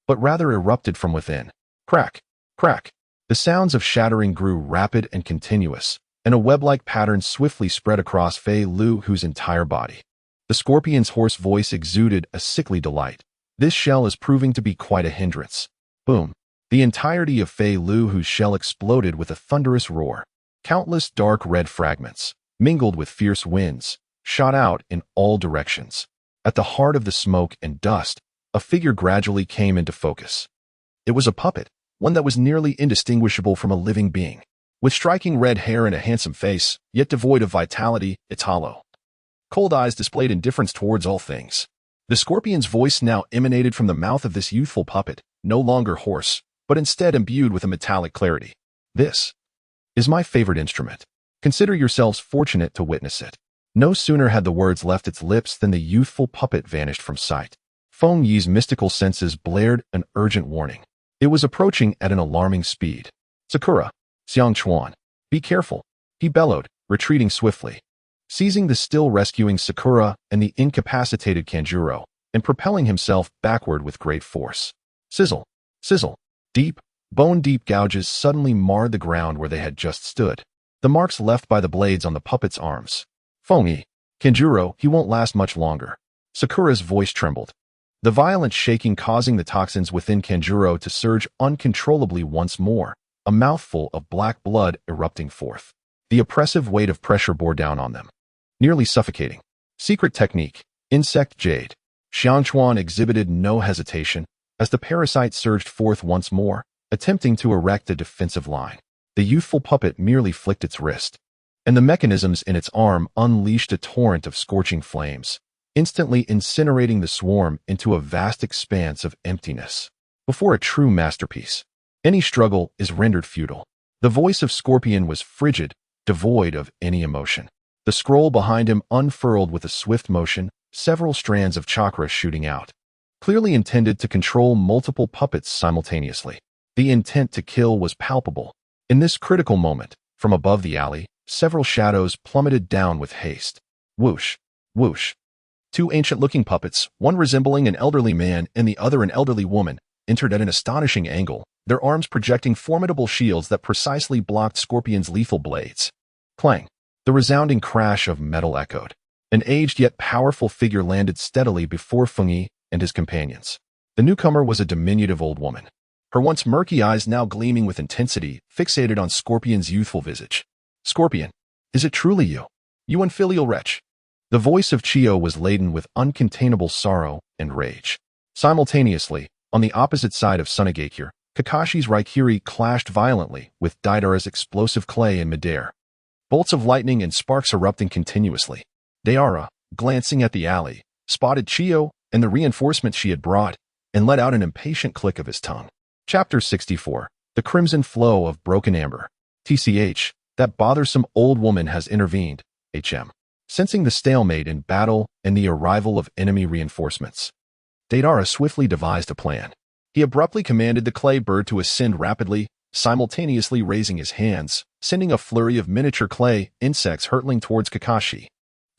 but rather erupted from within. Crack! Crack! The sounds of shattering grew rapid and continuous, and a web-like pattern swiftly spread across Fei Luhu's entire body. The scorpion's hoarse voice exuded a sickly delight. This shell is proving to be quite a hindrance. Boom! The entirety of Fei Luhu's shell exploded with a thunderous roar. Countless dark red fragments, mingled with fierce winds, shot out in all directions. At the heart of the smoke and dust, a figure gradually came into focus. It was a puppet, one that was nearly indistinguishable from a living being. With striking red hair and a handsome face, yet devoid of vitality, it's hollow. Cold eyes displayed indifference towards all things. The scorpion's voice now emanated from the mouth of this youthful puppet, no longer hoarse, but instead imbued with a metallic clarity. This is my favorite instrument. Consider yourselves fortunate to witness it. No sooner had the words left its lips than the youthful puppet vanished from sight. Feng Yi's mystical senses blared an urgent warning. It was approaching at an alarming speed. Sakura, Xiang Chuan, be careful, he bellowed, retreating swiftly. Seizing the still rescuing Sakura and the incapacitated Kenjiro, and propelling himself backward with great force. Sizzle! Sizzle! Deep, bone-deep gouges suddenly marred the ground where they had just stood. The marks left by the blades on the puppet's arms. Feng Yi, Kenjiro, he won't last much longer. Sakura's voice trembled, the violent shaking causing the toxins within Kenjiro to surge uncontrollably once more, a mouthful of black blood erupting forth. The oppressive weight of pressure bore down on them, nearly suffocating. Secret technique, insect jade. Xiang Chuan exhibited no hesitation as the parasite surged forth once more, attempting to erect a defensive line. The youthful puppet merely flicked its wrist, and the mechanisms in its arm unleashed a torrent of scorching flames, instantly incinerating the swarm into a vast expanse of emptiness. Before a true masterpiece, any struggle is rendered futile. The voice of Scorpion was frigid, devoid of any emotion. The scroll behind him unfurled with a swift motion, several strands of chakra shooting out, clearly intended to control multiple puppets simultaneously. The intent to kill was palpable. In this critical moment, from above the alley, several shadows plummeted down with haste. Whoosh! Whoosh! 2 ancient-looking puppets, one resembling an elderly man and the other an elderly woman, entered at an astonishing angle, their arms projecting formidable shields that precisely blocked Scorpion's lethal blades. Clang! The resounding crash of metal echoed. An aged yet powerful figure landed steadily before Fengyi and his companions. The newcomer was a diminutive old woman, her once murky eyes now gleaming with intensity, fixated on Scorpion's youthful visage. "Scorpion, is it truly you? You unfilial wretch?" The voice of Chiyo was laden with uncontainable sorrow and rage. Simultaneously, on the opposite side of Tsunade, Kakashi's Raikiri clashed violently with Deidara's explosive clay in midair. Bolts of lightning and sparks erupting continuously. Deidara, glancing at the alley, spotted Chiyo and the reinforcements she had brought, and let out an impatient click of his tongue. Chapter 64. The Crimson Flow of Broken Amber. TCH, that bothersome old woman has intervened, HM. Sensing the stalemate in battle and the arrival of enemy reinforcements, Deidara swiftly devised a plan. He abruptly commanded the clay bird to ascend rapidly, simultaneously raising his hands, sending a flurry of miniature clay insects hurtling towards Kakashi.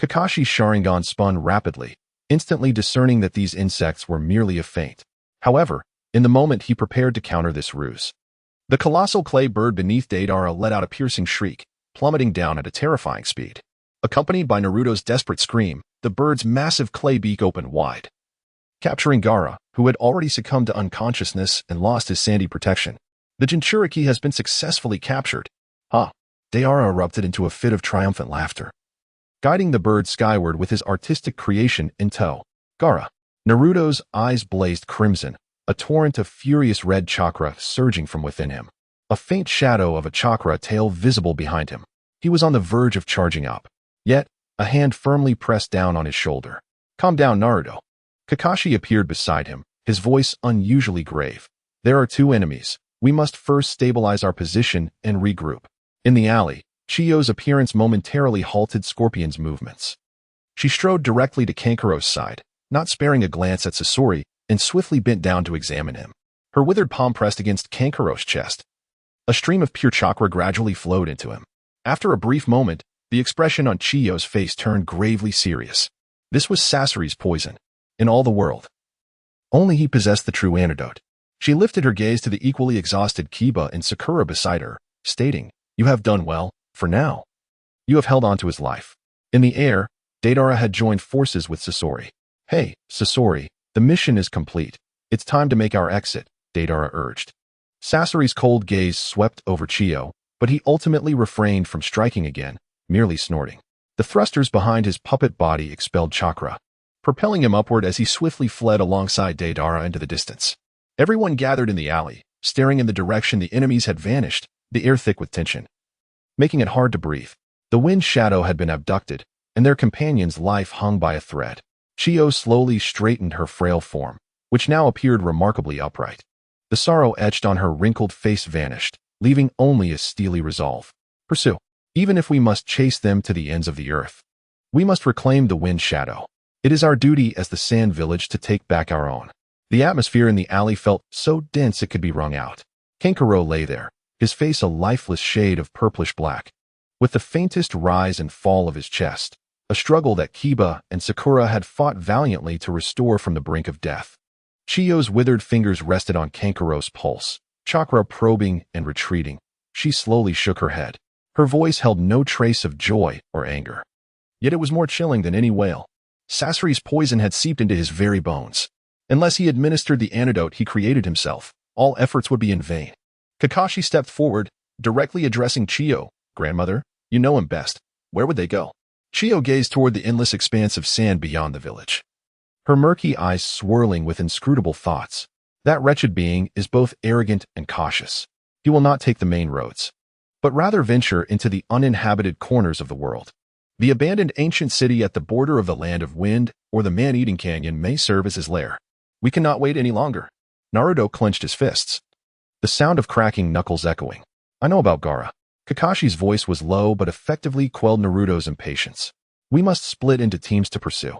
Kakashi's Sharingan spun rapidly, instantly discerning that these insects were merely a feint. However, in the moment he prepared to counter this ruse. The colossal clay bird beneath Deidara let out a piercing shriek, plummeting down at a terrifying speed. Accompanied by Naruto's desperate scream, the bird's massive clay beak opened wide, capturing Gaara, who had already succumbed to unconsciousness and lost his sandy protection. The Jinchuriki has been successfully captured. Deidara erupted into a fit of triumphant laughter, guiding the bird skyward with his artistic creation in tow. Gaara. Naruto's eyes blazed crimson, a torrent of furious red chakra surging from within him. A faint shadow of a chakra tail visible behind him. He was on the verge of charging up. Yet, a hand firmly pressed down on his shoulder. "Calm down, Naruto." Kakashi appeared beside him, his voice unusually grave. "There are two enemies. We must first stabilize our position and regroup." In the alley, Chiyo's appearance momentarily halted Scorpion's movements. She strode directly to Kankuro's side, not sparing a glance at Sasori, and swiftly bent down to examine him. Her withered palm pressed against Kankuro's chest. A stream of pure chakra gradually flowed into him. After a brief moment, the expression on Chiyo's face turned gravely serious. This was Sasori's poison. In all the world, only he possessed the true antidote. She lifted her gaze to the equally exhausted Kiba and Sakura beside her, stating, "You have done well, for now. You have held on to his life." In the air, Deidara had joined forces with Sasori. "Hey, Sasori, the mission is complete. It's time to make our exit," Deidara urged. Sasori's cold gaze swept over Chiyo, but he ultimately refrained from striking again, merely snorting. The thrusters behind his puppet body expelled chakra, propelling him upward as he swiftly fled alongside Deidara into the distance. Everyone gathered in the alley, staring in the direction the enemies had vanished, the air thick with tension, making it hard to breathe. The wind shadow had been abducted, and their companion's life hung by a thread. Chiyo slowly straightened her frail form, which now appeared remarkably upright. The sorrow etched on her wrinkled face vanished, leaving only a steely resolve. "Pursue. Even if we must chase them to the ends of the earth. We must reclaim the wind shadow. It is our duty as the Sand Village to take back our own." The atmosphere in the alley felt so dense it could be wrung out. Kankuro lay there, his face a lifeless shade of purplish black, with the faintest rise and fall of his chest, a struggle that Kiba and Sakura had fought valiantly to restore from the brink of death. Chiyo's withered fingers rested on Kankuro's pulse, chakra probing and retreating. She slowly shook her head. Her voice held no trace of joy or anger. Yet it was more chilling than any wail. Sasori's poison had seeped into his very bones. Unless he administered the antidote he created himself, all efforts would be in vain. Kakashi stepped forward, directly addressing Chiyo. "Grandmother, you know him best. Where would they go?" Chiyo gazed toward the endless expanse of sand beyond the village, her murky eyes swirling with inscrutable thoughts. "That wretched being is both arrogant and cautious. He will not take the main roads, but rather venture into the uninhabited corners of the world. The abandoned ancient city at the border of the Land of Wind or the Man-Eating Canyon may serve as his lair. We cannot wait any longer." Naruto clenched his fists, the sound of cracking knuckles echoing. "I know about Gaara." Kakashi's voice was low but effectively quelled Naruto's impatience. "We must split into teams to pursue.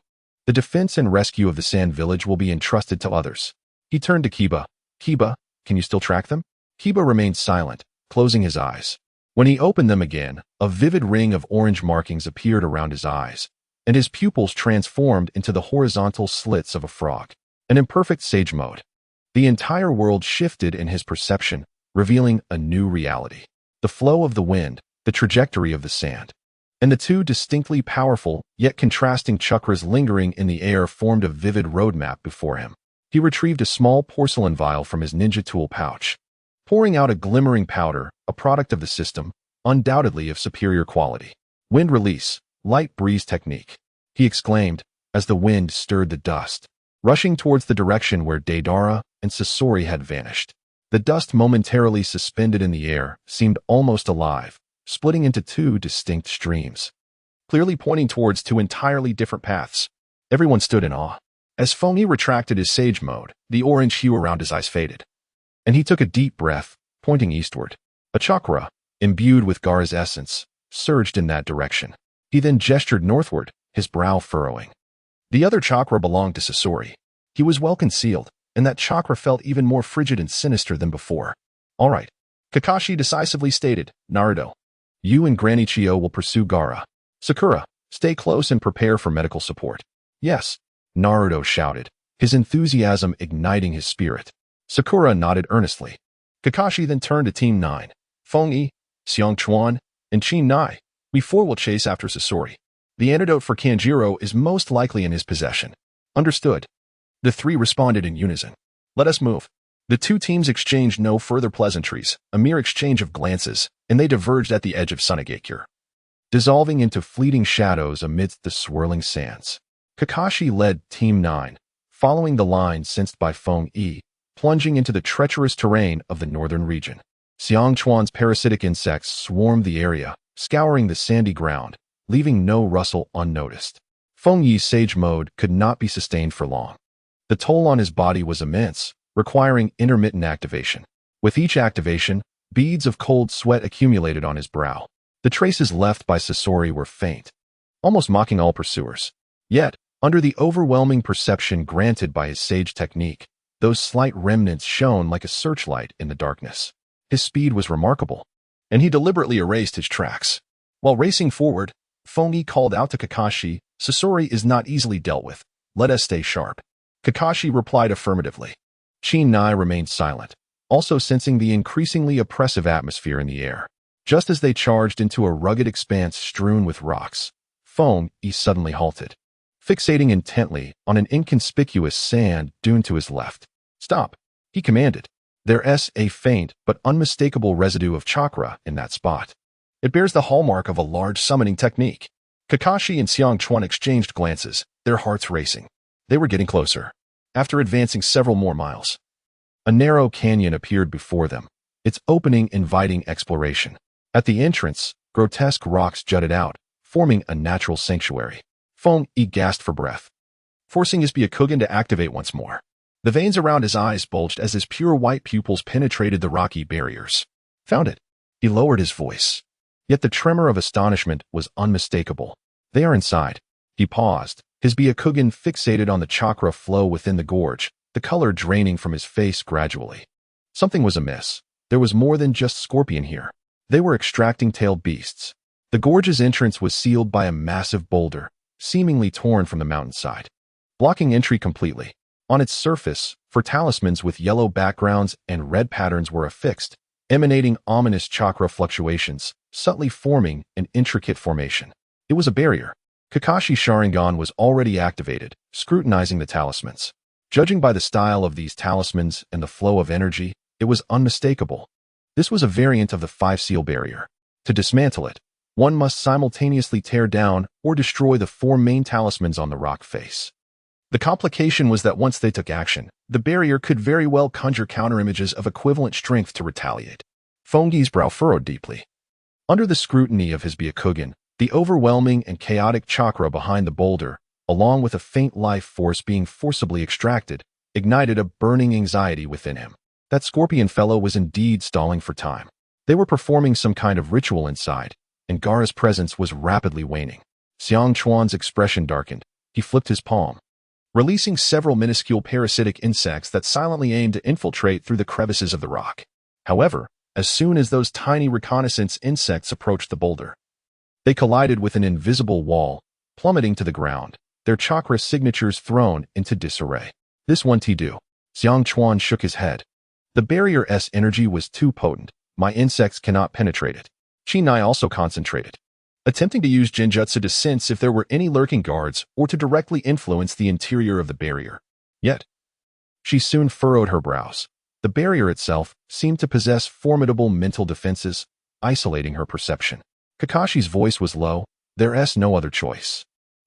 The defense and rescue of the Sand Village will be entrusted to others." He turned to Kiba. "Kiba, can you still track them?" Kiba remained silent, closing his eyes. When he opened them again, a vivid ring of orange markings appeared around his eyes, and his pupils transformed into the horizontal slits of a frog. An imperfect sage mode. The entire world shifted in his perception, revealing a new reality. The flow of the wind, the trajectory of the sand, and the two distinctly powerful, yet contrasting chakras lingering in the air formed a vivid roadmap before him. He retrieved a small porcelain vial from his ninja tool pouch, pouring out a glimmering powder, a product of the system, undoubtedly of superior quality. Wind release, light breeze technique, he exclaimed as the wind stirred the dust, rushing towards the direction where Deidara and Sasori had vanished. The dust momentarily suspended in the air seemed almost alive, splitting into two distinct streams, clearly pointing towards two entirely different paths. Everyone stood in awe. As Feng Yi retracted his sage mode, the orange hue around his eyes faded, and he took a deep breath, pointing eastward. A chakra, imbued with Gaara's essence, surged in that direction. He then gestured northward, his brow furrowing. The other chakra belonged to Sasori. He was well concealed, and that chakra felt even more frigid and sinister than before. All right, Kakashi decisively stated, Naruto, you and Granny Chio will pursue Gaara. Sakura, stay close and prepare for medical support. Yes, Naruto shouted, his enthusiasm igniting his spirit. Sakura nodded earnestly. Kakashi then turned to Team 9. Feng Yi, Xiang Chuan, and Chin Nai. We four will chase after Sasori. The antidote for Kanjiro is most likely in his possession. Understood. The three responded in unison. Let us move. The two teams exchanged no further pleasantries, a mere exchange of glances, and they diverged at the edge of Tsunade, dissolving into fleeting shadows amidst the swirling sands. Kakashi led Team 9, following the line sensed by Feng Yi, plunging into the treacherous terrain of the northern region. Xiang Chuan's parasitic insects swarmed the area, scouring the sandy ground, leaving no rustle unnoticed. Feng Yi's sage mode could not be sustained for long. The toll on his body was immense, requiring intermittent activation. With each activation, beads of cold sweat accumulated on his brow. The traces left by Sasori were faint, almost mocking all pursuers. Yet, under the overwhelming perception granted by his sage technique, those slight remnants shone like a searchlight in the darkness. His speed was remarkable, and he deliberately erased his tracks. While racing forward, Feng Yi called out to Kakashi, Sasori is not easily dealt with. Let us stay sharp. Kakashi replied affirmatively. Chin Nai remained silent, also sensing the increasingly oppressive atmosphere in the air. Just as they charged into a rugged expanse strewn with rocks, Feng Yi suddenly halted, fixating intently on an inconspicuous sand dune to his left. Stop, he commanded. There's a faint but unmistakable residue of chakra in that spot. It bears the hallmark of a large summoning technique. Kakashi and Xiang Chuan exchanged glances, their hearts racing. They were getting closer. After advancing several more miles, a narrow canyon appeared before them, its opening inviting exploration. At the entrance, grotesque rocks jutted out, forming a natural sanctuary. Feng Yi gasped for breath, forcing his Byakugan to activate once more. The veins around his eyes bulged as his pure white pupils penetrated the rocky barriers. Found it. He lowered his voice. Yet the tremor of astonishment was unmistakable. They are inside. He paused, his Byakugan fixated on the chakra flow within the gorge, the color draining from his face gradually. Something was amiss. There was more than just scorpion here. They were extracting tailed beasts. The gorge's entrance was sealed by a massive boulder, seemingly torn from the mountainside, blocking entry completely. On its surface, four talismans with yellow backgrounds and red patterns were affixed, emanating ominous chakra fluctuations, subtly forming an intricate formation. It was a barrier. Kakashi's Sharingan was already activated, scrutinizing the talismans. Judging by the style of these talismans and the flow of energy, it was unmistakable. This was a variant of the five-seal barrier. To dismantle it, one must simultaneously tear down or destroy the four main talismans on the rock face. The complication was that once they took action, the barrier could very well conjure counterimages of equivalent strength to retaliate. Feng Yi's brow furrowed deeply. Under the scrutiny of his Byakugan, the overwhelming and chaotic chakra behind the boulder, along with a faint life force being forcibly extracted, ignited a burning anxiety within him. That scorpion fellow was indeed stalling for time. They were performing some kind of ritual inside, and Gaara's presence was rapidly waning. Xiang Chuan's expression darkened. He flipped his palm, releasing several minuscule parasitic insects that silently aimed to infiltrate through the crevices of the rock. However, as soon as those tiny reconnaissance insects approached the boulder, they collided with an invisible wall, plummeting to the ground, their chakra signatures thrown into disarray. This won't do. Xiang Chuan shook his head. The barrier's energy was too potent. My insects cannot penetrate it. Chin Nai also concentrated. attempting to use Genjutsu to sense if there were any lurking guards or to directly influence the interior of the barrier. Yet, she soon furrowed her brows. The barrier itself seemed to possess formidable mental defenses, isolating her perception. Kakashi's voice was low. There's no other choice.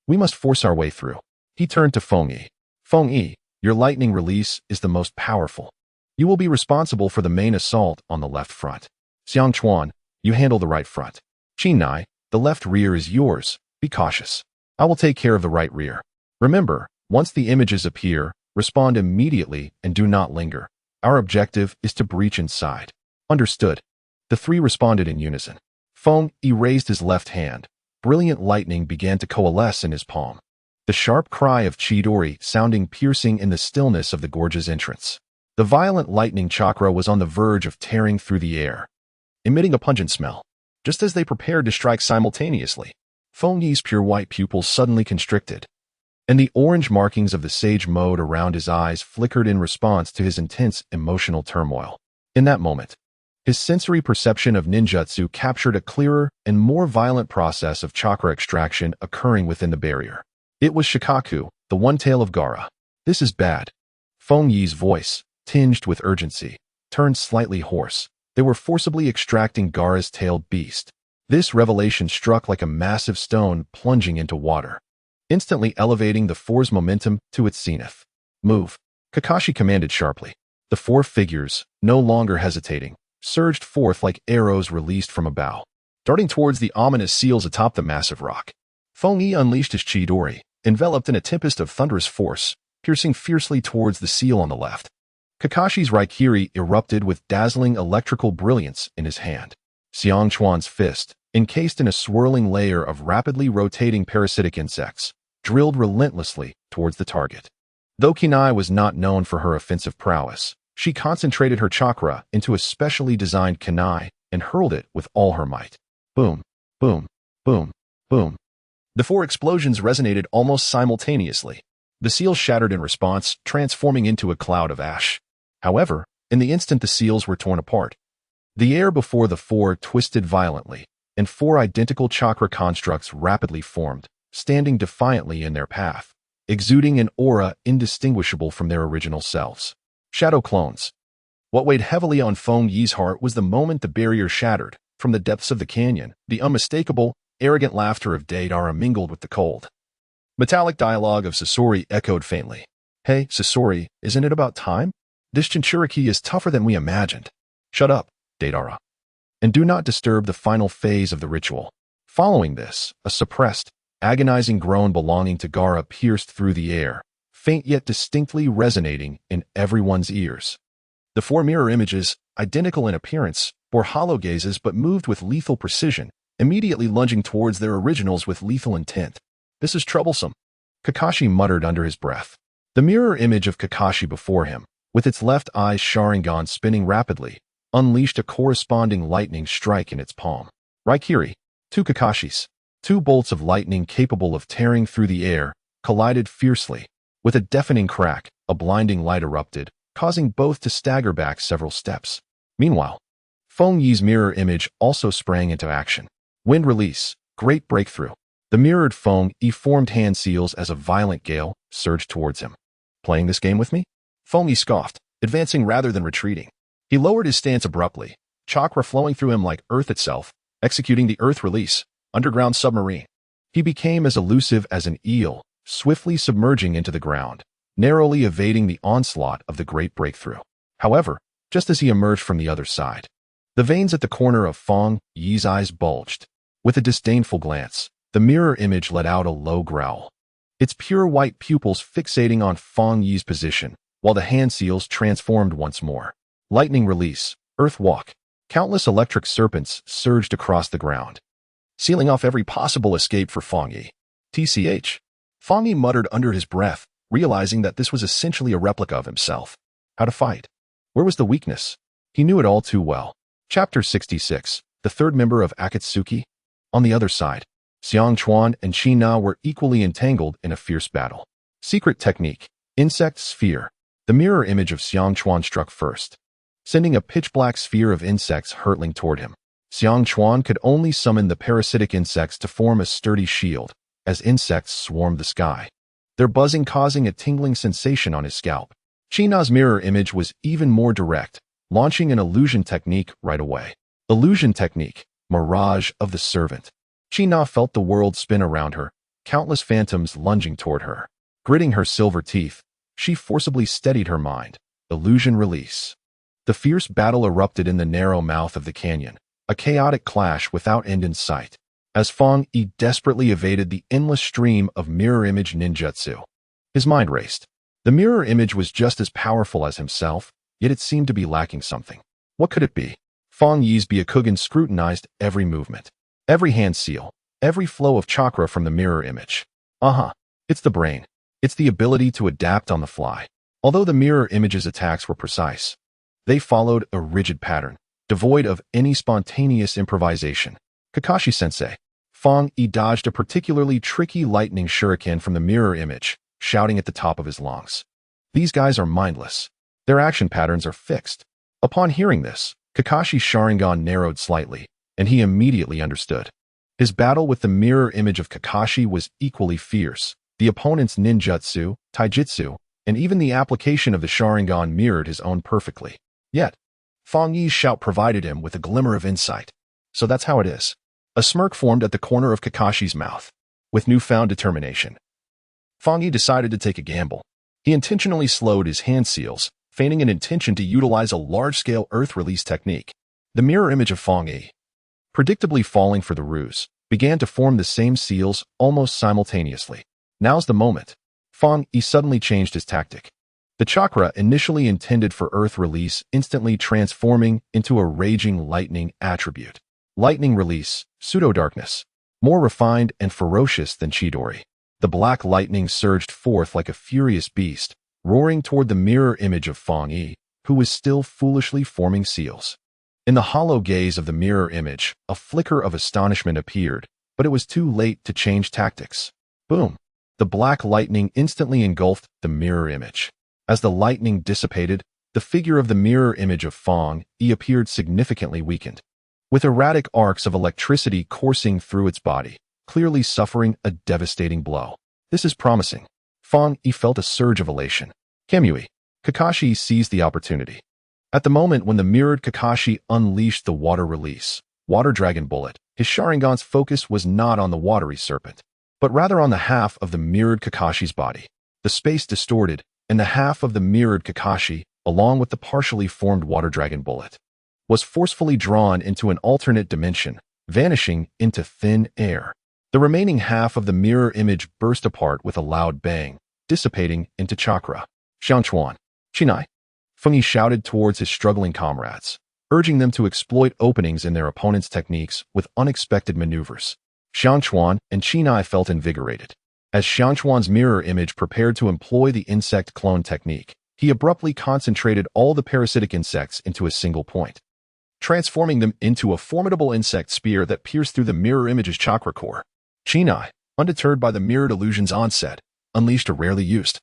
We must force our way through. He turned to Feng Yi. Feng Yi, your lightning release is the most powerful. You will be responsible for the main assault on the left front. Xiang Chuan, you handle the right front. Chinai, the left rear is yours. Be cautious. I will take care of the right rear. Remember, once the images appear, respond immediately and do not linger. Our objective is to breach inside. Understood. The three responded in unison. Feng Yi raised his left hand. Brilliant lightning began to coalesce in his palm. The sharp cry of Chidori sounding piercing in the stillness of the gorge's entrance. The violent lightning chakra was on the verge of tearing through the air, emitting a pungent smell. Just as they prepared to strike simultaneously, Feng Yi's pure white pupils suddenly constricted, and the orange markings of the sage mode around his eyes flickered in response to his intense emotional turmoil. In that moment, his sensory perception of ninjutsu captured a clearer and more violent process of chakra extraction occurring within the barrier. It was Shikaku, the one tail of Gaara. This is bad. Feng Yi's voice, tinged with urgency, turned slightly hoarse. They were forcibly extracting Gaara's tailed beast. This revelation struck like a massive stone plunging into water, instantly elevating the four's momentum to its zenith. Move. Kakashi commanded sharply. The four figures, no longer hesitating, surged forth like arrows released from a bow, darting towards the ominous seals atop the massive rock. Feng Yi unleashed his Chidori, enveloped in a tempest of thunderous force, piercing fiercely towards the seal on the left. Kakashi's Raikiri erupted with dazzling electrical brilliance in his hand. Xiang Chuan's fist, encased in a swirling layer of rapidly rotating parasitic insects, drilled relentlessly towards the target. Though Kinai was not known for her offensive prowess, she concentrated her chakra into a specially designed kunai and hurled it with all her might. Boom, boom, boom, boom. The four explosions resonated almost simultaneously. The seals shattered in response, transforming into a cloud of ash. However, in the instant the seals were torn apart, the air before the four twisted violently, and four identical chakra constructs rapidly formed, standing defiantly in their path, exuding an aura indistinguishable from their original selves. Shadow clones. What weighed heavily on Feng Yi's heart was the moment the barrier shattered. From the depths of the canyon, the unmistakable, arrogant laughter of Deidara mingled with the cold, metallic dialogue of Sasori echoed faintly. Hey, Sasori, isn't it about time? This Jinchuriki is tougher than we imagined. Shut up, Deidara, and do not disturb the final phase of the ritual. Following this, a suppressed, agonizing groan belonging to Gaara pierced through the air, faint yet distinctly resonating in everyone's ears. The four mirror images, identical in appearance, bore hollow gazes but moved with lethal precision, immediately lunging towards their originals with lethal intent. This is troublesome, Kakashi muttered under his breath. The mirror image of Kakashi before him, with its left eye's Sharingan spinning rapidly, unleashed a corresponding lightning strike in its palm. Raikiri, two Kakashis, two bolts of lightning capable of tearing through the air, collided fiercely. With a deafening crack, a blinding light erupted, causing both to stagger back several steps. Meanwhile, Feng Yi's mirror image also sprang into action. Wind release, great breakthrough. The mirrored Feng Yi formed hand seals as a violent gale surged towards him. Playing this game with me? Feng Yi scoffed, advancing rather than retreating. He lowered his stance abruptly, chakra flowing through him like earth itself, executing the earth release, underground submarine. He became as elusive as an eel, swiftly submerging into the ground, narrowly evading the onslaught of the great breakthrough. However, just as he emerged from the other side, the veins at the corner of Feng Yi's eyes bulged. With a disdainful glance, the mirror image let out a low growl, its pure white pupils fixating on Feng Yi's position, while the hand seals transformed once more. Lightning release, earth walk. Countless electric serpents surged across the ground, sealing off every possible escape for Feng Yi. TCH. Feng Yi muttered under his breath, realizing that this was essentially a replica of himself. How to fight? Where was the weakness? He knew it all too well. Chapter 66. The third member of Akatsuki. On the other side, Xiang Chuan and Qi Na were equally entangled in a fierce battle. Secret technique. Insect sphere. The mirror image of Xiang Chuan struck first, sending a pitch-black sphere of insects hurtling toward him. Xiangchuan could only summon the parasitic insects to form a sturdy shield, as insects swarmed the sky, their buzzing causing a tingling sensation on his scalp. China's mirror image was even more direct, launching an illusion technique right away. Illusion technique, mirage of the servant. China felt the world spin around her, countless phantoms lunging toward her. Gritting her silver teeth, she forcibly steadied her mind. Illusion release. The fierce battle erupted in the narrow mouth of the canyon, a chaotic clash without end in sight, as Fang Yi desperately evaded the endless stream of mirror image ninjutsu. His mind raced. The mirror image was just as powerful as himself, yet it seemed to be lacking something. What could it be? Fang Yi's Byakugan scrutinized every movement, every hand seal, every flow of chakra from the mirror image. It's the brain. It's the ability to adapt on the fly. Although the mirror image's attacks were precise, they followed a rigid pattern, devoid of any spontaneous improvisation. Kakashi-sensei. Fang Yi dodged a particularly tricky lightning shuriken from the mirror image, shouting at the top of his lungs. These guys are mindless. Their action patterns are fixed. Upon hearing this, Kakashi's Sharingan narrowed slightly, and he immediately understood. His battle with the mirror image of Kakashi was equally fierce. The opponent's ninjutsu, taijutsu, and even the application of the Sharingan mirrored his own perfectly. Yet, Fang Yi's shout provided him with a glimmer of insight. So that's how it is. A smirk formed at the corner of Kakashi's mouth. With newfound determination, Fang Yi decided to take a gamble. He intentionally slowed his hand seals, feigning an intention to utilize a large-scale earth release technique. The mirror image of Fang Yi, predictably falling for the ruse, began to form the same seals almost simultaneously. Now's the moment. Fang Yi suddenly changed his tactic. The chakra initially intended for earth release instantly transforming into a raging lightning attribute. Lightning release, pseudo-darkness, more refined and ferocious than Chidori. The black lightning surged forth like a furious beast, roaring toward the mirror image of Fang Yi, who was still foolishly forming seals. In the hollow gaze of the mirror image, a flicker of astonishment appeared, but it was too late to change tactics. Boom! The black lightning instantly engulfed the mirror image. As the lightning dissipated, the figure of the mirror image of Fang Yi appeared significantly weakened, with erratic arcs of electricity coursing through its body, clearly suffering a devastating blow. This is promising. Fang Yi felt a surge of elation. Kamui. Kakashi seized the opportunity. At the moment when the mirrored Kakashi unleashed the water release, Water Dragon Bullet, his Sharingan's focus was not on the watery serpent, but rather on the half of the mirrored Kakashi's body. The space distorted, and the half of the mirrored Kakashi, along with the partially formed Water Dragon Bullet, was forcefully drawn into an alternate dimension, vanishing into thin air. The remaining half of the mirror image burst apart with a loud bang, dissipating into chakra. Xiangchuan. Chinai. Feng Yi shouted towards his struggling comrades, urging them to exploit openings in their opponent's techniques with unexpected maneuvers. Xiangchuan and Chinai felt invigorated. As Xiangchuan's mirror image prepared to employ the insect clone technique, he abruptly concentrated all the parasitic insects into a single point, transforming them into a formidable insect spear that pierced through the mirror image's chakra core. Chinai, undeterred by the mirrored illusion's onset, unleashed a rarely used,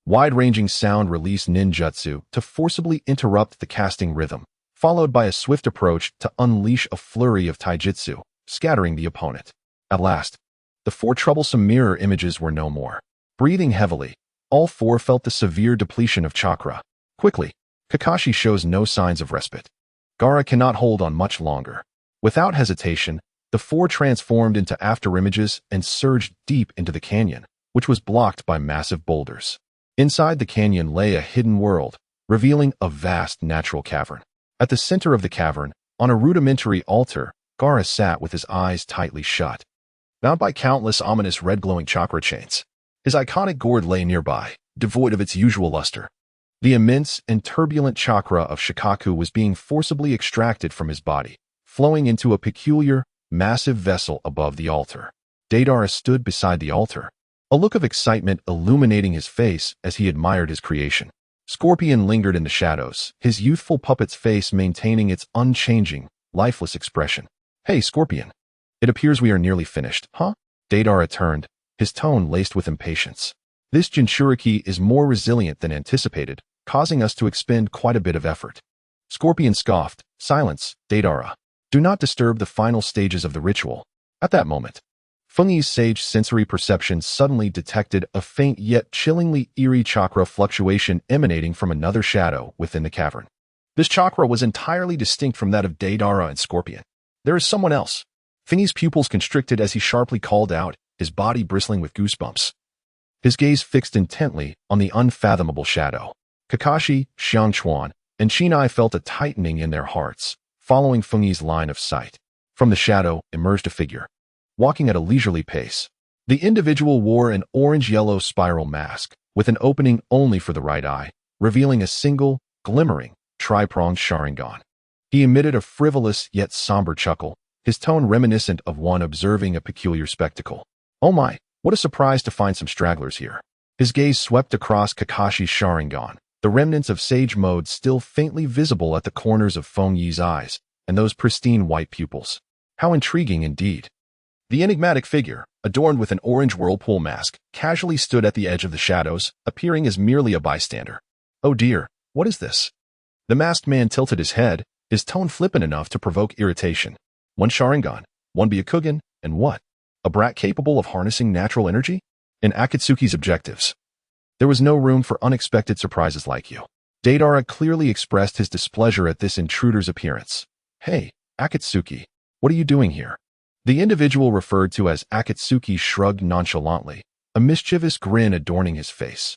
wide-ranging sound release ninjutsu to forcibly interrupt the casting rhythm, followed by a swift approach to unleash a flurry of taijutsu, scattering the opponent. At last, the four troublesome mirror images were no more. Breathing heavily, all four felt the severe depletion of chakra. Quickly, Kakashi shows no signs of respite. Gaara cannot hold on much longer. Without hesitation, the four transformed into afterimages and surged deep into the canyon, which was blocked by massive boulders. Inside the canyon lay a hidden world, revealing a vast natural cavern. At the center of the cavern, on a rudimentary altar, Gaara sat with his eyes tightly shut, bound by countless ominous red-glowing chakra chains. His iconic gourd lay nearby, devoid of its usual luster. The immense and turbulent chakra of Shikaku was being forcibly extracted from his body, flowing into a peculiar, massive vessel above the altar. Deidara stood beside the altar, a look of excitement illuminating his face as he admired his creation. Scorpion lingered in the shadows, his youthful puppet's face maintaining its unchanging, lifeless expression. "Hey, Scorpion. It appears we are nearly finished, huh?" Deidara turned, his tone laced with impatience. "This Jinchuriki is more resilient than anticipated, causing us to expend quite a bit of effort." Scorpion scoffed. "Silence, Deidara. Do not disturb the final stages of the ritual. At that moment, Fengyi's sage sensory perception suddenly detected a faint yet chillingly eerie chakra fluctuation emanating from another shadow within the cavern. This chakra was entirely distinct from that of Deidara and Scorpion. There is someone else. Fengyi's pupils constricted as he sharply called out, his body bristling with goosebumps. His gaze fixed intently on the unfathomable shadow. Kakashi, Xiangchuan, and Shinai felt a tightening in their hearts, following Fengyi's line of sight. From the shadow emerged a figure, walking at a leisurely pace. The individual wore an orange-yellow spiral mask, with an opening only for the right eye, revealing a single, glimmering, tri-pronged Sharingan. He emitted a frivolous yet somber chuckle, his tone reminiscent of one observing a peculiar spectacle. Oh my, what a surprise to find some stragglers here. His gaze swept across Kakashi's Sharingan, the remnants of sage mode still faintly visible at the corners of Fengyi's eyes, and those pristine white pupils. How intriguing indeed. The enigmatic figure, adorned with an orange whirlpool mask, casually stood at the edge of the shadows, appearing as merely a bystander. Oh dear, what is this? The masked man tilted his head, his tone flippant enough to provoke irritation. One Sharingan, one Byakugan, and what? A brat capable of harnessing natural energy? In Akatsuki's objectives. There was no room for unexpected surprises like you. Deidara clearly expressed his displeasure at this intruder's appearance. Hey, Akatsuki, what are you doing here? The individual referred to as Akatsuki shrugged nonchalantly, a mischievous grin adorning his face.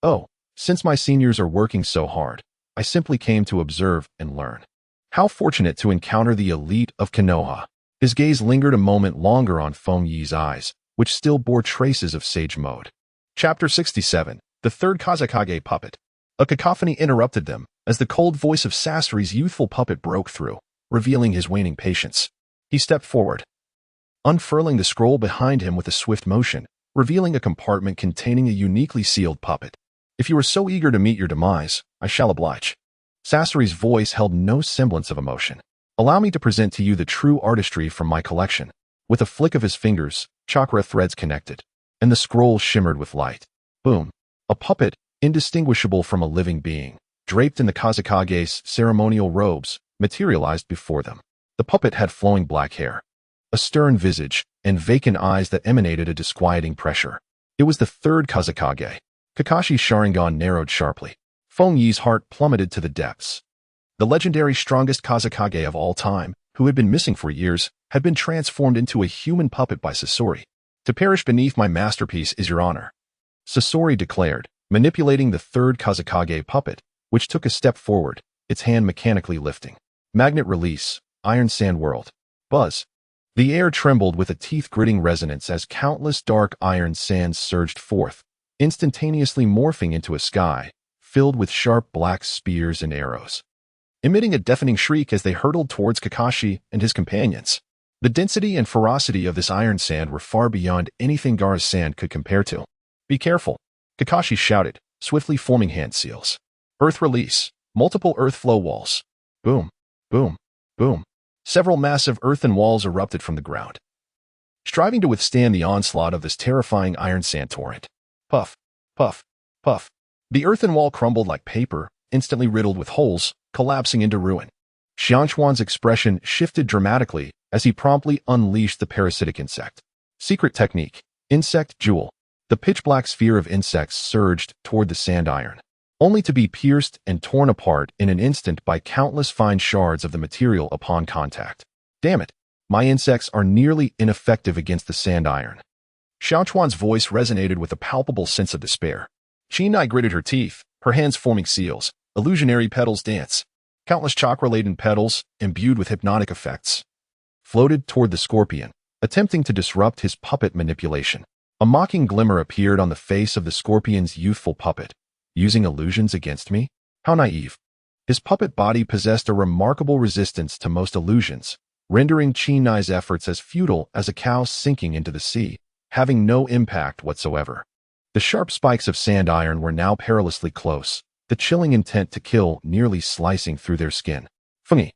Oh, since my seniors are working so hard, I simply came to observe and learn. How fortunate to encounter the elite of Konoha. His gaze lingered a moment longer on Fengyi's eyes, which still bore traces of sage mode. Chapter 67, The Third Kazekage Puppet. A cacophony interrupted them, as the cold voice of Sasori's youthful puppet broke through, revealing his waning patience. He stepped forward, unfurling the scroll behind him with a swift motion, revealing a compartment containing a uniquely sealed puppet. If you are so eager to meet your demise, I shall oblige. Sasori's voice held no semblance of emotion. Allow me to present to you the true artistry from my collection. With a flick of his fingers, chakra threads connected, and the scroll shimmered with light. Boom. A puppet, indistinguishable from a living being, draped in the Kazekage's ceremonial robes, materialized before them. The puppet had flowing black hair, a stern visage, and vacant eyes that emanated a disquieting pressure. It was the third Kazekage. Kakashi's Sharingan narrowed sharply. Fengyi's heart plummeted to the depths. The legendary strongest Kazekage of all time, who had been missing for years, had been transformed into a human puppet by Sasori. To perish beneath my masterpiece is your honor, Sasori declared, manipulating the third Kazekage puppet, which took a step forward, its hand mechanically lifting. Magnet release, Iron Sand World. Buzz. The air trembled with a teeth-gritting resonance as countless dark iron sands surged forth, instantaneously morphing into a sky, filled with sharp black spears and arrows, emitting a deafening shriek as they hurtled towards Kakashi and his companions. The density and ferocity of this iron sand were far beyond anything Gaara's sand could compare to. Be careful, Kakashi shouted, swiftly forming hand seals. Earth release, multiple earth flow walls. Boom, boom, boom. Several massive earthen walls erupted from the ground, striving to withstand the onslaught of this terrifying iron sand torrent. Puff, puff, puff. The earthen wall crumbled like paper, instantly riddled with holes, collapsing into ruin. Xiangchuan's expression shifted dramatically as he promptly unleashed the parasitic insect. Secret technique, insect jewel. The pitch-black sphere of insects surged toward the sand iron, only to be pierced and torn apart in an instant by countless fine shards of the material upon contact. Damn it, my insects are nearly ineffective against the sand iron. Xiaochuan's voice resonated with a palpable sense of despair. Shinai gritted her teeth, her hands forming seals, illusionary petals dance. Countless chakra-laden petals, imbued with hypnotic effects, floated toward the scorpion, attempting to disrupt his puppet manipulation. A mocking glimmer appeared on the face of the scorpion's youthful puppet. Using illusions against me? How naive. His puppet body possessed a remarkable resistance to most illusions, rendering Chinai's efforts as futile as a cow sinking into the sea, having no impact whatsoever. The sharp spikes of sand iron were now perilously close, the chilling intent to kill nearly slicing through their skin. Fengyi.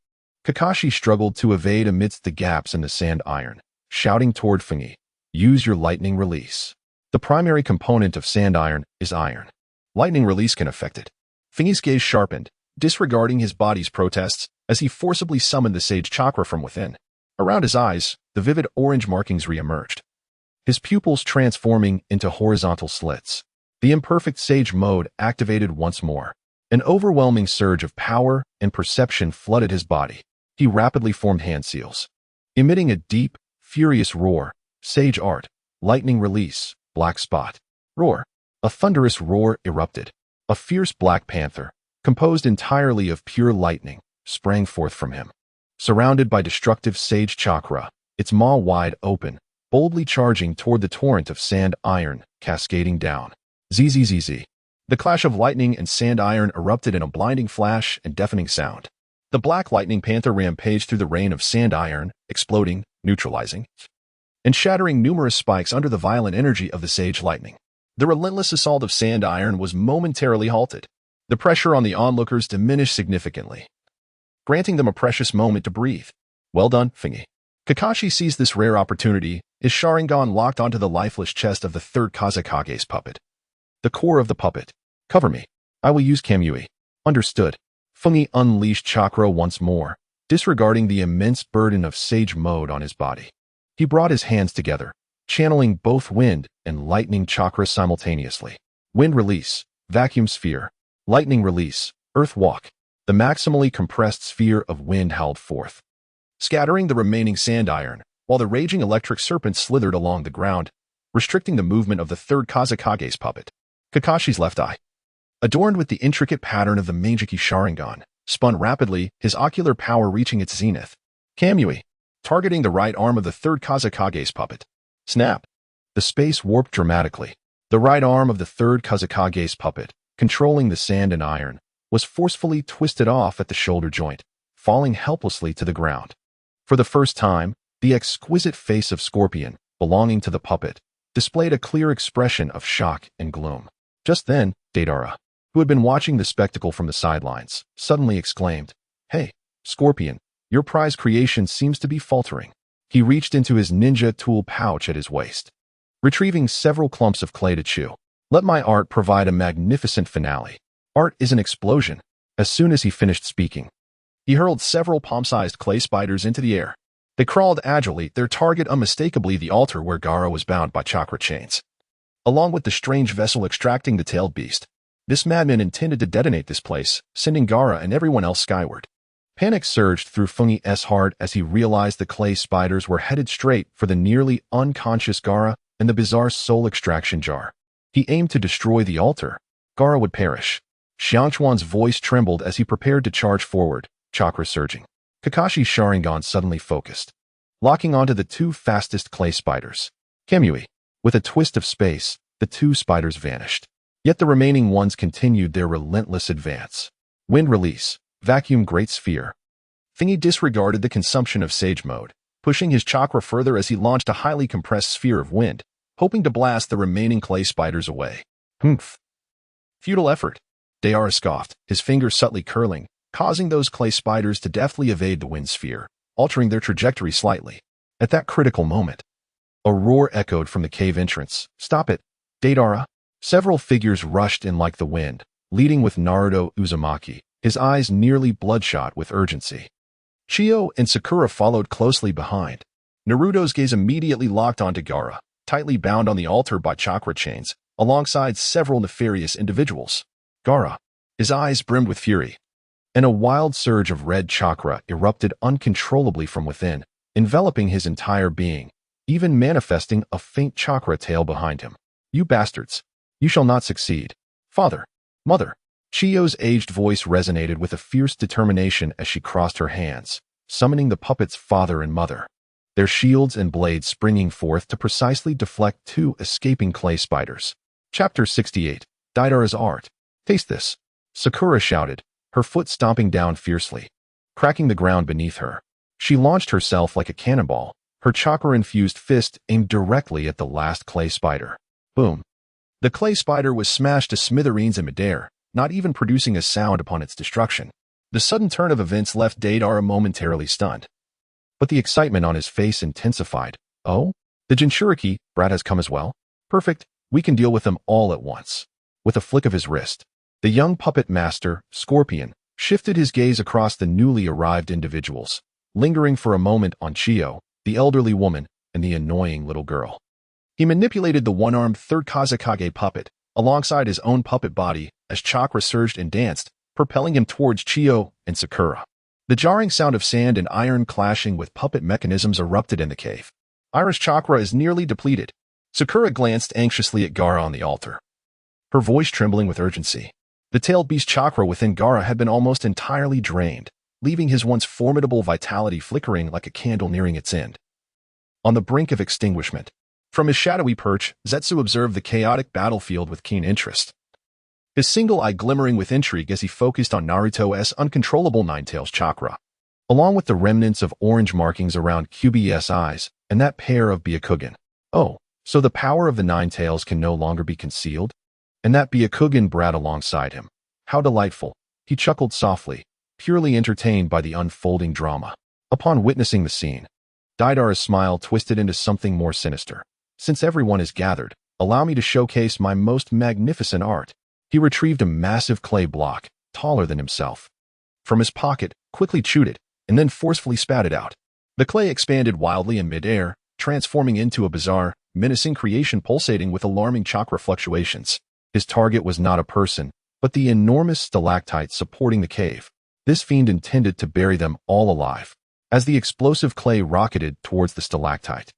Kakashi struggled to evade amidst the gaps in the sand iron, shouting toward Fengyi, use your lightning release. The primary component of sand iron is iron. Lightning release can affect it. Fengyi's gaze sharpened, disregarding his body's protests, as he forcibly summoned the sage chakra from within. Around his eyes, the vivid orange markings re-emerged, his pupils transforming into horizontal slits. The imperfect sage mode activated once more. An overwhelming surge of power and perception flooded his body. He rapidly formed hand seals, emitting a deep, furious roar. Sage art, lightning release, black spot, roar. A thunderous roar erupted. A fierce black panther, composed entirely of pure lightning, sprang forth from him. Surrounded by destructive sage chakra, its maw wide open, boldly charging toward the torrent of sand iron, cascading down. Zzz. The clash of lightning and sand iron erupted in a blinding flash and deafening sound. The black lightning panther rampaged through the rain of sand iron, exploding, neutralizing, and shattering numerous spikes under the violent energy of the sage lightning. The relentless assault of sand iron was momentarily halted. The pressure on the onlookers diminished significantly, granting them a precious moment to breathe. Well done, Thingy. Kakashi seized this rare opportunity, his Sharingan locked onto the lifeless chest of the third Kazekage's puppet. The core of the puppet. Cover me. I will use Kamui. Understood. Fungi unleashed chakra once more, disregarding the immense burden of sage mode on his body. He brought his hands together, channeling both wind and lightning chakra simultaneously. Wind release, vacuum sphere. Lightning release, earth walk. The maximally compressed sphere of wind howled forth, scattering the remaining sand iron, while the raging electric serpent slithered along the ground, restricting the movement of the third Kazekage's puppet. Kakashi's left eye, adorned with the intricate pattern of the Meijiki Sharingan, spun rapidly, his ocular power reaching its zenith. Kamui, targeting the right arm of the third Kazekage's puppet. Snap. The space warped dramatically. The right arm of the third Kazekage's puppet, controlling the sand and iron, was forcefully twisted off at the shoulder joint, falling helplessly to the ground. For the first time, the exquisite face of Scorpion, belonging to the puppet, displayed a clear expression of shock and gloom. Just then, Deidara, who had been watching the spectacle from the sidelines, suddenly exclaimed, "Hey, Scorpion, your prize creation seems to be faltering." He reached into his ninja tool pouch at his waist, retrieving several clumps of clay to chew. "Let my art provide a magnificent finale. Art is an explosion." As soon as he finished speaking, he hurled several palm-sized clay spiders into the air. They crawled agilely, their target unmistakably the altar where Gaara was bound by chakra chains. Along with the strange vessel extracting the tailed beast, this madman intended to detonate this place, sending Gaara and everyone else skyward. Panic surged through Fungi's heart as he realized the clay spiders were headed straight for the nearly unconscious Gaara and the bizarre soul extraction jar. He aimed to destroy the altar. Gaara would perish. Xiangchuan's voice trembled as he prepared to charge forward, chakra surging. Kakashi's Sharingan suddenly focused, locking onto the two fastest clay spiders. Kamui. With a twist of space, the two spiders vanished. Yet the remaining ones continued their relentless advance. Wind release, vacuum great sphere. Thingy disregarded the consumption of sage mode, pushing his chakra further as he launched a highly compressed sphere of wind, hoping to blast the remaining clay spiders away. Humph. Futile effort. Deidara scoffed, his fingers subtly curling, causing those clay spiders to deftly evade the wind sphere, altering their trajectory slightly. At that critical moment, a roar echoed from the cave entrance. "Stop it, Deidara." Several figures rushed in like the wind, leading with Naruto Uzumaki, his eyes nearly bloodshot with urgency. Chio and Sakura followed closely behind. Naruto's gaze immediately locked onto Gaara, tightly bound on the altar by chakra chains, alongside several nefarious individuals. Gaara, his eyes brimmed with fury, and a wild surge of red chakra erupted uncontrollably from within, enveloping his entire being, even manifesting a faint chakra tail behind him. "You bastards! You shall not succeed. Father! Mother!" Chio's aged voice resonated with a fierce determination as she crossed her hands, summoning the puppet's father and mother, their shields and blades springing forth to precisely deflect two escaping clay spiders. Chapter 68. Deidara's Art. "Taste this!" Sakura shouted, her foot stomping down fiercely, cracking the ground beneath her. She launched herself like a cannonball, her chakra-infused fist aimed directly at the last clay spider. Boom. The clay spider was smashed to smithereens in midair, not even producing a sound upon its destruction. The sudden turn of events left Deidara momentarily stunned, but the excitement on his face intensified. "Oh? The Jinchuriki brat has come as well? Perfect, we can deal with them all at once." With a flick of his wrist, the young puppet master, Scorpion, shifted his gaze across the newly arrived individuals, lingering for a moment on Chiyo, the elderly woman, and the annoying little girl. He manipulated the one-armed third Kazekage puppet alongside his own puppet body as chakra surged and danced, propelling him towards Chiyo and Sakura. The jarring sound of sand and iron clashing with puppet mechanisms erupted in the cave. Iris chakra is nearly depleted. Sakura glanced anxiously at Gaara on the altar, her voice trembling with urgency. The tailed beast chakra within Gaara had been almost entirely drained, leaving his once formidable vitality flickering like a candle nearing its end. On the brink of extinguishment, from his shadowy perch, Zetsu observed the chaotic battlefield with keen interest, his single eye glimmering with intrigue as he focused on Naruto's uncontrollable Nine-Tails chakra, along with the remnants of orange markings around QB's eyes and that pair of Byakugan. Oh, so the power of the Nine-Tails can no longer be concealed? And that Byakugan brat alongside him. How delightful, he chuckled softly, purely entertained by the unfolding drama. Upon witnessing the scene, Deidara's smile twisted into something more sinister. Since everyone is gathered, allow me to showcase my most magnificent art. He retrieved a massive clay block, taller than himself, from his pocket, quickly chewed it, and then forcefully spat it out. The clay expanded wildly in midair, transforming into a bizarre, menacing creation pulsating with alarming chakra fluctuations. His target was not a person, but the enormous stalactite supporting the cave. This fiend intended to bury them all alive. As the explosive clay rocketed towards the stalactite,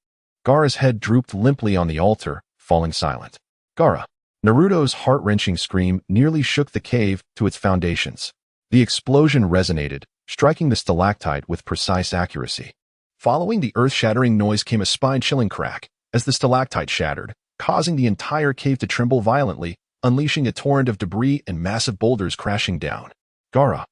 Gaara's head drooped limply on the altar, falling silent. Gaara. Naruto's heart-wrenching scream nearly shook the cave to its foundations. The explosion resonated, striking the stalactite with precise accuracy. Following the earth-shattering noise came a spine-chilling crack, as the stalactite shattered, causing the entire cave to tremble violently, unleashing a torrent of debris and massive boulders crashing down. Gaara.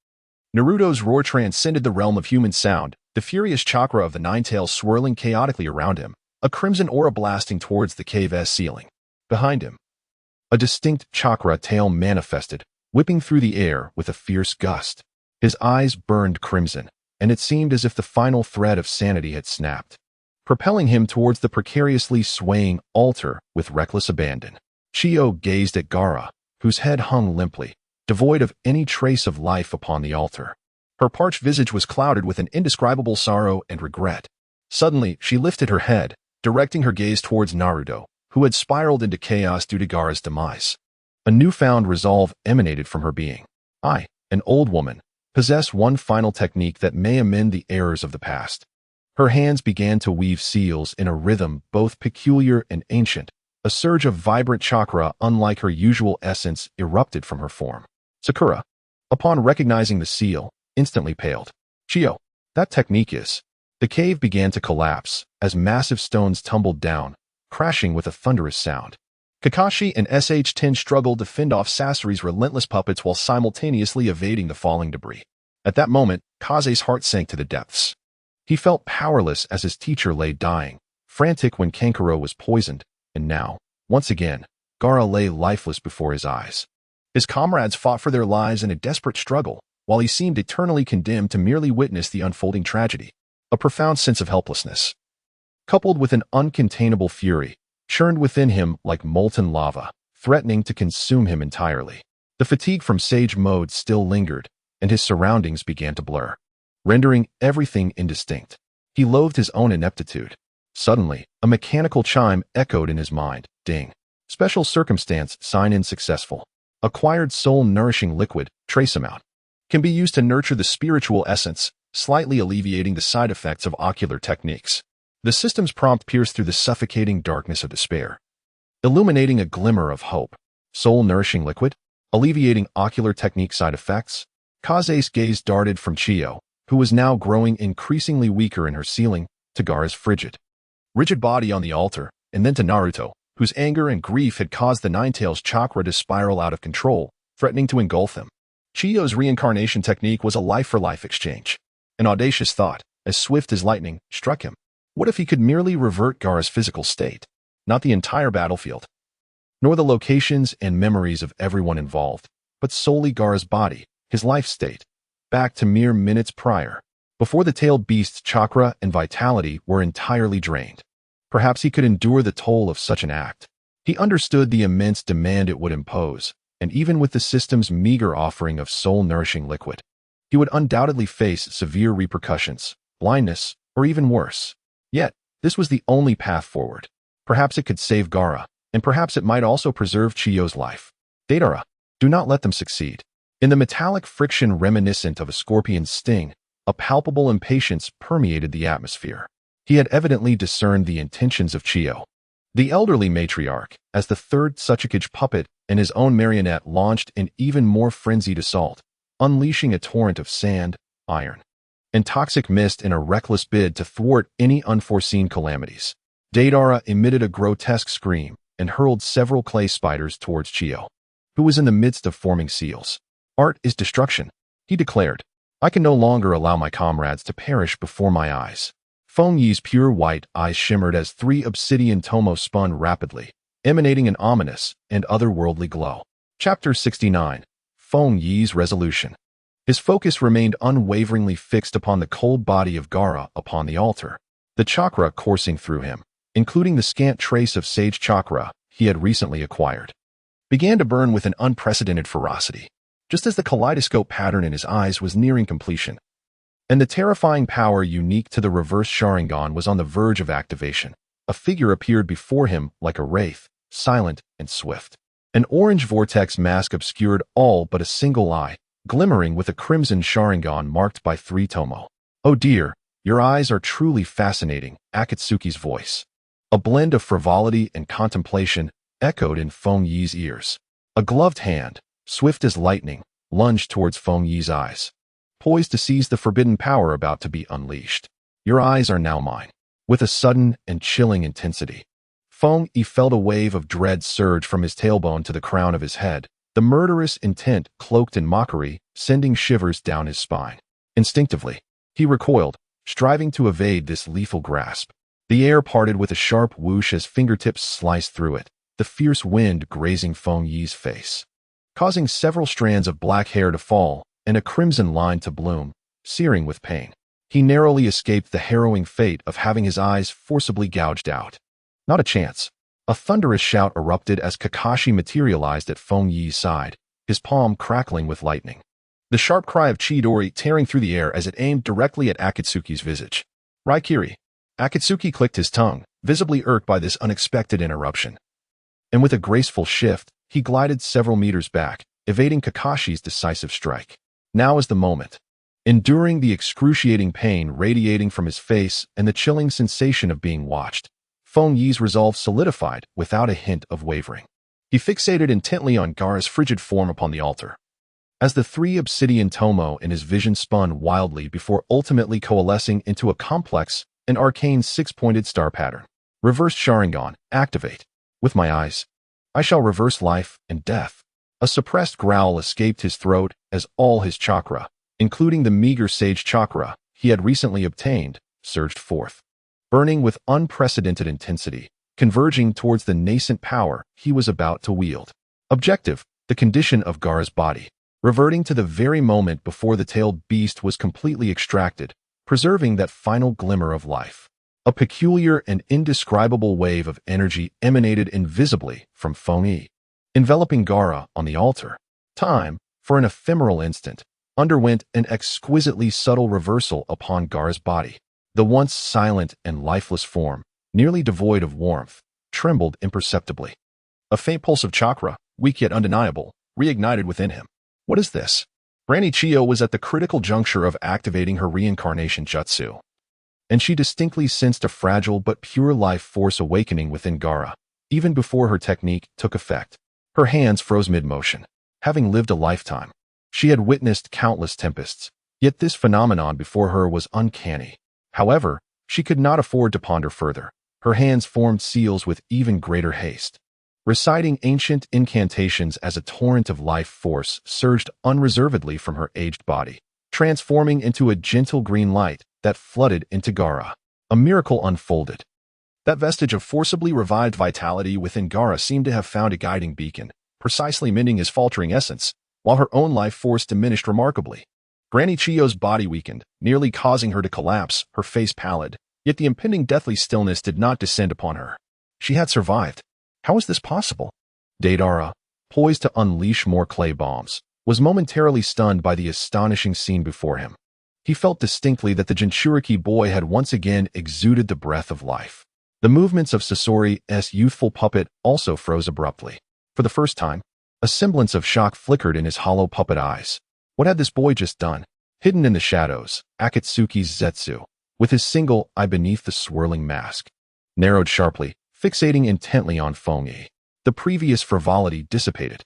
Naruto's roar transcended the realm of human sound, the furious chakra of the Nine-Tails swirling chaotically around him, a crimson aura blasting towards the cave's ceiling. Behind him, a distinct chakra tail manifested, whipping through the air with a fierce gust. His eyes burned crimson, and it seemed as if the final thread of sanity had snapped, propelling him towards the precariously swaying altar with reckless abandon. Chiyo gazed at Gaara, whose head hung limply, devoid of any trace of life upon the altar. Her parched visage was clouded with an indescribable sorrow and regret. Suddenly, she lifted her head, directing her gaze towards Naruto, who had spiraled into chaos due to Gaara's demise. A newfound resolve emanated from her being. I, an old woman, possess one final technique that may amend the errors of the past. Her hands began to weave seals in a rhythm both peculiar and ancient. A surge of vibrant chakra unlike her usual essence erupted from her form. Sakura, upon recognizing the seal, instantly paled. Chiyo, that technique is. The cave began to collapse as massive stones tumbled down, crashing with a thunderous sound. Kakashi and SH-10 struggled to fend off Sasori's relentless puppets while simultaneously evading the falling debris. At that moment, Kaze's heart sank to the depths. He felt powerless as his teacher lay dying, frantic when Kankuro was poisoned, and now, once again, Gaara lay lifeless before his eyes. His comrades fought for their lives in a desperate struggle, while he seemed eternally condemned to merely witness the unfolding tragedy. A profound sense of helplessness, coupled with an uncontainable fury, churned within him like molten lava, threatening to consume him entirely. The fatigue from Sage Mode still lingered, and his surroundings began to blur, rendering everything indistinct. He loathed his own ineptitude. Suddenly, a mechanical chime echoed in his mind. Ding. Special circumstance, sign-in successful. Acquired soul-nourishing liquid, trace amount. Can be used to nurture the spiritual essence, slightly alleviating the side effects of ocular techniques. The system's prompt pierced through the suffocating darkness of despair, illuminating a glimmer of hope. Soul-nourishing liquid? Alleviating ocular technique side effects? Kaze's gaze darted from Chiyo, who was now growing increasingly weaker in her ceiling, to Gaara's rigid body on the altar, and then to Naruto, whose anger and grief had caused the Nine-Tails chakra to spiral out of control, threatening to engulf him. Chiyo's reincarnation technique was a life-for-life exchange. An audacious thought, as swift as lightning, struck him. What if he could merely revert Gaara's physical state? Not the entire battlefield, nor the locations and memories of everyone involved, but solely Gaara's body, his life state, back to mere minutes prior, before the tailed beast's chakra and vitality were entirely drained. Perhaps he could endure the toll of such an act. He understood the immense demand it would impose, and even with the system's meager offering of soul-nourishing liquid, he would undoubtedly face severe repercussions, blindness, or even worse. Yet, this was the only path forward. Perhaps it could save Gaara, and perhaps it might also preserve Chiyo's life. Deidara, do not let them succeed. In the metallic friction reminiscent of a scorpion's sting, a palpable impatience permeated the atmosphere. He had evidently discerned the intentions of Chiyo. The elderly matriarch, as the third Tsuchikage puppet and his own marionette, launched an even more frenzied assault, unleashing a torrent of sand, iron, and toxic mist in a reckless bid to thwart any unforeseen calamities. Deidara emitted a grotesque scream and hurled several clay spiders towards Chiyo, who was in the midst of forming seals. Art is destruction, he declared. I can no longer allow my comrades to perish before my eyes. Feng Yi's pure white eyes shimmered as 3 obsidian tomo spun rapidly, emanating an ominous and otherworldly glow. Chapter 69. Feng Yi's Resolution. His focus remained unwaveringly fixed upon the cold body of Gaara upon the altar. The chakra coursing through him, including the scant trace of sage chakra he had recently acquired, began to burn with an unprecedented ferocity, just as the kaleidoscope pattern in his eyes was nearing completion. And the terrifying power unique to the reverse Sharingan was on the verge of activation. A figure appeared before him like a wraith, silent and swift. An orange vortex mask obscured all but a single eye, glimmering with a crimson Sharingan marked by 3 tomo. Oh dear, your eyes are truly fascinating, Akatsuki's voice. A blend of frivolity and contemplation echoed in Feng Yi's ears. A gloved hand, swift as lightning, lunged towards Feng Yi's eyes, poised to seize the forbidden power about to be unleashed. Your eyes are now mine. With a sudden and chilling intensity, Feng Yi felt a wave of dread surge from his tailbone to the crown of his head, the murderous intent cloaked in mockery, sending shivers down his spine. Instinctively, he recoiled, striving to evade this lethal grasp. The air parted with a sharp whoosh as fingertips sliced through it, the fierce wind grazing Feng Yi's face, causing several strands of black hair to fall and a crimson line to bloom, searing with pain. He narrowly escaped the harrowing fate of having his eyes forcibly gouged out. Not a chance. A thunderous shout erupted as Kakashi materialized at Feng Yi's side, his palm crackling with lightning. The sharp cry of Chidori tearing through the air as it aimed directly at Akatsuki's visage. Raikiri. Akatsuki clicked his tongue, visibly irked by this unexpected interruption. And with a graceful shift, he glided several meters back, evading Kakashi's decisive strike. Now is the moment. Enduring the excruciating pain radiating from his face and the chilling sensation of being watched, Feng Yi's resolve solidified without a hint of wavering. He fixated intently on Gaara's frigid form upon the altar. As the 3 obsidian tomo in his vision spun wildly before ultimately coalescing into a complex and arcane 6-pointed star pattern. Reverse Sharingan, activate. With my eyes, I shall reverse life and death. A suppressed growl escaped his throat as all his chakra, including the meager sage chakra he had recently obtained, surged forth, burning with unprecedented intensity, converging towards the nascent power he was about to wield. Objective, the condition of Gaara's body, reverting to the very moment before the tailed beast was completely extracted, preserving that final glimmer of life. A peculiar and indescribable wave of energy emanated invisibly from Feng Yi, enveloping Gaara on the altar. Time, for an ephemeral instant, underwent an exquisitely subtle reversal upon Gaara's body. The once silent and lifeless form, nearly devoid of warmth, trembled imperceptibly. A faint pulse of chakra, weak yet undeniable, reignited within him. What is this? Granny Chiyo was at the critical juncture of activating her reincarnation jutsu, and she distinctly sensed a fragile but pure life force awakening within Gaara, even before her technique took effect. Her hands froze mid-motion. Having lived a lifetime, she had witnessed countless tempests, yet this phenomenon before her was uncanny. However, she could not afford to ponder further. Her hands formed seals with even greater haste. Reciting ancient incantations as a torrent of life force surged unreservedly from her aged body, transforming into a gentle green light that flooded into Gaara. A miracle unfolded. That vestige of forcibly revived vitality within Gaara seemed to have found a guiding beacon, precisely mending his faltering essence, while her own life force diminished remarkably. Granny Chiyo's body weakened, nearly causing her to collapse, her face pallid, yet the impending deathly stillness did not descend upon her. She had survived. How was this possible? Deidara, poised to unleash more clay bombs, was momentarily stunned by the astonishing scene before him. He felt distinctly that the Jinchuriki boy had once again exuded the breath of life. The movements of Sasori's youthful puppet also froze abruptly. For the first time, a semblance of shock flickered in his hollow puppet eyes. What had this boy just done? Hidden in the shadows, Akatsuki's Zetsu, with his single eye beneath the swirling mask, narrowed sharply, fixating intently on Feng-yi. The previous frivolity dissipated,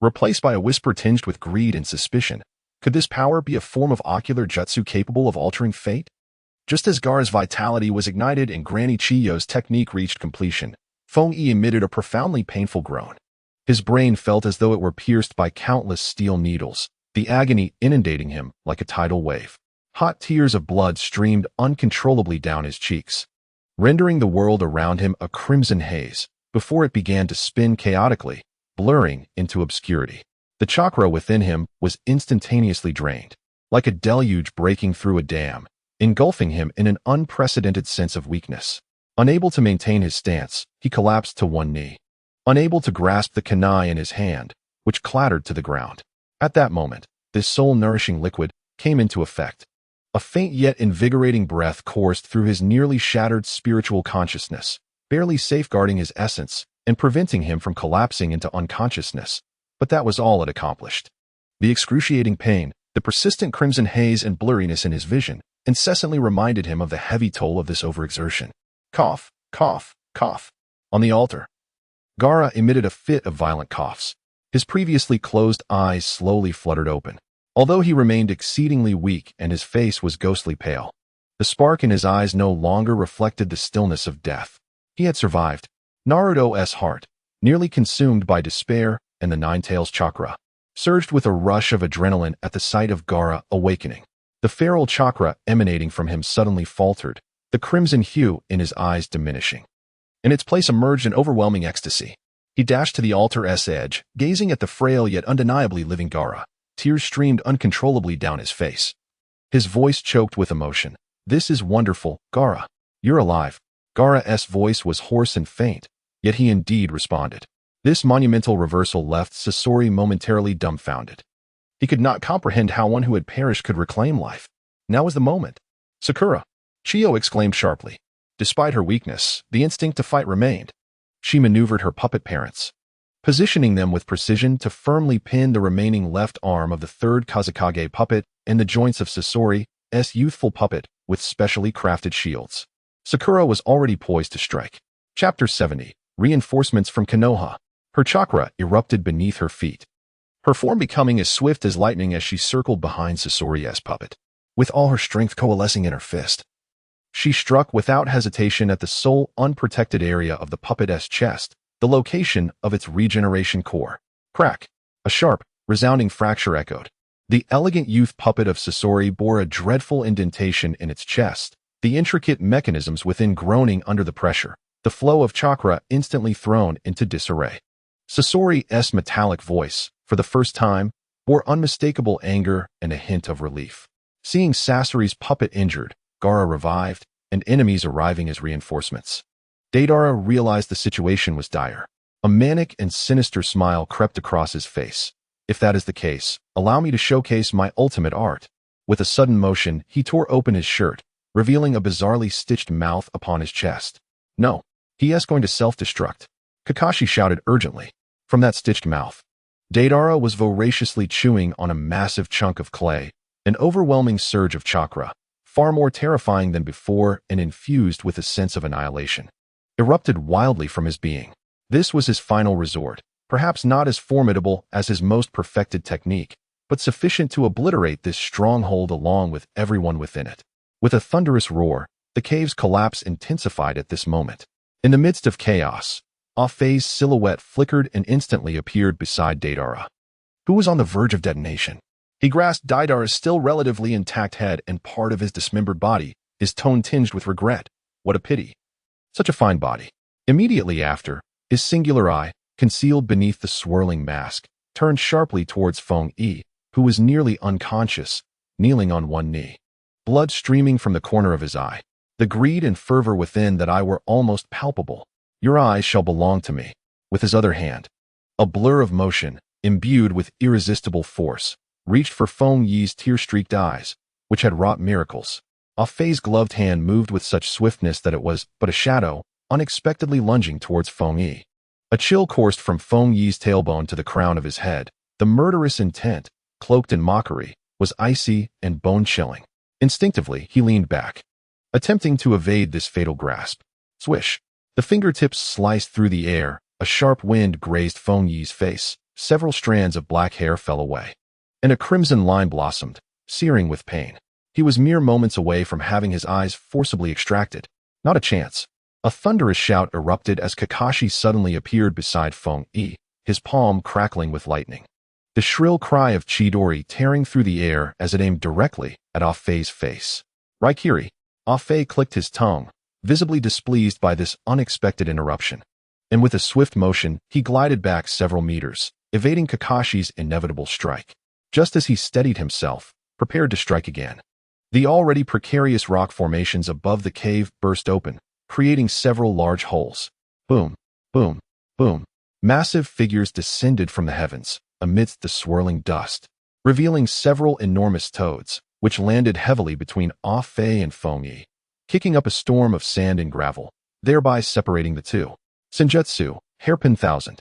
replaced by a whisper tinged with greed and suspicion. Could this power be a form of ocular jutsu capable of altering fate? Just as Gaara's vitality was ignited and Granny Chiyo's technique reached completion, Feng-yi emitted a profoundly painful groan. His brain felt as though it were pierced by countless steel needles, the agony inundating him like a tidal wave. Hot tears of blood streamed uncontrollably down his cheeks, rendering the world around him a crimson haze, before it began to spin chaotically, blurring into obscurity. The chakra within him was instantaneously drained, like a deluge breaking through a dam, engulfing him in an unprecedented sense of weakness. Unable to maintain his stance, he collapsed to one knee, unable to grasp the kunai in his hand, which clattered to the ground. At that moment, this soul-nourishing liquid came into effect. A faint yet invigorating breath coursed through his nearly shattered spiritual consciousness, barely safeguarding his essence and preventing him from collapsing into unconsciousness. But that was all it accomplished. The excruciating pain, the persistent crimson haze and blurriness in his vision, incessantly reminded him of the heavy toll of this overexertion. Cough, cough, cough. On the altar, Gaara emitted a fit of violent coughs. His previously closed eyes slowly fluttered open, although he remained exceedingly weak and his face was ghostly pale. The spark in his eyes no longer reflected the stillness of death. He had survived. Naruto's heart, nearly consumed by despair and the Nine-Tails chakra, surged with a rush of adrenaline at the sight of Gaara awakening. The feral chakra emanating from him suddenly faltered, the crimson hue in his eyes diminishing. In its place emerged an overwhelming ecstasy. He dashed to the altar's edge, gazing at the frail yet undeniably living Gaara. Tears streamed uncontrollably down his face. His voice choked with emotion. "This is wonderful, Gaara. You're alive." Gaara's voice was hoarse and faint, yet he indeed responded. This monumental reversal left Sasori momentarily dumbfounded. He could not comprehend how one who had perished could reclaim life. Now was the moment. "Sakura!" Chiyo exclaimed sharply. Despite her weakness, the instinct to fight remained. She maneuvered her puppet parents, positioning them with precision to firmly pin the remaining left arm of the third Kazekage puppet and the joints of Sasori's youthful puppet with specially crafted shields. Sakura was already poised to strike. Chapter 70. Reinforcements from Konoha. Her chakra erupted beneath her feet, her form becoming as swift as lightning as she circled behind Sasori's puppet. With all her strength coalescing in her fist, she struck without hesitation at the sole unprotected area of the puppet's chest, the location of its regeneration core. Crack! A sharp, resounding fracture echoed. The elegant youth puppet of Sasori bore a dreadful indentation in its chest, the intricate mechanisms within groaning under the pressure, the flow of chakra instantly thrown into disarray. Sasori's metallic voice, for the first time, bore unmistakable anger and a hint of relief. Seeing Sasori's puppet injured, Gaara revived, and enemies arriving as reinforcements. Deidara realized the situation was dire. A manic and sinister smile crept across his face. "If that is the case, allow me to showcase my ultimate art." With a sudden motion, he tore open his shirt, revealing a bizarrely stitched mouth upon his chest. "No, he is going to self-destruct," Kakashi shouted urgently. From that stitched mouth, Deidara was voraciously chewing on a massive chunk of clay, an overwhelming surge of chakra, far more terrifying than before and infused with a sense of annihilation, erupted wildly from his being. This was his final resort, perhaps not as formidable as his most perfected technique, but sufficient to obliterate this stronghold along with everyone within it. With a thunderous roar, the cave's collapse intensified at this moment. In the midst of chaos, Afei's silhouette flickered and instantly appeared beside Deidara, who was on the verge of detonation. He grasped Deidara's still relatively intact head and part of his dismembered body, his tone tinged with regret. What a pity. Such a fine body. Immediately after, his singular eye, concealed beneath the swirling mask, turned sharply towards Feng-yi, who was nearly unconscious, kneeling on one knee, blood streaming from the corner of his eye. The greed and fervor within that eye were almost palpable. "Your eyes shall belong to me." With his other hand, a blur of motion, imbued with irresistible force, reached for Feng Yi's tear-streaked eyes, which had wrought miracles. Ah Fei's gloved hand moved with such swiftness that it was but a shadow, unexpectedly lunging towards Feng Yi. A chill coursed from Feng Yi's tailbone to the crown of his head. The murderous intent, cloaked in mockery, was icy and bone-chilling. Instinctively, he leaned back, attempting to evade this fatal grasp. Swish! The fingertips sliced through the air, a sharp wind grazed Feng Yi's face, several strands of black hair fell away, and a crimson line blossomed, searing with pain. He was mere moments away from having his eyes forcibly extracted. Not a chance. A thunderous shout erupted as Kakashi suddenly appeared beside Feng Yi, his palm crackling with lightning. The shrill cry of Chidori tearing through the air as it aimed directly at Ah Fei's face. Raikiri! Ah Fei clicked his tongue, visibly displeased by this unexpected interruption. And with a swift motion, he glided back several meters, evading Kakashi's inevitable strike. Just as he steadied himself, prepared to strike again, the already precarious rock formations above the cave burst open, creating several large holes. Boom, boom, boom. Massive figures descended from the heavens, amidst the swirling dust, revealing several enormous toads, which landed heavily between Ah Fei and Feng Yi, kicking up a storm of sand and gravel, thereby separating the two. Senjutsu, hairpin thousand.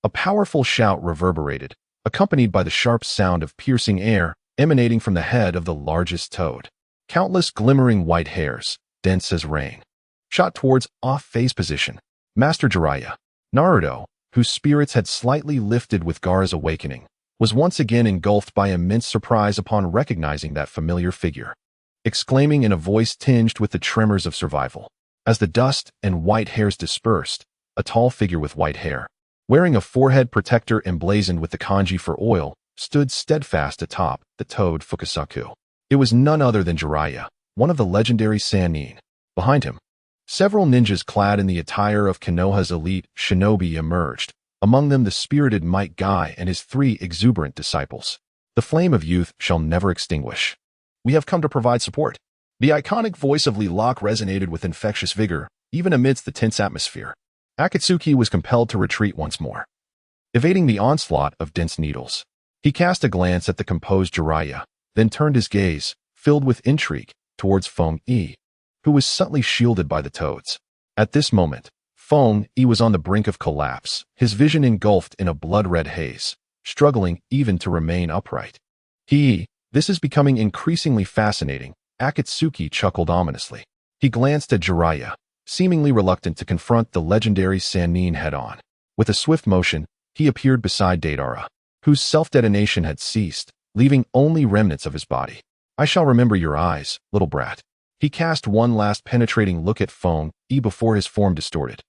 A powerful shout reverberated, accompanied by the sharp sound of piercing air emanating from the head of the largest toad. Countless glimmering white hairs, dense as rain, shot towards Ah Fei's position. Master Jiraiya, Naruto, whose spirits had slightly lifted with Gaara's awakening, was once again engulfed by immense surprise upon recognizing that familiar figure, exclaiming in a voice tinged with the tremors of survival. As the dust and white hairs dispersed, a tall figure with white hair, wearing a forehead protector emblazoned with the kanji for oil, stood steadfast atop the toad Fukasaku. It was none other than Jiraiya, one of the legendary Sannin. Behind him, several ninjas clad in the attire of Konoha's elite shinobi emerged, among them the spirited Might Guy and his 3 exuberant disciples. The flame of youth shall never extinguish. We have come to provide support. The iconic voice of Lee Locke resonated with infectious vigor, even amidst the tense atmosphere. Akatsuki was compelled to retreat once more, evading the onslaught of dense needles. He cast a glance at the composed Jiraiya, then turned his gaze, filled with intrigue, towards Feng Yi, who was subtly shielded by the toads. At this moment, Feng Yi was on the brink of collapse, his vision engulfed in a blood-red haze, struggling even to remain upright. This is becoming increasingly fascinating, Akatsuki chuckled ominously. He glanced at Jiraiya, seemingly reluctant to confront the legendary Sannin head-on. With a swift motion, he appeared beside Deidara, whose self-detonation had ceased, leaving only remnants of his body. I shall remember your eyes, little brat. He cast one last penetrating look at Feng Yi before his form distorted,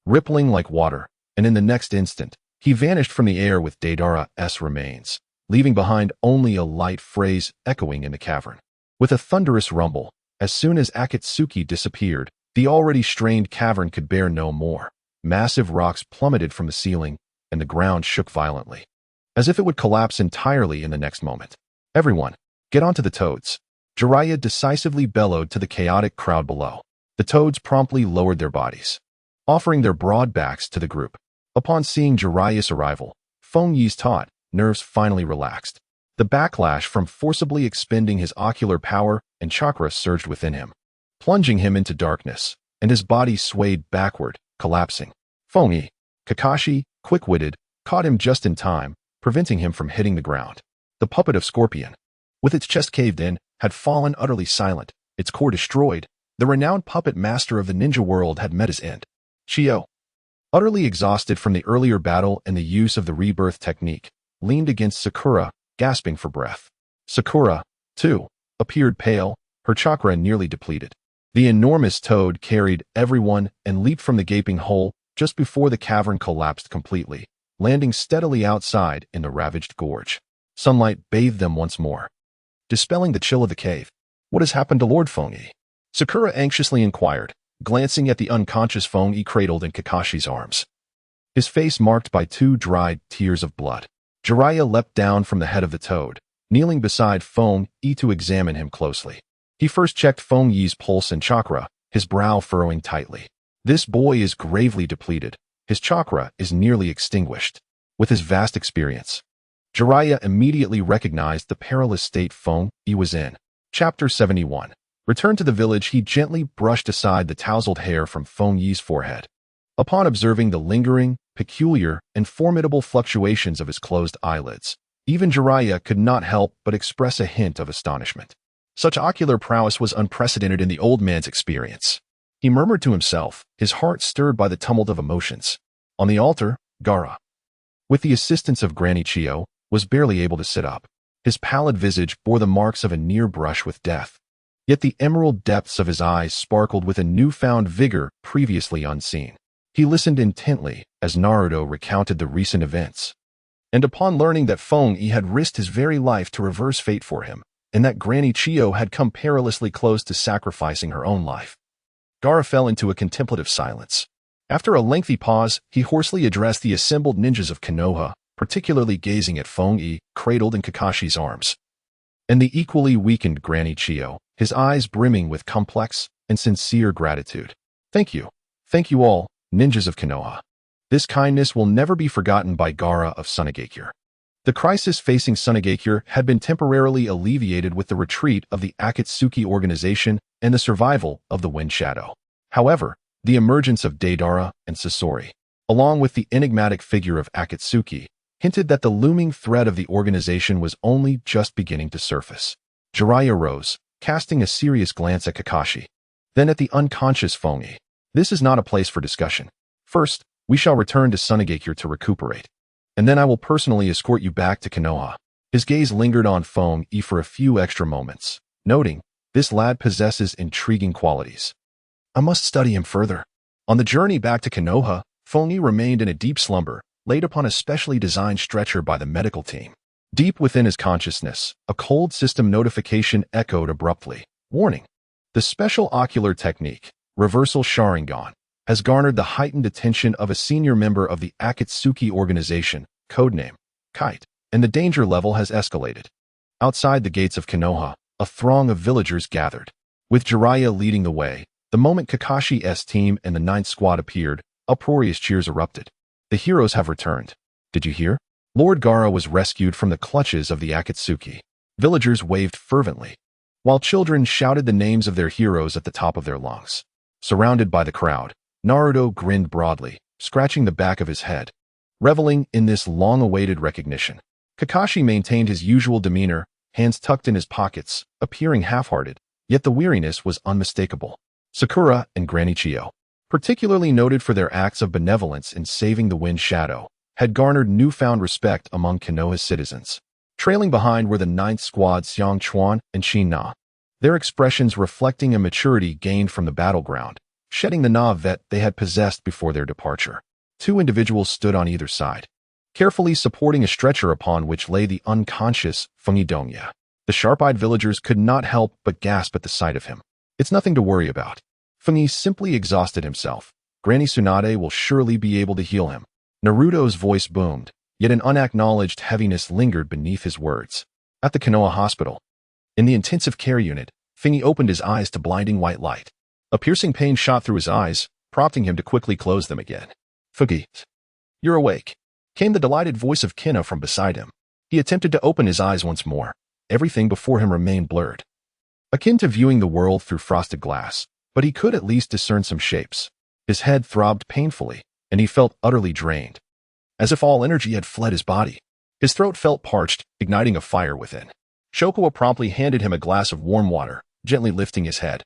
rippling like water, and in the next instant, he vanished from the air with Deidara's remains, leaving behind only a light phrase echoing in the cavern. With a thunderous rumble, as soon as Akatsuki disappeared, the already strained cavern could bear no more. Massive rocks plummeted from the ceiling, and the ground shook violently, as if it would collapse entirely in the next moment. Everyone, get onto the toads. Jiraiya decisively bellowed to the chaotic crowd below. The toads promptly lowered their bodies, offering their broad backs to the group. Upon seeing Jiraiya's arrival, Feng Yi's taut nerves finally relaxed. The backlash from forcibly expending his ocular power and chakra surged within him, plunging him into darkness, and his body swayed backward, collapsing. Feng Yi, Kakashi, quick-witted, caught him just in time, preventing him from hitting the ground. The puppet of Scorpion, with its chest caved in, had fallen utterly silent, its core destroyed. The renowned puppet master of the ninja world had met his end. Chio, utterly exhausted from the earlier battle and the use of the rebirth technique, leaned against Sakura, gasping for breath. Sakura, too, appeared pale, her chakra nearly depleted. The enormous toad carried everyone and leaped from the gaping hole just before the cavern collapsed completely, landing steadily outside in the ravaged gorge. Sunlight bathed them once more, dispelling the chill of the cave. What has happened to Lord Feng Yi? Sakura anxiously inquired, glancing at the unconscious Feng Yi cradled in Kakashi's arms, his face marked by 2 dried tears of blood. Jiraiya leapt down from the head of the toad, kneeling beside Feng Yi to examine him closely. He first checked Feng Yi's pulse and chakra, his brow furrowing tightly. This boy is gravely depleted. His chakra is nearly extinguished. With his vast experience, Jiraiya immediately recognized the perilous state Feng Yi was in. Chapter 71. Returned to the village, he gently brushed aside the tousled hair from Feng Yi's forehead. Upon observing the lingering, peculiar, and formidable fluctuations of his closed eyelids, even Jiraiya could not help but express a hint of astonishment. Such ocular prowess was unprecedented in the old man's experience. He murmured to himself, his heart stirred by the tumult of emotions. On the altar, Gaara, with the assistance of Granny Chiyo, was barely able to sit up. His pallid visage bore the marks of a near brush with death. Yet the emerald depths of his eyes sparkled with a newfound vigor previously unseen. He listened intently as Naruto recounted the recent events. And upon learning that Feng Yi had risked his very life to reverse fate for him, and that Granny Chiyo had come perilously close to sacrificing her own life, Gaara fell into a contemplative silence. After a lengthy pause, he hoarsely addressed the assembled ninjas of Konoha, particularly gazing at Feng Yi, cradled in Kakashi's arms, and the equally weakened Granny Chiyo, his eyes brimming with complex and sincere gratitude. Thank you all, ninjas of Konoha. This kindness will never be forgotten by Gaara of Tsunade. The crisis facing Tsunade had been temporarily alleviated with the retreat of the Akatsuki organization and the survival of the Wind Shadow. However, the emergence of Deidara and Sasori, along with the enigmatic figure of Akatsuki, hinted that the looming threat of the organization was only just beginning to surface. Jiraiya rose, casting a serious glance at Kakashi, then at the unconscious Feng Yi. This is not a place for discussion. First, we shall return to Tsunade to recuperate, and then I will personally escort you back to Konoha. His gaze lingered on Feng Yi for a few extra moments, noting, this lad possesses intriguing qualities. I must study him further. On the journey back to Konoha, Feng Yi remained in a deep slumber, laid upon a specially designed stretcher by the medical team. Deep within his consciousness, a cold system notification echoed abruptly. Warning. The special ocular technique, reversal Sharingan, has garnered the heightened attention of a senior member of the Akatsuki organization, codename Kite, and the danger level has escalated. Outside the gates of Konoha, a throng of villagers gathered. With Jiraiya leading the way, the moment Kakashi's team and the Ninth Squad appeared, uproarious cheers erupted. The heroes have returned. Did you hear? Lord Gaara was rescued from the clutches of the Akatsuki. Villagers waved fervently, while children shouted the names of their heroes at the top of their lungs. Surrounded by the crowd, Naruto grinned broadly, scratching the back of his head, reveling in this long-awaited recognition. Kakashi maintained his usual demeanor, hands tucked in his pockets, appearing half-hearted, yet the weariness was unmistakable. Sakura and Granny Chiyo, particularly noted for their acts of benevolence in saving the Wind Shadow, had garnered newfound respect among Konoha's citizens. Trailing behind were the Ninth Squad Xiang Chuan and Qin Na, their expressions reflecting a maturity gained from the battleground, shedding the Na vet they had possessed before their departure. Two individuals stood on either side, carefully supporting a stretcher upon which lay the unconscious Feng Yi Dongya. The sharp-eyed villagers could not help but gasp at the sight of him. It's nothing to worry about. Feng Yi simply exhausted himself. Granny Tsunade will surely be able to heal him. Naruto's voice boomed, yet an unacknowledged heaviness lingered beneath his words. At the Konoha hospital, in the intensive care unit, Feng Yi opened his eyes to blinding white light. A piercing pain shot through his eyes, prompting him to quickly close them again. Feng Yi, you're awake, came the delighted voice of Kinna from beside him. He attempted to open his eyes once more. Everything before him remained blurred, akin to viewing the world through frosted glass, but he could at least discern some shapes. His head throbbed painfully, and he felt utterly drained, as if all energy had fled his body. His throat felt parched, igniting a fire within. Shokuo promptly handed him a glass of warm water, gently lifting his head.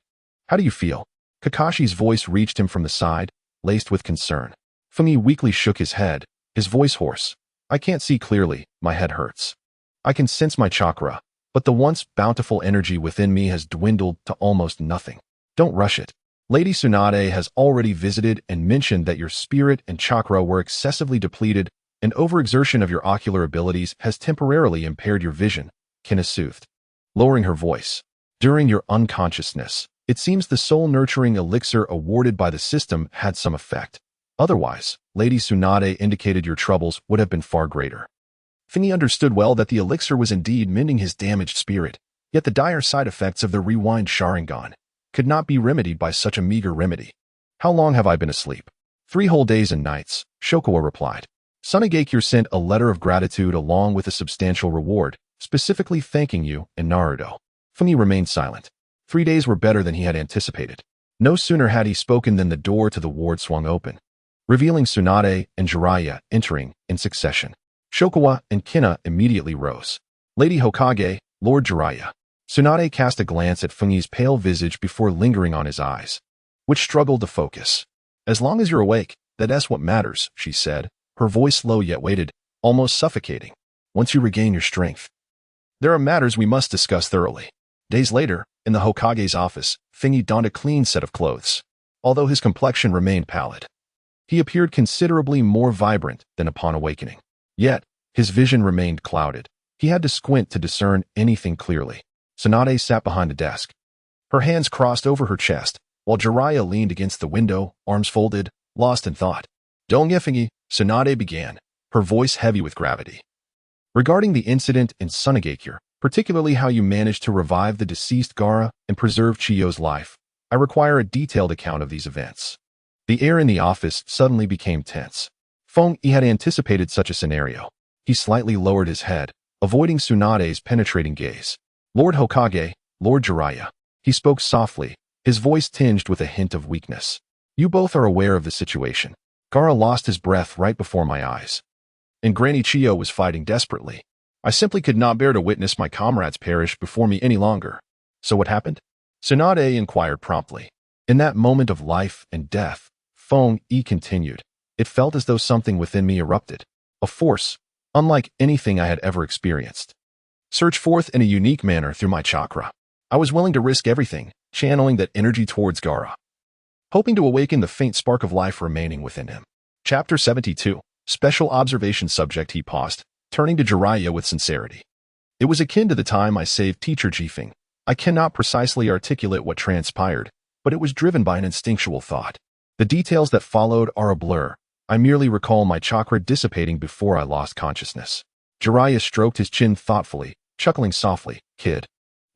How do you feel? Kakashi's voice reached him from the side, laced with concern. Feng Yi weakly shook his head, his voice hoarse. I can't see clearly, my head hurts. I can sense my chakra, but the once bountiful energy within me has dwindled to almost nothing. Don't rush it. Lady Tsunade has already visited and mentioned that your spirit and chakra were excessively depleted, and overexertion of your ocular abilities has temporarily impaired your vision, Kinna soothed, lowering her voice. During your unconsciousness, it seems the soul-nurturing elixir awarded by the system had some effect. Otherwise, Lady Tsunade indicated your troubles would have been far greater. Feng Yi understood well that the elixir was indeed mending his damaged spirit, yet the dire side effects of the rewind Sharingan could not be remedied by such a meager remedy. How long have I been asleep? 3 whole days and nights, Shokuo replied. Tsunade sent a letter of gratitude along with a substantial reward, specifically thanking you and Naruto. Fungi remained silent. 3 days were better than he had anticipated. No sooner had he spoken than the door to the ward swung open, revealing Tsunade and Jiraiya entering in succession. Shokawa and Kina immediately rose. Lady Hokage, Lord Jiraiya. Tsunade cast a glance at Fungi's pale visage before lingering on his eyes, which struggled to focus. As long as you're awake, that's what matters, she said, her voice low yet weighted, almost suffocating. Once you regain your strength, there are matters we must discuss thoroughly. Days later, in the Hokage's office, Fungi donned a clean set of clothes. Although his complexion remained pallid, he appeared considerably more vibrant than upon awakening. Yet, his vision remained clouded. He had to squint to discern anything clearly. Tsunade sat behind a desk, her hands crossed over her chest, while Jiraiya leaned against the window, arms folded, lost in thought. Don't Fungi, Tsunade began, her voice heavy with gravity. Regarding the incident in Tsunade, particularly how you managed to revive the deceased Gaara and preserve Chiyo's life, I require a detailed account of these events. The air in the office suddenly became tense. Fungi had anticipated such a scenario. He slightly lowered his head, avoiding Tsunade's penetrating gaze. Lord Hokage, Lord Jiraiya. He spoke softly, his voice tinged with a hint of weakness. You both are aware of the situation. Gaara lost his breath right before my eyes, and Granny Chiyo was fighting desperately. I simply could not bear to witness my comrades perish before me any longer. So what happened? Tsunade inquired promptly. In that moment of life and death, Fungi continued. It felt as though something within me erupted. A force, unlike anything I had ever experienced, surged forth in a unique manner through my chakra. I was willing to risk everything, channeling that energy towards Gaara, hoping to awaken the faint spark of life remaining within him. Chapter 72. Special Observation Subject. He paused, turning to Jiraiya with sincerity. It was akin to the time I saved Teacher Jifeng. I cannot precisely articulate what transpired, but it was driven by an instinctual thought. The details that followed are a blur. I merely recall my chakra dissipating before I lost consciousness. Jiraiya stroked his chin thoughtfully, chuckling softly. Kid,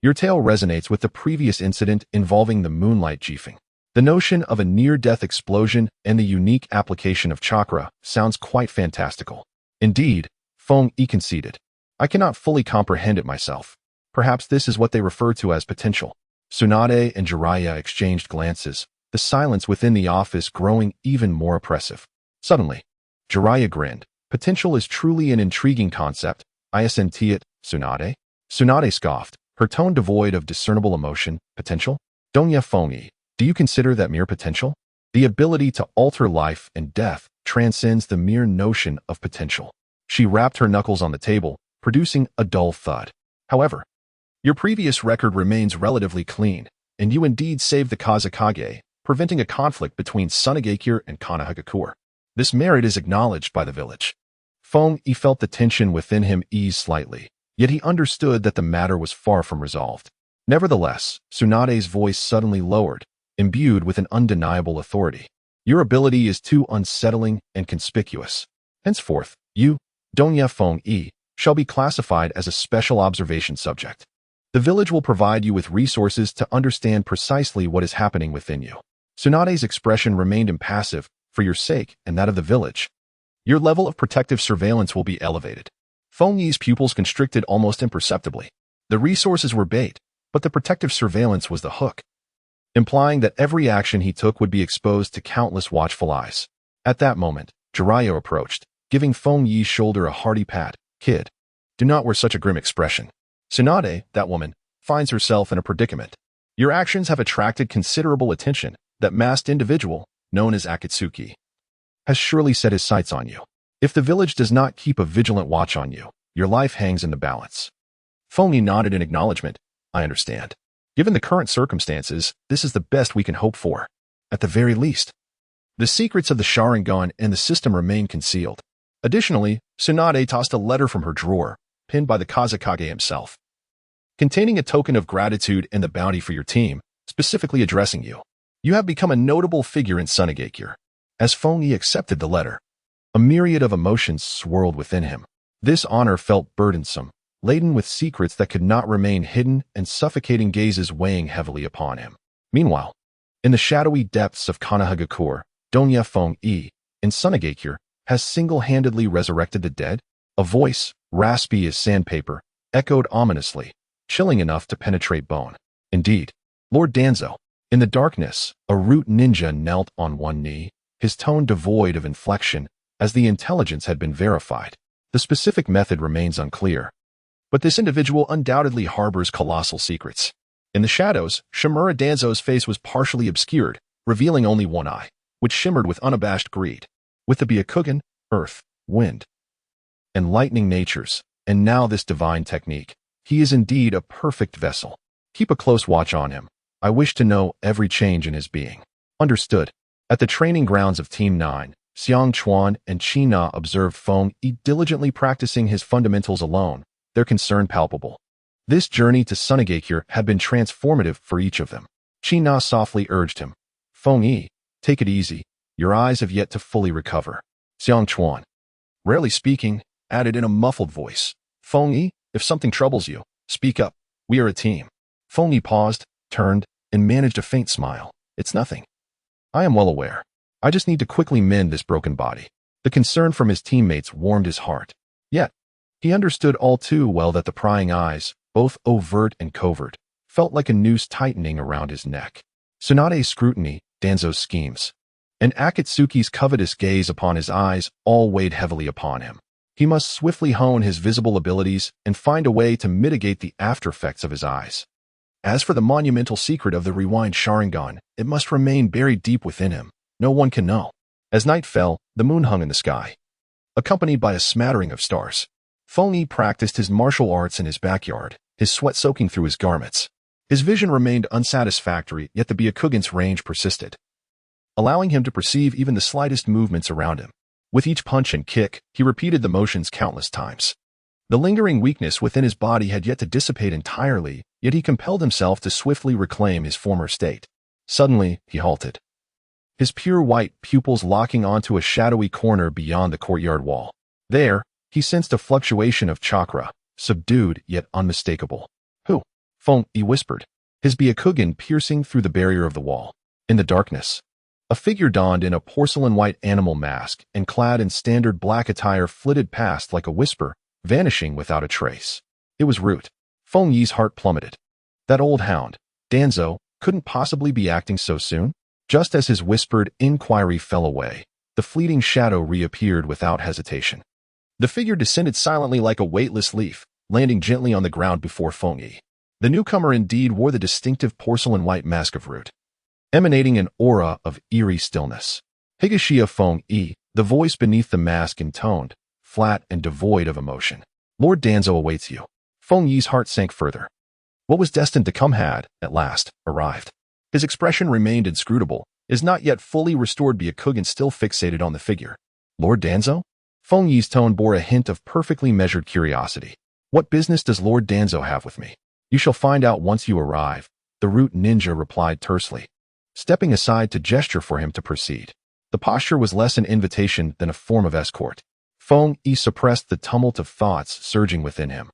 your tale resonates with the previous incident involving the Moonlight Jifeng. The notion of a near-death explosion and the unique application of chakra sounds quite fantastical. Indeed, Fungi conceded. I cannot fully comprehend it myself. Perhaps this is what they refer to as potential. Tsunade and Jiraiya exchanged glances, the silence within the office growing even more oppressive. Suddenly, Jiraiya grinned. Potential is truly an intriguing concept. I assent it, Tsunade. Tsunade scoffed, her tone devoid of discernible emotion. Potential? Donya Fungi, do you consider that mere potential? The ability to alter life and death transcends the mere notion of potential. She rapped her knuckles on the table, producing a dull thud. However, your previous record remains relatively clean, and you indeed saved the Kazekage, preventing a conflict between Tsunade and Konoha. This merit is acknowledged by the village. Fungi felt the tension within him ease slightly, yet he understood that the matter was far from resolved. Nevertheless, Tsunade's voice suddenly lowered, imbued with an undeniable authority. Your ability is too unsettling and conspicuous. Henceforth, you, Donya Fungi, shall be classified as a special observation subject. The village will provide you with resources to understand precisely what is happening within you. Tsunade's expression remained impassive, for your sake and that of the village. Your level of protective surveillance will be elevated. Fungi's pupils constricted almost imperceptibly. The resources were bait, but the protective surveillance was the hook, implying that every action he took would be exposed to countless watchful eyes. At that moment, Jiraiya approached, giving Fungi's shoulder a hearty pat. Kid, do not wear such a grim expression. Tsunade, that woman, finds herself in a predicament. Your actions have attracted considerable attention. That masked individual, known as Akatsuki, has surely set his sights on you. If the village does not keep a vigilant watch on you, your life hangs in the balance. Fungi nodded in acknowledgement. I understand. Given the current circumstances, this is the best we can hope for. At the very least, the secrets of the Sharingan and the system remain concealed. Additionally, Tsunade tossed a letter from her drawer, pinned by the Kazekage himself, containing a token of gratitude and the bounty for your team, specifically addressing you. You have become a notable figure in Tsunade. As Fungi accepted the letter, a myriad of emotions swirled within him. This honor felt burdensome, laden with secrets that could not remain hidden and suffocating gazes weighing heavily upon him. Meanwhile, in the shadowy depths of Konoha, Donya Fungi, in Tsunade, has single-handedly resurrected the dead? A voice, raspy as sandpaper, echoed ominously, chilling enough to penetrate bone. Indeed, Lord Danzo. In the darkness, a root ninja knelt on one knee, his tone devoid of inflection, as the intelligence had been verified. The specific method remains unclear. But this individual undoubtedly harbors colossal secrets. In the shadows, Shimura Danzo's face was partially obscured, revealing only one eye, which shimmered with unabashed greed. With the Byakugan, earth, wind, and lightning natures, and now this divine technique, he is indeed a perfect vessel. Keep a close watch on him. I wish to know every change in his being. Understood. At the training grounds of Team 9, Xiang Chuan and Qi Na observed Feng Yi diligently practicing his fundamentals alone, their concern palpable. This journey to Tsunade had been transformative for each of them. Qi Na softly urged him. Feng Yi, take it easy. Your eyes have yet to fully recover. Xiang Chuan, rarely speaking, added in a muffled voice. Feng Yi, if something troubles you, speak up. We are a team. Feng Yi paused, turned, and managed a faint smile. It's nothing. I am well aware. I just need to quickly mend this broken body. The concern from his teammates warmed his heart. Yet, he understood all too well that the prying eyes, both overt and covert, felt like a noose tightening around his neck. Tsunade's scrutiny, Danzo's schemes, and Akatsuki's covetous gaze upon his eyes all weighed heavily upon him. He must swiftly hone his visible abilities and find a way to mitigate the aftereffects of his eyes. As for the monumental secret of the rewind Sharingan, it must remain buried deep within him. No one can know. As night fell, the moon hung in the sky, accompanied by a smattering of stars. Feng Yi practiced his martial arts in his backyard, his sweat soaking through his garments. His vision remained unsatisfactory, yet the Byakugan's range persisted, allowing him to perceive even the slightest movements around him. With each punch and kick, he repeated the motions countless times. The lingering weakness within his body had yet to dissipate entirely, yet he compelled himself to swiftly reclaim his former state. Suddenly, he halted, his pure white pupils locking onto a shadowy corner beyond the courtyard wall. There, he sensed a fluctuation of chakra, subdued yet unmistakable. Who? Feng Yi whispered, his Byakugan piercing through the barrier of the wall. In the darkness, a figure donned in a porcelain-white animal mask and clad in standard black attire flitted past like a whisper, vanishing without a trace. It was Root. Feng Yi's heart plummeted. That old hound, Danzo, couldn't possibly be acting so soon? Just as his whispered inquiry fell away, the fleeting shadow reappeared without hesitation. The figure descended silently like a weightless leaf, landing gently on the ground before Feng Yi. The newcomer indeed wore the distinctive porcelain-white mask of Root, emanating an aura of eerie stillness. Higashia Feng Yi, the voice beneath the mask intoned, flat and devoid of emotion. Lord Danzo awaits you. Feng Yi's heart sank further. What was destined to come had, at last, arrived. His expression remained inscrutable, his not yet fully restored Byakugan still fixated on the figure. Lord Danzo? Feng Yi's tone bore a hint of perfectly measured curiosity. What business does Lord Danzo have with me? You shall find out once you arrive, the Root Ninja replied tersely, stepping aside to gesture for him to proceed. The posture was less an invitation than a form of escort. Feng Yi suppressed the tumult of thoughts surging within him.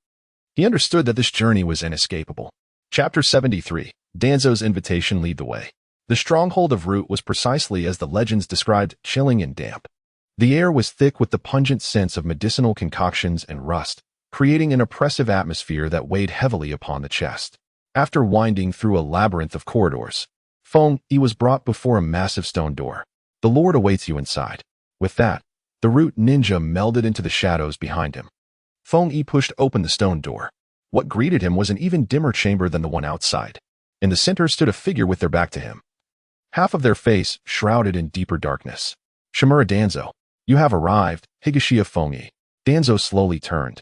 He understood that this journey was inescapable. Chapter 73. Danzo's invitation lead the way. The stronghold of Root was precisely as the legends described, chilling and damp. The air was thick with the pungent sense of medicinal concoctions and rust, creating an oppressive atmosphere that weighed heavily upon the chest. After winding through a labyrinth of corridors, Feng Yi was brought before a massive stone door. The Lord awaits you inside. With that, the Root Ninja melded into the shadows behind him. Feng Yi pushed open the stone door. What greeted him was an even dimmer chamber than the one outside. In the center stood a figure with their back to him, half of their face shrouded in deeper darkness. Shimura Danzo, you have arrived, Higashia Feng Yi. Danzo slowly turned,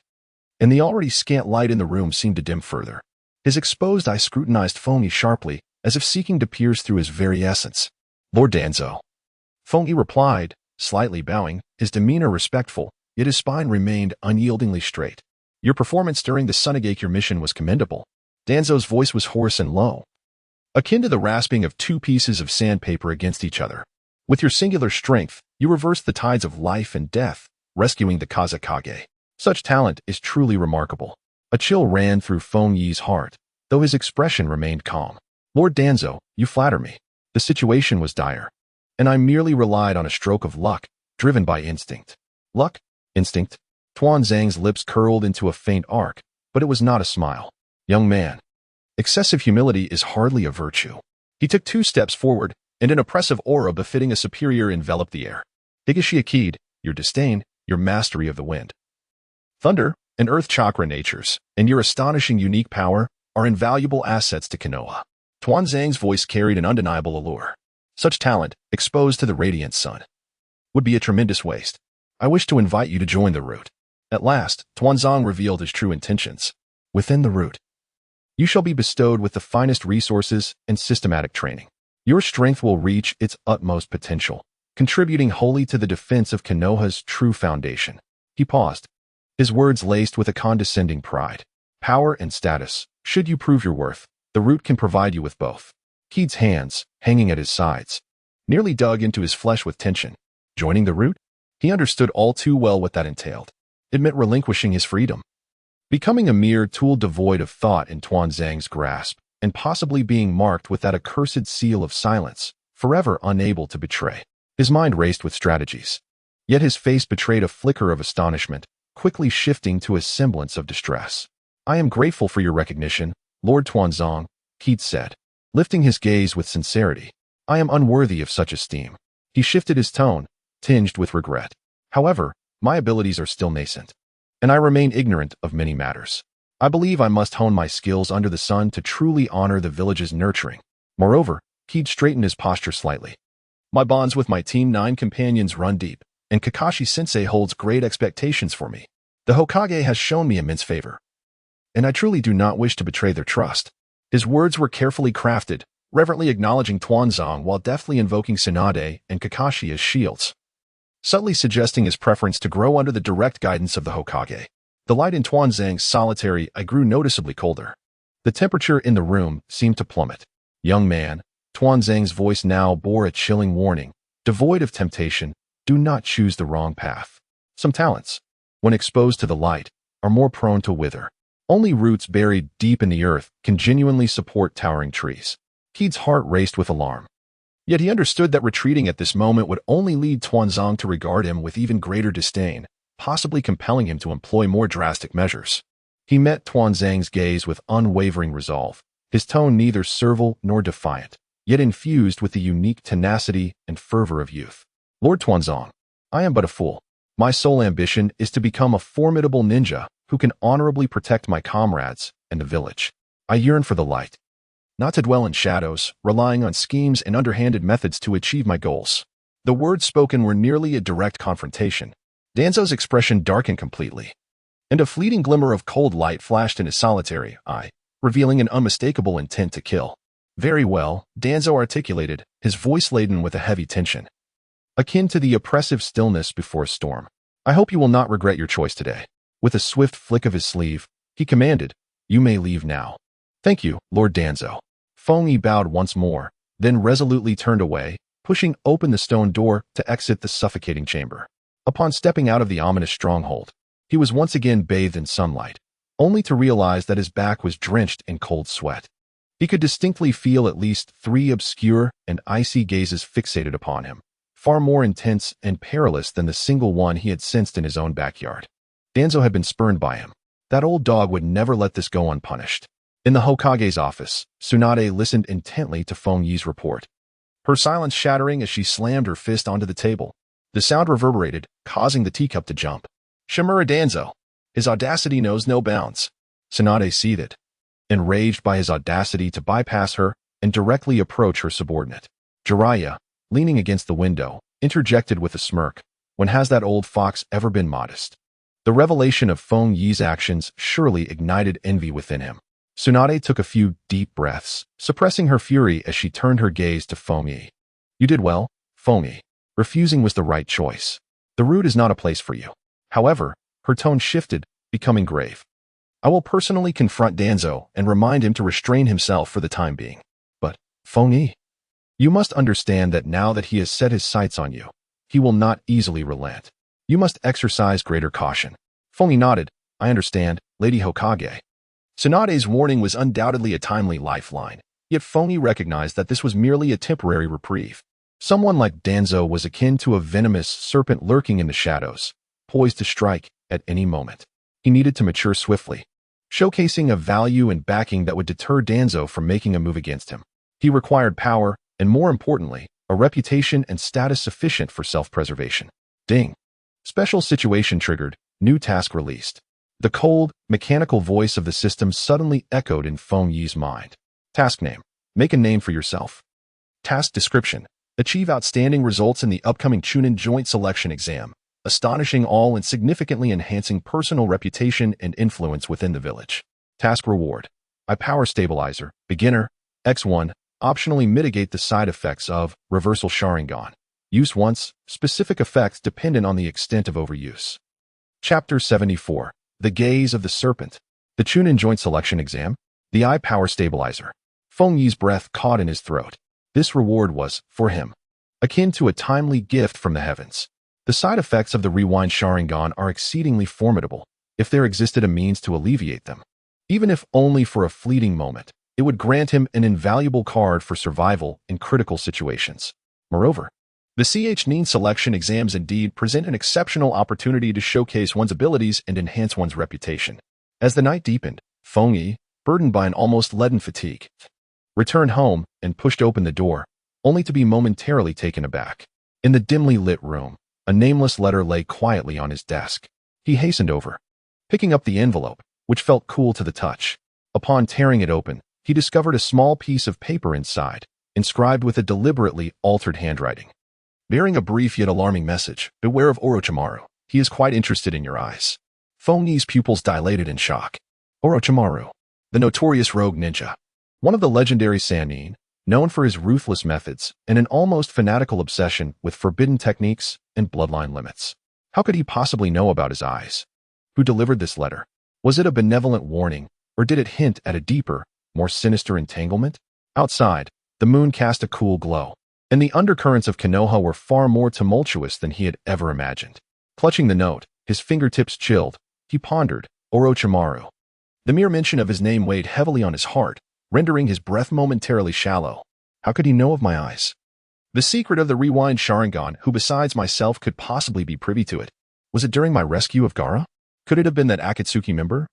and the already scant light in the room seemed to dim further. His exposed eye scrutinized Feng Yi sharply, as if seeking to pierce through his very essence. Lord Danzo. Feng Yi replied, slightly bowing, his demeanor respectful, yet his spine remained unyieldingly straight. Your performance during the Tsunade mission was commendable. Danzo's voice was hoarse and low, akin to the rasping of two pieces of sandpaper against each other. With your singular strength, you reversed the tides of life and death, rescuing the Kazekage. Such talent is truly remarkable. A chill ran through Feng Yi's heart, though his expression remained calm. Lord Danzo, you flatter me. The situation was dire, and I merely relied on a stroke of luck, driven by instinct. Luck? Instinct? Tuan Zhang's lips curled into a faint arc, but it was not a smile. Young man, excessive humility is hardly a virtue. He took 2 steps forward, and an oppressive aura befitting a superior enveloped the air. Higashi Akid, your disdain, your mastery of the wind, thunder, and earth chakra natures, and your astonishing unique power are invaluable assets to Konoha. Tuan Zhang's voice carried an undeniable allure. Such talent, exposed to the radiant sun, would be a tremendous waste. I wish to invite you to join the route. At last, Tuan Zhang revealed his true intentions. Within the route, you shall be bestowed with the finest resources and systematic training. Your strength will reach its utmost potential, contributing wholly to the defense of Konoha's true foundation. He paused, his words laced with a condescending pride. Power and status. Should you prove your worth, the route can provide you with both. Keed's hands, hanging at his sides, nearly dug into his flesh with tension. Joining the route? He understood all too well what that entailed. It meant relinquishing his freedom, becoming a mere tool devoid of thought in Tuan Zhang's grasp, and possibly being marked with that accursed seal of silence, forever unable to betray. His mind raced with strategies. Yet his face betrayed a flicker of astonishment, quickly shifting to a semblance of distress. I am grateful for your recognition, Lord Tuan Zhang, Keed said, lifting his gaze with sincerity. I am unworthy of such esteem. He shifted his tone, tinged with regret. However, my abilities are still nascent, and I remain ignorant of many matters. I believe I must hone my skills under the sun to truly honor the village's nurturing. Moreover, Keed straightened his posture slightly. My bonds with my Team 9 companions run deep, and Kakashi-sensei holds great expectations for me. The Hokage has shown me immense favor, and I truly do not wish to betray their trust. His words were carefully crafted, reverently acknowledging Tuan Zhang while deftly invoking Tsunade and Kakashi as shields, subtly suggesting his preference to grow under the direct guidance of the Hokage. The light in Tuan Zhang's solitary eye grew noticeably colder. The temperature in the room seemed to plummet. Young man, Tuan Zhang's voice now bore a chilling warning. Devoid of temptation, do not choose the wrong path. Some talents, when exposed to the light, are more prone to wither. Only roots buried deep in the earth can genuinely support towering trees. Keed's heart raced with alarm. Yet he understood that retreating at this moment would only lead Tuan Zhang to regard him with even greater disdain, possibly compelling him to employ more drastic measures. He met Tuan Zhang's gaze with unwavering resolve, his tone neither servile nor defiant, yet infused with the unique tenacity and fervor of youth. Lord Tuan Zhang, I am but a fool. My sole ambition is to become a formidable ninja who can honorably protect my comrades and the village. I yearn for the light, not to dwell in shadows, relying on schemes and underhanded methods to achieve my goals. The words spoken were nearly a direct confrontation. Danzo's expression darkened completely, and a fleeting glimmer of cold light flashed in his solitary eye, revealing an unmistakable intent to kill. Very well, Danzo articulated, his voice laden with a heavy tension, akin to the oppressive stillness before a storm. I hope you will not regret your choice today. With a swift flick of his sleeve, he commanded, you may leave now. Thank you, Lord Danzo. Feng Yi bowed once more, then resolutely turned away, pushing open the stone door to exit the suffocating chamber. Upon stepping out of the ominous stronghold, he was once again bathed in sunlight, only to realize that his back was drenched in cold sweat. He could distinctly feel at least 3 obscure and icy gazes fixated upon him, far more intense and perilous than the single one he had sensed in his own backyard. Danzo had been spurned by him. That old dog would never let this go unpunished. In the Hokage's office, Tsunade listened intently to Feng Yi's report, her silence shattering as she slammed her fist onto the table. The sound reverberated, causing the teacup to jump. Shimura Danzo. His audacity knows no bounds. Tsunade seethed, enraged by his audacity to bypass her and directly approach her subordinate. Jiraiya, leaning against the window, interjected with a smirk, when has that old fox ever been modest? The revelation of Feng Yi's actions surely ignited envy within him. Tsunade took a few deep breaths, suppressing her fury as she turned her gaze to Feng Yi. You did well, Feng Yi. Refusing was the right choice. The route is not a place for you. However, her tone shifted, becoming grave. I will personally confront Danzo and remind him to restrain himself for the time being. But, Feng Yi, you must understand that now that he has set his sights on you, he will not easily relent. You must exercise greater caution. Feng Yi nodded. I understand, Lady Hokage. Tsunade's warning was undoubtedly a timely lifeline, yet Feng Yi recognized that this was merely a temporary reprieve. Someone like Danzo was akin to a venomous serpent lurking in the shadows, poised to strike at any moment. He needed to mature swiftly, showcasing a value and backing that would deter Danzo from making a move against him. He required power, and more importantly, a reputation and status sufficient for self-preservation. Ding. Special situation triggered, new task released. The cold, mechanical voice of the system suddenly echoed in Feng Yi's mind. Task name. Make a name for yourself. Task description. Achieve outstanding results in the upcoming Chunin joint selection exam, astonishing all and significantly enhancing personal reputation and influence within the village. Task reward. Power stabilizer. Beginner. X1. Optionally mitigate the side effects of reversal Sharingan. Use once. Specific effects dependent on the extent of overuse. Chapter 74. The Gaze of the Serpent. The Chunin joint selection exam. The power stabilizer. Feng Yi's breath caught in his throat. This reward was, for him, akin to a timely gift from the heavens. The side effects of the rewind Sharingan are exceedingly formidable, if there existed a means to alleviate them. Even if only for a fleeting moment, it would grant him an invaluable card for survival in critical situations. Moreover, the Chunin selection exams indeed present an exceptional opportunity to showcase one's abilities and enhance one's reputation. As the night deepened, Feng Yi, burdened by an almost leaden fatigue, returned home and pushed open the door, only to be momentarily taken aback. In the dimly lit room, a nameless letter lay quietly on his desk. He hastened over, picking up the envelope, which felt cool to the touch. Upon tearing it open, he discovered a small piece of paper inside, inscribed with a deliberately altered handwriting, bearing a brief yet alarming message. Beware of Orochimaru. He is quite interested in your eyes. Feng Yi's pupils dilated in shock. Orochimaru, the notorious rogue ninja, one of the legendary Sannin, known for his ruthless methods and an almost fanatical obsession with forbidden techniques and bloodline limits. How could he possibly know about his eyes? Who delivered this letter? Was it a benevolent warning, or did it hint at a deeper, more sinister entanglement? Outside, the moon cast a cool glow, and the undercurrents of Konoha were far more tumultuous than he had ever imagined. Clutching the note, his fingertips chilled, he pondered, Orochimaru. The mere mention of his name weighed heavily on his heart, rendering his breath momentarily shallow. How could he know of my eyes? The secret of the rewind Sharingan, who besides myself could possibly be privy to it? Was it during my rescue of Gaara? Could it have been that Akatsuki member?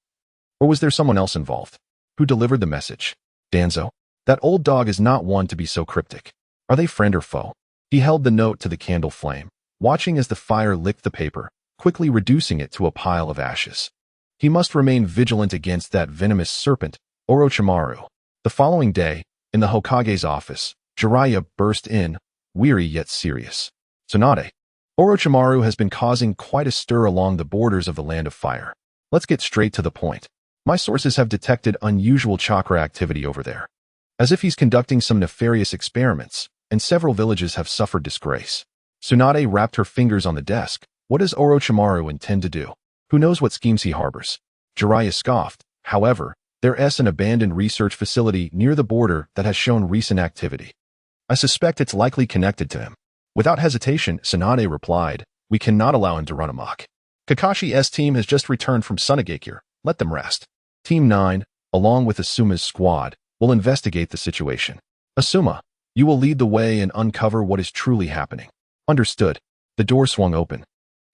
Or was there someone else involved? Who delivered the message? Danzo? That old dog is not one to be so cryptic. Are they friend or foe? He held the note to the candle flame, watching as the fire licked the paper, quickly reducing it to a pile of ashes. He must remain vigilant against that venomous serpent, Orochimaru. The following day, in the Hokage's office, Jiraiya burst in, weary yet serious. Tsunade. Orochimaru has been causing quite a stir along the borders of the Land of Fire. Let's get straight to the point. My sources have detected unusual chakra activity over there. As if he's conducting some nefarious experiments, and several villages have suffered disgrace. Tsunade wrapped her fingers on the desk. What does Orochimaru intend to do? Who knows what schemes he harbors? Jiraiya scoffed. However, there's an abandoned research facility near the border that has shown recent activity. I suspect it's likely connected to him. Without hesitation, Tsunade replied, we cannot allow him to run amok. Kakashi's team has just returned from Tsunade. Let them rest. Team 9, along with Asuma's squad, will investigate the situation. Asuma, you will lead the way and uncover what is truly happening. Understood. The door swung open.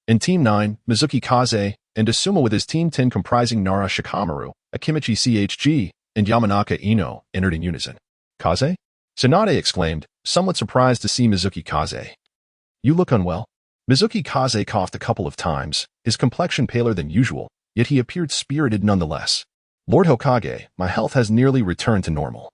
In Team 9, Mizuki Kaze and Asuma with his Team 10 comprising Nara Shikamaru, Akimichi CHG, and Yamanaka Ino entered in unison. Kaze? Tsunade exclaimed, somewhat surprised to see Mizuki Kaze. You look unwell. Mizuki Kaze coughed a couple of times, his complexion paler than usual, yet he appeared spirited nonetheless. Lord Hokage, my health has nearly returned to normal,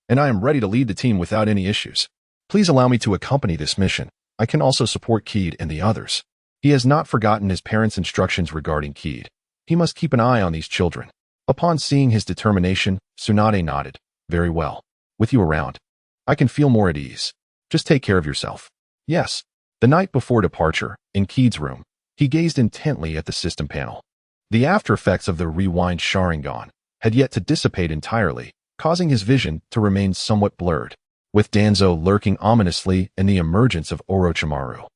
and I am ready to lead the team without any issues. Please allow me to accompany this mission. I can also support Keed and the others. He has not forgotten his parents' instructions regarding Keed. He must keep an eye on these children. Upon seeing his determination, Tsunade nodded. Very well. With you around, I can feel more at ease. Just take care of yourself. Yes. The night before departure, in Keed's room, he gazed intently at the system panel. The after effects of the rewind Sharingan had yet to dissipate entirely, causing his vision to remain somewhat blurred, with Danzo lurking ominously in the emergence of Orochimaru.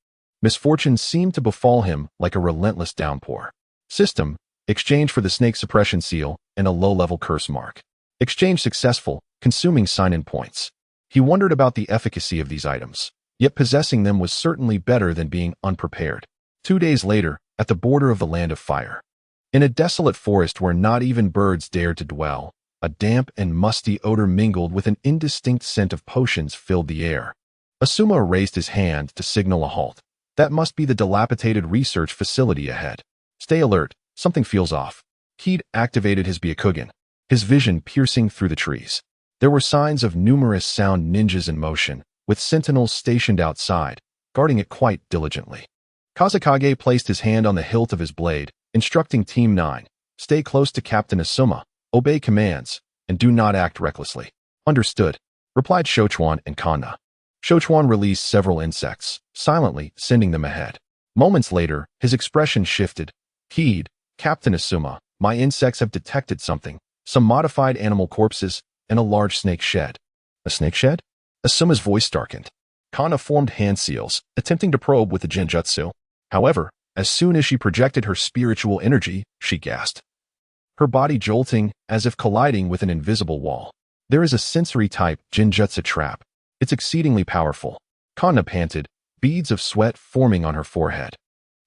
Misfortune seemed to befall him like a relentless downpour. System, exchange for the snake suppression seal and a low-level curse mark. Exchange successful, consuming sign-in points. He wondered about the efficacy of these items. yet possessing them was certainly better than being unprepared. 2 days later, at the border of the Land of Fire, in a desolate forest where not even birds dared to dwell, a damp and musty odor mingled with an indistinct scent of potions filled the air. Asuma raised his hand to signal a halt. That must be the dilapidated research facility ahead. Stay alert, something feels off. He'd activated his Byakugan, his vision piercing through the trees. There were signs of numerous sound ninjas in motion, with sentinels stationed outside, guarding it quite diligently. Kazekage placed his hand on the hilt of his blade, instructing Team 9, stay close to Captain Asuma, obey commands, and do not act recklessly. Understood, replied Shochuan and Kanna. Shochuan released several insects, silently sending them ahead. Moments later, his expression shifted. Heed, Captain Asuma, my insects have detected something, some modified animal corpses, and a large snake shed. A snake shed? Asuma's voice darkened. Kanna formed hand seals, attempting to probe with the genjutsu. However, as soon as she projected her spiritual energy, she gasped, her body jolting as if colliding with an invisible wall. There is a sensory-type genjutsu trap. It's exceedingly powerful. Kanna panted, beads of sweat forming on her forehead.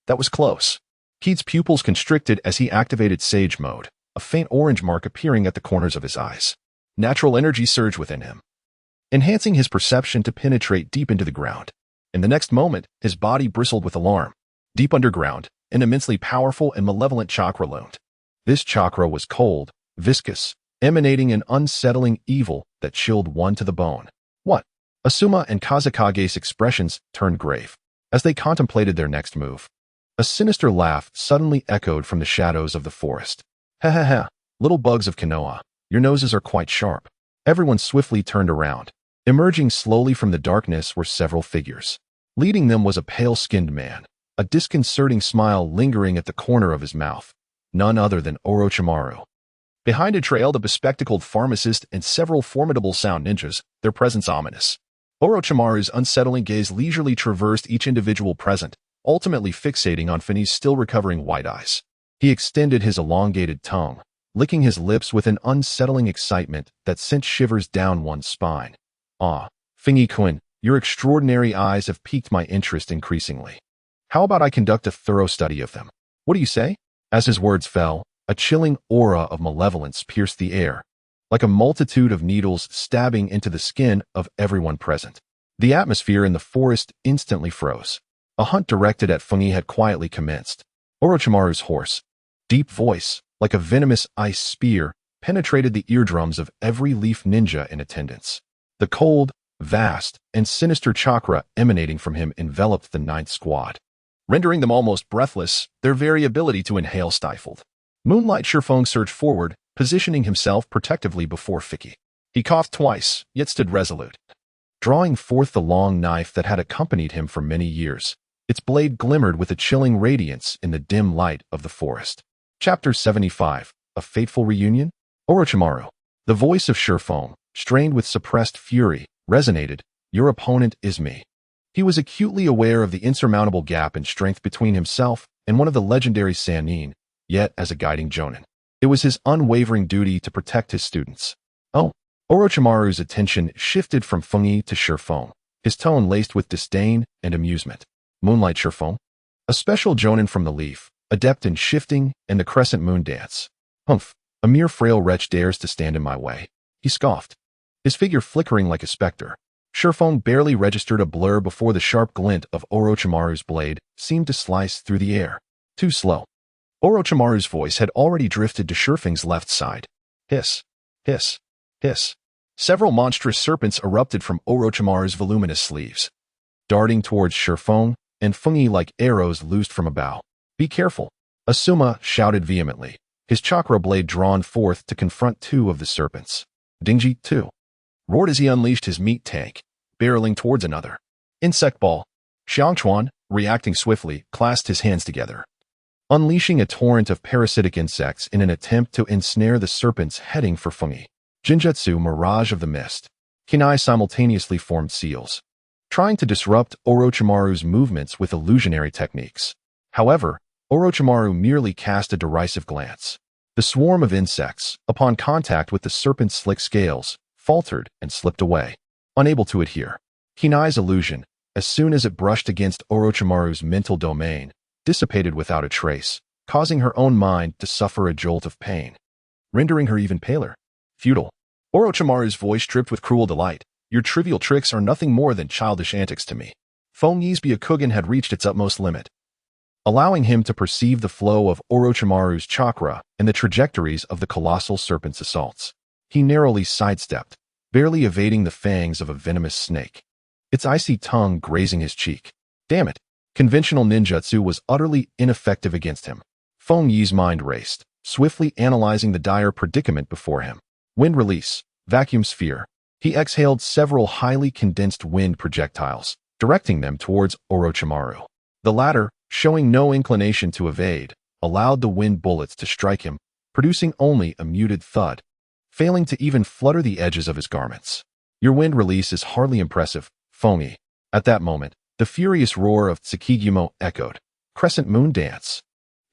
That was close. Heed's pupils constricted as he activated Sage Mode, a faint orange mark appearing at the corners of his eyes. Natural energy surged within him, enhancing his perception to penetrate deep into the ground. In the next moment, his body bristled with alarm. Deep underground, an immensely powerful and malevolent chakra loomed. This chakra was cold, viscous, emanating an unsettling evil that chilled one to the bone. What? Asuma and Kazekage's expressions turned grave as they contemplated their next move. A sinister laugh suddenly echoed from the shadows of the forest. Ha ha ha, little bugs of Konoha, your noses are quite sharp. Everyone swiftly turned around. Emerging slowly from the darkness were several figures. Leading them was a pale-skinned man, a disconcerting smile lingering at the corner of his mouth. None other than Orochimaru. Behind it trailed a bespectacled pharmacist and several formidable sound ninjas, their presence ominous. Orochimaru's unsettling gaze leisurely traversed each individual present, ultimately fixating on Fanny's still recovering white eyes. He extended his elongated tongue, licking his lips with an unsettling excitement that sent shivers down one's spine. Ah, Fingy-kun, your extraordinary eyes have piqued my interest increasingly. How about I conduct a thorough study of them? What do you say? As his words fell, a chilling aura of malevolence pierced the air, like a multitude of needles stabbing into the skin of everyone present. The atmosphere in the forest instantly froze. A hunt directed at Fungi had quietly commenced. Orochimaru's hoarse, deep voice, like a venomous ice spear, penetrated the eardrums of every leaf ninja in attendance. The cold, vast, and sinister chakra emanating from him enveloped the ninth squad, rendering them almost breathless, their very ability to inhale stifled. Moonlight Shifeng surged forward, positioning himself protectively before Fiki. He coughed twice, yet stood resolute, drawing forth the long knife that had accompanied him for many years. Its blade glimmered with a chilling radiance in the dim light of the forest. Chapter 75, A Fateful Reunion? Orochimaru. The voice of Shifeng, strained with suppressed fury, resonated, your opponent is me. He was acutely aware of the insurmountable gap in strength between himself and one of the legendary Sannin, yet as a guiding Jonin, it was his unwavering duty to protect his students. Oh, Orochimaru's attention shifted from Fungi to Shifeng, his tone laced with disdain and amusement. Moonlight Shifeng, a special Jonin from the Leaf, adept in shifting and the crescent moon dance. Humph, a mere frail wretch dares to stand in my way. He scoffed, his figure flickering like a specter. Shifeng barely registered a blur before the sharp glint of Orochimaru's blade seemed to slice through the air. Too slow. Orochimaru's voice had already drifted to Shifeng's left side. Hiss, hiss, hiss. Several monstrous serpents erupted from Orochimaru's voluminous sleeves, darting towards Shifeng, and Fungi like arrows loosed from a bow. Be careful, Asuma shouted vehemently, his chakra blade drawn forth to confront two of the serpents. Dingji, too, roared as he unleashed his meat tank, barreling towards another. Insect ball. Xiangchuan, reacting swiftly, clasped his hands together, unleashing a torrent of parasitic insects in an attempt to ensnare the serpents heading for Fungi. Jinjutsu Mirage of the Mist. Kunai simultaneously formed seals, trying to disrupt Orochimaru's movements with illusionary techniques. However, Orochimaru merely cast a derisive glance. The swarm of insects, upon contact with the serpent's slick scales, faltered and slipped away, unable to adhere. Kunai's illusion, as soon as it brushed against Orochimaru's mental domain, dissipated without a trace, causing her own mind to suffer a jolt of pain, rendering her even paler. Futile. Orochimaru's voice dripped with cruel delight. Your trivial tricks are nothing more than childish antics to me. Feng Yi's Byakugan had reached its utmost limit, allowing him to perceive the flow of Orochimaru's chakra and the trajectories of the colossal serpent's assaults. He narrowly sidestepped, barely evading the fangs of a venomous snake, its icy tongue grazing his cheek. Damn it! Conventional ninjutsu was utterly ineffective against him. Feng Yi's mind raced, swiftly analyzing the dire predicament before him. Wind release, vacuum sphere. He exhaled several highly condensed wind projectiles, directing them towards Orochimaru. The latter, showing no inclination to evade, allowed the wind bullets to strike him, producing only a muted thud, failing to even flutter the edges of his garments. Your wind release is hardly impressive, Feng Yi. At that moment, the furious roar of Tsukigumo echoed. Crescent moon dance.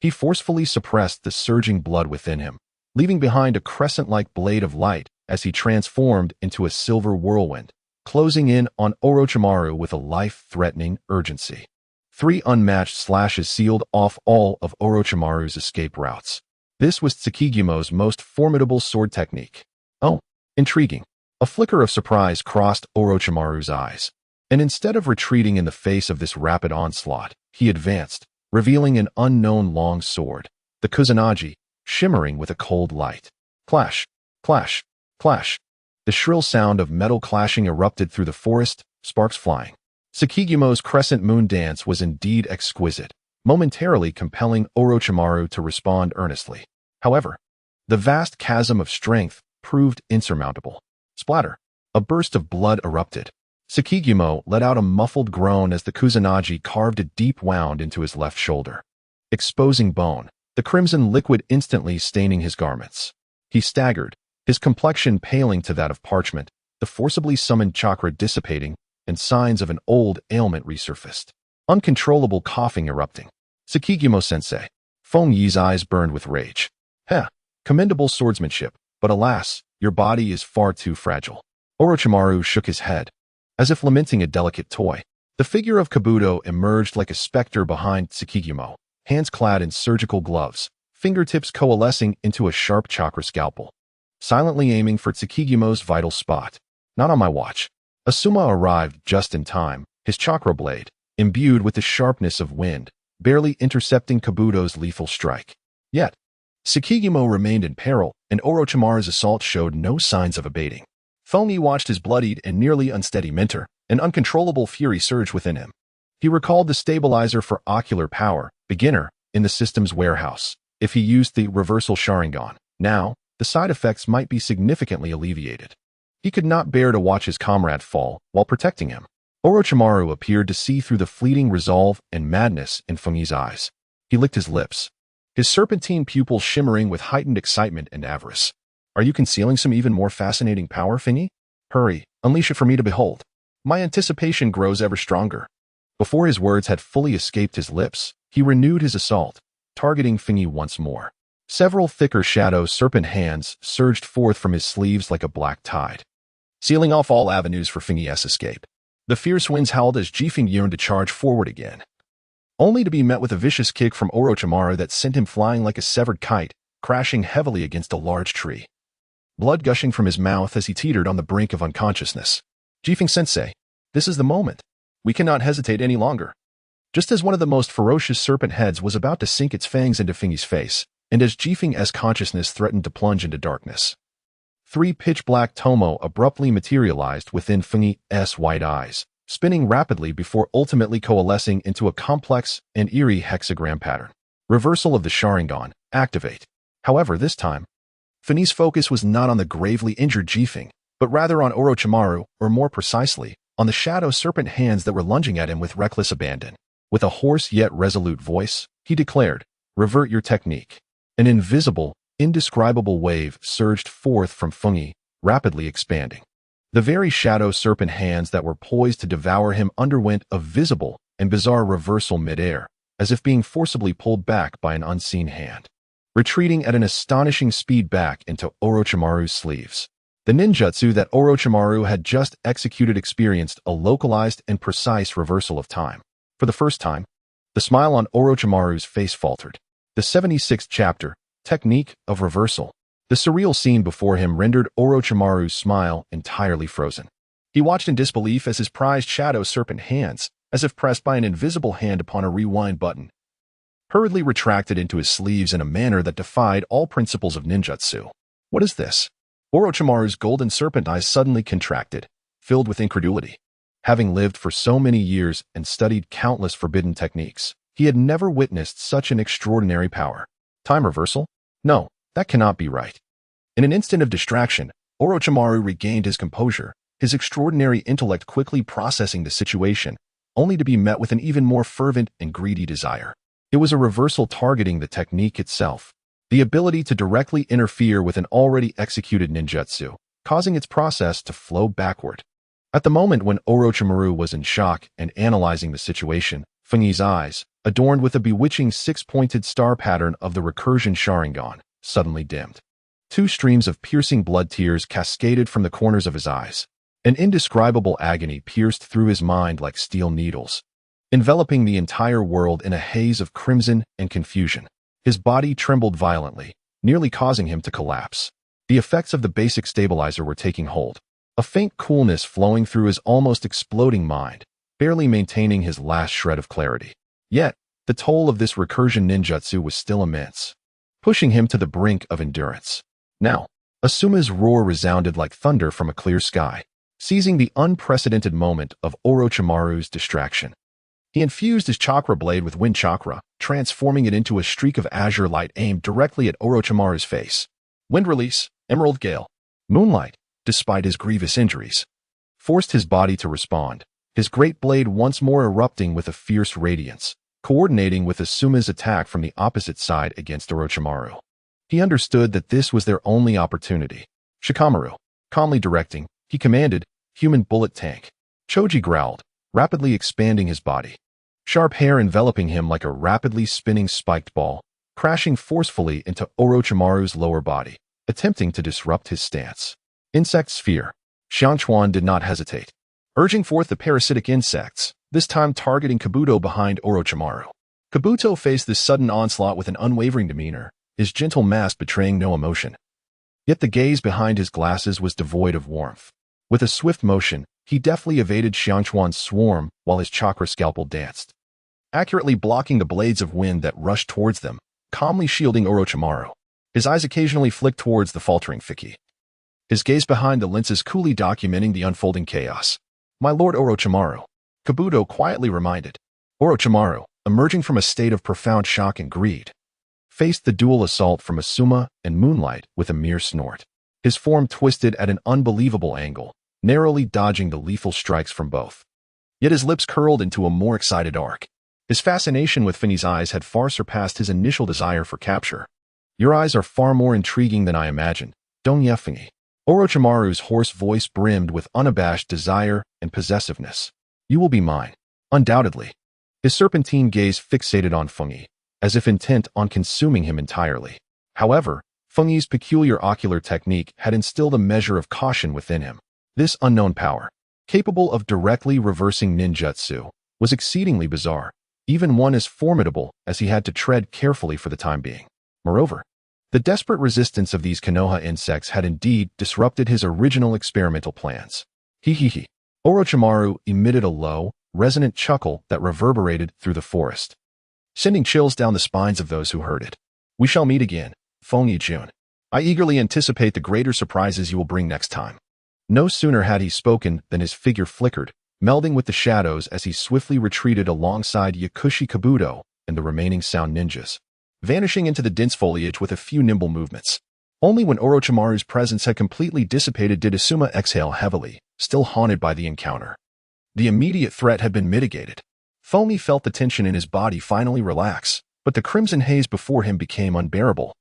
He forcefully suppressed the surging blood within him, leaving behind a crescent-like blade of light as he transformed into a silver whirlwind, closing in on Orochimaru with a life-threatening urgency. 3 unmatched slashes sealed off all of Orochimaru's escape routes. This was Tsukigumo's most formidable sword technique. Oh, intriguing. A flicker of surprise crossed Orochimaru's eyes, and instead of retreating in the face of this rapid onslaught, he advanced, revealing an unknown long sword, the Kusanagi, shimmering with a cold light. Clash, clash, clash. The shrill sound of metal clashing erupted through the forest, sparks flying. Tsukigumo's crescent moon dance was indeed exquisite, momentarily compelling Orochimaru to respond earnestly. However, the vast chasm of strength proved insurmountable. Splatter. A burst of blood erupted. Tsukigumo let out a muffled groan as the Kusanagi carved a deep wound into his left shoulder, exposing bone, the crimson liquid instantly staining his garments. He staggered, his complexion paling to that of parchment, the forcibly summoned chakra dissipating, and signs of an old ailment resurfaced. Uncontrollable coughing erupting. Tsukigumo-sensei. Feng Yi's eyes burned with rage. Heh, commendable swordsmanship, but alas, your body is far too fragile. Orochimaru shook his head, as if lamenting a delicate toy. The figure of Kabuto emerged like a specter behind Tsukigumo, hands clad in surgical gloves, fingertips coalescing into a sharp chakra scalpel, silently aiming for Tsukigumo's vital spot. Not on my watch. Asuma arrived just in time, his chakra blade, imbued with the sharpness of wind, barely intercepting Kabuto's lethal strike. Yet, Tsukigumo remained in peril, and Orochimaru's assault showed no signs of abating. Feng Yi watched his bloodied and nearly unsteady mentor, an uncontrollable fury surged within him. He recalled the stabilizer for ocular power, beginner, in the system's warehouse. If he used the reversal Sharingan, now, the side effects might be significantly alleviated. He could not bear to watch his comrade fall while protecting him. Orochimaru appeared to see through the fleeting resolve and madness in Feng Yi's eyes. He licked his lips, his serpentine pupils shimmering with heightened excitement and avarice. Are you concealing some even more fascinating power, Feng Yi? Hurry, unleash it for me to behold. My anticipation grows ever stronger. Before his words had fully escaped his lips, he renewed his assault, targeting Feng Yi once more. Several thicker shadow serpent hands surged forth from his sleeves like a black tide, sealing off all avenues for Feng Yi's escape. The fierce winds howled as Jifeng yearned to charge forward again, only to be met with a vicious kick from Orochimaru that sent him flying like a severed kite, crashing heavily against a large tree, blood gushing from his mouth as he teetered on the brink of unconsciousness. Jifeng-sensei, this is the moment. We cannot hesitate any longer. Just as one of the most ferocious serpent heads was about to sink its fangs into Feng Yi's face, and as Jifeng's consciousness threatened to plunge into darkness, 3 pitch-black tomo abruptly materialized within Feng Yi's wide eyes, spinning rapidly before ultimately coalescing into a complex and eerie hexagram pattern. Reversal of the Sharingan, activate. However, this time, Feng Yi's focus was not on the gravely injured Jifeng, but rather on Orochimaru, or more precisely, on the shadow serpent hands that were lunging at him with reckless abandon. With a hoarse yet resolute voice, he declared, "Revert your technique." An invisible, indescribable wave surged forth from Feng Yi, rapidly expanding. The very shadow serpent hands that were poised to devour him underwent a visible and bizarre reversal midair, as if being forcibly pulled back by an unseen hand, retreating at an astonishing speed back into Orochimaru's sleeves. The ninjutsu that Orochimaru had just executed experienced a localized and precise reversal of time. For the first time, the smile on Orochimaru's face faltered. The 76th chapter, Technique of Reversal. The surreal scene before him rendered Orochimaru's smile entirely frozen. He watched in disbelief as his prized shadow serpent hands, as if pressed by an invisible hand upon a rewind button, hurriedly retracted into his sleeves in a manner that defied all principles of ninjutsu. What is this? Orochimaru's golden serpent eyes suddenly contracted, filled with incredulity. Having lived for so many years and studied countless forbidden techniques, he had never witnessed such an extraordinary power. Time reversal? No, that cannot be right. In an instant of distraction, Orochimaru regained his composure, his extraordinary intellect quickly processing the situation, only to be met with an even more fervent and greedy desire. It was a reversal targeting the technique itself, the ability to directly interfere with an already executed ninjutsu, causing its process to flow backward. At the moment when Orochimaru was in shock and analyzing the situation, Fengyi's eyes, adorned with a bewitching six-pointed star pattern of the recursion Sharingan, suddenly dimmed. Two streams of piercing blood tears cascaded from the corners of his eyes. An indescribable agony pierced through his mind like steel needles, enveloping the entire world in a haze of crimson and confusion. His body trembled violently, nearly causing him to collapse. The effects of the basic stabilizer were taking hold. A faint coolness flowing through his almost exploding mind, barely maintaining his last shred of clarity. Yet, the toll of this recursion ninjutsu was still immense, pushing him to the brink of endurance. Now, Asuma's roar resounded like thunder from a clear sky, seizing the unprecedented moment of Orochimaru's distraction. He infused his chakra blade with wind chakra, transforming it into a streak of azure light aimed directly at Orochimaru's face. Wind release, emerald gale. Moonlight, despite his grievous injuries, forced his body to respond, his great blade once more erupting with a fierce radiance, coordinating with Asuma's attack from the opposite side against Orochimaru. He understood that this was their only opportunity. Shikamaru, calmly directing, he commanded, "Human bullet tank." Choji growled, rapidly expanding his body, sharp hair enveloping him like a rapidly spinning spiked ball, crashing forcefully into Orochimaru's lower body, attempting to disrupt his stance. Insect sphere. Xiangquan did not hesitate, urging forth the parasitic insects, this time targeting Kabuto behind Orochimaru. Kabuto faced this sudden onslaught with an unwavering demeanor, his gentle mask betraying no emotion. Yet the gaze behind his glasses was devoid of warmth. With a swift motion, he deftly evaded Xiangquan's swarm while his chakra scalpel danced, accurately blocking the blades of wind that rushed towards them, calmly shielding Orochimaru. His eyes occasionally flicked towards the faltering Fiki, his gaze behind the lenses coolly documenting the unfolding chaos. "My lord Orochimaru," Kabuto quietly reminded. Orochimaru, emerging from a state of profound shock and greed, faced the dual assault from Asuma and Moonlight with a mere snort. His form twisted at an unbelievable angle, narrowly dodging the lethal strikes from both. Yet his lips curled into a more excited arc. His fascination with Fengyi's eyes had far surpassed his initial desire for capture. "Your eyes are far more intriguing than I imagined, don't ya, Fengyi?" Orochimaru's hoarse voice brimmed with unabashed desire and possessiveness. "You will be mine, undoubtedly." His serpentine gaze fixated on Fengyi, as if intent on consuming him entirely. However, Fengyi's peculiar ocular technique had instilled a measure of caution within him. This unknown power, capable of directly reversing ninjutsu, was exceedingly bizarre, even one as formidable as he had to tread carefully for the time being. Moreover, the desperate resistance of these Konoha insects had indeed disrupted his original experimental plans. He. Orochimaru emitted a low, resonant chuckle that reverberated through the forest, sending chills down the spines of those who heard it. "We shall meet again, Fengyi-jun. I eagerly anticipate the greater surprises you will bring next time." No sooner had he spoken than his figure flickered, melding with the shadows as he swiftly retreated alongside Yakushi Kabuto and the remaining sound ninjas, vanishing into the dense foliage with a few nimble movements. Only when Orochimaru's presence had completely dissipated did Asuma exhale heavily, still haunted by the encounter. The immediate threat had been mitigated. Fengyi felt the tension in his body finally relax, but the crimson haze before him became unbearable,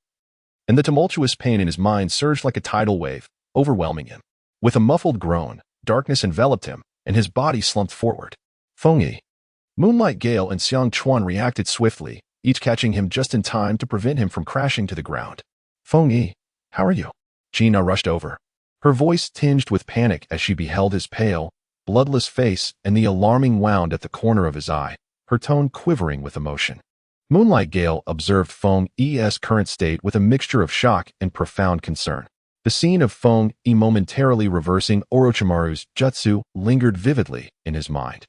and the tumultuous pain in his mind surged like a tidal wave, overwhelming him. With a muffled groan, darkness enveloped him, and his body slumped forward. Fengyi. Moonlight Gale and Xiangquan reacted swiftly, each catching him just in time to prevent him from crashing to the ground. "Fengyi, how are you?" Gina rushed over, Her voice tinged with panic as she beheld his pale, bloodless face and the alarming wound at the corner of his eye, her tone quivering with emotion. Moonlight Gale observed Feng-Yi's current state with a mixture of shock and profound concern. The scene of Feng-Yi momentarily reversing Orochimaru's jutsu lingered vividly in his mind.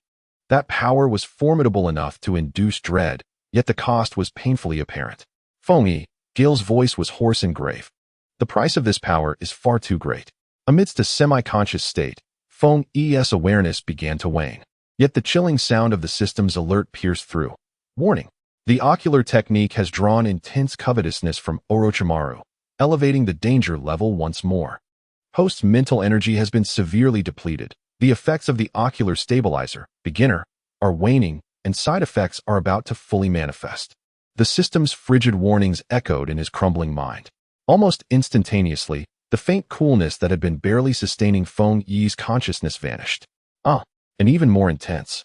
That power was formidable enough to induce dread, yet the cost was painfully apparent. Feng-Yi, Gale's voice was hoarse and grave. The price of this power is far too great. Amidst a semi-conscious state, Feng-Yi's awareness began to wane. Yet the chilling sound of the system's alert pierced through. Warning. The ocular technique has drawn intense covetousness from Orochimaru, elevating the danger level once more. Host's mental energy has been severely depleted. The effects of the ocular stabilizer, beginner, are waning, and side effects are about to fully manifest. The system's frigid warnings echoed in his crumbling mind. Almost instantaneously, the faint coolness that had been barely sustaining Feng-Yi's consciousness vanished. And even more intense.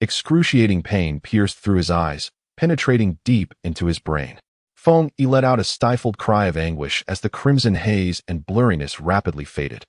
Excruciating pain pierced through his eyes, penetrating deep into his brain. Feng-Yi let out a stifled cry of anguish as the crimson haze and blurriness rapidly faded,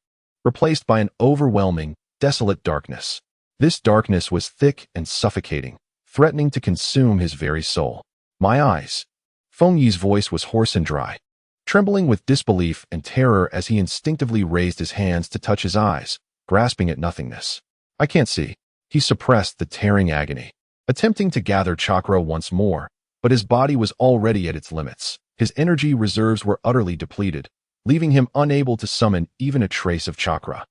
replaced by an overwhelming, desolate darkness. This darkness was thick and suffocating, threatening to consume his very soul. My eyes. Feng-Yi's voice was hoarse and dry, trembling with disbelief and terror as he instinctively raised his hands to touch his eyes, grasping at nothingness. I can't see. He suppressed the tearing agony, attempting to gather chakra once more, but his body was already at its limits. His energy reserves were utterly depleted, leaving him unable to summon even a trace of chakra.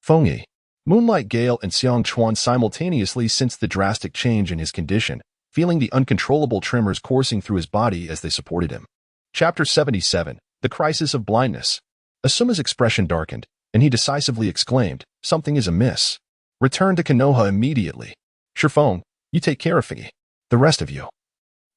Feng-Yi. Moonlight Gale and Xiang Chuan simultaneously sensed the drastic change in his condition, feeling the uncontrollable tremors coursing through his body as they supported him. Chapter 77. The Crisis of Blindness. Asuma's expression darkened, and he decisively exclaimed, "Something is amiss. Return to Konoha immediately. Shifeng, you take care of Feng-Yi. The rest of you,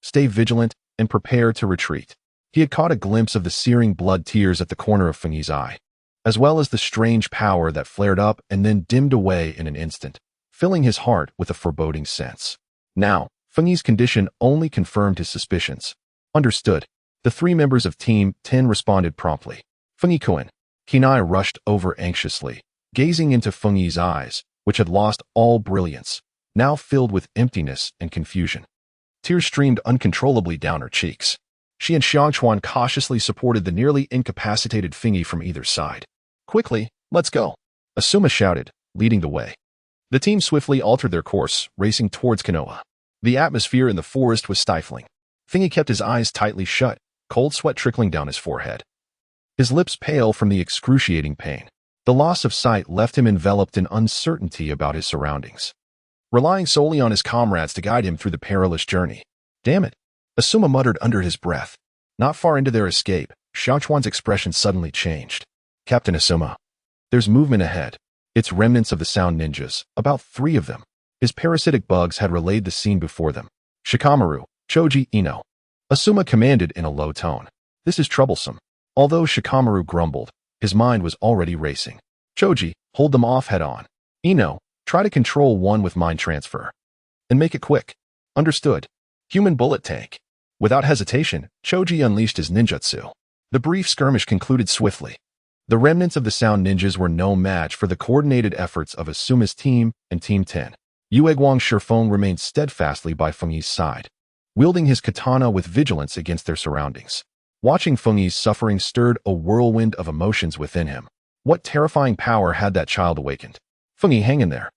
stay vigilant and prepare to retreat." He had caught a glimpse of the searing blood tears at the corner of Feng-Yi's eye, as well as the strange power that flared up and then dimmed away in an instant, filling his heart with a foreboding sense. Now, Feng-Yi's condition only confirmed his suspicions. Understood. The three members of Team 10 responded promptly. Feng-Yi-kun. Hinata rushed over anxiously, gazing into Feng-Yi's eyes, which had lost all brilliance, now filled with emptiness and confusion. Tears streamed uncontrollably down her cheeks. She and Xiang Chuan cautiously supported the nearly incapacitated Feng-Yi from either side. "Quickly, let's go," Asuma shouted, leading the way. The team swiftly altered their course, racing towards Konoha. The atmosphere in the forest was stifling. Feng-Yi kept his eyes tightly shut, cold sweat trickling down his forehead. His lips pale from the excruciating pain. The loss of sight left him enveloped in uncertainty about his surroundings, relying solely on his comrades to guide him through the perilous journey. "Damn it," Asuma muttered under his breath. Not far into their escape, Xiao Chuan's expression suddenly changed. "Captain Asuma, there's movement ahead. It's remnants of the sound ninjas, about 3 of them." His parasitic bugs had relayed the scene before them. "Shikamaru, Choji, Ino," Asuma commanded in a low tone. "This is troublesome." Although Shikamaru grumbled, his mind was already racing. "Choji, hold them off head-on. Ino, try to control one with mind transfer. And make it quick." "Understood." Human bullet tank. Without hesitation, Choji unleashed his ninjutsu. The brief skirmish concluded swiftly. The remnants of the sound ninjas were no match for the coordinated efforts of Asuma's team and Team 10. Yueguang Shifeng remained steadfastly by Feng-Yi's side, wielding his katana with vigilance against their surroundings. Watching Feng-Yi's suffering stirred a whirlwind of emotions within him. What terrifying power had that child awakened? "Feng-Yi, hang in there.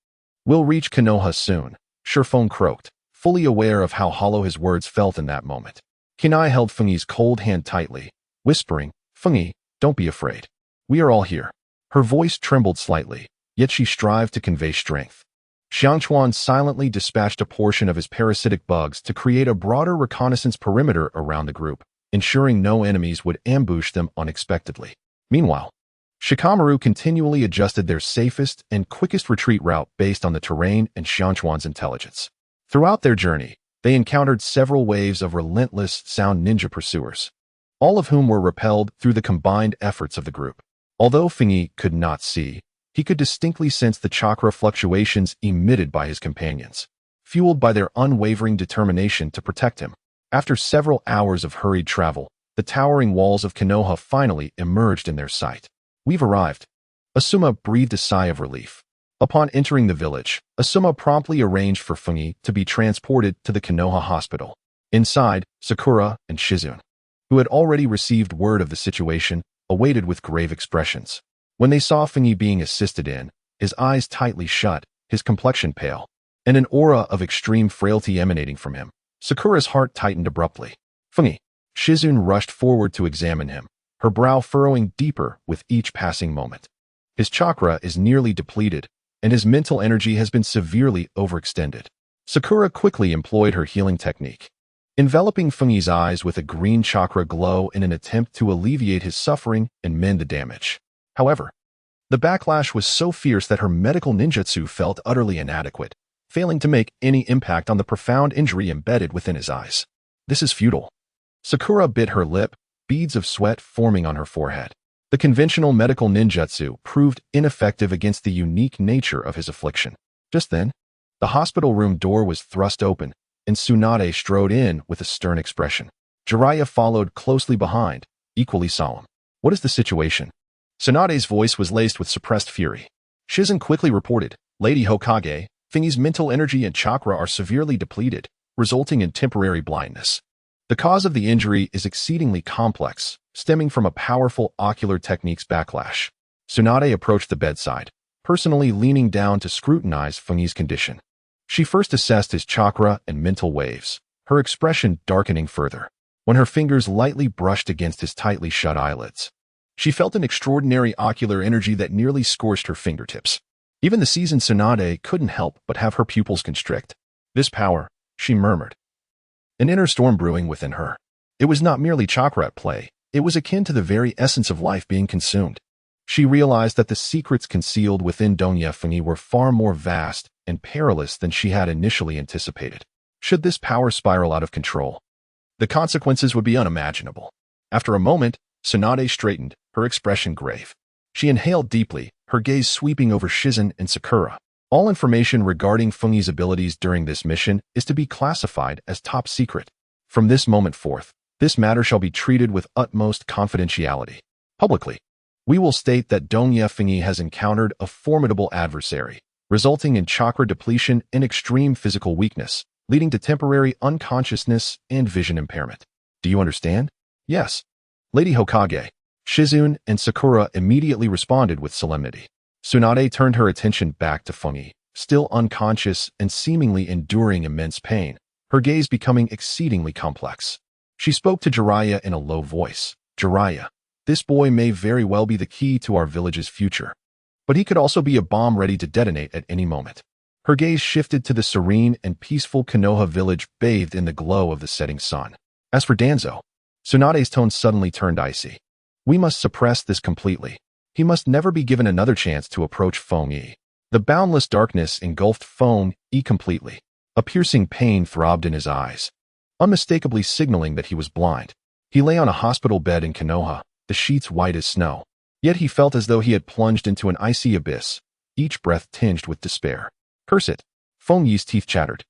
We'll reach Konoha soon," Shifeng croaked, fully aware of how hollow his words felt in that moment. Hinata held Feng-Yi's cold hand tightly, whispering, "Feng-Yi, don't be afraid. We are all here." Her voice trembled slightly, yet she strived to convey strength. Xiang Chuan silently dispatched a portion of his parasitic bugs to create a broader reconnaissance perimeter around the group, ensuring no enemies would ambush them unexpectedly. Meanwhile, Shikamaru continually adjusted their safest and quickest retreat route based on the terrain and Xiang Chuan's intelligence. Throughout their journey, they encountered several waves of relentless sound ninja pursuers, all of whom were repelled through the combined efforts of the group. Although Feng-Yi could not see, he could distinctly sense the chakra fluctuations emitted by his companions, fueled by their unwavering determination to protect him. After several hours of hurried travel, the towering walls of Konoha finally emerged in their sight. "We've arrived." Asuma breathed a sigh of relief. Upon entering the village, Asuma promptly arranged for Fengyi to be transported to the Konoha hospital. Inside, Sakura and Shizune, who had already received word of the situation, awaited with grave expressions. When they saw Fengyi being assisted in, his eyes tightly shut, his complexion pale, and an aura of extreme frailty emanating from him, Sakura's heart tightened abruptly. Fengyi. Shizune rushed forward to examine him, her brow furrowing deeper with each passing moment. His chakra is nearly depleted, and his mental energy has been severely overextended. Sakura quickly employed her healing technique, enveloping Fengyi's eyes with a green chakra glow in an attempt to alleviate his suffering and mend the damage. However, the backlash was so fierce that her medical ninjutsu felt utterly inadequate, failing to make any impact on the profound injury embedded within his eyes. This is futile. Sakura bit her lip, beads of sweat forming on her forehead. The conventional medical ninjutsu proved ineffective against the unique nature of his affliction. Just then, the hospital room door was thrust open, and Tsunade strode in with a stern expression. Jiraiya followed closely behind, equally solemn. What is the situation? Tsunade's voice was laced with suppressed fury. Shizune quickly reported, Lady Hokage, Fengyi's mental energy and chakra are severely depleted, resulting in temporary blindness. The cause of the injury is exceedingly complex, stemming from a powerful ocular technique's backlash. Tsunade approached the bedside, personally leaning down to scrutinize Fengyi's condition. She first assessed his chakra and mental waves, her expression darkening further. When her fingers lightly brushed against his tightly shut eyelids, she felt an extraordinary ocular energy that nearly scorched her fingertips. Even the seasoned Tsunade couldn't help but have her pupils constrict. This power, she murmured. An inner storm brewing within her. It was not merely chakra at play, it was akin to the very essence of life being consumed. She realized that the secrets concealed within Donya Fengyi were far more vast and perilous than she had initially anticipated. Should this power spiral out of control, the consequences would be unimaginable. After a moment, Tsunade straightened, her expression grave. She inhaled deeply, her gaze sweeping over Shizune and Sakura. All information regarding Fengyi's abilities during this mission is to be classified as top secret. From this moment forth, this matter shall be treated with utmost confidentiality. Publicly, we will state that Donya Fengyi has encountered a formidable adversary, resulting in chakra depletion and extreme physical weakness, leading to temporary unconsciousness and vision impairment. Do you understand? Yes. Lady Hokage, Shizune and Sakura immediately responded with solemnity. Tsunade turned her attention back to Fengyi, still unconscious and seemingly enduring immense pain, her gaze becoming exceedingly complex. She spoke to Jiraiya in a low voice. Jiraiya, this boy may very well be the key to our village's future, but he could also be a bomb ready to detonate at any moment. Her gaze shifted to the serene and peaceful Konoha village bathed in the glow of the setting sun. As for Danzo, Tsunade's tone suddenly turned icy. We must suppress this completely. He must never be given another chance to approach Fengyi. The boundless darkness engulfed Fengyi completely. A piercing pain throbbed in his eyes, unmistakably signaling that he was blind. He lay on a hospital bed in Konoha, the sheets white as snow. Yet he felt as though he had plunged into an icy abyss, each breath tinged with despair. Curse it! Fengyi's teeth chattered,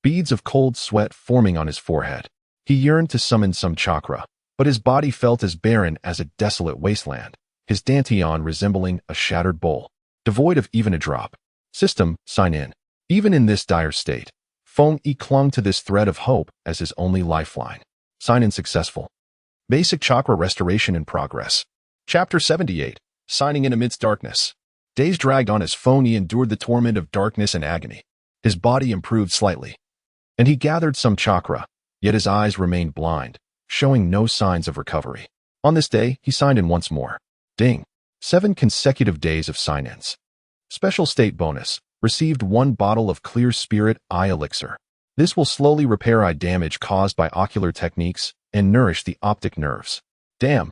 beads of cold sweat forming on his forehead. He yearned to summon some chakra, but his body felt as barren as a desolate wasteland, his dantian resembling a shattered bowl, devoid of even a drop. System, sign in. Even in this dire state, Fengyi clung to this thread of hope as his only lifeline. Sign in successful. Basic chakra restoration in progress. Chapter 78, Signing in amidst darkness. Days dragged on as Fengyi endured the torment of darkness and agony. His body improved slightly, and he gathered some chakra, yet his eyes remained blind, showing no signs of recovery. On this day, he signed in once more. Ding. 7 consecutive days of sign-ins. Special state bonus. Received 1 bottle of clear spirit eye elixir. This will slowly repair eye damage caused by ocular techniques and nourish the optic nerves. Damn.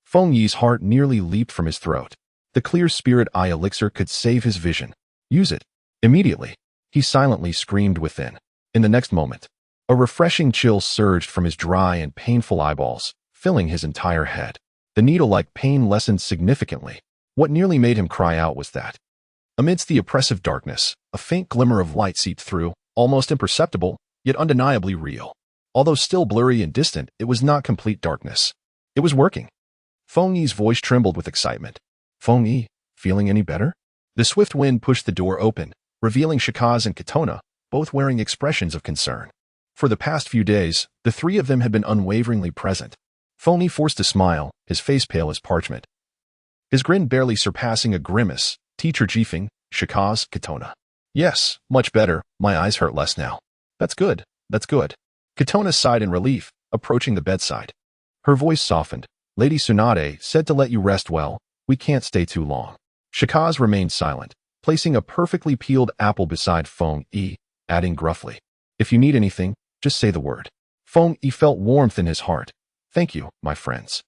Fengyi's heart nearly leaped from his throat. The clear spirit eye elixir could save his vision. Use it. Immediately, he silently screamed within. In the next moment, a refreshing chill surged from his dry and painful eyeballs, filling his entire head. The needle-like pain lessened significantly. What nearly made him cry out was that, amidst the oppressive darkness, a faint glimmer of light seeped through, almost imperceptible, yet undeniably real. Although still blurry and distant, it was not complete darkness. It was working. Fengyi's voice trembled with excitement. Fengyi, Feeling any better? The swift wind pushed the door open, revealing Shikaz and Katona, both wearing expressions of concern. For the past few days, the three of them had been unwaveringly present. Phony forced a smile, his face pale as parchment. His grin barely surpassing a grimace. Teacher Jifeng, Shikaz, Katona. Yes, much better. My eyes hurt less now. That's good. That's good. Katona sighed in relief, approaching the bedside. Her voice softened. Lady Tsunade said to let you rest well. We can't stay too long. Shikaz remained silent, placing a perfectly peeled apple beside Feng Yi, adding gruffly, if you need anything, just say the word. Feng Yi felt warmth in his heart. Thank you, my friends.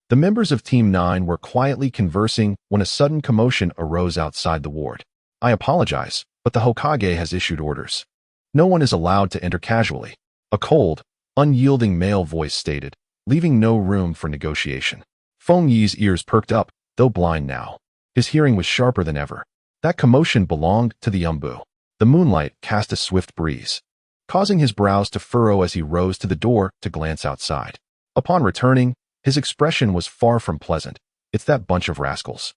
The members of Team 9 were quietly conversing when a sudden commotion arose outside the ward. I apologize, but the Hokage has issued orders. No one is allowed to enter casually. A cold, unyielding male voice stated, leaving no room for negotiation. Feng Yi's ears perked up, though blind now. His hearing was sharper than ever. That commotion belonged to the Umbu. The moonlight cast a swift breeze, causing his brows to furrow as he rose to the door to glance outside. Upon returning, his expression was far from pleasant. It's that bunch of rascals,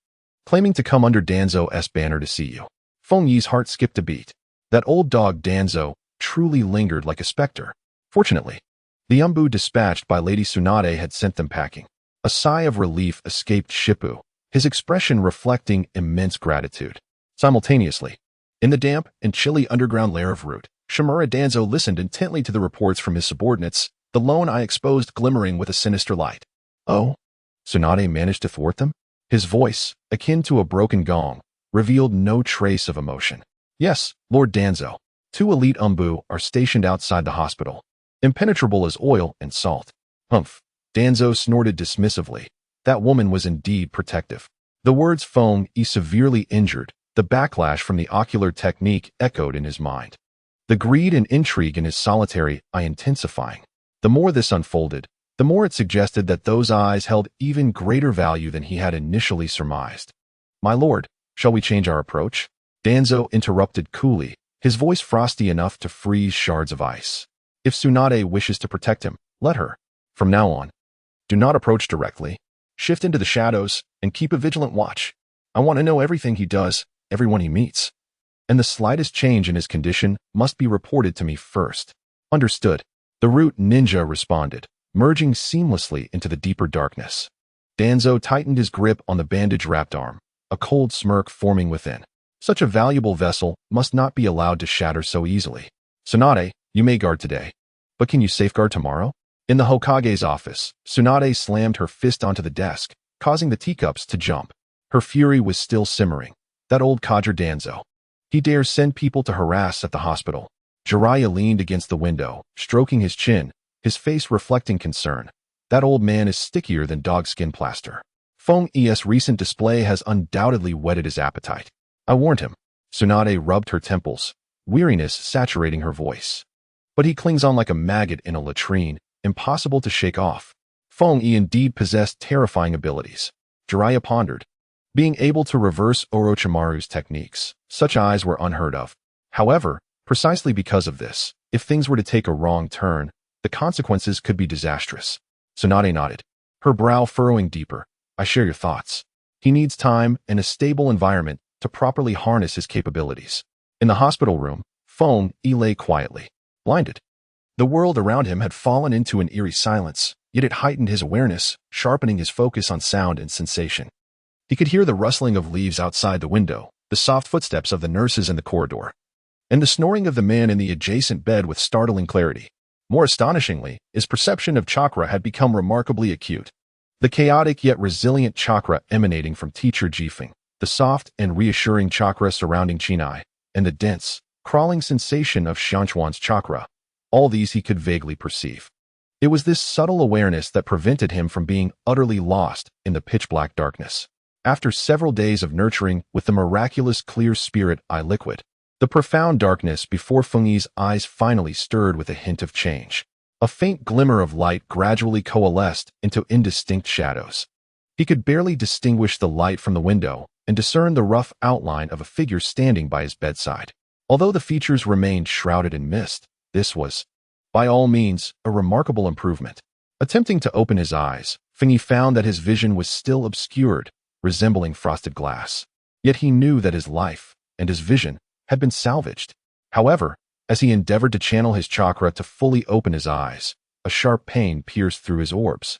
claiming to come under Danzo's banner to see you. Feng Yi's heart skipped a beat. That old dog Danzo truly lingered like a specter. Fortunately, the Umbu dispatched by Lady Tsunade had sent them packing. A sigh of relief escaped Shippu, his expression reflecting immense gratitude. Simultaneously, in the damp and chilly underground lair of Root, Shimura Danzo listened intently to the reports from his subordinates, the lone eye exposed glimmering with a sinister light. Oh? Tsunade managed to thwart them? His voice, akin to a broken gong, revealed no trace of emotion. Yes, Lord Danzo. 2 elite Umbu are stationed outside the hospital, impenetrable as oil and salt. Humph. Danzo snorted dismissively. That woman was indeed protective. The words Feng Yi severely injured, the backlash from the ocular technique echoed in his mind. The greed and intrigue in his solitary eye intensifying. The more this unfolded, the more it suggested that those eyes held even greater value than he had initially surmised. My lord, shall we change our approach? Danzo interrupted coolly, his voice frosty enough to freeze shards of ice. If Tsunade wishes to protect him, let her. From now on, do not approach directly. Shift into the shadows and keep a vigilant watch. I want to know everything he does, everyone he meets. And the slightest change in his condition must be reported to me first. Understood. The Root Ninja responded, merging seamlessly into the deeper darkness. Danzo tightened his grip on the bandage-wrapped arm, a cold smirk forming within. Such a valuable vessel must not be allowed to shatter so easily. Tsunade, you may guard today, but can you safeguard tomorrow? In the Hokage's office, Tsunade slammed her fist onto the desk, causing the teacups to jump. Her fury was still simmering. That old codger Danzo. He dares send people to harass at the hospital. Jiraiya leaned against the window, stroking his chin, his face reflecting concern. That old man is stickier than dogskin plaster. Feng Yi's recent display has undoubtedly whetted his appetite. I warned him. Tsunade rubbed her temples, weariness saturating her voice. But he clings on like a maggot in a latrine, impossible to shake off. Feng Yi indeed possessed terrifying abilities. Jiraiya pondered. Being able to reverse Orochimaru's techniques, such eyes were unheard of. However, precisely because of this, if things were to take a wrong turn, the consequences could be disastrous. Tsunade nodded, her brow furrowing deeper. I share your thoughts. He needs time and a stable environment to properly harness his capabilities. In the hospital room, Feng Yi lay quietly, blinded. The world around him had fallen into an eerie silence, yet it heightened his awareness, sharpening his focus on sound and sensation. He could hear the rustling of leaves outside the window, the soft footsteps of the nurses in the corridor, and the snoring of the man in the adjacent bed with startling clarity. More astonishingly, his perception of chakra had become remarkably acute. The chaotic yet resilient chakra emanating from Teacher Jifeng, the soft and reassuring chakra surrounding Chinai, and the dense, crawling sensation of Xianchuan's chakra. All these he could vaguely perceive. It was this subtle awareness that prevented him from being utterly lost in the pitch-black darkness. After several days of nurturing with the miraculous clear spirit eye liquid, the profound darkness before Feng Yi's eyes finally stirred with a hint of change. A faint glimmer of light gradually coalesced into indistinct shadows. He could barely distinguish the light from the window and discern the rough outline of a figure standing by his bedside. Although the features remained shrouded in mist, this was, by all means, a remarkable improvement. Attempting to open his eyes, Feng Yi found that his vision was still obscured, resembling frosted glass. Yet he knew that his life and his vision had been salvaged. However, as he endeavored to channel his chakra to fully open his eyes, a sharp pain pierced through his orbs.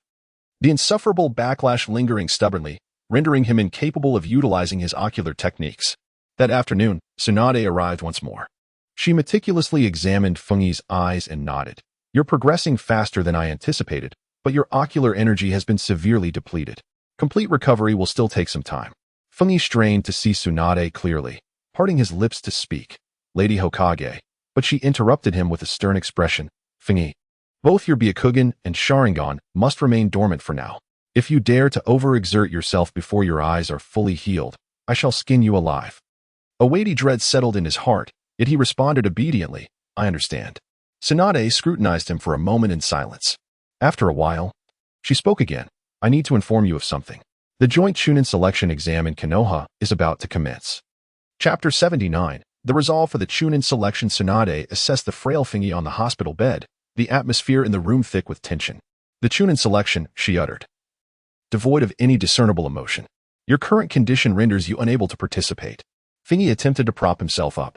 The insufferable backlash lingering stubbornly, rendering him incapable of utilizing his ocular techniques. That afternoon, Tsunade arrived once more. She meticulously examined Fengyi's eyes and nodded. "You're progressing faster than I anticipated, but your ocular energy has been severely depleted. Complete recovery will still take some time." Fengyi strained to see Tsunade clearly, parting his lips to speak. "Lady Hokage," but she interrupted him with a stern expression. "Fengyi, both your Byakugan and Sharingan must remain dormant for now. If you dare to overexert yourself before your eyes are fully healed, I shall skin you alive." A weighty dread settled in his heart, yet he responded obediently. "I understand." Tsunade scrutinized him for a moment in silence. After a while, she spoke again. "I need to inform you of something. The joint Chunin selection exam in Konoha is about to commence." Chapter 79. The resolve for the Chunin selection. Tsunade assessed the frail Fengyi on the hospital bed, the atmosphere in the room thick with tension. "The Chunin selection," she uttered, devoid of any discernible emotion. "Your current condition renders you unable to participate." Fengyi attempted to prop himself up,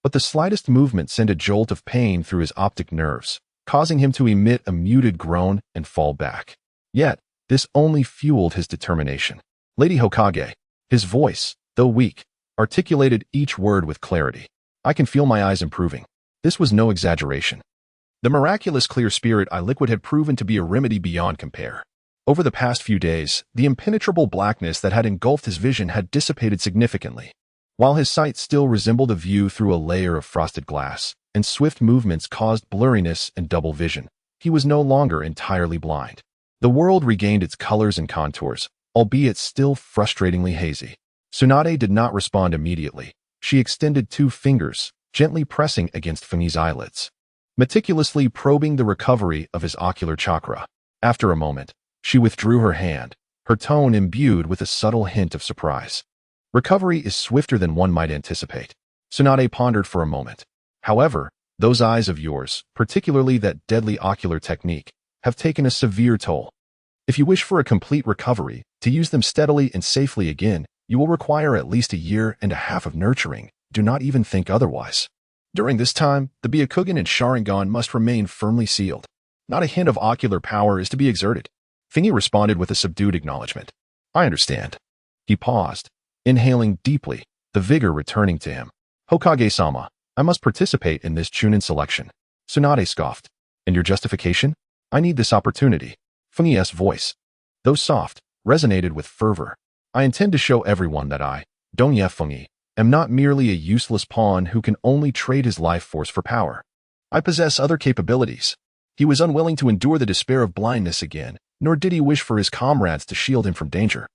but the slightest movement sent a jolt of pain through his optic nerves, causing him to emit a muted groan and fall back. Yet, this only fueled his determination. "Lady Hokage," his voice, though weak, articulated each word with clarity. "I can feel my eyes improving." This was no exaggeration. The miraculous clear spirit eye liquid had proven to be a remedy beyond compare. Over the past few days, the impenetrable blackness that had engulfed his vision had dissipated significantly. While his sight still resembled a view through a layer of frosted glass, and swift movements caused blurriness and double vision, he was no longer entirely blind. The world regained its colors and contours, albeit still frustratingly hazy. Tsunade did not respond immediately. She extended 2 fingers, gently pressing against Fengyi's eyelids, meticulously probing the recovery of his ocular chakra. After a moment, she withdrew her hand, her tone imbued with a subtle hint of surprise. "Recovery is swifter than one might anticipate." Tsunade pondered for a moment. "However, those eyes of yours, particularly that deadly ocular technique, have taken a severe toll. If you wish for a complete recovery, to use them steadily and safely again, you will require at least 1.5 years of nurturing. Do not even think otherwise. During this time, the Byakugan and Sharingan must remain firmly sealed. Not a hint of ocular power is to be exerted." Fengyi responded with a subdued acknowledgement. "I understand." He paused, inhaling deeply, the vigor returning to him. "Hokage-sama, I must participate in this Chunin selection." Tsunade scoffed. "And your justification?" "I need this opportunity." Fengyi's voice, though soft, resonated with fervor. "I intend to show everyone that I, Dongye Fengyi, am not merely a useless pawn who can only trade his life force for power. I possess other capabilities." He was unwilling to endure the despair of blindness again, nor did he wish for his comrades to shield him from danger.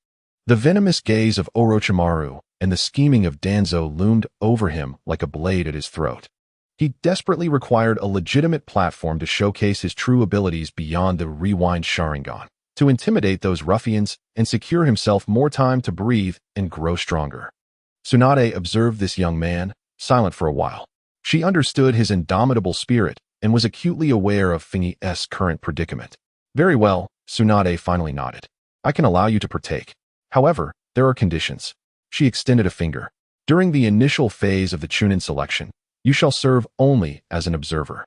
The venomous gaze of Orochimaru and the scheming of Danzo loomed over him like a blade at his throat. He desperately required a legitimate platform to showcase his true abilities beyond the rewind Sharingan, to intimidate those ruffians and secure himself more time to breathe and grow stronger. Tsunade observed this young man, silent for a while. She understood his indomitable spirit and was acutely aware of Fengyi's current predicament. "Very well," Tsunade finally nodded. "I can allow you to partake. However, there are conditions." She extended a finger. "During the initial phase of the Chunin selection, you shall serve only as an observer,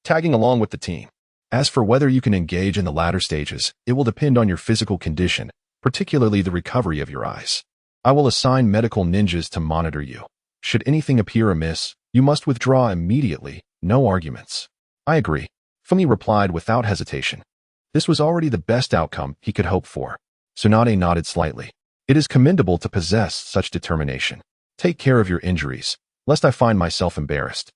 tagging along with the team. As for whether you can engage in the latter stages, it will depend on your physical condition, particularly the recovery of your eyes. I will assign medical ninjas to monitor you. Should anything appear amiss, you must withdraw immediately, no arguments." "I agree," Fengyi replied without hesitation. This was already the best outcome he could hope for. Tsunade nodded slightly. "It is commendable to possess such determination. Take care of your injuries, lest I find myself embarrassed."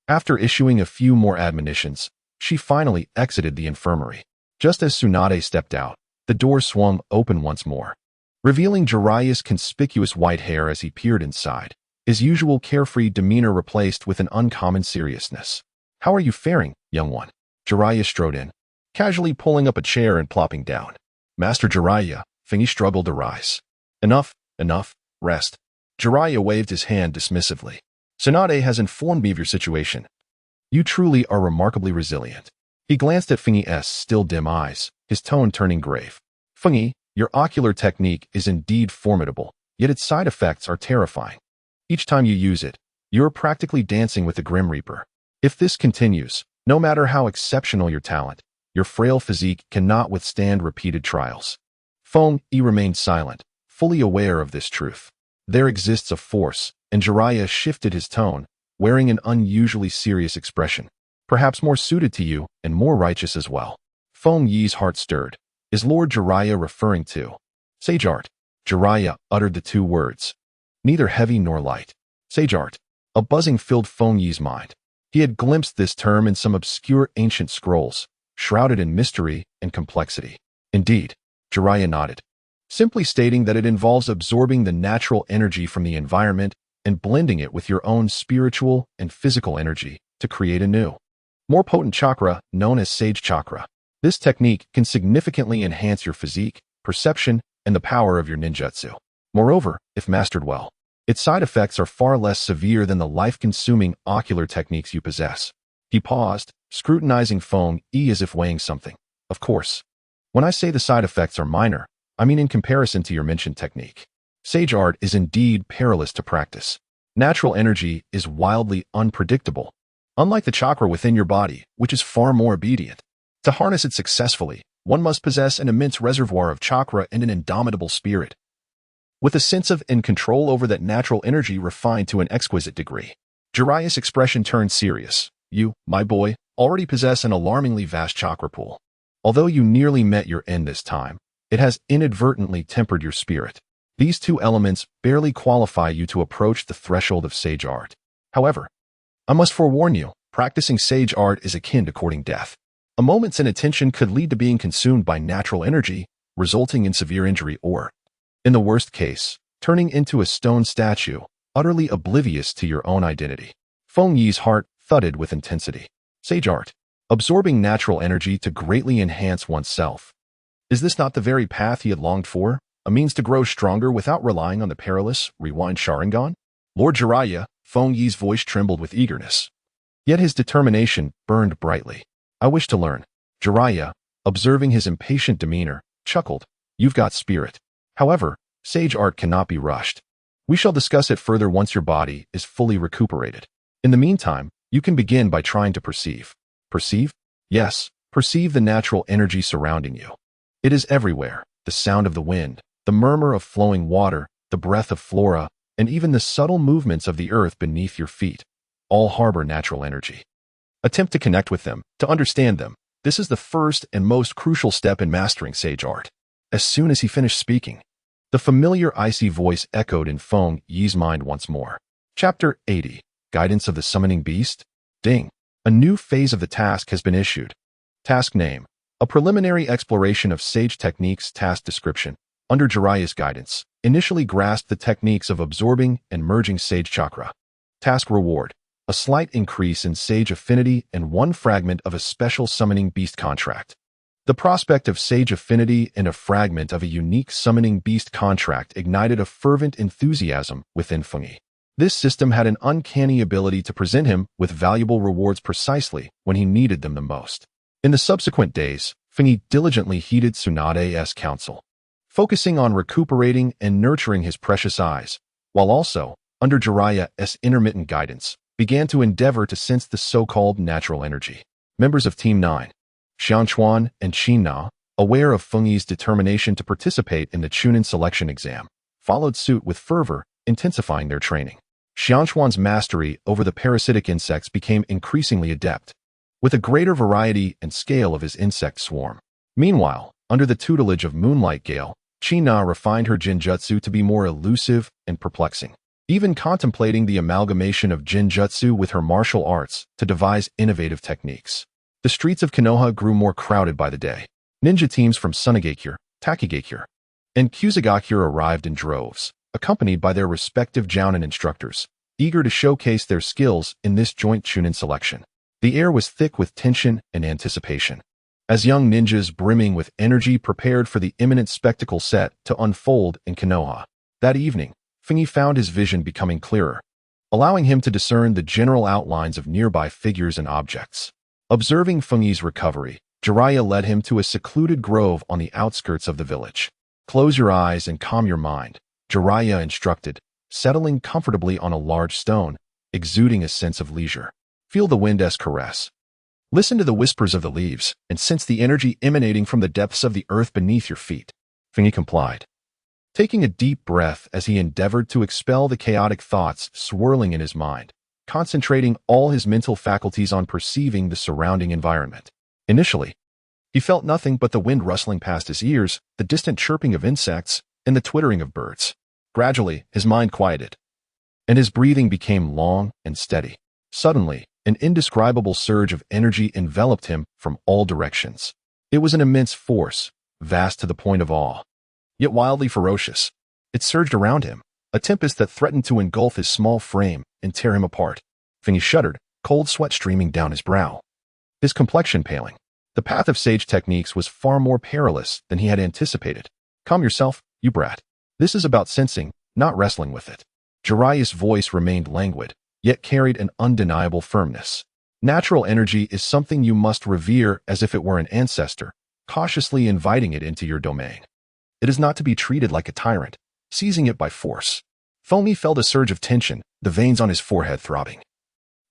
After issuing a few more admonitions, she finally exited the infirmary. Just as Tsunade stepped out, the door swung open once more, revealing Jiraiya's conspicuous white hair as he peered inside, his usual carefree demeanor replaced with an uncommon seriousness. "How are you faring, young one?" Jiraiya strode in, casually pulling up a chair and plopping down. "Master Jiraiya," Fengyi struggled to rise. Enough, rest." Jiraiya waved his hand dismissively. "Tsunade has informed me of your situation. You truly are remarkably resilient." He glanced at Fengyi's still dim eyes, his tone turning grave. "Fengyi, your ocular technique is indeed formidable, yet its side effects are terrifying. Each time you use it, you're practically dancing with the Grim Reaper. If this continues, no matter how exceptional your talent, your frail physique cannot withstand repeated trials. Feng Yi remained silent, fully aware of this truth. There exists a force, and Jiraiya shifted his tone, wearing an unusually serious expression. Perhaps more suited to you, and more righteous as well. Feng Yi's heart stirred. Is Lord Jiraiya referring to Sage Art? Jiraiya uttered the two words. Neither heavy nor light. Sage Art. A buzzing filled Feng Yi's mind. He had glimpsed this term in some obscure ancient scrolls, shrouded in mystery and complexity. Indeed, Jiraiya nodded, simply stating that it involves absorbing the natural energy from the environment and blending it with your own spiritual and physical energy to create a new, more potent chakra known as Sage Chakra. This technique can significantly enhance your physique, perception, and the power of your ninjutsu. Moreover, if mastered well, its side effects are far less severe than the life-consuming ocular techniques you possess. He paused, scrutinizing Feng Yi as if weighing something. Of course. When I say the side effects are minor, I mean in comparison to your mentioned technique. Sage art is indeed perilous to practice. Natural energy is wildly unpredictable, unlike the chakra within your body, which is far more obedient. To harness it successfully, one must possess an immense reservoir of chakra and an indomitable spirit, with a sense of and control over that natural energy refined to an exquisite degree. Jiraiya's expression turned serious. You, my boy, already possess an alarmingly vast chakra pool. Although you nearly met your end this time, it has inadvertently tempered your spirit. These two elements barely qualify you to approach the threshold of sage art. However, I must forewarn you, practicing sage art is akin to courting death. A moment's inattention could lead to being consumed by natural energy, resulting in severe injury or, in the worst case, turning into a stone statue, utterly oblivious to your own identity. Feng Yi's heart thudded with intensity. Sage art. Absorbing natural energy to greatly enhance oneself. Is this not the very path he had longed for? A means to grow stronger without relying on the perilous rewind Sharingan? Lord Jiraiya, Feng Yi's voice trembled with eagerness. Yet his determination burned brightly. I wish to learn. Jiraiya, observing his impatient demeanor, chuckled. You've got spirit. However, sage art cannot be rushed. We shall discuss it further once your body is fully recuperated. In the meantime, you can begin by trying to perceive. Perceive? Yes, perceive the natural energy surrounding you. It is everywhere, the sound of the wind, the murmur of flowing water, the breath of flora, and even the subtle movements of the earth beneath your feet. All harbor natural energy. Attempt to connect with them, to understand them. This is the first and most crucial step in mastering sage art. As soon as he finished speaking, the familiar icy voice echoed in Feng Yi's mind once more. Chapter 80. Guidance of the Summoning Beast? Ding. A new phase of the task has been issued. Task name. A preliminary exploration of sage techniques. Task description. Under Jiraiya's guidance, initially grasp the techniques of absorbing and merging sage chakra. Task reward. A slight increase in sage affinity and one fragment of a special summoning beast contract. The prospect of sage affinity and a fragment of a unique summoning beast contract ignited a fervent enthusiasm within Feng Yi. This system had an uncanny ability to present him with valuable rewards precisely when he needed them the most. In the subsequent days, Feng Yi diligently heeded Tsunade's counsel, focusing on recuperating and nurturing his precious eyes, while also, under Jiraiya's intermittent guidance, began to endeavor to sense the so-called natural energy. Members of Team 9, Xianchuan and Qina, aware of Feng Yi's determination to participate in the Chunin selection exam, followed suit with fervor, intensifying their training. Xianchuan's mastery over the parasitic insects became increasingly adept, with a greater variety and scale of his insect swarm. Meanwhile, under the tutelage of Moonlight Gale, Qina refined her Jinjutsu to be more elusive and perplexing, even contemplating the amalgamation of Jinjutsu with her martial arts to devise innovative techniques. The streets of Konoha grew more crowded by the day. Ninja teams from Tsunade, Takigakure, and Kusagakure arrived in droves, accompanied by their respective Jounin instructors, eager to showcase their skills in this joint Chunin selection. The air was thick with tension and anticipation, as young ninjas brimming with energy prepared for the imminent spectacle set to unfold in Konoha. That evening, Feng Yi found his vision becoming clearer, allowing him to discern the general outlines of nearby figures and objects. Observing Feng Yi's recovery, Jiraiya led him to a secluded grove on the outskirts of the village. Close your eyes and calm your mind, Jiraiya instructed, settling comfortably on a large stone, exuding a sense of leisure. Feel the wind's caress. Listen to the whispers of the leaves, and sense the energy emanating from the depths of the earth beneath your feet. Feng Yi complied, taking a deep breath as he endeavored to expel the chaotic thoughts swirling in his mind, concentrating all his mental faculties on perceiving the surrounding environment. Initially, he felt nothing but the wind rustling past his ears, the distant chirping of insects, and the twittering of birds. Gradually, his mind quieted, and his breathing became long and steady. Suddenly, an indescribable surge of energy enveloped him from all directions. It was an immense force, vast to the point of awe, yet wildly ferocious. It surged around him, a tempest that threatened to engulf his small frame and tear him apart. Feng Yi shuddered, cold sweat streaming down his brow, his complexion paling. The path of sage techniques was far more perilous than he had anticipated. Calm yourself, you brat. This is about sensing, not wrestling with it. Jiraiya's voice remained languid, yet carried an undeniable firmness. Natural energy is something you must revere as if it were an ancestor, cautiously inviting it into your domain. It is not to be treated like a tyrant, seizing it by force. Feng Yi felt a surge of tension, the veins on his forehead throbbing,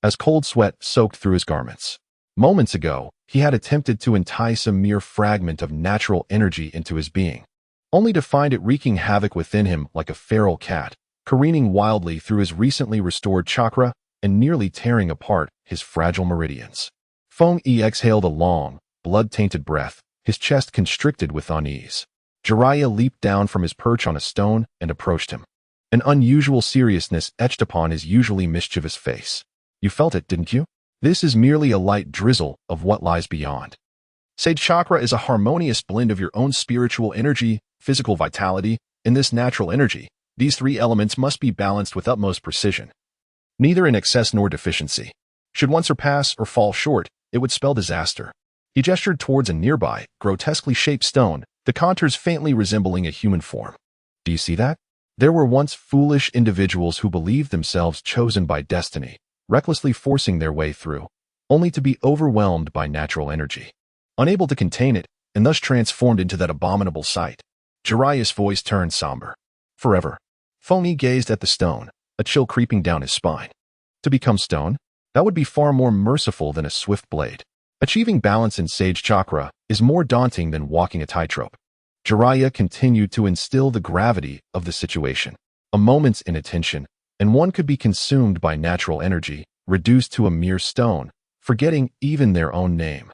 as cold sweat soaked through his garments. Moments ago, he had attempted to entice a mere fragment of natural energy into his being, only to find it wreaking havoc within him like a feral cat, careening wildly through his recently restored chakra and nearly tearing apart his fragile meridians. Feng Yi exhaled a long, blood-tainted breath, his chest constricted with unease. Jiraiya leaped down from his perch on a stone and approached him. An unusual seriousness etched upon his usually mischievous face. You felt it, didn't you? This is merely a light drizzle of what lies beyond. Sage chakra is a harmonious blend of your own spiritual energy, physical vitality, and this natural energy. These three elements must be balanced with utmost precision, neither in excess nor deficiency. Should one surpass or fall short, it would spell disaster. He gestured towards a nearby, grotesquely shaped stone, the contours faintly resembling a human form. Do you see that? There were once foolish individuals who believed themselves chosen by destiny, recklessly forcing their way through, only to be overwhelmed by natural energy, unable to contain it, and thus transformed into that abominable sight. Jiraiya's voice turned somber. Forever. Feng Yi gazed at the stone, a chill creeping down his spine. To become stone? That would be far more merciful than a swift blade. Achieving balance in sage chakra is more daunting than walking a tightrope. Jiraiya continued to instill the gravity of the situation. A moment's inattention, and one could be consumed by natural energy, reduced to a mere stone, forgetting even their own name.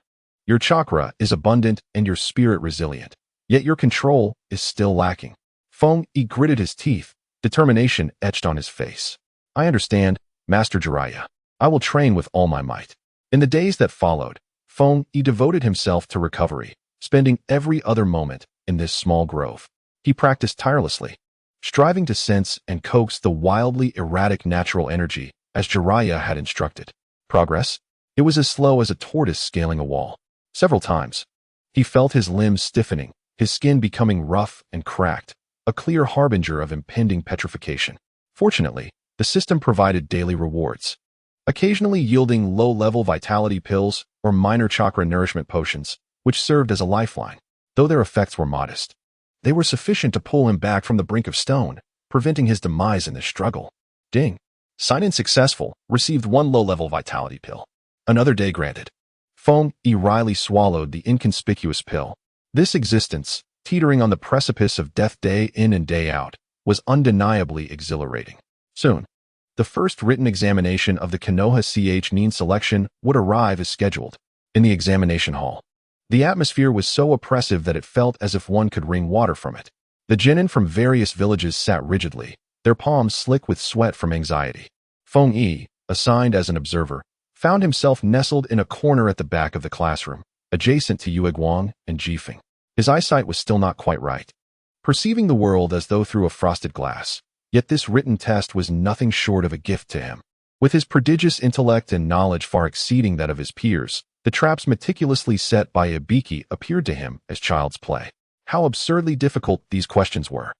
Your chakra is abundant and your spirit resilient, yet your control is still lacking. Feng Yi gritted his teeth, determination etched on his face. I understand, Master Jiraiya. I will train with all my might. In the days that followed, Feng Yi devoted himself to recovery, spending every other moment in this small grove. He practiced tirelessly, striving to sense and coax the wildly erratic natural energy as Jiraiya had instructed. Progress? It was as slow as a tortoise scaling a wall. Several times, he felt his limbs stiffening, his skin becoming rough and cracked, a clear harbinger of impending petrification. Fortunately, the system provided daily rewards, occasionally yielding low-level vitality pills or minor chakra nourishment potions, which served as a lifeline. Though their effects were modest, they were sufficient to pull him back from the brink of stone, preventing his demise in the struggle. Ding. Sign-in successful, received one low-level vitality pill. Another day granted. Feng Yi wryly swallowed the inconspicuous pill. This existence, teetering on the precipice of death day in and day out, was undeniably exhilarating. Soon, the first written examination of the Konoha Chunin selection would arrive as scheduled. In the examination hall, the atmosphere was so oppressive that it felt as if one could wring water from it. The genin from various villages sat rigidly, their palms slick with sweat from anxiety. Feng Yi, assigned as an observer, found himself nestled in a corner at the back of the classroom, adjacent to Yue Guang and Jifeng. His eyesight was still not quite right, perceiving the world as though through a frosted glass. Yet this written test was nothing short of a gift to him. With his prodigious intellect and knowledge far exceeding that of his peers, the traps meticulously set by Ibiki appeared to him as child's play. How absurdly difficult these questions were.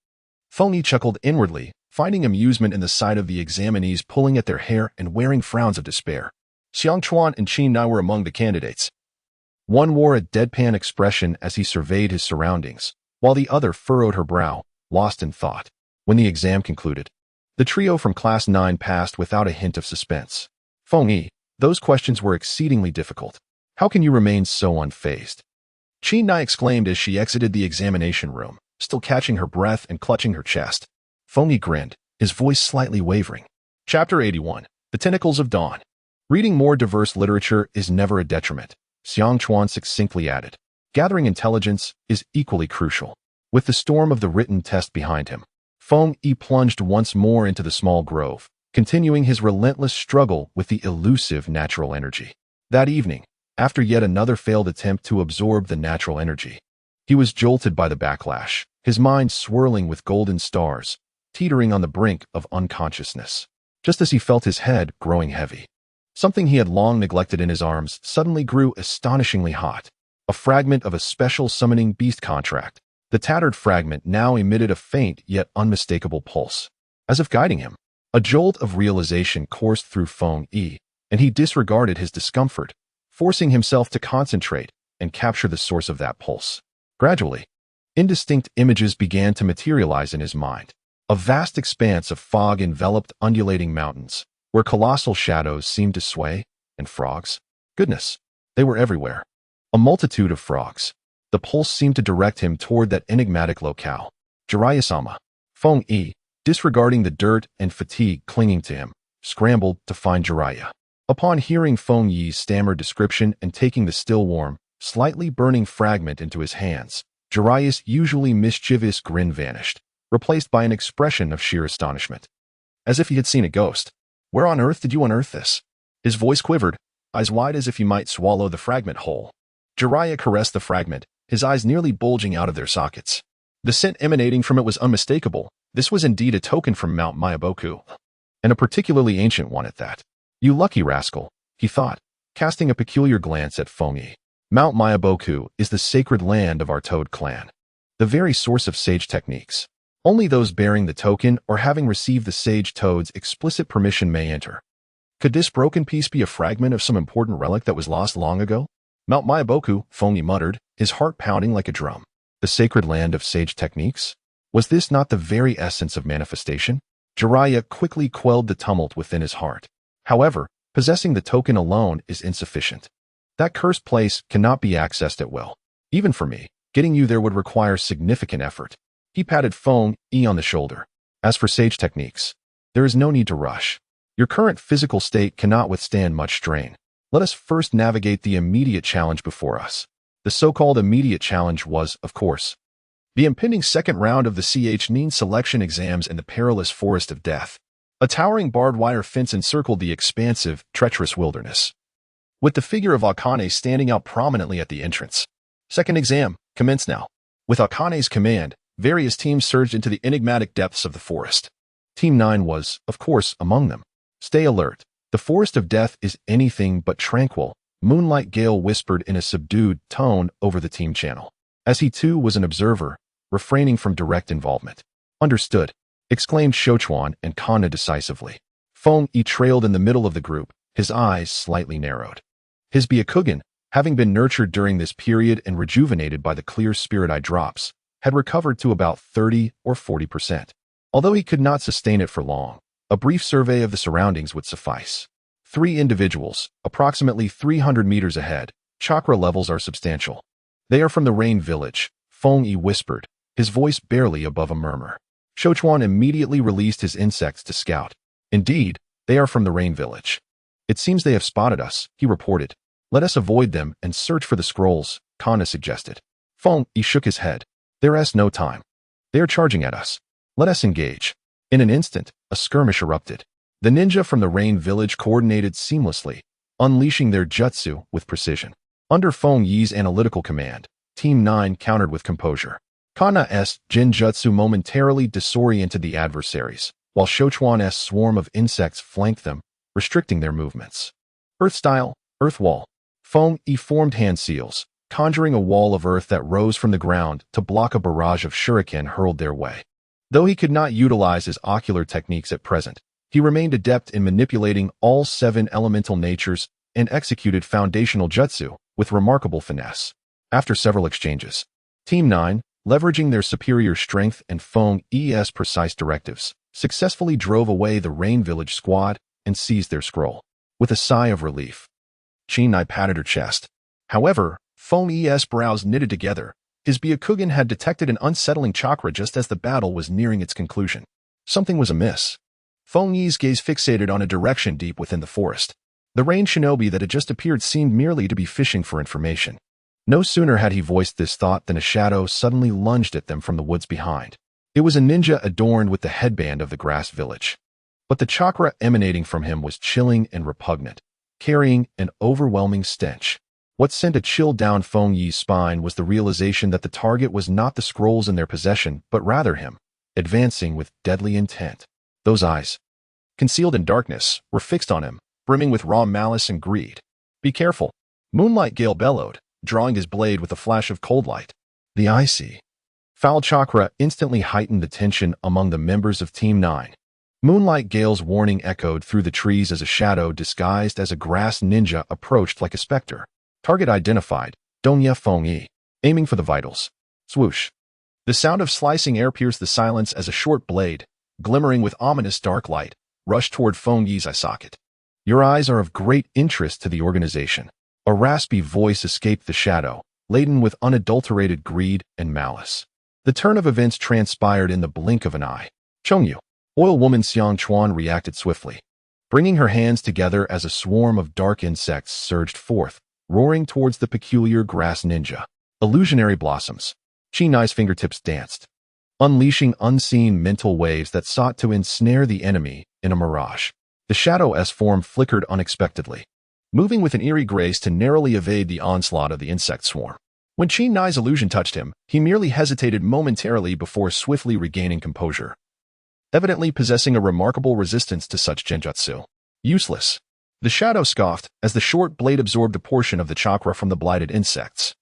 Feng Yi chuckled inwardly, finding amusement in the sight of the examinees pulling at their hair and wearing frowns of despair. Xiang Chuan and Chen Nai were among the candidates. One wore a deadpan expression as he surveyed his surroundings, while the other furrowed her brow, lost in thought. When the exam concluded, the trio from Class 9 passed without a hint of suspense. Feng Yi, those questions were exceedingly difficult. How can you remain so unfazed? Qi Nai exclaimed as she exited the examination room, still catching her breath and clutching her chest. Feng Yi grinned, his voice slightly wavering. Chapter 81. The Tentacles of Dawn. Reading more diverse literature is never a detriment, Xiang Chuan succinctly added. Gathering intelligence is equally crucial. With the storm of the written test behind him, Feng Yi plunged once more into the small grove, continuing his relentless struggle with the elusive natural energy. That evening, after yet another failed attempt to absorb the natural energy, he was jolted by the backlash, his mind swirling with golden stars, teetering on the brink of unconsciousness. Just as he felt his head growing heavy, something he had long neglected in his arms suddenly grew astonishingly hot. A fragment of a special summoning beast contract. The tattered fragment now emitted a faint yet unmistakable pulse. As if guiding him, a jolt of realization coursed through Feng Yi, and he disregarded his discomfort, forcing himself to concentrate and capture the source of that pulse. Gradually, indistinct images began to materialize in his mind. A vast expanse of fog-enveloped undulating mountains, where colossal shadows seemed to sway, and frogs. Goodness, they were everywhere. A multitude of frogs. The pulse seemed to direct him toward that enigmatic locale. Jiraiya-sama. Feng Yi, disregarding the dirt and fatigue clinging to him, scrambled to find Jiraiya. Upon hearing Feng Yi's stammered description and taking the still warm, slightly burning fragment into his hands, Jiraiya's usually mischievous grin vanished, replaced by an expression of sheer astonishment. As if he had seen a ghost. Where on earth did you unearth this? His voice quivered, eyes wide as if he might swallow the fragment whole. Jiraiya caressed the fragment, his eyes nearly bulging out of their sockets. The scent emanating from it was unmistakable. This was indeed a token from Mount Mayaboku, and a particularly ancient one at that. You lucky rascal, he thought, casting a peculiar glance at Feng Yi. Mount Mayaboku is the sacred land of our Toad clan, the very source of sage techniques. Only those bearing the token or having received the sage toad's explicit permission may enter. Could this broken piece be a fragment of some important relic that was lost long ago? Mount Mayaboku, Feng Yi muttered, his heart pounding like a drum. The sacred land of sage techniques? Was this not the very essence of manifestation? Jiraiya quickly quelled the tumult within his heart. However, possessing the token alone is insufficient. That cursed place cannot be accessed at will. Even for me, getting you there would require significant effort. He patted Feng Yi on the shoulder. As for sage techniques, there is no need to rush. Your current physical state cannot withstand much strain. Let us first navigate the immediate challenge before us. The so-called immediate challenge was, of course, the impending second round of the Chunin selection exams in the perilous forest of death. A towering barbed wire fence encircled the expansive, treacherous wilderness, with the figure of Akane standing out prominently at the entrance. Second exam, commence now. With Akane's command, various teams surged into the enigmatic depths of the forest. Team 9 was, of course, among them. Stay alert. The forest of death is anything but tranquil, Moonlight Gale whispered in a subdued tone over the team channel, as he too was an observer, refraining from direct involvement. Understood, exclaimed Shochuan and Kana decisively. Feng Yi trailed in the middle of the group, his eyes slightly narrowed. His Byakugan, having been nurtured during this period and rejuvenated by the clear spirit eye drops, had recovered to about 30 or 40%. Although he could not sustain it for long, a brief survey of the surroundings would suffice. 3 individuals, approximately 300 meters ahead, chakra levels are substantial. They are from the Rain Village, Feng Yi whispered, his voice barely above a murmur. Shochuan immediately released his insects to scout. Indeed, they are from the Rain Village. It seems they have spotted us, he reported. Let us avoid them and search for the scrolls, Kana suggested. Feng Yi shook his head. There is no time. They are charging at us. Let us engage. In an instant, a skirmish erupted. The ninja from the Rain Village coordinated seamlessly, unleashing their jutsu with precision. Under Feng Yi's analytical command, Team 9 countered with composure. Kana's Jinjutsu momentarily disoriented the adversaries, while Shochuan's swarm of insects flanked them, restricting their movements. Earth style, earth wall. Feng Yi formed hand seals, conjuring a wall of earth that rose from the ground to block a barrage of shuriken hurled their way. Though he could not utilize his ocular techniques at present, he remained adept in manipulating all 7 elemental natures and executed foundational jutsu with remarkable finesse. After several exchanges, Team 9, leveraging their superior strength and Feng Yi's precise directives, successfully drove away the Rain Village squad and seized their scroll. With a sigh of relief, Chinai patted her chest. However, Feng Yi's brows knitted together. His Byakugan had detected an unsettling chakra just as the battle was nearing its conclusion. Something was amiss. Feng Yi's gaze fixated on a direction deep within the forest. The rain shinobi that had just appeared seemed merely to be fishing for information. No sooner had he voiced this thought than a shadow suddenly lunged at them from the woods behind. It was a ninja adorned with the headband of the grass village. But the chakra emanating from him was chilling and repugnant, carrying an overwhelming stench. What sent a chill down Feng Yi's spine was the realization that the target was not the scrolls in their possession, but rather him, advancing with deadly intent. Those eyes, concealed in darkness, were fixed on him, brimming with raw malice and greed. "Be careful," Moonlight Gale bellowed, drawing his blade with a flash of cold light. The icy, foul chakra instantly heightened the tension among the members of Team 9. Moonlight Gale's warning echoed through the trees as a shadow disguised as a grass ninja approached like a specter. Target identified, Donya Feng Yi, aiming for the vitals. Swoosh. The sound of slicing air pierced the silence as a short blade, glimmering with ominous dark light, rushed toward Feng Yi's eye socket. "Your eyes are of great interest to the organization." A raspy voice escaped the shadow, laden with unadulterated greed and malice. The turn of events transpired in the blink of an eye. "Chongyu." Oil woman Xiang Chuan reacted swiftly, bringing her hands together as a swarm of dark insects surged forth, roaring towards the peculiar grass ninja. Illusionary blossoms. Chinai's fingertips danced, unleashing unseen mental waves that sought to ensnare the enemy in a mirage. The Shadow S form flickered unexpectedly, moving with an eerie grace to narrowly evade the onslaught of the insect swarm. When Chinai's illusion touched him, he merely hesitated momentarily before swiftly regaining composure, evidently possessing a remarkable resistance to such genjutsu. "Useless." The shadow scoffed as the short blade absorbed a portion of the chakra from the blighted insects,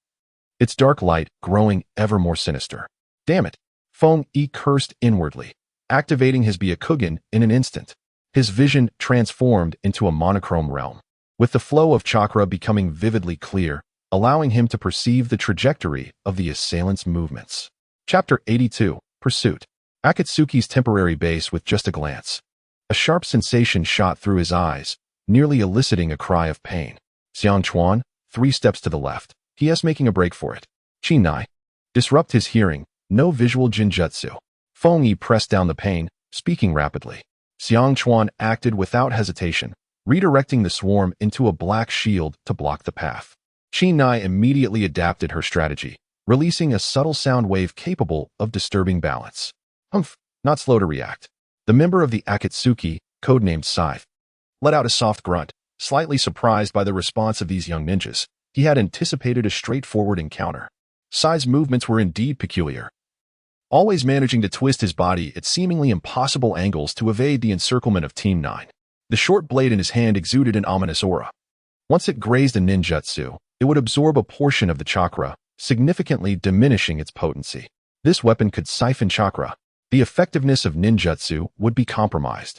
its dark light growing ever more sinister. "Damn it." Feng Yi cursed inwardly, activating his Byakugan in an instant. His vision transformed into a monochrome realm, with the flow of chakra becoming vividly clear, allowing him to perceive the trajectory of the assailant's movements. Chapter 82, Pursuit. Akatsuki's temporary base with just a glance. A sharp sensation shot through his eyes, nearly eliciting a cry of pain. Xiang Chuan, 3 steps to the left. He.S. making a break for it. Chinai. Disrupt his hearing. No visual jinjutsu. Feng Yi pressed down the pain, speaking rapidly. Xiang Chuan acted without hesitation, redirecting the swarm into a black shield to block the path. Chinai immediately adapted her strategy, releasing a subtle sound wave capable of disturbing balance. Humph, not slow to react. The member of the Akatsuki, codenamed Scythe, let out a soft grunt, slightly surprised by the response of these young ninjas. He had anticipated a straightforward encounter. Scythe's movements were indeed peculiar, always managing to twist his body at seemingly impossible angles to evade the encirclement of Team 9. The short blade in his hand exuded an ominous aura. Once it grazed a ninjutsu, it would absorb a portion of the chakra, significantly diminishing its potency. This weapon could siphon chakra. The effectiveness of ninjutsu would be compromised.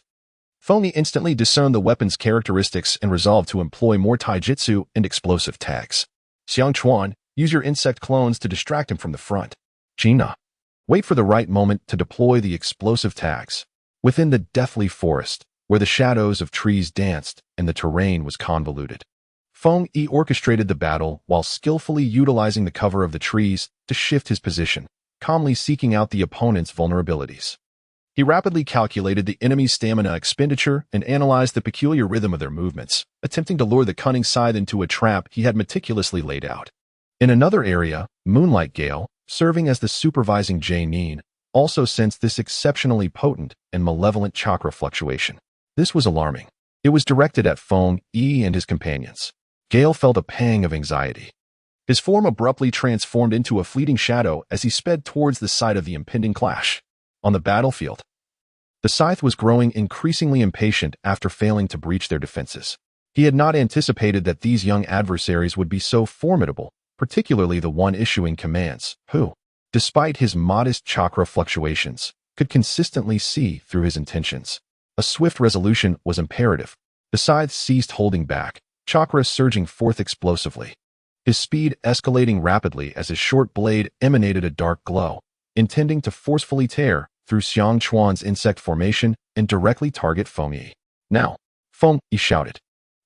Feng Yi instantly discerned the weapon's characteristics and resolved to employ more taijutsu and explosive tags. Xiang Chuan, use your insect clones to distract him from the front. Gina, wait for the right moment to deploy the explosive tags. Within the deathly forest, where the shadows of trees danced and the terrain was convoluted, Feng Yi orchestrated the battle while skillfully utilizing the cover of the trees to shift his position, calmly seeking out the opponent's vulnerabilities. He rapidly calculated the enemy's stamina expenditure and analyzed the peculiar rhythm of their movements, attempting to lure the cunning Scythe into a trap he had meticulously laid out. In another area, Moonlight Gale, serving as the supervising Nin, also sensed this exceptionally potent and malevolent chakra fluctuation. This was alarming. It was directed at Feng Yi and his companions. Gale felt a pang of anxiety. His form abruptly transformed into a fleeting shadow as he sped towards the site of the impending clash. On the battlefield, the Scythe was growing increasingly impatient after failing to breach their defenses. He had not anticipated that these young adversaries would be so formidable, particularly the one issuing commands, who, despite his modest chakra fluctuations, could consistently see through his intentions. A swift resolution was imperative. The Scythe ceased holding back, chakra surging forth explosively. his speed escalating rapidly as his short blade emanated a dark glow, intending to forcefully tear through Xiang Chuan's insect formation and directly target Feng Yi. Now, Feng Yi shouted.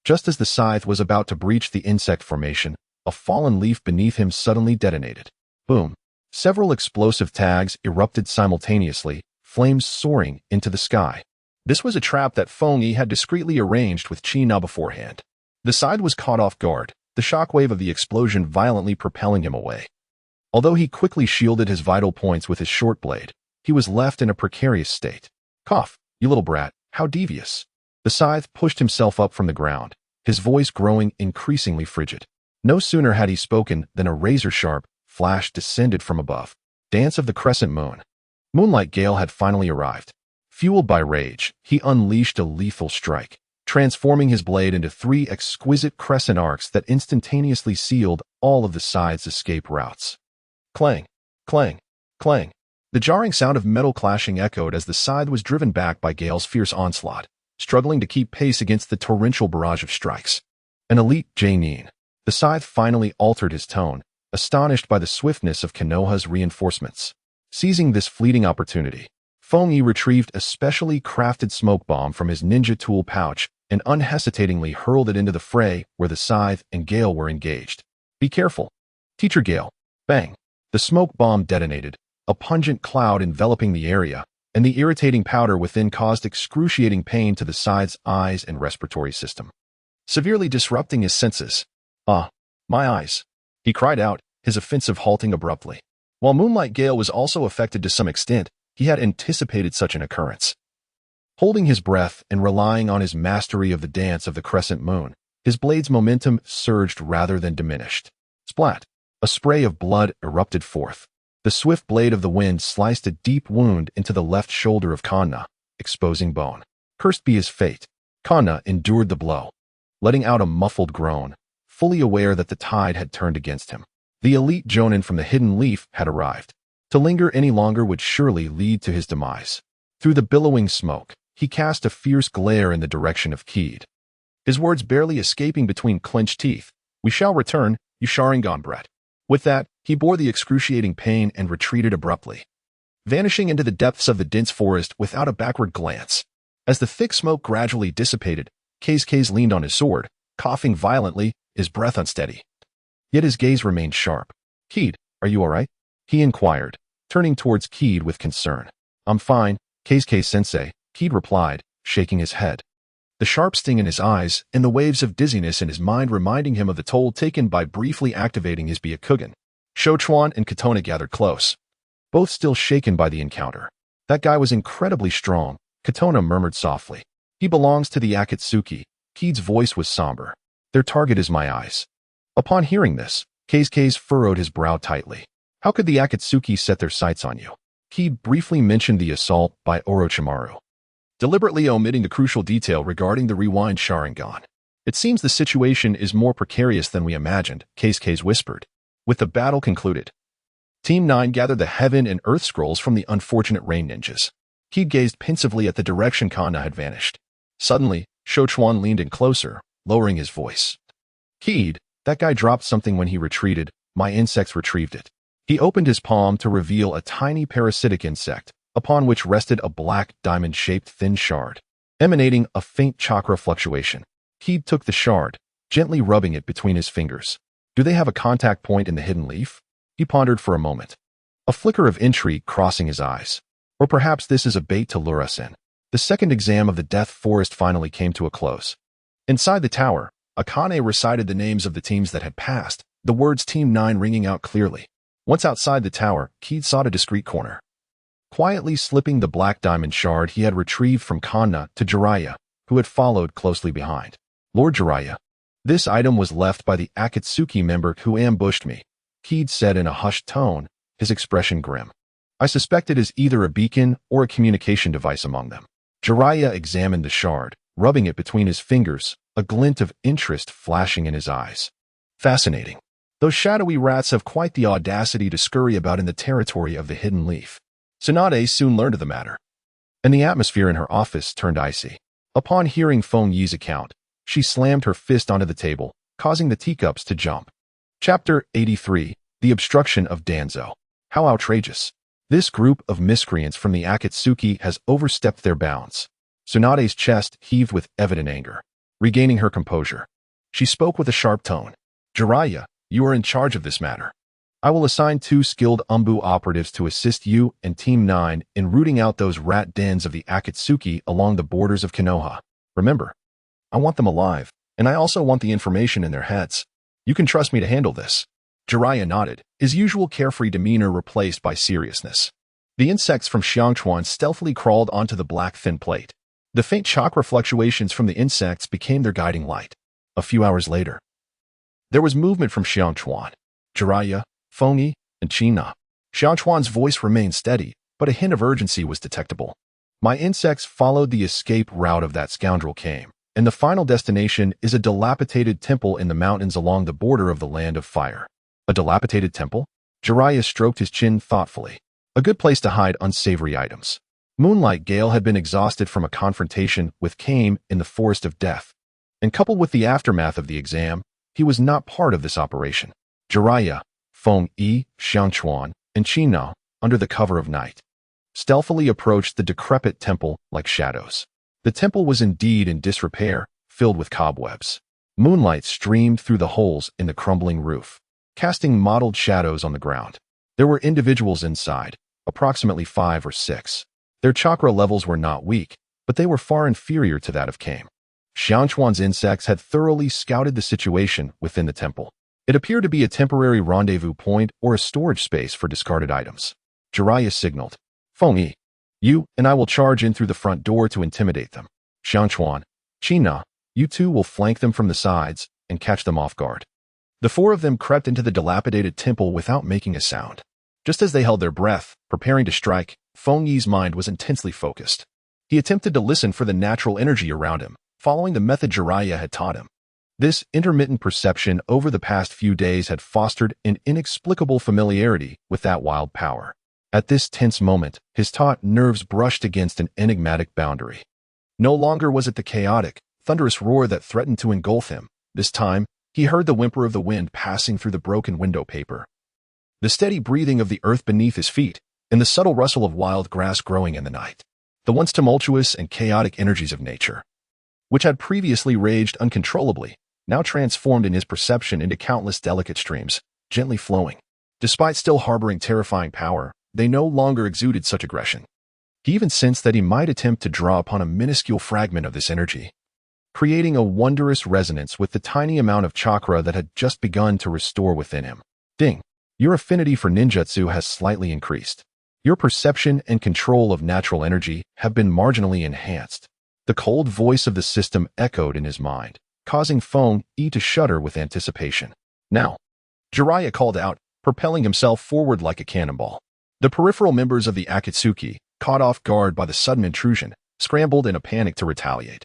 Just as the scythe was about to breach the insect formation, a fallen leaf beneath him suddenly detonated. Boom. Several explosive tags erupted simultaneously, flames soaring into the sky. This was a trap that Feng Yi had discreetly arranged with China beforehand. The scythe was caught off guard, the shockwave of the explosion violently propelling him away. Although he quickly shielded his vital points with his short blade, he was left in a precarious state. Cough, you little brat, how devious. The scythe pushed himself up from the ground, his voice growing increasingly frigid. No sooner had he spoken than a razor-sharp flash descended from above. Dance of the Crescent Moon. Moonlight Gale had finally arrived. Fueled by rage, he unleashed a lethal strike, transforming his blade into 3 exquisite crescent arcs that instantaneously sealed all of the scythe's escape routes. Clang, clang, clang. The jarring sound of metal clashing echoed as the scythe was driven back by Gale's fierce onslaught, struggling to keep pace against the torrential barrage of strikes. An elite Jainin. The scythe finally altered his tone, astonished by the swiftness of Konoha's reinforcements. Seizing this fleeting opportunity, Feng Yi retrieved a specially crafted smoke bomb from his ninja tool pouch and unhesitatingly hurled it into the fray where the scythe and Gale were engaged. Be careful. Teacher Gale. Bang. The smoke bomb detonated, a pungent cloud enveloping the area, and the irritating powder within caused excruciating pain to the scythe's eyes and respiratory system, severely disrupting his senses. Ah, my eyes. He cried out, his offensive halting abruptly. While Moonlight Gale was also affected to some extent, he had anticipated such an occurrence. Holding his breath and relying on his mastery of the dance of the crescent moon, his blade's momentum surged rather than diminished. Splat! A spray of blood erupted forth. The swift blade of the wind sliced a deep wound into the left shoulder of Konoha, exposing bone. Cursed be his fate. Konoha endured the blow, letting out a muffled groan, fully aware that the tide had turned against him. The elite Jonin from the hidden leaf had arrived. To linger any longer would surely lead to his demise. Through the billowing smoke, he cast a fierce glare in the direction of Keed, his words barely escaping between clenched teeth. We shall return, you Sharingan brat. With that, he bore the excruciating pain and retreated abruptly, vanishing into the depths of the dense forest without a backward glance. As the thick smoke gradually dissipated, Case leaned on his sword, coughing violently, his breath unsteady. Yet his gaze remained sharp. Keed, are you all right? He inquired, turning towards Keed with concern. I'm fine, Case-sensei, Keed replied, shaking his head. The sharp sting in his eyes and the waves of dizziness in his mind reminding him of the toll taken by briefly activating his Byakugan. Shochuan and Katona gathered close, both still shaken by the encounter. That guy was incredibly strong, Katona murmured softly. He belongs to the Akatsuki. Keed's voice was somber. Their target is my eyes. Upon hearing this, Case furrowed his brow tightly. How could the Akatsuki set their sights on you? Keed briefly mentioned the assault by Orochimaru, deliberately omitting the crucial detail regarding the rewind Sharingan. It seems the situation is more precarious than we imagined, Case whispered. With the battle concluded, Team 9 gathered the Heaven and Earth Scrolls from the unfortunate Rain Ninjas. Keed gazed pensively at the direction Konoha had vanished. Suddenly, Shochuan leaned in closer, lowering his voice. Keed, that guy dropped something when he retreated. My insects retrieved it. He opened his palm to reveal a tiny parasitic insect, upon which rested a black diamond-shaped thin shard, emanating a faint chakra fluctuation. Keed took the shard, gently rubbing it between his fingers. Do they have a contact point in the hidden leaf? He pondered for a moment, a flicker of intrigue crossing his eyes. Or perhaps this is a bait to lure us in. The second exam of the Death Forest finally came to a close. Inside the tower, Akane recited the names of the teams that had passed, the words Team 9 ringing out clearly. Once outside the tower, Keed sought a discreet corner, quietly slipping the black diamond shard he had retrieved from Konoha to Jiraiya, who had followed closely behind. Lord Jiraiya, this item was left by the Akatsuki member who ambushed me, Keed said in a hushed tone, his expression grim. I suspect it is either a beacon or a communication device among them. Jiraiya examined the shard, rubbing it between his fingers, a glint of interest flashing in his eyes. Fascinating. Those shadowy rats have quite the audacity to scurry about in the territory of the hidden leaf. Tsunade soon learned of the matter, and the atmosphere in her office turned icy. Upon hearing Feng Yi's account, she slammed her fist onto the table, causing the teacups to jump. Chapter 83. The Obstruction of Danzo. How outrageous. This group of miscreants from the Akatsuki has overstepped their bounds. Tsunade's chest heaved with evident anger. Regaining her composure, she spoke with a sharp tone. Jiraiya, you are in charge of this matter. I will assign 2 skilled Umbu operatives to assist you and Team 9 in rooting out those rat dens of the Akatsuki along the borders of Konoha. Remember, I want them alive, and I also want the information in their heads. You can trust me to handle this. Jiraiya nodded, his usual carefree demeanor replaced by seriousness. The insects from Xiangchuan stealthily crawled onto the black thin plate. The faint chakra fluctuations from the insects became their guiding light. A few hours later, there was movement from Xiangchuan. Jiraiya, Fengyi, and China. Xiangchuan's voice remained steady, but a hint of urgency was detectable. My insects followed the escape route of that scoundrel came, and the final destination is a dilapidated temple in the mountains along the border of the Land of Fire. A dilapidated temple? Jiraiya stroked his chin thoughtfully. A good place to hide unsavory items. Moonlight Gale had been exhausted from a confrontation with Kame in the Forest of Death, and coupled with the aftermath of the exam, he was not part of this operation. Jiraiya, Fengyi, Xiangchuan, and China, under the cover of night, stealthily approached the decrepit temple like shadows. The temple was indeed in disrepair, filled with cobwebs. Moonlight streamed through the holes in the crumbling roof, casting mottled shadows on the ground. There were individuals inside, approximately 5 or 6. Their chakra levels were not weak, but they were far inferior to that of Kame. Xiangchuan's insects had thoroughly scouted the situation within the temple. It appeared to be a temporary rendezvous point or a storage space for discarded items. Jiraiya signaled, Fengyi, you and I will charge in through the front door to intimidate them. Xiangchuan, China, you 2 will flank them from the sides and catch them off guard. The 4 of them crept into the dilapidated temple without making a sound. Just as they held their breath, preparing to strike, Fengyi's mind was intensely focused. He attempted to listen for the natural energy around him, following the method Jiraiya had taught him. This intermittent perception over the past few days had fostered an inexplicable familiarity with that wild power. At this tense moment, his taut nerves brushed against an enigmatic boundary. No longer was it the chaotic, thunderous roar that threatened to engulf him. This time, he heard the whimper of the wind passing through the broken window paper, the steady breathing of the earth beneath his feet, and the subtle rustle of wild grass growing in the night. The once tumultuous and chaotic energies of nature, which had previously raged uncontrollably, now transformed in his perception into countless delicate streams, gently flowing. Despite still harboring terrifying power, they no longer exuded such aggression. He even sensed that he might attempt to draw upon a minuscule fragment of this energy, creating a wondrous resonance with the tiny amount of chakra that had just begun to restore within him. Ding! Your affinity for ninjutsu has slightly increased. Your perception and control of natural energy have been marginally enhanced. The cold voice of the system echoed in his mind, causing Fengyi to shudder with anticipation. Now, Jiraiya called out, propelling himself forward like a cannonball. The peripheral members of the Akatsuki, caught off guard by the sudden intrusion, scrambled in a panic to retaliate.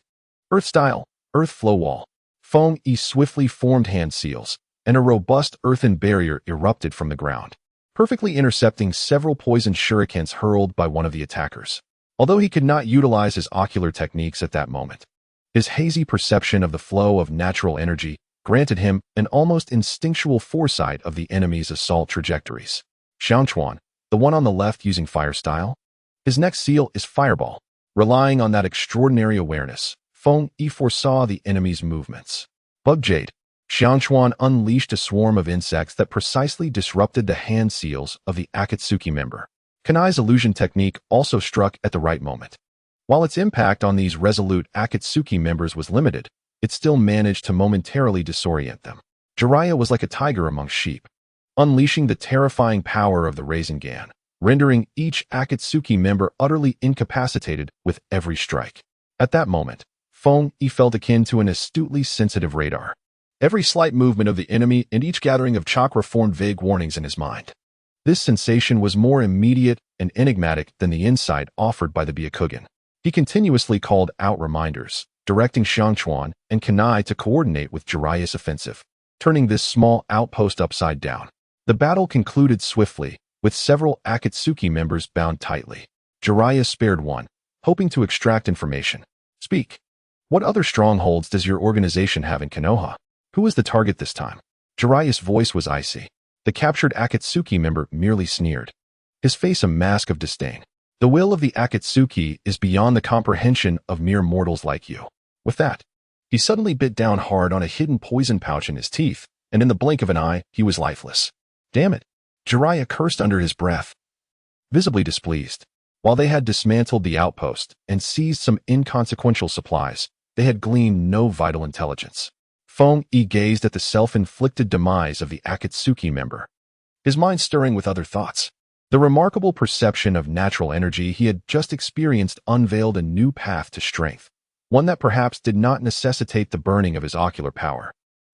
Earth style, earth flow wall. Fengyi swiftly formed hand seals, and a robust earthen barrier erupted from the ground, perfectly intercepting several poisoned shurikens hurled by one of the attackers. Although he could not utilize his ocular techniques at that moment, his hazy perception of the flow of natural energy granted him an almost instinctual foresight of the enemy's assault trajectories. Xiangchuan, the one on the left using fire style, his next seal is fireball. Relying on that extraordinary awareness, Fengyi foresaw the enemy's movements. Bug Jade. Xiangchuan unleashed a swarm of insects that precisely disrupted the hand seals of the Akatsuki member. Kanai's illusion technique also struck at the right moment. While its impact on these resolute Akatsuki members was limited, it still managed to momentarily disorient them. Jiraiya was like a tiger among sheep, unleashing the terrifying power of the Rasengan, rendering each Akatsuki member utterly incapacitated with every strike. At that moment, Fengyi felt akin to an astutely sensitive radar. Every slight movement of the enemy and each gathering of chakra formed vague warnings in his mind. This sensation was more immediate and enigmatic than the insight offered by the Byakugan. He continuously called out reminders, directing Xiangchuan and Kanai to coordinate with Jiraiya's offensive, turning this small outpost upside down. The battle concluded swiftly, with several Akatsuki members bound tightly. Jiraiya spared one, hoping to extract information. Speak. What other strongholds does your organization have in Konoha? Who is the target this time? Jiraiya's voice was icy. The captured Akatsuki member merely sneered, his face a mask of disdain. The will of the Akatsuki is beyond the comprehension of mere mortals like you. With that, he suddenly bit down hard on a hidden poison pouch in his teeth, and in the blink of an eye, he was lifeless. Damn it! Jiraiya cursed under his breath, visibly displeased. While they had dismantled the outpost and seized some inconsequential supplies, they had gleaned no vital intelligence. Feng Yi gazed at the self-inflicted demise of the Akatsuki member, his mind stirring with other thoughts. The remarkable perception of natural energy he had just experienced unveiled a new path to strength, one that perhaps did not necessitate the burning of his ocular power.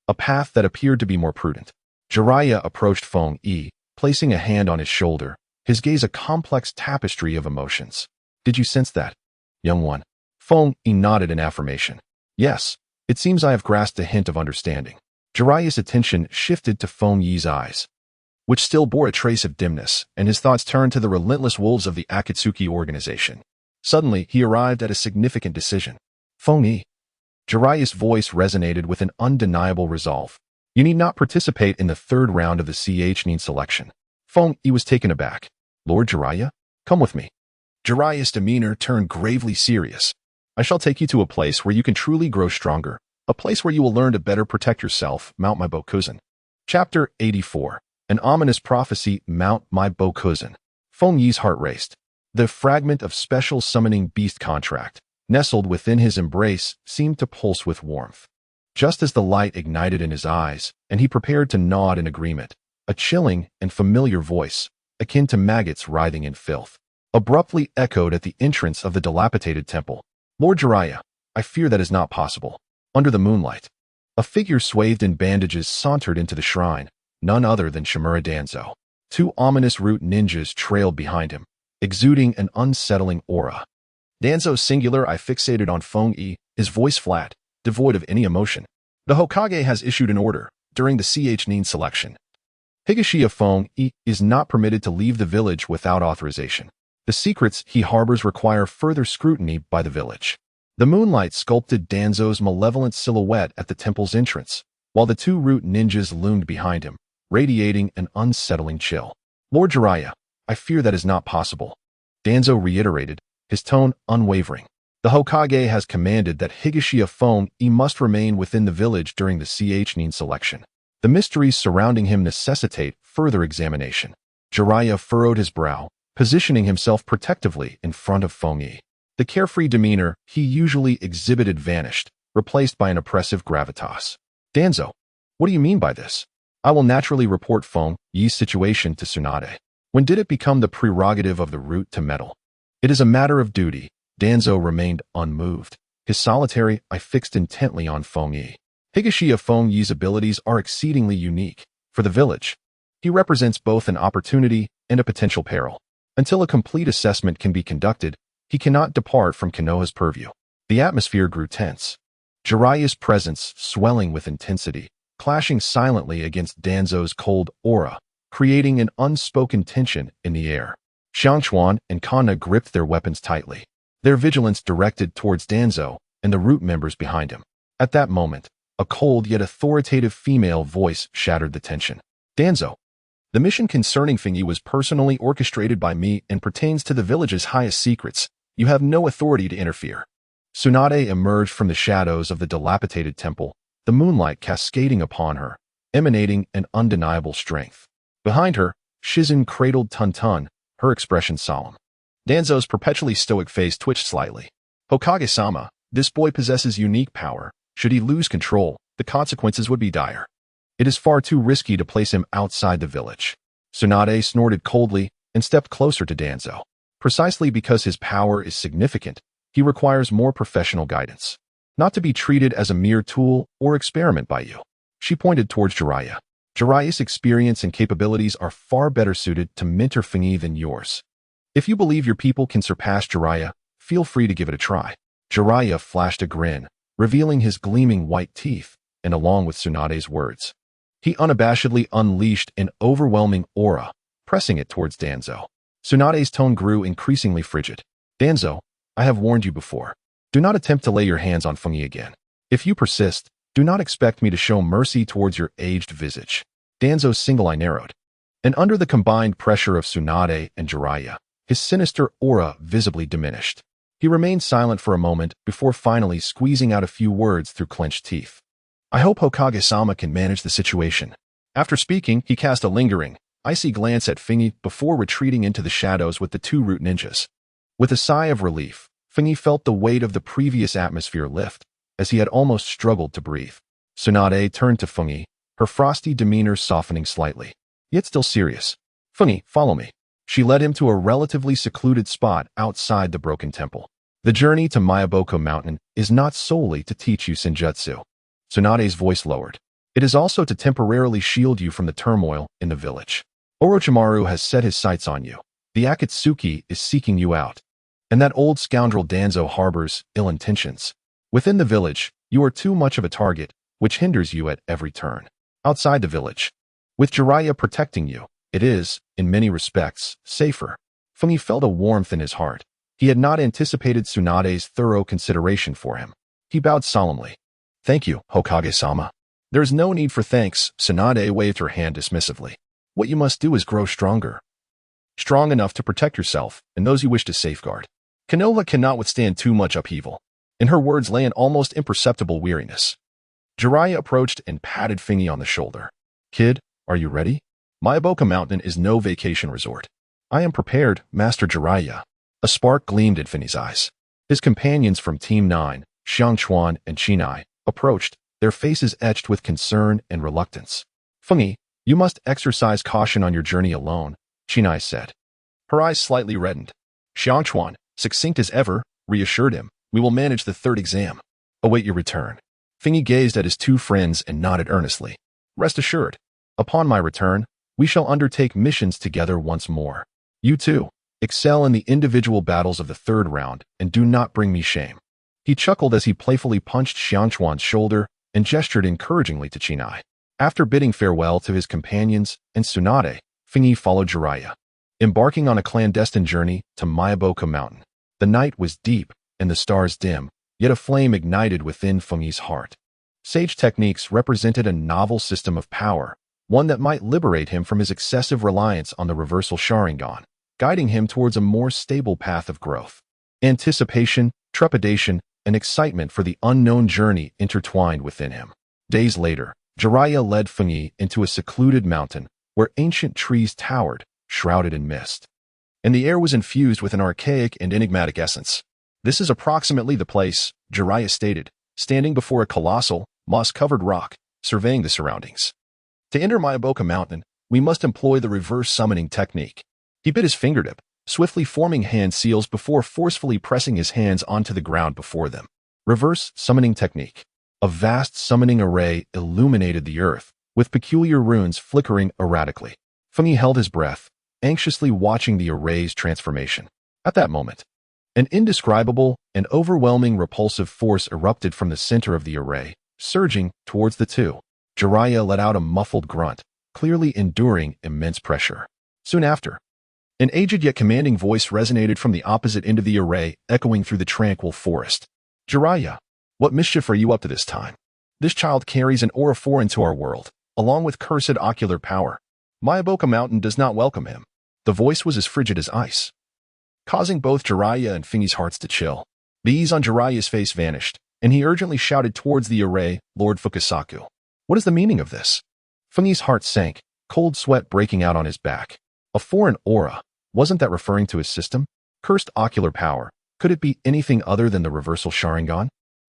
A path that appeared to be more prudent. Jiraiya approached Feng Yi, placing a hand on his shoulder, his gaze a complex tapestry of emotions. Did you sense that, young one? Feng Yi nodded in affirmation. Yes, it seems I have grasped a hint of understanding. Jiraiya's attention shifted to Feng Yi's eyes, which still bore a trace of dimness, and his thoughts turned to the relentless wolves of the Akatsuki organization. Suddenly, he arrived at a significant decision. Feng Yi. Jiraiya's voice resonated with an undeniable resolve. You need not participate in the third round of the Chunin selection. Feng Yi was taken aback. Lord Jiraiya, come with me. Jiraiya's demeanor turned gravely serious. I shall take you to a place where you can truly grow stronger, a place where you will learn to better protect yourself, Mount My Bokuzen. Chapter 84. An ominous prophecy, Mount My Bokuzen. Feng Yi's heart raced. The fragment of special summoning beast contract, nestled within his embrace, seemed to pulse with warmth. Just as the light ignited in his eyes, and he prepared to nod in agreement, a chilling and familiar voice, akin to maggots writhing in filth, abruptly echoed at the entrance of the dilapidated temple. Lord Jiraiya, I fear that is not possible. Under the moonlight, a figure swathed in bandages sauntered into the shrine, none other than Shimura Danzo. Two ominous root ninjas trailed behind him, exuding an unsettling aura. Danzo's singular eye fixated on Feng Yi, his voice flat, devoid of any emotion. The Hokage has issued an order during the Chunin selection. Higashi of Feng Yi is not permitted to leave the village without authorization. The secrets he harbors require further scrutiny by the village. The moonlight sculpted Danzo's malevolent silhouette at the temple's entrance, while the two root ninjas loomed behind him, radiating an unsettling chill. Lord Jiraiya, I fear that is not possible. Danzo reiterated, his tone unwavering. The Hokage has commanded that Higashi of Feng Yi must remain within the village during the Chunin selection. The mysteries surrounding him necessitate further examination. Jiraiya furrowed his brow, positioning himself protectively in front of Feng Yi. The carefree demeanor he usually exhibited vanished, replaced by an oppressive gravitas. Danzo, what do you mean by this? I will naturally report Feng Yi's situation to Tsunade. When did it become the prerogative of the root to meddle? It is a matter of duty. Danzo remained unmoved. His solitary eye fixed intently on Feng Yi. Higashi of Feng Yi's abilities are exceedingly unique. For the village, he represents both an opportunity and a potential peril. Until a complete assessment can be conducted, he cannot depart from Konoha's purview. The atmosphere grew tense. Jiraiya's presence swelling with intensity, clashing silently against Danzo's cold aura, creating an unspoken tension in the air. Xiangchuan and Kana gripped their weapons tightly, their vigilance directed towards Danzo and the root members behind him. At that moment, a cold yet authoritative female voice shattered the tension. Danzo, the mission concerning Feng Yi was personally orchestrated by me and pertains to the village's highest secrets. You have no authority to interfere. Tsunade emerged from the shadows of the dilapidated temple, the moonlight cascading upon her, emanating an undeniable strength. Behind her, Shizun cradled Tun, her expression solemn. Danzo's perpetually stoic face twitched slightly. Hokage-sama, this boy possesses unique power. Should he lose control, the consequences would be dire. It is far too risky to place him outside the village. Tsunade snorted coldly and stepped closer to Danzo. Precisely because his power is significant, he requires more professional guidance, not to be treated as a mere tool or experiment by you. She pointed towards Jiraiya. Jiraiya's experience and capabilities are far better suited to mentor Feng Yi than yours. If you believe your people can surpass Jiraiya, feel free to give it a try. Jiraiya flashed a grin, revealing his gleaming white teeth, and along with Tsunade's words, he unabashedly unleashed an overwhelming aura, pressing it towards Danzo. Tsunade's tone grew increasingly frigid. Danzo, I have warned you before. Do not attempt to lay your hands on Feng Yi again. If you persist, Do not expect me to show mercy towards your aged visage. Danzo's single eye narrowed. And under the combined pressure of Tsunade and Jiraiya, his sinister aura visibly diminished. He remained silent for a moment before finally squeezing out a few words through clenched teeth. I hope Hokage-sama can manage the situation. After speaking, he cast a lingering, icy glance at Fingy before retreating into the shadows with the two root ninjas. With a sigh of relief, Fingy felt the weight of the previous atmosphere lift, as he had almost struggled to breathe. Tsunade turned to Fingy, her frosty demeanor softening slightly, yet still serious. Fingy, follow me. She led him to a relatively secluded spot outside the broken temple. The journey to Mayaboko Mountain is not solely to teach you Senjutsu. Tsunade's voice lowered. It is also to temporarily shield you from the turmoil in the village. Orochimaru has set his sights on you. The Akatsuki is seeking you out. And that old scoundrel Danzo harbors ill intentions. Within the village, you are too much of a target, which hinders you at every turn. Outside the village, with Jiraiya protecting you, it is, in many respects, safer. Fungi felt a warmth in his heart. He had not anticipated Tsunade's thorough consideration for him. He bowed solemnly. Thank you, Hokage-sama. There is no need for thanks, Tsunade waved her hand dismissively. What you must do is grow stronger. Strong enough to protect yourself and those you wish to safeguard. Konoha cannot withstand too much upheaval. In her words lay an almost imperceptible weariness. Jiraiya approached and patted Fingy on the shoulder. Kid, are you ready? Mayaboko Mountain is no vacation resort. I am prepared, Master Jiraiya. A spark gleamed in Fingy's eyes. His companions from Team 9, Xiangchuan and Chinai, approached, their faces etched with concern and reluctance. Fingy, you must exercise caution on your journey alone, Chinai said. Her eyes slightly reddened. Xiangchuan, succinct as ever, reassured him. We will manage the third exam. Await your return. Fingy gazed at his two friends and nodded earnestly. Rest assured, upon my return, we shall undertake missions together once more. You too, excel in the individual battles of the third round and do not bring me shame. He chuckled as he playfully punched Xiangchuan's shoulder and gestured encouragingly to Chinai. After bidding farewell to his companions and Tsunade, Fingy followed Jiraiya, embarking on a clandestine journey to Mayaboko Mountain. The night was deep and the stars dim, yet a flame ignited within Fingy's heart. Sage techniques represented a novel system of power, one that might liberate him from his excessive reliance on the reversal Sharingan, guiding him towards a more stable path of growth. Anticipation, trepidation, and excitement for the unknown journey intertwined within him. Days later, Jiraiya led Fingy into a secluded mountain where ancient trees towered, shrouded in mist. And the air was infused with an archaic and enigmatic essence. This is approximately the place, Jiraiya stated, standing before a colossal, moss-covered rock, surveying the surroundings. To enter Mayaboko Mountain, we must employ the reverse summoning technique. He bit his fingertip, swiftly forming hand seals before forcefully pressing his hands onto the ground before them. Reverse summoning technique. A vast summoning array illuminated the earth, with peculiar runes flickering erratically. Fingy held his breath, anxiously watching the array's transformation. At that moment, an indescribable and overwhelming repulsive force erupted from the center of the array, surging towards the two. Jiraiya let out a muffled grunt, clearly enduring immense pressure. Soon after, an aged yet commanding voice resonated from the opposite end of the array, echoing through the tranquil forest. Jiraiya, what mischief are you up to this time? This child carries an aura foreign to our world, along with cursed ocular power. Mayaboko Mountain does not welcome him. The voice was as frigid as ice, causing both Jiraiya and Fingy's hearts to chill. The ease on Jiraiya's face vanished, and he urgently shouted towards the array, Lord Fukasaku. What is the meaning of this? Fingy's heart sank, cold sweat breaking out on his back. A foreign aura. Wasn't that referring to his system? Cursed ocular power. Could it be anything other than the reversal Sharingan?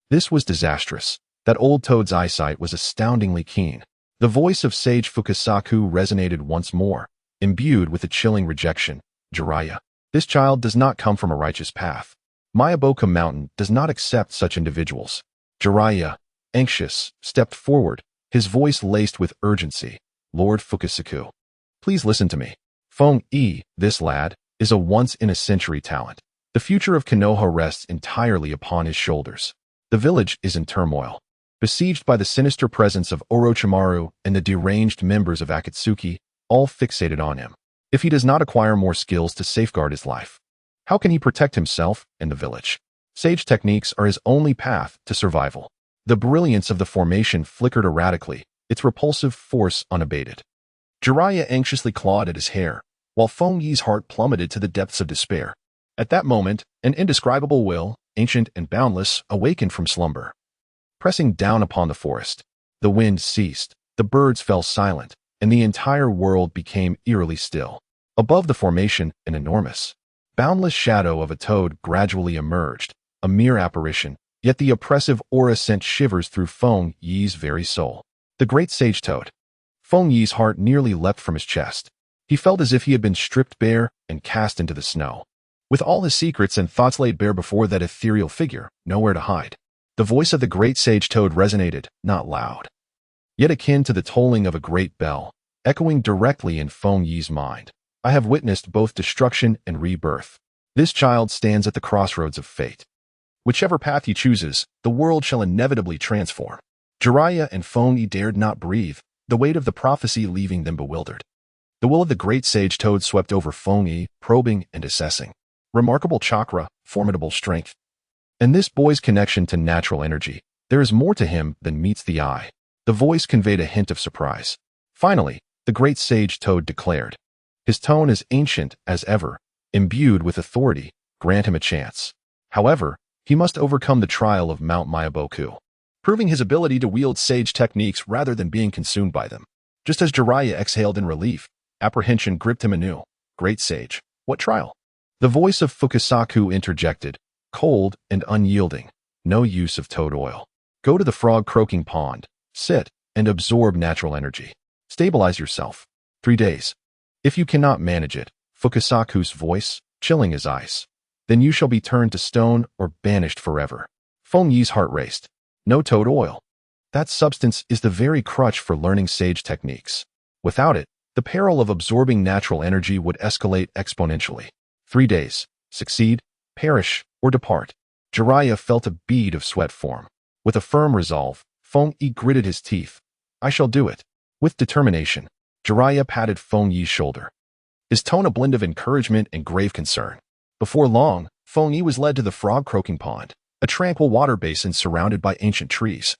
This was disastrous. That old toad's eyesight was astoundingly keen. The voice of Sage Fukasaku resonated once more, imbued with a chilling rejection. Jiraiya, this child does not come from a righteous path. Mayaboko Mountain does not accept such individuals. Jiraiya, anxious, stepped forward, his voice laced with urgency. Lord Fukasaku, please listen to me. Feng-yi, this lad, is a once-in-a-century talent. The future of Konoha rests entirely upon his shoulders. The village is in turmoil, besieged by the sinister presence of Orochimaru and the deranged members of Akatsuki, all fixated on him. If he does not acquire more skills to safeguard his life, how can he protect himself and the village? Sage techniques are his only path to survival. The brilliance of the formation flickered erratically, its repulsive force unabated. Jiraiya anxiously clawed at his hair, while Feng Yi's heart plummeted to the depths of despair. At that moment, an indescribable will, ancient and boundless, awakened from slumber. Pressing down upon the forest, the wind ceased, the birds fell silent, and the entire world became eerily still. Above the formation, an enormous, boundless shadow of a toad gradually emerged, a mere apparition, yet the oppressive aura sent shivers through Feng Yi's very soul. The great sage toad. Feng Yi's heart nearly leapt from his chest. He felt as if he had been stripped bare and cast into the snow. With all his secrets and thoughts laid bare before that ethereal figure, nowhere to hide. The voice of the great sage toad resonated, not loud, yet akin to the tolling of a great bell, echoing directly in Feng Yi's mind. I have witnessed both destruction and rebirth. This child stands at the crossroads of fate. Whichever path he chooses, the world shall inevitably transform. Jiraiya and Feng Yi dared not breathe, the weight of the prophecy leaving them bewildered. The will of the great sage toad swept over Feng Yi, probing and assessing. Remarkable chakra, formidable strength. And this boy's connection to natural energy, there is more to him than meets the eye. The voice conveyed a hint of surprise. Finally, the great sage toad declared. His tone as ancient as ever, imbued with authority, grant him a chance. However, he must overcome the trial of Mount Myaboku, proving his ability to wield sage techniques rather than being consumed by them. Just as Jiraiya exhaled in relief, apprehension gripped him anew. Great sage, what trial? The voice of Fukasaku interjected, cold and unyielding. No use of toad oil. Go to the frog-croaking pond, sit, and absorb natural energy. Stabilize yourself. 3 days. If you cannot manage it, Fukasaku's voice, chilling as ice, then you shall be turned to stone or banished forever. Feng Yi's heart raced. No toad oil. That substance is the very crutch for learning sage techniques. Without it, the peril of absorbing natural energy would escalate exponentially. 3 days. Succeed, perish, or depart. Jiraiya felt a bead of sweat form. With a firm resolve, Feng Yi gritted his teeth. I shall do it. With determination, Jiraiya patted Feng Yi's shoulder, his tone a blend of encouragement and grave concern. Before long, Feng Yi was led to the frog-croaking pond, a tranquil water basin surrounded by ancient trees.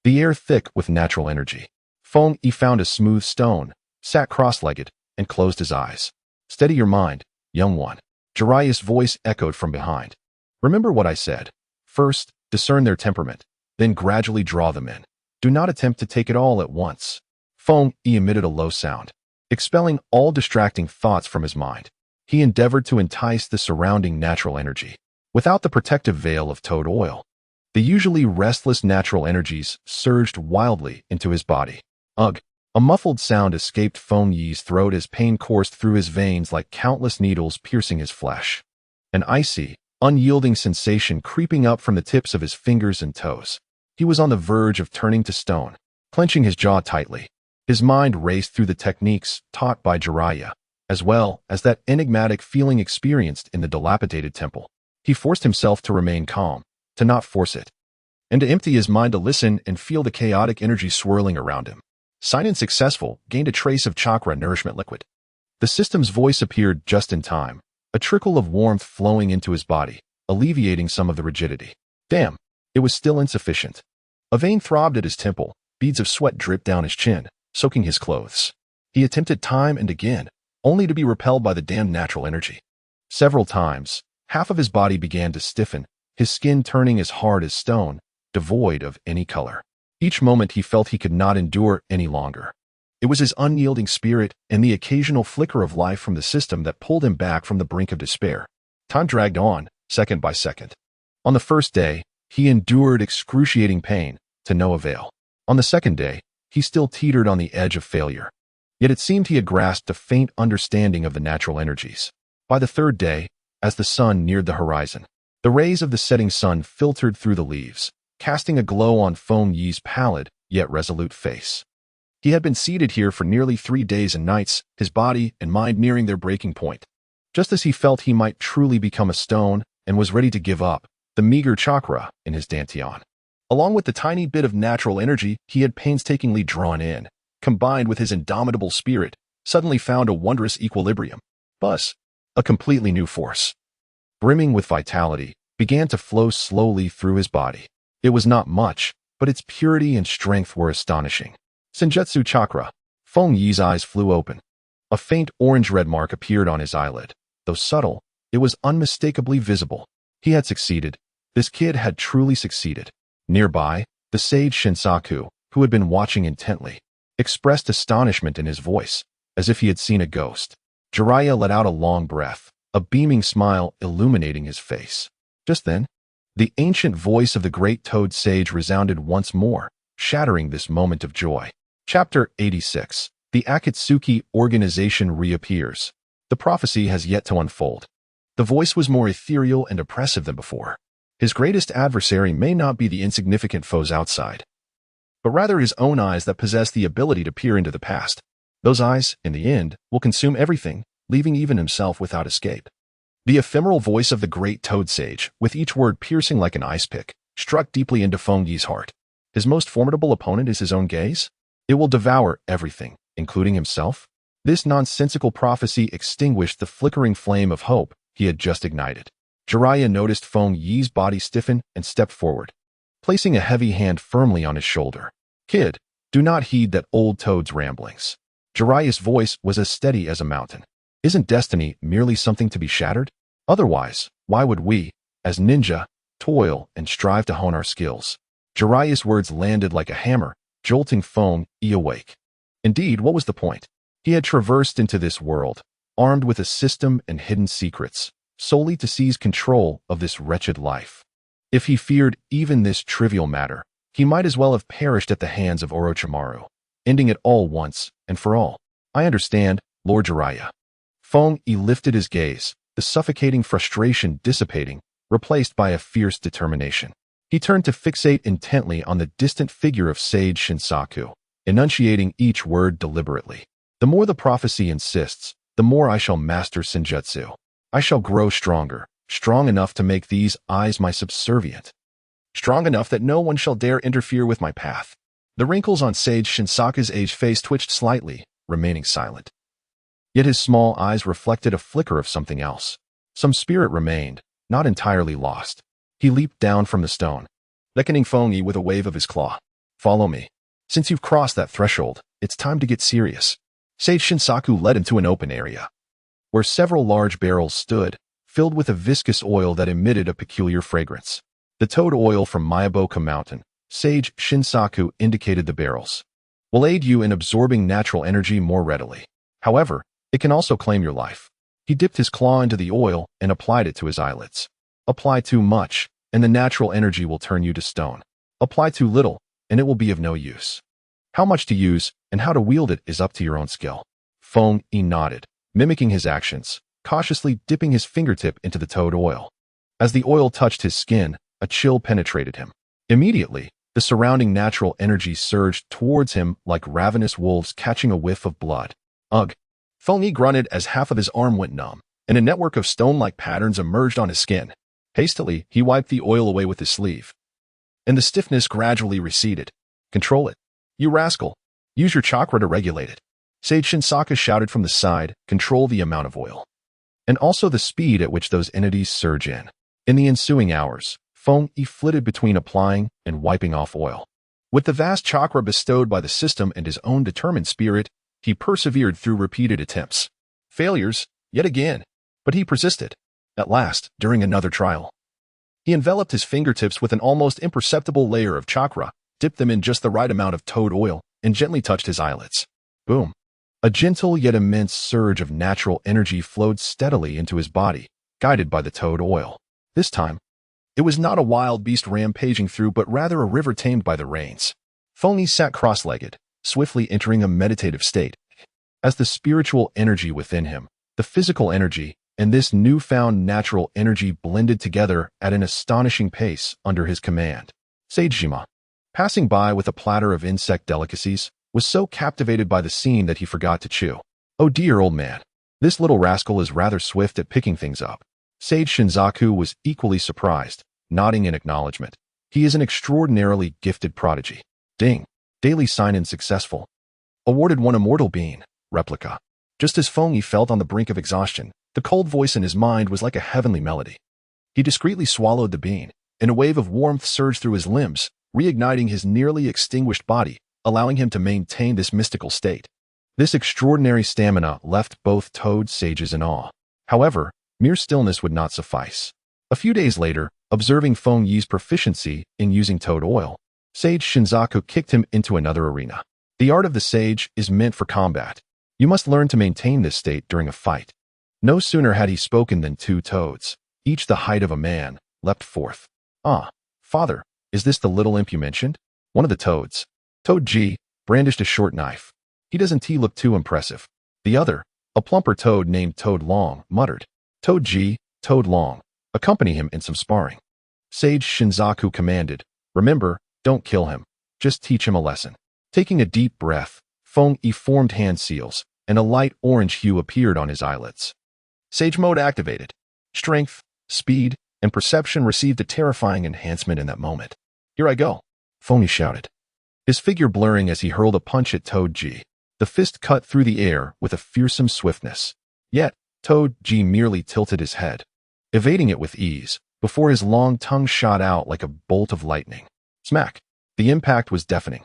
The air thick with natural energy. Feng Yi found a smooth stone, sat cross-legged, and closed his eyes. Steady your mind, young one. Jiraiya's voice echoed from behind. Remember what I said. First, discern their temperament, then gradually draw them in. Do not attempt to take it all at once. Feng Yi emitted a low sound, expelling all distracting thoughts from his mind. He endeavored to entice the surrounding natural energy. Without the protective veil of toad oil, the usually restless natural energies surged wildly into his body. Ugh! A muffled sound escaped Feng Yi's throat as pain coursed through his veins like countless needles piercing his flesh. An icy, unyielding sensation creeping up from the tips of his fingers and toes. He was on the verge of turning to stone, clenching his jaw tightly. His mind raced through the techniques taught by Jiraiya, as well as that enigmatic feeling experienced in the dilapidated temple. He forced himself to remain calm, to not force it, and to empty his mind to listen and feel the chaotic energy swirling around him. Signed successful, gained a trace of chakra nourishment liquid. The system's voice appeared just in time, a trickle of warmth flowing into his body, alleviating some of the rigidity. Damn, it was still insufficient. A vein throbbed at his temple, beads of sweat dripped down his chin, soaking his clothes. He attempted time and again, only to be repelled by the damned natural energy. Several times, half of his body began to stiffen, his skin turning as hard as stone, devoid of any color. Each moment he felt he could not endure any longer. It was his unyielding spirit and the occasional flicker of life from the system that pulled him back from the brink of despair. Time dragged on, second by second. On the first day, he endured excruciating pain, to no avail. On the second day, he still teetered on the edge of failure. Yet it seemed he had grasped a faint understanding of the natural energies. By the third day, as the sun neared the horizon, the rays of the setting sun filtered through the leaves, casting a glow on Feng Yi's pallid, yet resolute face. He had been seated here for nearly 3 days and nights, his body and mind nearing their breaking point. Just as he felt he might truly become a stone and was ready to give up the meager chakra in his dantian, along with the tiny bit of natural energy he had painstakingly drawn in, combined with his indomitable spirit, suddenly found a wondrous equilibrium. Buzz, a completely new force, brimming with vitality, began to flow slowly through his body. It was not much, but its purity and strength were astonishing. Senjutsu chakra. Feng Yi's eyes flew open. A faint orange-red mark appeared on his eyelid. Though subtle, it was unmistakably visible. He had succeeded. This kid had truly succeeded. Nearby, the sage Shinsaku, who had been watching intently, expressed astonishment in his voice, as if he had seen a ghost. Jiraiya let out a long breath, a beaming smile illuminating his face. Just then, the ancient voice of the great toad sage resounded once more, shattering this moment of joy. Chapter 86. The Akatsuki organization reappears. The prophecy has yet to unfold. The voice was more ethereal and oppressive than before. His greatest adversary may not be the insignificant foes outside, but rather his own eyes that possess the ability to peer into the past. Those eyes, in the end, will consume everything, leaving even himself without escape. The ephemeral voice of the great toad sage, with each word piercing like an ice pick, struck deeply into Feng Yi's heart. His most formidable opponent is his own gaze? It will devour everything, including himself? This nonsensical prophecy extinguished the flickering flame of hope he had just ignited. Jiraiya noticed Feng Yi's body stiffen and stepped forward, placing a heavy hand firmly on his shoulder. Kid, do not heed that old toad's ramblings. Jiraiya's voice was as steady as a mountain. Isn't destiny merely something to be shattered? Otherwise, why would we, as ninja, toil and strive to hone our skills? Jiraiya's words landed like a hammer, jolting Feng Yi awake. Indeed, what was the point? He had traversed into this world, armed with a system and hidden secrets, solely to seize control of this wretched life. If he feared even this trivial matter, he might as well have perished at the hands of Orochimaru, ending it all once and for all. I understand, Lord Jiraiya. Feng Yi lifted his gaze, the suffocating frustration dissipating, replaced by a fierce determination. He turned to fixate intently on the distant figure of Sage Shinsaku, enunciating each word deliberately. The more the prophecy insists, the more I shall master Senjutsu. I shall grow stronger, strong enough to make these eyes my subservient. Strong enough that no one shall dare interfere with my path. The wrinkles on Sage Shinsaku's aged face twitched slightly, remaining silent. Yet his small eyes reflected a flicker of something else. Some spirit remained, not entirely lost. He leaped down from the stone, beckoning Feng Yi with a wave of his claw. Follow me. Since you've crossed that threshold, it's time to get serious. Sage Shinsaku led him to an open area, where several large barrels stood, filled with a viscous oil that emitted a peculiar fragrance. The toad oil from Miyaboka Mountain, Sage Shinsaku indicated the barrels, will aid you in absorbing natural energy more readily. However, it can also claim your life. He dipped his claw into the oil and applied it to his eyelids. Apply too much, and the natural energy will turn you to stone. Apply too little, and it will be of no use. How much to use and how to wield it is up to your own skill. Feng Yi nodded, mimicking his actions, cautiously dipping his fingertip into the toad oil. As the oil touched his skin, a chill penetrated him. Immediately, the surrounding natural energy surged towards him like ravenous wolves catching a whiff of blood. Ugh! Feng Yi grunted as half of his arm went numb, and a network of stone-like patterns emerged on his skin. Hastily, he wiped the oil away with his sleeve, and the stiffness gradually receded. Control it. You rascal. Use your chakra to regulate it. Sage Shinsaku shouted from the side, control the amount of oil, and also the speed at which those entities surge in. In the ensuing hours, Feng Yi flitted between applying and wiping off oil. With the vast chakra bestowed by the system and his own determined spirit, he persevered through repeated attempts. Failures, yet again, but he persisted. At last, during another trial, he enveloped his fingertips with an almost imperceptible layer of chakra, dipped them in just the right amount of toad oil, and gently touched his eyelids. Boom! A gentle yet immense surge of natural energy flowed steadily into his body, guided by the toad oil. This time, it was not a wild beast rampaging through, but rather a river tamed by the rains. Feng Yi sat cross-legged, swiftly entering a meditative state. As the spiritual energy within him, the physical energy, and this newfound natural energy blended together at an astonishing pace under his command. Sagejima, passing by with a platter of insect delicacies, was so captivated by the scene that he forgot to chew. Oh dear, old man. This little rascal is rather swift at picking things up. Sage Shinsaku was equally surprised, nodding in acknowledgement. He is an extraordinarily gifted prodigy. Ding. Daily sign-in successful. Awarded one immortal bean. Replica. Just as Feng Yi felt on the brink of exhaustion, the cold voice in his mind was like a heavenly melody. He discreetly swallowed the bean, and a wave of warmth surged through his limbs, reigniting his nearly extinguished body, allowing him to maintain this mystical state. This extraordinary stamina left both Toad sages in awe. However, mere stillness would not suffice. A few days later, observing Feng Yi's proficiency in using Toad oil, Sage Shinzaku kicked him into another arena. The art of the sage is meant for combat. You must learn to maintain this state during a fight. No sooner had he spoken than two toads, each the height of a man, leapt forth. "Ah, father, is this the little imp you mentioned?" One of the toads, Toad G, brandished a short knife. "He doesn't look too impressive." The other, a plumper toad named Toad Long, muttered, "Toad G, Toad Long, accompany him in some sparring." Sage Shinzaku commanded, "Remember, don't kill him. Just teach him a lesson." Taking a deep breath, Feng Yi formed hand seals, and a light orange hue appeared on his eyelids. Sage mode activated. Strength, speed, and perception received a terrifying enhancement in that moment. "Here I go," Feng Yi shouted, his figure blurring as he hurled a punch at Toad G. The fist cut through the air with a fearsome swiftness. Yet, Toad G merely tilted his head, evading it with ease, before his long tongue shot out like a bolt of lightning. Smack! The impact was deafening,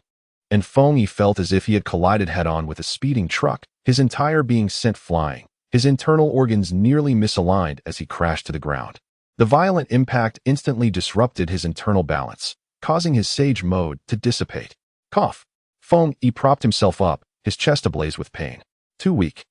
and Feng Yi felt as if he had collided head-on with a speeding truck, his entire being sent flying, his internal organs nearly misaligned as he crashed to the ground. The violent impact instantly disrupted his internal balance, causing his sage mode to dissipate. Cough! Feng Yi propped himself up, his chest ablaze with pain. "Too weak.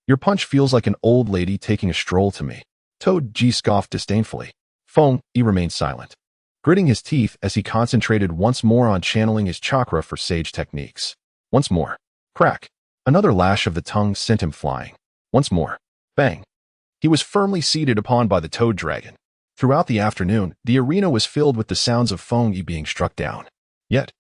Your punch feels like an old lady taking a stroll to me." Toad G scoffed disdainfully. Feng Yi remained silent, gritting his teeth as he concentrated once more on channeling his chakra for sage techniques. Once more. Crack! Another lash of the tongue sent him flying. Once more. Bang! He was firmly seated upon by the Toad Dragon. Throughout the afternoon, the arena was filled with the sounds of Feng Yi being struck down. Yet,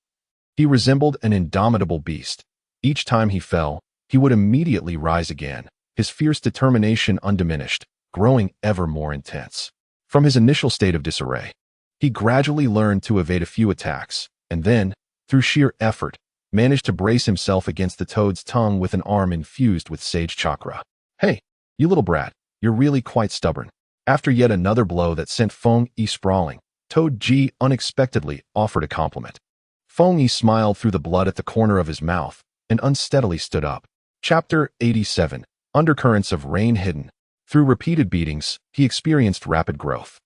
he resembled an indomitable beast. Each time he fell, he would immediately rise again, his fierce determination undiminished, growing ever more intense. From his initial state of disarray, he gradually learned to evade a few attacks, and then, through sheer effort, managed to brace himself against the toad's tongue with an arm infused with sage chakra. "Hey, you little brat, you're really quite stubborn." After yet another blow that sent Feng Yi sprawling, Toad G unexpectedly offered a compliment. Feng Yi smiled through the blood at the corner of his mouth and unsteadily stood up. Chapter 87, Undercurrents of Rain Hidden. Through repeated beatings, he experienced rapid growth.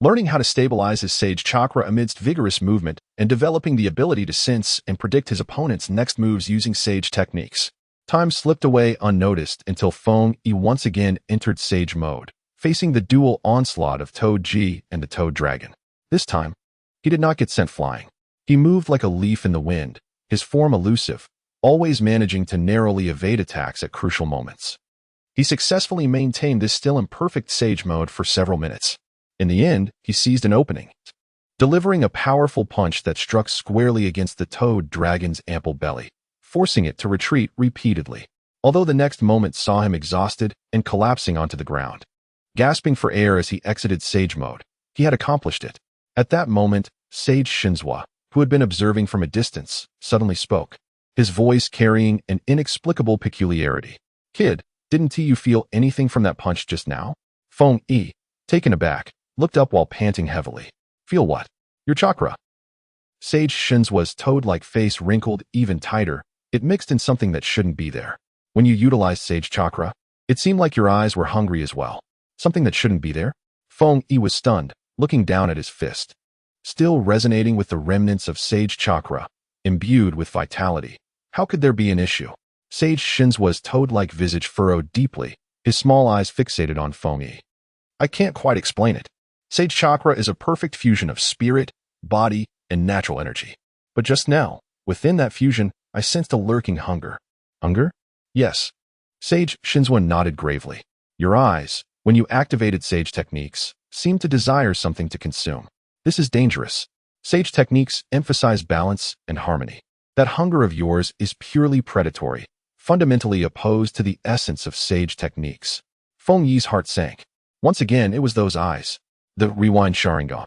Learning how to stabilize his sage chakra amidst vigorous movement and developing the ability to sense and predict his opponent's next moves using sage techniques. Time slipped away unnoticed until Feng Yi once again entered sage mode, facing the dual onslaught of Toad G and the Toad Dragon. This time, he did not get sent flying. He moved like a leaf in the wind, his form elusive, always managing to narrowly evade attacks at crucial moments. He successfully maintained this still imperfect sage mode for several minutes. In the end, he seized an opening, delivering a powerful punch that struck squarely against the Toad Dragon's ample belly, forcing it to retreat repeatedly, although the next moment saw him exhausted and collapsing onto the ground. Gasping for air as he exited sage mode, he had accomplished it. At that moment, Sage Shinzwa, who had been observing from a distance, suddenly spoke, his voice carrying an inexplicable peculiarity. "Kid, didn't you feel anything from that punch just now?" Feng Yi, taken aback, looked up while panting heavily. "Feel what?" "Your chakra." Sage Shinzwa's toad-like face wrinkled even tighter. It mixed in something that shouldn't be there. "When you utilized sage chakra, it seemed like your eyes were hungry as well. Something that shouldn't be there?" Feng Yi was stunned, looking down at his fist. Still resonating with the remnants of sage chakra, imbued with vitality. How could there be an issue? Sage Shinzwa's toad-like visage furrowed deeply, his small eyes fixated on Feng Yi. "I can't quite explain it. Sage chakra is a perfect fusion of spirit, body, and natural energy. But just now, within that fusion, I sensed a lurking hunger." "Hunger?" "Yes." Sage Shinzwa nodded gravely. "Your eyes, when you activated sage techniques, seemed to desire something to consume. This is dangerous. Sage techniques emphasize balance and harmony. That hunger of yours is purely predatory, fundamentally opposed to the essence of sage techniques." Feng Yi's heart sank. Once again, it was those eyes. The rewind Sharingan.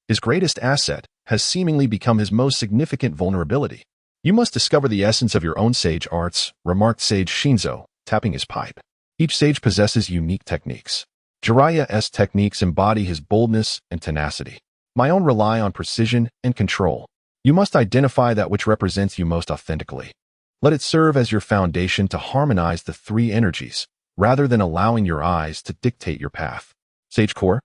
His greatest asset has seemingly become his most significant vulnerability. "You must discover the essence of your own sage arts," remarked Sage Shinzo, tapping his pipe. "Each sage possesses unique techniques. Jiraiya's techniques embody his boldness and tenacity. My own rely on precision and control. You must identify that which represents you most authentically. Let it serve as your foundation to harmonize the three energies, rather than allowing your eyes to dictate your path. Sage Core?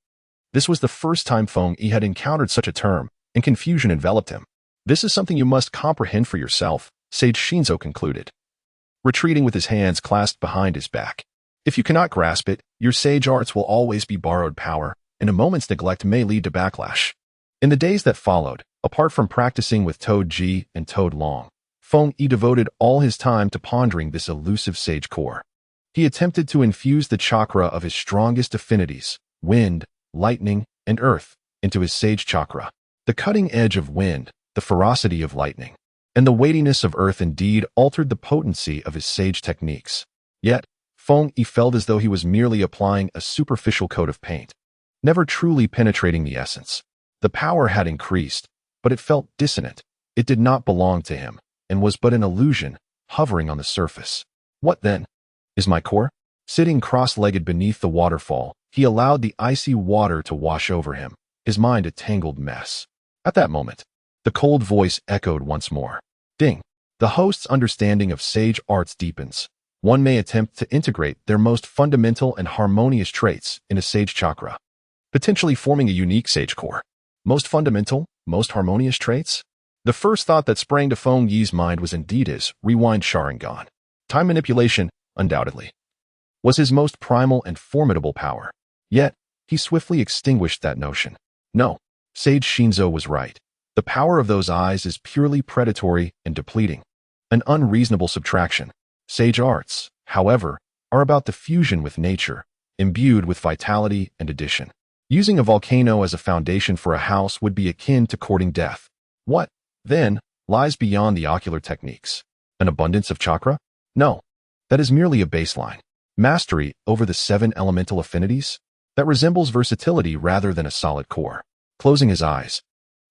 This was the first time Feng Yi had encountered such a term, and confusion enveloped him. This is something you must comprehend for yourself, Sage Shinzo concluded, retreating with his hands clasped behind his back. If you cannot grasp it, your sage arts will always be borrowed power, and a moment's neglect may lead to backlash. In the days that followed, apart from practicing with Toad Ji and Toad Long, Feng Yi devoted all his time to pondering this elusive sage core. He attempted to infuse the chakra of his strongest affinities, wind, lightning, and earth, into his sage chakra. The cutting edge of wind, the ferocity of lightning, and the weightiness of earth indeed altered the potency of his sage techniques. Yet, Feng Yi felt as though he was merely applying a superficial coat of paint, never truly penetrating the essence. The power had increased, but it felt dissonant. It did not belong to him, and was but an illusion, hovering on the surface. What then? Is my core? Sitting cross-legged beneath the waterfall, he allowed the icy water to wash over him, his mind a tangled mess. At that moment, the cold voice echoed once more. Ding! The host's understanding of sage arts deepens. One may attempt to integrate their most fundamental and harmonious traits in a sage chakra, potentially forming a unique sage core. Most fundamental, most harmonious traits? The first thought that sprang to Feng Yi's mind was indeed his rewind Sharingan. Time manipulation, undoubtedly, was his most primal and formidable power. Yet, he swiftly extinguished that notion. No, Sage Shinzo was right. The power of those eyes is purely predatory and depleting. An unreasonable subtraction. Sage arts, however, are about the fusion with nature, imbued with vitality and addition. Using a volcano as a foundation for a house would be akin to courting death. What, then, lies beyond the ocular techniques? An abundance of chakra? No, that is merely a baseline. Mastery over the 7 elemental affinities? That resembles versatility rather than a solid core. Closing his eyes,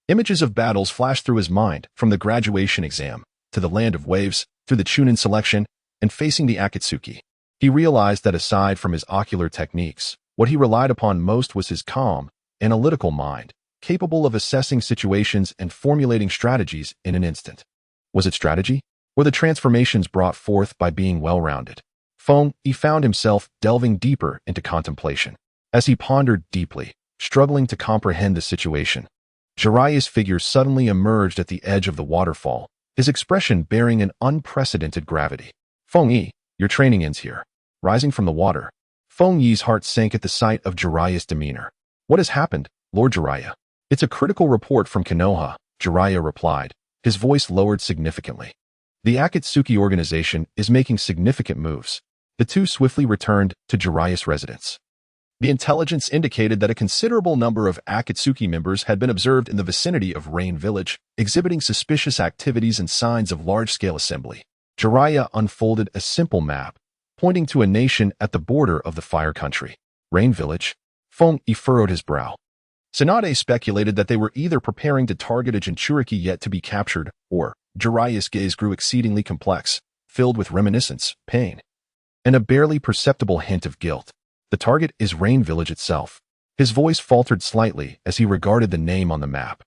images of battles flashed through his mind, from the graduation exam, to the land of waves, through the Chunin selection, and facing the Akatsuki. He realized that aside from his ocular techniques, what he relied upon most was his calm, analytical mind, capable of assessing situations and formulating strategies in an instant. Was it strategy? Or the transformations brought forth by being well-rounded? Feng Yi found himself delving deeper into contemplation. As he pondered deeply, struggling to comprehend the situation, Jiraiya's figure suddenly emerged at the edge of the waterfall, his expression bearing an unprecedented gravity. Feng Yi, your training ends here. Rising from the water, Feng Yi's heart sank at the sight of Jiraiya's demeanor. What has happened, Lord Jiraiya? It's a critical report from Konoha, Jiraiya replied, his voice lowered significantly. The Akatsuki organization is making significant moves. The two swiftly returned to Jiraiya's residence. The intelligence indicated that a considerable number of Akatsuki members had been observed in the vicinity of Rain Village, exhibiting suspicious activities and signs of large-scale assembly. Jiraiya unfolded a simple map, pointing to a nation at the border of the Fire Country. Rain Village? Feng Yi furrowed his brow. Tsunade speculated that they were either preparing to target a Jinchuriki yet to be captured, or Jiraiya's gaze grew exceedingly complex, filled with reminiscence, pain, and a barely perceptible hint of guilt. The target is Rain Village itself. His voice faltered slightly as he regarded the name on the map.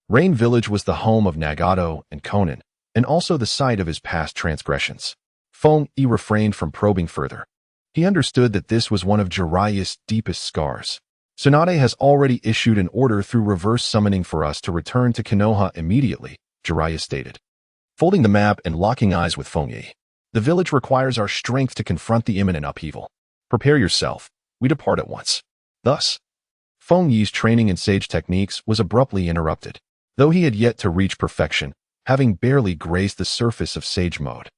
Rain Village was the home of Nagato and Konan, and also the site of his past transgressions. Feng Yi refrained from probing further. He understood that this was one of Jiraiya's deepest scars. Tsunade has already issued an order through reverse summoning for us to return to Konoha immediately, Jiraiya stated, folding the map and locking eyes with Feng Yi. The village requires our strength to confront the imminent upheaval. Prepare yourself. We depart at once. Thus, Feng Yi's training in sage techniques was abruptly interrupted, though he had yet to reach perfection, having barely grazed the surface of sage mode.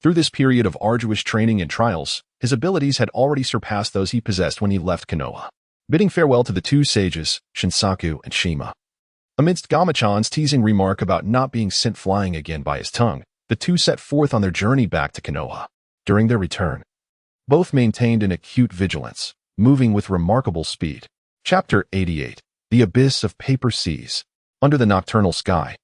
Through this period of arduous training and trials, his abilities had already surpassed those he possessed when he left Konoha. Bidding farewell to the two sages, Shinsaku and Shima, amidst Gamachan's teasing remark about not being sent flying again by his tongue, the two set forth on their journey back to Konoha. During their return, both maintained an acute vigilance, moving with remarkable speed. Chapter 88. The Abyss of Paper Seas. Under the nocturnal sky,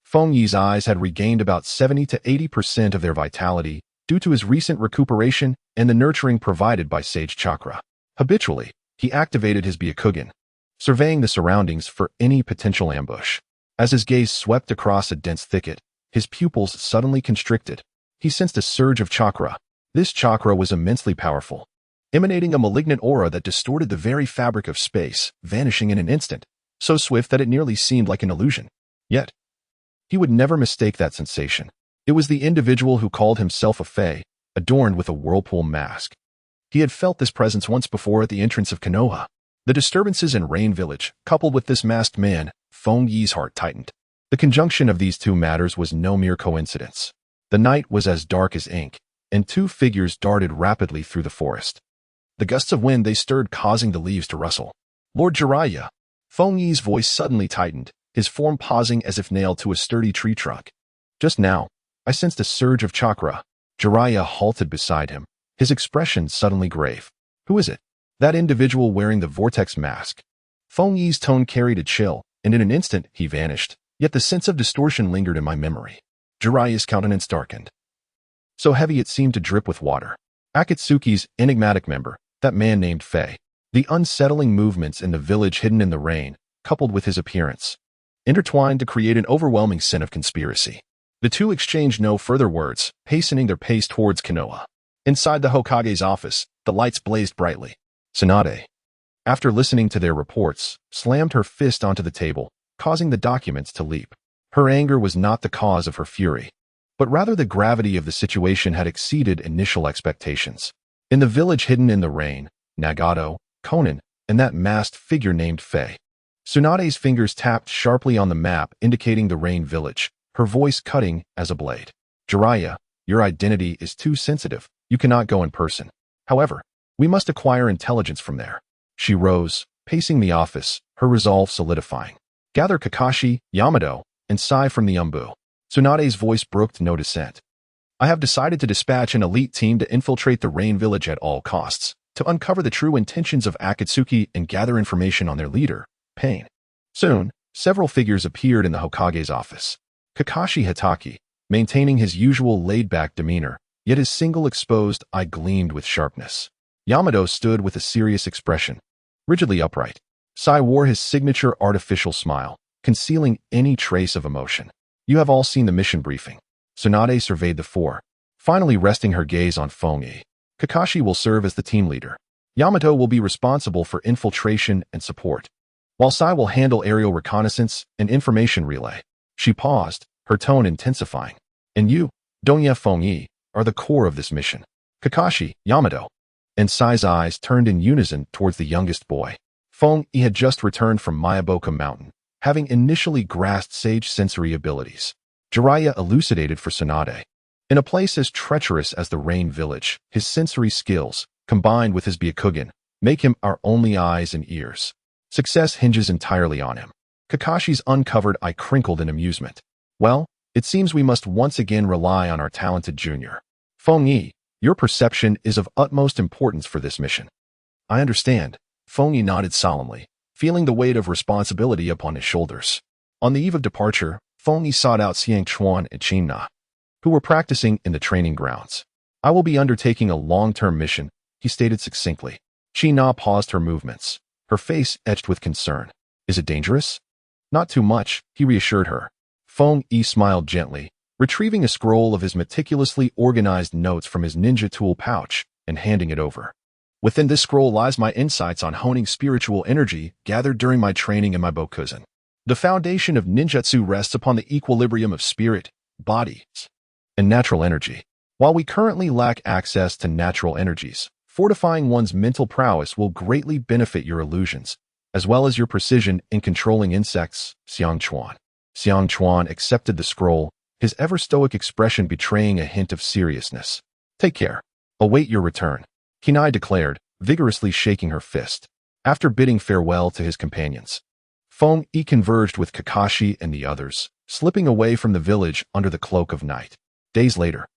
Feng Yi's eyes had regained about 70 to 80% of their vitality due to his recent recuperation and the nurturing provided by Sage Chakra. Habitually, he activated his Byakugan, surveying the surroundings for any potential ambush. As his gaze swept across a dense thicket, his pupils suddenly constricted. He sensed a surge of chakra. This chakra was immensely powerful, emanating a malignant aura that distorted the very fabric of space, vanishing in an instant, so swift that it nearly seemed like an illusion. Yet, he would never mistake that sensation. It was the individual who called himself a fae, adorned with a whirlpool mask. He had felt this presence once before at the entrance of Konoha. The disturbances in Rain Village, coupled with this masked man, Feng Yi's heart tightened. The conjunction of these two matters was no mere coincidence. The night was as dark as ink, and two figures darted rapidly through the forest. The gusts of wind they stirred causing the leaves to rustle. Lord Jiraiya. Feng Yi's voice suddenly tightened, his form pausing as if nailed to a sturdy tree trunk. Just now, I sensed a surge of chakra. Jiraiya halted beside him, his expression suddenly grave. Who is it? That individual wearing the vortex mask. Feng Yi's tone carried a chill, and in an instant he vanished, yet the sense of distortion lingered in my memory. Jiraiya's countenance darkened, so heavy it seemed to drip with water. Akatsuki's enigmatic member, that man named Faye. The unsettling movements in the village hidden in the rain, coupled with his appearance, intertwined to create an overwhelming scent of conspiracy. The two exchanged no further words, hastening their pace towards Konoha. Inside the Hokage's office, the lights blazed brightly. Tsunade, after listening to their reports, slammed her fist onto the table, causing the documents to leap. Her anger was not the cause of her fury, but rather the gravity of the situation had exceeded initial expectations. In the village hidden in the rain, Nagato, Konan, and that masked figure named Faye. Tsunade's fingers tapped sharply on the map indicating the rain village, her voice cutting as a blade. Jiraiya, your identity is too sensitive. You cannot go in person. However, we must acquire intelligence from there. She rose, pacing the office, her resolve solidifying. Gather Kakashi, Yamato, and Sai from the Umbu. Tsunade's voice brooked no dissent. I have decided to dispatch an elite team to infiltrate the Rain Village at all costs, to uncover the true intentions of Akatsuki and gather information on their leader, Pain. Soon, several figures appeared in the Hokage's office. Kakashi Hitaki, maintaining his usual laid-back demeanor, yet his single exposed eye gleamed with sharpness. Yamato stood with a serious expression, rigidly upright. Sai wore his signature artificial smile, concealing any trace of emotion. You have all seen the mission briefing. Tsunade surveyed the four, finally resting her gaze on Feng Yi. Kakashi will serve as the team leader. Yamato will be responsible for infiltration and support, while Sai will handle aerial reconnaissance and information relay. She paused, her tone intensifying. And you, Donya Feng Yi, are the core of this mission. Kakashi, Yamato. And Sai's eyes turned in unison towards the youngest boy. Feng Yi had just returned from Mayaboka Mountain, having initially grasped sage sensory abilities. Jiraiya elucidated for Tsunade. In a place as treacherous as the Rain Village, his sensory skills, combined with his Byakugan, make him our only eyes and ears. Success hinges entirely on him. Kakashi's uncovered eye crinkled in amusement. Well, it seems we must once again rely on our talented junior. Feng Yi, your perception is of utmost importance for this mission. I understand. Feng Yi nodded solemnly, feeling the weight of responsibility upon his shoulders. On the eve of departure, Feng Yi sought out Xiang Chuan and Chen Na, who were practicing in the training grounds. I will be undertaking a long-term mission, he stated succinctly. Chen Na paused her movements, her face etched with concern. Is it dangerous? Not too much, he reassured her. Feng Yi smiled gently, retrieving a scroll of his meticulously organized notes from his ninja tool pouch and handing it over. Within this scroll lies my insights on honing spiritual energy gathered during my training in my Bokuzen. The foundation of ninjutsu rests upon the equilibrium of spirit, body, and natural energy. While we currently lack access to natural energies, fortifying one's mental prowess will greatly benefit your illusions, as well as your precision in controlling insects, Xiang Chuan. Xiang Chuan accepted the scroll, his ever-stoic expression betraying a hint of seriousness. Take care. Await your return, Kinai declared, vigorously shaking her fist. After bidding farewell to his companions, Feng Yi converged with Kakashi and the others, slipping away from the village under the cloak of night. Days later,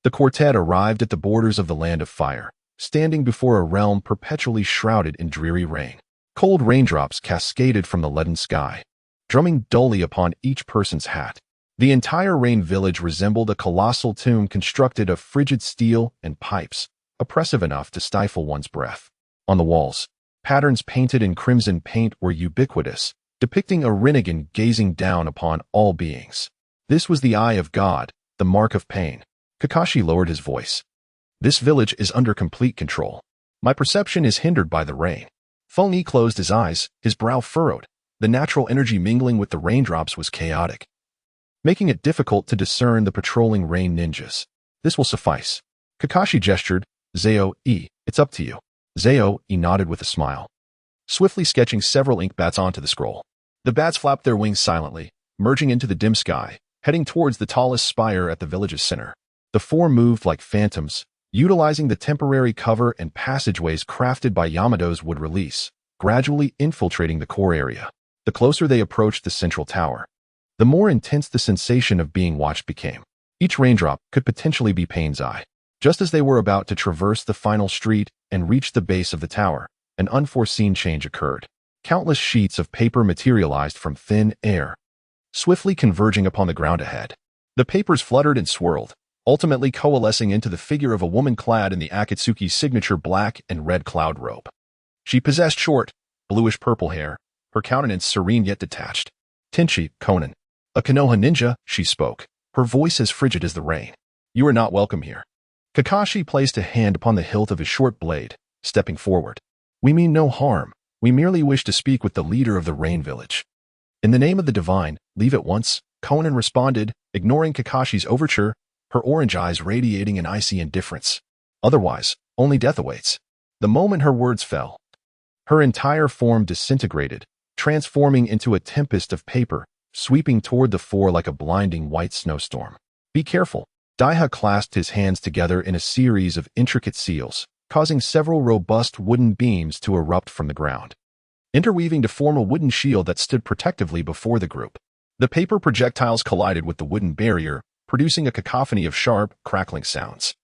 the quartet arrived at the borders of the Land of Fire, standing before a realm perpetually shrouded in dreary rain. Cold raindrops cascaded from the leaden sky, drumming dully upon each person's hat. The entire Rain Village resembled a colossal tomb constructed of frigid steel and pipes, oppressive enough to stifle one's breath. On the walls, patterns painted in crimson paint were ubiquitous, depicting a Rinnegan gazing down upon all beings. This was the eye of God, the mark of pain. Kakashi lowered his voice. This village is under complete control. My perception is hindered by the rain. Feng closed his eyes, his brow furrowed. The natural energy mingling with the raindrops was chaotic, making it difficult to discern the patrolling rain ninjas. This will suffice. Kakashi gestured. Zao-e, it's up to you. Zao-e nodded with a smile, swiftly sketching several ink bats onto the scroll. The bats flapped their wings silently, merging into the dim sky, heading towards the tallest spire at the village's center. The four moved like phantoms, utilizing the temporary cover and passageways crafted by Yamado's wood release, gradually infiltrating the core area. The closer they approached the central tower, the more intense the sensation of being watched became. Each raindrop could potentially be pain's eye. Just as they were about to traverse the final street and reach the base of the tower, an unforeseen change occurred. Countless sheets of paper materialized from thin air, swiftly converging upon the ground ahead. The papers fluttered and swirled, ultimately coalescing into the figure of a woman clad in the Akatsuki's signature black and red cloud robe. She possessed short, bluish-purple hair, her countenance serene yet detached. Tenchi, Konan, a Konoha ninja, she spoke, her voice as frigid as the rain. You are not welcome here. Kakashi placed a hand upon the hilt of his short blade, stepping forward. We mean no harm. We merely wish to speak with the leader of the Rain Village. In the name of the divine, leave at once, Konan responded, ignoring Kakashi's overture, her orange eyes radiating an icy indifference. Otherwise, only death awaits. The moment her words fell, her entire form disintegrated, transforming into a tempest of paper, sweeping toward the four like a blinding white snowstorm. Be careful. Daiha clasped his hands together in a series of intricate seals, causing several robust wooden beams to erupt from the ground, interweaving to form a wooden shield that stood protectively before the group. The paper projectiles collided with the wooden barrier, producing a cacophony of sharp, crackling sounds.